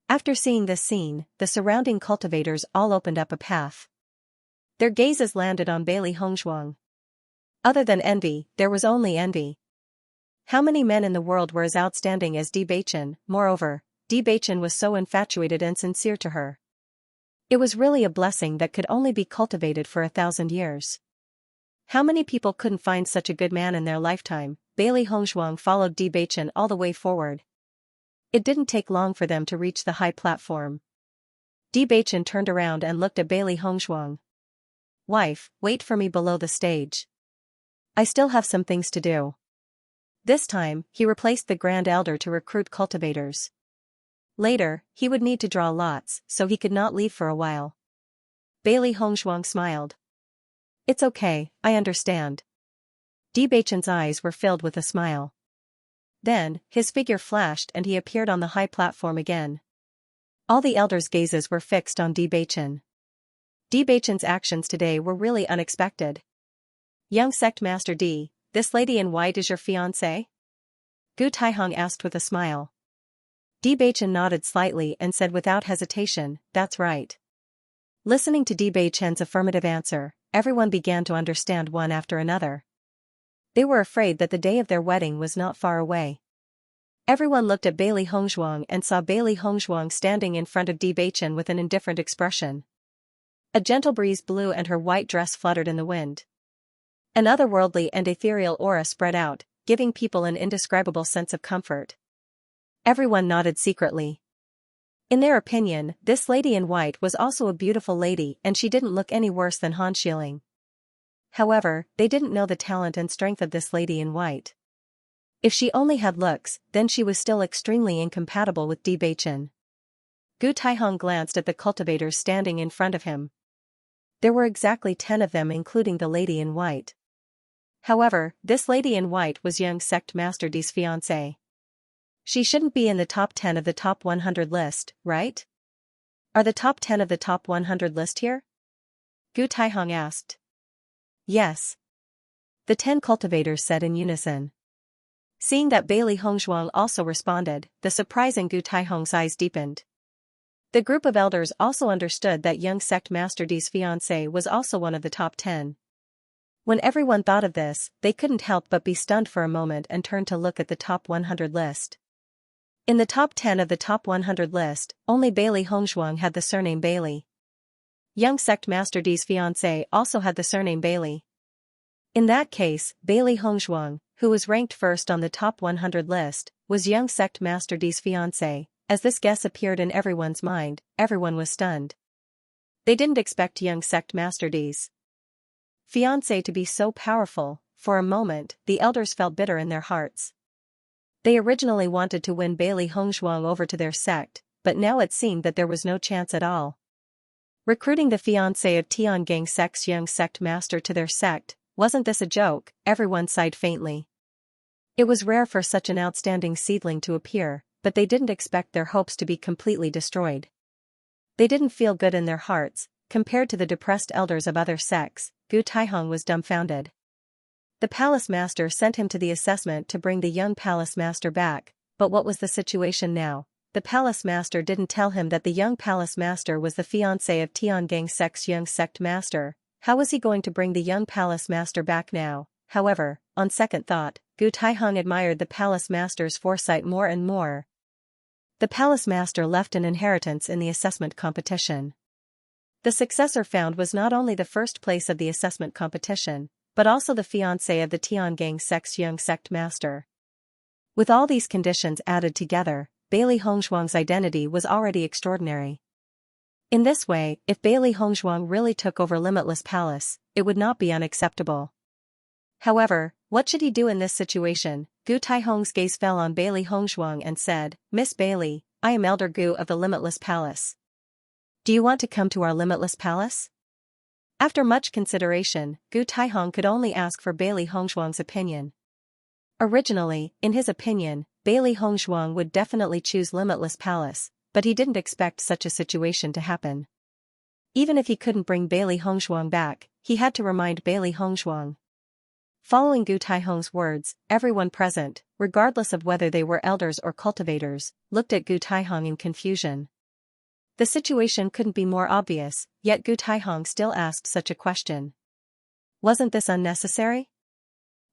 Speaker 1: After seeing this scene, the surrounding cultivators all opened up a path. Their gazes landed on Bailey Hongzhuang. Other than envy, there was only envy. How many men in the world were as outstanding as Bewitching? Moreover, Bewitching was so infatuated and sincere to her. It was really a blessing that could only be cultivated for 1,000 years. How many people couldn't find such a good man in their lifetime? Bailey Hongzhuang followed Bewitching all the way forward. It didn't take long for them to reach the high platform. Bewitching turned around and looked at Bailey Hongzhuang. "Wife, wait for me below the stage. I still have some things to do." This time, he replaced the Grand Elder to recruit cultivators. Later, he would need to draw lots, so he could not leave for a while. Bailey Hongzhuang smiled. "It's okay, I understand." Bewitching's eyes were filled with a smile. Then, his figure flashed and he appeared on the high platform again. All the elders' gazes were fixed on Bewitching. Bewitching's actions today were really unexpected. "Young sect master D, this lady in white is your fiancée?" Gu Taihong asked with a smile. Bewitching nodded slightly and said without hesitation, "That's right." Listening to Bewitching's affirmative answer, everyone began to understand one after another. They were afraid that the day of their wedding was not far away. Everyone looked at Bailey Hongzhuang and saw Bailey Hongzhuang standing in front of Bewitching with an indifferent expression. A gentle breeze blew and her white dress fluttered in the wind. An otherworldly and ethereal aura spread out, giving people an indescribable sense of comfort. Everyone nodded secretly. In their opinion, this lady in white was also a beautiful lady and she didn't look any worse than Han Xiling. However, they didn't know the talent and strength of this lady in white. If she only had looks, then she was still extremely incompatible with Di Beichen. Gu Taihong glanced at the cultivators standing in front of him. There were exactly 10 of them including the lady in white. However, this lady in white was young sect master Di's fiancée. She shouldn't be in the top 10 of the top 100 list, right? Are the top 10 of the top 100 list here? Gu Taihong asked. Yes. The 10 cultivators said in unison. Seeing that Bailey Hongzhuang also responded, the surprise in Gu Taihong's eyes deepened. The group of elders also understood that young sect master Di's fiancée was also one of the top 10. When everyone thought of this, they couldn't help but be stunned for a moment and turn to look at the top 100 list. In the top 10 of the top 100 list, only Bailey Hongzhuang had the surname Bailey. Young sect master Di's fiancée also had the surname Bailey. In that case, Bailey Hongzhuang, who was ranked first on the top 100 list, was young sect master Di's fiancée. As this guess appeared in everyone's mind, everyone was stunned. They didn't expect young sect master Di's fiancée to be so powerful. For a moment, the elders felt bitter in their hearts. They originally wanted to win Bailey Hongzhuang over to their sect, but now it seemed that there was no chance at all. Recruiting the fiancée of Tiangang sect's young sect master to their sect, wasn't this a joke? Everyone sighed faintly. It was rare for such an outstanding seedling to appear, but they didn't expect their hopes to be completely destroyed. They didn't feel good in their hearts. Compared to the depressed elders of other sects, Gu Taihong was dumbfounded. The palace master sent him to the assessment to bring the young palace master back, but what was the situation now? The palace master didn't tell him that the young palace master was the fiancé of Tiangang sect's young sect master. How was he going to bring the young palace master back now? However, on second thought, Gu Taihong admired the palace master's foresight more and more. The palace master left an inheritance in the assessment competition. The successor found was not only the first place of the assessment competition, but also the fiancé of the Tiangang sect's young sect master. With all these conditions added together, Bailey Hongzhuang's identity was already extraordinary. In this way, if Bailey Hongzhuang really took over Limitless Palace, it would not be unacceptable. However, what should he do in this situation? Gu Taihong's gaze fell on Bailey Hongzhuang and said, "Miss Bailey, I am Elder Gu of the Limitless Palace. Do you want to come to our Limitless Palace?" After much consideration, Gu Taihong could only ask for Bailey Hongzhuang's opinion. Originally, in his opinion, Bailey Hongzhuang would definitely choose Limitless Palace, but he didn't expect such a situation to happen. Even if he couldn't bring Bailey Hongzhuang back, he had to remind Bailey Hongzhuang. Following Gu Taihong's words, everyone present, regardless of whether they were elders or cultivators, looked at Gu Taihong in confusion. The situation couldn't be more obvious, yet Gu Taihong still asked such a question. Wasn't this unnecessary?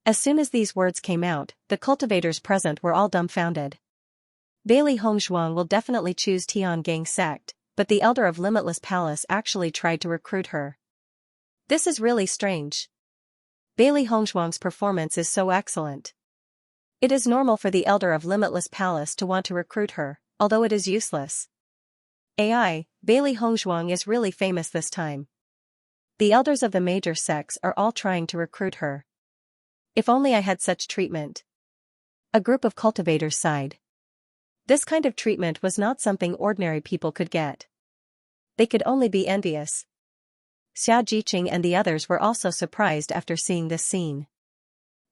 Speaker 1: As soon as these words came out, the cultivators present were all dumbfounded. Bailey Hongzhuang will definitely choose Tiangang sect, but the elder of Limitless Palace actually tried to recruit her. This is really strange. Bailey Hongzhuang's performance is so excellent. It is normal for the elder of Limitless Palace to want to recruit her, although it is useless. Bailey Hongzhuang is really famous this time. The elders of the major sects are all trying to recruit her. If only I had such treatment. A group of cultivators sighed. This kind of treatment was not something ordinary people could get. They could only be envious. Xianxia and the others were also surprised after seeing this scene.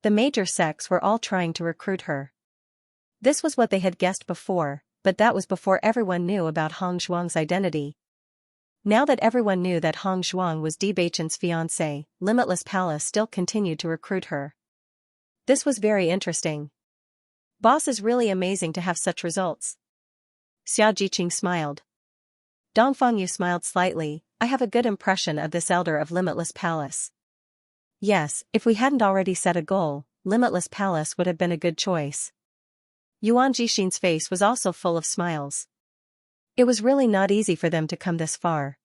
Speaker 1: The major sects were all trying to recruit her. This was what they had guessed before, but that was before everyone knew about Hongzhuang's identity. Now that everyone knew that Hongzhuang was Di Beichen's fiancée, Limitless Palace still continued to recruit her. This was very interesting. Boss is really amazing to have such results. Xiao Jiqing smiled. Dongfang Yu smiled slightly. I have a good impression of this elder of Limitless Palace. Yes, if we hadn't already set a goal, Limitless Palace would have been a good choice. Yuan Jixin's face was also full of smiles. It was really not easy for them to come this far.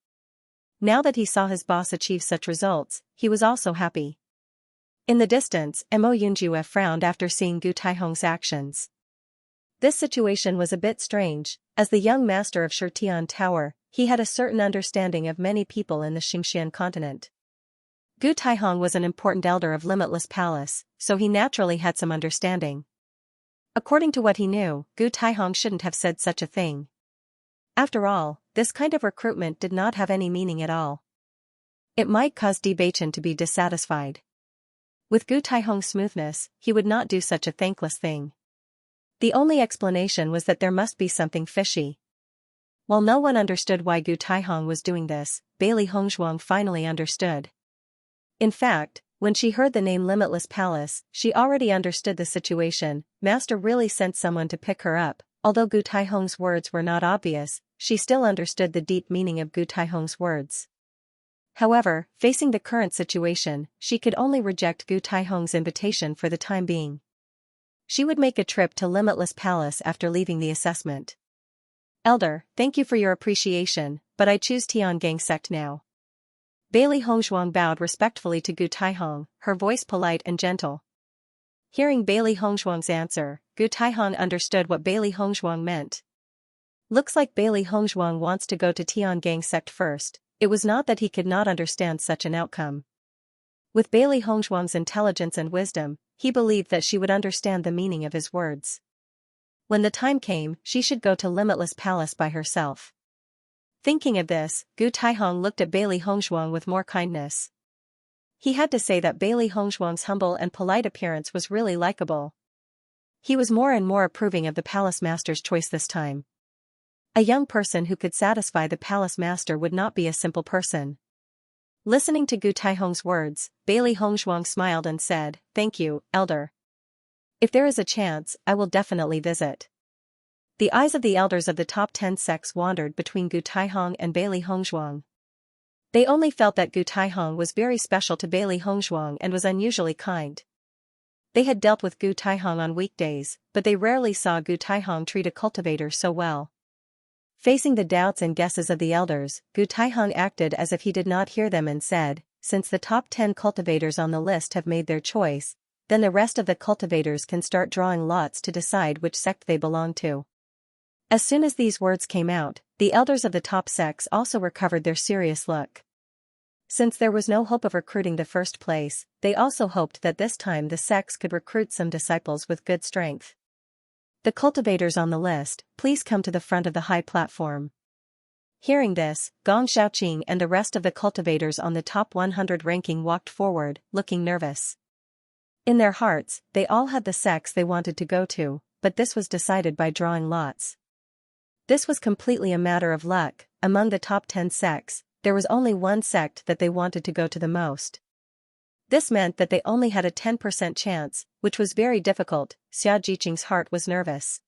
Speaker 1: Now that he saw his boss achieve such results, he was also happy. In the distance, Mo Yunjue frowned after seeing Gu Taihong's actions. This situation was a bit strange. As the young master of Shitian Tower, he had a certain understanding of many people in the Xianxia continent. Gu Taihong was an important elder of Limitless Palace, so he naturally had some understanding. According to what he knew, Gu Taihong shouldn't have said such a thing. After all, this kind of recruitment did not have any meaning at all. It might cause Bewitching to be dissatisfied. With Gu Taihong's smoothness, he would not do such a thankless thing. The only explanation was that there must be something fishy. While no one understood why Gu Taihong was doing this, Bailey Hongzhuang finally understood. In fact, when she heard the name Limitless Palace, she already understood the situation. Master really sent someone to pick her up. Although Gu Taihong's words were not obvious, she still understood the deep meaning of Gu Taihong's words. However, facing the current situation, she could only reject Gu Taihong's invitation for the time being. She would make a trip to Limitless Palace after leaving the assessment. Elder, thank you for your appreciation, but I choose Tiangang sect now. Bailey Hongzhuang bowed respectfully to Gu Taihong, her voice polite and gentle. Hearing Bailey Hongzhuang's answer, Gu Taihong understood what Bailey Hongzhuang meant. Looks like Bailey Hongzhuang wants to go to Tiangang sect first. It was not that he could not understand such an outcome. With Bailey Hongzhuang's intelligence and wisdom, he believed that she would understand the meaning of his words. When the time came, she should go to Limitless Palace by herself. Thinking of this, Gu Taihong looked at Bailey Hongzhuang with more kindness. He had to say that Bailey Hongzhuang's humble and polite appearance was really likable. He was more and more approving of the palace master's choice this time. A young person who could satisfy the palace master would not be a simple person. Listening to Gu Taihong's words, Bailey Hongzhuang smiled and said, "Thank you, elder. If there is a chance, I will definitely visit." The eyes of the elders of the top 10 sects wandered between Gu Taihong and Bailey Hongzhuang. They only felt that Gu Taihong was very special to Bailey Hongzhuang and was unusually kind. They had dealt with Gu Taihong on weekdays, but they rarely saw Gu Taihong treat a cultivator so well. Facing the doubts and guesses of the elders, Gu Taihong acted as if he did not hear them and said, "Since the top 10 cultivators on the list have made their choice, then the rest of the cultivators can start drawing lots to decide which sect they belong to." As soon as these words came out, the elders of the top sects also recovered their serious look. Since there was no hope of recruiting the first place, they also hoped that this time the sects could recruit some disciples with good strength. "The cultivators on the list, please come to the front of the high platform." Hearing this, Gong Xiaoqing and the rest of the cultivators on the top 100 ranking walked forward, looking nervous. In their hearts, they all had the sects they wanted to go to, but this was decided by drawing lots. This was completely a matter of luck. Among the top 10 sects, there was only one sect that they wanted to go to the most. This meant that they only had a 10% chance, which was very difficult. Xia Jiqing's heart was nervous.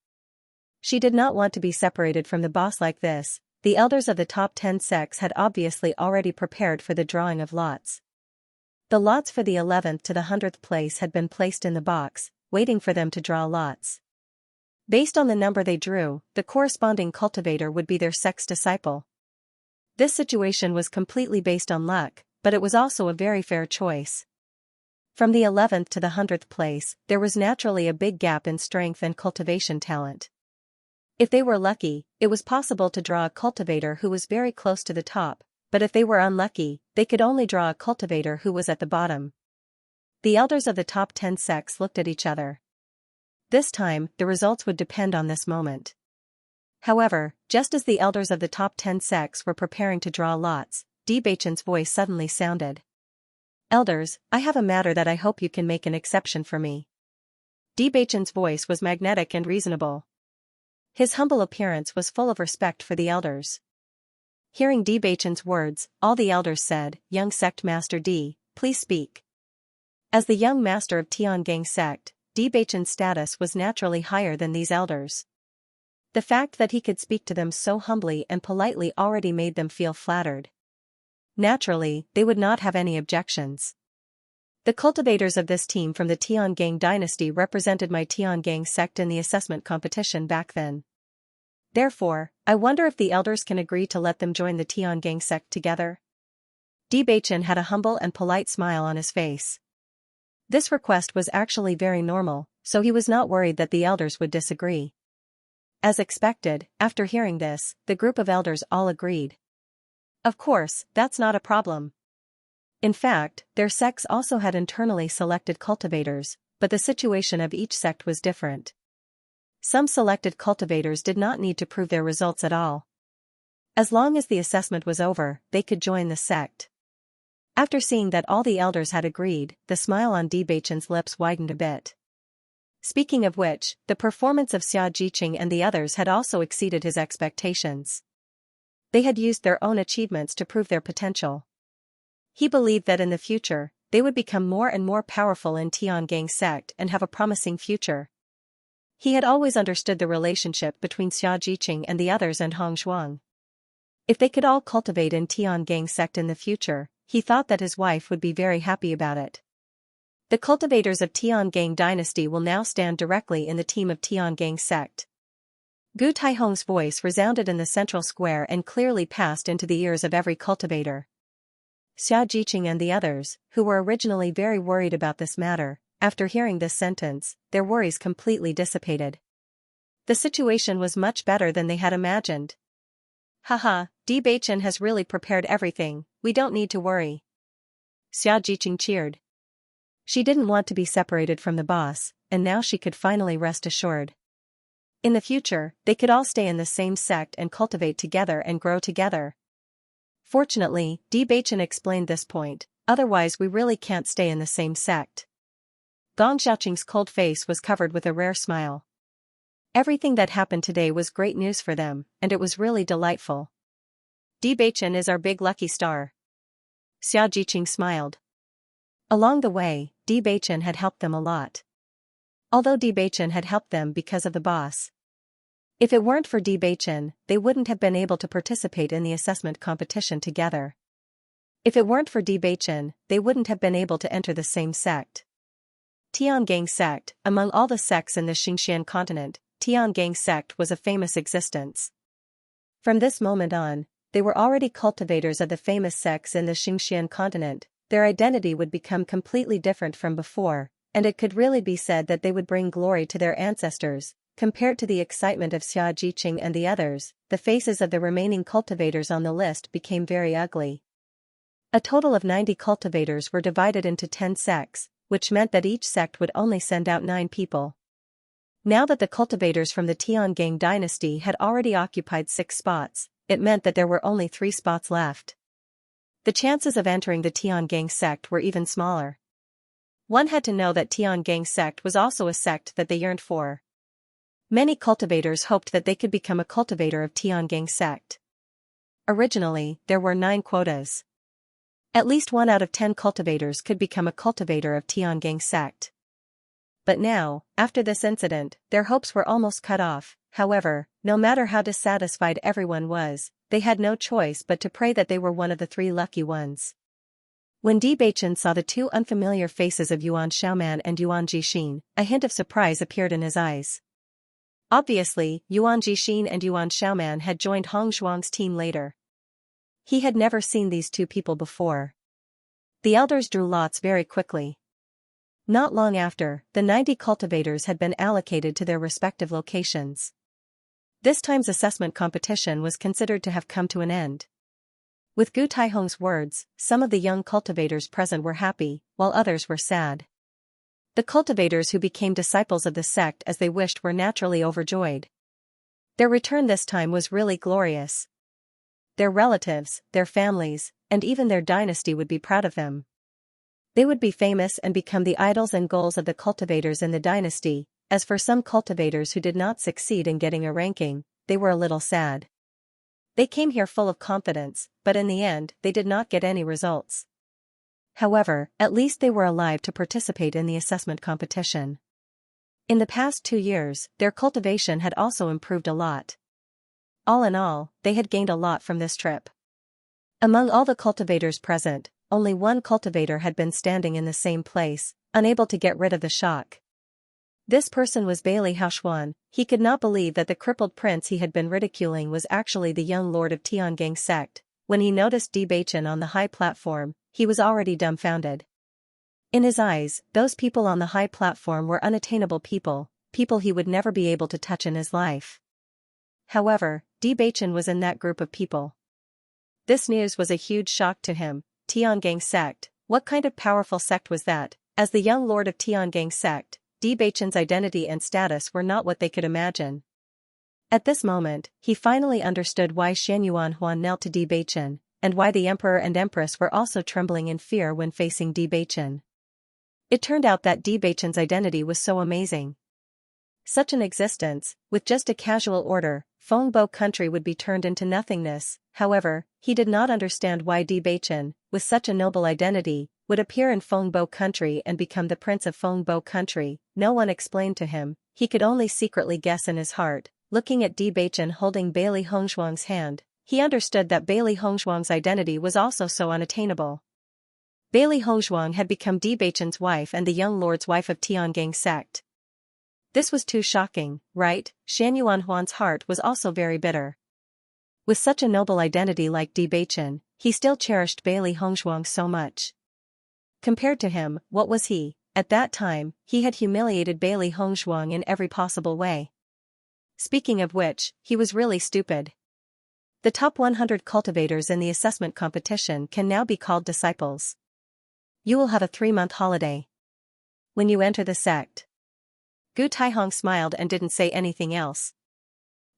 Speaker 1: She did not want to be separated from the boss like this. The elders of the top 10 sects had obviously already prepared for the drawing of lots. The lots for the 11th to the 100th place had been placed in the box, waiting for them to draw lots. Based on the number they drew, the corresponding cultivator would be their sect's disciple. This situation was completely based on luck, but it was also a very fair choice. From the 11th to the 100th place, there was naturally a big gap in strength and cultivation talent. If they were lucky, it was possible to draw a cultivator who was very close to the top, but if they were unlucky, they could only draw a cultivator who was at the bottom. The elders of the top 10 sects looked at each other. This time, the results would depend on this moment. However, just as the elders of the top 10 sects were preparing to draw lots, Bewitching's voice suddenly sounded. "Elders, I have a matter that I hope you can make an exception for me." Bewitching's voice was magnetic and reasonable. His humble appearance was full of respect for the elders. Hearing Bewitching's words, all the elders said, "Young sect master D, please speak." As the young master of Tiangang sect, Bewitching's status was naturally higher than these elders. The fact that he could speak to them so humbly and politely already made them feel flattered. Naturally, they would not have any objections. The cultivators of this team from the Tiangang dynasty represented my Tiangang sect in the assessment competition back then. Therefore, I wonder if the elders can agree to let them join the Tiangang sect together. Bewitching had a humble and polite smile on his face. This request was actually very normal, so he was not worried that the elders would disagree. As expected, after hearing this, the group of elders all agreed. Of course, that's not a problem. In fact, their sects also had internally selected cultivators, but the situation of each sect was different. Some selected cultivators did not need to prove their results at all. As long as the assessment was over, they could join the sect. After seeing that all the elders had agreed, the smile on Bewitching's lips widened a bit. Speaking of which, the performance of Xianxia and the others had also exceeded his expectations. They had used their own achievements to prove their potential. He believed that in the future, they would become more and more powerful in Tiangang sect and have a promising future. He had always understood the relationship between Xianxia and the others and Hongshuang. If they could all cultivate in Tiangang sect in the future, he thought that his wife would be very happy about it. The cultivators of Tiangang dynasty will now stand directly in the team of Tiangang sect. Gu Taihong's voice resounded in the central square and clearly passed into the ears of every cultivator. Xianxia and the others, who were originally very worried about this matter, after hearing this sentence, their worries completely dissipated. The situation was much better than they had imagined. Haha, Bewitching has really prepared everything, we don't need to worry. Xianxia cheered. She didn't want to be separated from the boss, and now she could finally rest assured. In the future, they could all stay in the same sect and cultivate together and grow together. Fortunately, Bewitching explained this point, otherwise we really can't stay in the same sect. Gong Xiaoqing's cold face was covered with a rare smile. Everything that happened today was great news for them, and it was really delightful. Bewitching is our big lucky star. Xianxia smiled. Along the way, Bewitching had helped them a lot. Although Bewitching had helped them because of the boss. If it weren't for Bewitching, they wouldn't have been able to participate in the assessment competition together. If it weren't for Bewitching, they wouldn't have been able to enter the same sect. Tiangang sect, among all the sects in the Xianxia continent, Tiangang sect was a famous existence. From this moment on, they were already cultivators of the famous sects in the Xianxia continent. Their identity would become completely different from before, and it could really be said that they would bring glory to their ancestors. Compared to the excitement of Xianxia and the others, the faces of the remaining cultivators on the list became very ugly. A total of 90 cultivators were divided into 10 sects, which meant that each sect would only send out 9 people. Now that the cultivators from the Tiangang dynasty had already occupied 6 spots, it meant that there were only 3 spots left. The chances of entering the Tiangang sect were even smaller. One had to know that Tiangang sect was also a sect that they yearned for. Many cultivators hoped that they could become a cultivator of Tiangang sect. Originally, there were 9 quotas. At least 1 out of 10 cultivators could become a cultivator of Tiangang sect. But now, after this incident, their hopes were almost cut off. However, no matter how dissatisfied everyone was, they had no choice but to pray that they were one of the 3 lucky ones. When Bewitching saw the 2 unfamiliar faces of Yuan Xiaoman and Yuan Jixin, a hint of surprise appeared in his eyes. Obviously, Yuan Jixin and Yuan Xiaoman had joined Hongshuang's team later. He had never seen these 2 people before. The elders drew lots very quickly. Not long after, the 90 cultivators had been allocated to their respective locations. This time's assessment competition was considered to have come to an end. With Gu Taihong's words, some of the young cultivators present were happy, while others were sad. The cultivators who became disciples of the sect as they wished were naturally overjoyed. Their return this time was really glorious. Their relatives, their families, and even their dynasty would be proud of them. They would be famous and become the idols and goals of the cultivators in the dynasty. As for some cultivators who did not succeed in getting a ranking, they were a little sad. They came here full of confidence, but in the end, they did not get any results. However, at least they were alive to participate in the assessment competition. In the past 2 years, their cultivation had also improved a lot. All in all, they had gained a lot from this trip. Among all the cultivators present, only one cultivator had been standing in the same place, unable to get rid of the shock. This person was Bailey Haoxuan. He could not believe that the crippled prince he had been ridiculing was actually the young lord of Tiangang sect. When he noticed Bewitching on the high platform, he was already dumbfounded. In his eyes, those people on the high platform were unattainable people he would never be able to touch in his life. However, Bewitching was in that group of people. This news was a huge shock to him. Tiangang sect, what kind of powerful sect was that? As the young lord of Tiangang sect, Bewitching's identity and status were not what they could imagine. At this moment, he finally understood why Xianxia Huan knelt to Bewitching, and why the emperor and empress were also trembling in fear when facing Bewitching. It turned out that Bewitching's identity was so amazing. Such an existence, with just a casual order, Fengbo country would be turned into nothingness. However, he did not understand why Bewitching, with such a noble identity, would appear in Fengbo country and become the prince of Fengbo country. No one explained to him, he could only secretly guess in his heart. Looking at Bewitching holding Bailey Hongzhuang's hand, he understood that Bailey Hongzhuang's identity was also so unattainable. Bailey Hongzhuang had become Bewitching's wife and the young lord's wife of Tiangang sect. This was too shocking, right? Xianxia Huan's heart was also very bitter. With such a noble identity like Bewitching, he still cherished Bailey Hongzhuang so much. Compared to him, what was he? At that time, he had humiliated Bailey Hongzhuang in every possible way. Speaking of which, he was really stupid. The top 100 cultivators in the assessment competition can now be called disciples. You will have a 3-month holiday when you enter the sect. Gu Taihong smiled and didn't say anything else.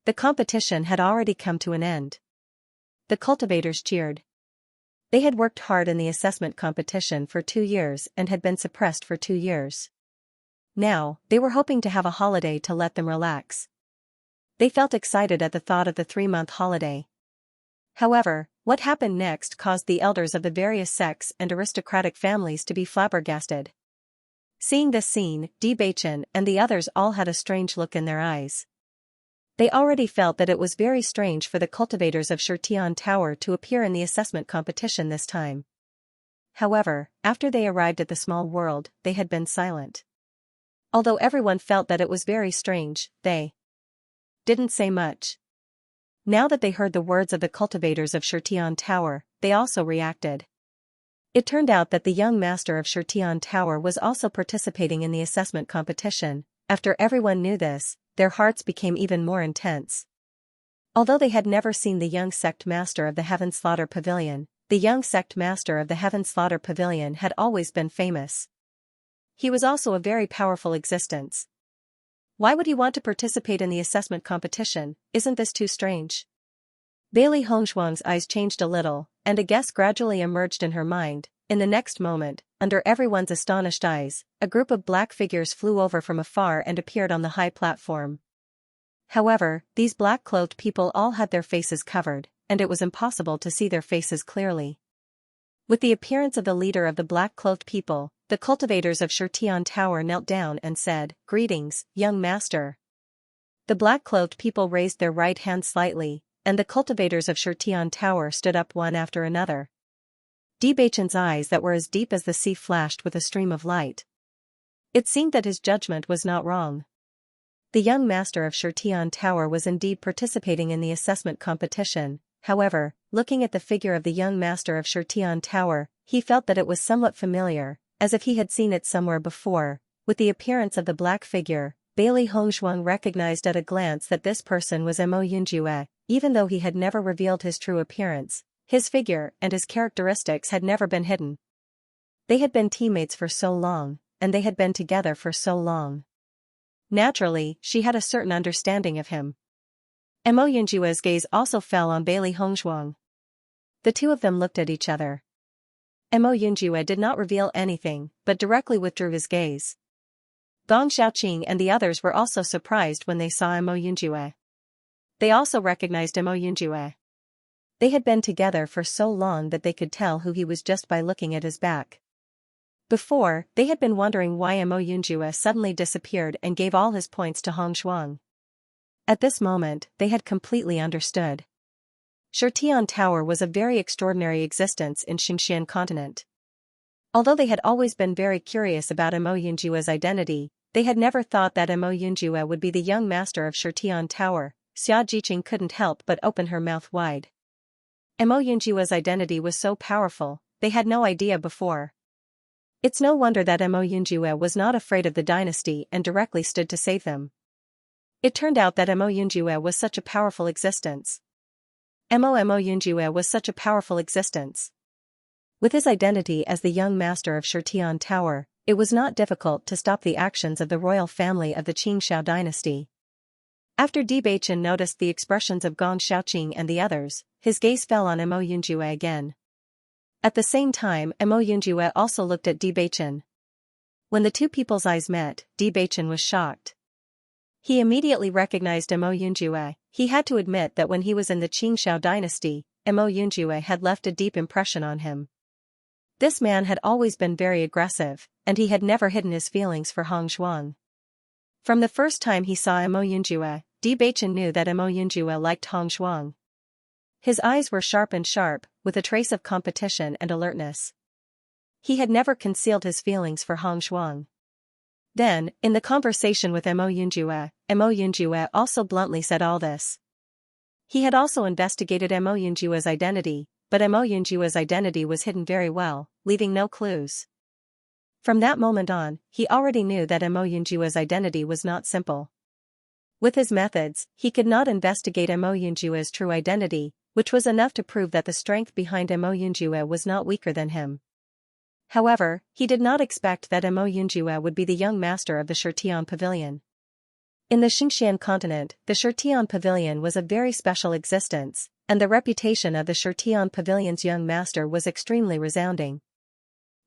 Speaker 1: The competition had already come to an end. The cultivators cheered. They had worked hard in the assessment competition for 2 years and had been suppressed for 2 years. Now, they were hoping to have a holiday to let them relax. They felt excited at the thought of the 3-month holiday. However, what happened next caused the elders of the various sects and aristocratic families to be flabbergasted. Seeing this scene, Bewitching and the others all had a strange look in their eyes. They already felt that it was very strange for the cultivators of Shirtian Tower to appear in the assessment competition this time. However, after they arrived at the small world, they had been silent. Although everyone felt that it was very strange, they didn't say much. Now that they heard the words of the cultivators of Shirtian Tower, they also reacted. It turned out that the young master of Shirtian Tower was also participating in the assessment competition. After everyone knew this, their hearts became even more intense. Although they had never seen the young sect master of the Heaven Slaughter Pavilion, the young sect master of the Heaven Slaughter Pavilion had always been famous. He was also a very powerful existence. Why would he want to participate in the assessment competition? Isn't this too strange? Bailey Hongzhuang's eyes changed a little, and a guess gradually emerged in her mind. In the next moment, under everyone's astonished eyes, a group of black figures flew over from afar and appeared on the high platform. However, these black-clothed people all had their faces covered, and it was impossible to see their faces clearly. With the appearance of the leader of the black-clothed people, the cultivators of Shirtian Tower knelt down and said, "Greetings, young master." The black-clothed people raised their right hand slightly, and the cultivators of Shirtian Tower stood up one after another. Bewitching's eyes that were as deep as the sea flashed with a stream of light. It seemed that his judgment was not wrong. The young master of Shirtian Tower was indeed participating in the assessment competition. However, looking at the figure of the young master of Shirtian Tower, he felt that it was somewhat familiar, as if he had seen it somewhere before. With the appearance of the black figure, Bailey Hongzhuang recognized at a glance that this person was Mo Yunjue. Even though he had never revealed his true appearance, his figure and his characteristics had never been hidden. They had been teammates for so long, and they had been together for so long. Naturally, she had a certain understanding of him. Mo Yunjue's gaze also fell on Bailey Hongzhuang. The two of them looked at each other. Mo Yunjue did not reveal anything, but directly withdrew his gaze. Gong Xiaoqing and the others were also surprised when they saw Mo Yunjue. They also recognized Mo Yunjue. They had been together for so long that they could tell who he was just by looking at his back. Before, they had been wondering why Mo Yunjue suddenly disappeared and gave all his points to Hongzhuang. At this moment, they had completely understood. Shirtian Tower was a very extraordinary existence in Xianxia continent. Although they had always been very curious about Mo Yunjua's identity, they had never thought that Mo Yunjua would be the young master of Shirtian Tower. Xiaojiqing couldn't help but open her mouth wide. Mo Yunjua's identity was so powerful, they had no idea before. It's no wonder that Mo Yunjua was not afraid of the dynasty and directly stood to save them. It turned out that Mo Yunjua was such a powerful existence. Mo Yunjua was such a powerful existence. With his identity as the young master of Shirtian Tower, it was not difficult to stop the actions of the royal family of the Qingxiao dynasty. After Bewitching noticed the expressions of Gong Xiaoqing and the others, his gaze fell on Mo Yunjua again. At the same time, Mo Yunjua also looked at Bewitching. When the two people's eyes met, Bewitching was shocked. He immediately recognized Mo Yunjua. He had to admit that when he was in the Qingxiao dynasty, Mo Yunjua had left a deep impression on him. This man had always been very aggressive, and he had never hidden his feelings for Hong Zhuang. From the first time he saw Mo Yunjua, Bewitching knew that Mo Yunjua liked Hong Zhuang. His eyes were sharp, with a trace of competition and alertness. He had never concealed his feelings for Hong Zhuang. Then, in the conversation with Mo Yunjua also bluntly said all this. He had also investigated Mo Yunjua's identity, but Mo Yunjua's identity was hidden very well, leaving no clues. From that moment on, he already knew that Mo Yunjua's identity was not simple. With his methods, he could not investigate Mo Yunjua's true identity, which was enough to prove that the strength behind Mo Yunjua was not weaker than him. However, he did not expect that Mo Yunjua would be the young master of the Shirtian Pavilion. In the Xianxia continent, the Shirtian Pavilion was a very special existence, and the reputation of the Shirtian Pavilion's young master was extremely resounding.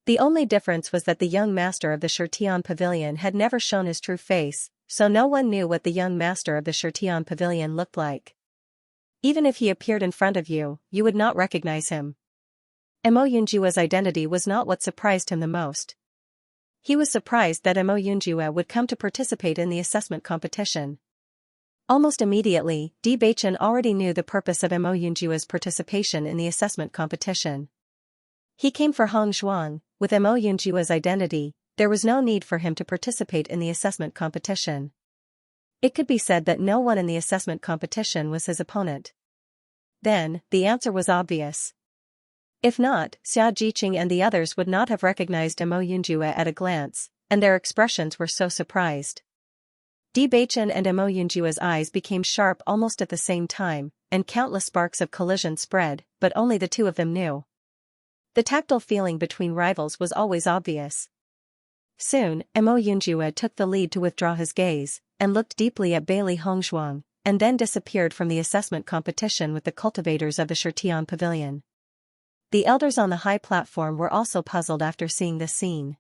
Speaker 1: The only difference was that the young master of the Shirtian Pavilion had never shown his true face, so no one knew what the young master of the Shirtian Pavilion looked like. Even if he appeared in front of you, you would not recognize him. Mo Yunjua's identity was not what surprised him the most. He was surprised that Mo Yunjua would come to participate in the assessment competition. Almost immediately, Bewitching already knew the purpose of Mo Yunjua's participation in the assessment competition. He came for Hong Zhuang. With Mo Yunjua's identity, there was no need for him to participate in the assessment competition. It could be said that no one in the assessment competition was his opponent. Then, the answer was obvious. If not, Xiaojiqing and the others would not have recognized Mo Yunjua at a glance, and their expressions were so surprised. Bewitching and Mo Yunjua's eyes became sharp almost at the same time, and countless sparks of collision spread, but only the two of them knew. The tactile feeling between rivals was always obvious. Soon, Mo Yunjua took the lead to withdraw his gaze, and looked deeply at Bailey Hongzhuang, and then disappeared from the assessment competition with the cultivators of the Shirtian Pavilion. The elders on the high platform were also puzzled after seeing this scene.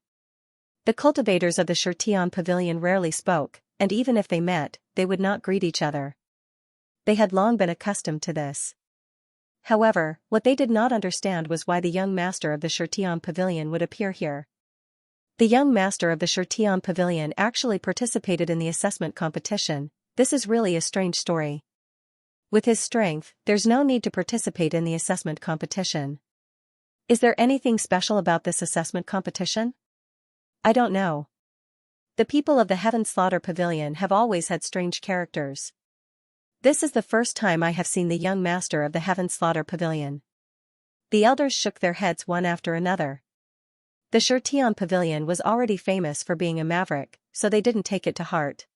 Speaker 1: The cultivators of the Shirtian Pavilion rarely spoke, and even if they met, they would not greet each other. They had long been accustomed to this. However, what they did not understand was why the young master of the Shirtian Pavilion would appear here. The young master of the Shirtian Pavilion actually participated in the assessment competition. This is really a strange story. With his strength, there's no need to participate in the assessment competition. Is there anything special about this assessment competition? I don't know. The people of the Heaven Slaughter Pavilion have always had strange characters. This is the first time I have seen the young master of the Heaven Slaughter Pavilion. The elders shook their heads one after another. The Shirtian Pavilion was already famous for being a maverick, so they didn't take it to heart.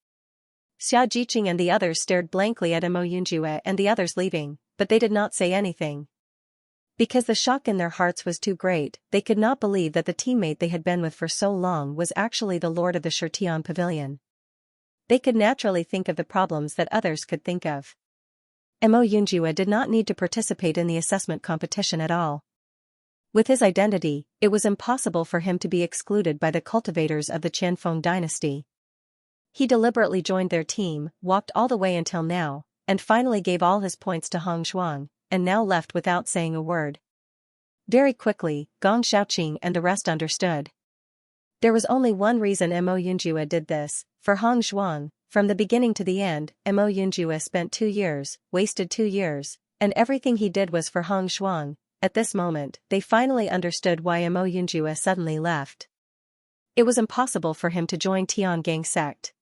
Speaker 1: Xiaojiqing and the others stared blankly at Mo Yunjua and the others leaving, but they did not say anything. Because the shock in their hearts was too great, they could not believe that the teammate they had been with for so long was actually the lord of the Shirtian Pavilion. They could naturally think of the problems that others could think of. Mo Yunjua did not need to participate in the assessment competition at all. With his identity, it was impossible for him to be excluded by the cultivators of the Qianfeng dynasty. He deliberately joined their team, walked all the way until now, and finally gave all his points to Hong Zhuang, and now left without saying a word. Very quickly, Gong Xiaoqing and the rest understood. There was only one reason Mo Yunjua did this, for Hong Zhuang. From the beginning to the end, Mo Yunjua spent 2 years, wasted 2 years, and everything he did was for Hong Shuang. At this moment, they finally understood why Mo Yunjue suddenly left. It was impossible for him to join Tiangang sect.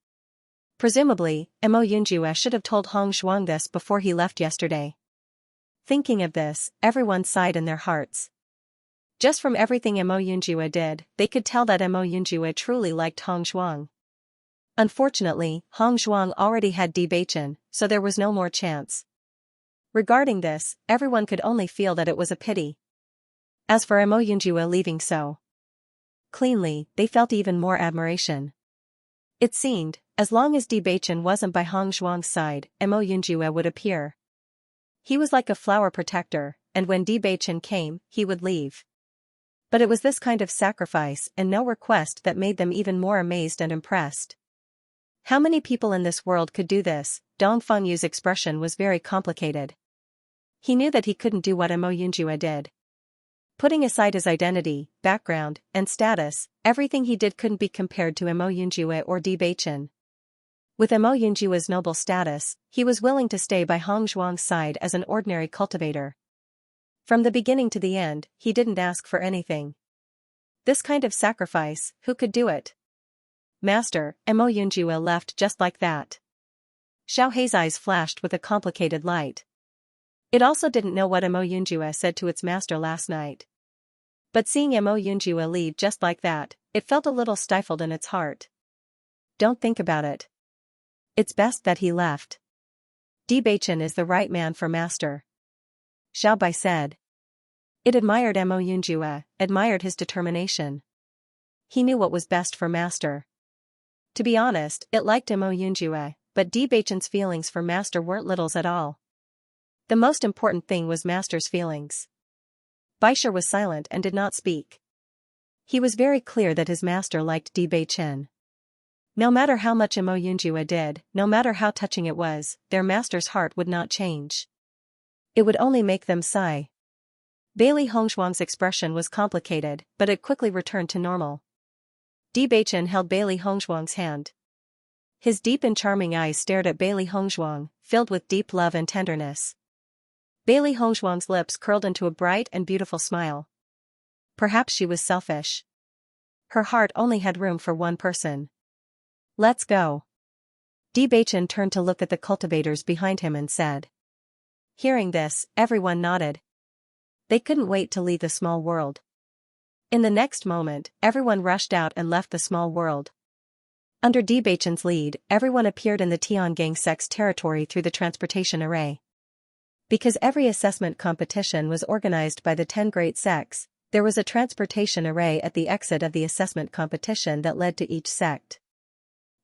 Speaker 1: Presumably, Mo Yunjue should have told Hong Shuang this before he left yesterday. Thinking of this, everyone sighed in their hearts. Just from everything Mo Yunjue did, they could tell that Mo Yunjue truly liked Hong Shuang. Unfortunately, Hong Shuang already had Bewitching, so there was no more chance. Regarding this, everyone could only feel that it was a pity. As for Mo Yunjue leaving so cleanly, they felt even more admiration. It seemed, as long as Bewitching wasn't by Hong Shuang's side, Mo Yunjue would appear. He was like a flower protector, and when Bewitching came, he would leave. But it was this kind of sacrifice and no request that made them even more amazed and impressed. How many people in this world could do this? Dong Fengyu's expression was very complicated. He knew that he couldn't do what Mo Yunjue did. Putting aside his identity, background, and status, everything he did couldn't be compared to Mo Yunjue or Bewitching. With Mo Yunjue's noble status, he was willing to stay by Hong Shuang's side as an ordinary cultivator. From the beginning to the end, he didn't ask for anything. This kind of sacrifice, who could do it? Master, Mo Yunjue left just like that. Xiao Hei's eyes flashed with a complicated light. It also didn't know what Mo Yunjue said to its master last night. But seeing Mo Yunjue leave just like that, it felt a little stifled in its heart. Don't think about it. It's best that he left. Bewitching is the right man for master. Xiao Bai said. It admired Mo Yunjue, admired his determination. He knew what was best for master. To be honest, it liked Mo Yunjue, but Bewitching's feelings for master weren't littles at all. The most important thing was master's feelings. Baisha was silent and did not speak. He was very clear that his master liked Bewitching. No matter how much Mo Yunjue did, no matter how touching it was, their master's heart would not change. It would only make them sigh. Bailey Hongshuang's expression was complicated, but it quickly returned to normal. Bewitching held Bailey Hongshuang's hand. His deep and charming eyes stared at Bailey Hongshuang, filled with deep love and tenderness. Bailey Hongshuang's lips curled into a bright and beautiful smile. Perhaps she was selfish. Her heart only had room for one person. Let's go. Bewitching turned to look at the cultivators behind him and said. Hearing this, everyone nodded. They couldn't wait to leave the small world. In the next moment, everyone rushed out and left the small world. Under Bewitching's lead, everyone appeared in the Tiangang sect's territory through the transportation array. Because every assessment competition was organized by the 10 great sects, there was a transportation array at the exit of the assessment competition that led to each sect.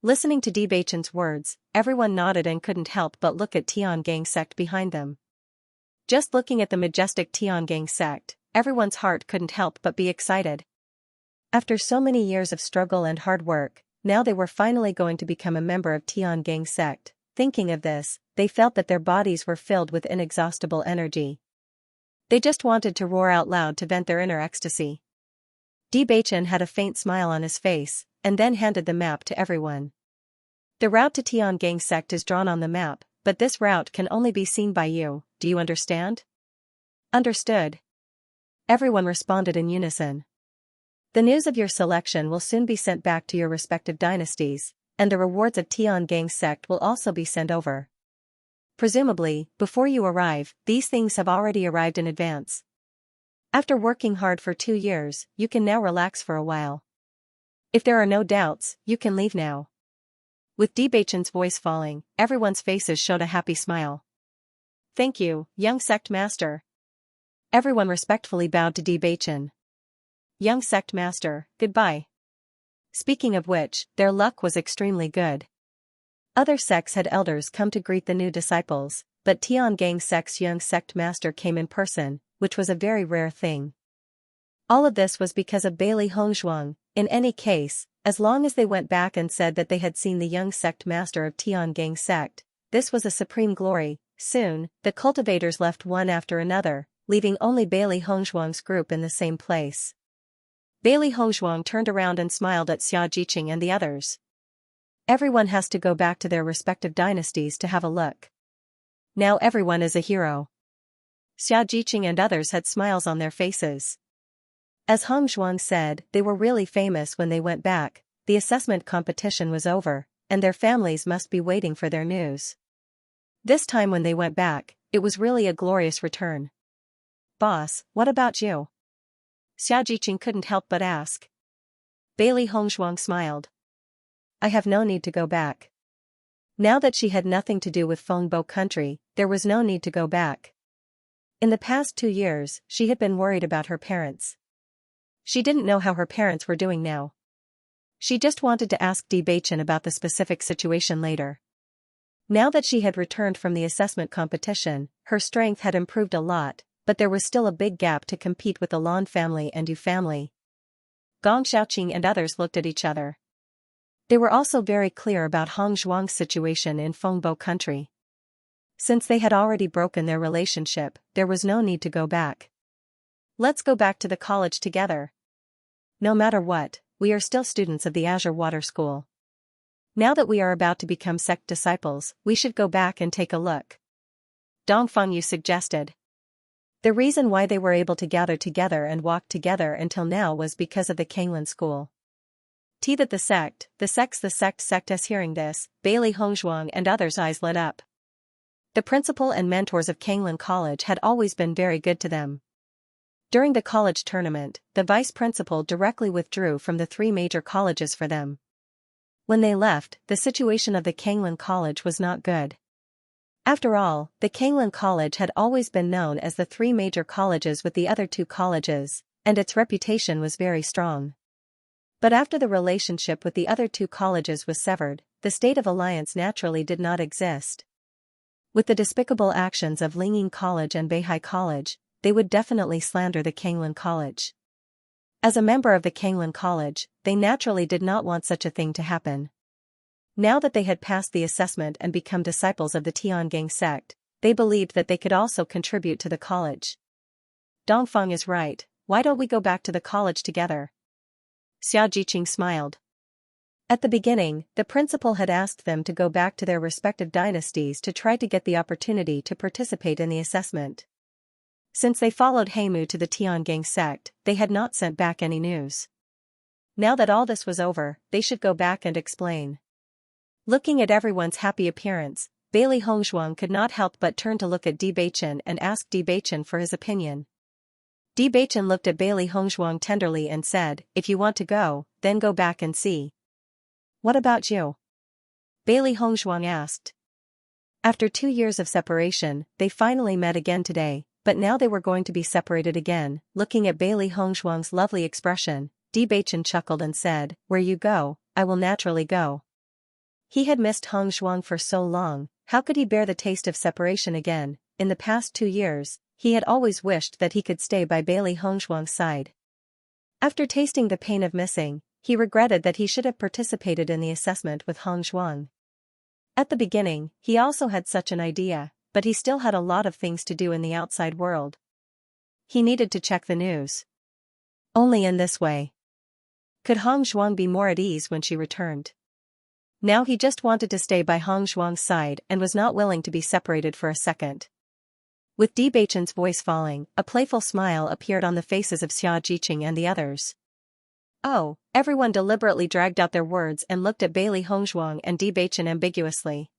Speaker 1: Listening to Bewitching's words, everyone nodded and couldn't help but look at Tiangang sect behind them. Just looking at the majestic Tiangang sect, everyone's heart couldn't help but be excited. After so many years of struggle and hard work, now they were finally going to become a member of Tiangang sect. Thinking of this, they felt that their bodies were filled with inexhaustible energy. They just wanted to roar out loud to vent their inner ecstasy. Bewitching had a faint smile on his face, and then handed the map to everyone. The route to Tiangang sect is drawn on the map, but this route can only be seen by you, do you understand? Understood. Everyone responded in unison. The news of your selection will soon be sent back to your respective dynasties, and the rewards of Tiangang sect will also be sent over. Presumably, before you arrive, these things have already arrived in advance. After working hard for 2 years, you can now relax for a while. If there are no doubts, you can leave now. With Bewitching's voice falling, everyone's faces showed a happy smile. Thank you, young sect master. Everyone respectfully bowed to Bewitching. Young sect master, goodbye. Speaking of which, their luck was extremely good. Other sects had elders come to greet the new disciples, but Tiangang sect's young sect master came in person, which was a very rare thing. All of this was because of Bailey Hongshuang. In any case, as long as they went back and said that they had seen the young sect master of Tiangang sect, this was a supreme glory. Soon, the cultivators left one after another, leaving only Bailey Hongshuang's group in the same place. Bailey Hongshuang turned around and smiled at Xianxia and the others. Everyone has to go back to their respective dynasties to have a look. Now everyone is a hero. Xiaojiqing and others had smiles on their faces. As Hong Zhuang said, they were really famous when they went back, the assessment competition was over, and their families must be waiting for their news. This time when they went back, it was really a glorious return. Boss, what about you? Xiaojiqing couldn't help but ask. Bailey Hongzhuang smiled. I have no need to go back. Now that she had nothing to do with Fengbo country, there was no need to go back. In the past 2 years, she had been worried about her parents. She didn't know how her parents were doing now. She just wanted to ask Bewitching about the specific situation later. Now that she had returned from the assessment competition, her strength had improved a lot, but there was still a big gap to compete with the Lan family and Yu family. Gong Xiaoqing and others looked at each other. They were also very clear about Hong Zhuang's situation in Fengbo country. Since they had already broken their relationship, there was no need to go back. Let's go back to the college together. No matter what, we are still students of the Azure Water School. Now that we are about to become sect disciples, we should go back and take a look. Dong Fengyu suggested. The reason why they were able to gather together and walk together until now was because of the Kanglan school. That the sect. As hearing this, Bailey Hongzhuang and others' eyes lit up. The principal and mentors of Kanglan College had always been very good to them. During the college tournament, the vice principal directly withdrew from the 3 major colleges for them. When they left, the situation of the Kanglan College was not good. After all, the Kanglan College had always been known as the 3 major colleges with the other 2 colleges, and its reputation was very strong. But after the relationship with the other 2 colleges was severed, the state of alliance naturally did not exist. With the despicable actions of Lingying College and Beihai College, they would definitely slander the Kanglan College. As a member of the Kanglan College, they naturally did not want such a thing to happen. Now that they had passed the assessment and become disciples of the Tiangang sect, they believed that they could also contribute to the college. Dongfeng is right, why don't we go back to the college together? Xiaojiqing smiled. At the beginning, the principal had asked them to go back to their respective dynasties to try to get the opportunity to participate in the assessment. Since they followed Heimu to the Tiangang sect, they had not sent back any news. Now that all this was over, they should go back and explain. Looking at everyone's happy appearance, Bailey Hongzhuang could not help but turn to look at Bewitching and ask Bewitching for his opinion. Bewitching looked at Bailey Hongzhuang tenderly and said, if you want to go, then go back and see. What about you? Bailey Hongzhuang asked. After 2 years of separation, they finally met again today, but now they were going to be separated again. Looking at Bailey Hongzhuang's lovely expression, Bewitching chuckled and said, where you go, I will naturally go. He had missed Hongzhuang for so long, how could he bear the taste of separation again? In the past 2 years, he had always wished that he could stay by Bailey Hongzhuang's side. After tasting the pain of missing, he regretted that he should have participated in the assessment with Hongzhuang. At the beginning, he also had such an idea, but he still had a lot of things to do in the outside world. He needed to check the news. Only in this way could Hongzhuang be more at ease when she returned. Now he just wanted to stay by Hongzhuang's side and was not willing to be separated for a second. With Bewitching's voice falling, a playful smile appeared on the faces of Xiaojiqing and the others. Oh, everyone deliberately dragged out their words and looked at Bailey Hongzhuang and Bewitching ambiguously.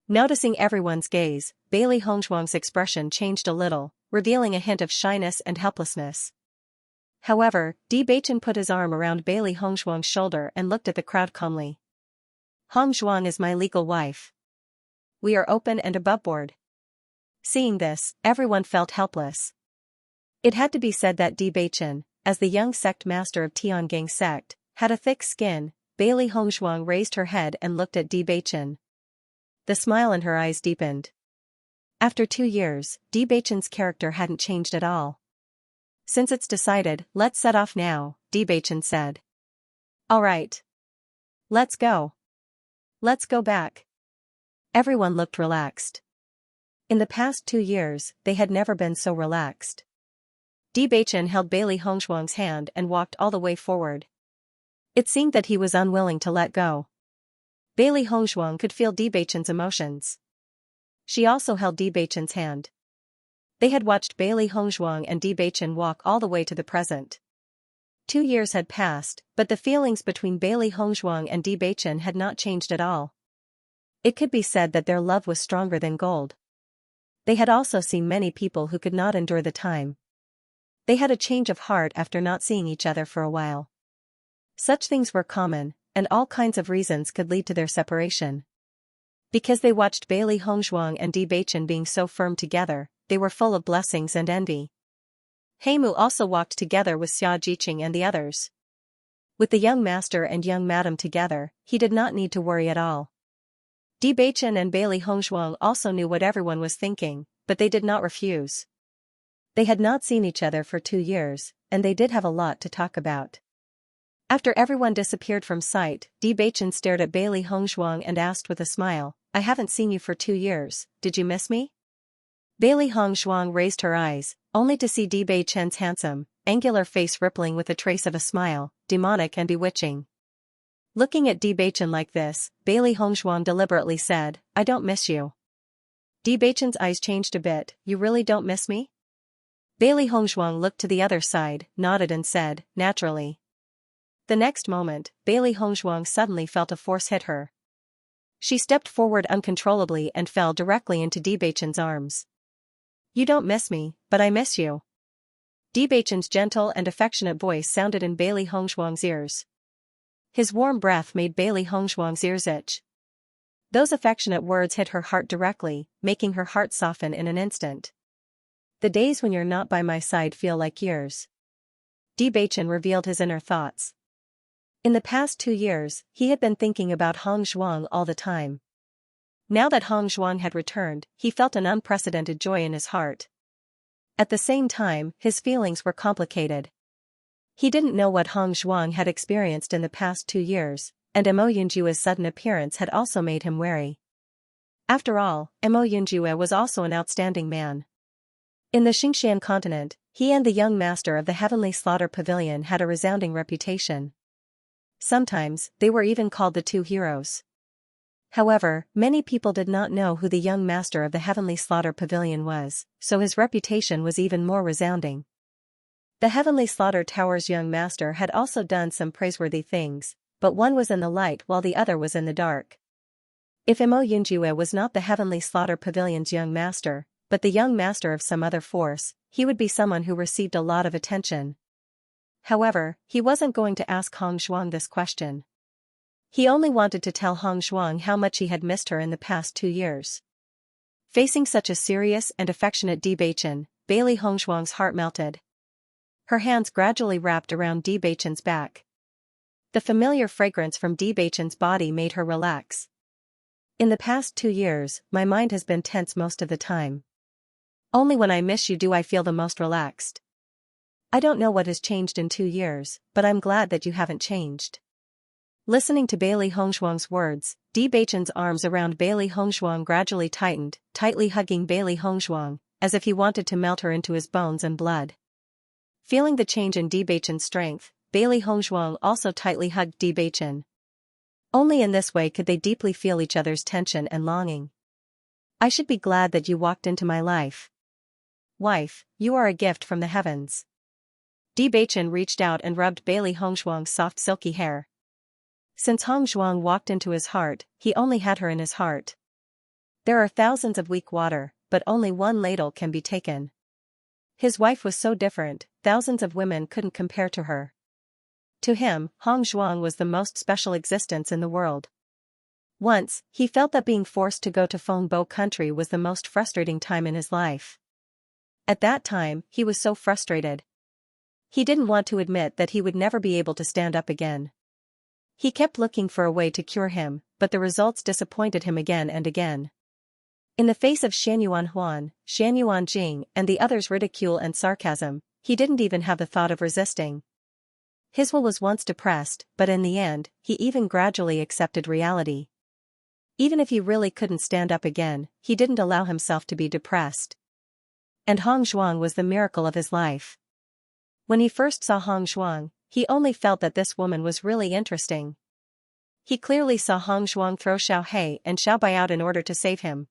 Speaker 1: Noticing everyone's gaze, Bailey Hongzhuang's expression changed a little, revealing a hint of shyness and helplessness. However, Bewitching put his arm around Bailey Hongzhuang's shoulder and looked at the crowd calmly. Hongzhuang is my legal wife. We are open and aboveboard. Seeing this, everyone felt helpless. It had to be said that Bewitching, as the young sect master of Tiangang sect, had a thick skin. Bailey Hongzhuang raised her head and looked at Bewitching. The smile in her eyes deepened. After 2 years, Bewitching's character hadn't changed at all. Since it's decided, let's set off now, Bewitching said. All right. Let's go. Let's go back. Everyone looked relaxed. In the past 2 years, they had never been so relaxed. Bewitching held Bailey Hongzhuang's hand and walked all the way forward. It seemed that he was unwilling to let go. Bailey Hongzhuang could feel Bewitching's emotions. She also held Bewitching's hand. They had watched Bailey Hongzhuang and Bewitching walk all the way to the present. 2 years had passed, but the feelings between Bailey Hongzhuang and Bewitching had not changed at all. It could be said that their love was stronger than gold. They had also seen many people who could not endure the time. They had a change of heart after not seeing each other for a while. Such things were common, and all kinds of reasons could lead to their separation. Because they watched Bailey Hongzhuang and Bewitching being so firm together, they were full of blessings and envy. Heimu also walked together with Xianxia and the others. With the young master and young madam together, he did not need to worry at all. Bewitching and Bailey Hongzhuang also knew what everyone was thinking, but they did not refuse. They had not seen each other for 2 years, and they did have a lot to talk about. After everyone disappeared from sight, Bewitching stared at Bailey Hongzhuang and asked with a smile, "I haven't seen you for 2 years, did you miss me?" Bailey Hongzhuang raised her eyes, only to see Bewitching's handsome, angular face rippling with a trace of a smile, demonic and bewitching. Looking at Bewitching like this, Bailey Hongzhuang deliberately said, "I don't miss you." Bewitching's eyes changed a bit, "You really don't miss me?" Bailey Hongzhuang looked to the other side, nodded and said, "Naturally." The next moment, Bailey Hongzhuang suddenly felt a force hit her. She stepped forward uncontrollably and fell directly into Bewitching's arms. "You don't miss me, but I miss you." Bewitching's gentle and affectionate voice sounded in Bailey Hongzhuang's ears. His warm breath made Bailey Hongzhuang's ears itch. Those affectionate words hit her heart directly, making her heart soften in an instant. "The days when you're not by my side feel like years." Bewitching revealed his inner thoughts. In the past 2 years, he had been thinking about Hongzhuang all the time. Now that Hongzhuang had returned, he felt an unprecedented joy in his heart. At the same time, his feelings were complicated. He didn't know what Hongzhuang had experienced in the past 2 years, and Mo Yunjua's sudden appearance had also made him wary. After all, Mo Yunjua was also an outstanding man. In the Xianxia continent, he and the young master of the Heavenly Slaughter Pavilion had a resounding reputation. Sometimes, they were even called the two heroes. However, many people did not know who the young master of the Heavenly Slaughter Pavilion was, so his reputation was even more resounding. The Heavenly Slaughter Tower's young master had also done some praiseworthy things, but one was in the light while the other was in the dark. If Mo Yunjua was not the Heavenly Slaughter Pavilion's young master, but the young master of some other force, he would be someone who received a lot of attention. However, he wasn't going to ask Hongzhuang this question. He only wanted to tell Hongzhuang how much he had missed her in the past 2 years. Facing such a serious and affectionate Bewitching, Bailey Hongzhuang's heart melted. Her hands gradually wrapped around Bewitching's back. The familiar fragrance from Bewitching's body made her relax. "In the past 2 years, my mind has been tense most of the time. Only when I miss you do I feel the most relaxed. I don't know what has changed in 2 years, but I'm glad that you haven't changed." Listening to Bailey Hongzhuang's words, Bewitching's arms around Bailey Hongzhuang gradually tightened, tightly hugging Bailey Hongzhuang, as if he wanted to melt her into his bones and blood. Feeling the change in Bewitching's strength, Bailey Hongzhuang also tightly hugged Bewitching. Only in this way could they deeply feel each other's tension and longing. "I should be glad that you walked into my life. Wife, you are a gift from the heavens." Bewitching reached out and rubbed Bailey Hongzhuang's soft silky hair. Since Hongzhuang walked into his heart, he only had her in his heart. There are thousands of weak water, but only one ladle can be taken. His wife was so different, thousands of women couldn't compare to her. To him, Hongzhuang was the most special existence in the world. Once, he felt that being forced to go to Fengbo country was the most frustrating time in his life. At that time, he was so frustrated. He didn't want to admit that he would never be able to stand up again. He kept looking for a way to cure him, but the results disappointed him again and again. In the face of Xianyuan Huan, Xianyuan Jing, and the others' ridicule and sarcasm, he didn't even have the thought of resisting. His will was once depressed, but in the end, he even gradually accepted reality. Even if he really couldn't stand up again, he didn't allow himself to be depressed. And Hongzhuang was the miracle of his life. When he first saw Hongzhuang, he only felt that this woman was really interesting. He clearly saw Hongzhuang throw Xiao He and Xiao Bai out in order to save him.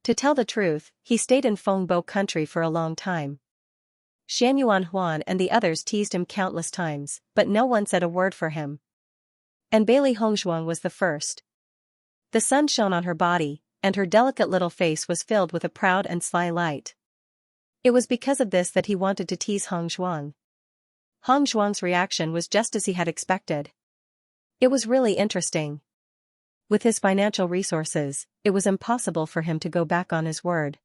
Speaker 1: To tell the truth, he stayed in Fengbo country for a long time. Xianyuan Huan and the others teased him countless times, but no one said a word for him. And Bailey Hongzhuang was the first. The sun shone on her body, and her delicate little face was filled with a proud and sly light. It was because of this that he wanted to tease Hongzhuang. Hongzhuang's reaction was just as he had expected. It was really interesting. With his financial resources, it was impossible for him to go back on his word.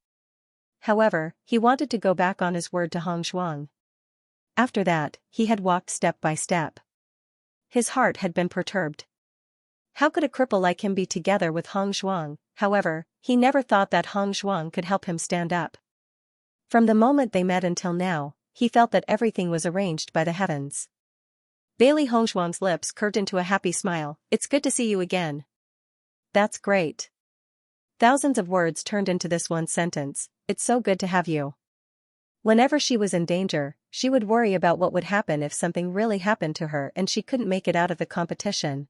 Speaker 1: However, he wanted to go back on his word to Hongzhuang. After that, he had walked step by step. His heart had been perturbed. How could a cripple like him be together with Hongzhuang? However, he never thought that Hongzhuang could help him stand up. From the moment they met until now, he felt that everything was arranged by the heavens. Bailey Hongzhuang's lips curved into a happy smile. "It's good to see you again." "That's great." Thousands of words turned into this one sentence. "It's so good to have you." Whenever she was in danger, she would worry about what would happen if something really happened to her and she couldn't make it out of the competition.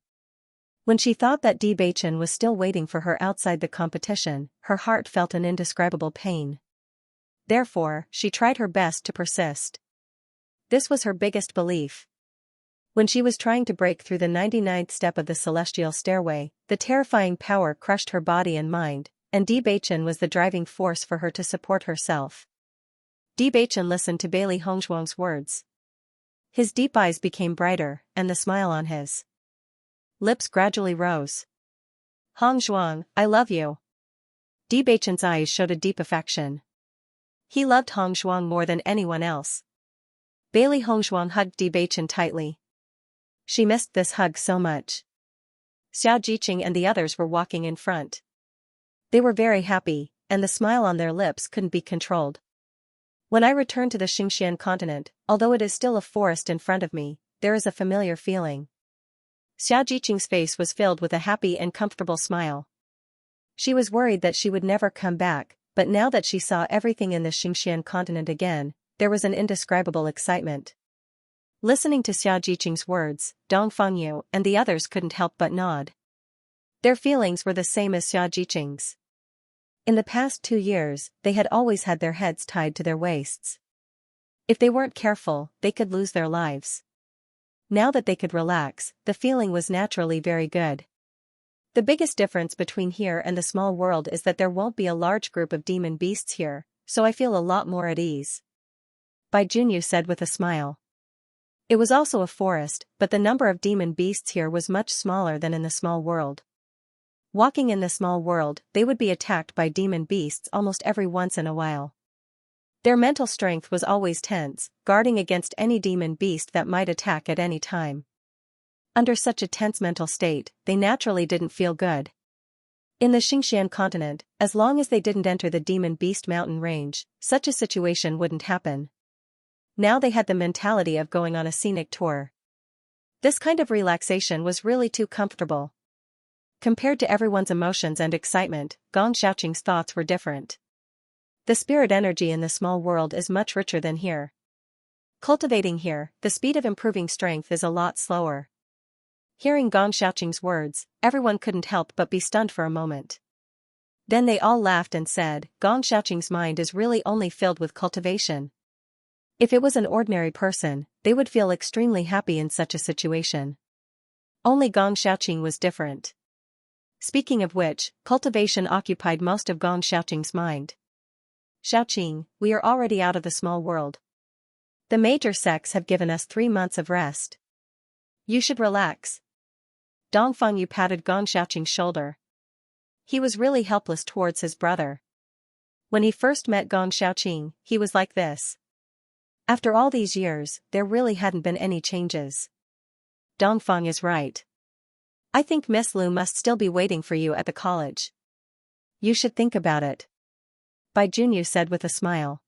Speaker 1: When she thought that Bewitching was still waiting for her outside the competition, her heart felt an indescribable pain. Therefore, she tried her best to persist. This was her biggest belief. When she was trying to break through the 99th step of the celestial stairway, the terrifying power crushed her body and mind, and Bewitching was the driving force for her to support herself. Bewitching listened to Bailey Hongzhuang's words. His deep eyes became brighter, and the smile on his lips gradually rose. "Hongzhuang, I love you." Bewitching's eyes showed a deep affection. He loved Hongzhuang more than anyone else. Bailey Hongzhuang hugged Bewitching tightly. She missed this hug so much. Xianxia and the others were walking in front. They were very happy, and the smile on their lips couldn't be controlled. When I return to the Xianxia continent, although it is still a forest in front of me, there is a familiar feeling. Xianxia's face was filled with a happy and comfortable smile. She was worried that she would never come back, but now that she saw everything in the Xianxia continent again, there was an indescribable excitement. Listening to Xianxia's words, Dongfangyu and the others couldn't help but nod. Their feelings were the same as Xianxia's. In the past 2 years, they had always had their heads tied to their waists. If they weren't careful, they could lose their lives. Now that they could relax, the feeling was naturally very good. The biggest difference between here and the small world is that there won't be a large group of demon beasts here, so I feel a lot more at ease. Bai Junyu said with a smile. It was also a forest, but the number of demon beasts here was much smaller than in the small world. Walking in the small world, they would be attacked by demon beasts almost every once in a while. Their mental strength was always tense, guarding against any demon beast that might attack at any time. Under such a tense mental state, they naturally didn't feel good. In the Xianxia continent, as long as they didn't enter the demon beast mountain range, such a situation wouldn't happen. Now they had the mentality of going on a scenic tour. This kind of relaxation was really too comfortable. Compared to everyone's emotions and excitement, Gong Xiaoqing's thoughts were different. The spirit energy in the small world is much richer than here. Cultivating here, the speed of improving strength is a lot slower. Hearing Gong Xiaoqing's words, everyone couldn't help but be stunned for a moment. Then they all laughed and said, Gong Xiaoqing's mind is really only filled with cultivation. If it was an ordinary person, they would feel extremely happy in such a situation. Only Gong Xiaoqing was different. Speaking of which, cultivation occupied most of Gong Xiaoqing's mind. Xiaoqing, we are already out of the small world. The major sects have given us 3 months of rest. You should relax. Dongfangyu patted Gong Xiaoqing's shoulder. He was really helpless towards his brother. When he first met Gong Xiaoqing, he was like this. After all these years, there really hadn't been any changes. Dongfang is right. I think Miss Lu must still be waiting for you at the college. You should think about it. Bai Junyu said with a smile.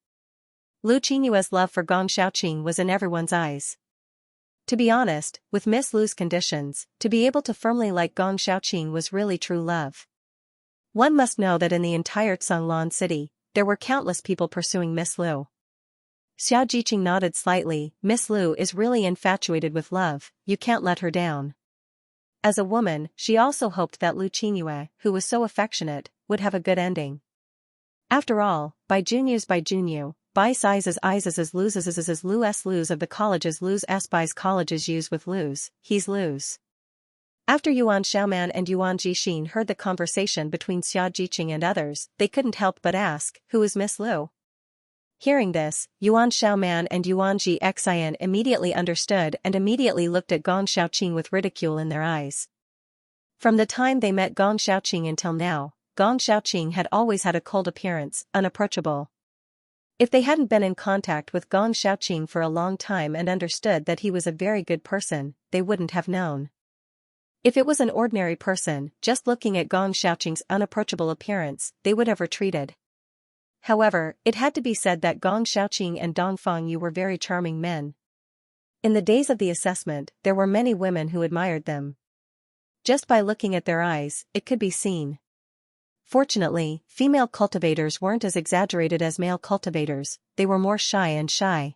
Speaker 1: Lu Qinyue's love for Gong Xiaoqing was in everyone's eyes. To be honest, with Miss Lu's conditions, to be able to firmly like Gong Xiaoqing was really true love. One must know that in the entire Canglan city, there were countless people pursuing Miss Lu. Xiao Jiqing nodded slightly. Miss Lu is really infatuated with love, you can't let her down. As a woman, she also hoped that Lu Qinyue, who was so affectionate, would have a good ending. After all, by Junyu, by sizes Ises loses lose of the colleges lose s by's colleges use with lose, he's lose. After Yuan Xiaoman and Yuan Jixin heard the conversation between Xiaojiqing and others, they couldn't help but ask, who is Miss Liu? Hearing this, Yuan Xiaoman and Yuan Jixin immediately understood and immediately looked at Gong Xiaoqing with ridicule in their eyes. From the time they met Gong Xiaoqing until now, Gong Xiaoqing had always had a cold appearance, unapproachable. If they hadn't been in contact with Gong Xiaoqing for a long time and understood that he was a very good person, they wouldn't have known. If it was an ordinary person, just looking at Gong Xiaoqing's unapproachable appearance, they would have retreated. However, it had to be said that Gong Xiaoqing and Dong Fengyu were very charming men. In the days of the assessment, there were many women who admired them. Just by looking at their eyes, it could be seen. Fortunately, female cultivators weren't as exaggerated as male cultivators, they were more shy.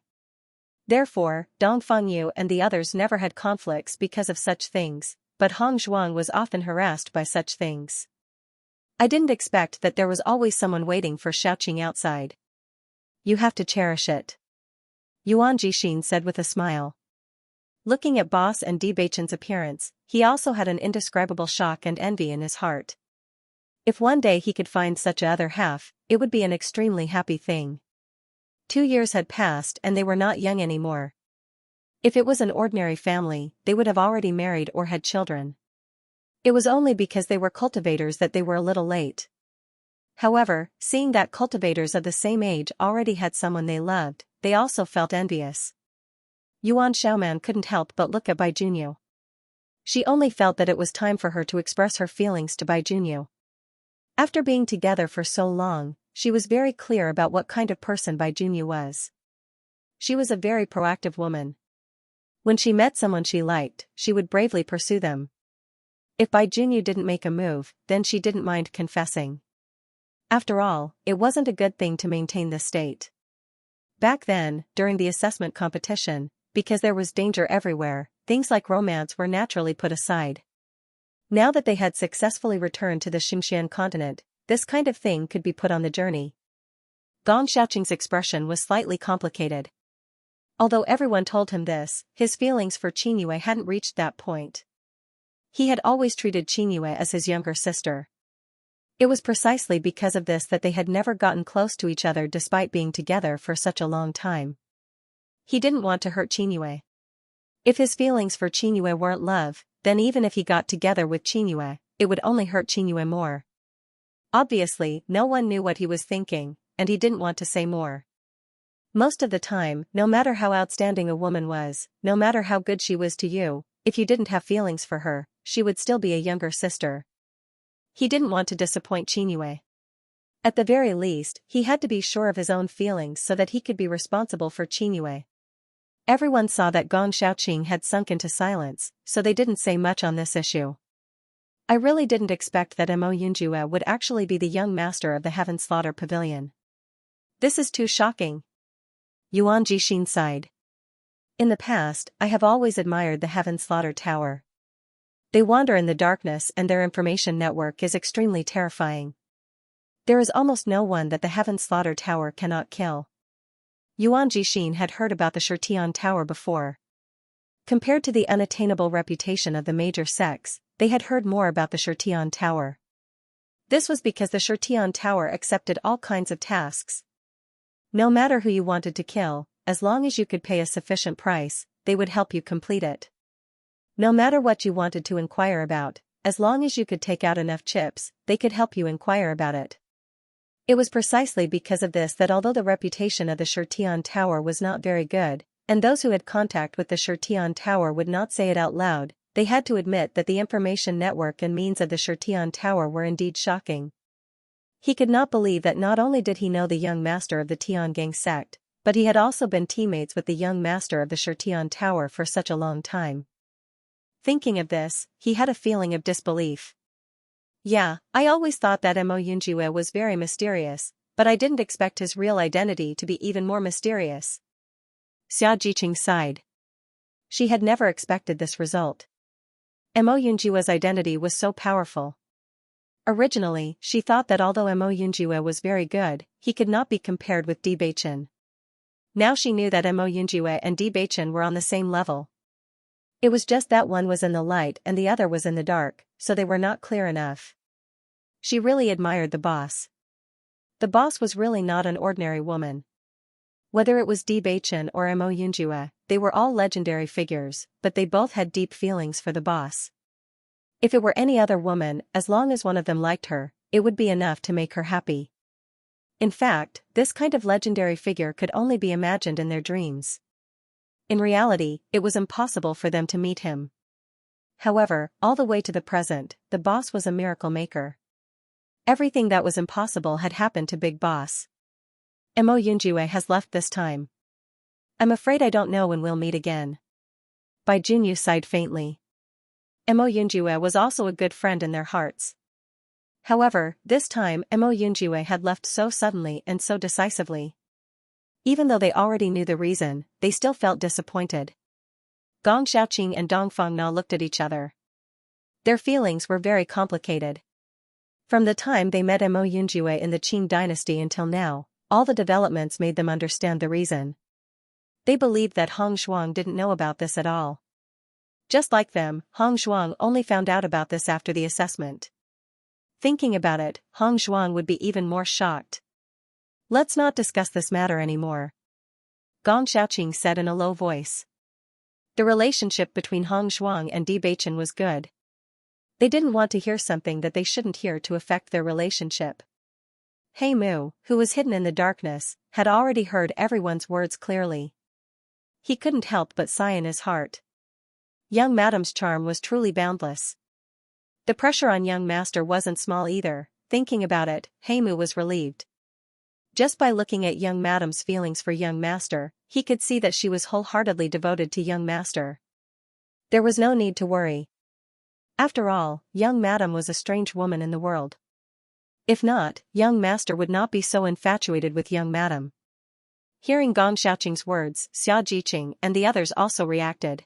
Speaker 1: Therefore, Dong Fengyu and the others never had conflicts because of such things, but Hong Zhuang was often harassed by such things. I didn't expect that there was always someone waiting for Xiaoqing outside. You have to cherish it. Yuan Jixin said with a smile. Looking at Boss and Bewitching's appearance, he also had an indescribable shock and envy in his heart. If one day he could find such a other half, it would be an extremely happy thing. 2 years had passed and they were not young anymore. If it was an ordinary family, they would have already married or had children. It was only because they were cultivators that they were a little late. However, seeing that cultivators of the same age already had someone they loved, they also felt envious. Yuan Xiaoman couldn't help but look at Bai Junyu. She only felt that it was time for her to express her feelings to Bai Junyu. After being together for so long, she was very clear about what kind of person Bai Junyu was. She was a very proactive woman. When she met someone she liked, she would bravely pursue them. If Bai Junyu didn't make a move, then she didn't mind confessing. After all, it wasn't a good thing to maintain this state. Back then, during the assessment competition, because there was danger everywhere, things like romance were naturally put aside. Now that they had successfully returned to the Xianxia continent, this kind of thing could be put on the journey. Gong Xiaoqing's expression was slightly complicated. Although everyone told him this, his feelings for Qingyue hadn't reached that point. He had always treated Qingyue as his younger sister. It was precisely because of this that they had never gotten close to each other despite being together for such a long time. He didn't want to hurt Qingyue. If his feelings for Qingyue weren't love, then even if he got together with Qingyue, it would only hurt Qingyue more. Obviously, no one knew what he was thinking, and he didn't want to say more. Most of the time, no matter how outstanding a woman was, no matter how good she was to you, if you didn't have feelings for her, she would still be a younger sister. He didn't want to disappoint Qingyue. At the very least, he had to be sure of his own feelings so that he could be responsible for Qingyue. Everyone saw that Gong Xiaoqing had sunk into silence, so they didn't say much on this issue. I really didn't expect that Mo Yunjue would actually be the young master of the Heaven Slaughter Pavilion. This is too shocking. Yuan Jixin sighed. In the past, I have always admired the Heaven Slaughter Tower. They wander in the darkness and their information network is extremely terrifying. There is almost no one that the Heaven Slaughter Tower cannot kill. Yuan Jixin had heard about the Shirtian Tower before. Compared to the unattainable reputation of the major sects, they had heard more about the Shirtian Tower. This was because the Shirtian Tower accepted all kinds of tasks. No matter who you wanted to kill, as long as you could pay a sufficient price, they would help you complete it. No matter what you wanted to inquire about, as long as you could take out enough chips, they could help you inquire about it. It was precisely because of this that although the reputation of the Shirtian Tower was not very good, and those who had contact with the Shirtian Tower would not say it out loud, they had to admit that the information network and means of the Shirtian Tower were indeed shocking. He could not believe that not only did he know the young master of the Tiangang sect, but he had also been teammates with the young master of the Shirtian Tower for such a long time. Thinking of this, he had a feeling of disbelief. Yeah, I always thought that Mo Yunjue was very mysterious, but I didn't expect his real identity to be even more mysterious. Xia Jiqing sighed. She had never expected this result. Mo Yunjue's identity was so powerful. Originally, she thought that although Mo Yunjue was very good, he could not be compared with Bewitching. Now she knew that Mo Yunjue and Bewitching were on the same level. It was just that one was in the light and the other was in the dark, so they were not clear enough. She really admired the boss. The boss was really not an ordinary woman. Whether it was Bewitching or Mo Yunjue, they were all legendary figures, but they both had deep feelings for the boss. If it were any other woman, as long as one of them liked her, it would be enough to make her happy. In fact, this kind of legendary figure could only be imagined in their dreams. In reality, it was impossible for them to meet him. However, all the way to the present, the boss was a miracle maker. Everything that was impossible had happened to Big Boss. Mo Yunjue has left this time. I'm afraid I don't know when we'll meet again. Bai Junyu sighed faintly. Mo Yunjue was also a good friend in their hearts. However, this time Mo Yunjue had left so suddenly and so decisively. Even though they already knew the reason, they still felt disappointed. Gong Xiaoqing and Dong Fengna looked at each other. Their feelings were very complicated. From the time they met Mo Yunjue in the Qing dynasty until now, all the developments made them understand the reason. They believed that Hong Zhuang didn't know about this at all. Just like them, Hong Zhuang only found out about this after the assessment. Thinking about it, Hong Zhuang would be even more shocked. Let's not discuss this matter anymore, Gong Xiaoqing said in a low voice. The relationship between Hong Zhuang and Bewitching was good. They didn't want to hear something that they shouldn't hear to affect their relationship. He Mu, who was hidden in the darkness, had already heard everyone's words clearly. He couldn't help but sigh in his heart. Young Madam's charm was truly boundless. The pressure on young master wasn't small either. Thinking about it, He Mu was relieved. Just by looking at young Madam's feelings for young master, he could see that she was wholeheartedly devoted to young master. There was no need to worry. After all, young Madam was a strange woman in the world. If not, young master would not be so infatuated with young Madam. Hearing Gong Xiaoqing's words, Xia Jiqing and the others also reacted.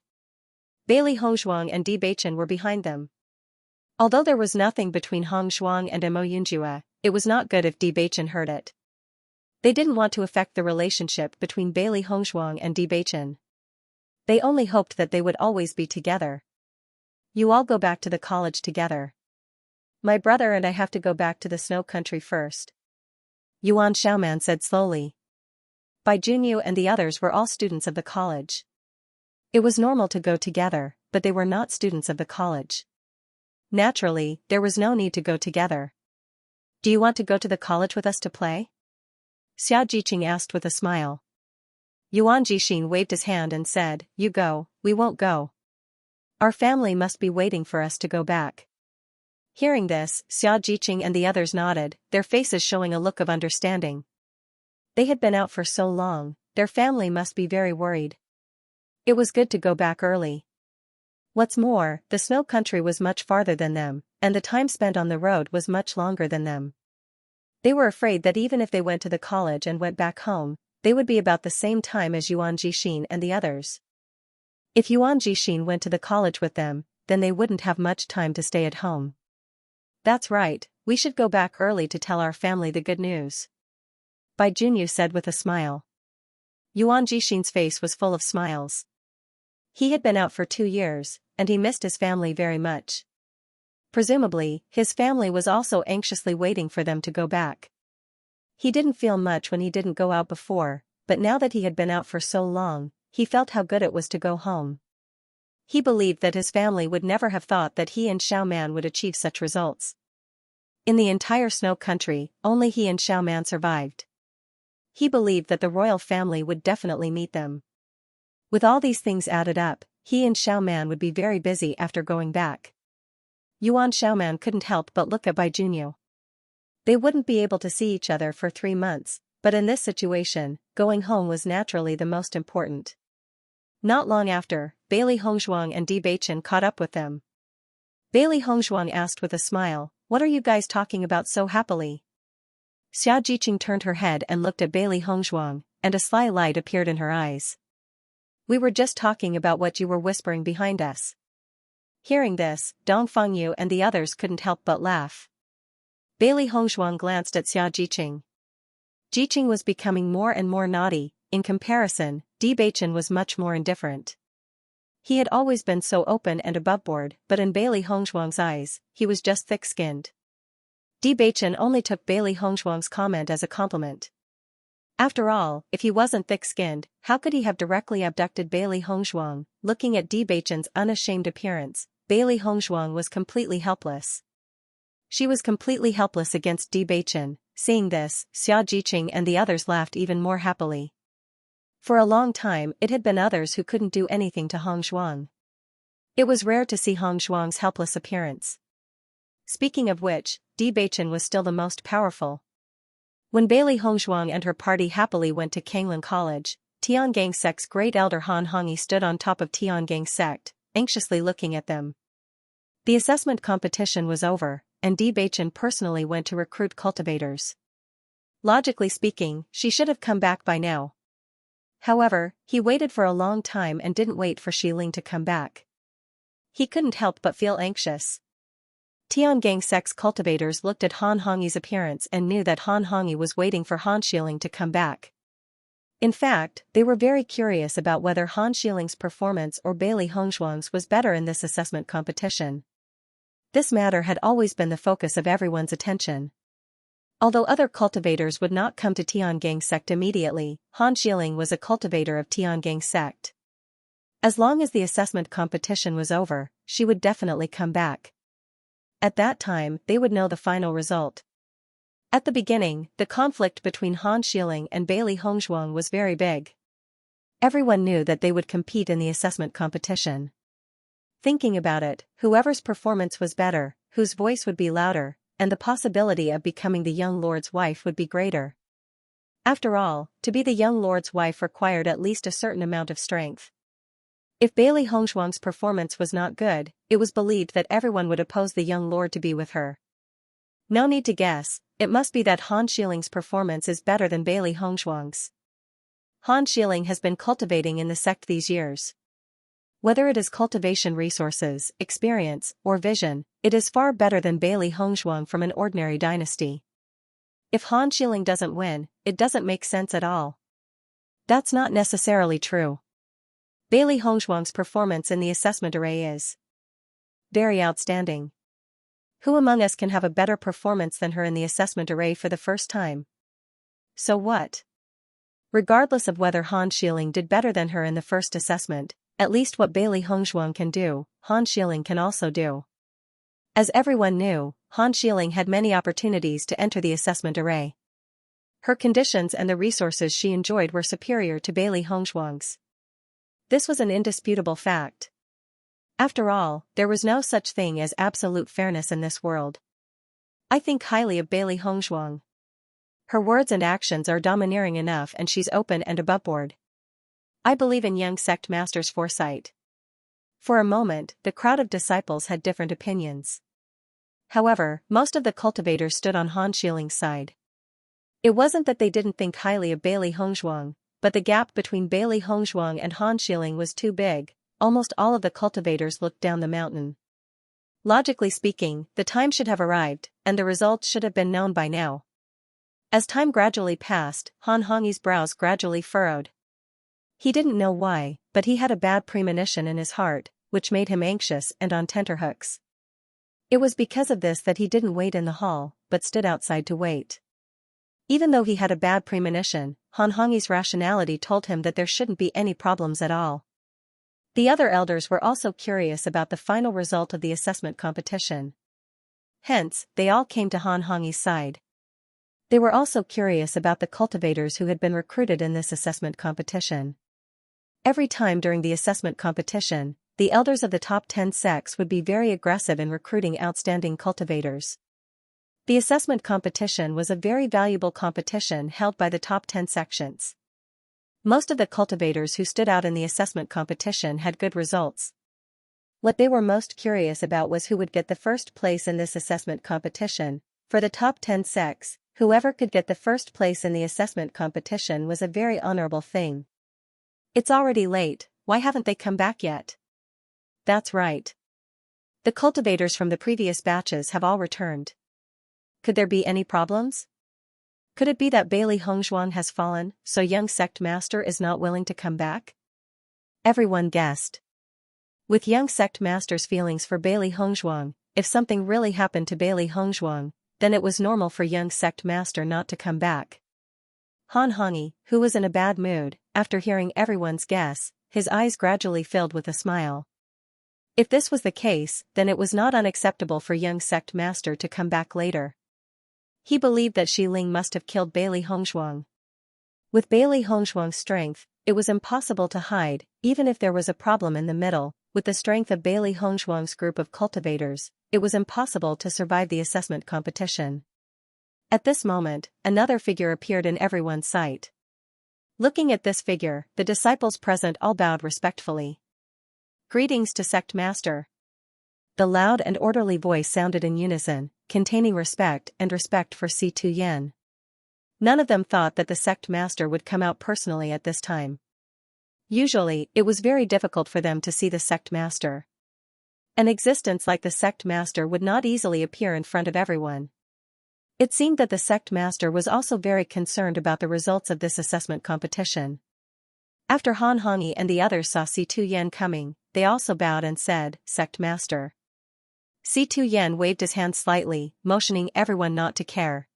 Speaker 1: Bailey Hongzhuang and Bewitching were behind them. Although there was nothing between Hong Zhuang and Mo Yunjue, it was not good if Bewitching heard it. They didn't want to affect the relationship between Bailey Hongzhuang and Bewitching. They only hoped that they would always be together. You all go back to the college together. My brother and I have to go back to the snow country first, Yuan Xiaoman said slowly. Bai Junyu and the others were all students of the college. It was normal to go together, but they were not students of the college. Naturally, there was no need to go together. Do you want to go to the college with us to play? Xia Jiqing asked with a smile. Yuan Jixin waved his hand and said, You go, we won't go. Our family must be waiting for us to go back. Hearing this, Xia Jiqing and the others nodded, their faces showing a look of understanding. They had been out for so long, their family must be very worried. It was good to go back early. What's more, the snow country was much farther than them, and the time spent on the road was much longer than them. They were afraid that even if they went to the college and went back home, they would be about the same time as Yuan Jixin and the others. If Yuan Jixin went to the college with them, then they wouldn't have much time to stay at home. That's right, we should go back early to tell our family the good news, Bai Junyu said with a smile. Yuan Jixin's face was full of smiles. He had been out for 2 years, and he missed his family very much. Presumably, his family was also anxiously waiting for them to go back. He didn't feel much when he didn't go out before, but now that he had been out for so long, he felt how good it was to go home. He believed that his family would never have thought that he and Xiaoman would achieve such results. In the entire snow country, only he and Xiaoman survived. He believed that the royal family would definitely meet them. With all these things added up, he and Xiaoman would be very busy after going back. Yuan Xiaoman couldn't help but look at Bai Junyu. They wouldn't be able to see each other for 3 months, but in this situation, going home was naturally the most important. Not long after, Bailey Hongzhuang and Bewitching caught up with them. Bailey Hongzhuang asked with a smile, What are you guys talking about so happily? Xia Jiqing turned her head and looked at Bailey Hongzhuang, and a sly light appeared in her eyes. We were just talking about what you were whispering behind us. Hearing this, Dong Fengyu and the others couldn't help but laugh. Bailey Hongzhuang glanced at Xia Jiqing. Jiqing was becoming more and more naughty. In comparison, Bewitching was much more indifferent. He had always been so open and aboveboard, but in Bailey Hongzhuang's eyes, he was just thick-skinned. Bewitching only took Bailey Hongzhuang's comment as a compliment. After all, if he wasn't thick-skinned, how could he have directly abducted Bailey Hongzhuang? Looking at Bewitching's unashamed appearance, Bailey Hongzhuang was completely helpless. She was completely helpless against Bewitching. Seeing this, Xia Jiqing and the others laughed even more happily. For a long time, it had been others who couldn't do anything to Hongzhuang. It was rare to see Hongzhuang's helpless appearance. Speaking of which, Bewitching was still the most powerful. When Bailey Hongzhuang and her party happily went to Kanglin College, Tiangang sect's great elder Han Hongyi stood on top of Tiangang sect, anxiously looking at them. The assessment competition was over, and Bewitching personally went to recruit cultivators. Logically speaking, she should have come back by now. However, he waited for a long time and didn't wait for Xiling to come back. He couldn't help but feel anxious. Tiangang sect's cultivators looked at Han Hongyi's appearance and knew that Han Hongyi was waiting for Han Xiling to come back. In fact, they were very curious about whether Han Xiling's performance or Bailey Hongzhuang's was better in this assessment competition. This matter had always been the focus of everyone's attention. Although other cultivators would not come to Tiangang sect immediately, Han Xiling was a cultivator of Tiangang sect. As long as the assessment competition was over, she would definitely come back. At that time, they would know the final result. At the beginning, the conflict between Han Xiling and Bailey Hongzhuang was very big. Everyone knew that they would compete in the assessment competition. Thinking about it, whoever's performance was better, whose voice would be louder, and the possibility of becoming the young lord's wife would be greater. After all, to be the young lord's wife required at least a certain amount of strength. If Bailey Hongzhuang's performance was not good, it was believed that everyone would oppose the young lord to be with her. No need to guess, it must be that Han Xiling's performance is better than Bailey Hongzhuang's. Han Xiling has been cultivating in the sect these years. Whether it is cultivation resources, experience, or vision, it is far better than Bailey Hongzhuang from an ordinary dynasty. If Han Xiling doesn't win, it doesn't make sense at all. That's not necessarily true. Bailey Hongzhuang's performance in the assessment array is very outstanding. Who among us can have a better performance than her in the assessment array for the first time? So what? Regardless of whether Han Xiling did better than her in the first assessment, at least what Bailey Hongzhuang can do, Han Xiling can also do. As everyone knew, Han Xiling had many opportunities to enter the assessment array. Her conditions and the resources she enjoyed were superior to Bailey Hongzhuang's. This was an indisputable fact. After all, there was no such thing as absolute fairness in this world. I think highly of Bailey Hongzhuang. Her words and actions are domineering enough and she's open and aboveboard. I believe in young sect master's foresight. For a moment, the crowd of disciples had different opinions. However, most of the cultivators stood on Han Xiling's side. It wasn't that they didn't think highly of Bailey Hongzhuang, but the gap between Bailey Hongzhuang and Han Xiling was too big. Almost all of the cultivators looked down the mountain. Logically speaking, the time should have arrived, and the results should have been known by now. As time gradually passed, Han Hongyi's brows gradually furrowed. He didn't know why, but he had a bad premonition in his heart, which made him anxious and on tenterhooks. It was because of this that he didn't wait in the hall, but stood outside to wait. Even though he had a bad premonition, Han Hongyi's rationality told him that there shouldn't be any problems at all. The other elders were also curious about the final result of the assessment competition. Hence, they all came to Han Hongyi's side. They were also curious about the cultivators who had been recruited in this assessment competition. Every time during the assessment competition, the elders of the top 10 sects would be very aggressive in recruiting outstanding cultivators. The assessment competition was a very valuable competition held by the top 10 sections. Most of the cultivators who stood out in the assessment competition had good results. What they were most curious about was who would get the first place in this assessment competition. For the top 10 sects, whoever could get the first place in the assessment competition was a very honorable thing. It's already late, why haven't they come back yet? That's right. The cultivators from the previous batches have all returned. Could there be any problems? Could it be that Bailey Hongzhuang has fallen, so young sect master is not willing to come back? Everyone guessed. With young sect master's feelings for Bailey Hongzhuang, if something really happened to Bailey Hongzhuang, then it was normal for young sect master not to come back. Han Hongyi, who was in a bad mood, after hearing everyone's guess, his eyes gradually filled with a smile. If this was the case, then it was not unacceptable for young sect master to come back later. He believed that Shi Ling must have killed Bailey Hongzhuang. With Bailey Hongzhuang's strength, it was impossible to hide, even if there was a problem in the middle. With the strength of Bailey Hongzhuang's group of cultivators, it was impossible to survive the assessment competition. At this moment, another figure appeared in everyone's sight. Looking at this figure, the disciples present all bowed respectfully. Greetings to Sect Master. The loud and orderly voice sounded in unison, containing respect for Si Tuyen. None of them thought that the Sect Master would come out personally at this time. Usually, it was very difficult for them to see the Sect Master. An existence like the Sect Master would not easily appear in front of everyone. It seemed that the Sect Master was also very concerned about the results of this assessment competition. After Han Hongyi and the others saw Si Tuyen coming, they also bowed and said, Sect Master. Si Tuyen waved his hand slightly, motioning everyone not to care.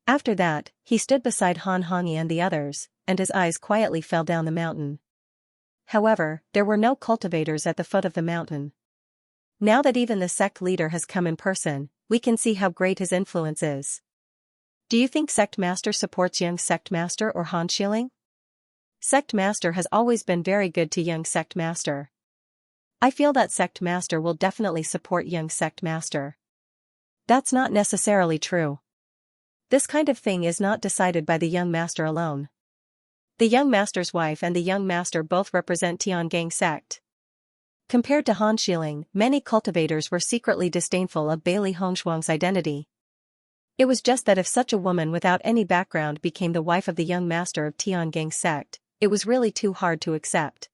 Speaker 1: After that, he stood beside Han Hongyi and the others, and his eyes quietly fell down the mountain. However, there were no cultivators at the foot of the mountain. Now that even the sect leader has come in person, we can see how great his influence is. Do you think Sect Master supports young Sect Master or Han Xiling? Sect Master has always been very good to young Sect Master. I feel that Sect Master will definitely support young Sect Master. That's not necessarily true. This kind of thing is not decided by the young master alone. The young master's wife and the young master both represent Tiangang sect. Compared to Han Xiling, many cultivators were secretly disdainful of Bailey Hongzhuang's identity. It was just that if such a woman without any background became the wife of the young master of Tiangang sect, it was really too hard to accept.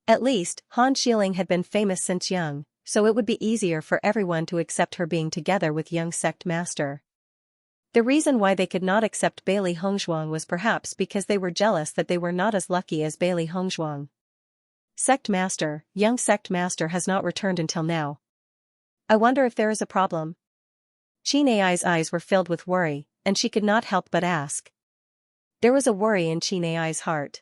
Speaker 1: At least, Han Xiling had been famous since young, so it would be easier for everyone to accept her being together with young sect master. The reason why they could not accept Bailey Hongzhuang was perhaps because they were jealous that they were not as lucky as Bailey Hongzhuang. Sect Master, young Sect Master has not returned until now. I wonder if there is a problem. Qin Ai's eyes were filled with worry, and she could not help but ask. There was a worry in Qin Ai's heart.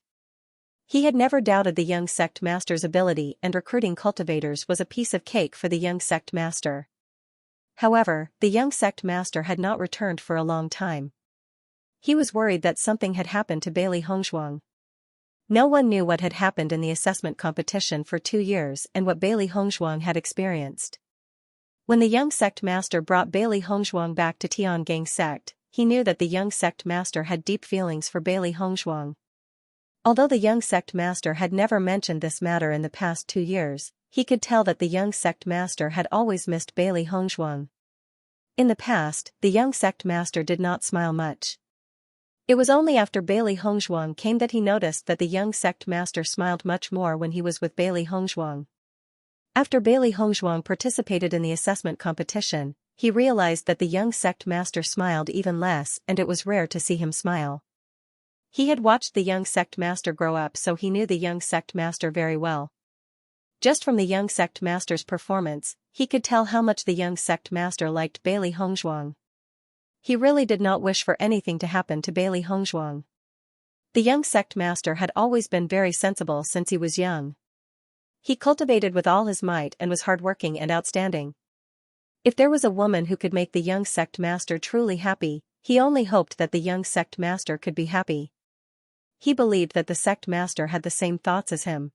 Speaker 1: He had never doubted the young Sect Master's ability, and recruiting cultivators was a piece of cake for the young Sect Master. However, the young Sect Master had not returned for a long time. He was worried that something had happened to Bailey Hongzhuang. No one knew what had happened in the assessment competition for 2 years and what Bailey Hongzhuang had experienced. When the young Sect Master brought Bailey Hongzhuang back to Tiangang sect, he knew that the young Sect Master had deep feelings for Bailey Hongzhuang. Although the young Sect Master had never mentioned this matter in the past 2 years, he could tell that the young Sect Master had always missed Bailey Hongzhuang. In the past, the young Sect Master did not smile much. It was only after Bailey Hongzhuang came that he noticed that the young Sect Master smiled much more when he was with Bailey Hongzhuang. After Bailey Hongzhuang participated in the assessment competition, he realized that the young Sect Master smiled even less, and it was rare to see him smile. He had watched the young Sect Master grow up, so he knew the young Sect Master very well. Just from the young Sect Master's performance, he could tell how much the young Sect Master liked Bailey Hongzhuang. He really did not wish for anything to happen to Bailey Hongzhuang. The young Sect Master had always been very sensible since he was young. He cultivated with all his might and was hardworking and outstanding. If there was a woman who could make the young Sect Master truly happy, he only hoped that the young Sect Master could be happy. He believed that the Sect Master had the same thoughts as him.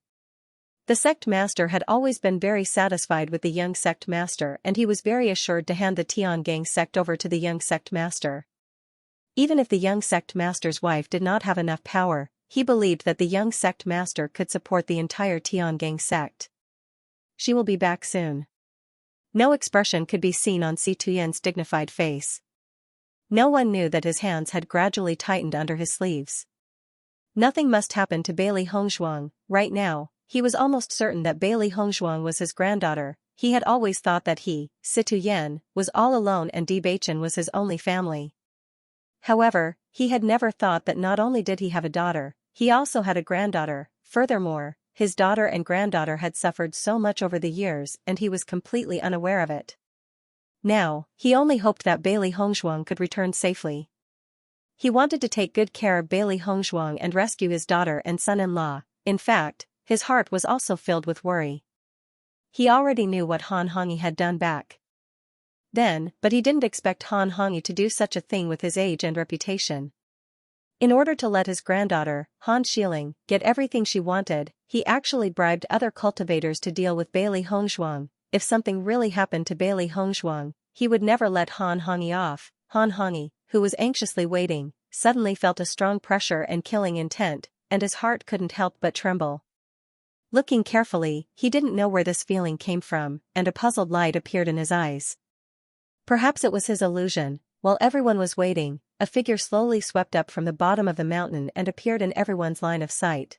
Speaker 1: The Sect Master had always been very satisfied with the young Sect Master, and he was very assured to hand the Tiangang sect over to the young Sect Master. Even if the young Sect Master's wife did not have enough power, he believed that the young Sect Master could support the entire Tiangang sect. She will be back soon. No expression could be seen on Si Tuyen's dignified face. No one knew that his hands had gradually tightened under his sleeves. Nothing must happen to Bailey Hongzhuang. Right now, he was almost certain that Bailey Hongzhuang was his granddaughter, he had always thought that he, Situ Yen, was all alone and Bewitching was his only family. However, he had never thought that not only did he have a daughter, he also had a granddaughter. Furthermore, his daughter and granddaughter had suffered so much over the years and he was completely unaware of it. Now, he only hoped that Bailey Hongzhuang could return safely. He wanted to take good care of Bailey Hongzhuang and rescue his daughter and son-in-law. In fact, his heart was also filled with worry. He already knew what Han Hongyi had done back then, but he didn't expect Han Hongyi to do such a thing with his age and reputation. In order to let his granddaughter, Han Xiling, get everything she wanted, he actually bribed other cultivators to deal with Bailey Hongzhuang. If something really happened to Bailey Hongzhuang, he would never let Han Hongyi off. Han Hongyi, who was anxiously waiting, suddenly felt a strong pressure and killing intent, and his heart couldn't help but tremble. Looking carefully, he didn't know where this feeling came from, and a puzzled light appeared in his eyes. Perhaps it was his illusion. While everyone was waiting, a figure slowly swept up from the bottom of the mountain and appeared in everyone's line of sight.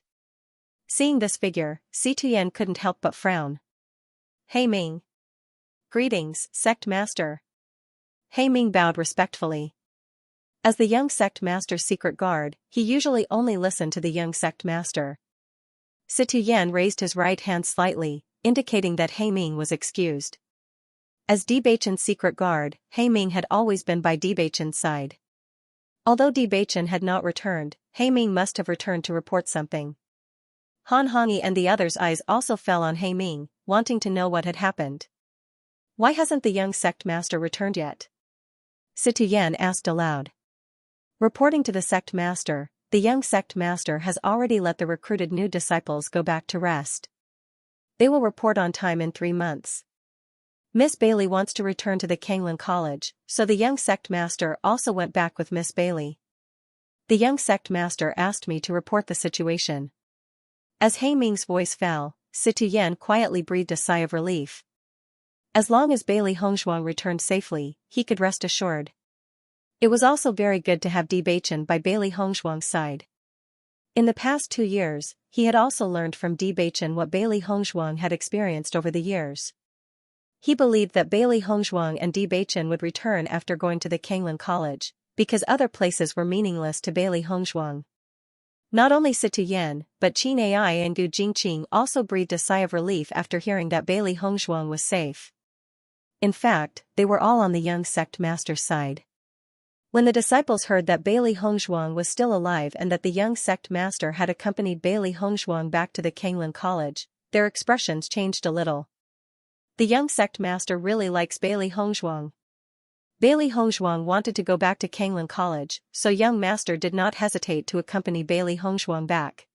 Speaker 1: Seeing this figure, Situ Yen couldn't help but frown. "Hey Ming." "Greetings, sect master." Hey Ming bowed respectfully. As the young sect master's secret guard, he usually only listened to the young sect master. Situ Yen raised his right hand slightly, indicating that Hey Ming was excused. As Bewitching's secret guard, Hey Ming had always been by Bewitching's side. Although Bewitching had not returned, Hey Ming must have returned to report something. Han Hongyi and the others' eyes also fell on Hey Ming, wanting to know what had happened. "Why hasn't the young sect master returned yet?" Situ Yen asked aloud. Reporting to the sect master, the young sect master has already let the recruited new disciples go back to rest. They will report on time in 3 months. Miss Bailey wants to return to the Kanglin College, so the young sect master also went back with Miss Bailey. The young sect master asked me to report the situation. As Hey Ming's voice fell, Situ Yen quietly breathed a sigh of relief. As long as Bailey Hongzhuang returned safely, he could rest assured. It was also very good to have Bewitching by Bailey Hongzhuang's side. In the past 2 years, he had also learned from Bewitching what Bailey Hongzhuang had experienced over the years. He believed that Bailey Hongzhuang and Bewitching would return after going to the Kanglin College, because other places were meaningless to Bailey Hongzhuang. Not only Situ Yen, but Qin Ai and Gu Jingqing also breathed a sigh of relief after hearing that Bailey Hongzhuang was safe. In fact, they were all on the young sect master's side. When the disciples heard that Bailey Hongzhuang was still alive and that the young sect master had accompanied Bailey Hongzhuang back to the Kanglin College, their expressions changed a little. The young sect master really likes Bailey Hongzhuang. Bailey Hongzhuang wanted to go back to Kanglin College, so young master did not hesitate to accompany Bailey Hongzhuang back.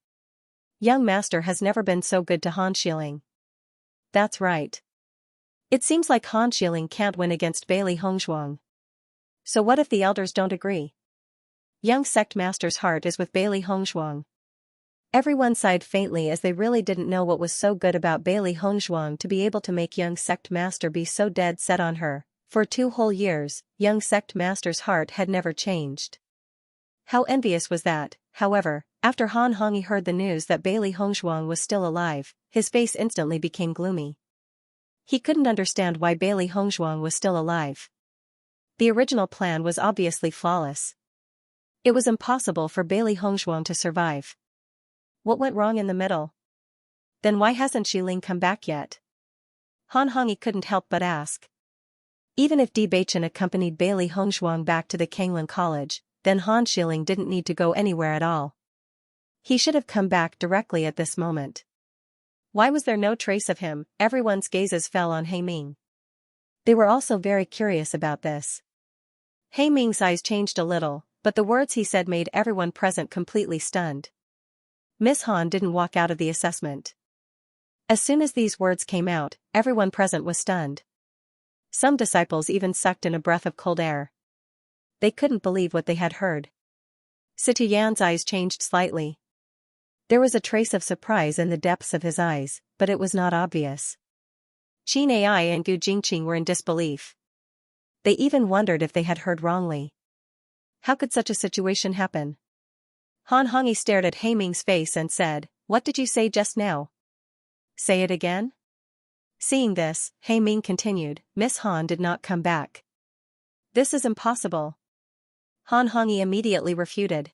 Speaker 1: Young master has never been so good to Han Xiling. That's right. It seems like Han Xiling can't win against Bailey Hongzhuang. So what if the elders don't agree? Young sect master's heart is with Bailey Hongzhuang. Everyone sighed faintly as they really didn't know what was so good about Bailey Hongzhuang to be able to make young sect master be so dead set on her. For 2 whole years, young sect master's heart had never changed. How envious was that? However, after Han Hongyi heard the news that Bailey Hongzhuang was still alive, his face instantly became gloomy. He couldn't understand why Bailey Hongzhuang was still alive. The original plan was obviously flawless. It was impossible for Bailey Hongzhuang to survive. What went wrong in the middle? Then why hasn't Xiling come back yet? Han Hongyi couldn't help but ask. Even if Bewitching accompanied Bailey Hongzhuang back to the Kanglin College, then Han Xiling didn't need to go anywhere at all. He should have come back directly at this moment. Why was there no trace of him? Everyone's gazes fell on Hey Ming. They were also very curious about this. Hey Ming's eyes changed a little, but the words he said made everyone present completely stunned. Miss Han didn't walk out of the assessment. As soon as these words came out, everyone present was stunned. Some disciples even sucked in a breath of cold air. They couldn't believe what they had heard. Situ Yan's eyes changed slightly. There was a trace of surprise in the depths of his eyes, but it was not obvious. Qin Ai and Gu Jingqing were in disbelief. They even wondered if they had heard wrongly. How could such a situation happen? Han Hongyi stared at Hey Ming's face and said, "What did you say just now?" "Say it again?" Seeing this, He Ming continued, Miss Han did not come back. This is impossible. Han Hongyi immediately refuted.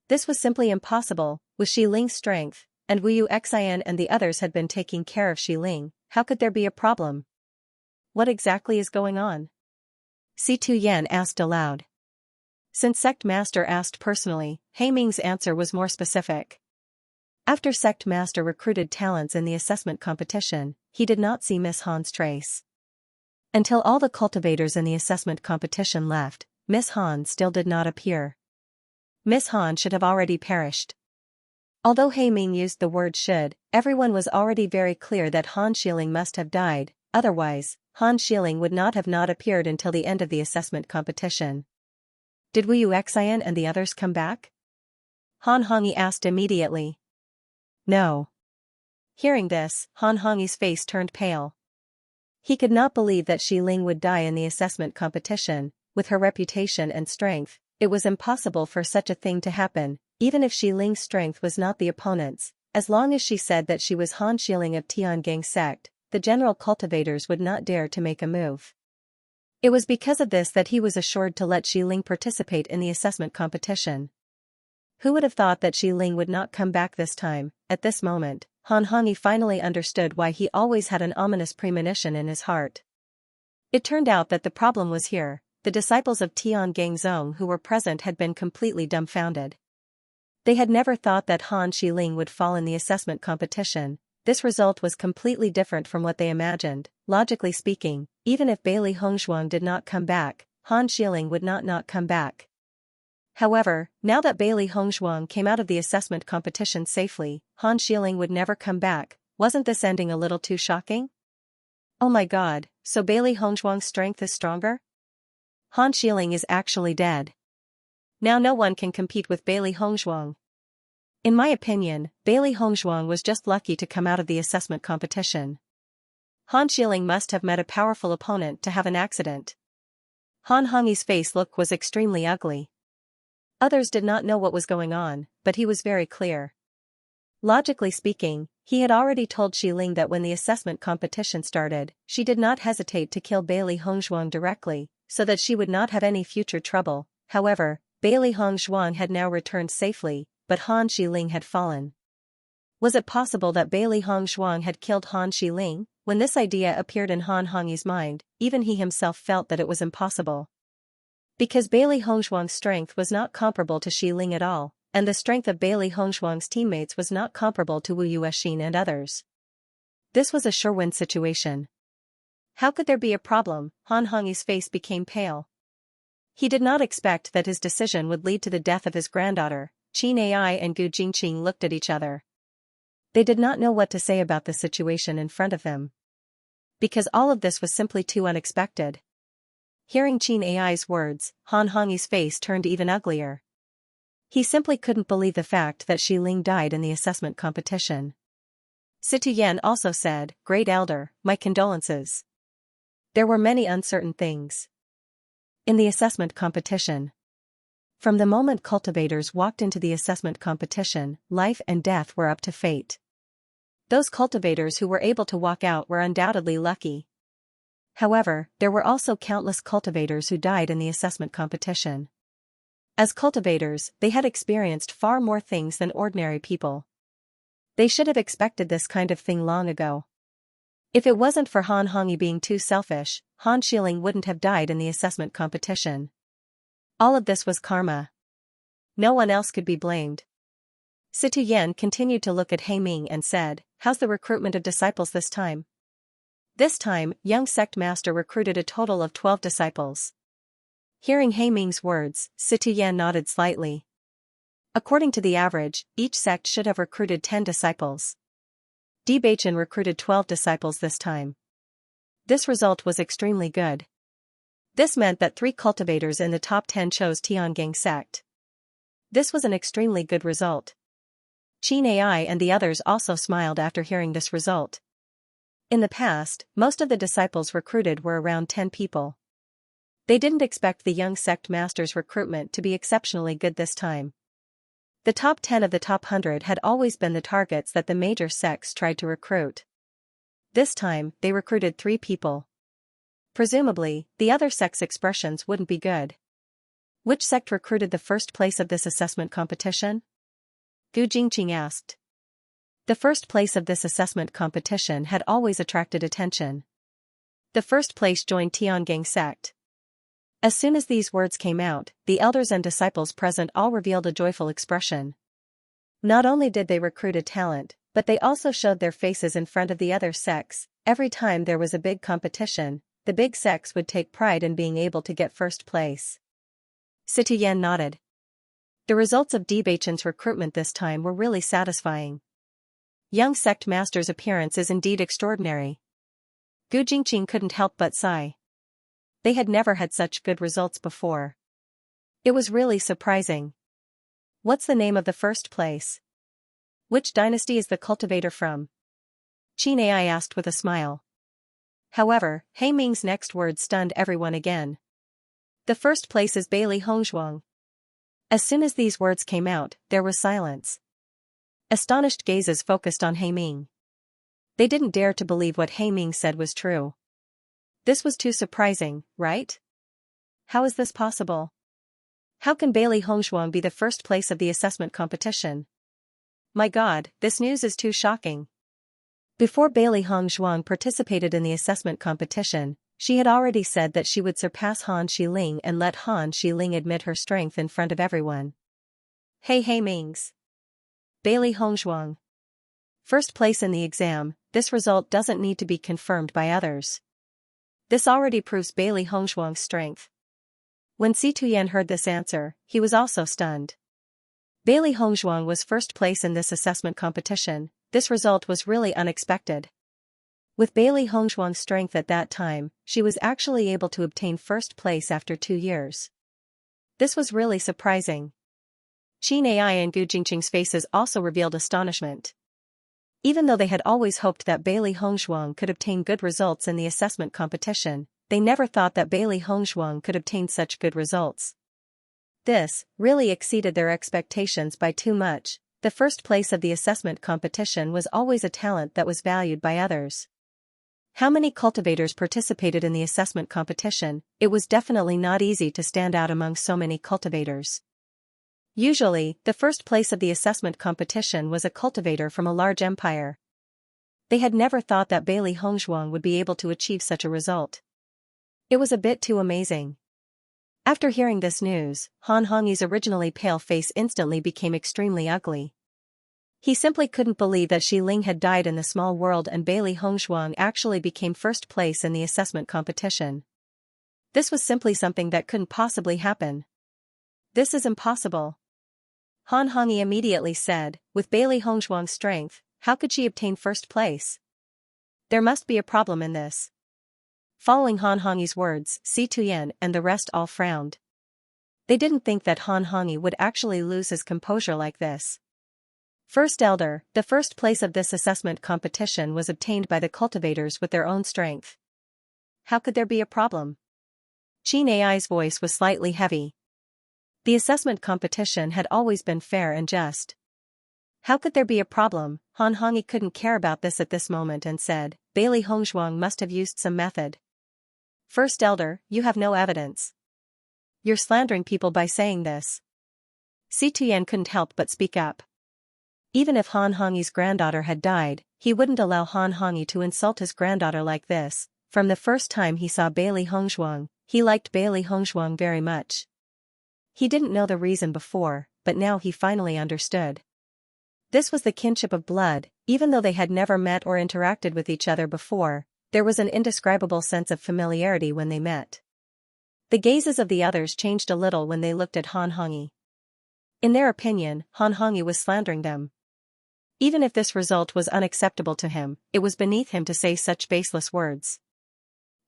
Speaker 1: This was simply impossible. With Xi Ling's strength, and Wu Xian and the others had been taking care of Xi Ling, how could there be a problem? What exactly is going on? Si Tuyen asked aloud. Since Sect Master asked personally, He Ming's answer was more specific. After Sect Master recruited talents in the assessment competition, he did not see Miss Han's trace. Until all the cultivators in the assessment competition left, Miss Han still did not appear. Miss Han should have already perished. Although He Ming used the word should, everyone was already very clear that Han Xiling must have died, otherwise, Han Xiling would not have not appeared until the end of the assessment competition. Did Wu Xian and the others come back? Han Hongyi asked immediately. No. Hearing this, Han Hongyi's face turned pale. He could not believe that Xi Ling would die in the assessment competition. With her reputation and strength, it was impossible for such a thing to happen, even if Xi Ling's strength was not the opponent's. As long as she said that she was Han Xiling of Tiangang sect, the general cultivators would not dare to make a move. It was because of this that he was assured to let Xi Ling participate in the assessment competition. Who would have thought that Xi Ling would not come back this time? At this moment, Han Hongyi finally understood why he always had an ominous premonition in his heart. It turned out that the problem was here. The disciples of Tiangang Zong who were present had been completely dumbfounded. They had never thought that Han Xiling would fall in the assessment competition. This result was completely different from what they imagined. Logically speaking, even if Bailey Hongshuang did not come back, Han Xiling would not come back. However, now that Bailey Hongshuang came out of the assessment competition safely, Han Xiling would never come back. Wasn't this ending a little too shocking? Oh my god, so Bailey Hongshuang's strength is stronger? Han Xiling is actually dead. Now no one can compete with Bailey Hongshuang. In my opinion, Bailey Hongshuang was just lucky to come out of the assessment competition. Han Xiling must have met a powerful opponent to have an accident. Han Hongyi's face look was extremely ugly. Others did not know what was going on, but he was very clear. Logically speaking, he had already told Xi Ling that when the assessment competition started, she did not hesitate to kill Bailey Hongshuang directly, so that she would not have any future trouble. However, Bailey Hongshuang had now returned safely, but Han Xiling had fallen. Was it possible that Bailey Hongshuang had killed Han Xiling? When this idea appeared in Han Hongyi's mind, even he himself felt that it was impossible. Because Bailey Hongshuang's strength was not comparable to Xi Ling at all, and the strength of Bailey Hongshuang's teammates was not comparable to Wu Yuexin and others. This was a sure-win situation. How could there be a problem? Han Hongyi's face became pale. He did not expect that his decision would lead to the death of his granddaughter. Qin Ai and Gu Jingqing looked at each other. They did not know what to say about the situation in front of them. Because all of this was simply too unexpected. Hearing Qin Ai's words, Han Hongyi's face turned even uglier. He simply couldn't believe the fact that Xi Ling died in the assessment competition. Si Tuyen also said, Great Elder, my condolences. There were many uncertain things in the assessment competition. From the moment cultivators walked into the assessment competition, life and death were up to fate. Those cultivators who were able to walk out were undoubtedly lucky. However, there were also countless cultivators who died in the assessment competition. As cultivators, they had experienced far more things than ordinary people. They should have expected this kind of thing long ago. If it wasn't for Han Hongyi being too selfish, Han Xiling wouldn't have died in the assessment competition. All of this was karma. No one else could be blamed. Si Tuyen continued to look at He Ming and said, How's the recruitment of disciples this time? This time, young sect master recruited a total of 12 disciples. Hearing He Ming's words, Si Tuyen nodded slightly. According to the average, each sect should have recruited 10 disciples. Bewitching recruited 12 disciples this time. This result was extremely good. This meant that 3 cultivators in the top 10 chose Tiangang sect. This was an extremely good result. Qin Ai and the others also smiled after hearing this result. In the past, most of the disciples recruited were around 10 people. They didn't expect the young sect master's recruitment to be exceptionally good this time. The top 10 of the top 100 had always been the targets that the major sects tried to recruit. This time, they recruited 3 people. Presumably, the other sect's expressions wouldn't be good. Which sect recruited the first place of this assessment competition? Gu Jingqing asked. The first place of this assessment competition had always attracted attention. The first place joined Tiangang sect. As soon as these words came out, the elders and disciples present all revealed a joyful expression. Not only did they recruit a talent, but they also showed their faces in front of the other sects. Every time there was a big competition, the big sects would take pride in being able to get first place. Situyen nodded. The results of Bewitching's recruitment this time were really satisfying. Young sect master's appearance is indeed extraordinary. Gu Jingqing couldn't help but sigh. They had never had such good results before. It was really surprising. What's the name of the first place? Which dynasty is the cultivator from? Qin Ai asked with a smile. However, He Ming's next words stunned everyone again. The first place is Bailey Hongzhuang. As soon as these words came out, there was silence. Astonished gazes focused on He Ming. They didn't dare to believe what He Ming said was true. This was too surprising, right? How is this possible? How can Bailey Hongzhuang be the first place of the assessment competition? My God, this news is too shocking. Before Bailey Hongzhuang participated in the assessment competition, she had already said that she would surpass Han Xiling and let Han Xiling admit her strength in front of everyone. He Ming's Bailey Hongzhuang. First place in the exam, this result doesn't need to be confirmed by others. This already proves Bailey Hongzhuang's strength. When Situyen heard this answer, he was also stunned. Bailey Hongzhuang was first place in this assessment competition. This result was really unexpected. With Bailey Hongzhuang's strength at that time, she was actually able to obtain first place after 2 years. This was really surprising. Qin Ai and Gu Jingqing's faces also revealed astonishment. Even though they had always hoped that Bailey Hongzhuang could obtain good results in the assessment competition, they never thought that Bailey Hongzhuang could obtain such good results. This really exceeded their expectations by too much. The first place of the assessment competition was always a talent that was valued by others. How many cultivators participated in the assessment competition? It was definitely not easy to stand out among so many cultivators. Usually, the first place of the assessment competition was a cultivator from a large empire. They had never thought that Bailey Hongzhuang would be able to achieve such a result. It was a bit too amazing. After hearing this news, Han Hongyi's originally pale face instantly became extremely ugly. He simply couldn't believe that Xiling had died in the small world and Bailey Hongzhuang actually became first place in the assessment competition. This was simply something that couldn't possibly happen. This is impossible. Han Hongyi immediately said, with Bailey Hongzhuang's strength, how could she obtain first place? There must be a problem in this. Following Han Hongyi's words, Situyen and the rest all frowned. They didn't think that Han Hongyi would actually lose his composure like this. First Elder, the first place of this assessment competition was obtained by the cultivators with their own strength. How could there be a problem? Qin Ai's voice was slightly heavy. The assessment competition had always been fair and just. How could there be a problem? Han Hongyi couldn't care about this at this moment and said, Bailey Hongzhuang must have used some method. First Elder, you have no evidence. You're slandering people by saying this. Situyen couldn't help but speak up. Even if Han Hongyi's granddaughter had died, he wouldn't allow Han Hongyi to insult his granddaughter like this. From the first time he saw Bailey Hongzhuang, he liked Bailey Hongzhuang very much. He didn't know the reason before, but now he finally understood. This was the kinship of blood. Even though they had never met or interacted with each other before, there was an indescribable sense of familiarity when they met. The gazes of the others changed a little when they looked at Han Hongyi. In their opinion, Han Hongyi was slandering them. Even if this result was unacceptable to him, it was beneath him to say such baseless words.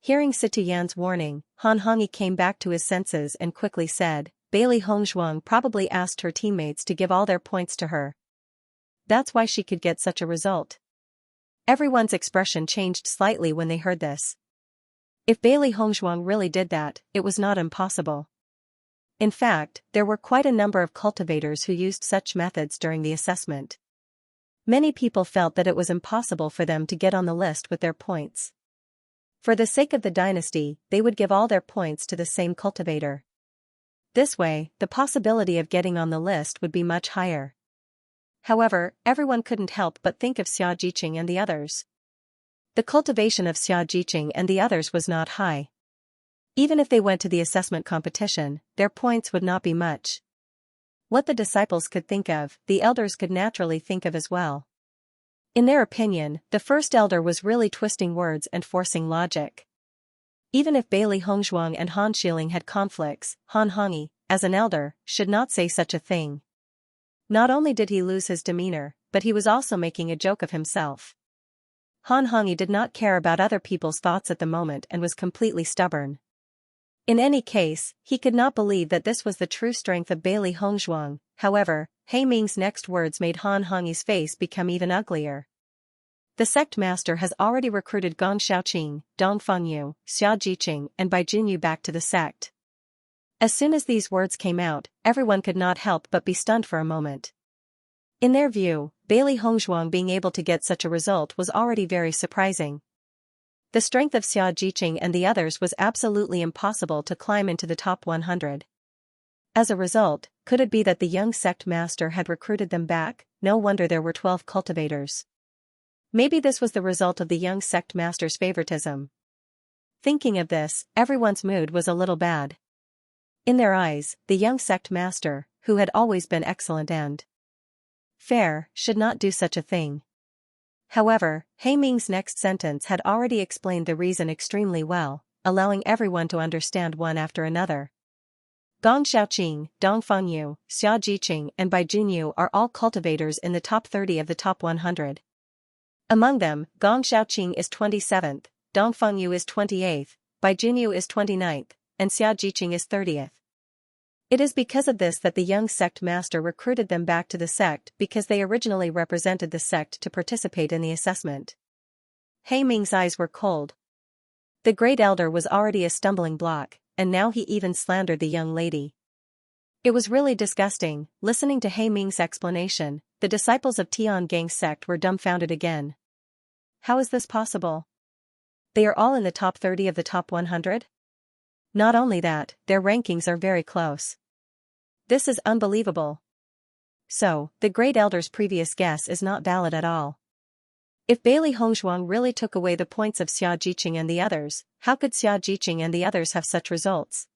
Speaker 1: Hearing Situyen's warning, Han Hongyi came back to his senses and quickly said, Bailey Hongzhuang probably asked her teammates to give all their points to her. That's why she could get such a result. Everyone's expression changed slightly when they heard this. If Bailey Hongzhuang really did that, it was not impossible. In fact, there were quite a number of cultivators who used such methods during the assessment. Many people felt that it was impossible for them to get on the list with their points. For the sake of the dynasty, they would give all their points to the same cultivator. This way, the possibility of getting on the list would be much higher. However, everyone couldn't help but think of Xianxia and the others. The cultivation of Xianxia and the others was not high. Even if they went to the assessment competition, their points would not be much. What the disciples could think of, the elders could naturally think of as well. In their opinion, the first elder was really twisting words and forcing logic. Even if Bailey Hongzhuang and Han Xiling had conflicts, Han Hongyi, as an elder, should not say such a thing. Not only did he lose his demeanor, but he was also making a joke of himself. Han Hongyi did not care about other people's thoughts at the moment and was completely stubborn. In any case, he could not believe that this was the true strength of Bailey Hongzhuang. However, He Ming's next words made Han Hongyi's face become even uglier. The sect master has already recruited Gong Xiaoqing, Dong Fengyu, Xia Jiqing and Bai Junyu back to the sect. As soon as these words came out, everyone could not help but be stunned for a moment. In their view, Bailey Hongzhuang being able to get such a result was already very surprising. The strength of Xia Jiqing and the others was absolutely impossible to climb into the top 100. As a result, could it be that the young sect master had recruited them back? No wonder there were 12 cultivators. Maybe this was the result of the young sect master's favoritism. Thinking of this, everyone's mood was a little bad. In their eyes, the young sect master, who had always been excellent and fair, should not do such a thing. However, He Ming's next sentence had already explained the reason extremely well, allowing everyone to understand one after another. Gong Xiaoqing, Dong Fengyu, Xia Jiqing and Bai Junyu are all cultivators in the top 30 of the top 100. Among them, Gong Xiaoqing is 27th, Dong Fengyu is 28th, Bai Junyu is 29th, and Xia Jiqing is 30th. It is because of this that the young sect master recruited them back to the sect because they originally represented the sect to participate in the assessment. He Ming's eyes were cold. The great elder was already a stumbling block, and now he even slandered the young lady. It was really disgusting. Listening to He Ming's explanation, the disciples of Tiangang's sect were dumbfounded again. How is this possible? They are all in the top 30 of the top 100? Not only that, their rankings are very close. This is unbelievable. So, the great elder's previous guess is not valid at all. If Bailey Hongzhuang really took away the points of Xia Jiqing and the others, how could Xia Jiqing and the others have such results?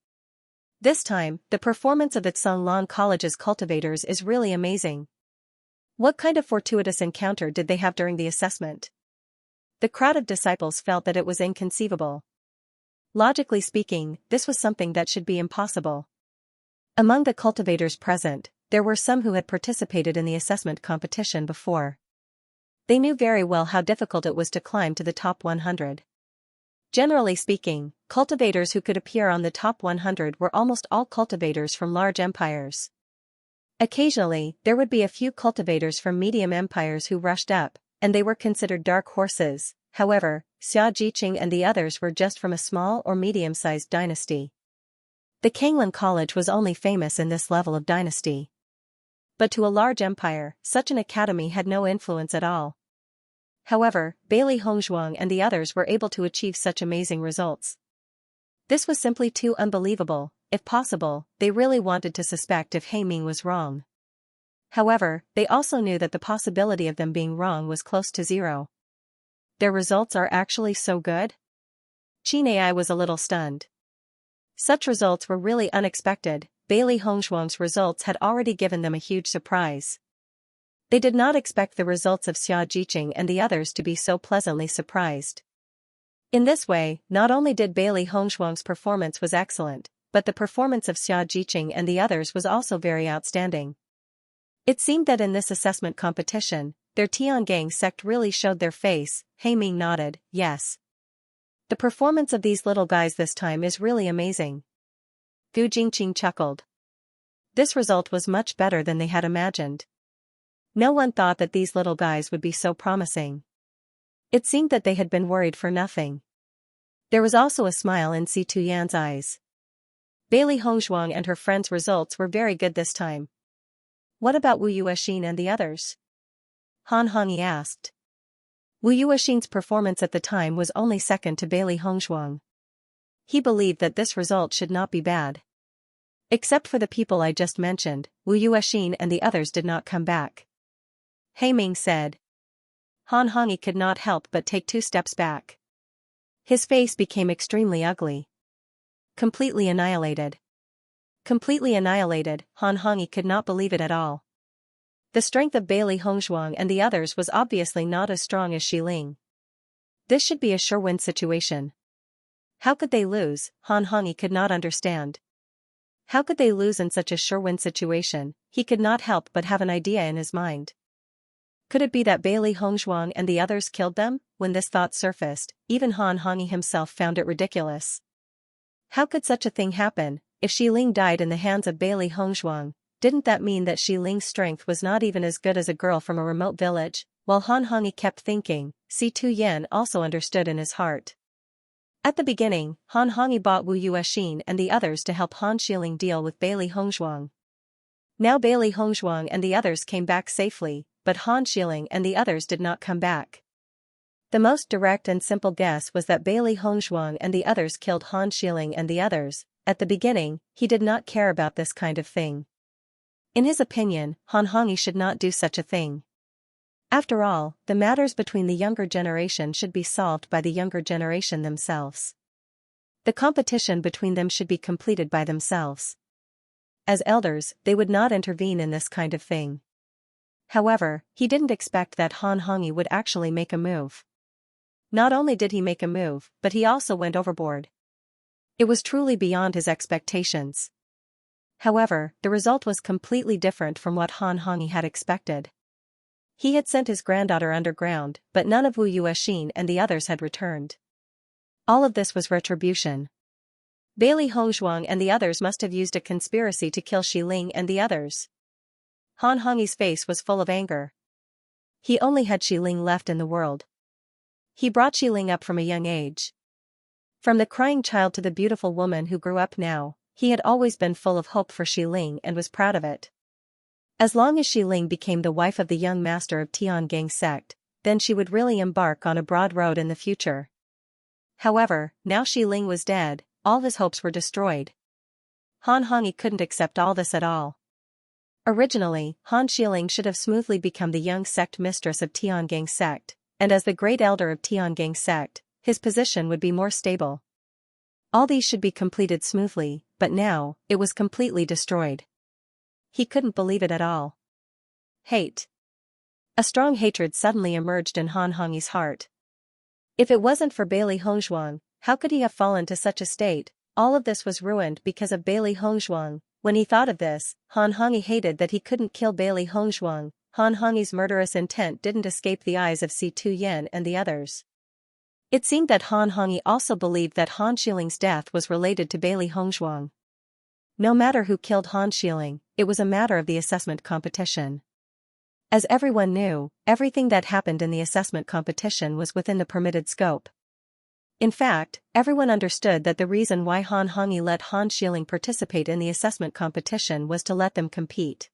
Speaker 1: This time, the performance of the Tsanglan College's cultivators is really amazing. What kind of fortuitous encounter did they have during the assessment? The crowd of disciples felt that it was inconceivable. Logically speaking, this was something that should be impossible. Among the cultivators present, there were some who had participated in the assessment competition before. They knew very well how difficult it was to climb to the top 100. Generally speaking, cultivators who could appear on the top 100 were almost all cultivators from large empires. Occasionally, there would be a few cultivators from medium empires who rushed up, and they were considered dark horses. However, Xia Jiqing and the others were just from a small or medium-sized dynasty. The Kanglan College was only famous in this level of dynasty. But to a large empire, such an academy had no influence at all. However, Bailey Hongzhuang and the others were able to achieve such amazing results. This was simply too unbelievable. If possible, they really wanted to suspect if He Ming was wrong. However, they also knew that the possibility of them being wrong was close to zero. Their results are actually so good? Qin Ai was a little stunned. Such results were really unexpected. Bailey Hongzhuang's results had already given them a huge surprise. They did not expect the results of Xia Jiqing and the others to be so pleasantly surprised. In this way, not only did Bailey Hongzhuang's performance was excellent, but the performance of Xia Jiqing and the others was also very outstanding. It seemed that in this assessment competition, their Tiangang sect really showed their face. He Ming nodded, yes. The performance of these little guys this time is really amazing. Gu Jingqing chuckled. This result was much better than they had imagined. No one thought that these little guys would be so promising. It seemed that they had been worried for nothing. There was also a smile in Si Tuyan's eyes. Bailey Hongzhuang and her friends' results were very good this time. What about Wu Yuexin and the others? Han Hongyi asked. Wu Yuexin's performance at the time was only second to Bailey Hongzhuang. He believed that this result should not be bad. Except for the people I just mentioned, Wu Yuexin and the others did not come back. He Ming said. Han Hongyi could not help but take 2 steps back. His face became extremely ugly. Completely annihilated. Completely annihilated, Han Hongyi could not believe it at all. The strength of Bailey Hongzhuang and the others was obviously not as strong as Xi Ling. This should be a sure win situation. How could they lose? Han Hongyi could not understand. How could they lose in such a sure win situation? He could not help but have an idea in his mind. Could it be that Bailey Hongzhuang and the others killed them? When this thought surfaced, even Han Hongyi himself found it ridiculous. How could such a thing happen? If Xi Ling died in the hands of Bailey Hongzhuang, didn't that mean that Xi Ling's strength was not even as good as a girl from a remote village? While Han Hongyi kept thinking, Si Tuyen also understood in his heart. At the beginning, Han Hongyi bought Wu Yuexin and the others to help Han Xiling deal with Bailey Hongzhuang. Now Bailey Hongzhuang and the others came back safely, but Han Xiling and the others did not come back. The most direct and simple guess was that Bailey Hongzhuang and the others killed Han Xiling and the others. At the beginning, he did not care about this kind of thing. In his opinion, Han Hongyi should not do such a thing. After all, the matters between the younger generation should be solved by the younger generation themselves. The competition between them should be completed by themselves. As elders, they would not intervene in this kind of thing. However, he didn't expect that Han Hongyi would actually make a move. Not only did he make a move, but he also went overboard. It was truly beyond his expectations. However, the result was completely different from what Han Hongyi had expected. He had sent his granddaughter underground, but none of Wu Yuexin and the others had returned. All of this was retribution. Bailey Hongzhuang and the others must have used a conspiracy to kill Xi Ling and the others. Han Hongyi's face was full of anger. He only had Xi Ling left in the world. He brought Xi Ling up from a young age. From the crying child to the beautiful woman who grew up now, he had always been full of hope for Xi Ling and was proud of it. As long as Xi Ling became the wife of the young master of Tiangang sect, then she would really embark on a broad road in the future. However, now Xi Ling was dead, all his hopes were destroyed. Han Hongyi couldn't accept all this at all. Originally, Han Xiling should have smoothly become the young sect mistress of Tiangang sect, and as the great elder of Tiangang sect, his position would be more stable. All these should be completed smoothly, but now, it was completely destroyed. He couldn't believe it at all. Hate. A strong hatred suddenly emerged in Han Hongyi's heart. If it wasn't for Bailey Hongzhuang, how could he have fallen to such a state? All of this was ruined because of Bailey Hongzhuang. When he thought of this, Han Hongyi hated that he couldn't kill Bailey Hongzhuang. Han Hongyi's murderous intent didn't escape the eyes of Si Tuyen and the others. It seemed that Han Hongyi also believed that Han Xiling's death was related to Bailey Hongzhuang. No matter who killed Han Xiling, it was a matter of the assessment competition. As everyone knew, everything that happened in the assessment competition was within the permitted scope. In fact, everyone understood that the reason why Han Hongyi let Han Xiling participate in the assessment competition was to let them compete.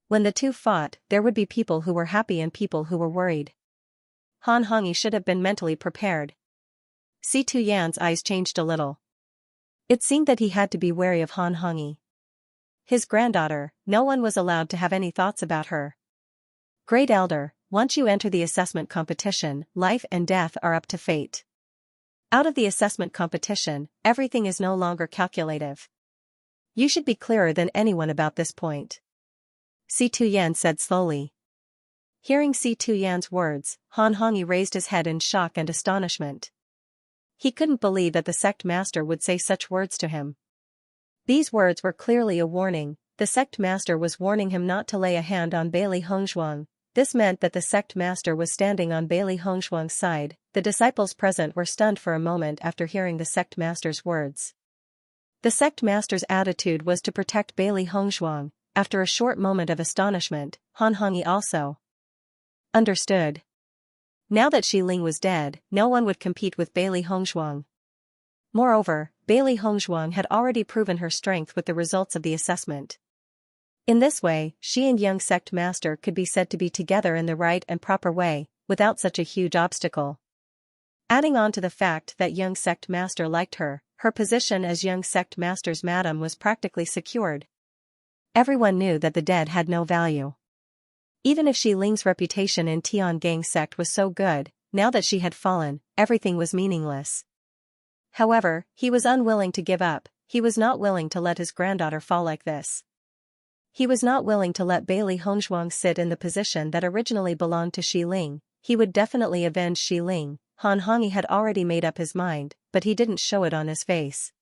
Speaker 1: When the two fought, there would be people who were happy and people who were worried. Han Hongyi should have been mentally prepared. Si Tuyan's eyes changed a little. It seemed that he had to be wary of Han Hongyi. His granddaughter, no one was allowed to have any thoughts about her. Great Elder, once you enter the assessment competition, life and death are up to fate. Out of the assessment competition, everything is no longer calculative. You should be clearer than anyone about this point. Si Tuyan said slowly. Hearing Si Tuyan's words, Han Hongyi raised his head in shock and astonishment. He couldn't believe that the sect master would say such words to him. These words were clearly a warning. The sect master was warning him not to lay a hand on Bailey Hongzhuang. This meant that the sect master was standing on Bailey Hongzhuang's side. The disciples present were stunned for a moment after hearing the sect master's words. The sect master's attitude was to protect Bailey Hongzhuang. After a short moment of astonishment, Han Hongyi also understood. Now that Xi Ling was dead, no one would compete with Bailey Hongzhuang. Moreover, Bailey Hongzhuang had already proven her strength with the results of the assessment. In this way, she and young sect master could be said to be together in the right and proper way, without such a huge obstacle. Adding on to the fact that young sect master liked her, her position as young sect master's madam was practically secured. Everyone knew that the dead had no value. Even if Xi Ling's reputation in Tiangang sect was so good, now that she had fallen, everything was meaningless. However, he was unwilling to give up. He was not willing to let his granddaughter fall like this. He was not willing to let Bailey Hongzhuang sit in the position that originally belonged to Xi Ling. He would definitely avenge Xi Ling. Han Hongyi had already made up his mind, but he didn't show it on his face.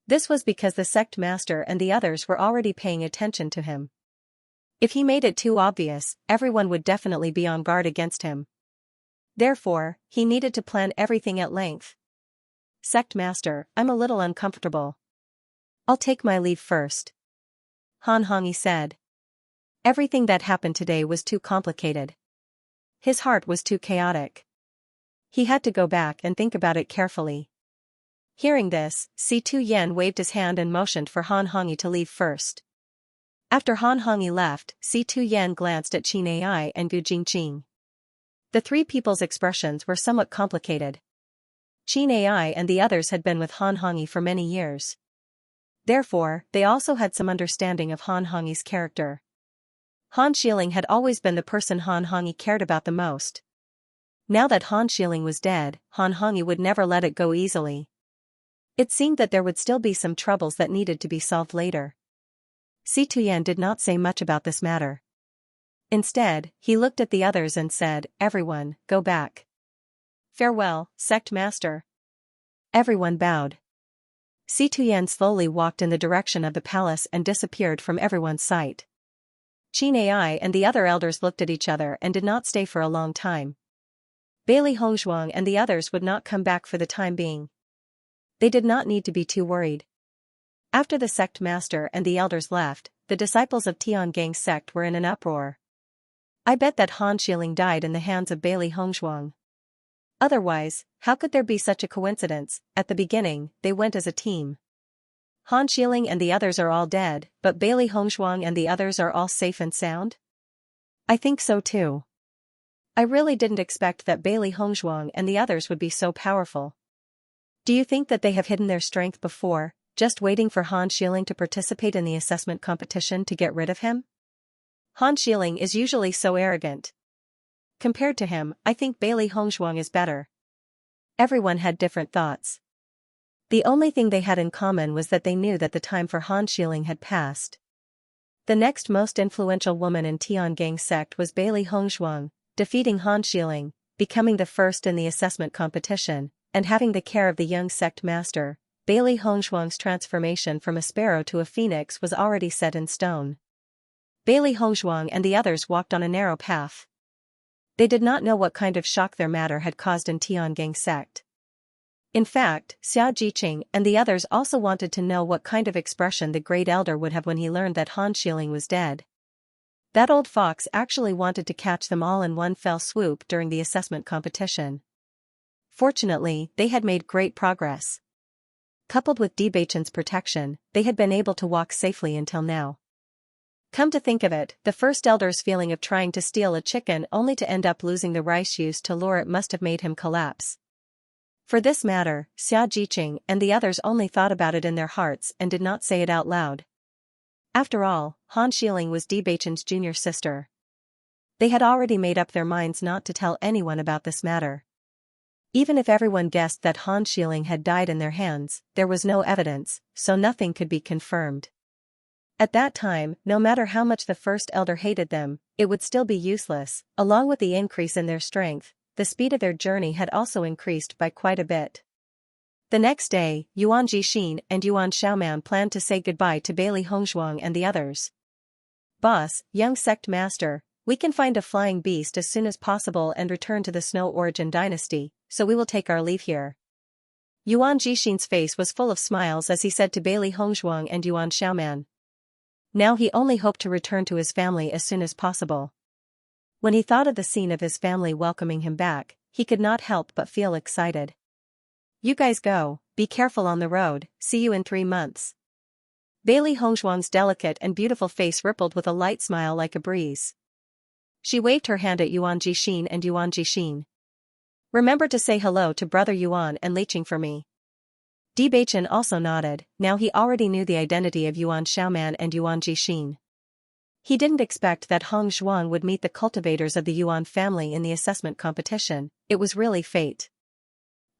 Speaker 1: This was because the sect master and the others were already paying attention to him. If he made it too obvious, everyone would definitely be on guard against him. Therefore, he needed to plan everything at length. Sect master, I'm a little uncomfortable. I'll take my leave first. Han Hongyi said. Everything that happened today was too complicated. His heart was too chaotic. He had to go back and think about it carefully. Hearing this, Si Tuyen waved his hand and motioned for Han Hongyi to leave first. After Han Hongyi left, Si Tuyen glanced at Qin Ai and Gu Jingqing. The three people's expressions were somewhat complicated. Qin Ai and the others had been with Han Hongyi for many years. Therefore, they also had some understanding of Han Hongyi's character. Han Xiling had always been the person Han Hongyi cared about the most. Now that Han Xiling was dead, Han Hongyi would never let it go easily. It seemed that there would still be some troubles that needed to be solved later. Si Tuyen did not say much about this matter. Instead, he looked at the others and said, "Everyone, go back. Farewell, sect master." Everyone bowed. Si Tuyen slowly walked in the direction of the palace and disappeared from everyone's sight. Qin Ai and the other elders looked at each other and did not stay for a long time. Bailey Hongzhuang and the others would not come back for the time being. They did not need to be too worried. After the sect master and the elders left, the disciples of Tiangang sect were in an uproar. I bet that Han Xiling died in the hands of Bailey Hongzhuang. Otherwise, how could there be such a coincidence? At the beginning, they went as a team. Han Xiling and the others are all dead, but Bailey Hongzhuang and the others are all safe and sound? I think so too. I really didn't expect that Bailey Hongzhuang and the others would be so powerful. Do you think that they have hidden their strength before, just waiting for Han Xiling to participate in the assessment competition to get rid of him? Han Xiling is usually so arrogant. Compared to him, I think Bailey Hongzhuang is better. Everyone had different thoughts. The only thing they had in common was that they knew that the time for Han Xiling had passed. The next most influential woman in Tiangang sect was Bailey Hongzhuang, defeating Han Xiling, becoming the first in the assessment competition, and having the care of the young sect master. Bailey Hongzhuang's transformation from a sparrow to a phoenix was already set in stone. Bailey Hongzhuang and the others walked on a narrow path. They did not know what kind of shock their matter had caused in Tiangang sect. In fact, Xia Jiqing and the others also wanted to know what kind of expression the great elder would have when he learned that Han Xiling was dead. That old fox actually wanted to catch them all in one fell swoop during the assessment competition. Fortunately, they had made great progress. Coupled with Bewitching's protection, they had been able to walk safely until now. Come to think of it, the first elder's feeling of trying to steal a chicken only to end up losing the rice used to lure it must have made him collapse. For this matter, Xia Jiqing and the others only thought about it in their hearts and did not say it out loud. After all, Han Xiling was Bewitching's junior sister. They had already made up their minds not to tell anyone about this matter. Even if everyone guessed that Han Xiling had died in their hands, there was no evidence, so nothing could be confirmed. At that time, no matter how much the first elder hated them, it would still be useless. Along with the increase in their strength, the speed of their journey had also increased by quite a bit. The next day, Yuan Jixin and Yuan Xiaoman planned to say goodbye to Bailey Hongzhuang and the others. "Boss, young sect master, we can find a flying beast as soon as possible and return to the Snow Origin dynasty, so we will take our leave here." Yuan Jixin's face was full of smiles as he said to Bailey Hongzhuang and Yuan Xiaoman. Now he only hoped to return to his family as soon as possible. When he thought of the scene of his family welcoming him back, he could not help but feel excited. "You guys go, be careful on the road, see you in 3 months." Bailey Hongzhuang's delicate and beautiful face rippled with a light smile like a breeze. She waved her hand at Yuan Jixin and Yuan Jixin. Remember to say hello to brother Yuan and Liqing for me. Bewitching also nodded, now he already knew the identity of Yuan Xiaoman and Yuan Jixin. He didn't expect that Hong Zhuang would meet the cultivators of the Yuan family in the assessment competition, it was really fate.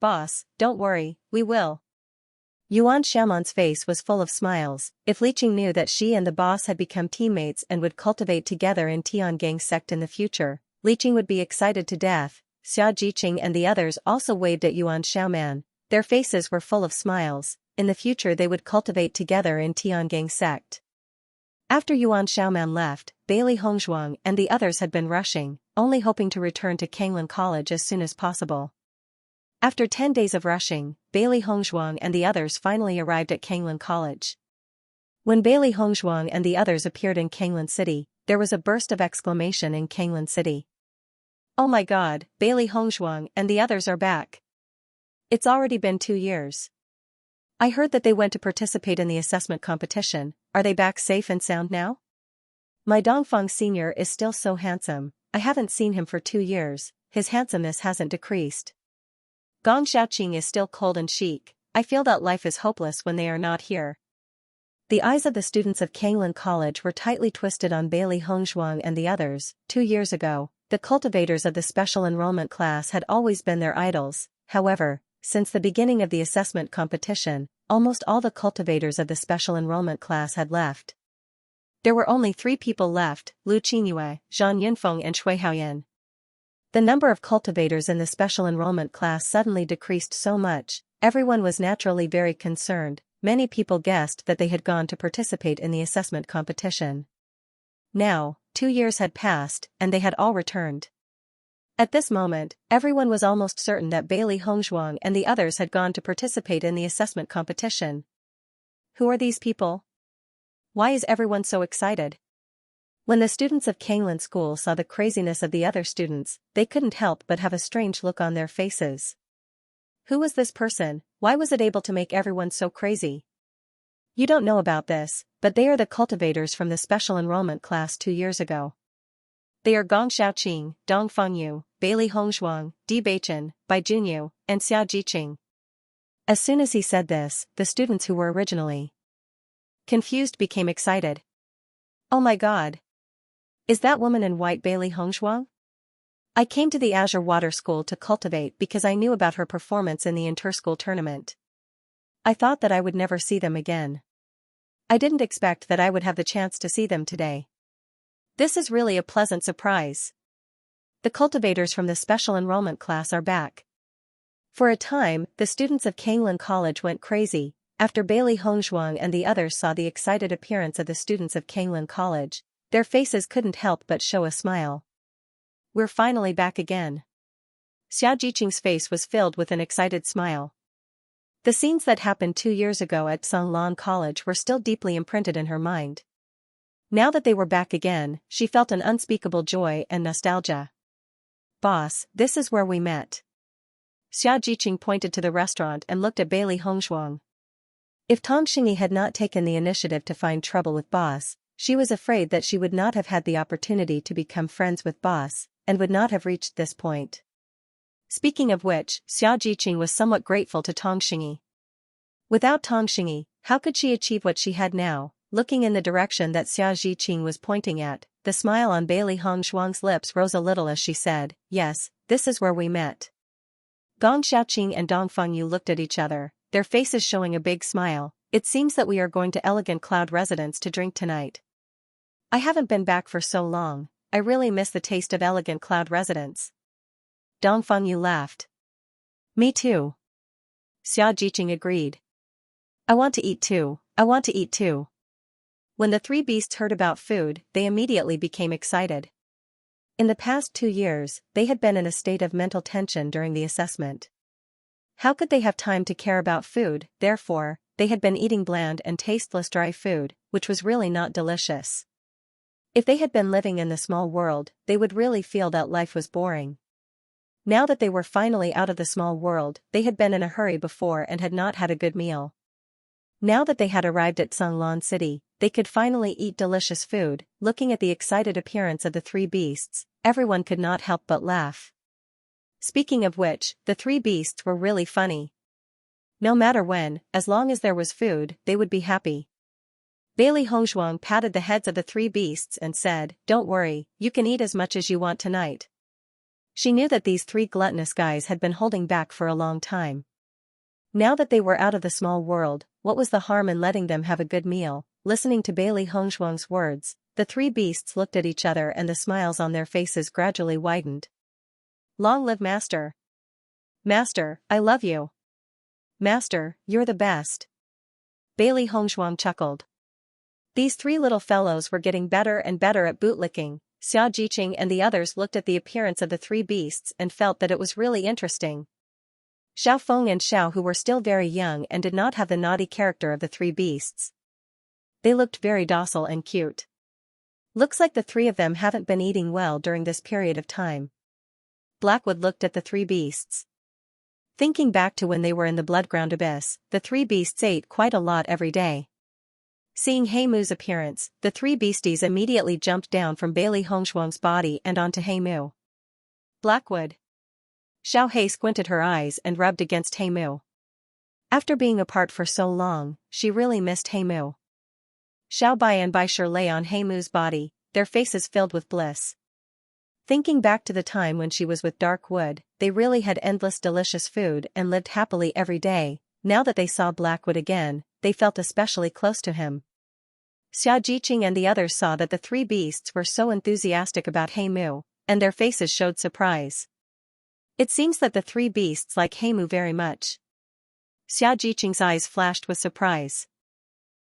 Speaker 1: Boss, don't worry, we will. Yuan Xiaoman's face was full of smiles. If Liqing knew that she and the boss had become teammates and would cultivate together in Tiangang sect in the future, Liqing would be excited to death. Xia Jiqing and the others also waved at Yuan Xiaoman. Their faces were full of smiles. In the future they would cultivate together in Tiangang sect. After Yuan Xiaoman left, Bailey Hongzhuang and the others had been rushing, only hoping to return to Kanglin College as soon as possible. After 10 days of rushing, Bailey Hongzhuang and the others finally arrived at Kanglin College. When Bailey Hongzhuang and the others appeared in Kanglin City, there was a burst of exclamation in Kanglin City. Oh my god, Bailey Hongzhuang and the others are back. It's already been 2 years. I heard that they went to participate in the assessment competition, are they back safe and sound now? My Dongfang senior is still so handsome, I haven't seen him for 2 years, his handsomeness hasn't decreased. Gong Xiaoqing is still cold and chic, I feel that life is hopeless when they are not here. The eyes of the students of Kanglin College were tightly twisted on Bailey Hongzhuang and the others. 2 years ago, the cultivators of the special enrollment class had always been their idols, however, since the beginning of the assessment competition, almost all the cultivators of the special enrollment class had left. There were only 3 people left, Lu Qingyue, Zhang Yunfeng and Shui Haoyan. The number of cultivators in the special enrollment class suddenly decreased so much, everyone was naturally very concerned. Many people guessed that they had gone to participate in the assessment competition. Now, 2 years had passed, and they had all returned. At this moment, everyone was almost certain that Bailey Hongzhuang and the others had gone to participate in the assessment competition. Who are these people? Why is everyone so excited? When the students of Kanglin School saw the craziness of the other students, they couldn't help but have a strange look on their faces. Who was this person? Why was it able to make everyone so crazy? You don't know about this, but they are the cultivators from the special enrollment class 2 years ago. They are Gong Xiaoqing, Dong Fengyu, Bailey Hongzhuang, Di Beichen, Bai Junyu, and Xia Jiqing. As soon as he said this, the students who were originally confused became excited. Oh my god! Is that woman in white Bailey Hongzhuang? I came to the Azure Water School to cultivate because I knew about her performance in the inter-school tournament. I thought that I would never see them again. I didn't expect that I would have the chance to see them today. This is really a pleasant surprise. The cultivators from the special enrollment class are back. For a time, the students of Kanglin College went crazy, after Bailey Hongzhuang and the others saw the excited appearance of the students of Kanglin College. Their faces couldn't help but show a smile. We're finally back again. Xia Jiqing's face was filled with an excited smile. The scenes that happened 2 years ago at Songlan College were still deeply imprinted in her mind. Now that they were back again, she felt an unspeakable joy and nostalgia. Boss, this is where we met. Xia Jiqing pointed to the restaurant and looked at Bailey Hongzhuang. If Tong Xingyi had not taken the initiative to find trouble with Boss, she was afraid that she would not have had the opportunity to become friends with Boss, and would not have reached this point. Speaking of which, Xia Jiqing was somewhat grateful to Tong Xingyi. Without Tong Xingyi, how could she achieve what she had now? Looking in the direction that Xia Jiqing was pointing at, the smile on Bailey Hongzhuang's lips rose a little as she said, yes, this is where we met. Gong Xiaoqing and Dong Fengyu looked at each other, their faces showing a big smile. It seems that we are going to Elegant Cloud Residence to drink tonight. I haven't been back for so long, I really miss the taste of Elegant Cloud Residence. Dong Fengyu laughed. Me too. Xia Jiqing agreed. I want to eat too, I want to eat too. When the 3 beasts heard about food, they immediately became excited. In the past 2 years, they had been in a state of mental tension during the assessment. How could they have time to care about food? Therefore, they had been eating bland and tasteless dry food, which was really not delicious. If they had been living in the small world, they would really feel that life was boring. Now that they were finally out of the small world, they had been in a hurry before and had not had a good meal. Now that they had arrived at Sunglan City, they could finally eat delicious food. Looking at the excited appearance of the three beasts, everyone could not help but laugh. Speaking of which, the three beasts were really funny. No matter when, as long as there was food, they would be happy. Bailey Hongzhuang patted the heads of the three beasts and said, "Don't worry, you can eat as much as you want tonight." She knew that these three gluttonous guys had been holding back for a long time. Now that they were out of the small world, what was the harm in letting them have a good meal? Listening to Bailey Hongzhuang's words, the three beasts looked at each other and the smiles on their faces gradually widened. Long live Master! Master, I love you! Master, you're the best! Bailey Hongzhuang chuckled. These three little fellows were getting better and better at bootlicking. Xianxia and the others looked at the appearance of the three beasts and felt that it was really interesting. Xiao Feng and Xiao, who were still very young and did not have the naughty character of the three beasts. They looked very docile and cute. Looks like the three of them haven't been eating well during this period of time. Blackwood looked at the three beasts. Thinking back to when they were in the Bloodground Abyss, the three beasts ate quite a lot every day. Seeing Heimu's appearance, the three beasties immediately jumped down from Bailey Hongzhuang's body and onto Heimu. Blackwood. Xiao Hei squinted her eyes and rubbed against Heimu. After being apart for so long, she really missed Heimu. Xiao Bai and Bai Shi lay on Heimu's body, their faces filled with bliss. Thinking back to the time when she was with Darkwood, they really had endless delicious food and lived happily every day. Now that they saw Blackwood again, they felt especially close to him. Xia Jiqing and the others saw that the three beasts were so enthusiastic about Heimu, and their faces showed surprise. It seems that the three beasts like Heimu very much. Xia Jiqing's eyes flashed with surprise.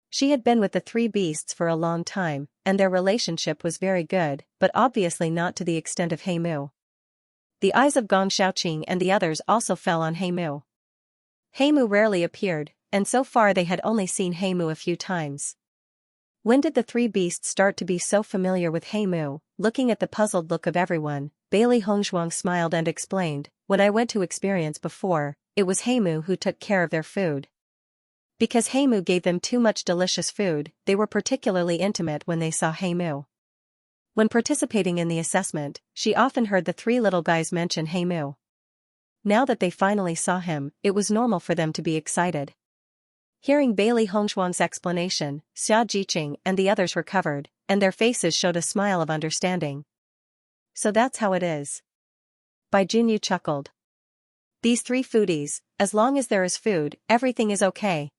Speaker 1: She had been with the three beasts for a long time, and their relationship was very good, but obviously not to the extent of Heimu. The eyes of Gong Xiaoqing and the others also fell on Heimu. Heimu rarely appeared, and so far they had only seen Heimu a few times. When did the three beasts start to be so familiar with Heimu? Looking at the puzzled look of everyone, Bailey Hongzhuang smiled and explained, "When I went to experience before, it was Heimu who took care of their food. Because Heimu gave them too much delicious food, they were particularly intimate when they saw Heimu. When participating in the assessment, she often heard the three little guys mention Heimu. Now that they finally saw him, it was normal for them to be excited." Hearing Bailey Hongzhuang's explanation, Xia Jiqing and the others recovered, and their faces showed a smile of understanding. "So that's how it is." Bai Junyu chuckled. "These three foodies, as long as there is food, everything is okay."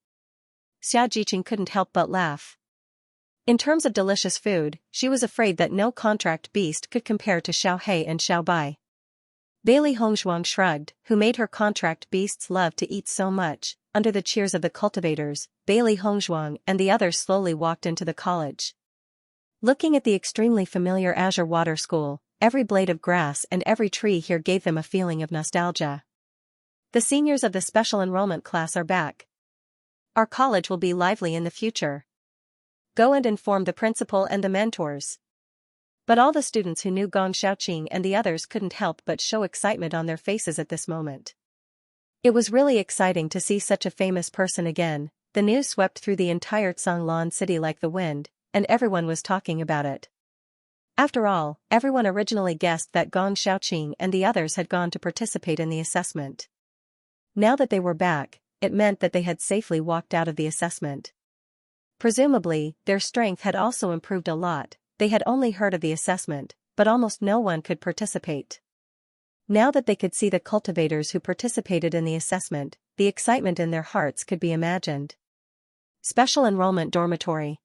Speaker 1: Xia Jiqing couldn't help but laugh. In terms of delicious food, she was afraid that no contract beast could compare to Xiao Hei and Xiao Bai. Bailey Hongzhuang shrugged, who made her contract beasts love to eat so much. Under the cheers of the cultivators, Bailey Hongzhuang and the others slowly walked into the college. Looking at the extremely familiar Azure Water School, every blade of grass and every tree here gave them a feeling of nostalgia. The seniors of the special enrollment class are back. Our college will be lively in the future. Go and inform the principal and the mentors. But all the students who knew Gong Xiaoqing and the others couldn't help but show excitement on their faces at this moment. It was really exciting to see such a famous person again. The news swept through the entire Sunglan city like the wind, and everyone was talking about it. After all, everyone originally guessed that Gong Xiaoqing and the others had gone to participate in the assessment. Now that they were back, it meant that they had safely walked out of the assessment. Presumably, their strength had also improved a lot. They had only heard of the assessment, but almost no one could participate. Now that they could see the cultivators who participated in the assessment, the excitement in their hearts could be imagined. Special Enrollment Dormitory.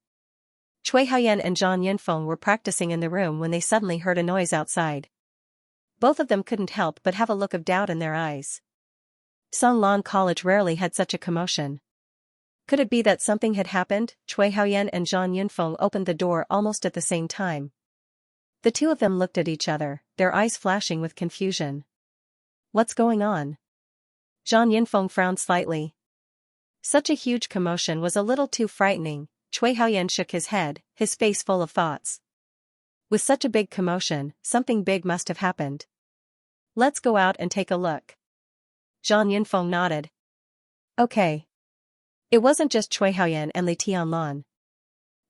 Speaker 1: Cui Haoyan and Zhang Yinfeng were practicing in the room when they suddenly heard a noise outside. Both of them couldn't help but have a look of doubt in their eyes. Sunglan College rarely had such a commotion. Could it be that something had happened? Cui Haoyan and Zhang Yinfeng opened the door almost at the same time. The two of them looked at each other, their eyes flashing with confusion. What's going on? Zhang Yinfeng frowned slightly. Such a huge commotion was a little too frightening. Cui Haoyan shook his head, his face full of thoughts. With such a big commotion, something big must have happened. Let's go out and take a look. Zhang Yinfeng nodded. Okay. It wasn't just Cui Haoyan and Li Tianlan.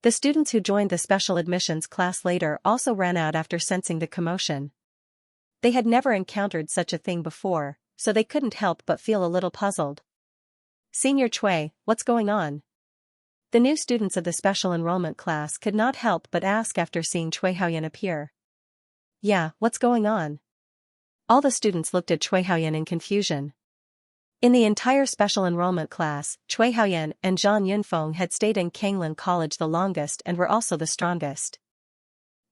Speaker 1: The students who joined the special admissions class later also ran out after sensing the commotion. They had never encountered such a thing before, so they couldn't help but feel a little puzzled. "Senior Cui, what's going on?" The new students of the special enrollment class could not help but ask after seeing Cui Haoyan appear. "Yeah, what's going on?" All the students looked at Cui Haoyan in confusion. In the entire special enrollment class, Cui Haoyan and Zhang Yunfeng had stayed in Kanglan College the longest and were also the strongest.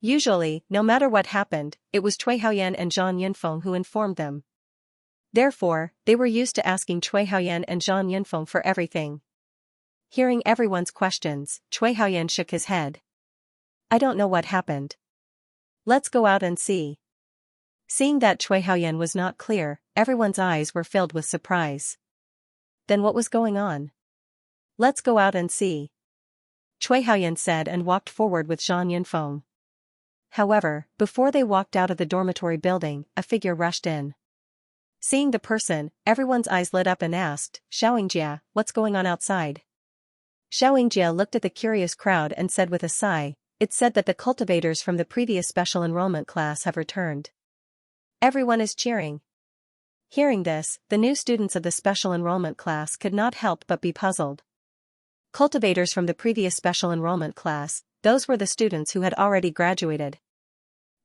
Speaker 1: Usually, no matter what happened, it was Cui Haoyan and Zhang Yunfeng who informed them. Therefore, they were used to asking Cui Haoyan and Zhang Yunfeng for everything. Hearing everyone's questions, Cui Haoyan shook his head. "I don't know what happened. Let's go out and see." Seeing that Cui Haoyan was not clear, everyone's eyes were filled with surprise. Then what was going on? "Let's go out and see," Cui Haoyan said and walked forward with Zhang Yunfeng. However, before they walked out of the dormitory building, a figure rushed in. Seeing the person, everyone's eyes lit up and asked, "Xianxia, what's going on outside?" Xianxia looked at the curious crowd and said with a sigh, "It's said that the cultivators from the previous special enrollment class have returned." Everyone is cheering. Hearing this, the new students of the special enrollment class could not help but be puzzled. Cultivators from the previous special enrollment class, those were the students who had already graduated.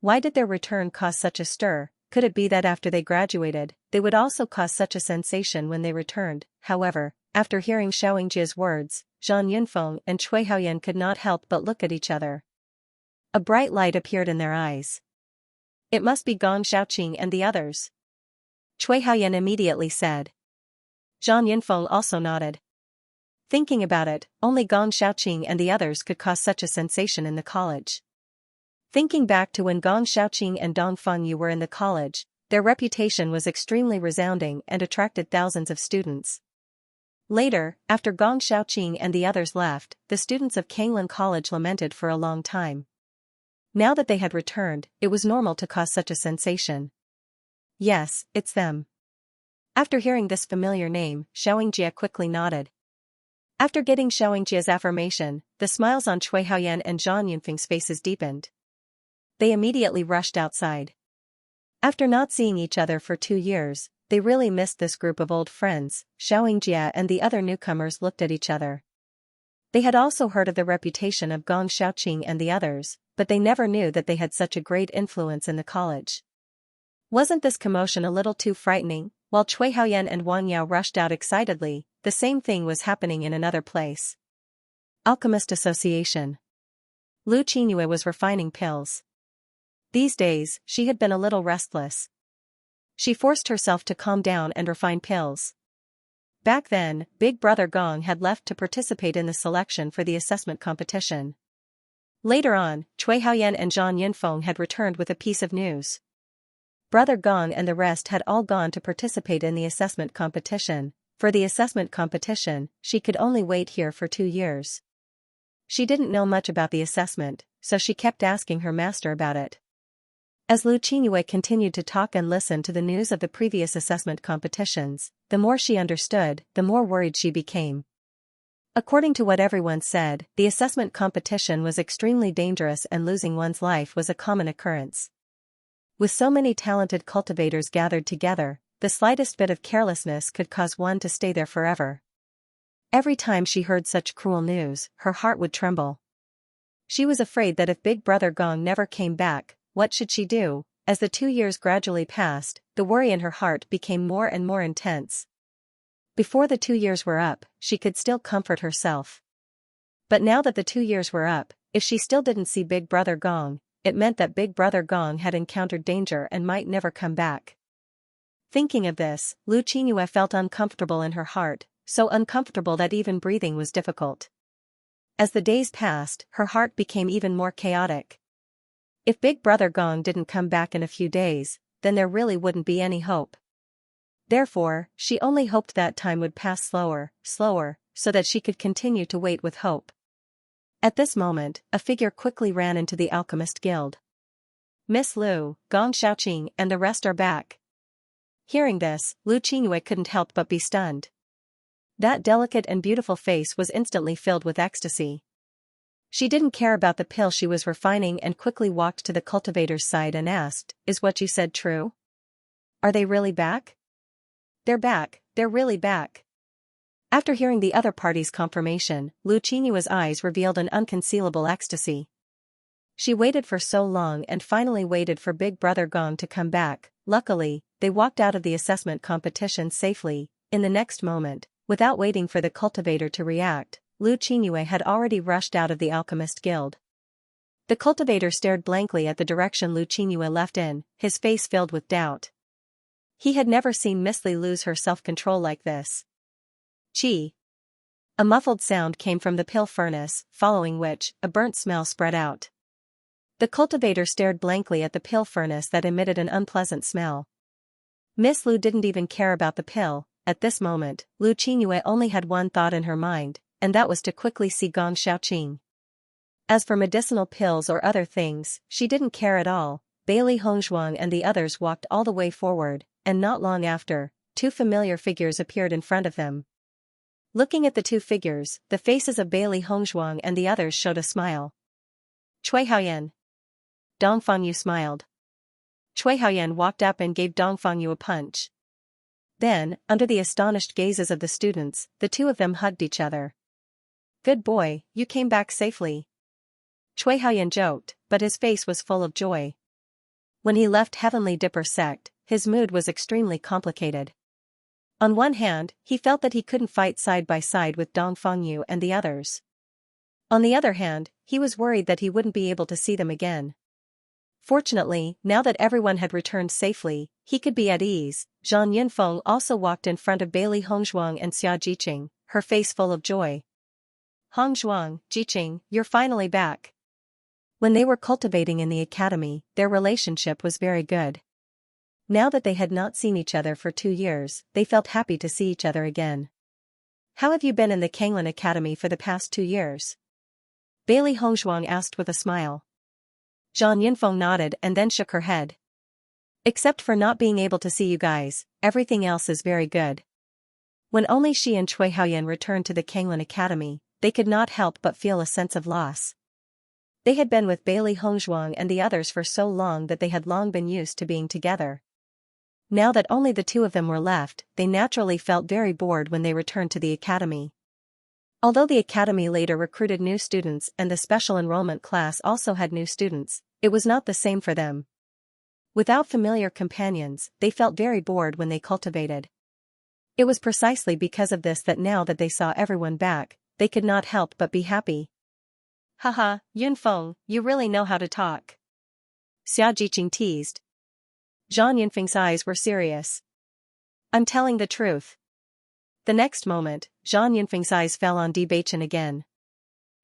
Speaker 1: Why did their return cause such a stir? Could it be that after they graduated, they would also cause such a sensation when they returned? However, after hearing Xianxia's words, Zhang Yunfeng and Cui Haoyan could not help but look at each other. A bright light appeared in their eyes. "It must be Gong Xiaoqing and the others," Cui Haoyan immediately said. Zhang Yunfeng also nodded. Thinking about it, only Gong Xiaoqing and the others could cause such a sensation in the college. Thinking back to when Gong Xiaoqing and Dong Fengyu were in the college, their reputation was extremely resounding and attracted thousands of students. Later, after Gong Xiaoqing and the others left, the students of Kanglan College lamented for a long time. Now that they had returned, it was normal to cause such a sensation. "Yes, it's them." After hearing this familiar name, Xianxia quickly nodded. After getting Xianxia's affirmation, the smiles on Cui Haoyan and Zhang Yunfeng's faces deepened. They immediately rushed outside. After not seeing each other for 2 years, they really missed this group of old friends. Xianxia and the other newcomers looked at each other. They had also heard of the reputation of Gong Xiaoqing and the others, but they never knew that they had such a great influence in the college. Wasn't this commotion a little too frightening? While Cui Haoyan and Wang Yao rushed out excitedly, the same thing was happening in another place. Alchemist Association. Lu Qingyue was refining pills. These days, she had been a little restless. She forced herself to calm down and refine pills. Back then, Big Brother Gong had left to participate in the selection for the assessment competition. Later on, Cui Haoyan and Zhang Yunfeng had returned with a piece of news. Brother Gong and the rest had all gone to participate in the assessment competition. For the assessment competition, she could only wait here for 2 years. She didn't know much about the assessment, so she kept asking her master about it. As Lu Qingyue continued to talk and listen to the news of the previous assessment competitions, the more she understood, the more worried she became. According to what everyone said, the assessment competition was extremely dangerous and losing one's life was a common occurrence. With so many talented cultivators gathered together, the slightest bit of carelessness could cause one to stay there forever. Every time she heard such cruel news, her heart would tremble. She was afraid that if Big Brother Gong never came back, what should she do? As the 2 years gradually passed, the worry in her heart became more and more intense. Before the 2 years were up, she could still comfort herself. But now that the 2 years were up, if she still didn't see Big Brother Gong, it meant that Big Brother Gong had encountered danger and might never come back. Thinking of this, Lu Qingyue felt uncomfortable in her heart, so uncomfortable that even breathing was difficult. As the days passed, her heart became even more chaotic. If Big Brother Gong didn't come back in a few days, then there really wouldn't be any hope. Therefore, she only hoped that time would pass slower, so that she could continue to wait with hope. At this moment, a figure quickly ran into the Alchemist Guild. "Miss Lu, Gong Xiaoqing and the rest are back." Hearing this, Lu Qingyue couldn't help but be stunned. That delicate and beautiful face was instantly filled with ecstasy. She didn't care about the pill she was refining and quickly walked to the cultivator's side and asked, "Is what you said true? Are they really back?" "They're back, they're really back." After hearing the other party's confirmation, Xianxia's eyes revealed an unconcealable ecstasy. She waited for so long and finally waited for Big Brother Gong to come back. Luckily, they walked out of the assessment competition safely. In the next moment, without waiting for the cultivator to react, Xianxia had already rushed out of the Alchemist Guild. The cultivator stared blankly at the direction Xianxia left in, his face filled with doubt. He had never seen Miss Li lose her self-control like this. Chi. A muffled sound came from the pill furnace, following which, a burnt smell spread out. The cultivator stared blankly at the pill furnace that emitted an unpleasant smell. Miss Lu didn't even care about the pill. At this moment, Xianxia only had one thought in her mind, and that was to quickly see Gong Xiaoqing. As for medicinal pills or other things, she didn't care at all. Bailey Hongzhuang and the others walked all the way forward, and not long after, two familiar figures appeared in front of them. Looking at the two figures, the faces of Bailey Hongzhuang and the others showed a smile. Cui Haoyan. Dong Fangyu smiled. Cui Haoyan walked up and gave Dong Fangyu a punch. Then, under the astonished gazes of the students, the two of them hugged each other. "Good boy, you came back safely." Cui Haoyan joked, but his face was full of joy. When he left Heavenly Dipper sect, his mood was extremely complicated. On one hand, he felt that he couldn't fight side by side with Dong Fangyu and the others. On the other hand, he was worried that he wouldn't be able to see them again. Fortunately, now that everyone had returned safely, he could be at ease. Zhang Yunfeng also walked in front of Bailey Hongzhuang and Xia Jiqing, her face full of joy. "Hongzhuang, Jiqing, you're finally back." When they were cultivating in the academy, their relationship was very good. Now that they had not seen each other for 2 years, they felt happy to see each other again. "How have you been in the Kanglin Academy for the past 2 years?" Bailey Hongzhuang asked with a smile. Zhang Yunfeng nodded and then shook her head. "Except for not being able to see you guys, everything else is very good." When only she and Cui Haoyan returned to the Kanglin Academy, they could not help but feel a sense of loss. They had been with Bailey Hongzhuang and the others for so long that they had long been used to being together. Now that only the two of them were left, they naturally felt very bored when they returned to the academy. Although the academy later recruited new students and the special enrollment class also had new students, it was not the same for them. Without familiar companions, they felt very bored when they cultivated. It was precisely because of this that now that they saw everyone back, they could not help but be happy. "Haha, Yunfeng, you really know how to talk." Xia Jiqing teased. Zhang Yunfeng's eyes were serious. "I'm telling the truth." The next moment, Zhang Yunfeng's eyes fell on Bewitching again.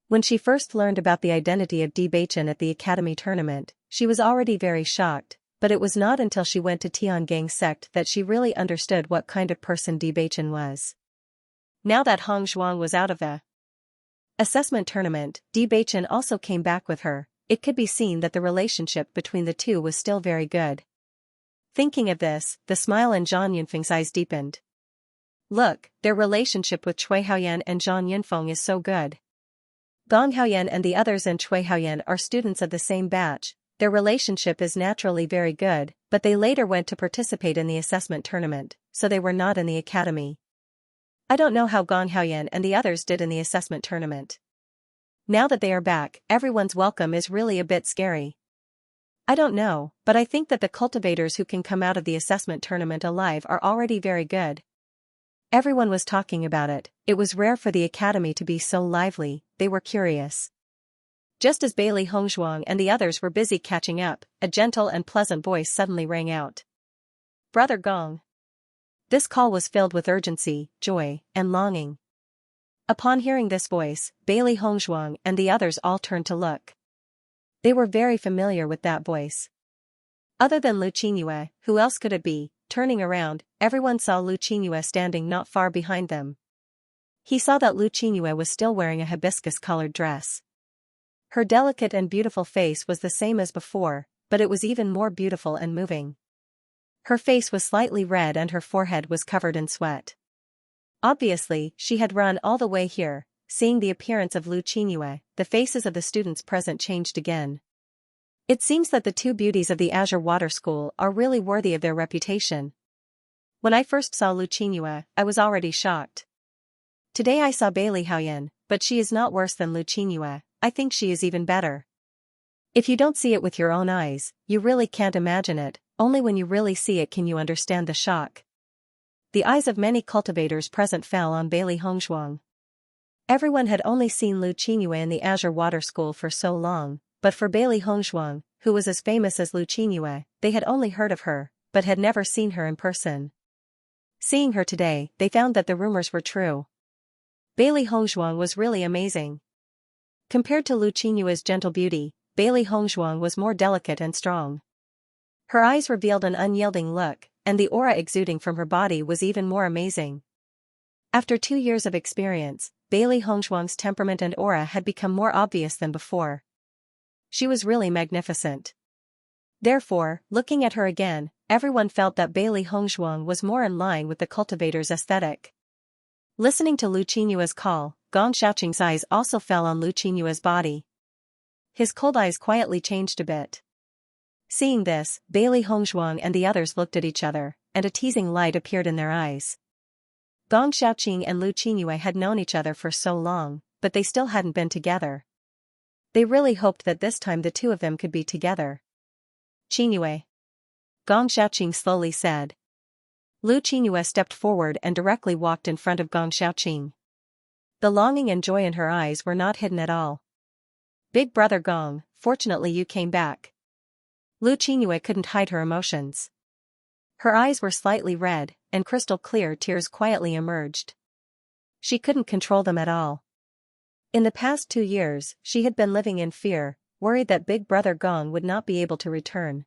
Speaker 1: When she first learned about the identity of Bewitching at the academy tournament, she was already very shocked, but it was not until she went to Tiangang sect that she really understood what kind of person Bewitching was. Now that Hongzhuang was out of the assessment tournament, Bewitching also came back with her. It could be seen that the relationship between the two was still very good. Thinking of this, the smile in Zhang Yunfeng's eyes deepened. Look, their relationship with Cui Haoyan and Zhang Yunfeng is so good. Gong Haoyan and the others and Cui Haoyan are students of the same batch. Their relationship is naturally very good, but they later went to participate in the assessment tournament, so they were not in the academy. I don't know how Gong Haoyan and the others did in the assessment tournament. Now that they are back, everyone's welcome is really a bit scary. I don't know, but I think that the cultivators who can come out of the assessment tournament alive are already very good. Everyone was talking about it. It was rare for the academy to be so lively. They were curious. Just as Bailey Hongzhuang and the others were busy catching up, a gentle and pleasant voice suddenly rang out. "Brother Gong." This call was filled with urgency, joy, and longing. Upon hearing this voice, Bailey Hongzhuang and the others all turned to look. They were very familiar with that voice. Other than Xianxia, who else could it be? Turning around, everyone saw Xianxia standing not far behind them. He saw that Xianxia was still wearing a hibiscus-colored dress. Her delicate and beautiful face was the same as before, but it was even more beautiful and moving. Her face was slightly red and her forehead was covered in sweat. Obviously, she had run all the way here. Seeing the appearance of Lu Qingyue, the faces of the students present changed again. It seems that the two beauties of the Azure Water School are really worthy of their reputation. When I first saw Lu Qingyue, I was already shocked. Today I saw Bailey Haoyan, but she is not worse than Lu Qingyue. I think she is even better. If you don't see it with your own eyes, you really can't imagine it. Only when you really see it can you understand the shock. The eyes of many cultivators present fell on Bailey Hongzhuang. Everyone had only seen Lu Qingyue in the Azure Water School for so long, but for Bailey Hongzhuang, who was as famous as Lu Qingyue, they had only heard of her, but had never seen her in person. Seeing her today, they found that the rumors were true. Bailey Hongzhuang was really amazing. Compared to Lu Qingyue's gentle beauty, Bailey Hongzhuang was more delicate and strong. Her eyes revealed an unyielding look, and the aura exuding from her body was even more amazing. After 2 years of experience, Bailey Hongzhuang's temperament and aura had become more obvious than before. She was really magnificent. Therefore, looking at her again, everyone felt that Bailey Hongzhuang was more in line with the cultivator's aesthetic. Listening to Lu Qingyue's call, Gong Xiaoqing's eyes also fell on Lu Qingyue's body. His cold eyes quietly changed a bit. Seeing this, Bailey Hongzhuang and the others looked at each other, and a teasing light appeared in their eyes. Gong Xiaoqing and Lu Qingyue had known each other for so long, but they still hadn't been together. They really hoped that this time the two of them could be together. Qingyue. Gong Xiaoqing slowly said. Lu Qingyue stepped forward and directly walked in front of Gong Xiaoqing. The longing and joy in her eyes were not hidden at all. Big brother Gong, fortunately you came back. Lu Qingyue couldn't hide her emotions. Her eyes were slightly red, and crystal clear tears quietly emerged. She couldn't control them at all. In the past 2 years, she had been living in fear, worried that Big Brother Gong would not be able to return.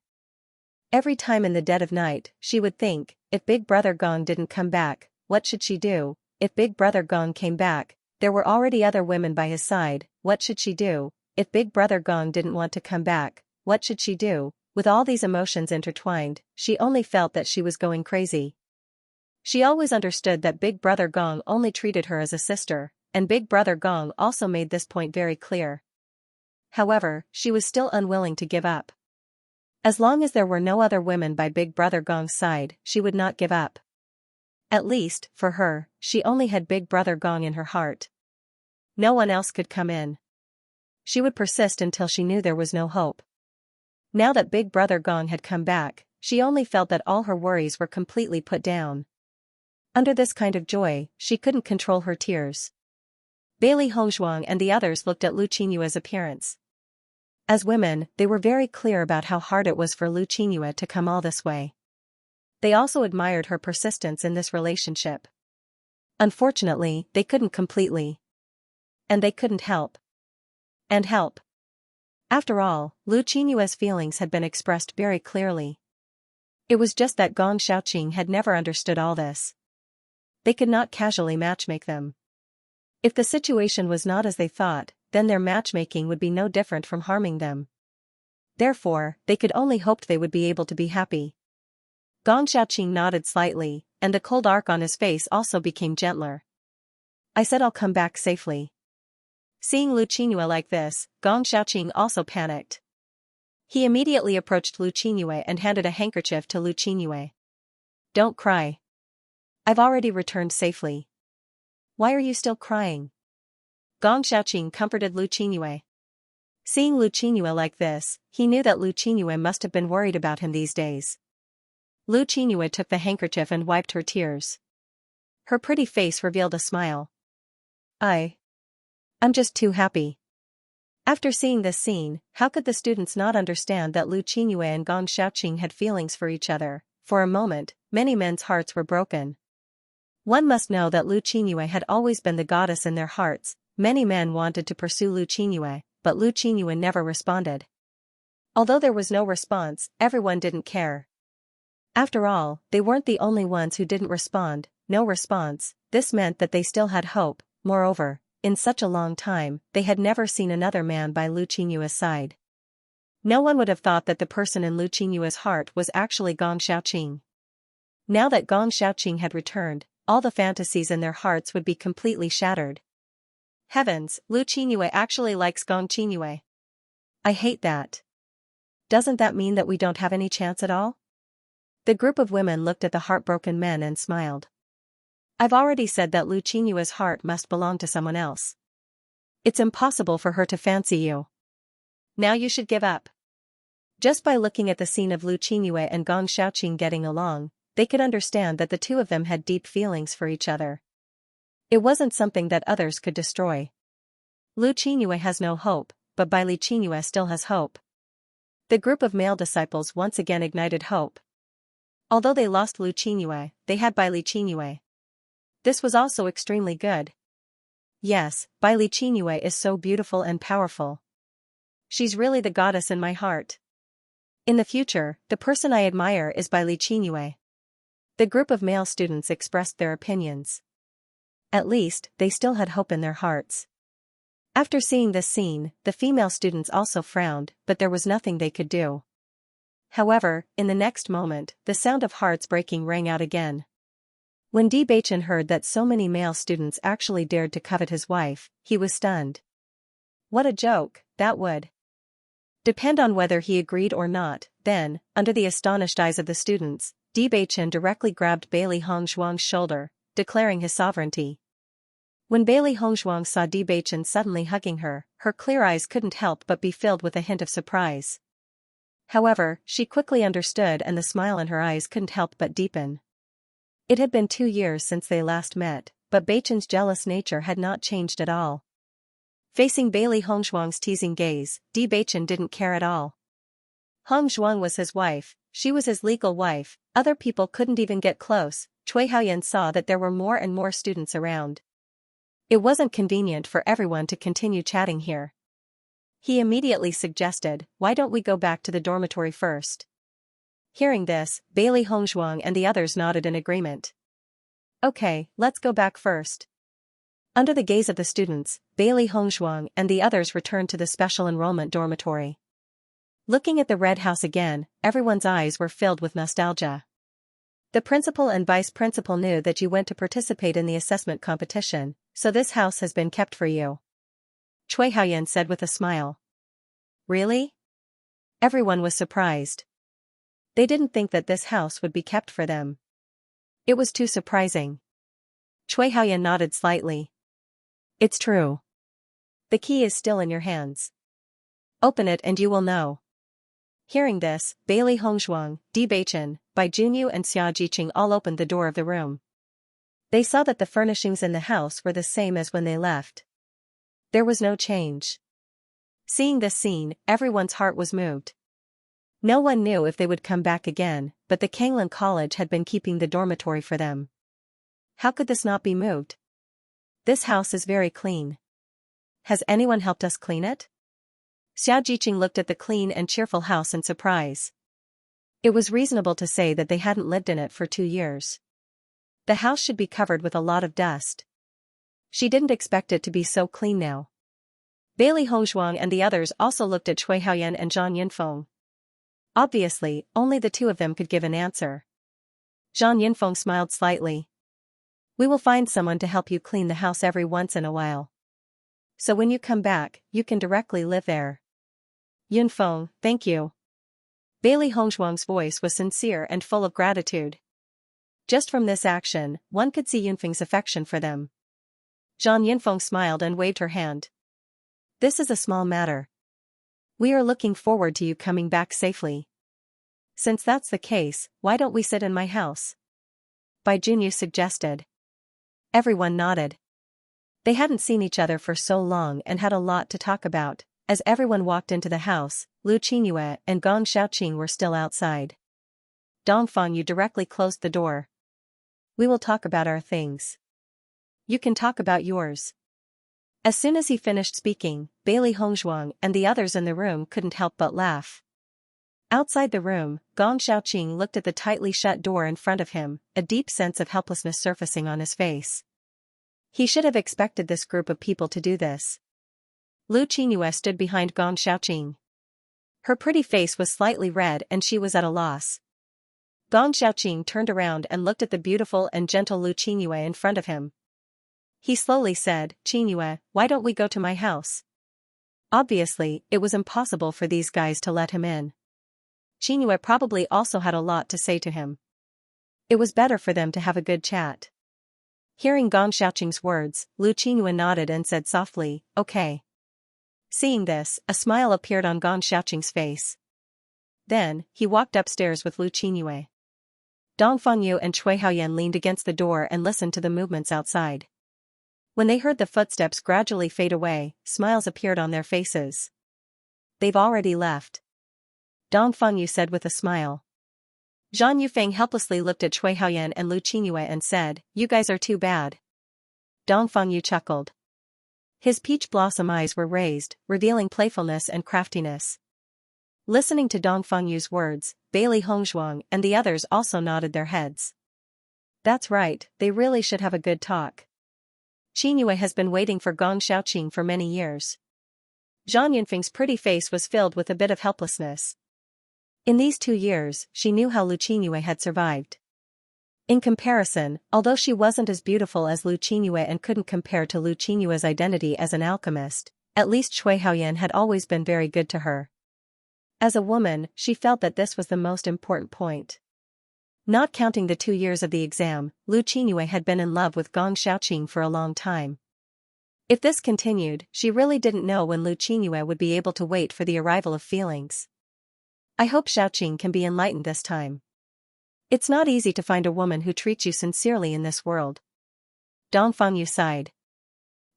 Speaker 1: Every time in the dead of night, she would think, if Big Brother Gong didn't come back, what should she do? If Big Brother Gong came back, there were already other women by his side, what should she do? If Big Brother Gong didn't want to come back, what should she do? With all these emotions intertwined, she only felt that she was going crazy. She always understood that Big Brother Gong only treated her as a sister, and Big Brother Gong also made this point very clear. However, she was still unwilling to give up. As long as there were no other women by Big Brother Gong's side, she would not give up. At least, for her, she only had Big Brother Gong in her heart. No one else could come in. She would persist until she knew there was no hope. Now that Big Brother Gong had come back, she only felt that all her worries were completely put down. Under this kind of joy, she couldn't control her tears. Bailey Hongzhuang and the others looked at Lu Qingyue's appearance. As women, they were very clear about how hard it was for Lu Qingyue to come all this way. They also admired her persistence in this relationship. Unfortunately, they couldn't completely. And they couldn't help. And help. After all, Lu Qingyue's feelings had been expressed very clearly. It was just that Gong Xiaoqing had never understood all this. They could not casually matchmake them. If the situation was not as they thought, then their matchmaking would be no different from harming them. Therefore, they could only hope they would be able to be happy. Gong Xiaoqing nodded slightly, and the cold arc on his face also became gentler. I said I'll come back safely. Seeing Lu Qingyue like this, Gong Xiaoqing also panicked. He immediately approached Lu Qingyue and handed a handkerchief to Lu Qingyue. Don't cry. I've already returned safely. Why are you still crying? Gong Xiaoqing comforted Lu Qingyue. Seeing Lu Qingyue like this, he knew that Lu Qingyue must have been worried about him these days. Lu Qingyue took the handkerchief and wiped her tears. Her pretty face revealed a smile. I'm just too happy. After seeing this scene, how could the students not understand that Lu Qingyue and Gong Xiaoqing had feelings for each other? For a moment, many men's hearts were broken. One must know that Lu Qingyue had always been the goddess in their hearts. Many men wanted to pursue Lu Qingyue, but Lu Qingyue never responded. Although there was no response, everyone didn't care. After all, they weren't the only ones who didn't respond. No response, this meant that they still had hope. Moreover, in such a long time, they had never seen another man by Lu Qingyue's side. No one would have thought that the person in Lu Qingyue's heart was actually Gong Xiaoqing. Now that Gong Xiaoqing had returned, all the fantasies in their hearts would be completely shattered. Heavens, Lu Qingyue actually likes Gong Qingyue. I hate that. Doesn't that mean that we don't have any chance at all? The group of women looked at the heartbroken men and smiled. I've already said that Lu Qingyue's heart must belong to someone else. It's impossible for her to fancy you. Now you should give up. Just by looking at the scene of Lu Qingyue and Gong Xiaoqing getting along, they could understand that the two of them had deep feelings for each other. It wasn't something that others could destroy. Lu Qingyue has no hope, but Bai Li Qingyue still has hope. The group of male disciples once again ignited hope. Although they lost Lu Qingyue, they had Bai Li Qingyue. This was also extremely good. Yes, Bai Li Qingyue is so beautiful and powerful. She's really the goddess in my heart. In the future, the person I admire is Bai Li Qingyue. The group of male students expressed their opinions. At least, they still had hope in their hearts. After seeing this scene, the female students also frowned, but there was nothing they could do. However, in the next moment, the sound of hearts breaking rang out again. When Bewitching heard that so many male students actually dared to covet his wife, he was stunned. What a joke, that would depend on whether he agreed or not. Then, under the astonished eyes of the students, Bewitching directly grabbed Bailey Hongzhuang's shoulder, declaring his sovereignty. When Bailey Hongzhuang saw Bewitching suddenly hugging her, her clear eyes couldn't help but be filled with a hint of surprise. However, she quickly understood and the smile in her eyes couldn't help but deepen. It had been 2 years since they last met, but Bewitching's jealous nature had not changed at all. Facing Bailey Hongzhuang's teasing gaze, Bewitching didn't care at all. Hongzhuang was his wife, she was his legal wife, other people couldn't even get close. Cui Haoyan saw that there were more and more students around. It wasn't convenient for everyone to continue chatting here. He immediately suggested, why don't we go back to the dormitory first? Hearing this, Bailey Hongzhuang and the others nodded in agreement. Okay, let's go back first. Under the gaze of the students, Bailey Hongzhuang and the others returned to the special enrollment dormitory. Looking at the red house again, everyone's eyes were filled with nostalgia. The principal and vice principal knew that you went to participate in the assessment competition, so this house has been kept for you. Cui Haoyan said with a smile. Really? Everyone was surprised. They didn't think that this house would be kept for them. It was too surprising. Cui Haoyan nodded slightly. It's true. The key is still in your hands. Open it and you will know. Hearing this, Bailey Hongzhuang, Bewitching, Bai Junyu and Xiaojiqing all opened the door of the room. They saw that the furnishings in the house were the same as when they left. There was no change. Seeing this scene, everyone's heart was moved. No one knew if they would come back again, but the Kanglan College had been keeping the dormitory for them. How could this not be moved? This house is very clean. Has anyone helped us clean it? Xiaojiqing looked at the clean and cheerful house in surprise. It was reasonable to say that they hadn't lived in it for 2 years. The house should be covered with a lot of dust. She didn't expect it to be so clean now. Bailey Hongzhuang and the others also looked at Cui Haoyan and Zhang Yinfeng. Obviously, only the two of them could give an answer. Zhang Yinfeng smiled slightly. We will find someone to help you clean the house every once in a while. So when you come back, you can directly live there. Yunfeng, thank you. Bailey Hongzhuang's voice was sincere and full of gratitude. Just from this action, one could see Yunfeng's affection for them. Zhang Yinfeng smiled and waved her hand. This is a small matter. We are looking forward to you coming back safely. Since that's the case, why don't we sit in my house? Bai Junyu suggested. Everyone nodded. They hadn't seen each other for so long and had a lot to talk about. As everyone walked into the house, Lu Qingyue and Gong Xiaoqing were still outside. Dongfang Yu directly closed the door. We will talk about our things. You can talk about yours. As soon as he finished speaking, Bailey Hongzhuang and the others in the room couldn't help but laugh. Outside the room, Gong Xiaoqing looked at the tightly shut door in front of him, a deep sense of helplessness surfacing on his face. He should have expected this group of people to do this. Lu Qingyue stood behind Gong Xiaoqing. Her pretty face was slightly red and she was at a loss. Gong Xiaoqing turned around and looked at the beautiful and gentle Lu Qingyue in front of him. He slowly said, "Qingyue, why don't we go to my house?" Obviously, it was impossible for these guys to let him in. Qingyue probably also had a lot to say to him. It was better for them to have a good chat. Hearing Gong Xiaoqing's words, Lu Qingyue nodded and said softly, "Okay." Seeing this, a smile appeared on Gong Xiaoqing's face. Then, he walked upstairs with Lu Qingyue. Dong Fengyu and Cui Haoyan leaned against the door and listened to the movements outside. When they heard the footsteps gradually fade away, smiles appeared on their faces. "They've already left," Dong Fengyu said with a smile. Zhang Yufeng helplessly looked at Cui Haoyan and Lu Qingyue and said, "You guys are too bad." Dong Fengyu chuckled. His peach blossom eyes were raised, revealing playfulness and craftiness. Listening to Dong Fengyu's words, Bailey Hongzhuang and the others also nodded their heads. That's right, they really should have a good talk. Qingyue has been waiting for Gong Xiaoqing for many years. Zhang Yunfeng's pretty face was filled with a bit of helplessness. In these 2 years, she knew how Lu Qingyue had survived. In comparison, although she wasn't as beautiful as Lu Qingyue and couldn't compare to Lu Qingyue's identity as an alchemist, at least Cui Haoyan had always been very good to her. As a woman, she felt that this was the most important point. Not counting the 2 years of the exam, Lu Qingyue had been in love with Gong Xiaoqing for a long time. If this continued, she really didn't know when Lu Qingyue would be able to wait for the arrival of feelings. I hope Xiaoqing can be enlightened this time. It's not easy to find a woman who treats you sincerely in this world. Dong Fengyu sighed.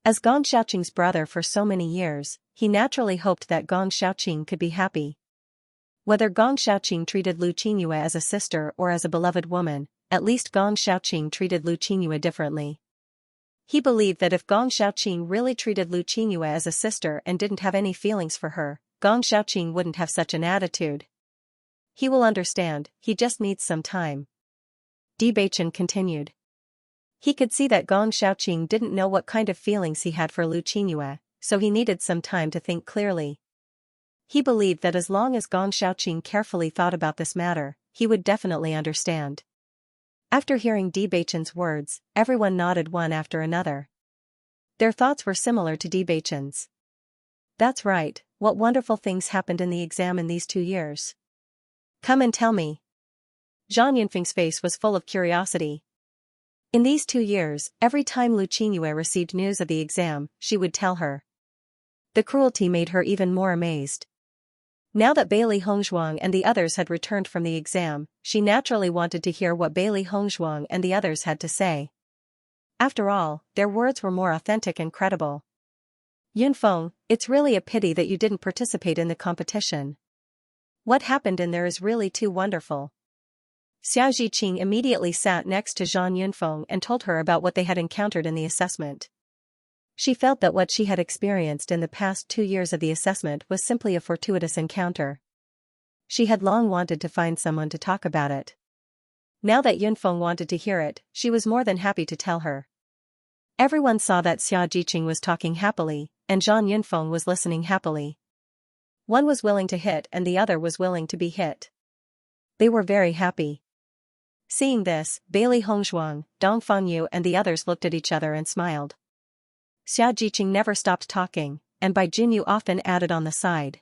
Speaker 1: As Gong Xiaoqing's brother for so many years, he naturally hoped that Gong Xiaoqing could be happy. Whether Gong Xiaoqing treated Lu Qingyue as a sister or as a beloved woman, at least Gong Xiaoqing treated Lu Qingyue differently. He believed that if Gong Xiaoqing really treated Lu Qingyue as a sister and didn't have any feelings for her, Gong Xiaoqing wouldn't have such an attitude. He will understand, he just needs some time. Bewitching continued. He could see that Gong Xiaoqing didn't know what kind of feelings he had for Lu Qingyue, so he needed some time to think clearly. He believed that as long as Gong Xiaoqing carefully thought about this matter, he would definitely understand. After hearing Bewitching's words, everyone nodded one after another. Their thoughts were similar to Bewitching's. That's right, what wonderful things happened in the exam in these 2 years. Come and tell me. Zhang Yunfeng's face was full of curiosity. In these 2 years, every time Lu Qingyue received news of the exam, she would tell her. The cruelty made her even more amazed. Now that Bailey Hongzhuang and the others had returned from the exam, she naturally wanted to hear what Bailey Hongzhuang and the others had to say. After all, their words were more authentic and credible. Yunfeng, it's really a pity that you didn't participate in the competition. What happened in there is really too wonderful. Xiao Zhiqing immediately sat next to Zhang Yunfeng and told her about what they had encountered in the assessment. She felt that what she had experienced in the past 2 years of the assessment was simply a fortuitous encounter. She had long wanted to find someone to talk about it. Now that Yunfeng wanted to hear it, she was more than happy to tell her. Everyone saw that Xiao Zhiqing was talking happily, and Zhang Yunfeng was listening happily. One was willing to hit and the other was willing to be hit. They were very happy. Seeing this, Bailey Hongzhuang, Dong Fengyu and the others looked at each other and smiled. Xiao Zhiqing never stopped talking, and Bai Junyu often added on the side.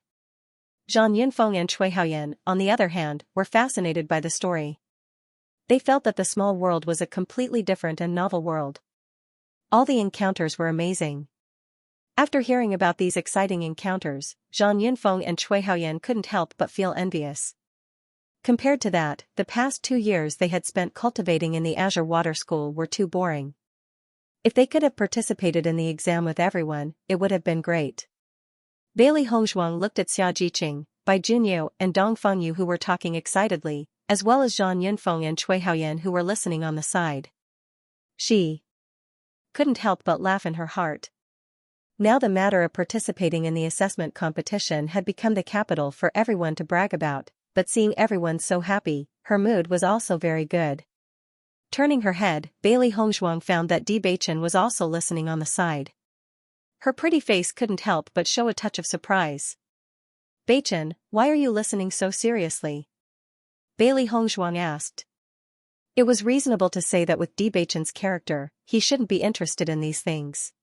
Speaker 1: Zhang Yunfeng and Cui Haoyan, on the other hand, were fascinated by the story. They felt that the small world was a completely different and novel world. All the encounters were amazing. After hearing about these exciting encounters, Zhang Yunfeng and Cui Haoyan couldn't help but feel envious. Compared to that, the past 2 years they had spent cultivating in the Azure Water School were too boring. If they could have participated in the exam with everyone, it would have been great. Bailey Hongzhuang looked at Xiao Zhiqing, Bai Junyu and Dong Fengyu who were talking excitedly, as well as Zhang Yunfeng and Cui Haoyan who were listening on the side. She couldn't help but laugh in her heart. Now the matter of participating in the assessment competition had become the capital for everyone to brag about, but seeing everyone so happy, her mood was also very good. Turning her head, Bailey Hongzhuang found that Bewitching was also listening on the side. Her pretty face couldn't help but show a touch of surprise. Beichen, why are you listening so seriously? Bailey Hongzhuang asked. It was reasonable to say that with Bewitching's character, he shouldn't be interested in these things.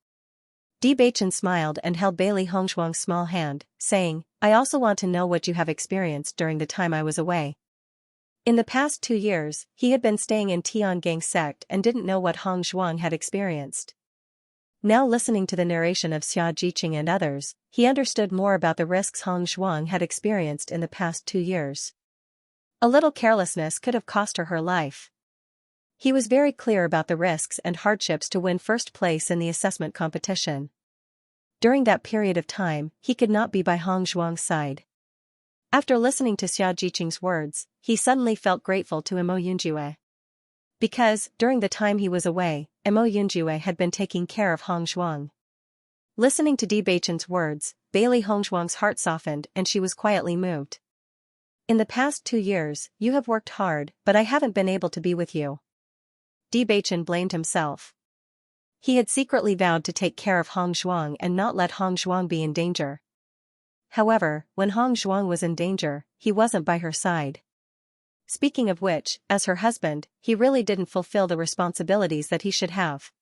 Speaker 1: Bewitching smiled and held Bailey Hongzhuang's small hand, saying, I also want to know what you have experienced during the time I was away. In the past 2 years, he had been staying in Tiangong sect and didn't know what Hongzhuang had experienced. Now listening to the narration of Xianxia and others, he understood more about the risks Hongzhuang had experienced in the past 2 years. A little carelessness could have cost her life. He was very clear about the risks and hardships to win first place in the assessment competition. During that period of time, he could not be by Hongzhuang's side. After listening to Xiaojiqing's words, he suddenly felt grateful to Mo Yunjue. Because, during the time he was away, Mo Yunjue had been taking care of Hongzhuang. Listening to Bewitching's words, Bailey Hongzhuang's heart softened and she was quietly moved. In the past 2 years, you have worked hard, but I haven't been able to be with you. Bewitching blamed himself. He had secretly vowed to take care of Hongzhuang and not let Hongzhuang be in danger. However, when Hongzhuang was in danger, he wasn't by her side. Speaking of which, as her husband, he really didn't fulfill the responsibilities that he should have.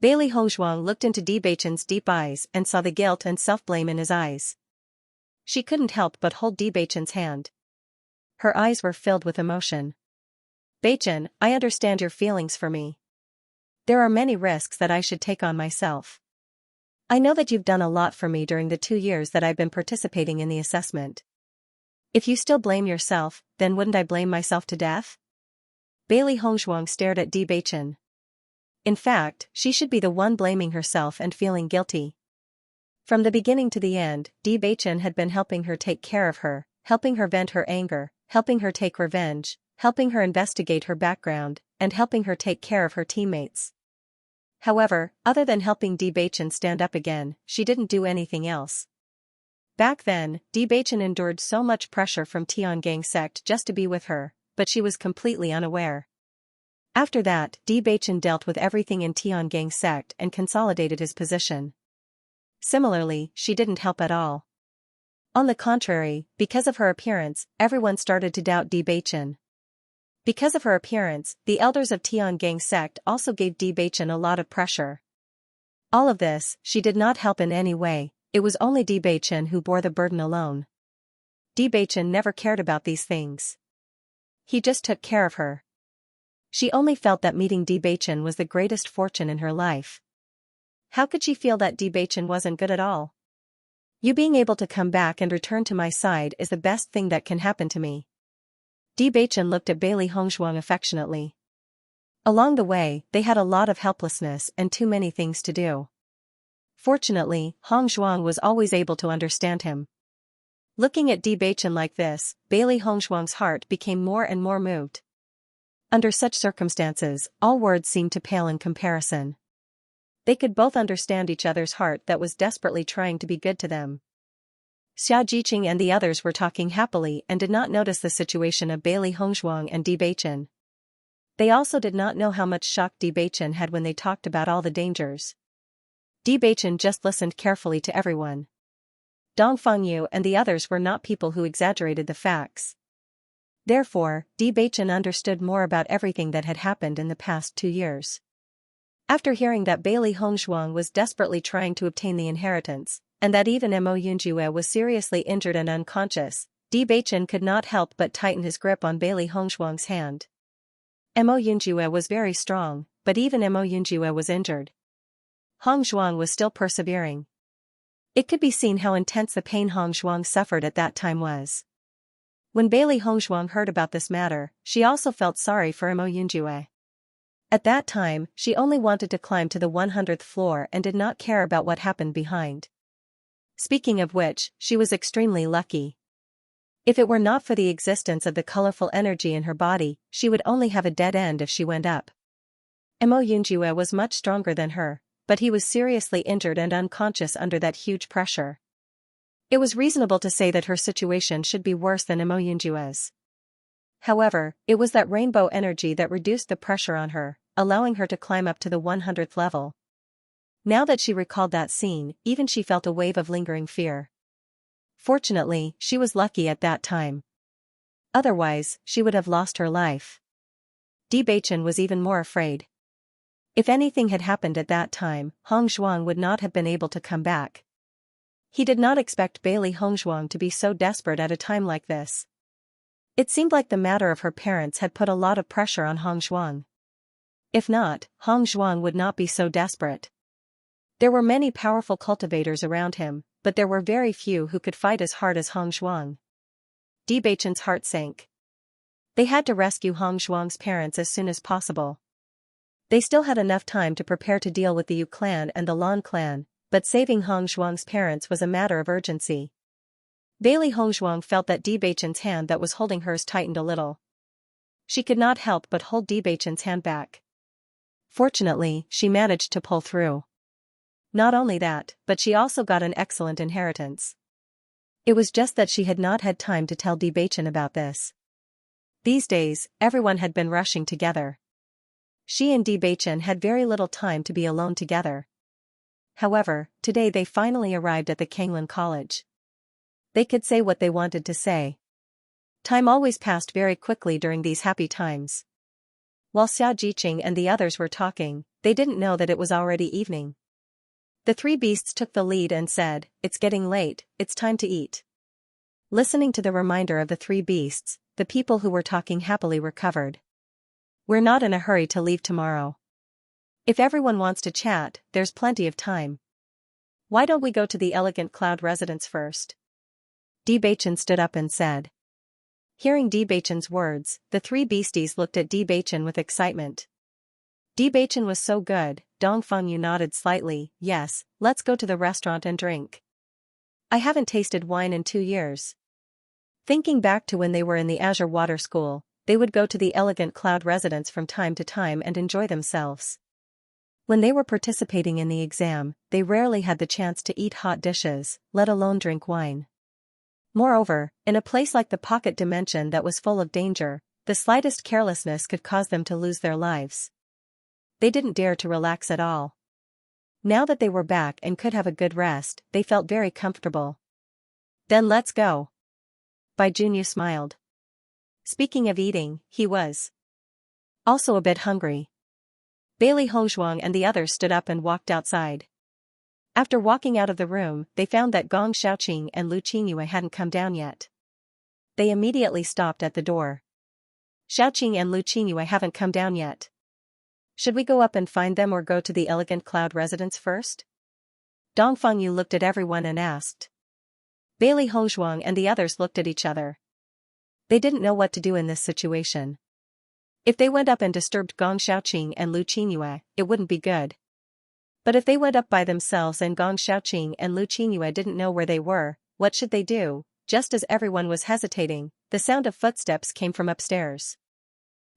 Speaker 1: Bailey Hongzhuang looked into Bewitching's deep eyes and saw the guilt and self-blame in his eyes. She couldn't help but hold Bewitching's hand. Her eyes were filled with emotion. Beichen, I understand your feelings for me. There are many risks that I should take on myself. I know that you've done a lot for me during the 2 years that I've been participating in the assessment. If you still blame yourself, then wouldn't I blame myself to death? Bailey Hongzhuang stared at Beichen. In fact, she should be the one blaming herself and feeling guilty. From the beginning to the end, Beichen had been helping her take care of her, helping her vent her anger, helping her take revenge, helping her investigate her background, and helping her take care of her teammates. However, other than helping Bewitching stand up again, she didn't do anything else. Back then, Bewitching endured so much pressure from Tiangong sect just to be with her, but she was completely unaware. After that, Bewitching dealt with everything in Tiangong sect and consolidated his position. Similarly, she didn't help at all. On the contrary, because of her appearance, everyone started to doubt Bewitching. Because of her appearance, the elders of Tiangong sect also gave Bewitching a lot of pressure. All of this, she did not help in any way, it was only Bewitching who bore the burden alone. Bewitching never cared about these things. He just took care of her. She only felt that meeting Bewitching was the greatest fortune in her life. How could she feel that Bewitching wasn't good at all? You being able to come back and return to my side is the best thing that can happen to me. Bewitching looked at Bailey Hongzhuang affectionately. Along the way, they had a lot of helplessness and too many things to do. Fortunately, Hongzhuang was always able to understand him. Looking at Bewitching like this, Bailey Hongzhuang's heart became more and more moved. Under such circumstances, all words seemed to pale in comparison. They could both understand each other's heart that was desperately trying to be good to them. Xiaojiqing and the others were talking happily and did not notice the situation of Bailey Hongzhuang and Bewitching. They also did not know how much shock Bewitching had when they talked about all the dangers. Bewitching just listened carefully to everyone. Dongfang Yu and the others were not people who exaggerated the facts. Therefore, Bewitching understood more about everything that had happened in the past 2 years. After hearing that Bailey Hongzhuang was desperately trying to obtain the inheritance, and that even Mo Yunjue was seriously injured and unconscious, Bewitching could not help but tighten his grip on Bailey Hongzhuang's hand. Mo Yunjue was very strong, but even Mo Yunjue was injured. Hongzhuang was still persevering. It could be seen how intense the pain Hongzhuang suffered at that time was. When Bailey Hongzhuang heard about this matter, she also felt sorry for Mo Yunjue. At that time, she only wanted to climb to the 100th floor and did not care about what happened behind. Speaking of which, she was extremely lucky. If it were not for the existence of the colorful energy in her body, she would only have a dead end if she went up. Mo Yunjue was much stronger than her, but he was seriously injured and unconscious under that huge pressure. It was reasonable to say that her situation should be worse than Mo Yunjue's. However, it was that rainbow energy that reduced the pressure on her, allowing her to climb up to the 100th level. Now that she recalled that scene, even she felt a wave of lingering fear. Fortunately, she was lucky at that time. Otherwise, she would have lost her life. Bewitching was even more afraid. If anything had happened at that time, Hongzhuang would not have been able to come back. He did not expect Bailey Hongzhuang to be so desperate at a time like this. It seemed like the matter of her parents had put a lot of pressure on Hongzhuang. If not, Hongzhuang would not be so desperate. There were many powerful cultivators around him, but there were very few who could fight as hard as Hongzhuang. Bewitching's heart sank. They had to rescue Hongzhuang's parents as soon as possible. They still had enough time to prepare to deal with the Yu clan and the Lan clan, but saving Hongzhuang's parents was a matter of urgency. Bailey Hongzhuang felt that Bewitching's hand that was holding hers tightened a little. She could not help but hold Bewitching's hand back. Fortunately, she managed to pull through. Not only that, but she also got an excellent inheritance. It was just that she had not had time to tell Bewitching about this. These days, everyone had been rushing together. She and Bewitching had very little time to be alone together. However, today they finally arrived at the Kanglan College. They could say what they wanted to say. Time always passed very quickly during these happy times. While Xianxia and the others were talking, they didn't know that it was already evening. The three beasts took the lead and said, "It's getting late, it's time to eat." Listening to the reminder of the three beasts, the people who were talking happily recovered. "We're not in a hurry to leave tomorrow. If everyone wants to chat, there's plenty of time. Why don't we go to the Elegant Cloud residence first?" Bewitching stood up and said. Hearing Bewitching's words, the three beasties looked at Bewitching with excitement. Bewitching was so good, Dongfeng Yu nodded slightly. "Yes, let's go to the restaurant and drink. I haven't tasted wine in 2 years." Thinking back to when they were in the Azure Water School, they would go to the Elegant Cloud residence from time to time and enjoy themselves. When they were participating in the exam, they rarely had the chance to eat hot dishes, let alone drink wine. Moreover, in a place like the pocket dimension that was full of danger, the slightest carelessness could cause them to lose their lives. They didn't dare to relax at all. Now that they were back and could have a good rest, they felt very comfortable. "Then let's go." Bai Junyu smiled. Speaking of eating, he was also a bit hungry. Bailey Hongzhuang and the others stood up and walked outside. After walking out of the room, they found that Gong Xiaoqing and Lu Qingyue hadn't come down yet. They immediately stopped at the door. "Xiaoqing and Lu Qingyue haven't come down yet. Should we go up and find them or go to the Elegant Cloud residence first?" Dongfeng Yu looked at everyone and asked. Bailey Hongzhuang and the others looked at each other. They didn't know what to do in this situation. If they went up and disturbed Gong Xiaoqing and Lu Qingyue, it wouldn't be good. But if they went up by themselves and Gong Xiaoqing and Lu Qingyue didn't know where they were, what should they do? Just as everyone was hesitating, the sound of footsteps came from upstairs.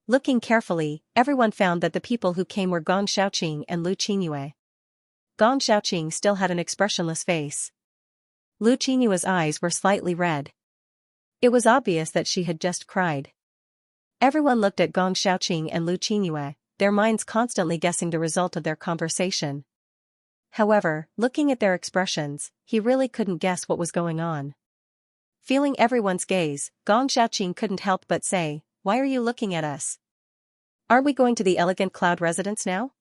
Speaker 1: Looking carefully, everyone found that the people who came were Gong Xiaoqing and Lu Qingyue. Gong Xiaoqing still had an expressionless face. Lu Qingyue's eyes were slightly red. It was obvious that she had just cried. Everyone looked at Gong Xiaoqing and Lu Qingyue, their minds constantly guessing the result of their conversation. However, looking at their expressions, he really couldn't guess what was going on. Feeling everyone's gaze, Gong Xiaoqing couldn't help but say, "Why are you looking at us? Aren't we going to the Elegant Cloud residence now?"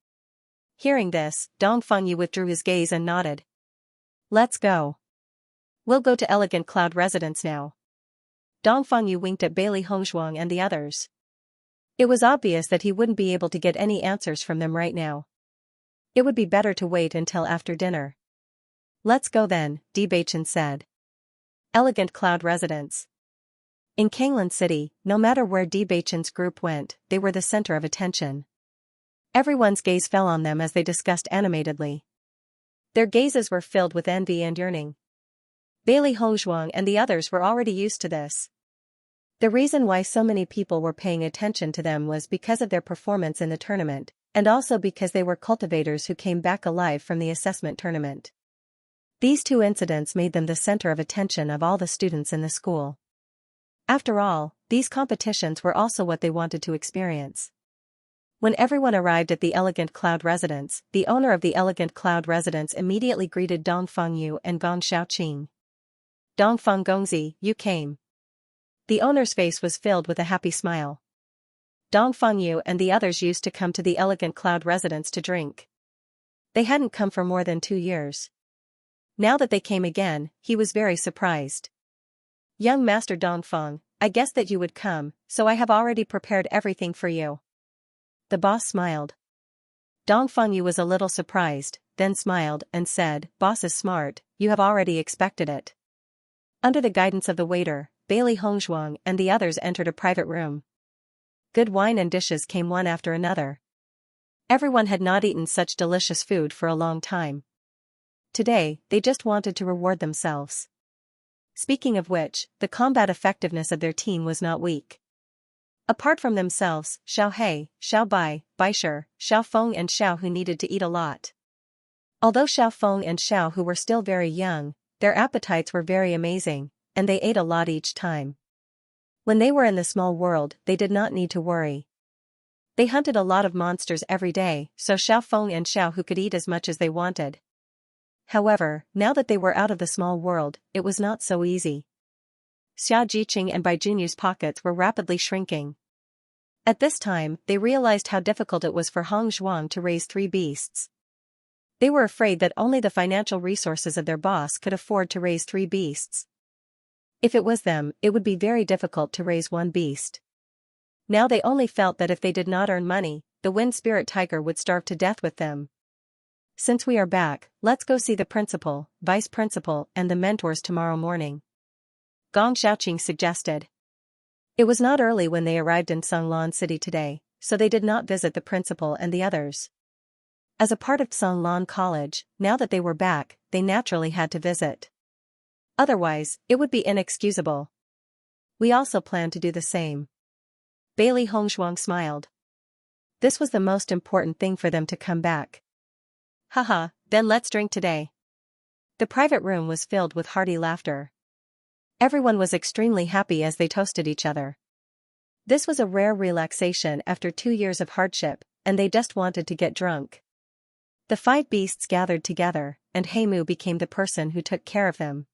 Speaker 1: Hearing this, Dongfeng Yu withdrew his gaze and nodded. "Let's go. We'll go to Elegant Cloud residence now." Dongfeng Yu winked at Bailey Hongzhuang and the others. It was obvious that he wouldn't be able to get any answers from them right now. It would be better to wait until after dinner. "Let's go then," Bewitching said. Elegant Cloud residence. In Kanglan City, no matter where Bewitching's group went, they were the center of attention. Everyone's gaze fell on them as they discussed animatedly. Their gazes were filled with envy and yearning. Bailey Hongzhuang and the others were already used to this. The reason why so many people were paying attention to them was because of their performance in the tournament, and also because they were cultivators who came back alive from the assessment tournament. These two incidents made them the center of attention of all the students in the school. After all, these competitions were also what they wanted to experience. When everyone arrived at the Elegant Cloud residence, the owner of the Elegant Cloud residence immediately greeted Dongfeng Yu and Gong Xiaoqing. "Dongfeng Gongzi, you came. The owner's face was filled with a happy smile. Dongfang Yu and the others used to come to the elegant cloud residence to drink. They hadn't come for more than 2 years. Now that they came again, he was very surprised. Young Master Dongfang, I guessed that you would come, so I have already prepared everything for you. The boss smiled. Dongfang Yu was a little surprised, then smiled and said, Boss is smart, you have already expected it. Under the guidance of the waiter, Bailey Hongzhuang and the others entered a private room. Good wine and dishes came one after another. Everyone had not eaten such delicious food for a long time. Today, they just wanted to reward themselves. Speaking of which, the combat effectiveness of their team was not weak. Apart from themselves, Xiao He, Xiao Bai, Baisher, Xiao Feng and Xiao Hu needed to eat a lot. Although Xiao Feng and Xiao Hu were still very young, their appetites were very amazing, and they ate a lot each time. When they were in the small world, they did not need to worry. They hunted a lot of monsters every day, so Xiao Feng and Xiao Hu could eat as much as they wanted. However, now that they were out of the small world, it was not so easy. Xia Jiqing and Bai Junyu's pockets were rapidly shrinking. At this time, they realized how difficult it was for Hong Zhuang to raise 3 beasts. They were afraid that only the financial resources of their boss could afford to raise 3 beasts. If it was them, it would be very difficult to raise 1 beast. Now they only felt that if they did not earn money, the wind spirit tiger would starve to death with them. Since we are back, let's go see the principal, vice principal, and the mentors tomorrow morning. Gong Xiaoqing suggested. It was not early when they arrived in Songlan City today, so they did not visit the principal and the others. As a part of Songlan College, now that they were back, they naturally had to visit. Otherwise, it would be inexcusable. We also plan to do the same. Bailey Hongzhuang smiled. This was the most important thing for them to come back. Haha, then let's drink today. The private room was filled with hearty laughter. Everyone was extremely happy as they toasted each other. This was a rare relaxation after 2 years of hardship, and they just wanted to get drunk. The 5 beasts gathered together, and Heimu became the person who took care of them.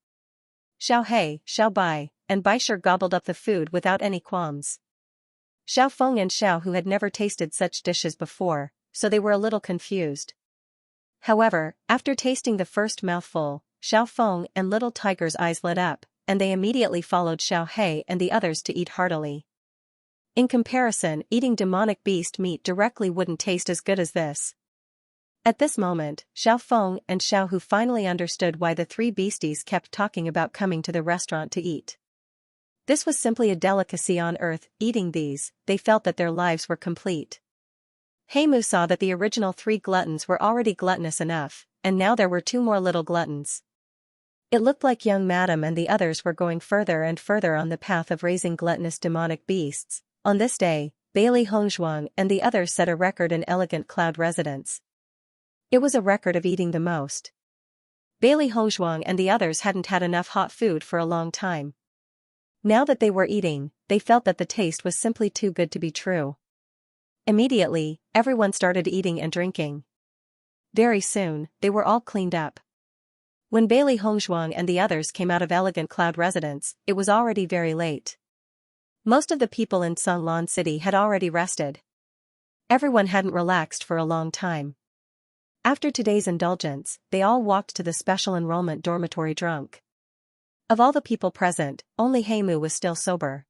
Speaker 1: Xiao He, Xiao Bai, and Baisher gobbled up the food without any qualms. Xiao Feng and Xiao Hu had never tasted such dishes before, so they were a little confused. However, after tasting the first mouthful, Xiao Feng and Little Tiger's eyes lit up, and they immediately followed Xiao He and the others to eat heartily. In comparison, eating demonic beast meat directly wouldn't taste as good as this. At this moment, Xiao Feng and Xiao Hu finally understood why the 3 beasties kept talking about coming to the restaurant to eat. This was simply a delicacy on earth. Eating these, they felt that their lives were complete. Heimu saw that the original 3 gluttons were already gluttonous enough, and now there were 2 more little gluttons. It looked like young Madam and the others were going further and further on the path of raising gluttonous demonic beasts. On this day, Bailey Hongzhuang and the others set a record in elegant cloud residence. It was a record of eating the most. Bailey Hongzhuang and the others hadn't had enough hot food for a long time. Now that they were eating, they felt that the taste was simply too good to be true. Immediately, everyone started eating and drinking. Very soon, they were all cleaned up. When Bailey Hongzhuang and the others came out of elegant cloud residence, it was already very late. Most of the people in Songlan City had already rested. Everyone hadn't relaxed for a long time. After today's indulgence, they all walked to the special enrollment dormitory drunk. Of all the people present, only Heimu was still sober.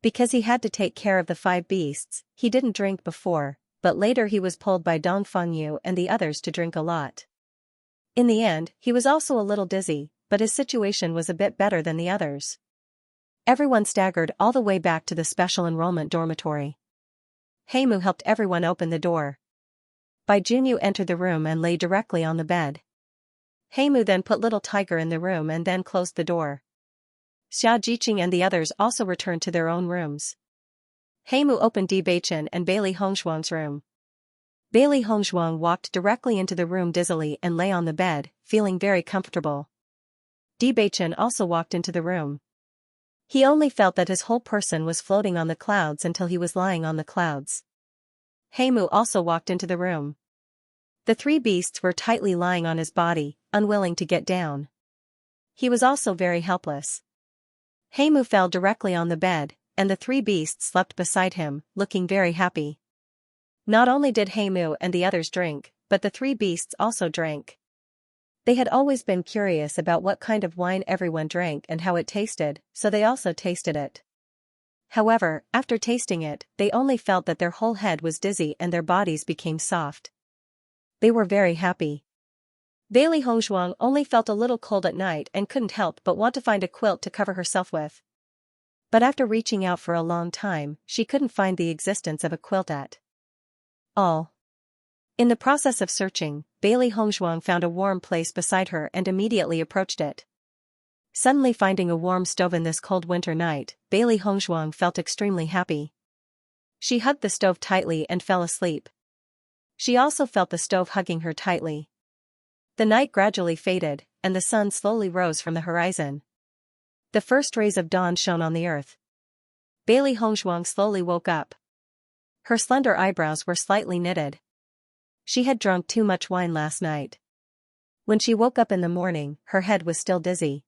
Speaker 1: Because he had to take care of the 5 beasts, he didn't drink before, but later he was pulled by Dongfang Yu and the others to drink a lot. In the end, he was also a little dizzy, but his situation was a bit better than the others. Everyone staggered all the way back to the special enrollment dormitory. Heimu helped everyone open the door. Bai Junyu entered the room and lay directly on the bed. Heimu then put Little Tiger in the room and then closed the door. Xia Jiqing and the others also returned to their own rooms. Heimu opened Bewitching and Bailey Hongzhuang's room. Bailey Hongzhuang walked directly into the room dizzily and lay on the bed, feeling very comfortable. Bewitching also walked into the room. He only felt that his whole person was floating on the clouds until he was lying on the clouds. Heimu also walked into the room. The 3 beasts were tightly lying on his body, unwilling to get down. He was also very helpless. Heimu fell directly on the bed, and the three beasts slept beside him, looking very happy. Not only did Heimu and the others drink, but the three beasts also drank. They had always been curious about what kind of wine everyone drank and how it tasted, so they also tasted it. However, after tasting it, they only felt that their whole head was dizzy and their bodies became soft. They were very happy. Bailey Hongzhuang only felt a little cold at night and couldn't help but want to find a quilt to cover herself with. But after reaching out for a long time, she couldn't find the existence of a quilt at all. In the process of searching, Bailey Hongzhuang found a warm place beside her and immediately approached it. Suddenly finding a warm stove in this cold winter night, Bailey Hongzhuang felt extremely happy. She hugged the stove tightly and fell asleep. She also felt the stove hugging her tightly. The night gradually faded, and the sun slowly rose from the horizon. The first rays of dawn shone on the earth. Bailey Hongzhuang slowly woke up. Her slender eyebrows were slightly knitted. She had drunk too much wine last night. When she woke up in the morning, her head was still dizzy.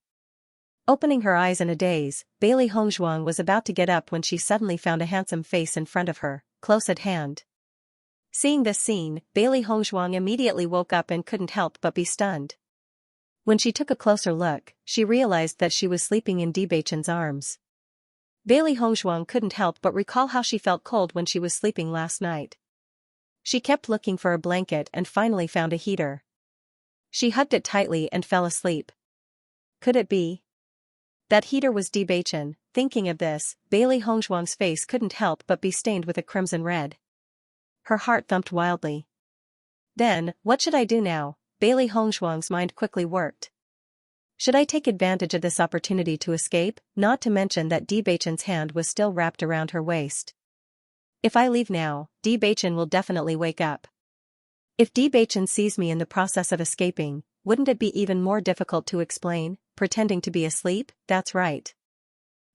Speaker 1: Opening her eyes in a daze, Bailey Hongzhuang was about to get up when she suddenly found a handsome face in front of her, close at hand. Seeing this scene, Bailey Hongzhuang immediately woke up and couldn't help but be stunned. When she took a closer look, she realized that she was sleeping in Bewitching's arms. Bailey Hongzhuang couldn't help but recall how she felt cold when she was sleeping last night. She kept looking for a blanket and finally found a heater. She hugged it tightly and fell asleep. Could it be that heater was Bewitching? Thinking of this, Bailey Hongzhuang's face couldn't help but be stained with a crimson red. Her heart thumped wildly. Then, what should I do now? Bailey Hongzhuang's mind quickly worked. Should I take advantage of this opportunity to escape, not to mention that Bewitching's hand was still wrapped around her waist? If I leave now, Bewitching will definitely wake up. If Bewitching sees me in the process of escaping, wouldn't it be even more difficult to explain, pretending to be asleep? That's right.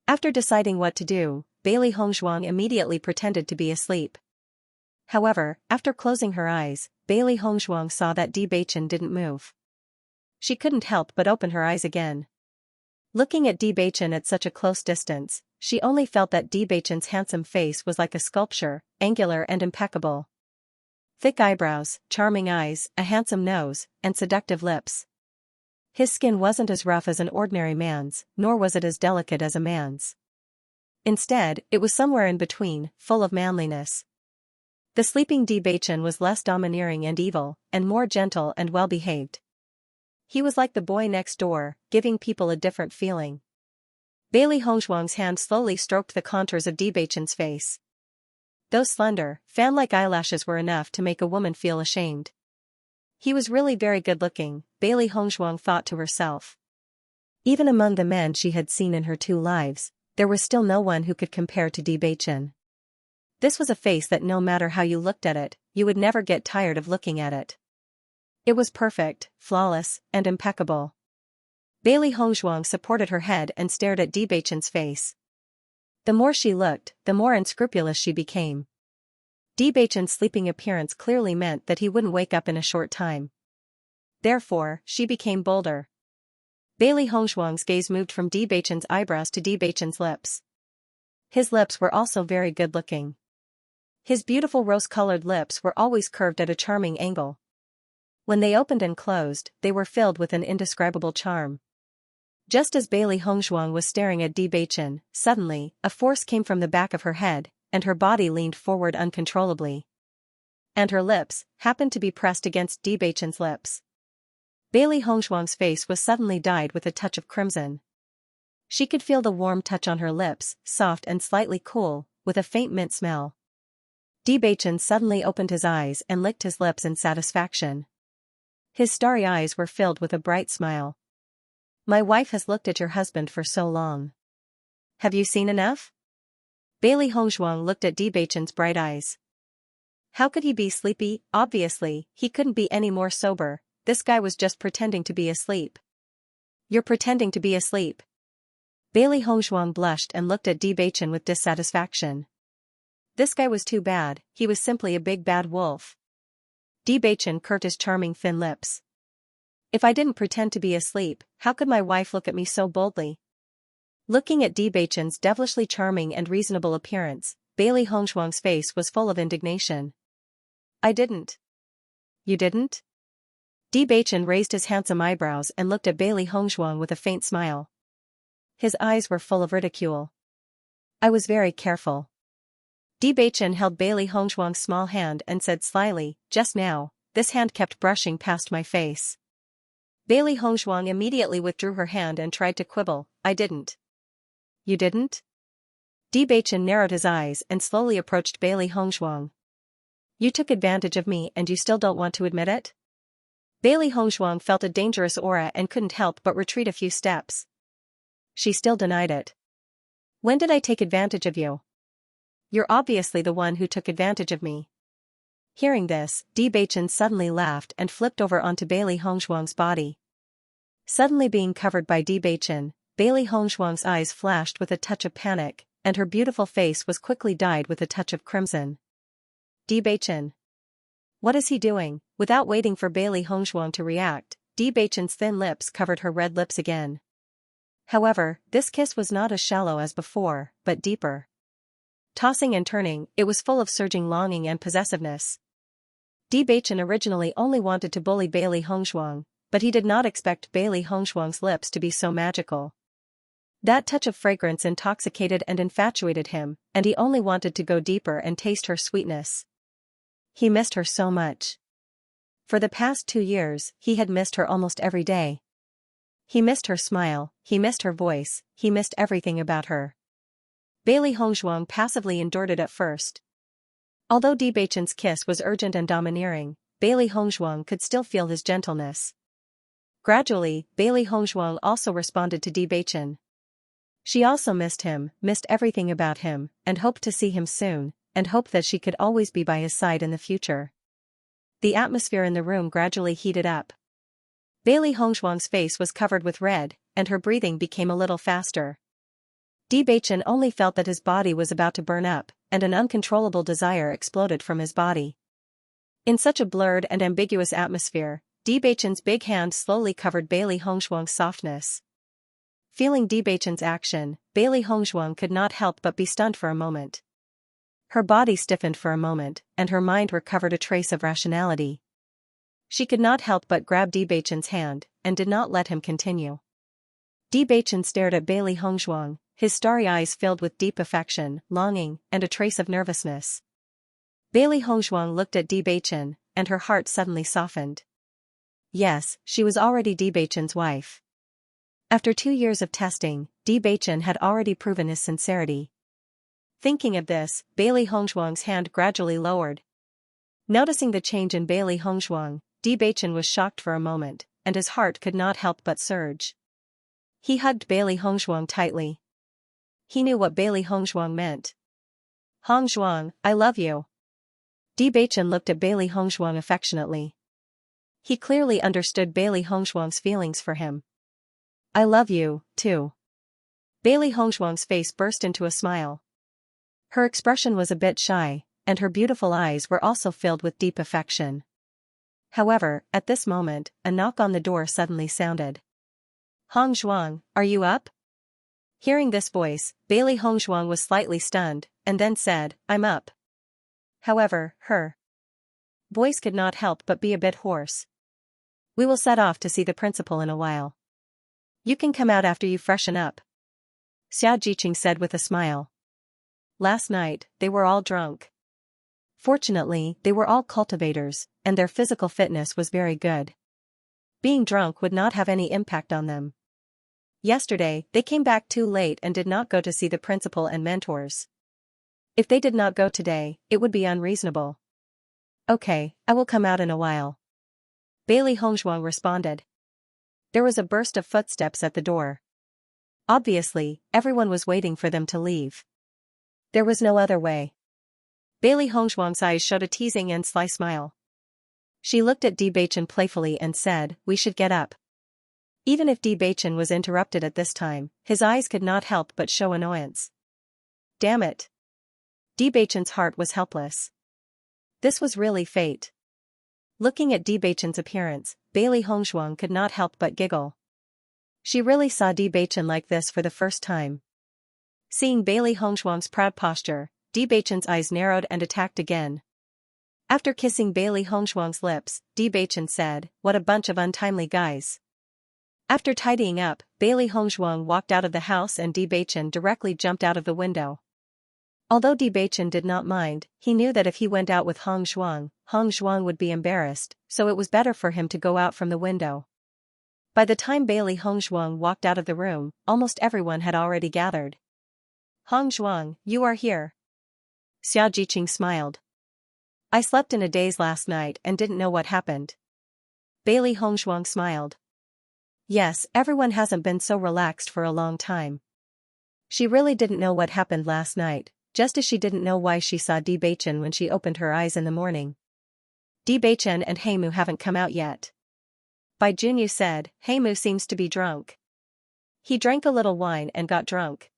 Speaker 1: After deciding what to do, Bailey Hongzhuang immediately pretended to be asleep. However, after closing her eyes, Bailey Hongzhuang saw that Bewitching didn't move. She couldn't help but open her eyes again. Looking at Bewitching at such a close distance, she only felt that Bewitching's handsome face was like a sculpture, angular and impeccable. Thick eyebrows, charming eyes, a handsome nose, and seductive lips. His skin wasn't as rough as an ordinary man's, nor was it as delicate as a man's. Instead, it was somewhere in between, full of manliness. The sleeping Bewitching was less domineering and evil, and more gentle and well-behaved. He was like the boy next door, giving people a different feeling. Bailey Hongzhuang's hand slowly stroked the contours of Bewitching's face. Those slender, fan-like eyelashes were enough to make a woman feel ashamed. He was really very good-looking, Bailey Hongzhuang thought to herself. Even among the men she had seen in her 2 lives, there was still no one who could compare to Bewitching. This was a face that no matter how you looked at it, you would never get tired of looking at it. It was perfect, flawless, and impeccable. Bailey Hongzhuang supported her head and stared at Bewitching's face. The more she looked, the more unscrupulous she became. Bewitching's sleeping appearance clearly meant that he wouldn't wake up in a short time. Therefore, she became bolder. Bailey Hongzhuang's gaze moved from Bewitching's eyebrows to Bewitching's lips. His lips were also very good-looking. His beautiful rose-colored lips were always curved at a charming angle. When they opened and closed, they were filled with an indescribable charm. Just as Bailey Hongzhuang was staring at Bewitching, suddenly, a force came from the back of her head, and her body leaned forward uncontrollably. And her lips happened to be pressed against Bewitching's lips. Bailey Hongzhuang's face was suddenly dyed with a touch of crimson. She could feel the warm touch on her lips, soft and slightly cool, with a faint mint smell. Bewitching suddenly opened his eyes and licked his lips in satisfaction. His starry eyes were filled with a bright smile. My wife has looked at your husband for so long. Have you seen enough? Bailey Hongzhuang looked at Bewitching's bright eyes. How could he be sleepy? Obviously, he couldn't be any more sober. This guy was just pretending to be asleep. You're pretending to be asleep. Bailey Hongzhuang blushed and looked at Bewitching with dissatisfaction. This guy was too bad, he was simply a big bad wolf. Bewitching curved his charming thin lips. If I didn't pretend to be asleep, how could my wife look at me so boldly? Looking at Bewitching's devilishly charming and reasonable appearance, Bailey Hongshuang's face was full of indignation. I didn't. You didn't? Bewitching raised his handsome eyebrows and looked at Bailey Hongshuang with a faint smile. His eyes were full of ridicule. I was very careful. Bewitching held Bailey Hongshuang's small hand and said slyly, just now, this hand kept brushing past my face. Bailey Hongshuang immediately withdrew her hand and tried to quibble, I didn't. You didn't? Bewitching narrowed his eyes and slowly approached Bailey Hongshuang. You took advantage of me and you still don't want to admit it? Bailey Hongshuang felt a dangerous aura and couldn't help but retreat a few steps. She still denied it. When did I take advantage of you? You're obviously the one who took advantage of me. Hearing this, Bewitching suddenly laughed and flipped over onto Bailey Hongshuang's body. Suddenly being covered by Bewitching, Bailey Hongshuang's eyes flashed with a touch of panic, and her beautiful face was quickly dyed with a touch of crimson. Bewitching. What is he doing? Without waiting for Bailey Hongshuang to react, Bewitching's thin lips covered her red lips again. However, this kiss was not as shallow as before, but deeper. Tossing and turning, it was full of surging longing and possessiveness. Bewitching originally only wanted to bully Bailey Hongshuang, but he did not expect Bailey Hongshuang's lips to be so magical. That touch of fragrance intoxicated and infatuated him, and he only wanted to go deeper and taste her sweetness. He missed her so much. For the past 2 years, he had missed her almost every day. He missed her smile, he missed her voice, he missed everything about her. Bailey Hongshuang passively endured it at first. Although Bewitching's kiss was urgent and domineering, Bailey Hongshuang could still feel his gentleness. Gradually, Bailey Hongshuang also responded to Bewitching. She also missed him, missed everything about him, and hoped to see him soon, and hoped that she could always be by his side in the future. The atmosphere in the room gradually heated up. Bailey Hongshuang's face was covered with red, and her breathing became a little faster. Bewitching only felt that his body was about to burn up, and an uncontrollable desire exploded from his body. In such a blurred and ambiguous atmosphere, Bewitching's big hand slowly covered Bailey Hongshuang's softness. Feeling Bewitching's action, Bailey Hongshuang could not help but be stunned for a moment. Her body stiffened for a moment, and her mind recovered a trace of rationality. She could not help but grab Bewitching's hand, and did not let him continue. Bewitching stared at Bailey Hongshuang, his starry eyes filled with deep affection, longing, and a trace of nervousness. Bailey Hongshuang looked at Bewitching, and her heart suddenly softened. Yes, she was already Bewitching's wife. After 2 years of testing, Bewitching had already proven his sincerity. Thinking of this, Bailey Hongshuang's hand gradually lowered. Noticing the change in Bailey Hongshuang, Bewitching was shocked for a moment, and his heart could not help but surge. He hugged Bailey Hongshuang tightly. He knew what Bailey Hongshuang meant. Hongshuang, I love you. Bewitching looked at Bailey Hongshuang affectionately. He clearly understood Bailey Hongshuang's feelings for him. I love you, too. Bailey Hongshuang's face burst into a smile. Her expression was a bit shy, and her beautiful eyes were also filled with deep affection. However, at this moment, a knock on the door suddenly sounded. Hongshuang, are you up? Hearing this voice, Bailey Hongshuang was slightly stunned, and then said, I'm up. However, her voice could not help but be a bit hoarse. We will set off to see the principal in a while. You can come out after you freshen up, Xianxia said with a smile. Last night, they were all drunk. Fortunately, they were all cultivators, and their physical fitness was very good. Being drunk would not have any impact on them. Yesterday, they came back too late and did not go to see the principal and mentors. If they did not go today, it would be unreasonable. Okay, I will come out in a while, Bailey Hongshuang responded. There was a burst of footsteps at the door. Obviously, everyone was waiting for them to leave. There was no other way. Bailey Hongshuang's eyes showed a teasing and sly smile. She looked at Bewitching playfully and said, we should get up. Even if Bewitching was interrupted at this time, his eyes could not help but show annoyance. Damn it. Bewitching's heart was helpless. This was really fate. Looking at Bewitching's appearance, Bailey Hongshuang could not help but giggle. She really saw Bewitching like this for the first time. Seeing Bailey Hongshuang's proud posture, Bewitching's eyes narrowed and attacked again. After kissing Bailey Hongshuang's lips, Bewitching said, "What a bunch of untimely guys." After tidying up, Bailey Hongshuang walked out of the house and Bewitching directly jumped out of the window. Although Bewitching did not mind, he knew that if he went out with Hongshuang would be embarrassed, so it was better for him to go out from the window. By the time Bailey Hongshuang walked out of the room, almost everyone had already gathered. "Hongshuang, you are here." Xianxia smiled. "I slept in a daze last night and didn't know what happened." Bailey Hongshuang smiled. "Yes, everyone hasn't been so relaxed for a long time." She really didn't know what happened last night, just as she didn't know why she saw Bewitching when she opened her eyes in the morning. "Bewitching and Heimu haven't come out yet." Bai Junyu said, "Heimu seems to be drunk." He drank a little wine and got drunk.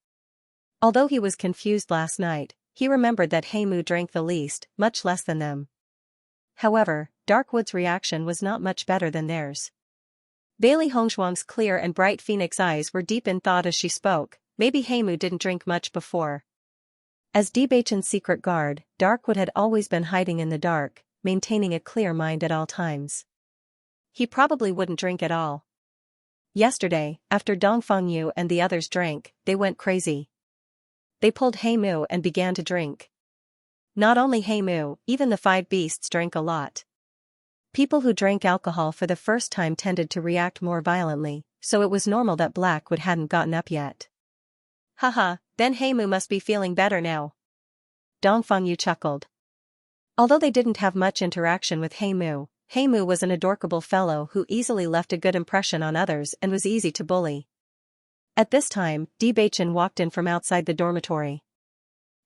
Speaker 1: Although he was confused last night, he remembered that Heimu drank the least, much less than them. However, Darkwood's reaction was not much better than theirs. Bailey Hongshuang's clear and bright phoenix eyes were deep in thought as she spoke. Maybe Heimu didn't drink much before. As Bewitching's secret guard, Darkwood had always been hiding in the dark, maintaining a clear mind at all times. He probably wouldn't drink at all. Yesterday, after Dongfangyu and the others drank, they went crazy. They pulled Heimu and began to drink. Not only Heimu, even the 5 beasts drank a lot. People who drank alcohol for the first time tended to react more violently, so it was normal that Blackwood hadn't gotten up yet. "Haha, then Heimu must be feeling better now." Dongfangyu chuckled. Although they didn't have much interaction with Heimu, Heimu was an adorable fellow who easily left a good impression on others and was easy to bully. At this time, Bewitching walked in from outside the dormitory.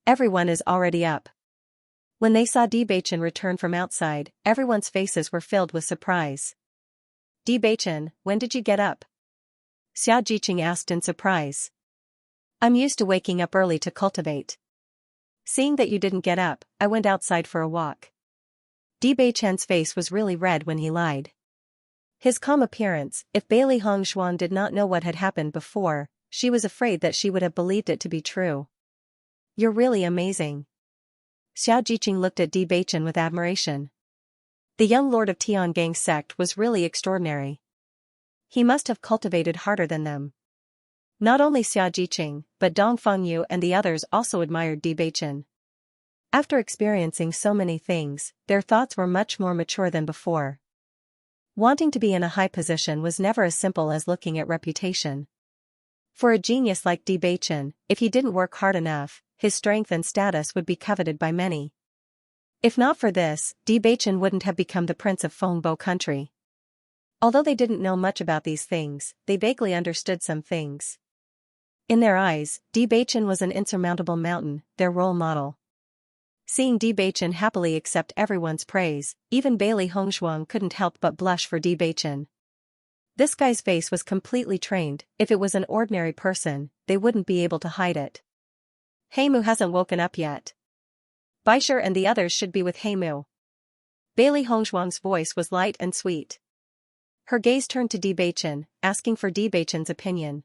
Speaker 1: "Everyone is already up." When they saw Bewitching return from outside, everyone's faces were filled with surprise. "Bewitching, when did you get up?" Xianxia asked in surprise. "I'm used to waking up early to cultivate." "Seeing that you didn't get up, I went outside for a walk." Bewitching's face was really red when he lied. His calm appearance, if Bailey Hongshuang did not know what had happened before, she was afraid that she would have believed it to be true. "You're really amazing." Xianxia looked at Bewitching with admiration. The young lord of Tiangang's sect was really extraordinary. He must have cultivated harder than them. Not only Xianxia, but Dongfangyu and the others also admired Bewitching. After experiencing so many things, their thoughts were much more mature than before. Wanting to be in a high position was never as simple as looking at reputation. For a genius like Bewitching, if he didn't work hard enough, his strength and status would be coveted by many. If not for this, Bewitching wouldn't have become the prince of Fengbo country. Although they didn't know much about these things, they vaguely understood some things. In their eyes, Bewitching was an insurmountable mountain, their role model. Seeing Bewitching happily accept everyone's praise, even Bailey Hongshuang couldn't help but blush for Bewitching. This guy's face was completely trained. If it was an ordinary person, they wouldn't be able to hide it. "Heimu hasn't woken up yet. Baisher and the others should be with Heimu." Bailey Hongshuang's voice was light and sweet. Her gaze turned to Bewitching, asking for Bewitching's opinion.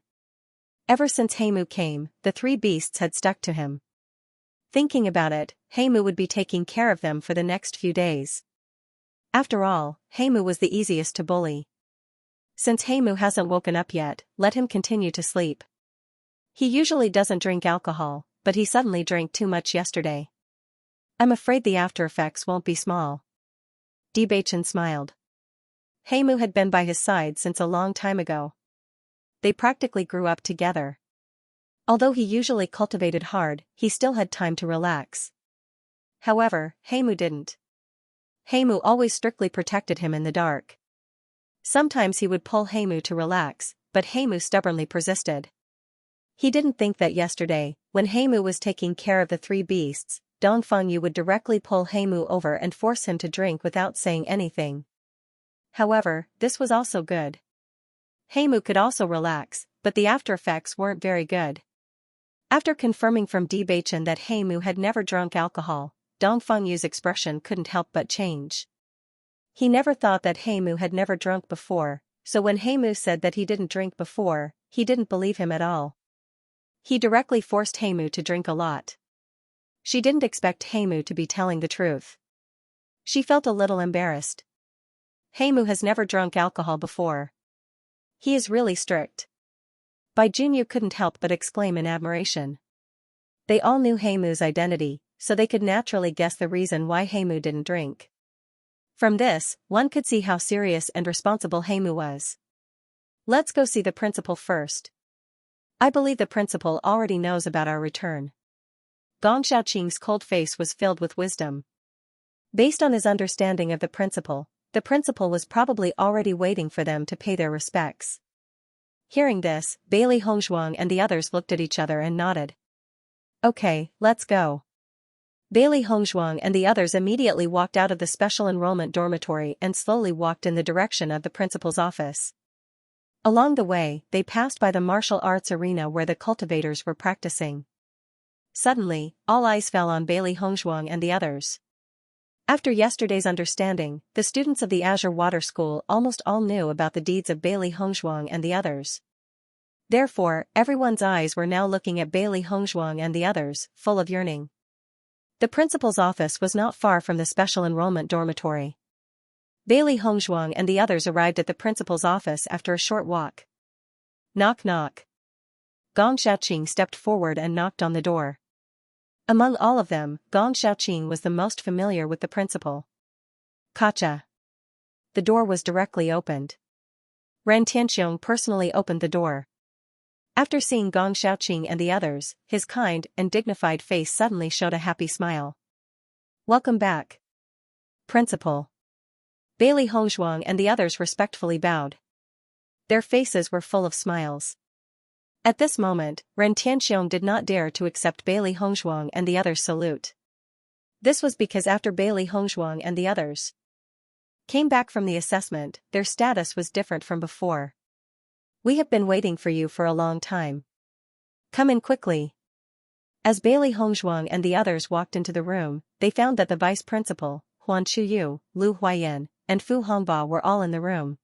Speaker 1: Ever since Heimu came, the 3 beasts had stuck to him. Thinking about it, Heimu would be taking care of them for the next few days. After all, Heimu was the easiest to bully. Since Heimu hasn't woken up yet, let him continue to sleep. He usually doesn't drink alcohol, but he suddenly drank too much yesterday. I'm afraid the after effects won't be small. Bewitching smiled. Heimu had been by his side since a long time ago. They practically grew up together. Although he usually cultivated hard, he still had time to relax. However, Heimu didn't. Heimu always strictly protected him in the dark. Sometimes he would pull Heimu to relax, but Heimu stubbornly persisted. He didn't think that yesterday, when Heimu was taking care of the 3 beasts, Dongfangyu would directly pull Heimu over and force him to drink without saying anything. However, this was also good. Heimu could also relax, but the after effects weren't very good. After confirming from Bewitching that Heimu had never drunk alcohol, Dongfengyu's expression couldn't help but change. He never thought that Heimu had never drunk before, so when Heimu said that he didn't drink before, he didn't believe him at all. He directly forced Heimu to drink a lot. She didn't expect Heimu to be telling the truth. She felt a little embarrassed. Heimu has never drunk alcohol before. He is really strict. Bai Junyu couldn't help but exclaim in admiration. They all knew Heimu's identity, so they could naturally guess the reason why Heimu didn't drink. From this, one could see how serious and responsible Heimu was. Let's go see the principal first. I believe the principal already knows about our return. Gong Xiaoqing's cold face was filled with wisdom. Based on his understanding of the principal was probably already waiting for them to pay their respects. Hearing this, Bailey Hongzhuang and the others looked at each other and nodded. Okay, let's go. Bailey Hongzhuang and the others immediately walked out of the special enrollment dormitory and slowly walked in the direction of the principal's office. Along the way, they passed by the martial arts arena where the cultivators were practicing. Suddenly, all eyes fell on Bailey Hongzhuang and the others. After yesterday's understanding, the students of the Azure Water School almost all knew about the deeds of Bailey Hongzhuang and the others. Therefore, everyone's eyes were now looking at Bailey Hongzhuang and the others, full of yearning. The principal's office was not far from the special enrollment dormitory. Bailey Hongzhuang and the others arrived at the principal's office after a short walk. Knock knock. Gong Xiaoqing stepped forward and knocked on the door. Among all of them, Gong Xiaoqing was the most familiar with the principal. Kacha. The door was directly opened. Ren Tianxiong personally opened the door. After seeing Gong Xiaoqing and the others, his kind and dignified face suddenly showed a happy smile. Welcome back, Principal. Bailey Hongzhuang and the others respectfully bowed. Their faces were full of smiles. At this moment, Ren Tianxiong did not dare to accept Bailey Hongzhuang and the others' salute. This was because after Bailey Hongzhuang and the others came back from the assessment, their status was different from before. We have been waiting for you for a long time. Come in quickly. As Bailey Hongzhuang and the others walked into the room, they found that the vice principal, Huan Chuyu, Lu Huayan, and Fu Hongba were all in the room.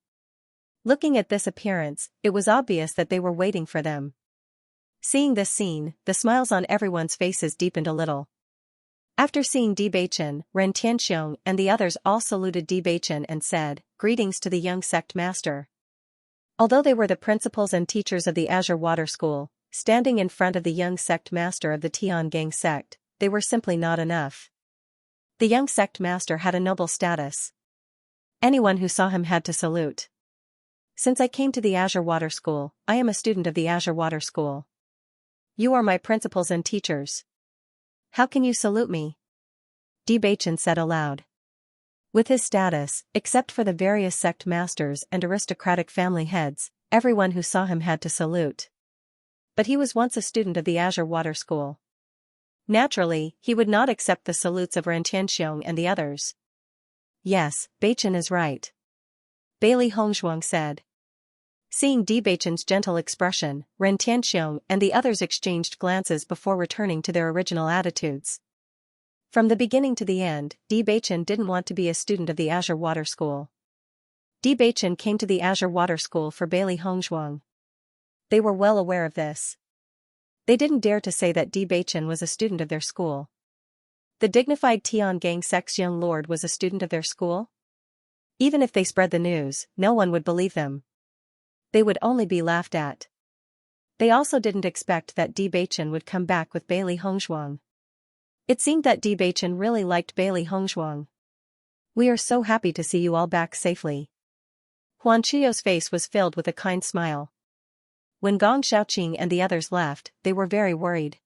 Speaker 1: Looking at this appearance, it was obvious that they were waiting for them. Seeing this scene, the smiles on everyone's faces deepened a little. After seeing Di Beichen, Ren Tianxiong and the others all saluted Di Beichen and said, "Greetings to the young sect master." Although they were the principals and teachers of the Azure Water School, standing in front of the young sect master of the Tiangang sect, they were simply not enough. The young sect master had a noble status. Anyone who saw him had to salute. Since I came to the Azure Water School, I am a student of the Azure Water School. You are my principals and teachers. How can you salute me? Di Beichen said aloud. With his status, except for the various sect masters and aristocratic family heads, everyone who saw him had to salute. But he was once a student of the Azure Water School. Naturally, he would not accept the salutes of Ren Tianxiong and the others. Yes, Beichen is right, Bailey Hongzhuang said. Seeing Di Beichen's gentle expression, Ren Tianxiong and the others exchanged glances before returning to their original attitudes. From the beginning to the end, Di Beichen didn't want to be a student of the Azure Water School. Di Beichen came to the Azure Water School for Bailey Hongzhuang. They were well aware of this. They didn't dare to say that Di Beichen was a student of their school. The dignified Tiangang sect's young lord was a student of their school? Even if they spread the news, no one would believe them. They would only be laughed at. They also didn't expect that Di Beichen would come back with Bailey Hongzhuang. It seemed that Di Beichen really liked Bailey Hongzhuang. We are so happy to see you all back safely. Huan Chiyou's face was filled with a kind smile. When Gong Xiaoqing and the others left, they were very worried.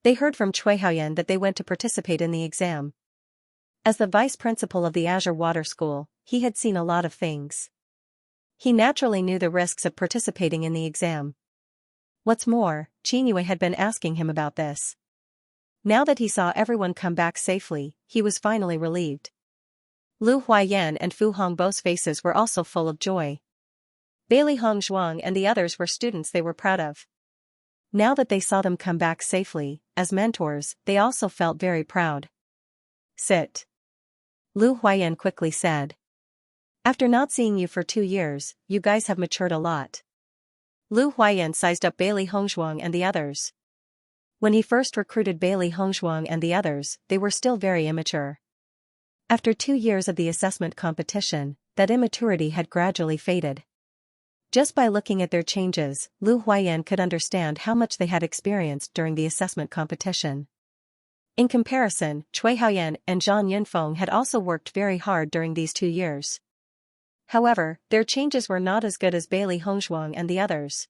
Speaker 1: They heard from Cui Haoyan that they went to participate in the exam. As the vice principal of the Azure Water School, he had seen a lot of things. He naturally knew the risks of participating in the exam. What's more, Qingyue had been asking him about this. Now that he saw everyone come back safely, he was finally relieved. Lu Huayan and Fu Hongbo's faces were also full of joy. Bailey Hongzhuang and the others were students they were proud of. Now that they saw them come back safely, as mentors, they also felt very proud. Sit. Lu Huayan quickly said. After not seeing you for 2 years, you guys have matured a lot. Lu Huaiyan sized up Bailey Hongzhuang and the others. When he first recruited Bailey Hongzhuang and the others, they were still very immature. After 2 years of the assessment competition, that immaturity had gradually faded. Just by looking at their changes, Lu Huaiyan could understand how much they had experienced during the assessment competition. In comparison, Cui Haoyan and Zhang Yunfeng had also worked very hard during these 2 years. However, their changes were not as good as Bailey Hongzhuang and the others.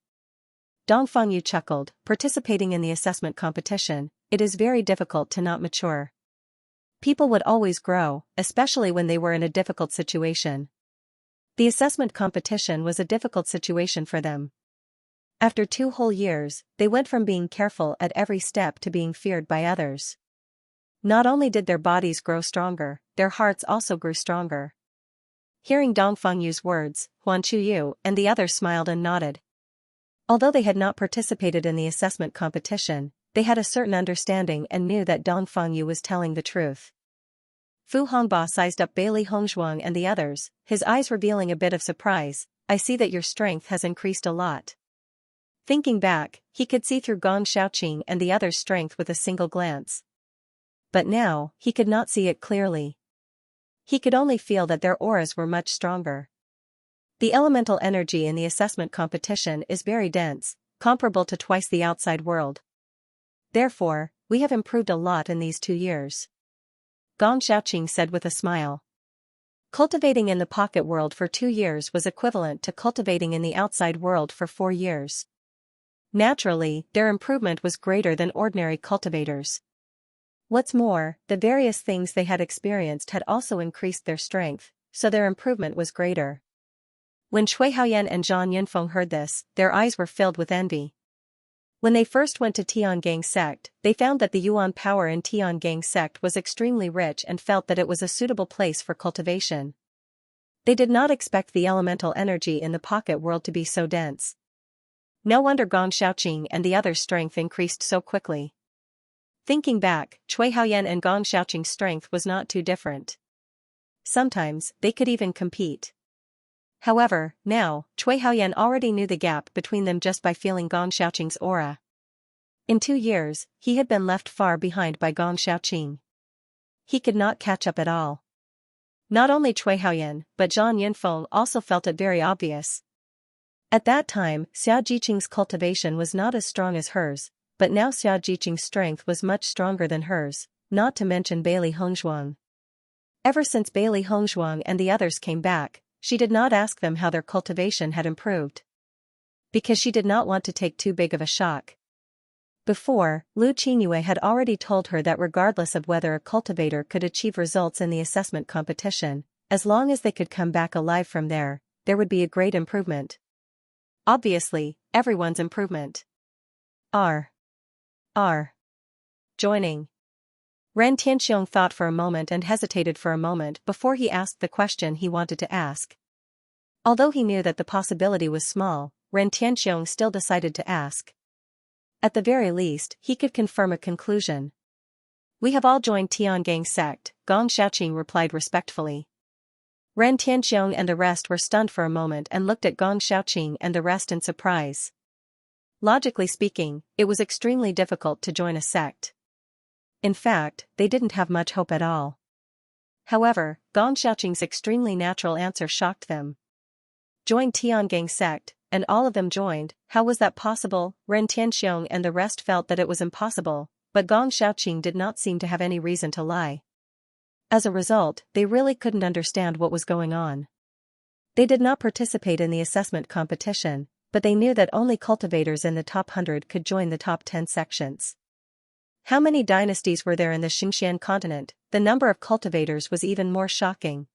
Speaker 1: Dong Fengyu chuckled, participating in the assessment competition, it is very difficult to not mature. People would always grow, especially when they were in a difficult situation. The assessment competition was a difficult situation for them. After 2 whole years, they went from being careful at every step to being feared by others. Not only did their bodies grow stronger, their hearts also grew stronger. Hearing Dong Fengyu's words, Huan Chuyu and the others smiled and nodded. Although they had not participated in the assessment competition, they had a certain understanding and knew that Dong Fengyu was telling the truth. Fu Hongba sized up Bailey Hongzhuang and the others, his eyes revealing a bit of surprise. I see that your strength has increased a lot. Thinking back, he could see through Gong Xiaoqing and the others' strength with a single glance. But now, he could not see it clearly. He could only feel that their auras were much stronger. The elemental energy in the assessment competition is very dense, comparable to twice the outside world. Therefore, we have improved a lot in these 2 years. Gong Xiaoqing said with a smile. Cultivating in the pocket world for 2 years was equivalent to cultivating in the outside world for 4 years. Naturally, their improvement was greater than ordinary cultivators. What's more, the various things they had experienced had also increased their strength, so their improvement was greater. When Cui Haoyan and Zhang Yunfeng heard this, their eyes were filled with envy. When they first went to Tiangang sect, they found that the Yuan power in Tiangang sect was extremely rich and felt that it was a suitable place for cultivation. They did not expect the elemental energy in the pocket world to be so dense. No wonder Gong Xiaoqing and the others' strength increased so quickly. Thinking back, Cui Haoyan and Gong Xiaoqing's strength was not too different. Sometimes, they could even compete. However, now, Cui Haoyan already knew the gap between them just by feeling Gong Xiaoqing's aura. In 2 years, he had been left far behind by Gong Xiaoqing. He could not catch up at all. Not only Cui Haoyan, but Zhang Yunfeng also felt it very obvious. At that time, Xia Jiqing's cultivation was not as strong as hers, but now Xia Jiqing's strength was much stronger than hers, not to mention Bailey Hongzhuang. Ever since Bailey Hongzhuang and the others came back, she did not ask them how their cultivation had improved. Because she did not want to take too big of a shock. Before, Lu Qingyue had already told her that regardless of whether a cultivator could achieve results in the assessment competition, as long as they could come back alive from there would be a great improvement. Obviously, everyone's improvement. Joining. Ren Tianxiong thought for a moment and hesitated for a moment before he asked the question he wanted to ask. Although he knew that the possibility was small, Ren Tianxiong still decided to ask. At the very least, he could confirm a conclusion. We have all joined Tiangang sect, Gong Xiaoqing replied respectfully. Ren Tianxiong and the rest were stunned for a moment and looked at Gong Xiaoqing and the rest in surprise. Logically speaking, it was extremely difficult to join a sect. In fact, they didn't have much hope at all. However, Gong Xiaoqing's extremely natural answer shocked them. Join Tiangang sect, and all of them joined. How was that possible? Ren Tianxiong and the rest felt that it was impossible, but Gong Xiaoqing did not seem to have any reason to lie. As a result, they really couldn't understand what was going on. They did not participate in the assessment competition, but they knew that only cultivators in the top 100 could join the top 10 sections. How many dynasties were there in the Xinjiang continent? The number of cultivators was even more shocking.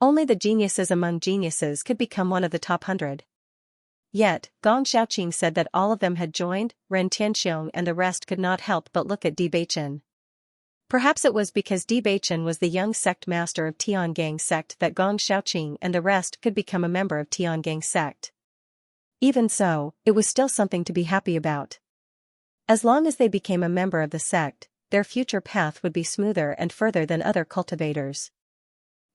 Speaker 1: Only the geniuses among geniuses could become one of the top 100. Yet, Gong Xiaoqing said that all of them had joined. Ren Tianxiong and the rest could not help but look at Bewitching. Perhaps it was because Bewitching was the young sect master of Tiangang sect that Gong Xiaoqing and the rest could become a member of Tiangang sect. Even so, it was still something to be happy about. As long as they became a member of the sect, their future path would be smoother and further than other cultivators.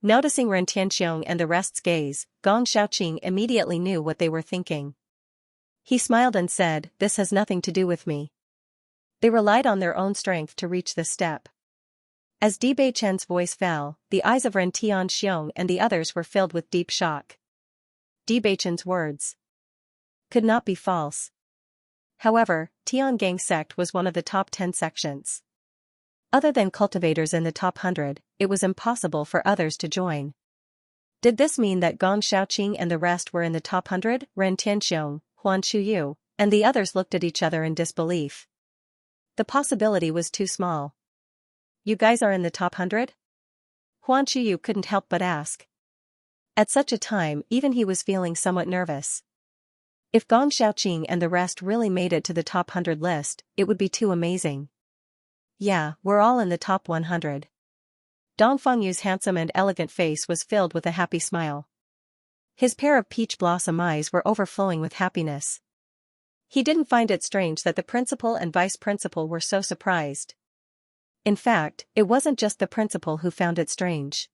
Speaker 1: Noticing Ren Tianxiong and the rest's gaze, Gong Xiaoqing immediately knew what they were thinking. He smiled and said, "This has nothing to do with me." They relied on their own strength to reach this step. As Di Beichen's voice fell, the eyes of Ren Tianxiong and the others were filled with deep shock. Di Beichen's words could not be false. However, Tiangang sect was one of the top 10 sections. Other than cultivators in the top 100, it was impossible for others to join. Did this mean that Gong Xiaoqing and the rest were in the top 100? Ren Tianxiong, Huan Chuyu, and the others looked at each other in disbelief. The possibility was too small. "You guys are in the top 100? Huan Chuyu couldn't help but ask. At such a time, even he was feeling somewhat nervous. If Gong Xiaoqing and the rest really made it to the top 100 list, it would be too amazing. "Yeah, we're all in the top 100. Dong Fengyu's handsome and elegant face was filled with a happy smile. His pair of peach blossom eyes were overflowing with happiness. He didn't find it strange that the principal and vice principal were so surprised. In fact, it wasn't just the principal who found it strange.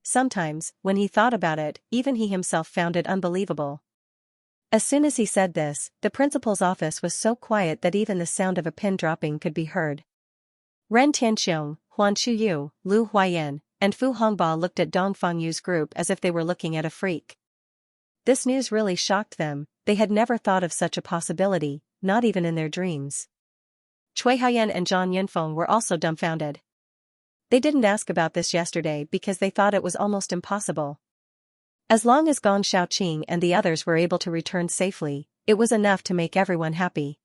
Speaker 1: Sometimes, when he thought about it, even he himself found it unbelievable. As soon as he said this, the principal's office was so quiet that even the sound of a pin dropping could be heard. Ren Tianxiong, Huan Chuyu, Lu Huayan, and Fu Hongba looked at Dong Fengyu's group as if they were looking at a freak. This news really shocked them. They had never thought of such a possibility, not even in their dreams. Cui Haiyan and Zhang Yunfeng were also dumbfounded. They didn't ask about this yesterday because they thought it was almost impossible. As long as Gong Xiaoqing and the others were able to return safely, it was enough to make everyone happy.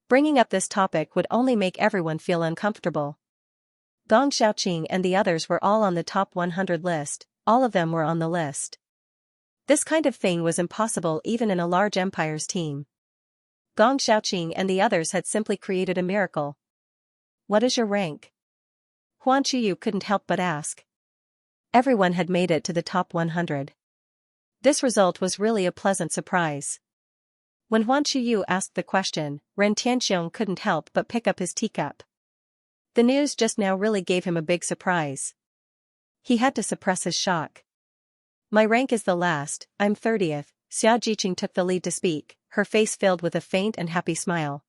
Speaker 1: Bringing up this topic would only make everyone feel uncomfortable. Gong Xiaoqing and the others were all on the top 100 list, all of them were on the list. This kind of thing was impossible even in a large empire's team. Gong Xiaoqing and the others had simply created a miracle. "What is your rank?" Huan Chuyu couldn't help but ask. Everyone had made it to the top 100. This result was really a pleasant surprise. When Huan Chuyu asked the question, Ren Tianxiong couldn't help but pick up his teacup. The news just now really gave him a big surprise. He had to suppress his shock. "My rank is the last, I'm 30th, Xia Jiqing took the lead to speak, her face filled with a faint and happy smile.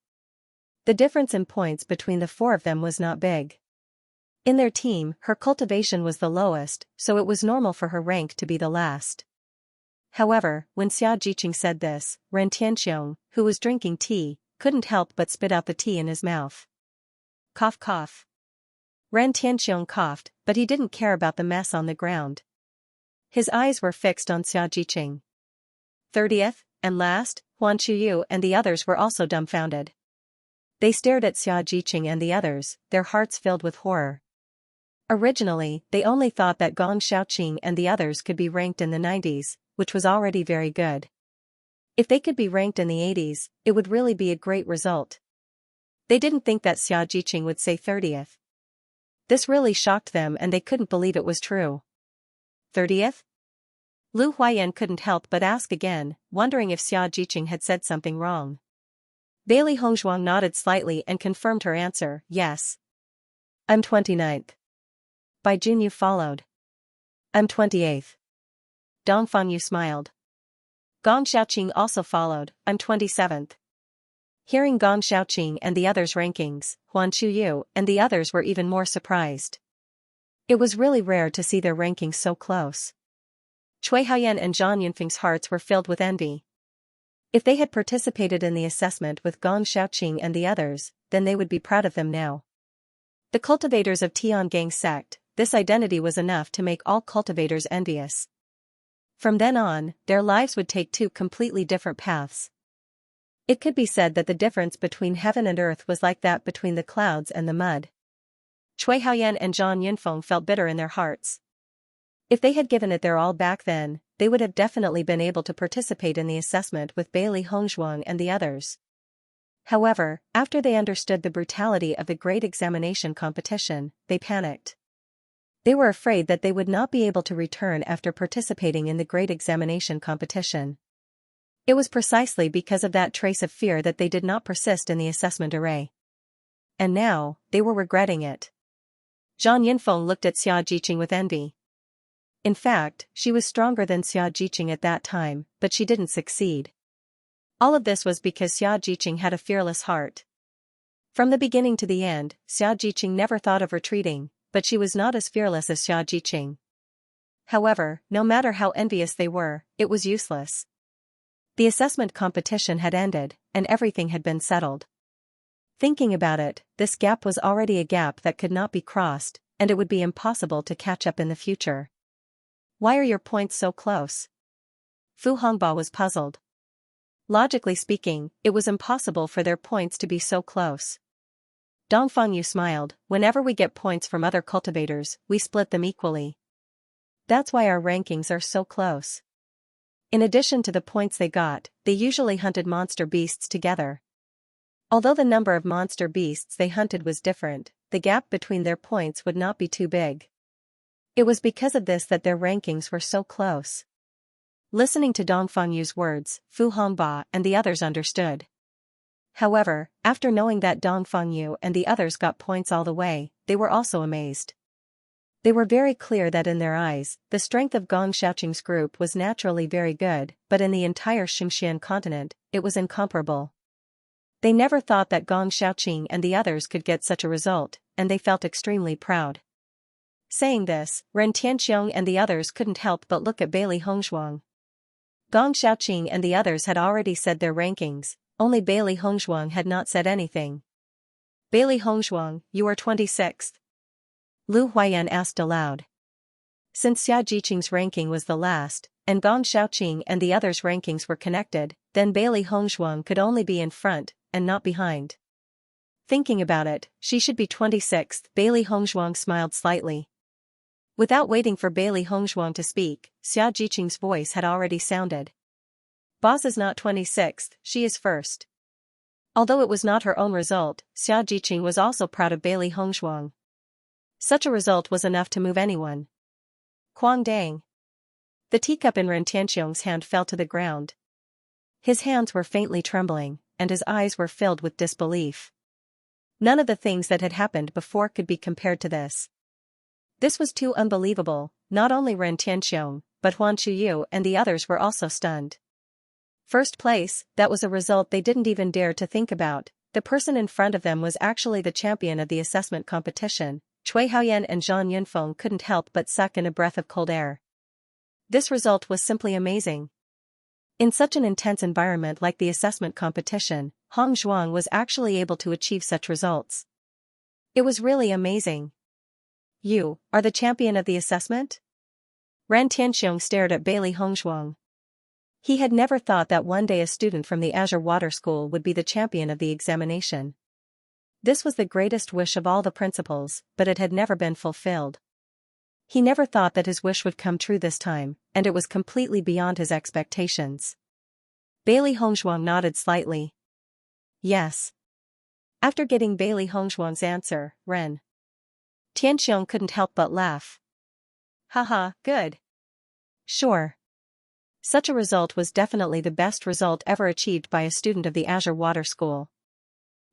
Speaker 1: The difference in points between the four of them was not big. In their team, her cultivation was the lowest, so it was normal for her rank to be the last. However, when Xia Jiqing said this, Ren Tianxiong, who was drinking tea, couldn't help but spit out the tea in his mouth. Cough cough. Ren Tianxiong coughed, but he didn't care about the mess on the ground. His eyes were fixed on Xia Jiqing. 30th, and last, Huan Chuyu and the others were also dumbfounded. They stared at Xia Jiqing and the others, their hearts filled with horror. Originally, they only thought that Gong Xiaoqing and the others could be ranked in the 90s, which was already very good. If they could be ranked in the 80s, it would really be a great result. They didn't think that Xia Jiqing would say 30th. This really shocked them and they couldn't believe it was true. 30th? Lu Huayan couldn't help but ask again, wondering if Xia Jiqing had said something wrong. Bailey Hongzhuang nodded slightly and confirmed her answer, "Yes. I'm 29th. Bai Junyu followed. I'm 28th. Dong Fengyue smiled. Gong Xiaoqing also followed, I'm 27th. Hearing Gong Xiaoqing and the others' rankings, Huan Chuyu and the others were even more surprised. It was really rare to see their rankings so close. Cui Haiyan and Zhang Yunfeng's hearts were filled with envy. If they had participated in the assessment with Gong Xiaoqing and the others, then they would be proud of them now. The cultivators of Tiangang sect, this identity was enough to make all cultivators envious. From then on, their lives would take two completely different paths. It could be said that the difference between heaven and earth was like that between the clouds and the mud. Cui Haiyan and Zhang Yunfeng felt bitter in their hearts. If they had given it their all back then, they would have definitely been able to participate in the assessment with Bailey Hongzhuang and the others. However, after they understood the brutality of the great examination competition, they panicked. They were afraid that they would not be able to return after participating in the great examination competition. It was precisely because of that trace of fear that they did not persist in the assessment array. And now, they were regretting it. Zhang Yunfeng looked at Xia Jiqing with envy. In fact, she was stronger than Xianxia at that time, but she didn't succeed. All of this was because Xianxia had a fearless heart. From the beginning to the end, Xianxia never thought of retreating, but she was not as fearless as Xianxia. However, no matter how envious they were, it was useless. The assessment competition had ended, and everything had been settled. Thinking about it, this gap was already a gap that could not be crossed, and it would be impossible to catch up in the future. Why are your points so close? Fu Hongba was puzzled. Logically speaking, it was impossible for their points to be so close. Dong Fangyu smiled. Whenever we get points from other cultivators, we split them equally. That's why our rankings are so close. In addition to the points they got, they usually hunted monster beasts together. Although the number of monster beasts they hunted was different, the gap between their points would not be too big. It was because of this that their rankings were so close. Listening to Dong Fangyu's words, Fu Hongba and the others understood. However, after knowing that Dong Fangyu and the others got points all the way, they were also amazed. They were very clear that in their eyes, the strength of Gong Xiaoqing's group was naturally very good, but in the entire Xinjiang continent, it was incomparable. They never thought that Gong Xiaoqing and the others could get such a result, and they felt extremely proud. Saying this, Ren Tianxiong and the others couldn't help but look at Bailey Hongzhuang. Gong Xiaoqing and the others had already said their rankings, only Bailey Hongzhuang had not said anything. Bailey Hongzhuang, you are 26th. Lu Huaiyan asked aloud. Since Xia Jiqing's ranking was the last, and Gong Xiaoqing and the others' rankings were connected, then Bailey Hongzhuang could only be in front, and not behind. Thinking about it, she should be 26th. Bailey Hongzhuang smiled slightly. Without waiting for Bailey Hongzhuang to speak, Xia Jiqing's voice had already sounded. Boss is not 26th, she is first. Although it was not her own result, Xia Jiqing was also proud of Bailey Hongzhuang. Such a result was enough to move anyone. Quang Dang. The teacup in Ren Tianxiong's hand fell to the ground. His hands were faintly trembling, and his eyes were filled with disbelief. None of the things that had happened before could be compared to this. This was too unbelievable. Not only Ren Tianxiong, but Huan Chuyu and the others were also stunned. First place, that was a result they didn't even dare to think about. The person in front of them was actually the champion of the assessment competition. Cui Haoyan and Zhang Yunfeng couldn't help but suck in a breath of cold air. This result was simply amazing. In such an intense environment like the assessment competition, Hong Zhuang was actually able to achieve such results. It was really amazing. You are the champion of the assessment? Ren Tianxiong stared at Bailey Hongzhuang. He had never thought that one day a student from the Azure Water School would be the champion of the examination. This was the greatest wish of all the principals, but it had never been fulfilled. He never thought that his wish would come true this time, and it was completely beyond his expectations. Bailey Hongzhuang nodded slightly. Yes. After getting Bailey Hongzhuang's answer, Ren Tianxiong couldn't help but laugh. Haha, good. Sure. Such a result was definitely the best result ever achieved by a student of the Azure Water School.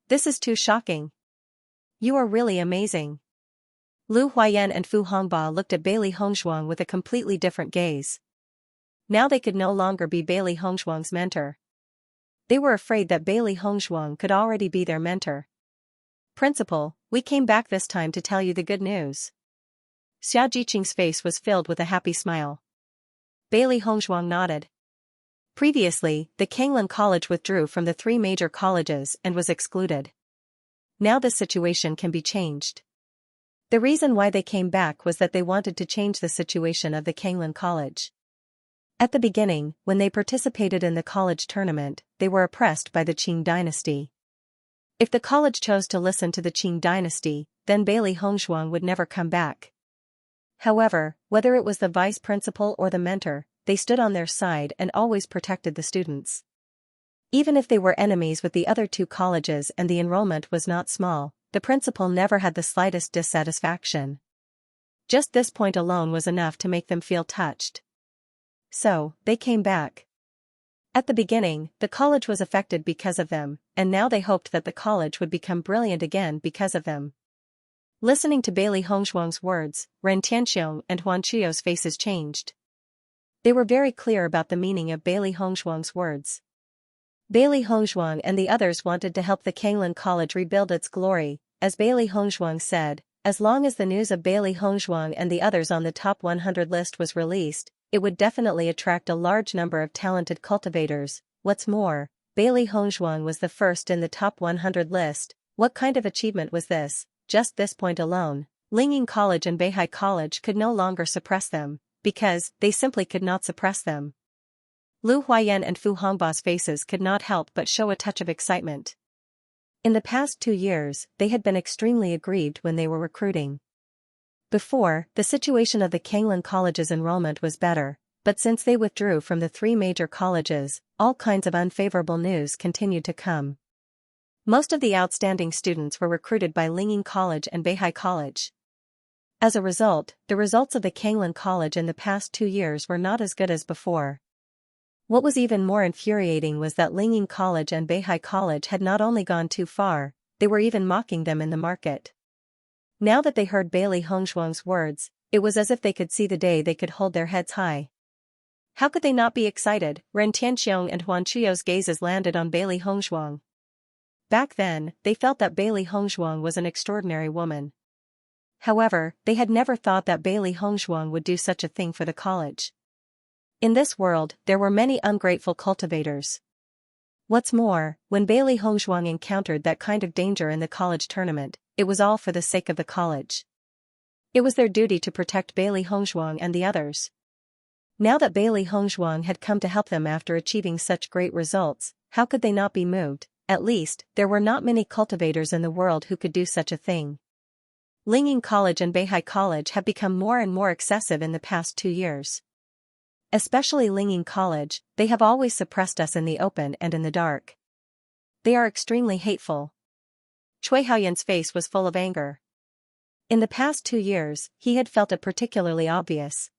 Speaker 1: This is too shocking. You are really amazing. Lu Huaiyan and Fu Hongba looked at Bailey Hongzhuang with a completely different gaze. Now they could no longer be Bailey Hongzhuang's mentor. They were afraid that Bailey Hongzhuang could already be their mentor. Principal, we came back this time to tell you the good news. Xia Jiqing's face was filled with a happy smile. Bailey Hongzhuang nodded. Previously, the Kanglan College withdrew from the 3 major colleges and was excluded. Now this situation can be changed. The reason why they came back was that they wanted to change the situation of the Kanglan College. At the beginning, when they participated in the college tournament, they were oppressed by the Qing dynasty. If the college chose to listen to the Qing dynasty, then Bailey Hongzhuang would never come back. However, whether it was the vice principal or the mentor, they stood on their side and always protected the students. Even if they were enemies with the other 2 colleges and the enrollment was not small, the principal never had the slightest dissatisfaction. Just this point alone was enough to make them feel touched. So, they came back. At the beginning, the college was affected because of them, and now they hoped that the college would become brilliant again because of them. Listening to Bailey Hongshuang's words, Ren Tianxiong and Huan Chuyo's faces changed. They were very clear about the meaning of Bailey Hongshuang's words. Bailey Hongshuang and the others wanted to help the Kanglan College rebuild its glory, as Bailey Hongshuang said, as long as the news of Bailey Hongshuang and the others on the top 100 list was released, it would definitely attract a large number of talented cultivators. What's more, Bailey Hongshuang was the first in the top 100 list. What kind of achievement was this? Just this point alone, Lingyin College and Beihai College could no longer suppress them, because they simply could not suppress them. Lu Huayan and Fu Hongba's faces could not help but show a touch of excitement. In the past 2 years, they had been extremely aggrieved when they were recruiting. Before, the situation of the Kanglan College's enrollment was better, but since they withdrew from the 3 major colleges, all kinds of unfavorable news continued to come. Most of the outstanding students were recruited by Lingyin College and Beihai College. As a result, the results of the Kanglan College in the past 2 years were not as good as before. What was even more infuriating was that Lingyin College and Beihai College had not only gone too far, they were even mocking them in the market. Now that they heard Bailey Hongshuang's words, it was as if they could see the day they could hold their heads high. How could they not be excited? Ren Tianxiong and Huan Chuyo's gazes landed on Bailey Hongshuang. Back then, they felt that Bailey Hongshuang was an extraordinary woman. However, they had never thought that Bailey Hongshuang would do such a thing for the college. In this world, there were many ungrateful cultivators. What's more, when Bailey Hongshuang encountered that kind of danger in the college tournament, it was all for the sake of the college. It was their duty to protect Bailey Hongshuang and the others. Now that Bailey Hongshuang had come to help them after achieving such great results, how could they not be moved? At least, there were not many cultivators in the world who could do such a thing. Lingyin College and Beihai College have become more and more excessive in the past 2 years. Especially Lingyin College, they have always suppressed us in the open and in the dark. They are extremely hateful. Cui Haoyan's face was full of anger. In the past 2 years, he had felt it particularly obvious.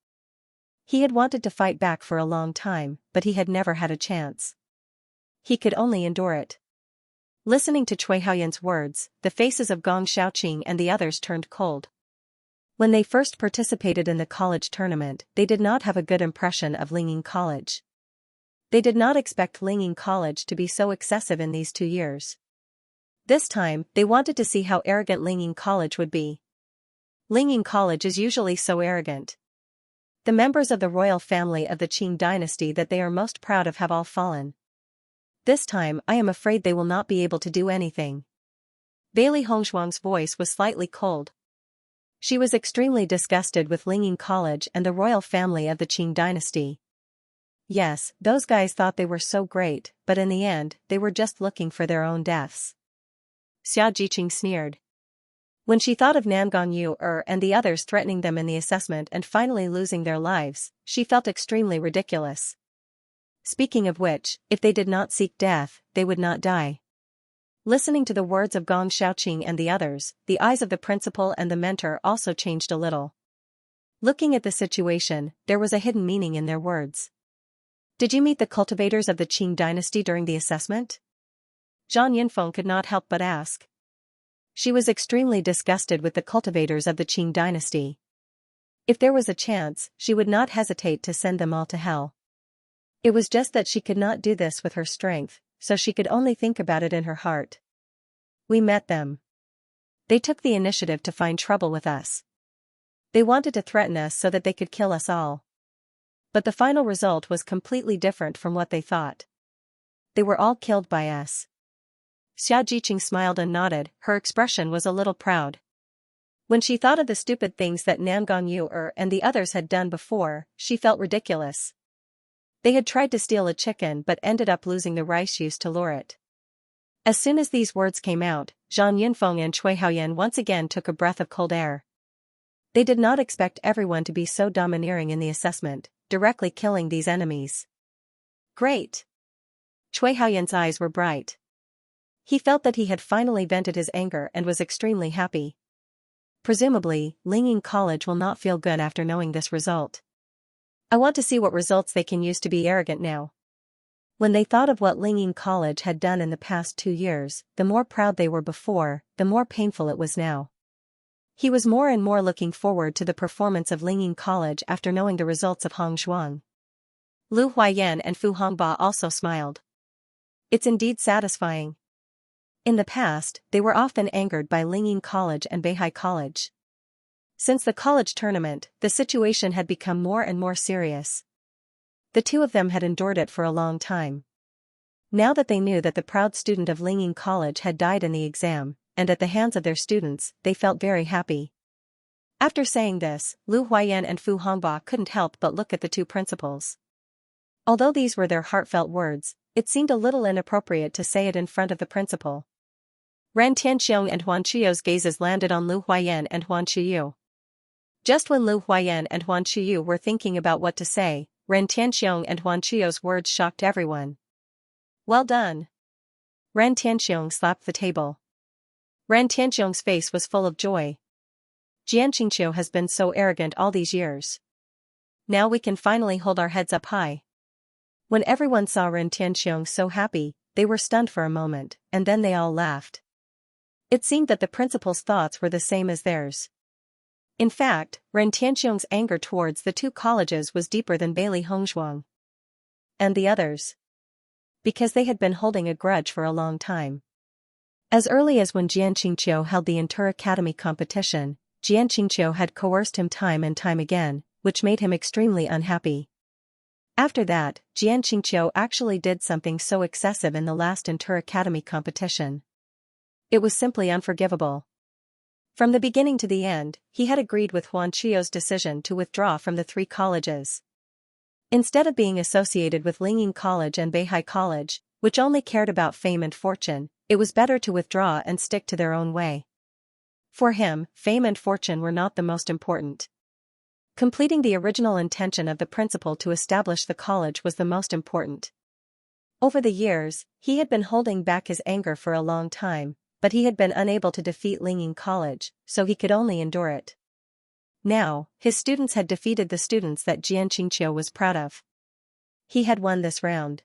Speaker 1: He had wanted to fight back for a long time, but he had never had a chance. He could only endure it. Listening to Cui Haoyan's words, the faces of Gong Xiaoqing and the others turned cold. When they first participated in the college tournament, they did not have a good impression of Lingyin College. They did not expect Lingyin College to be so excessive in these 2 years. This time, they wanted to see how arrogant Lingyin College would be. Lingyin College is usually so arrogant. The members of the royal family of the Qing dynasty that they are most proud of have all fallen. This time I am afraid they will not be able to do anything. Bailey Hongshuang's voice was slightly cold. She was extremely disgusted with Lingyin College and the royal family of the Qing dynasty. Yes, those guys thought they were so great, but in the end, they were just looking for their own deaths. Xia Jiqing sneered. When she thought of Namgong Yu and the others threatening them in the assessment and finally losing their lives, she felt extremely ridiculous. Speaking of which, if they did not seek death, they would not die. Listening to the words of Gong Xiaoqing and the others, the eyes of the principal and the mentor also changed a little. Looking at the situation, there was a hidden meaning in their words. Did you meet the cultivators of the Qing dynasty during the assessment? Zhang Yinfeng could not help but ask. She was extremely disgusted with the cultivators of the Qing dynasty. If there was a chance, she would not hesitate to send them all to hell. It was just that she could not do this with her strength, so she could only think about it in her heart. We met them. They took the initiative to find trouble with us. They wanted to threaten us so that they could kill us all. But the final result was completely different from what they thought. They were all killed by us. Xia Jiqing smiled and nodded, her expression was a little proud. When she thought of the stupid things that Namgong Yu and the others had done before, she felt ridiculous. They had tried to steal a chicken but ended up losing the rice used to lure it. As soon as these words came out, Zhang Yinfeng and Cui Haoyan once again took a breath of cold air. They did not expect everyone to be so domineering in the assessment, directly killing these enemies. Great! Cui Haoyan's eyes were bright. He felt that he had finally vented his anger and was extremely happy. Presumably, Lingyin College will not feel good after knowing this result. I want to see what results they can use to be arrogant now. When they thought of what Lingyin College had done in the past 2 years, the more proud they were before, the more painful it was now. He was more and more looking forward to the performance of Lingying College after knowing the results of Hongshuang. Lu Huaiyan and Fu Hongba also smiled. It's indeed satisfying. In the past, they were often angered by Lingying College and Beihai College. Since the college tournament, the situation had become more and more serious. The two of them had endured it for a long time. Now that they knew that the proud student of Lingying College had died in the exam, and at the hands of their students, they felt very happy. After saying this, Lu Huaiyan and Fu Hongba couldn't help but look at the two principals. Although these were their heartfelt words, it seemed a little inappropriate to say it in front of the principal. Ren Tianxiong and Huan Qiu's gazes landed on Lu Huaiyan and Huan Qiu. Just when Lu Huaiyan and Huan Qiu were thinking about what to say, Ren Tianxiong and Huan Qiu's words shocked everyone. Well done. Ren Tianxiong slapped the table. Ren Tianxiong's face was full of joy. Xianxia has been so arrogant all these years. Now we can finally hold our heads up high. When everyone saw Ren Tianxiong so happy, they were stunned for a moment, and then they all laughed. It seemed that the principal's thoughts were the same as theirs. In fact, Ren Tianxiong's anger towards the two colleges was deeper than Beili Hongshuang and the others, because they had been holding a grudge for a long time. As early as when Xianxia held the inter-academy competition, Xianxia had coerced him time and time again, which made him extremely unhappy. After that, Xianxia actually did something so excessive in the last inter-academy competition. It was simply unforgivable. From the beginning to the end, he had agreed with Huan Qiu's decision to withdraw from the three colleges. Instead of being associated with Lingying College and Beihai College, which only cared about fame and fortune, it was better to withdraw and stick to their own way. For him, fame and fortune were not the most important. Completing the original intention of the principal to establish the college was the most important. Over the years, he had been holding back his anger for a long time, but he had been unable to defeat Lingying College, so he could only endure it. Now, his students had defeated the students that Xianxia was proud of. He had won this round.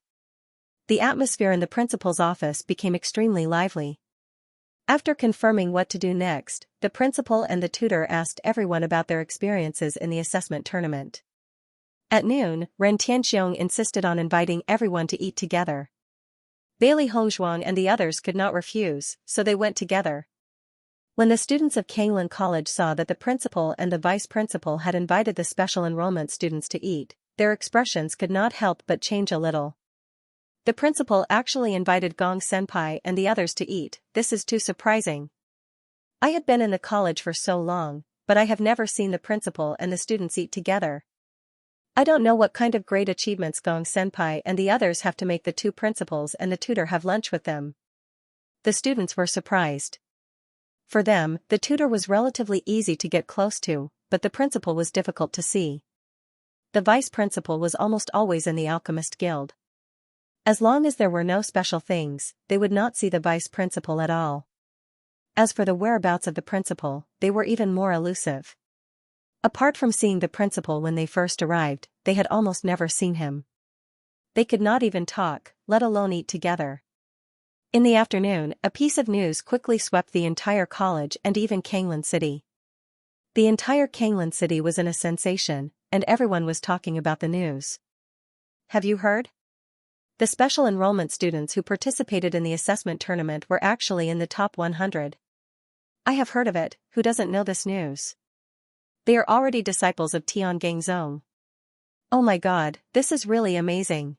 Speaker 1: The atmosphere in the principal's office became extremely lively. After confirming what to do next, the principal and the tutor asked everyone about their experiences in the assessment tournament. At noon, Ren Tianxiong insisted on inviting everyone to eat together. Beili Hongshuang and the others could not refuse, so they went together. When the students of Kanglan College saw that the principal and the vice principal had invited the special enrollment students to eat, their expressions could not help but change a little. The principal actually invited Gong Senpai and the others to eat. This is too surprising. I had been in the college for so long, but I have never seen the principal and the students eat together. I don't know what kind of great achievements Gong Senpai and the others have to make the two principals and the tutor have lunch with them. The students were surprised. For them, the tutor was relatively easy to get close to, but the principal was difficult to see. The vice principal was almost always in the alchemist guild. As long as there were no special things, they would not see the vice principal at all. As for the whereabouts of the principal, they were even more elusive. Apart from seeing the principal when they first arrived, they had almost never seen him. They could not even talk, let alone eat together. In the afternoon, a piece of news quickly swept the entire college and even Kanglan City. The entire Kanglan City was in a sensation, and everyone was talking about the news. Have you heard? The special enrollment students who participated in the assessment tournament were actually in the top 100. I have heard of it. Who doesn't know this news? They are already disciples of Tiangang Zong. Oh my god, this is really amazing.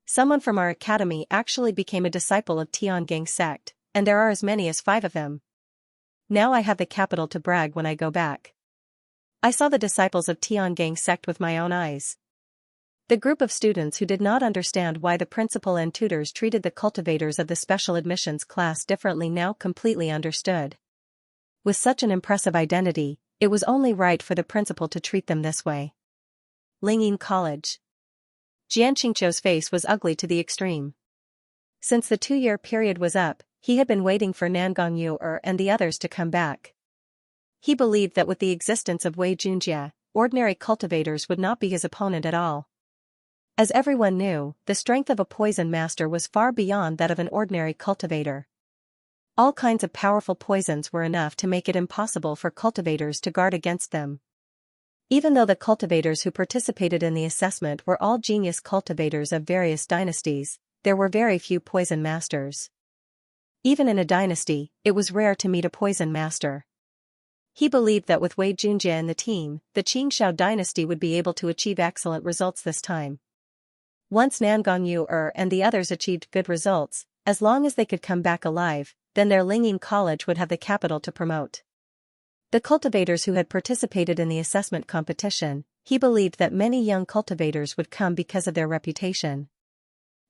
Speaker 1: Someone from our academy actually became a disciple of Tiangang sect, and there are as many as 5 of them. Now I have the capital to brag when I go back. I saw the disciples of Tiangang sect with my own eyes. The group of students who did not understand why the principal and tutors treated the cultivators of the special admissions class differently now completely understood. With such an impressive identity, it was only right for the principal to treat them this way. Lingying College. Xianxingqiu's face was ugly to the extreme. Since the 2-year period was up, he had been waiting for Nangong Yu and the others to come back. He believed that with the existence of Wei Junjie, ordinary cultivators would not be his opponent at all. As everyone knew, the strength of a poison master was far beyond that of an ordinary cultivator. All kinds of powerful poisons were enough to make it impossible for cultivators to guard against them. Even though the cultivators who participated in the assessment were all genius cultivators of various dynasties, there were very few poison masters. Even in a dynasty, it was rare to meet a poison master. He believed that with Wei Junjie and the team, the Xianxia dynasty would be able to achieve excellent results this time. Once Nangong and the others achieved good results, as long as they could come back alive, then their Lingyin College would have the capital to promote. The cultivators who had participated in the assessment competition, he believed that many young cultivators would come because of their reputation.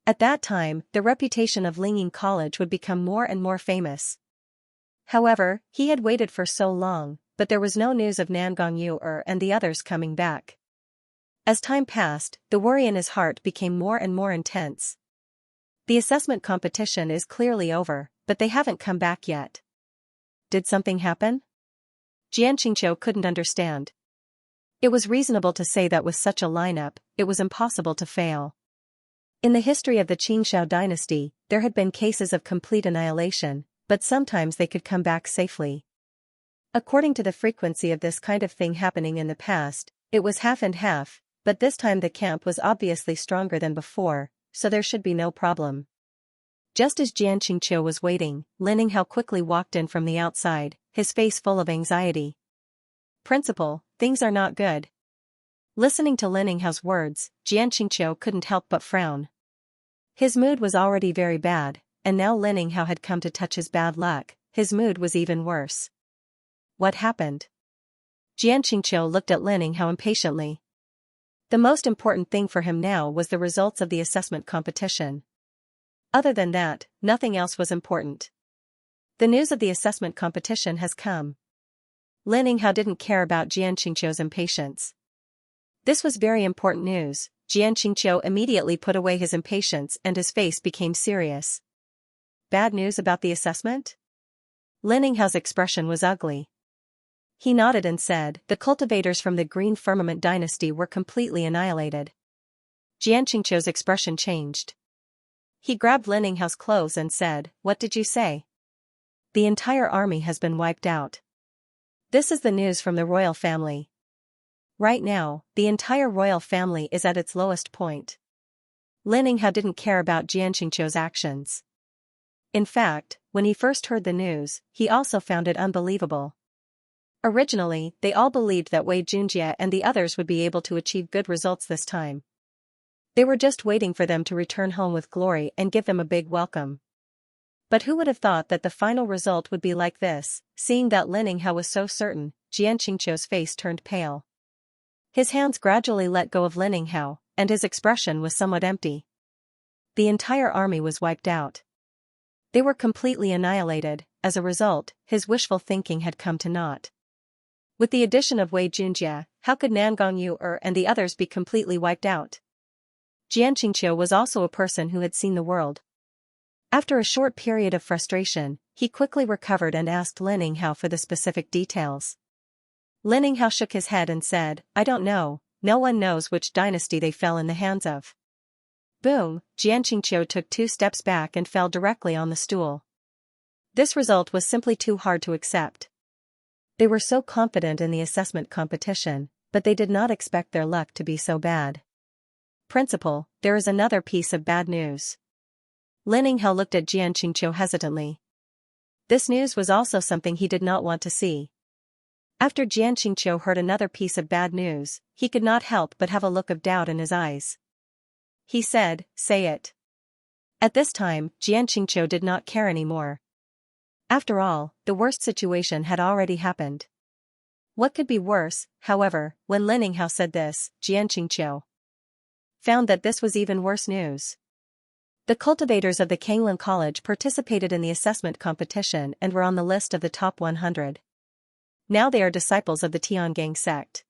Speaker 1: At that time, the reputation of Lingyin College would become more and more famous. However, he had waited for so long, but there was no news of Nangong and the others coming back. As time passed, the worry in his heart became more and more intense. The assessment competition is clearly over, but they haven't come back yet. Did something happen? Xianxia couldn't understand. It was reasonable to say that with such a lineup, it was impossible to fail. In the history of the Xianxia dynasty, there had been cases of complete annihilation, but sometimes they could come back safely. According to the frequency of this kind of thing happening in the past, it was half and half, but this time the camp was obviously stronger than before, so there should be no problem. Just as Xianxia was waiting, Lin Yinghao quickly walked in from the outside, his face full of anxiety. "Principal, things are not good." Listening to Lin Yinghao's words, Xianxia couldn't help but frown. His mood was already very bad, and now Lin Yinghao had come to touch his bad luck, his mood was even worse. What happened? Xianxia looked at Lin Yinghao impatiently. The most important thing for him now was the results of the assessment competition. Other than that, nothing else was important. The news of the assessment competition has come. Lin Yinghao didn't care about Xianxia's impatience. This was very important news. Xianxia immediately put away his impatience and his face became serious. Bad news about the assessment? Lin Yinghao's expression was ugly. He nodded and said, "The cultivators from the Green Firmament dynasty were completely annihilated." Xianxia's expression changed. He grabbed Lin Yinghao's clothes and said, "What did you say?" "The entire army has been wiped out. This is the news from the royal family. Right now, the entire royal family is at its lowest point." Lin Yinghao didn't care about Xianxia's actions. In fact, when he first heard the news, he also found it unbelievable. Originally, they all believed that Wei Junjie and the others would be able to achieve good results this time. They were just waiting for them to return home with glory and give them a big welcome. But who would have thought that the final result would be like this? Seeing that Lin Yinghao was so certain, Xianxia's face turned pale. His hands gradually let go of Lin Yinghao, and his expression was somewhat empty. The entire army was wiped out. They were completely annihilated. As a result, his wishful thinking had come to naught. With the addition of Wei Junjie, how could Nangong and the others be completely wiped out? Xianxia was also a person who had seen the world. After a short period of frustration, he quickly recovered and asked Lin Yinghao for the specific details. Lin Yinghao shook his head and said, "I don't know, no one knows which dynasty they fell in the hands of." Boom, Xianxia took 2 steps back and fell directly on the stool. This result was simply too hard to accept. They were so confident in the assessment competition, but they did not expect their luck to be so bad. "Principal, there is another piece of bad news." Lin Yinghao looked at Xianxia hesitantly. This news was also something he did not want to see. After Xianxia heard another piece of bad news, he could not help but have a look of doubt in his eyes. He said, "Say it." At this time, Xianxia did not care anymore. After all, the worst situation had already happened. What could be worse? However, when Lin Yinghao said this, Xianxia found that this was even worse news. The cultivators of the Kanglin College participated in the assessment competition and were on the list of the top 100. Now they are disciples of the Tiangang sect.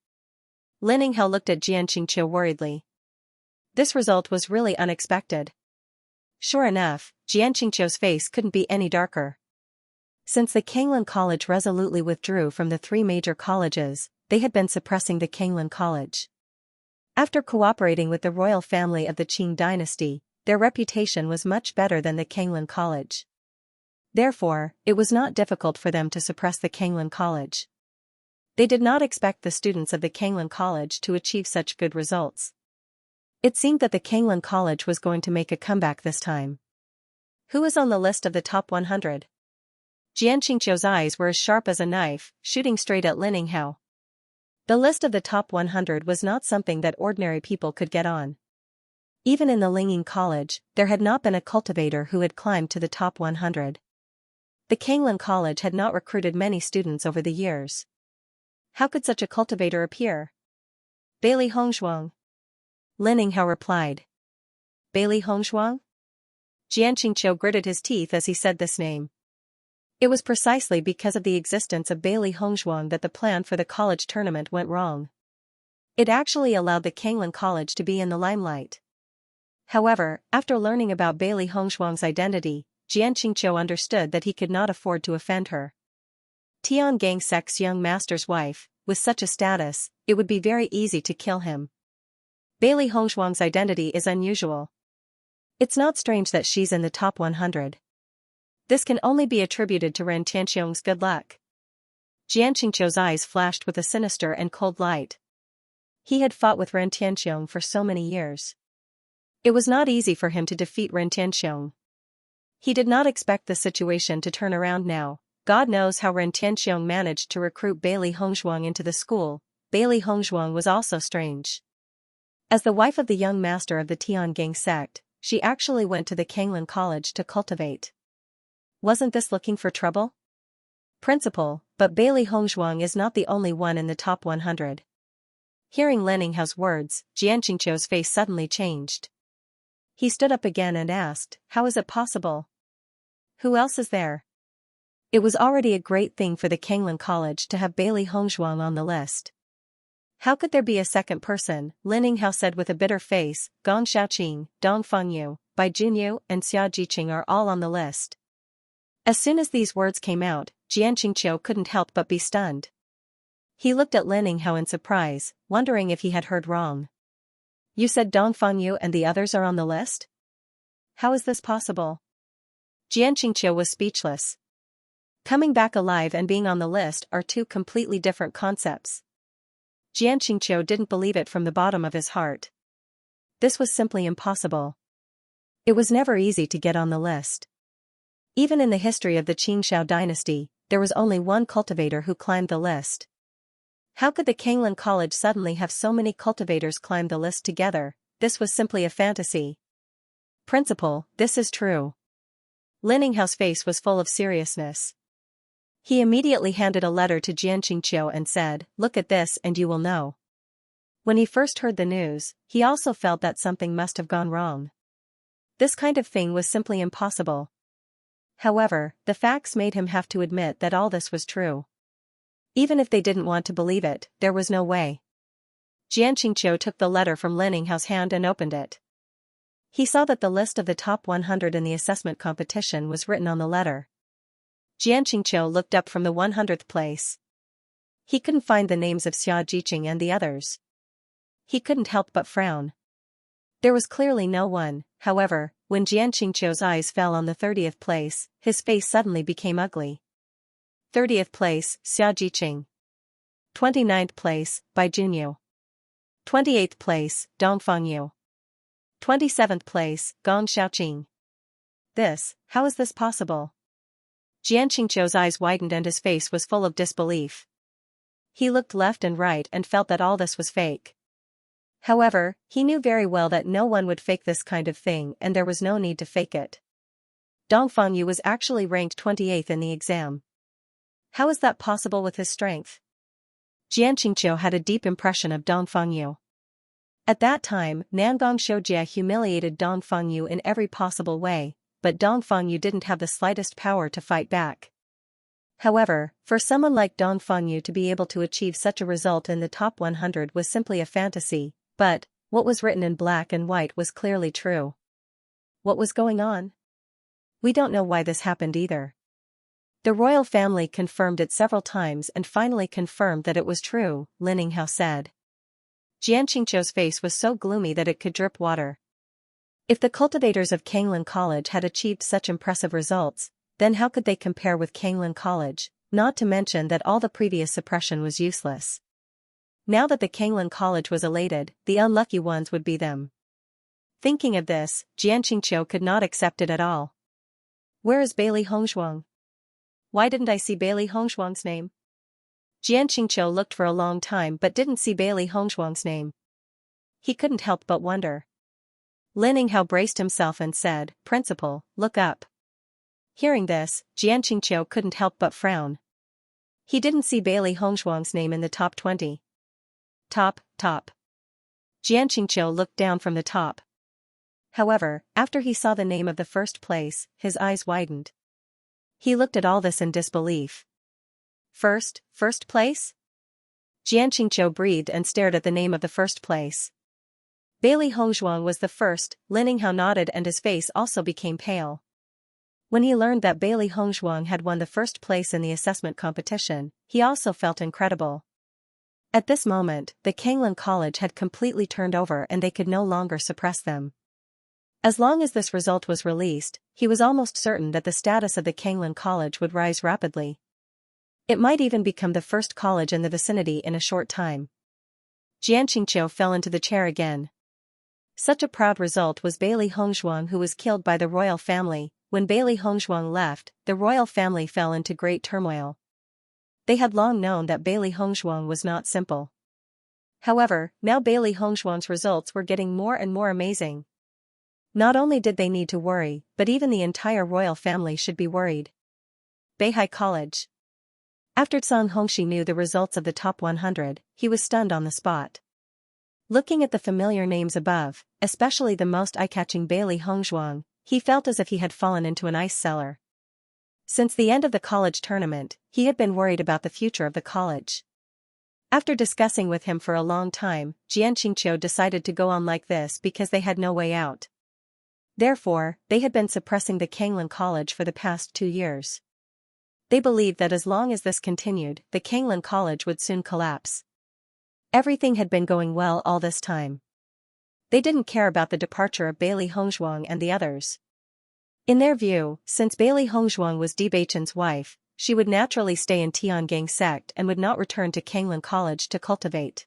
Speaker 1: Lin Yinghao looked at Xianxia worriedly. This result was really unexpected. Sure enough, Xianxia's face couldn't be any darker. Since the Kanglin College resolutely withdrew from the 3 major colleges, they had been suppressing the Kanglin College. After cooperating with the royal family of the Qing dynasty, their reputation was much better than the Kanglin College. Therefore, it was not difficult for them to suppress the Kanglan College. They did not expect the students of the Kanglan College to achieve such good results. It seemed that the Kanglan College was going to make a comeback this time. Who is on the list of the top 100? Xianxia's eyes were as sharp as a knife, shooting straight at Lin Yinghao. The list of the top 100 was not something that ordinary people could get on. Even in the Lingying College, there had not been a cultivator who had climbed to the top 100. The Kanglan College had not recruited many students over the years. How could such a cultivator appear? Bailey Hongzhuang. Lin Yinghao replied. Bailey Hongzhuang? Xianxia gritted his teeth as he said this name. It was precisely because of the existence of Bailey Hongzhuang that the plan for the college tournament went wrong. It actually allowed the Kanglan College to be in the limelight. However, after learning about Bailey Hongzhuang's identity, Xianxia understood that he could not afford to offend her. Tian Sek's young master's wife, with such a status, it would be very easy to kill him. Bailey Hongzhuang's identity is unusual. It's not strange that she's in the top 100. This can only be attributed to Ren Tianxiong's good luck. Xianxingqiu's eyes flashed with a sinister and cold light. He had fought with Ren Tianxiong for so many years. It was not easy for him to defeat Ren Tianxiong. He did not expect the situation to turn around now. God knows how Ren Tianxiong managed to recruit Bailey Hongzhuang into the school. Bailey Hongzhuang was also strange. As the wife of the young master of the Tiangang sect, she actually went to the Kanglan College to cultivate. Wasn't this looking for trouble? Principal, but Bailey Hongzhuang is not the only one in the top 100. Hearing Lin Yinghao's words, Xianxingqiu's face suddenly changed. He stood up again and asked, how is it possible? Who else is there? It was already a great thing for the Kanglan College to have Bailey Hongzhuang on the list. How could there be a second person? Lin Yinghao said with a bitter face. Gong Xiaoqing, Dong Fengyu, Bai Junyu, and Xia Jiqing are all on the list. As soon as these words came out, Xianxingqiu couldn't help but be stunned. He looked at Lin Yinghao in surprise, wondering if he had heard wrong. You said Dong Fengyu and the others are on the list? How is this possible? Xianxingqiu was speechless. Coming back alive and being on the list are two completely different concepts. Xianxingqiu didn't believe it from the bottom of his heart. This was simply impossible. It was never easy to get on the list. Even in the history of the Qingshao dynasty, there was only one cultivator who climbed the list. How could the Kanglan College suddenly have so many cultivators climb the list together? This was simply a fantasy. Principal, this is true. Lin Yinghao's face was full of seriousness. He immediately handed a letter to Xianxingqiu and said, look at this and you will know. When he first heard the news, he also felt that something must have gone wrong. This kind of thing was simply impossible. However, the facts made him have to admit that all this was true. Even if they didn't want to believe it, there was no way. Xianxingqiu took the letter from Lin Yinghao's hand and opened it. He saw that the list of the top 100 in the assessment competition was written on the letter. Xianxingqiu looked up from the 100th place. He couldn't find the names of Xia Jiqing and the others. He couldn't help but frown. There was clearly no one. However, when Xianxingqiu's eyes fell on the 30th place, his face suddenly became ugly. 30th place, Xia Jiqing. 29th place, Bai Junyu. 28th place, Dong Fengyu. 27th place, Gong Xiaoqing. How is this possible? Xianxingqiu's eyes widened and his face was full of disbelief. He looked left and right and felt that all this was fake. However, he knew very well that no one would fake this kind of thing and there was no need to fake it. Dong Fengyu was actually ranked 28th in the exam. How is that possible with his strength? Xianxingqiu had a deep impression of Dong Fengyu. At that time, Nangong Shoujia humiliated Dong Fengyu in every possible way, but Dong Fengyu didn't have the slightest power to fight back. However, for someone like Dong Fengyu to be able to achieve such a result in the top 100 was simply a fantasy, but what was written in black and white was clearly true. What was going on? We don't know why this happened either. The royal family confirmed it several times and finally confirmed that it was true, Lin Yinghao said. Xianxingqiu's face was so gloomy that it could drip water. If the cultivators of Kanglan College had achieved such impressive results, then how could they compare with Kanglin College, not to mention that all the previous suppression was useless. Now that the Kanglin College was elated, the unlucky ones would be them. Thinking of this, Xianxia could not accept it at all. Where is Bailey Hongzhuang? Why didn't I see Bailey Hongzhuang's name? Xianxia looked for a long time but didn't see Bailey Hongzhuang's name. He couldn't help but wonder. Lin Yinghao braced himself and said, "Principal, look up." Hearing this, Xianxia couldn't help but frown. He didn't see Bailey Hongzhuang's name in the top 20. Top. Xianxia looked down from the top. However, after he saw the name of the first place, his eyes widened. He looked at all this in disbelief. First place? Xianxia breathed and stared at the name of the first place. Bailey Hongzhuang was the first. Lin Yinghao nodded and his face also became pale. When he learned that Bailey Hongzhuang had won the first place in the assessment competition, he also felt incredible. At this moment, the Kanglin College had completely turned over and they could no longer suppress them. As long as this result was released, he was almost certain that the status of the Kanglin College would rise rapidly. It might even become the first college in the vicinity in a short time. Xianxia fell into the chair again. Such a proud result was Bailey Hongzhuang, who was killed by the royal family. When Bailey Hongzhuang left, the royal family fell into great turmoil. They had long known that Bailey Hongzhuang was not simple. However, now Bailey Hongzhuang's results were getting more and more amazing. Not only did they need to worry, but even the entire royal family should be worried. Beihai College. After Zhang Hongxi knew the results of the top 100, he was stunned on the spot. Looking at the familiar names above, especially the most eye-catching Bailey Hongzhuang, he felt as if he had fallen into an ice cellar. Since the end of the college tournament, he had been worried about the future of the college. After discussing with him for a long time, Xianxia decided to go on like this because they had no way out. Therefore, they had been suppressing the Kanglin College for the past 2 years. They believed that as long as this continued, the Kanglin College would soon collapse. Everything had been going well all this time. They didn't care about the departure of Bailey Hongzhuang and the others. In their view, since Bailey Hongzhuang was Bewitching's wife, she would naturally stay in Tiangang sect and would not return to Kanglin College to cultivate.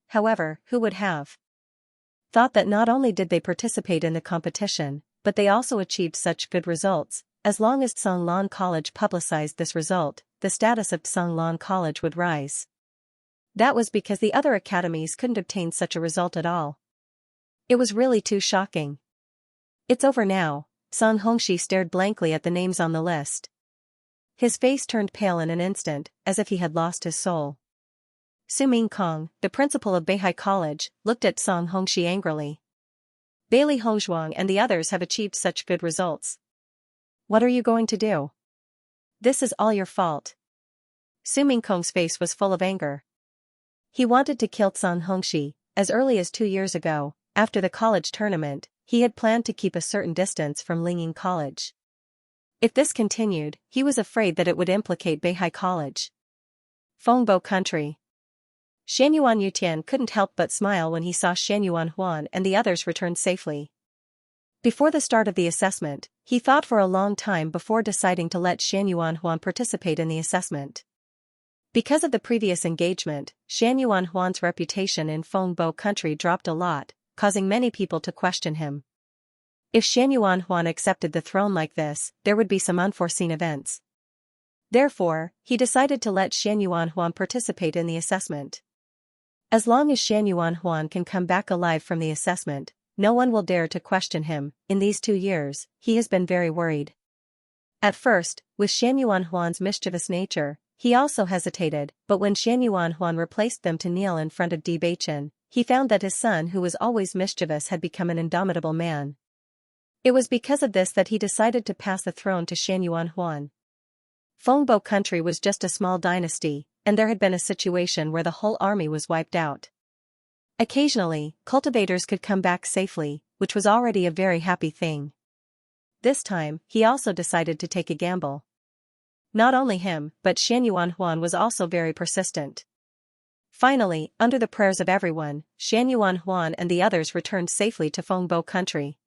Speaker 1: However, who would have thought that not only did they participate in the competition, but they also achieved such good results? As long as Zhonglan College publicized this result, the status of Zhonglan College would rise. That was because the other academies couldn't obtain such a result at all. It was really too shocking. It's over now. Zhang Hongxi stared blankly at the names on the list. His face turned pale in an instant, as if he had lost his soul. Su Mingkong, the principal of Beihai College, looked at Zhang Hongxi angrily. Bailey Hongzhuang and the others have achieved such good results. What are you going to do? This is all your fault. Su Mingkong's face was full of anger. He wanted to kill Zhang Hongxi. As early as 2 years ago, after the college tournament, he had planned to keep a certain distance from Lingying College. If this continued, he was afraid that it would implicate Beihai College. Fengbo Country. Shanyuan Yutian couldn't help but smile when he saw Shanyuan Huan and the others return safely. Before the start of the assessment, he thought for a long time before deciding to let Shanyuan Huan participate in the assessment. Because of the previous engagement, Shanyuan Huan's reputation in Fengbo Country dropped a lot, causing many people to question him. If Shanyuan Huan accepted the throne like this, there would be some unforeseen events. Therefore, he decided to let Shanyuan Huan participate in the assessment. As long as Shanyuan Huan can come back alive from the assessment, no one will dare to question him. In these 2 years, he has been very worried. At first, with Shanyuan Huan's mischievous nature, he also hesitated, but when Shanyuan Huan replaced them to kneel in front of Bewitching, he found that his son, who was always mischievous, had become an indomitable man. It was because of this that he decided to pass the throne to Shanyuan Huan. Fengbo Country was just a small dynasty, and there had been a situation where the whole army was wiped out. Occasionally, cultivators could come back safely, which was already a very happy thing. This time, he also decided to take a gamble. Not only him, but Shanyuan Huan was also very persistent. Finally, under the prayers of everyone, Shanyuan Huan and the others returned safely to Fengbo Country.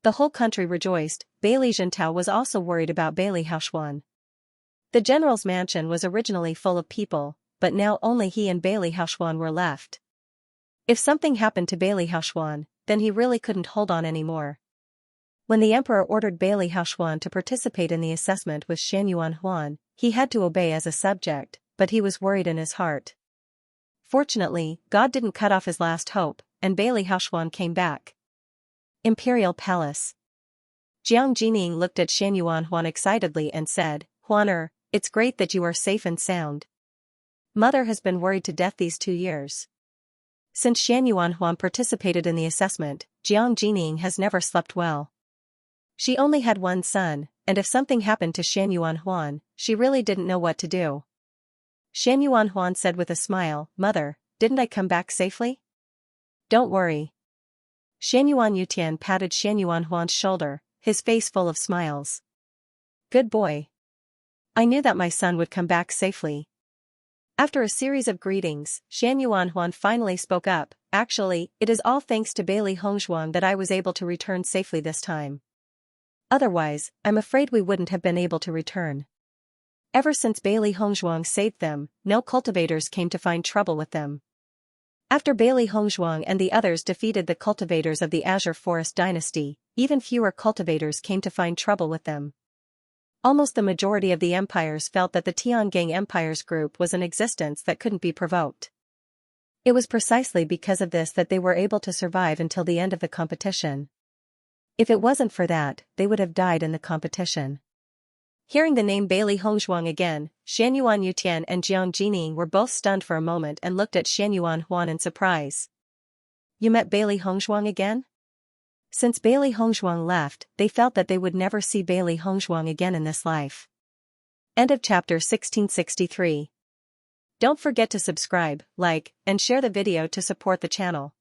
Speaker 1: The whole country rejoiced. Bailey Jintao was also worried about Bailey Haoshuan. The general's mansion was originally full of people, but now only he and Bailey Haoshuan were left. If something happened to Bailey Haoshuan, then he really couldn't hold on anymore. When the emperor ordered Bailey Haoshuan to participate in the assessment with Xianyuan Huan, he had to obey as a subject, but he was worried in his heart. Fortunately, God didn't cut off his last hope, and Bailey Haoshuan came back. Imperial Palace. Jiang Jining looked at Xianyuan Huan excitedly and said, "Huaner, it's great that you are safe and sound. Mother has been worried to death these 2 years." Since Xianyuan Huan participated in the assessment, Jiang Jining has never slept well. She only had one son, and if something happened to Xianyuan Huan, she really didn't know what to do. Xianyuan Huan said with a smile, "Mother, didn't I come back safely? Don't worry." Xianyuan Yutian patted Xianyuan Huan's shoulder, his face full of smiles. "Good boy. I knew that my son would come back safely." After a series of greetings, Xianyuan Huan finally spoke up, "Actually, it is all thanks to Bailey Hongzhuang that I was able to return safely this time. Otherwise, I'm afraid we wouldn't have been able to return. Ever since Bailey Hongzhuang saved them, no cultivators came to find trouble with them. After Bailey Hongzhuang and the others defeated the cultivators of the Azure Forest dynasty, even fewer cultivators came to find trouble with them. Almost the majority of the empires felt that the Tiangang Empire's group was an existence that couldn't be provoked. It was precisely because of this that they were able to survive until the end of the competition. If it wasn't for that, they would have died in the competition." Hearing the name Bailey Hongzhuang again, Xianyuan Yutian and Jiang Jining were both stunned for a moment and looked at Xianyuan Huan in surprise. "You met Bailey Hongzhuang again?" Since Bailey Hongzhuang left, they felt that they would never see Bailey Hongzhuang again in this life. End of chapter 1663. Don't forget to subscribe, like, and share the video to support the channel.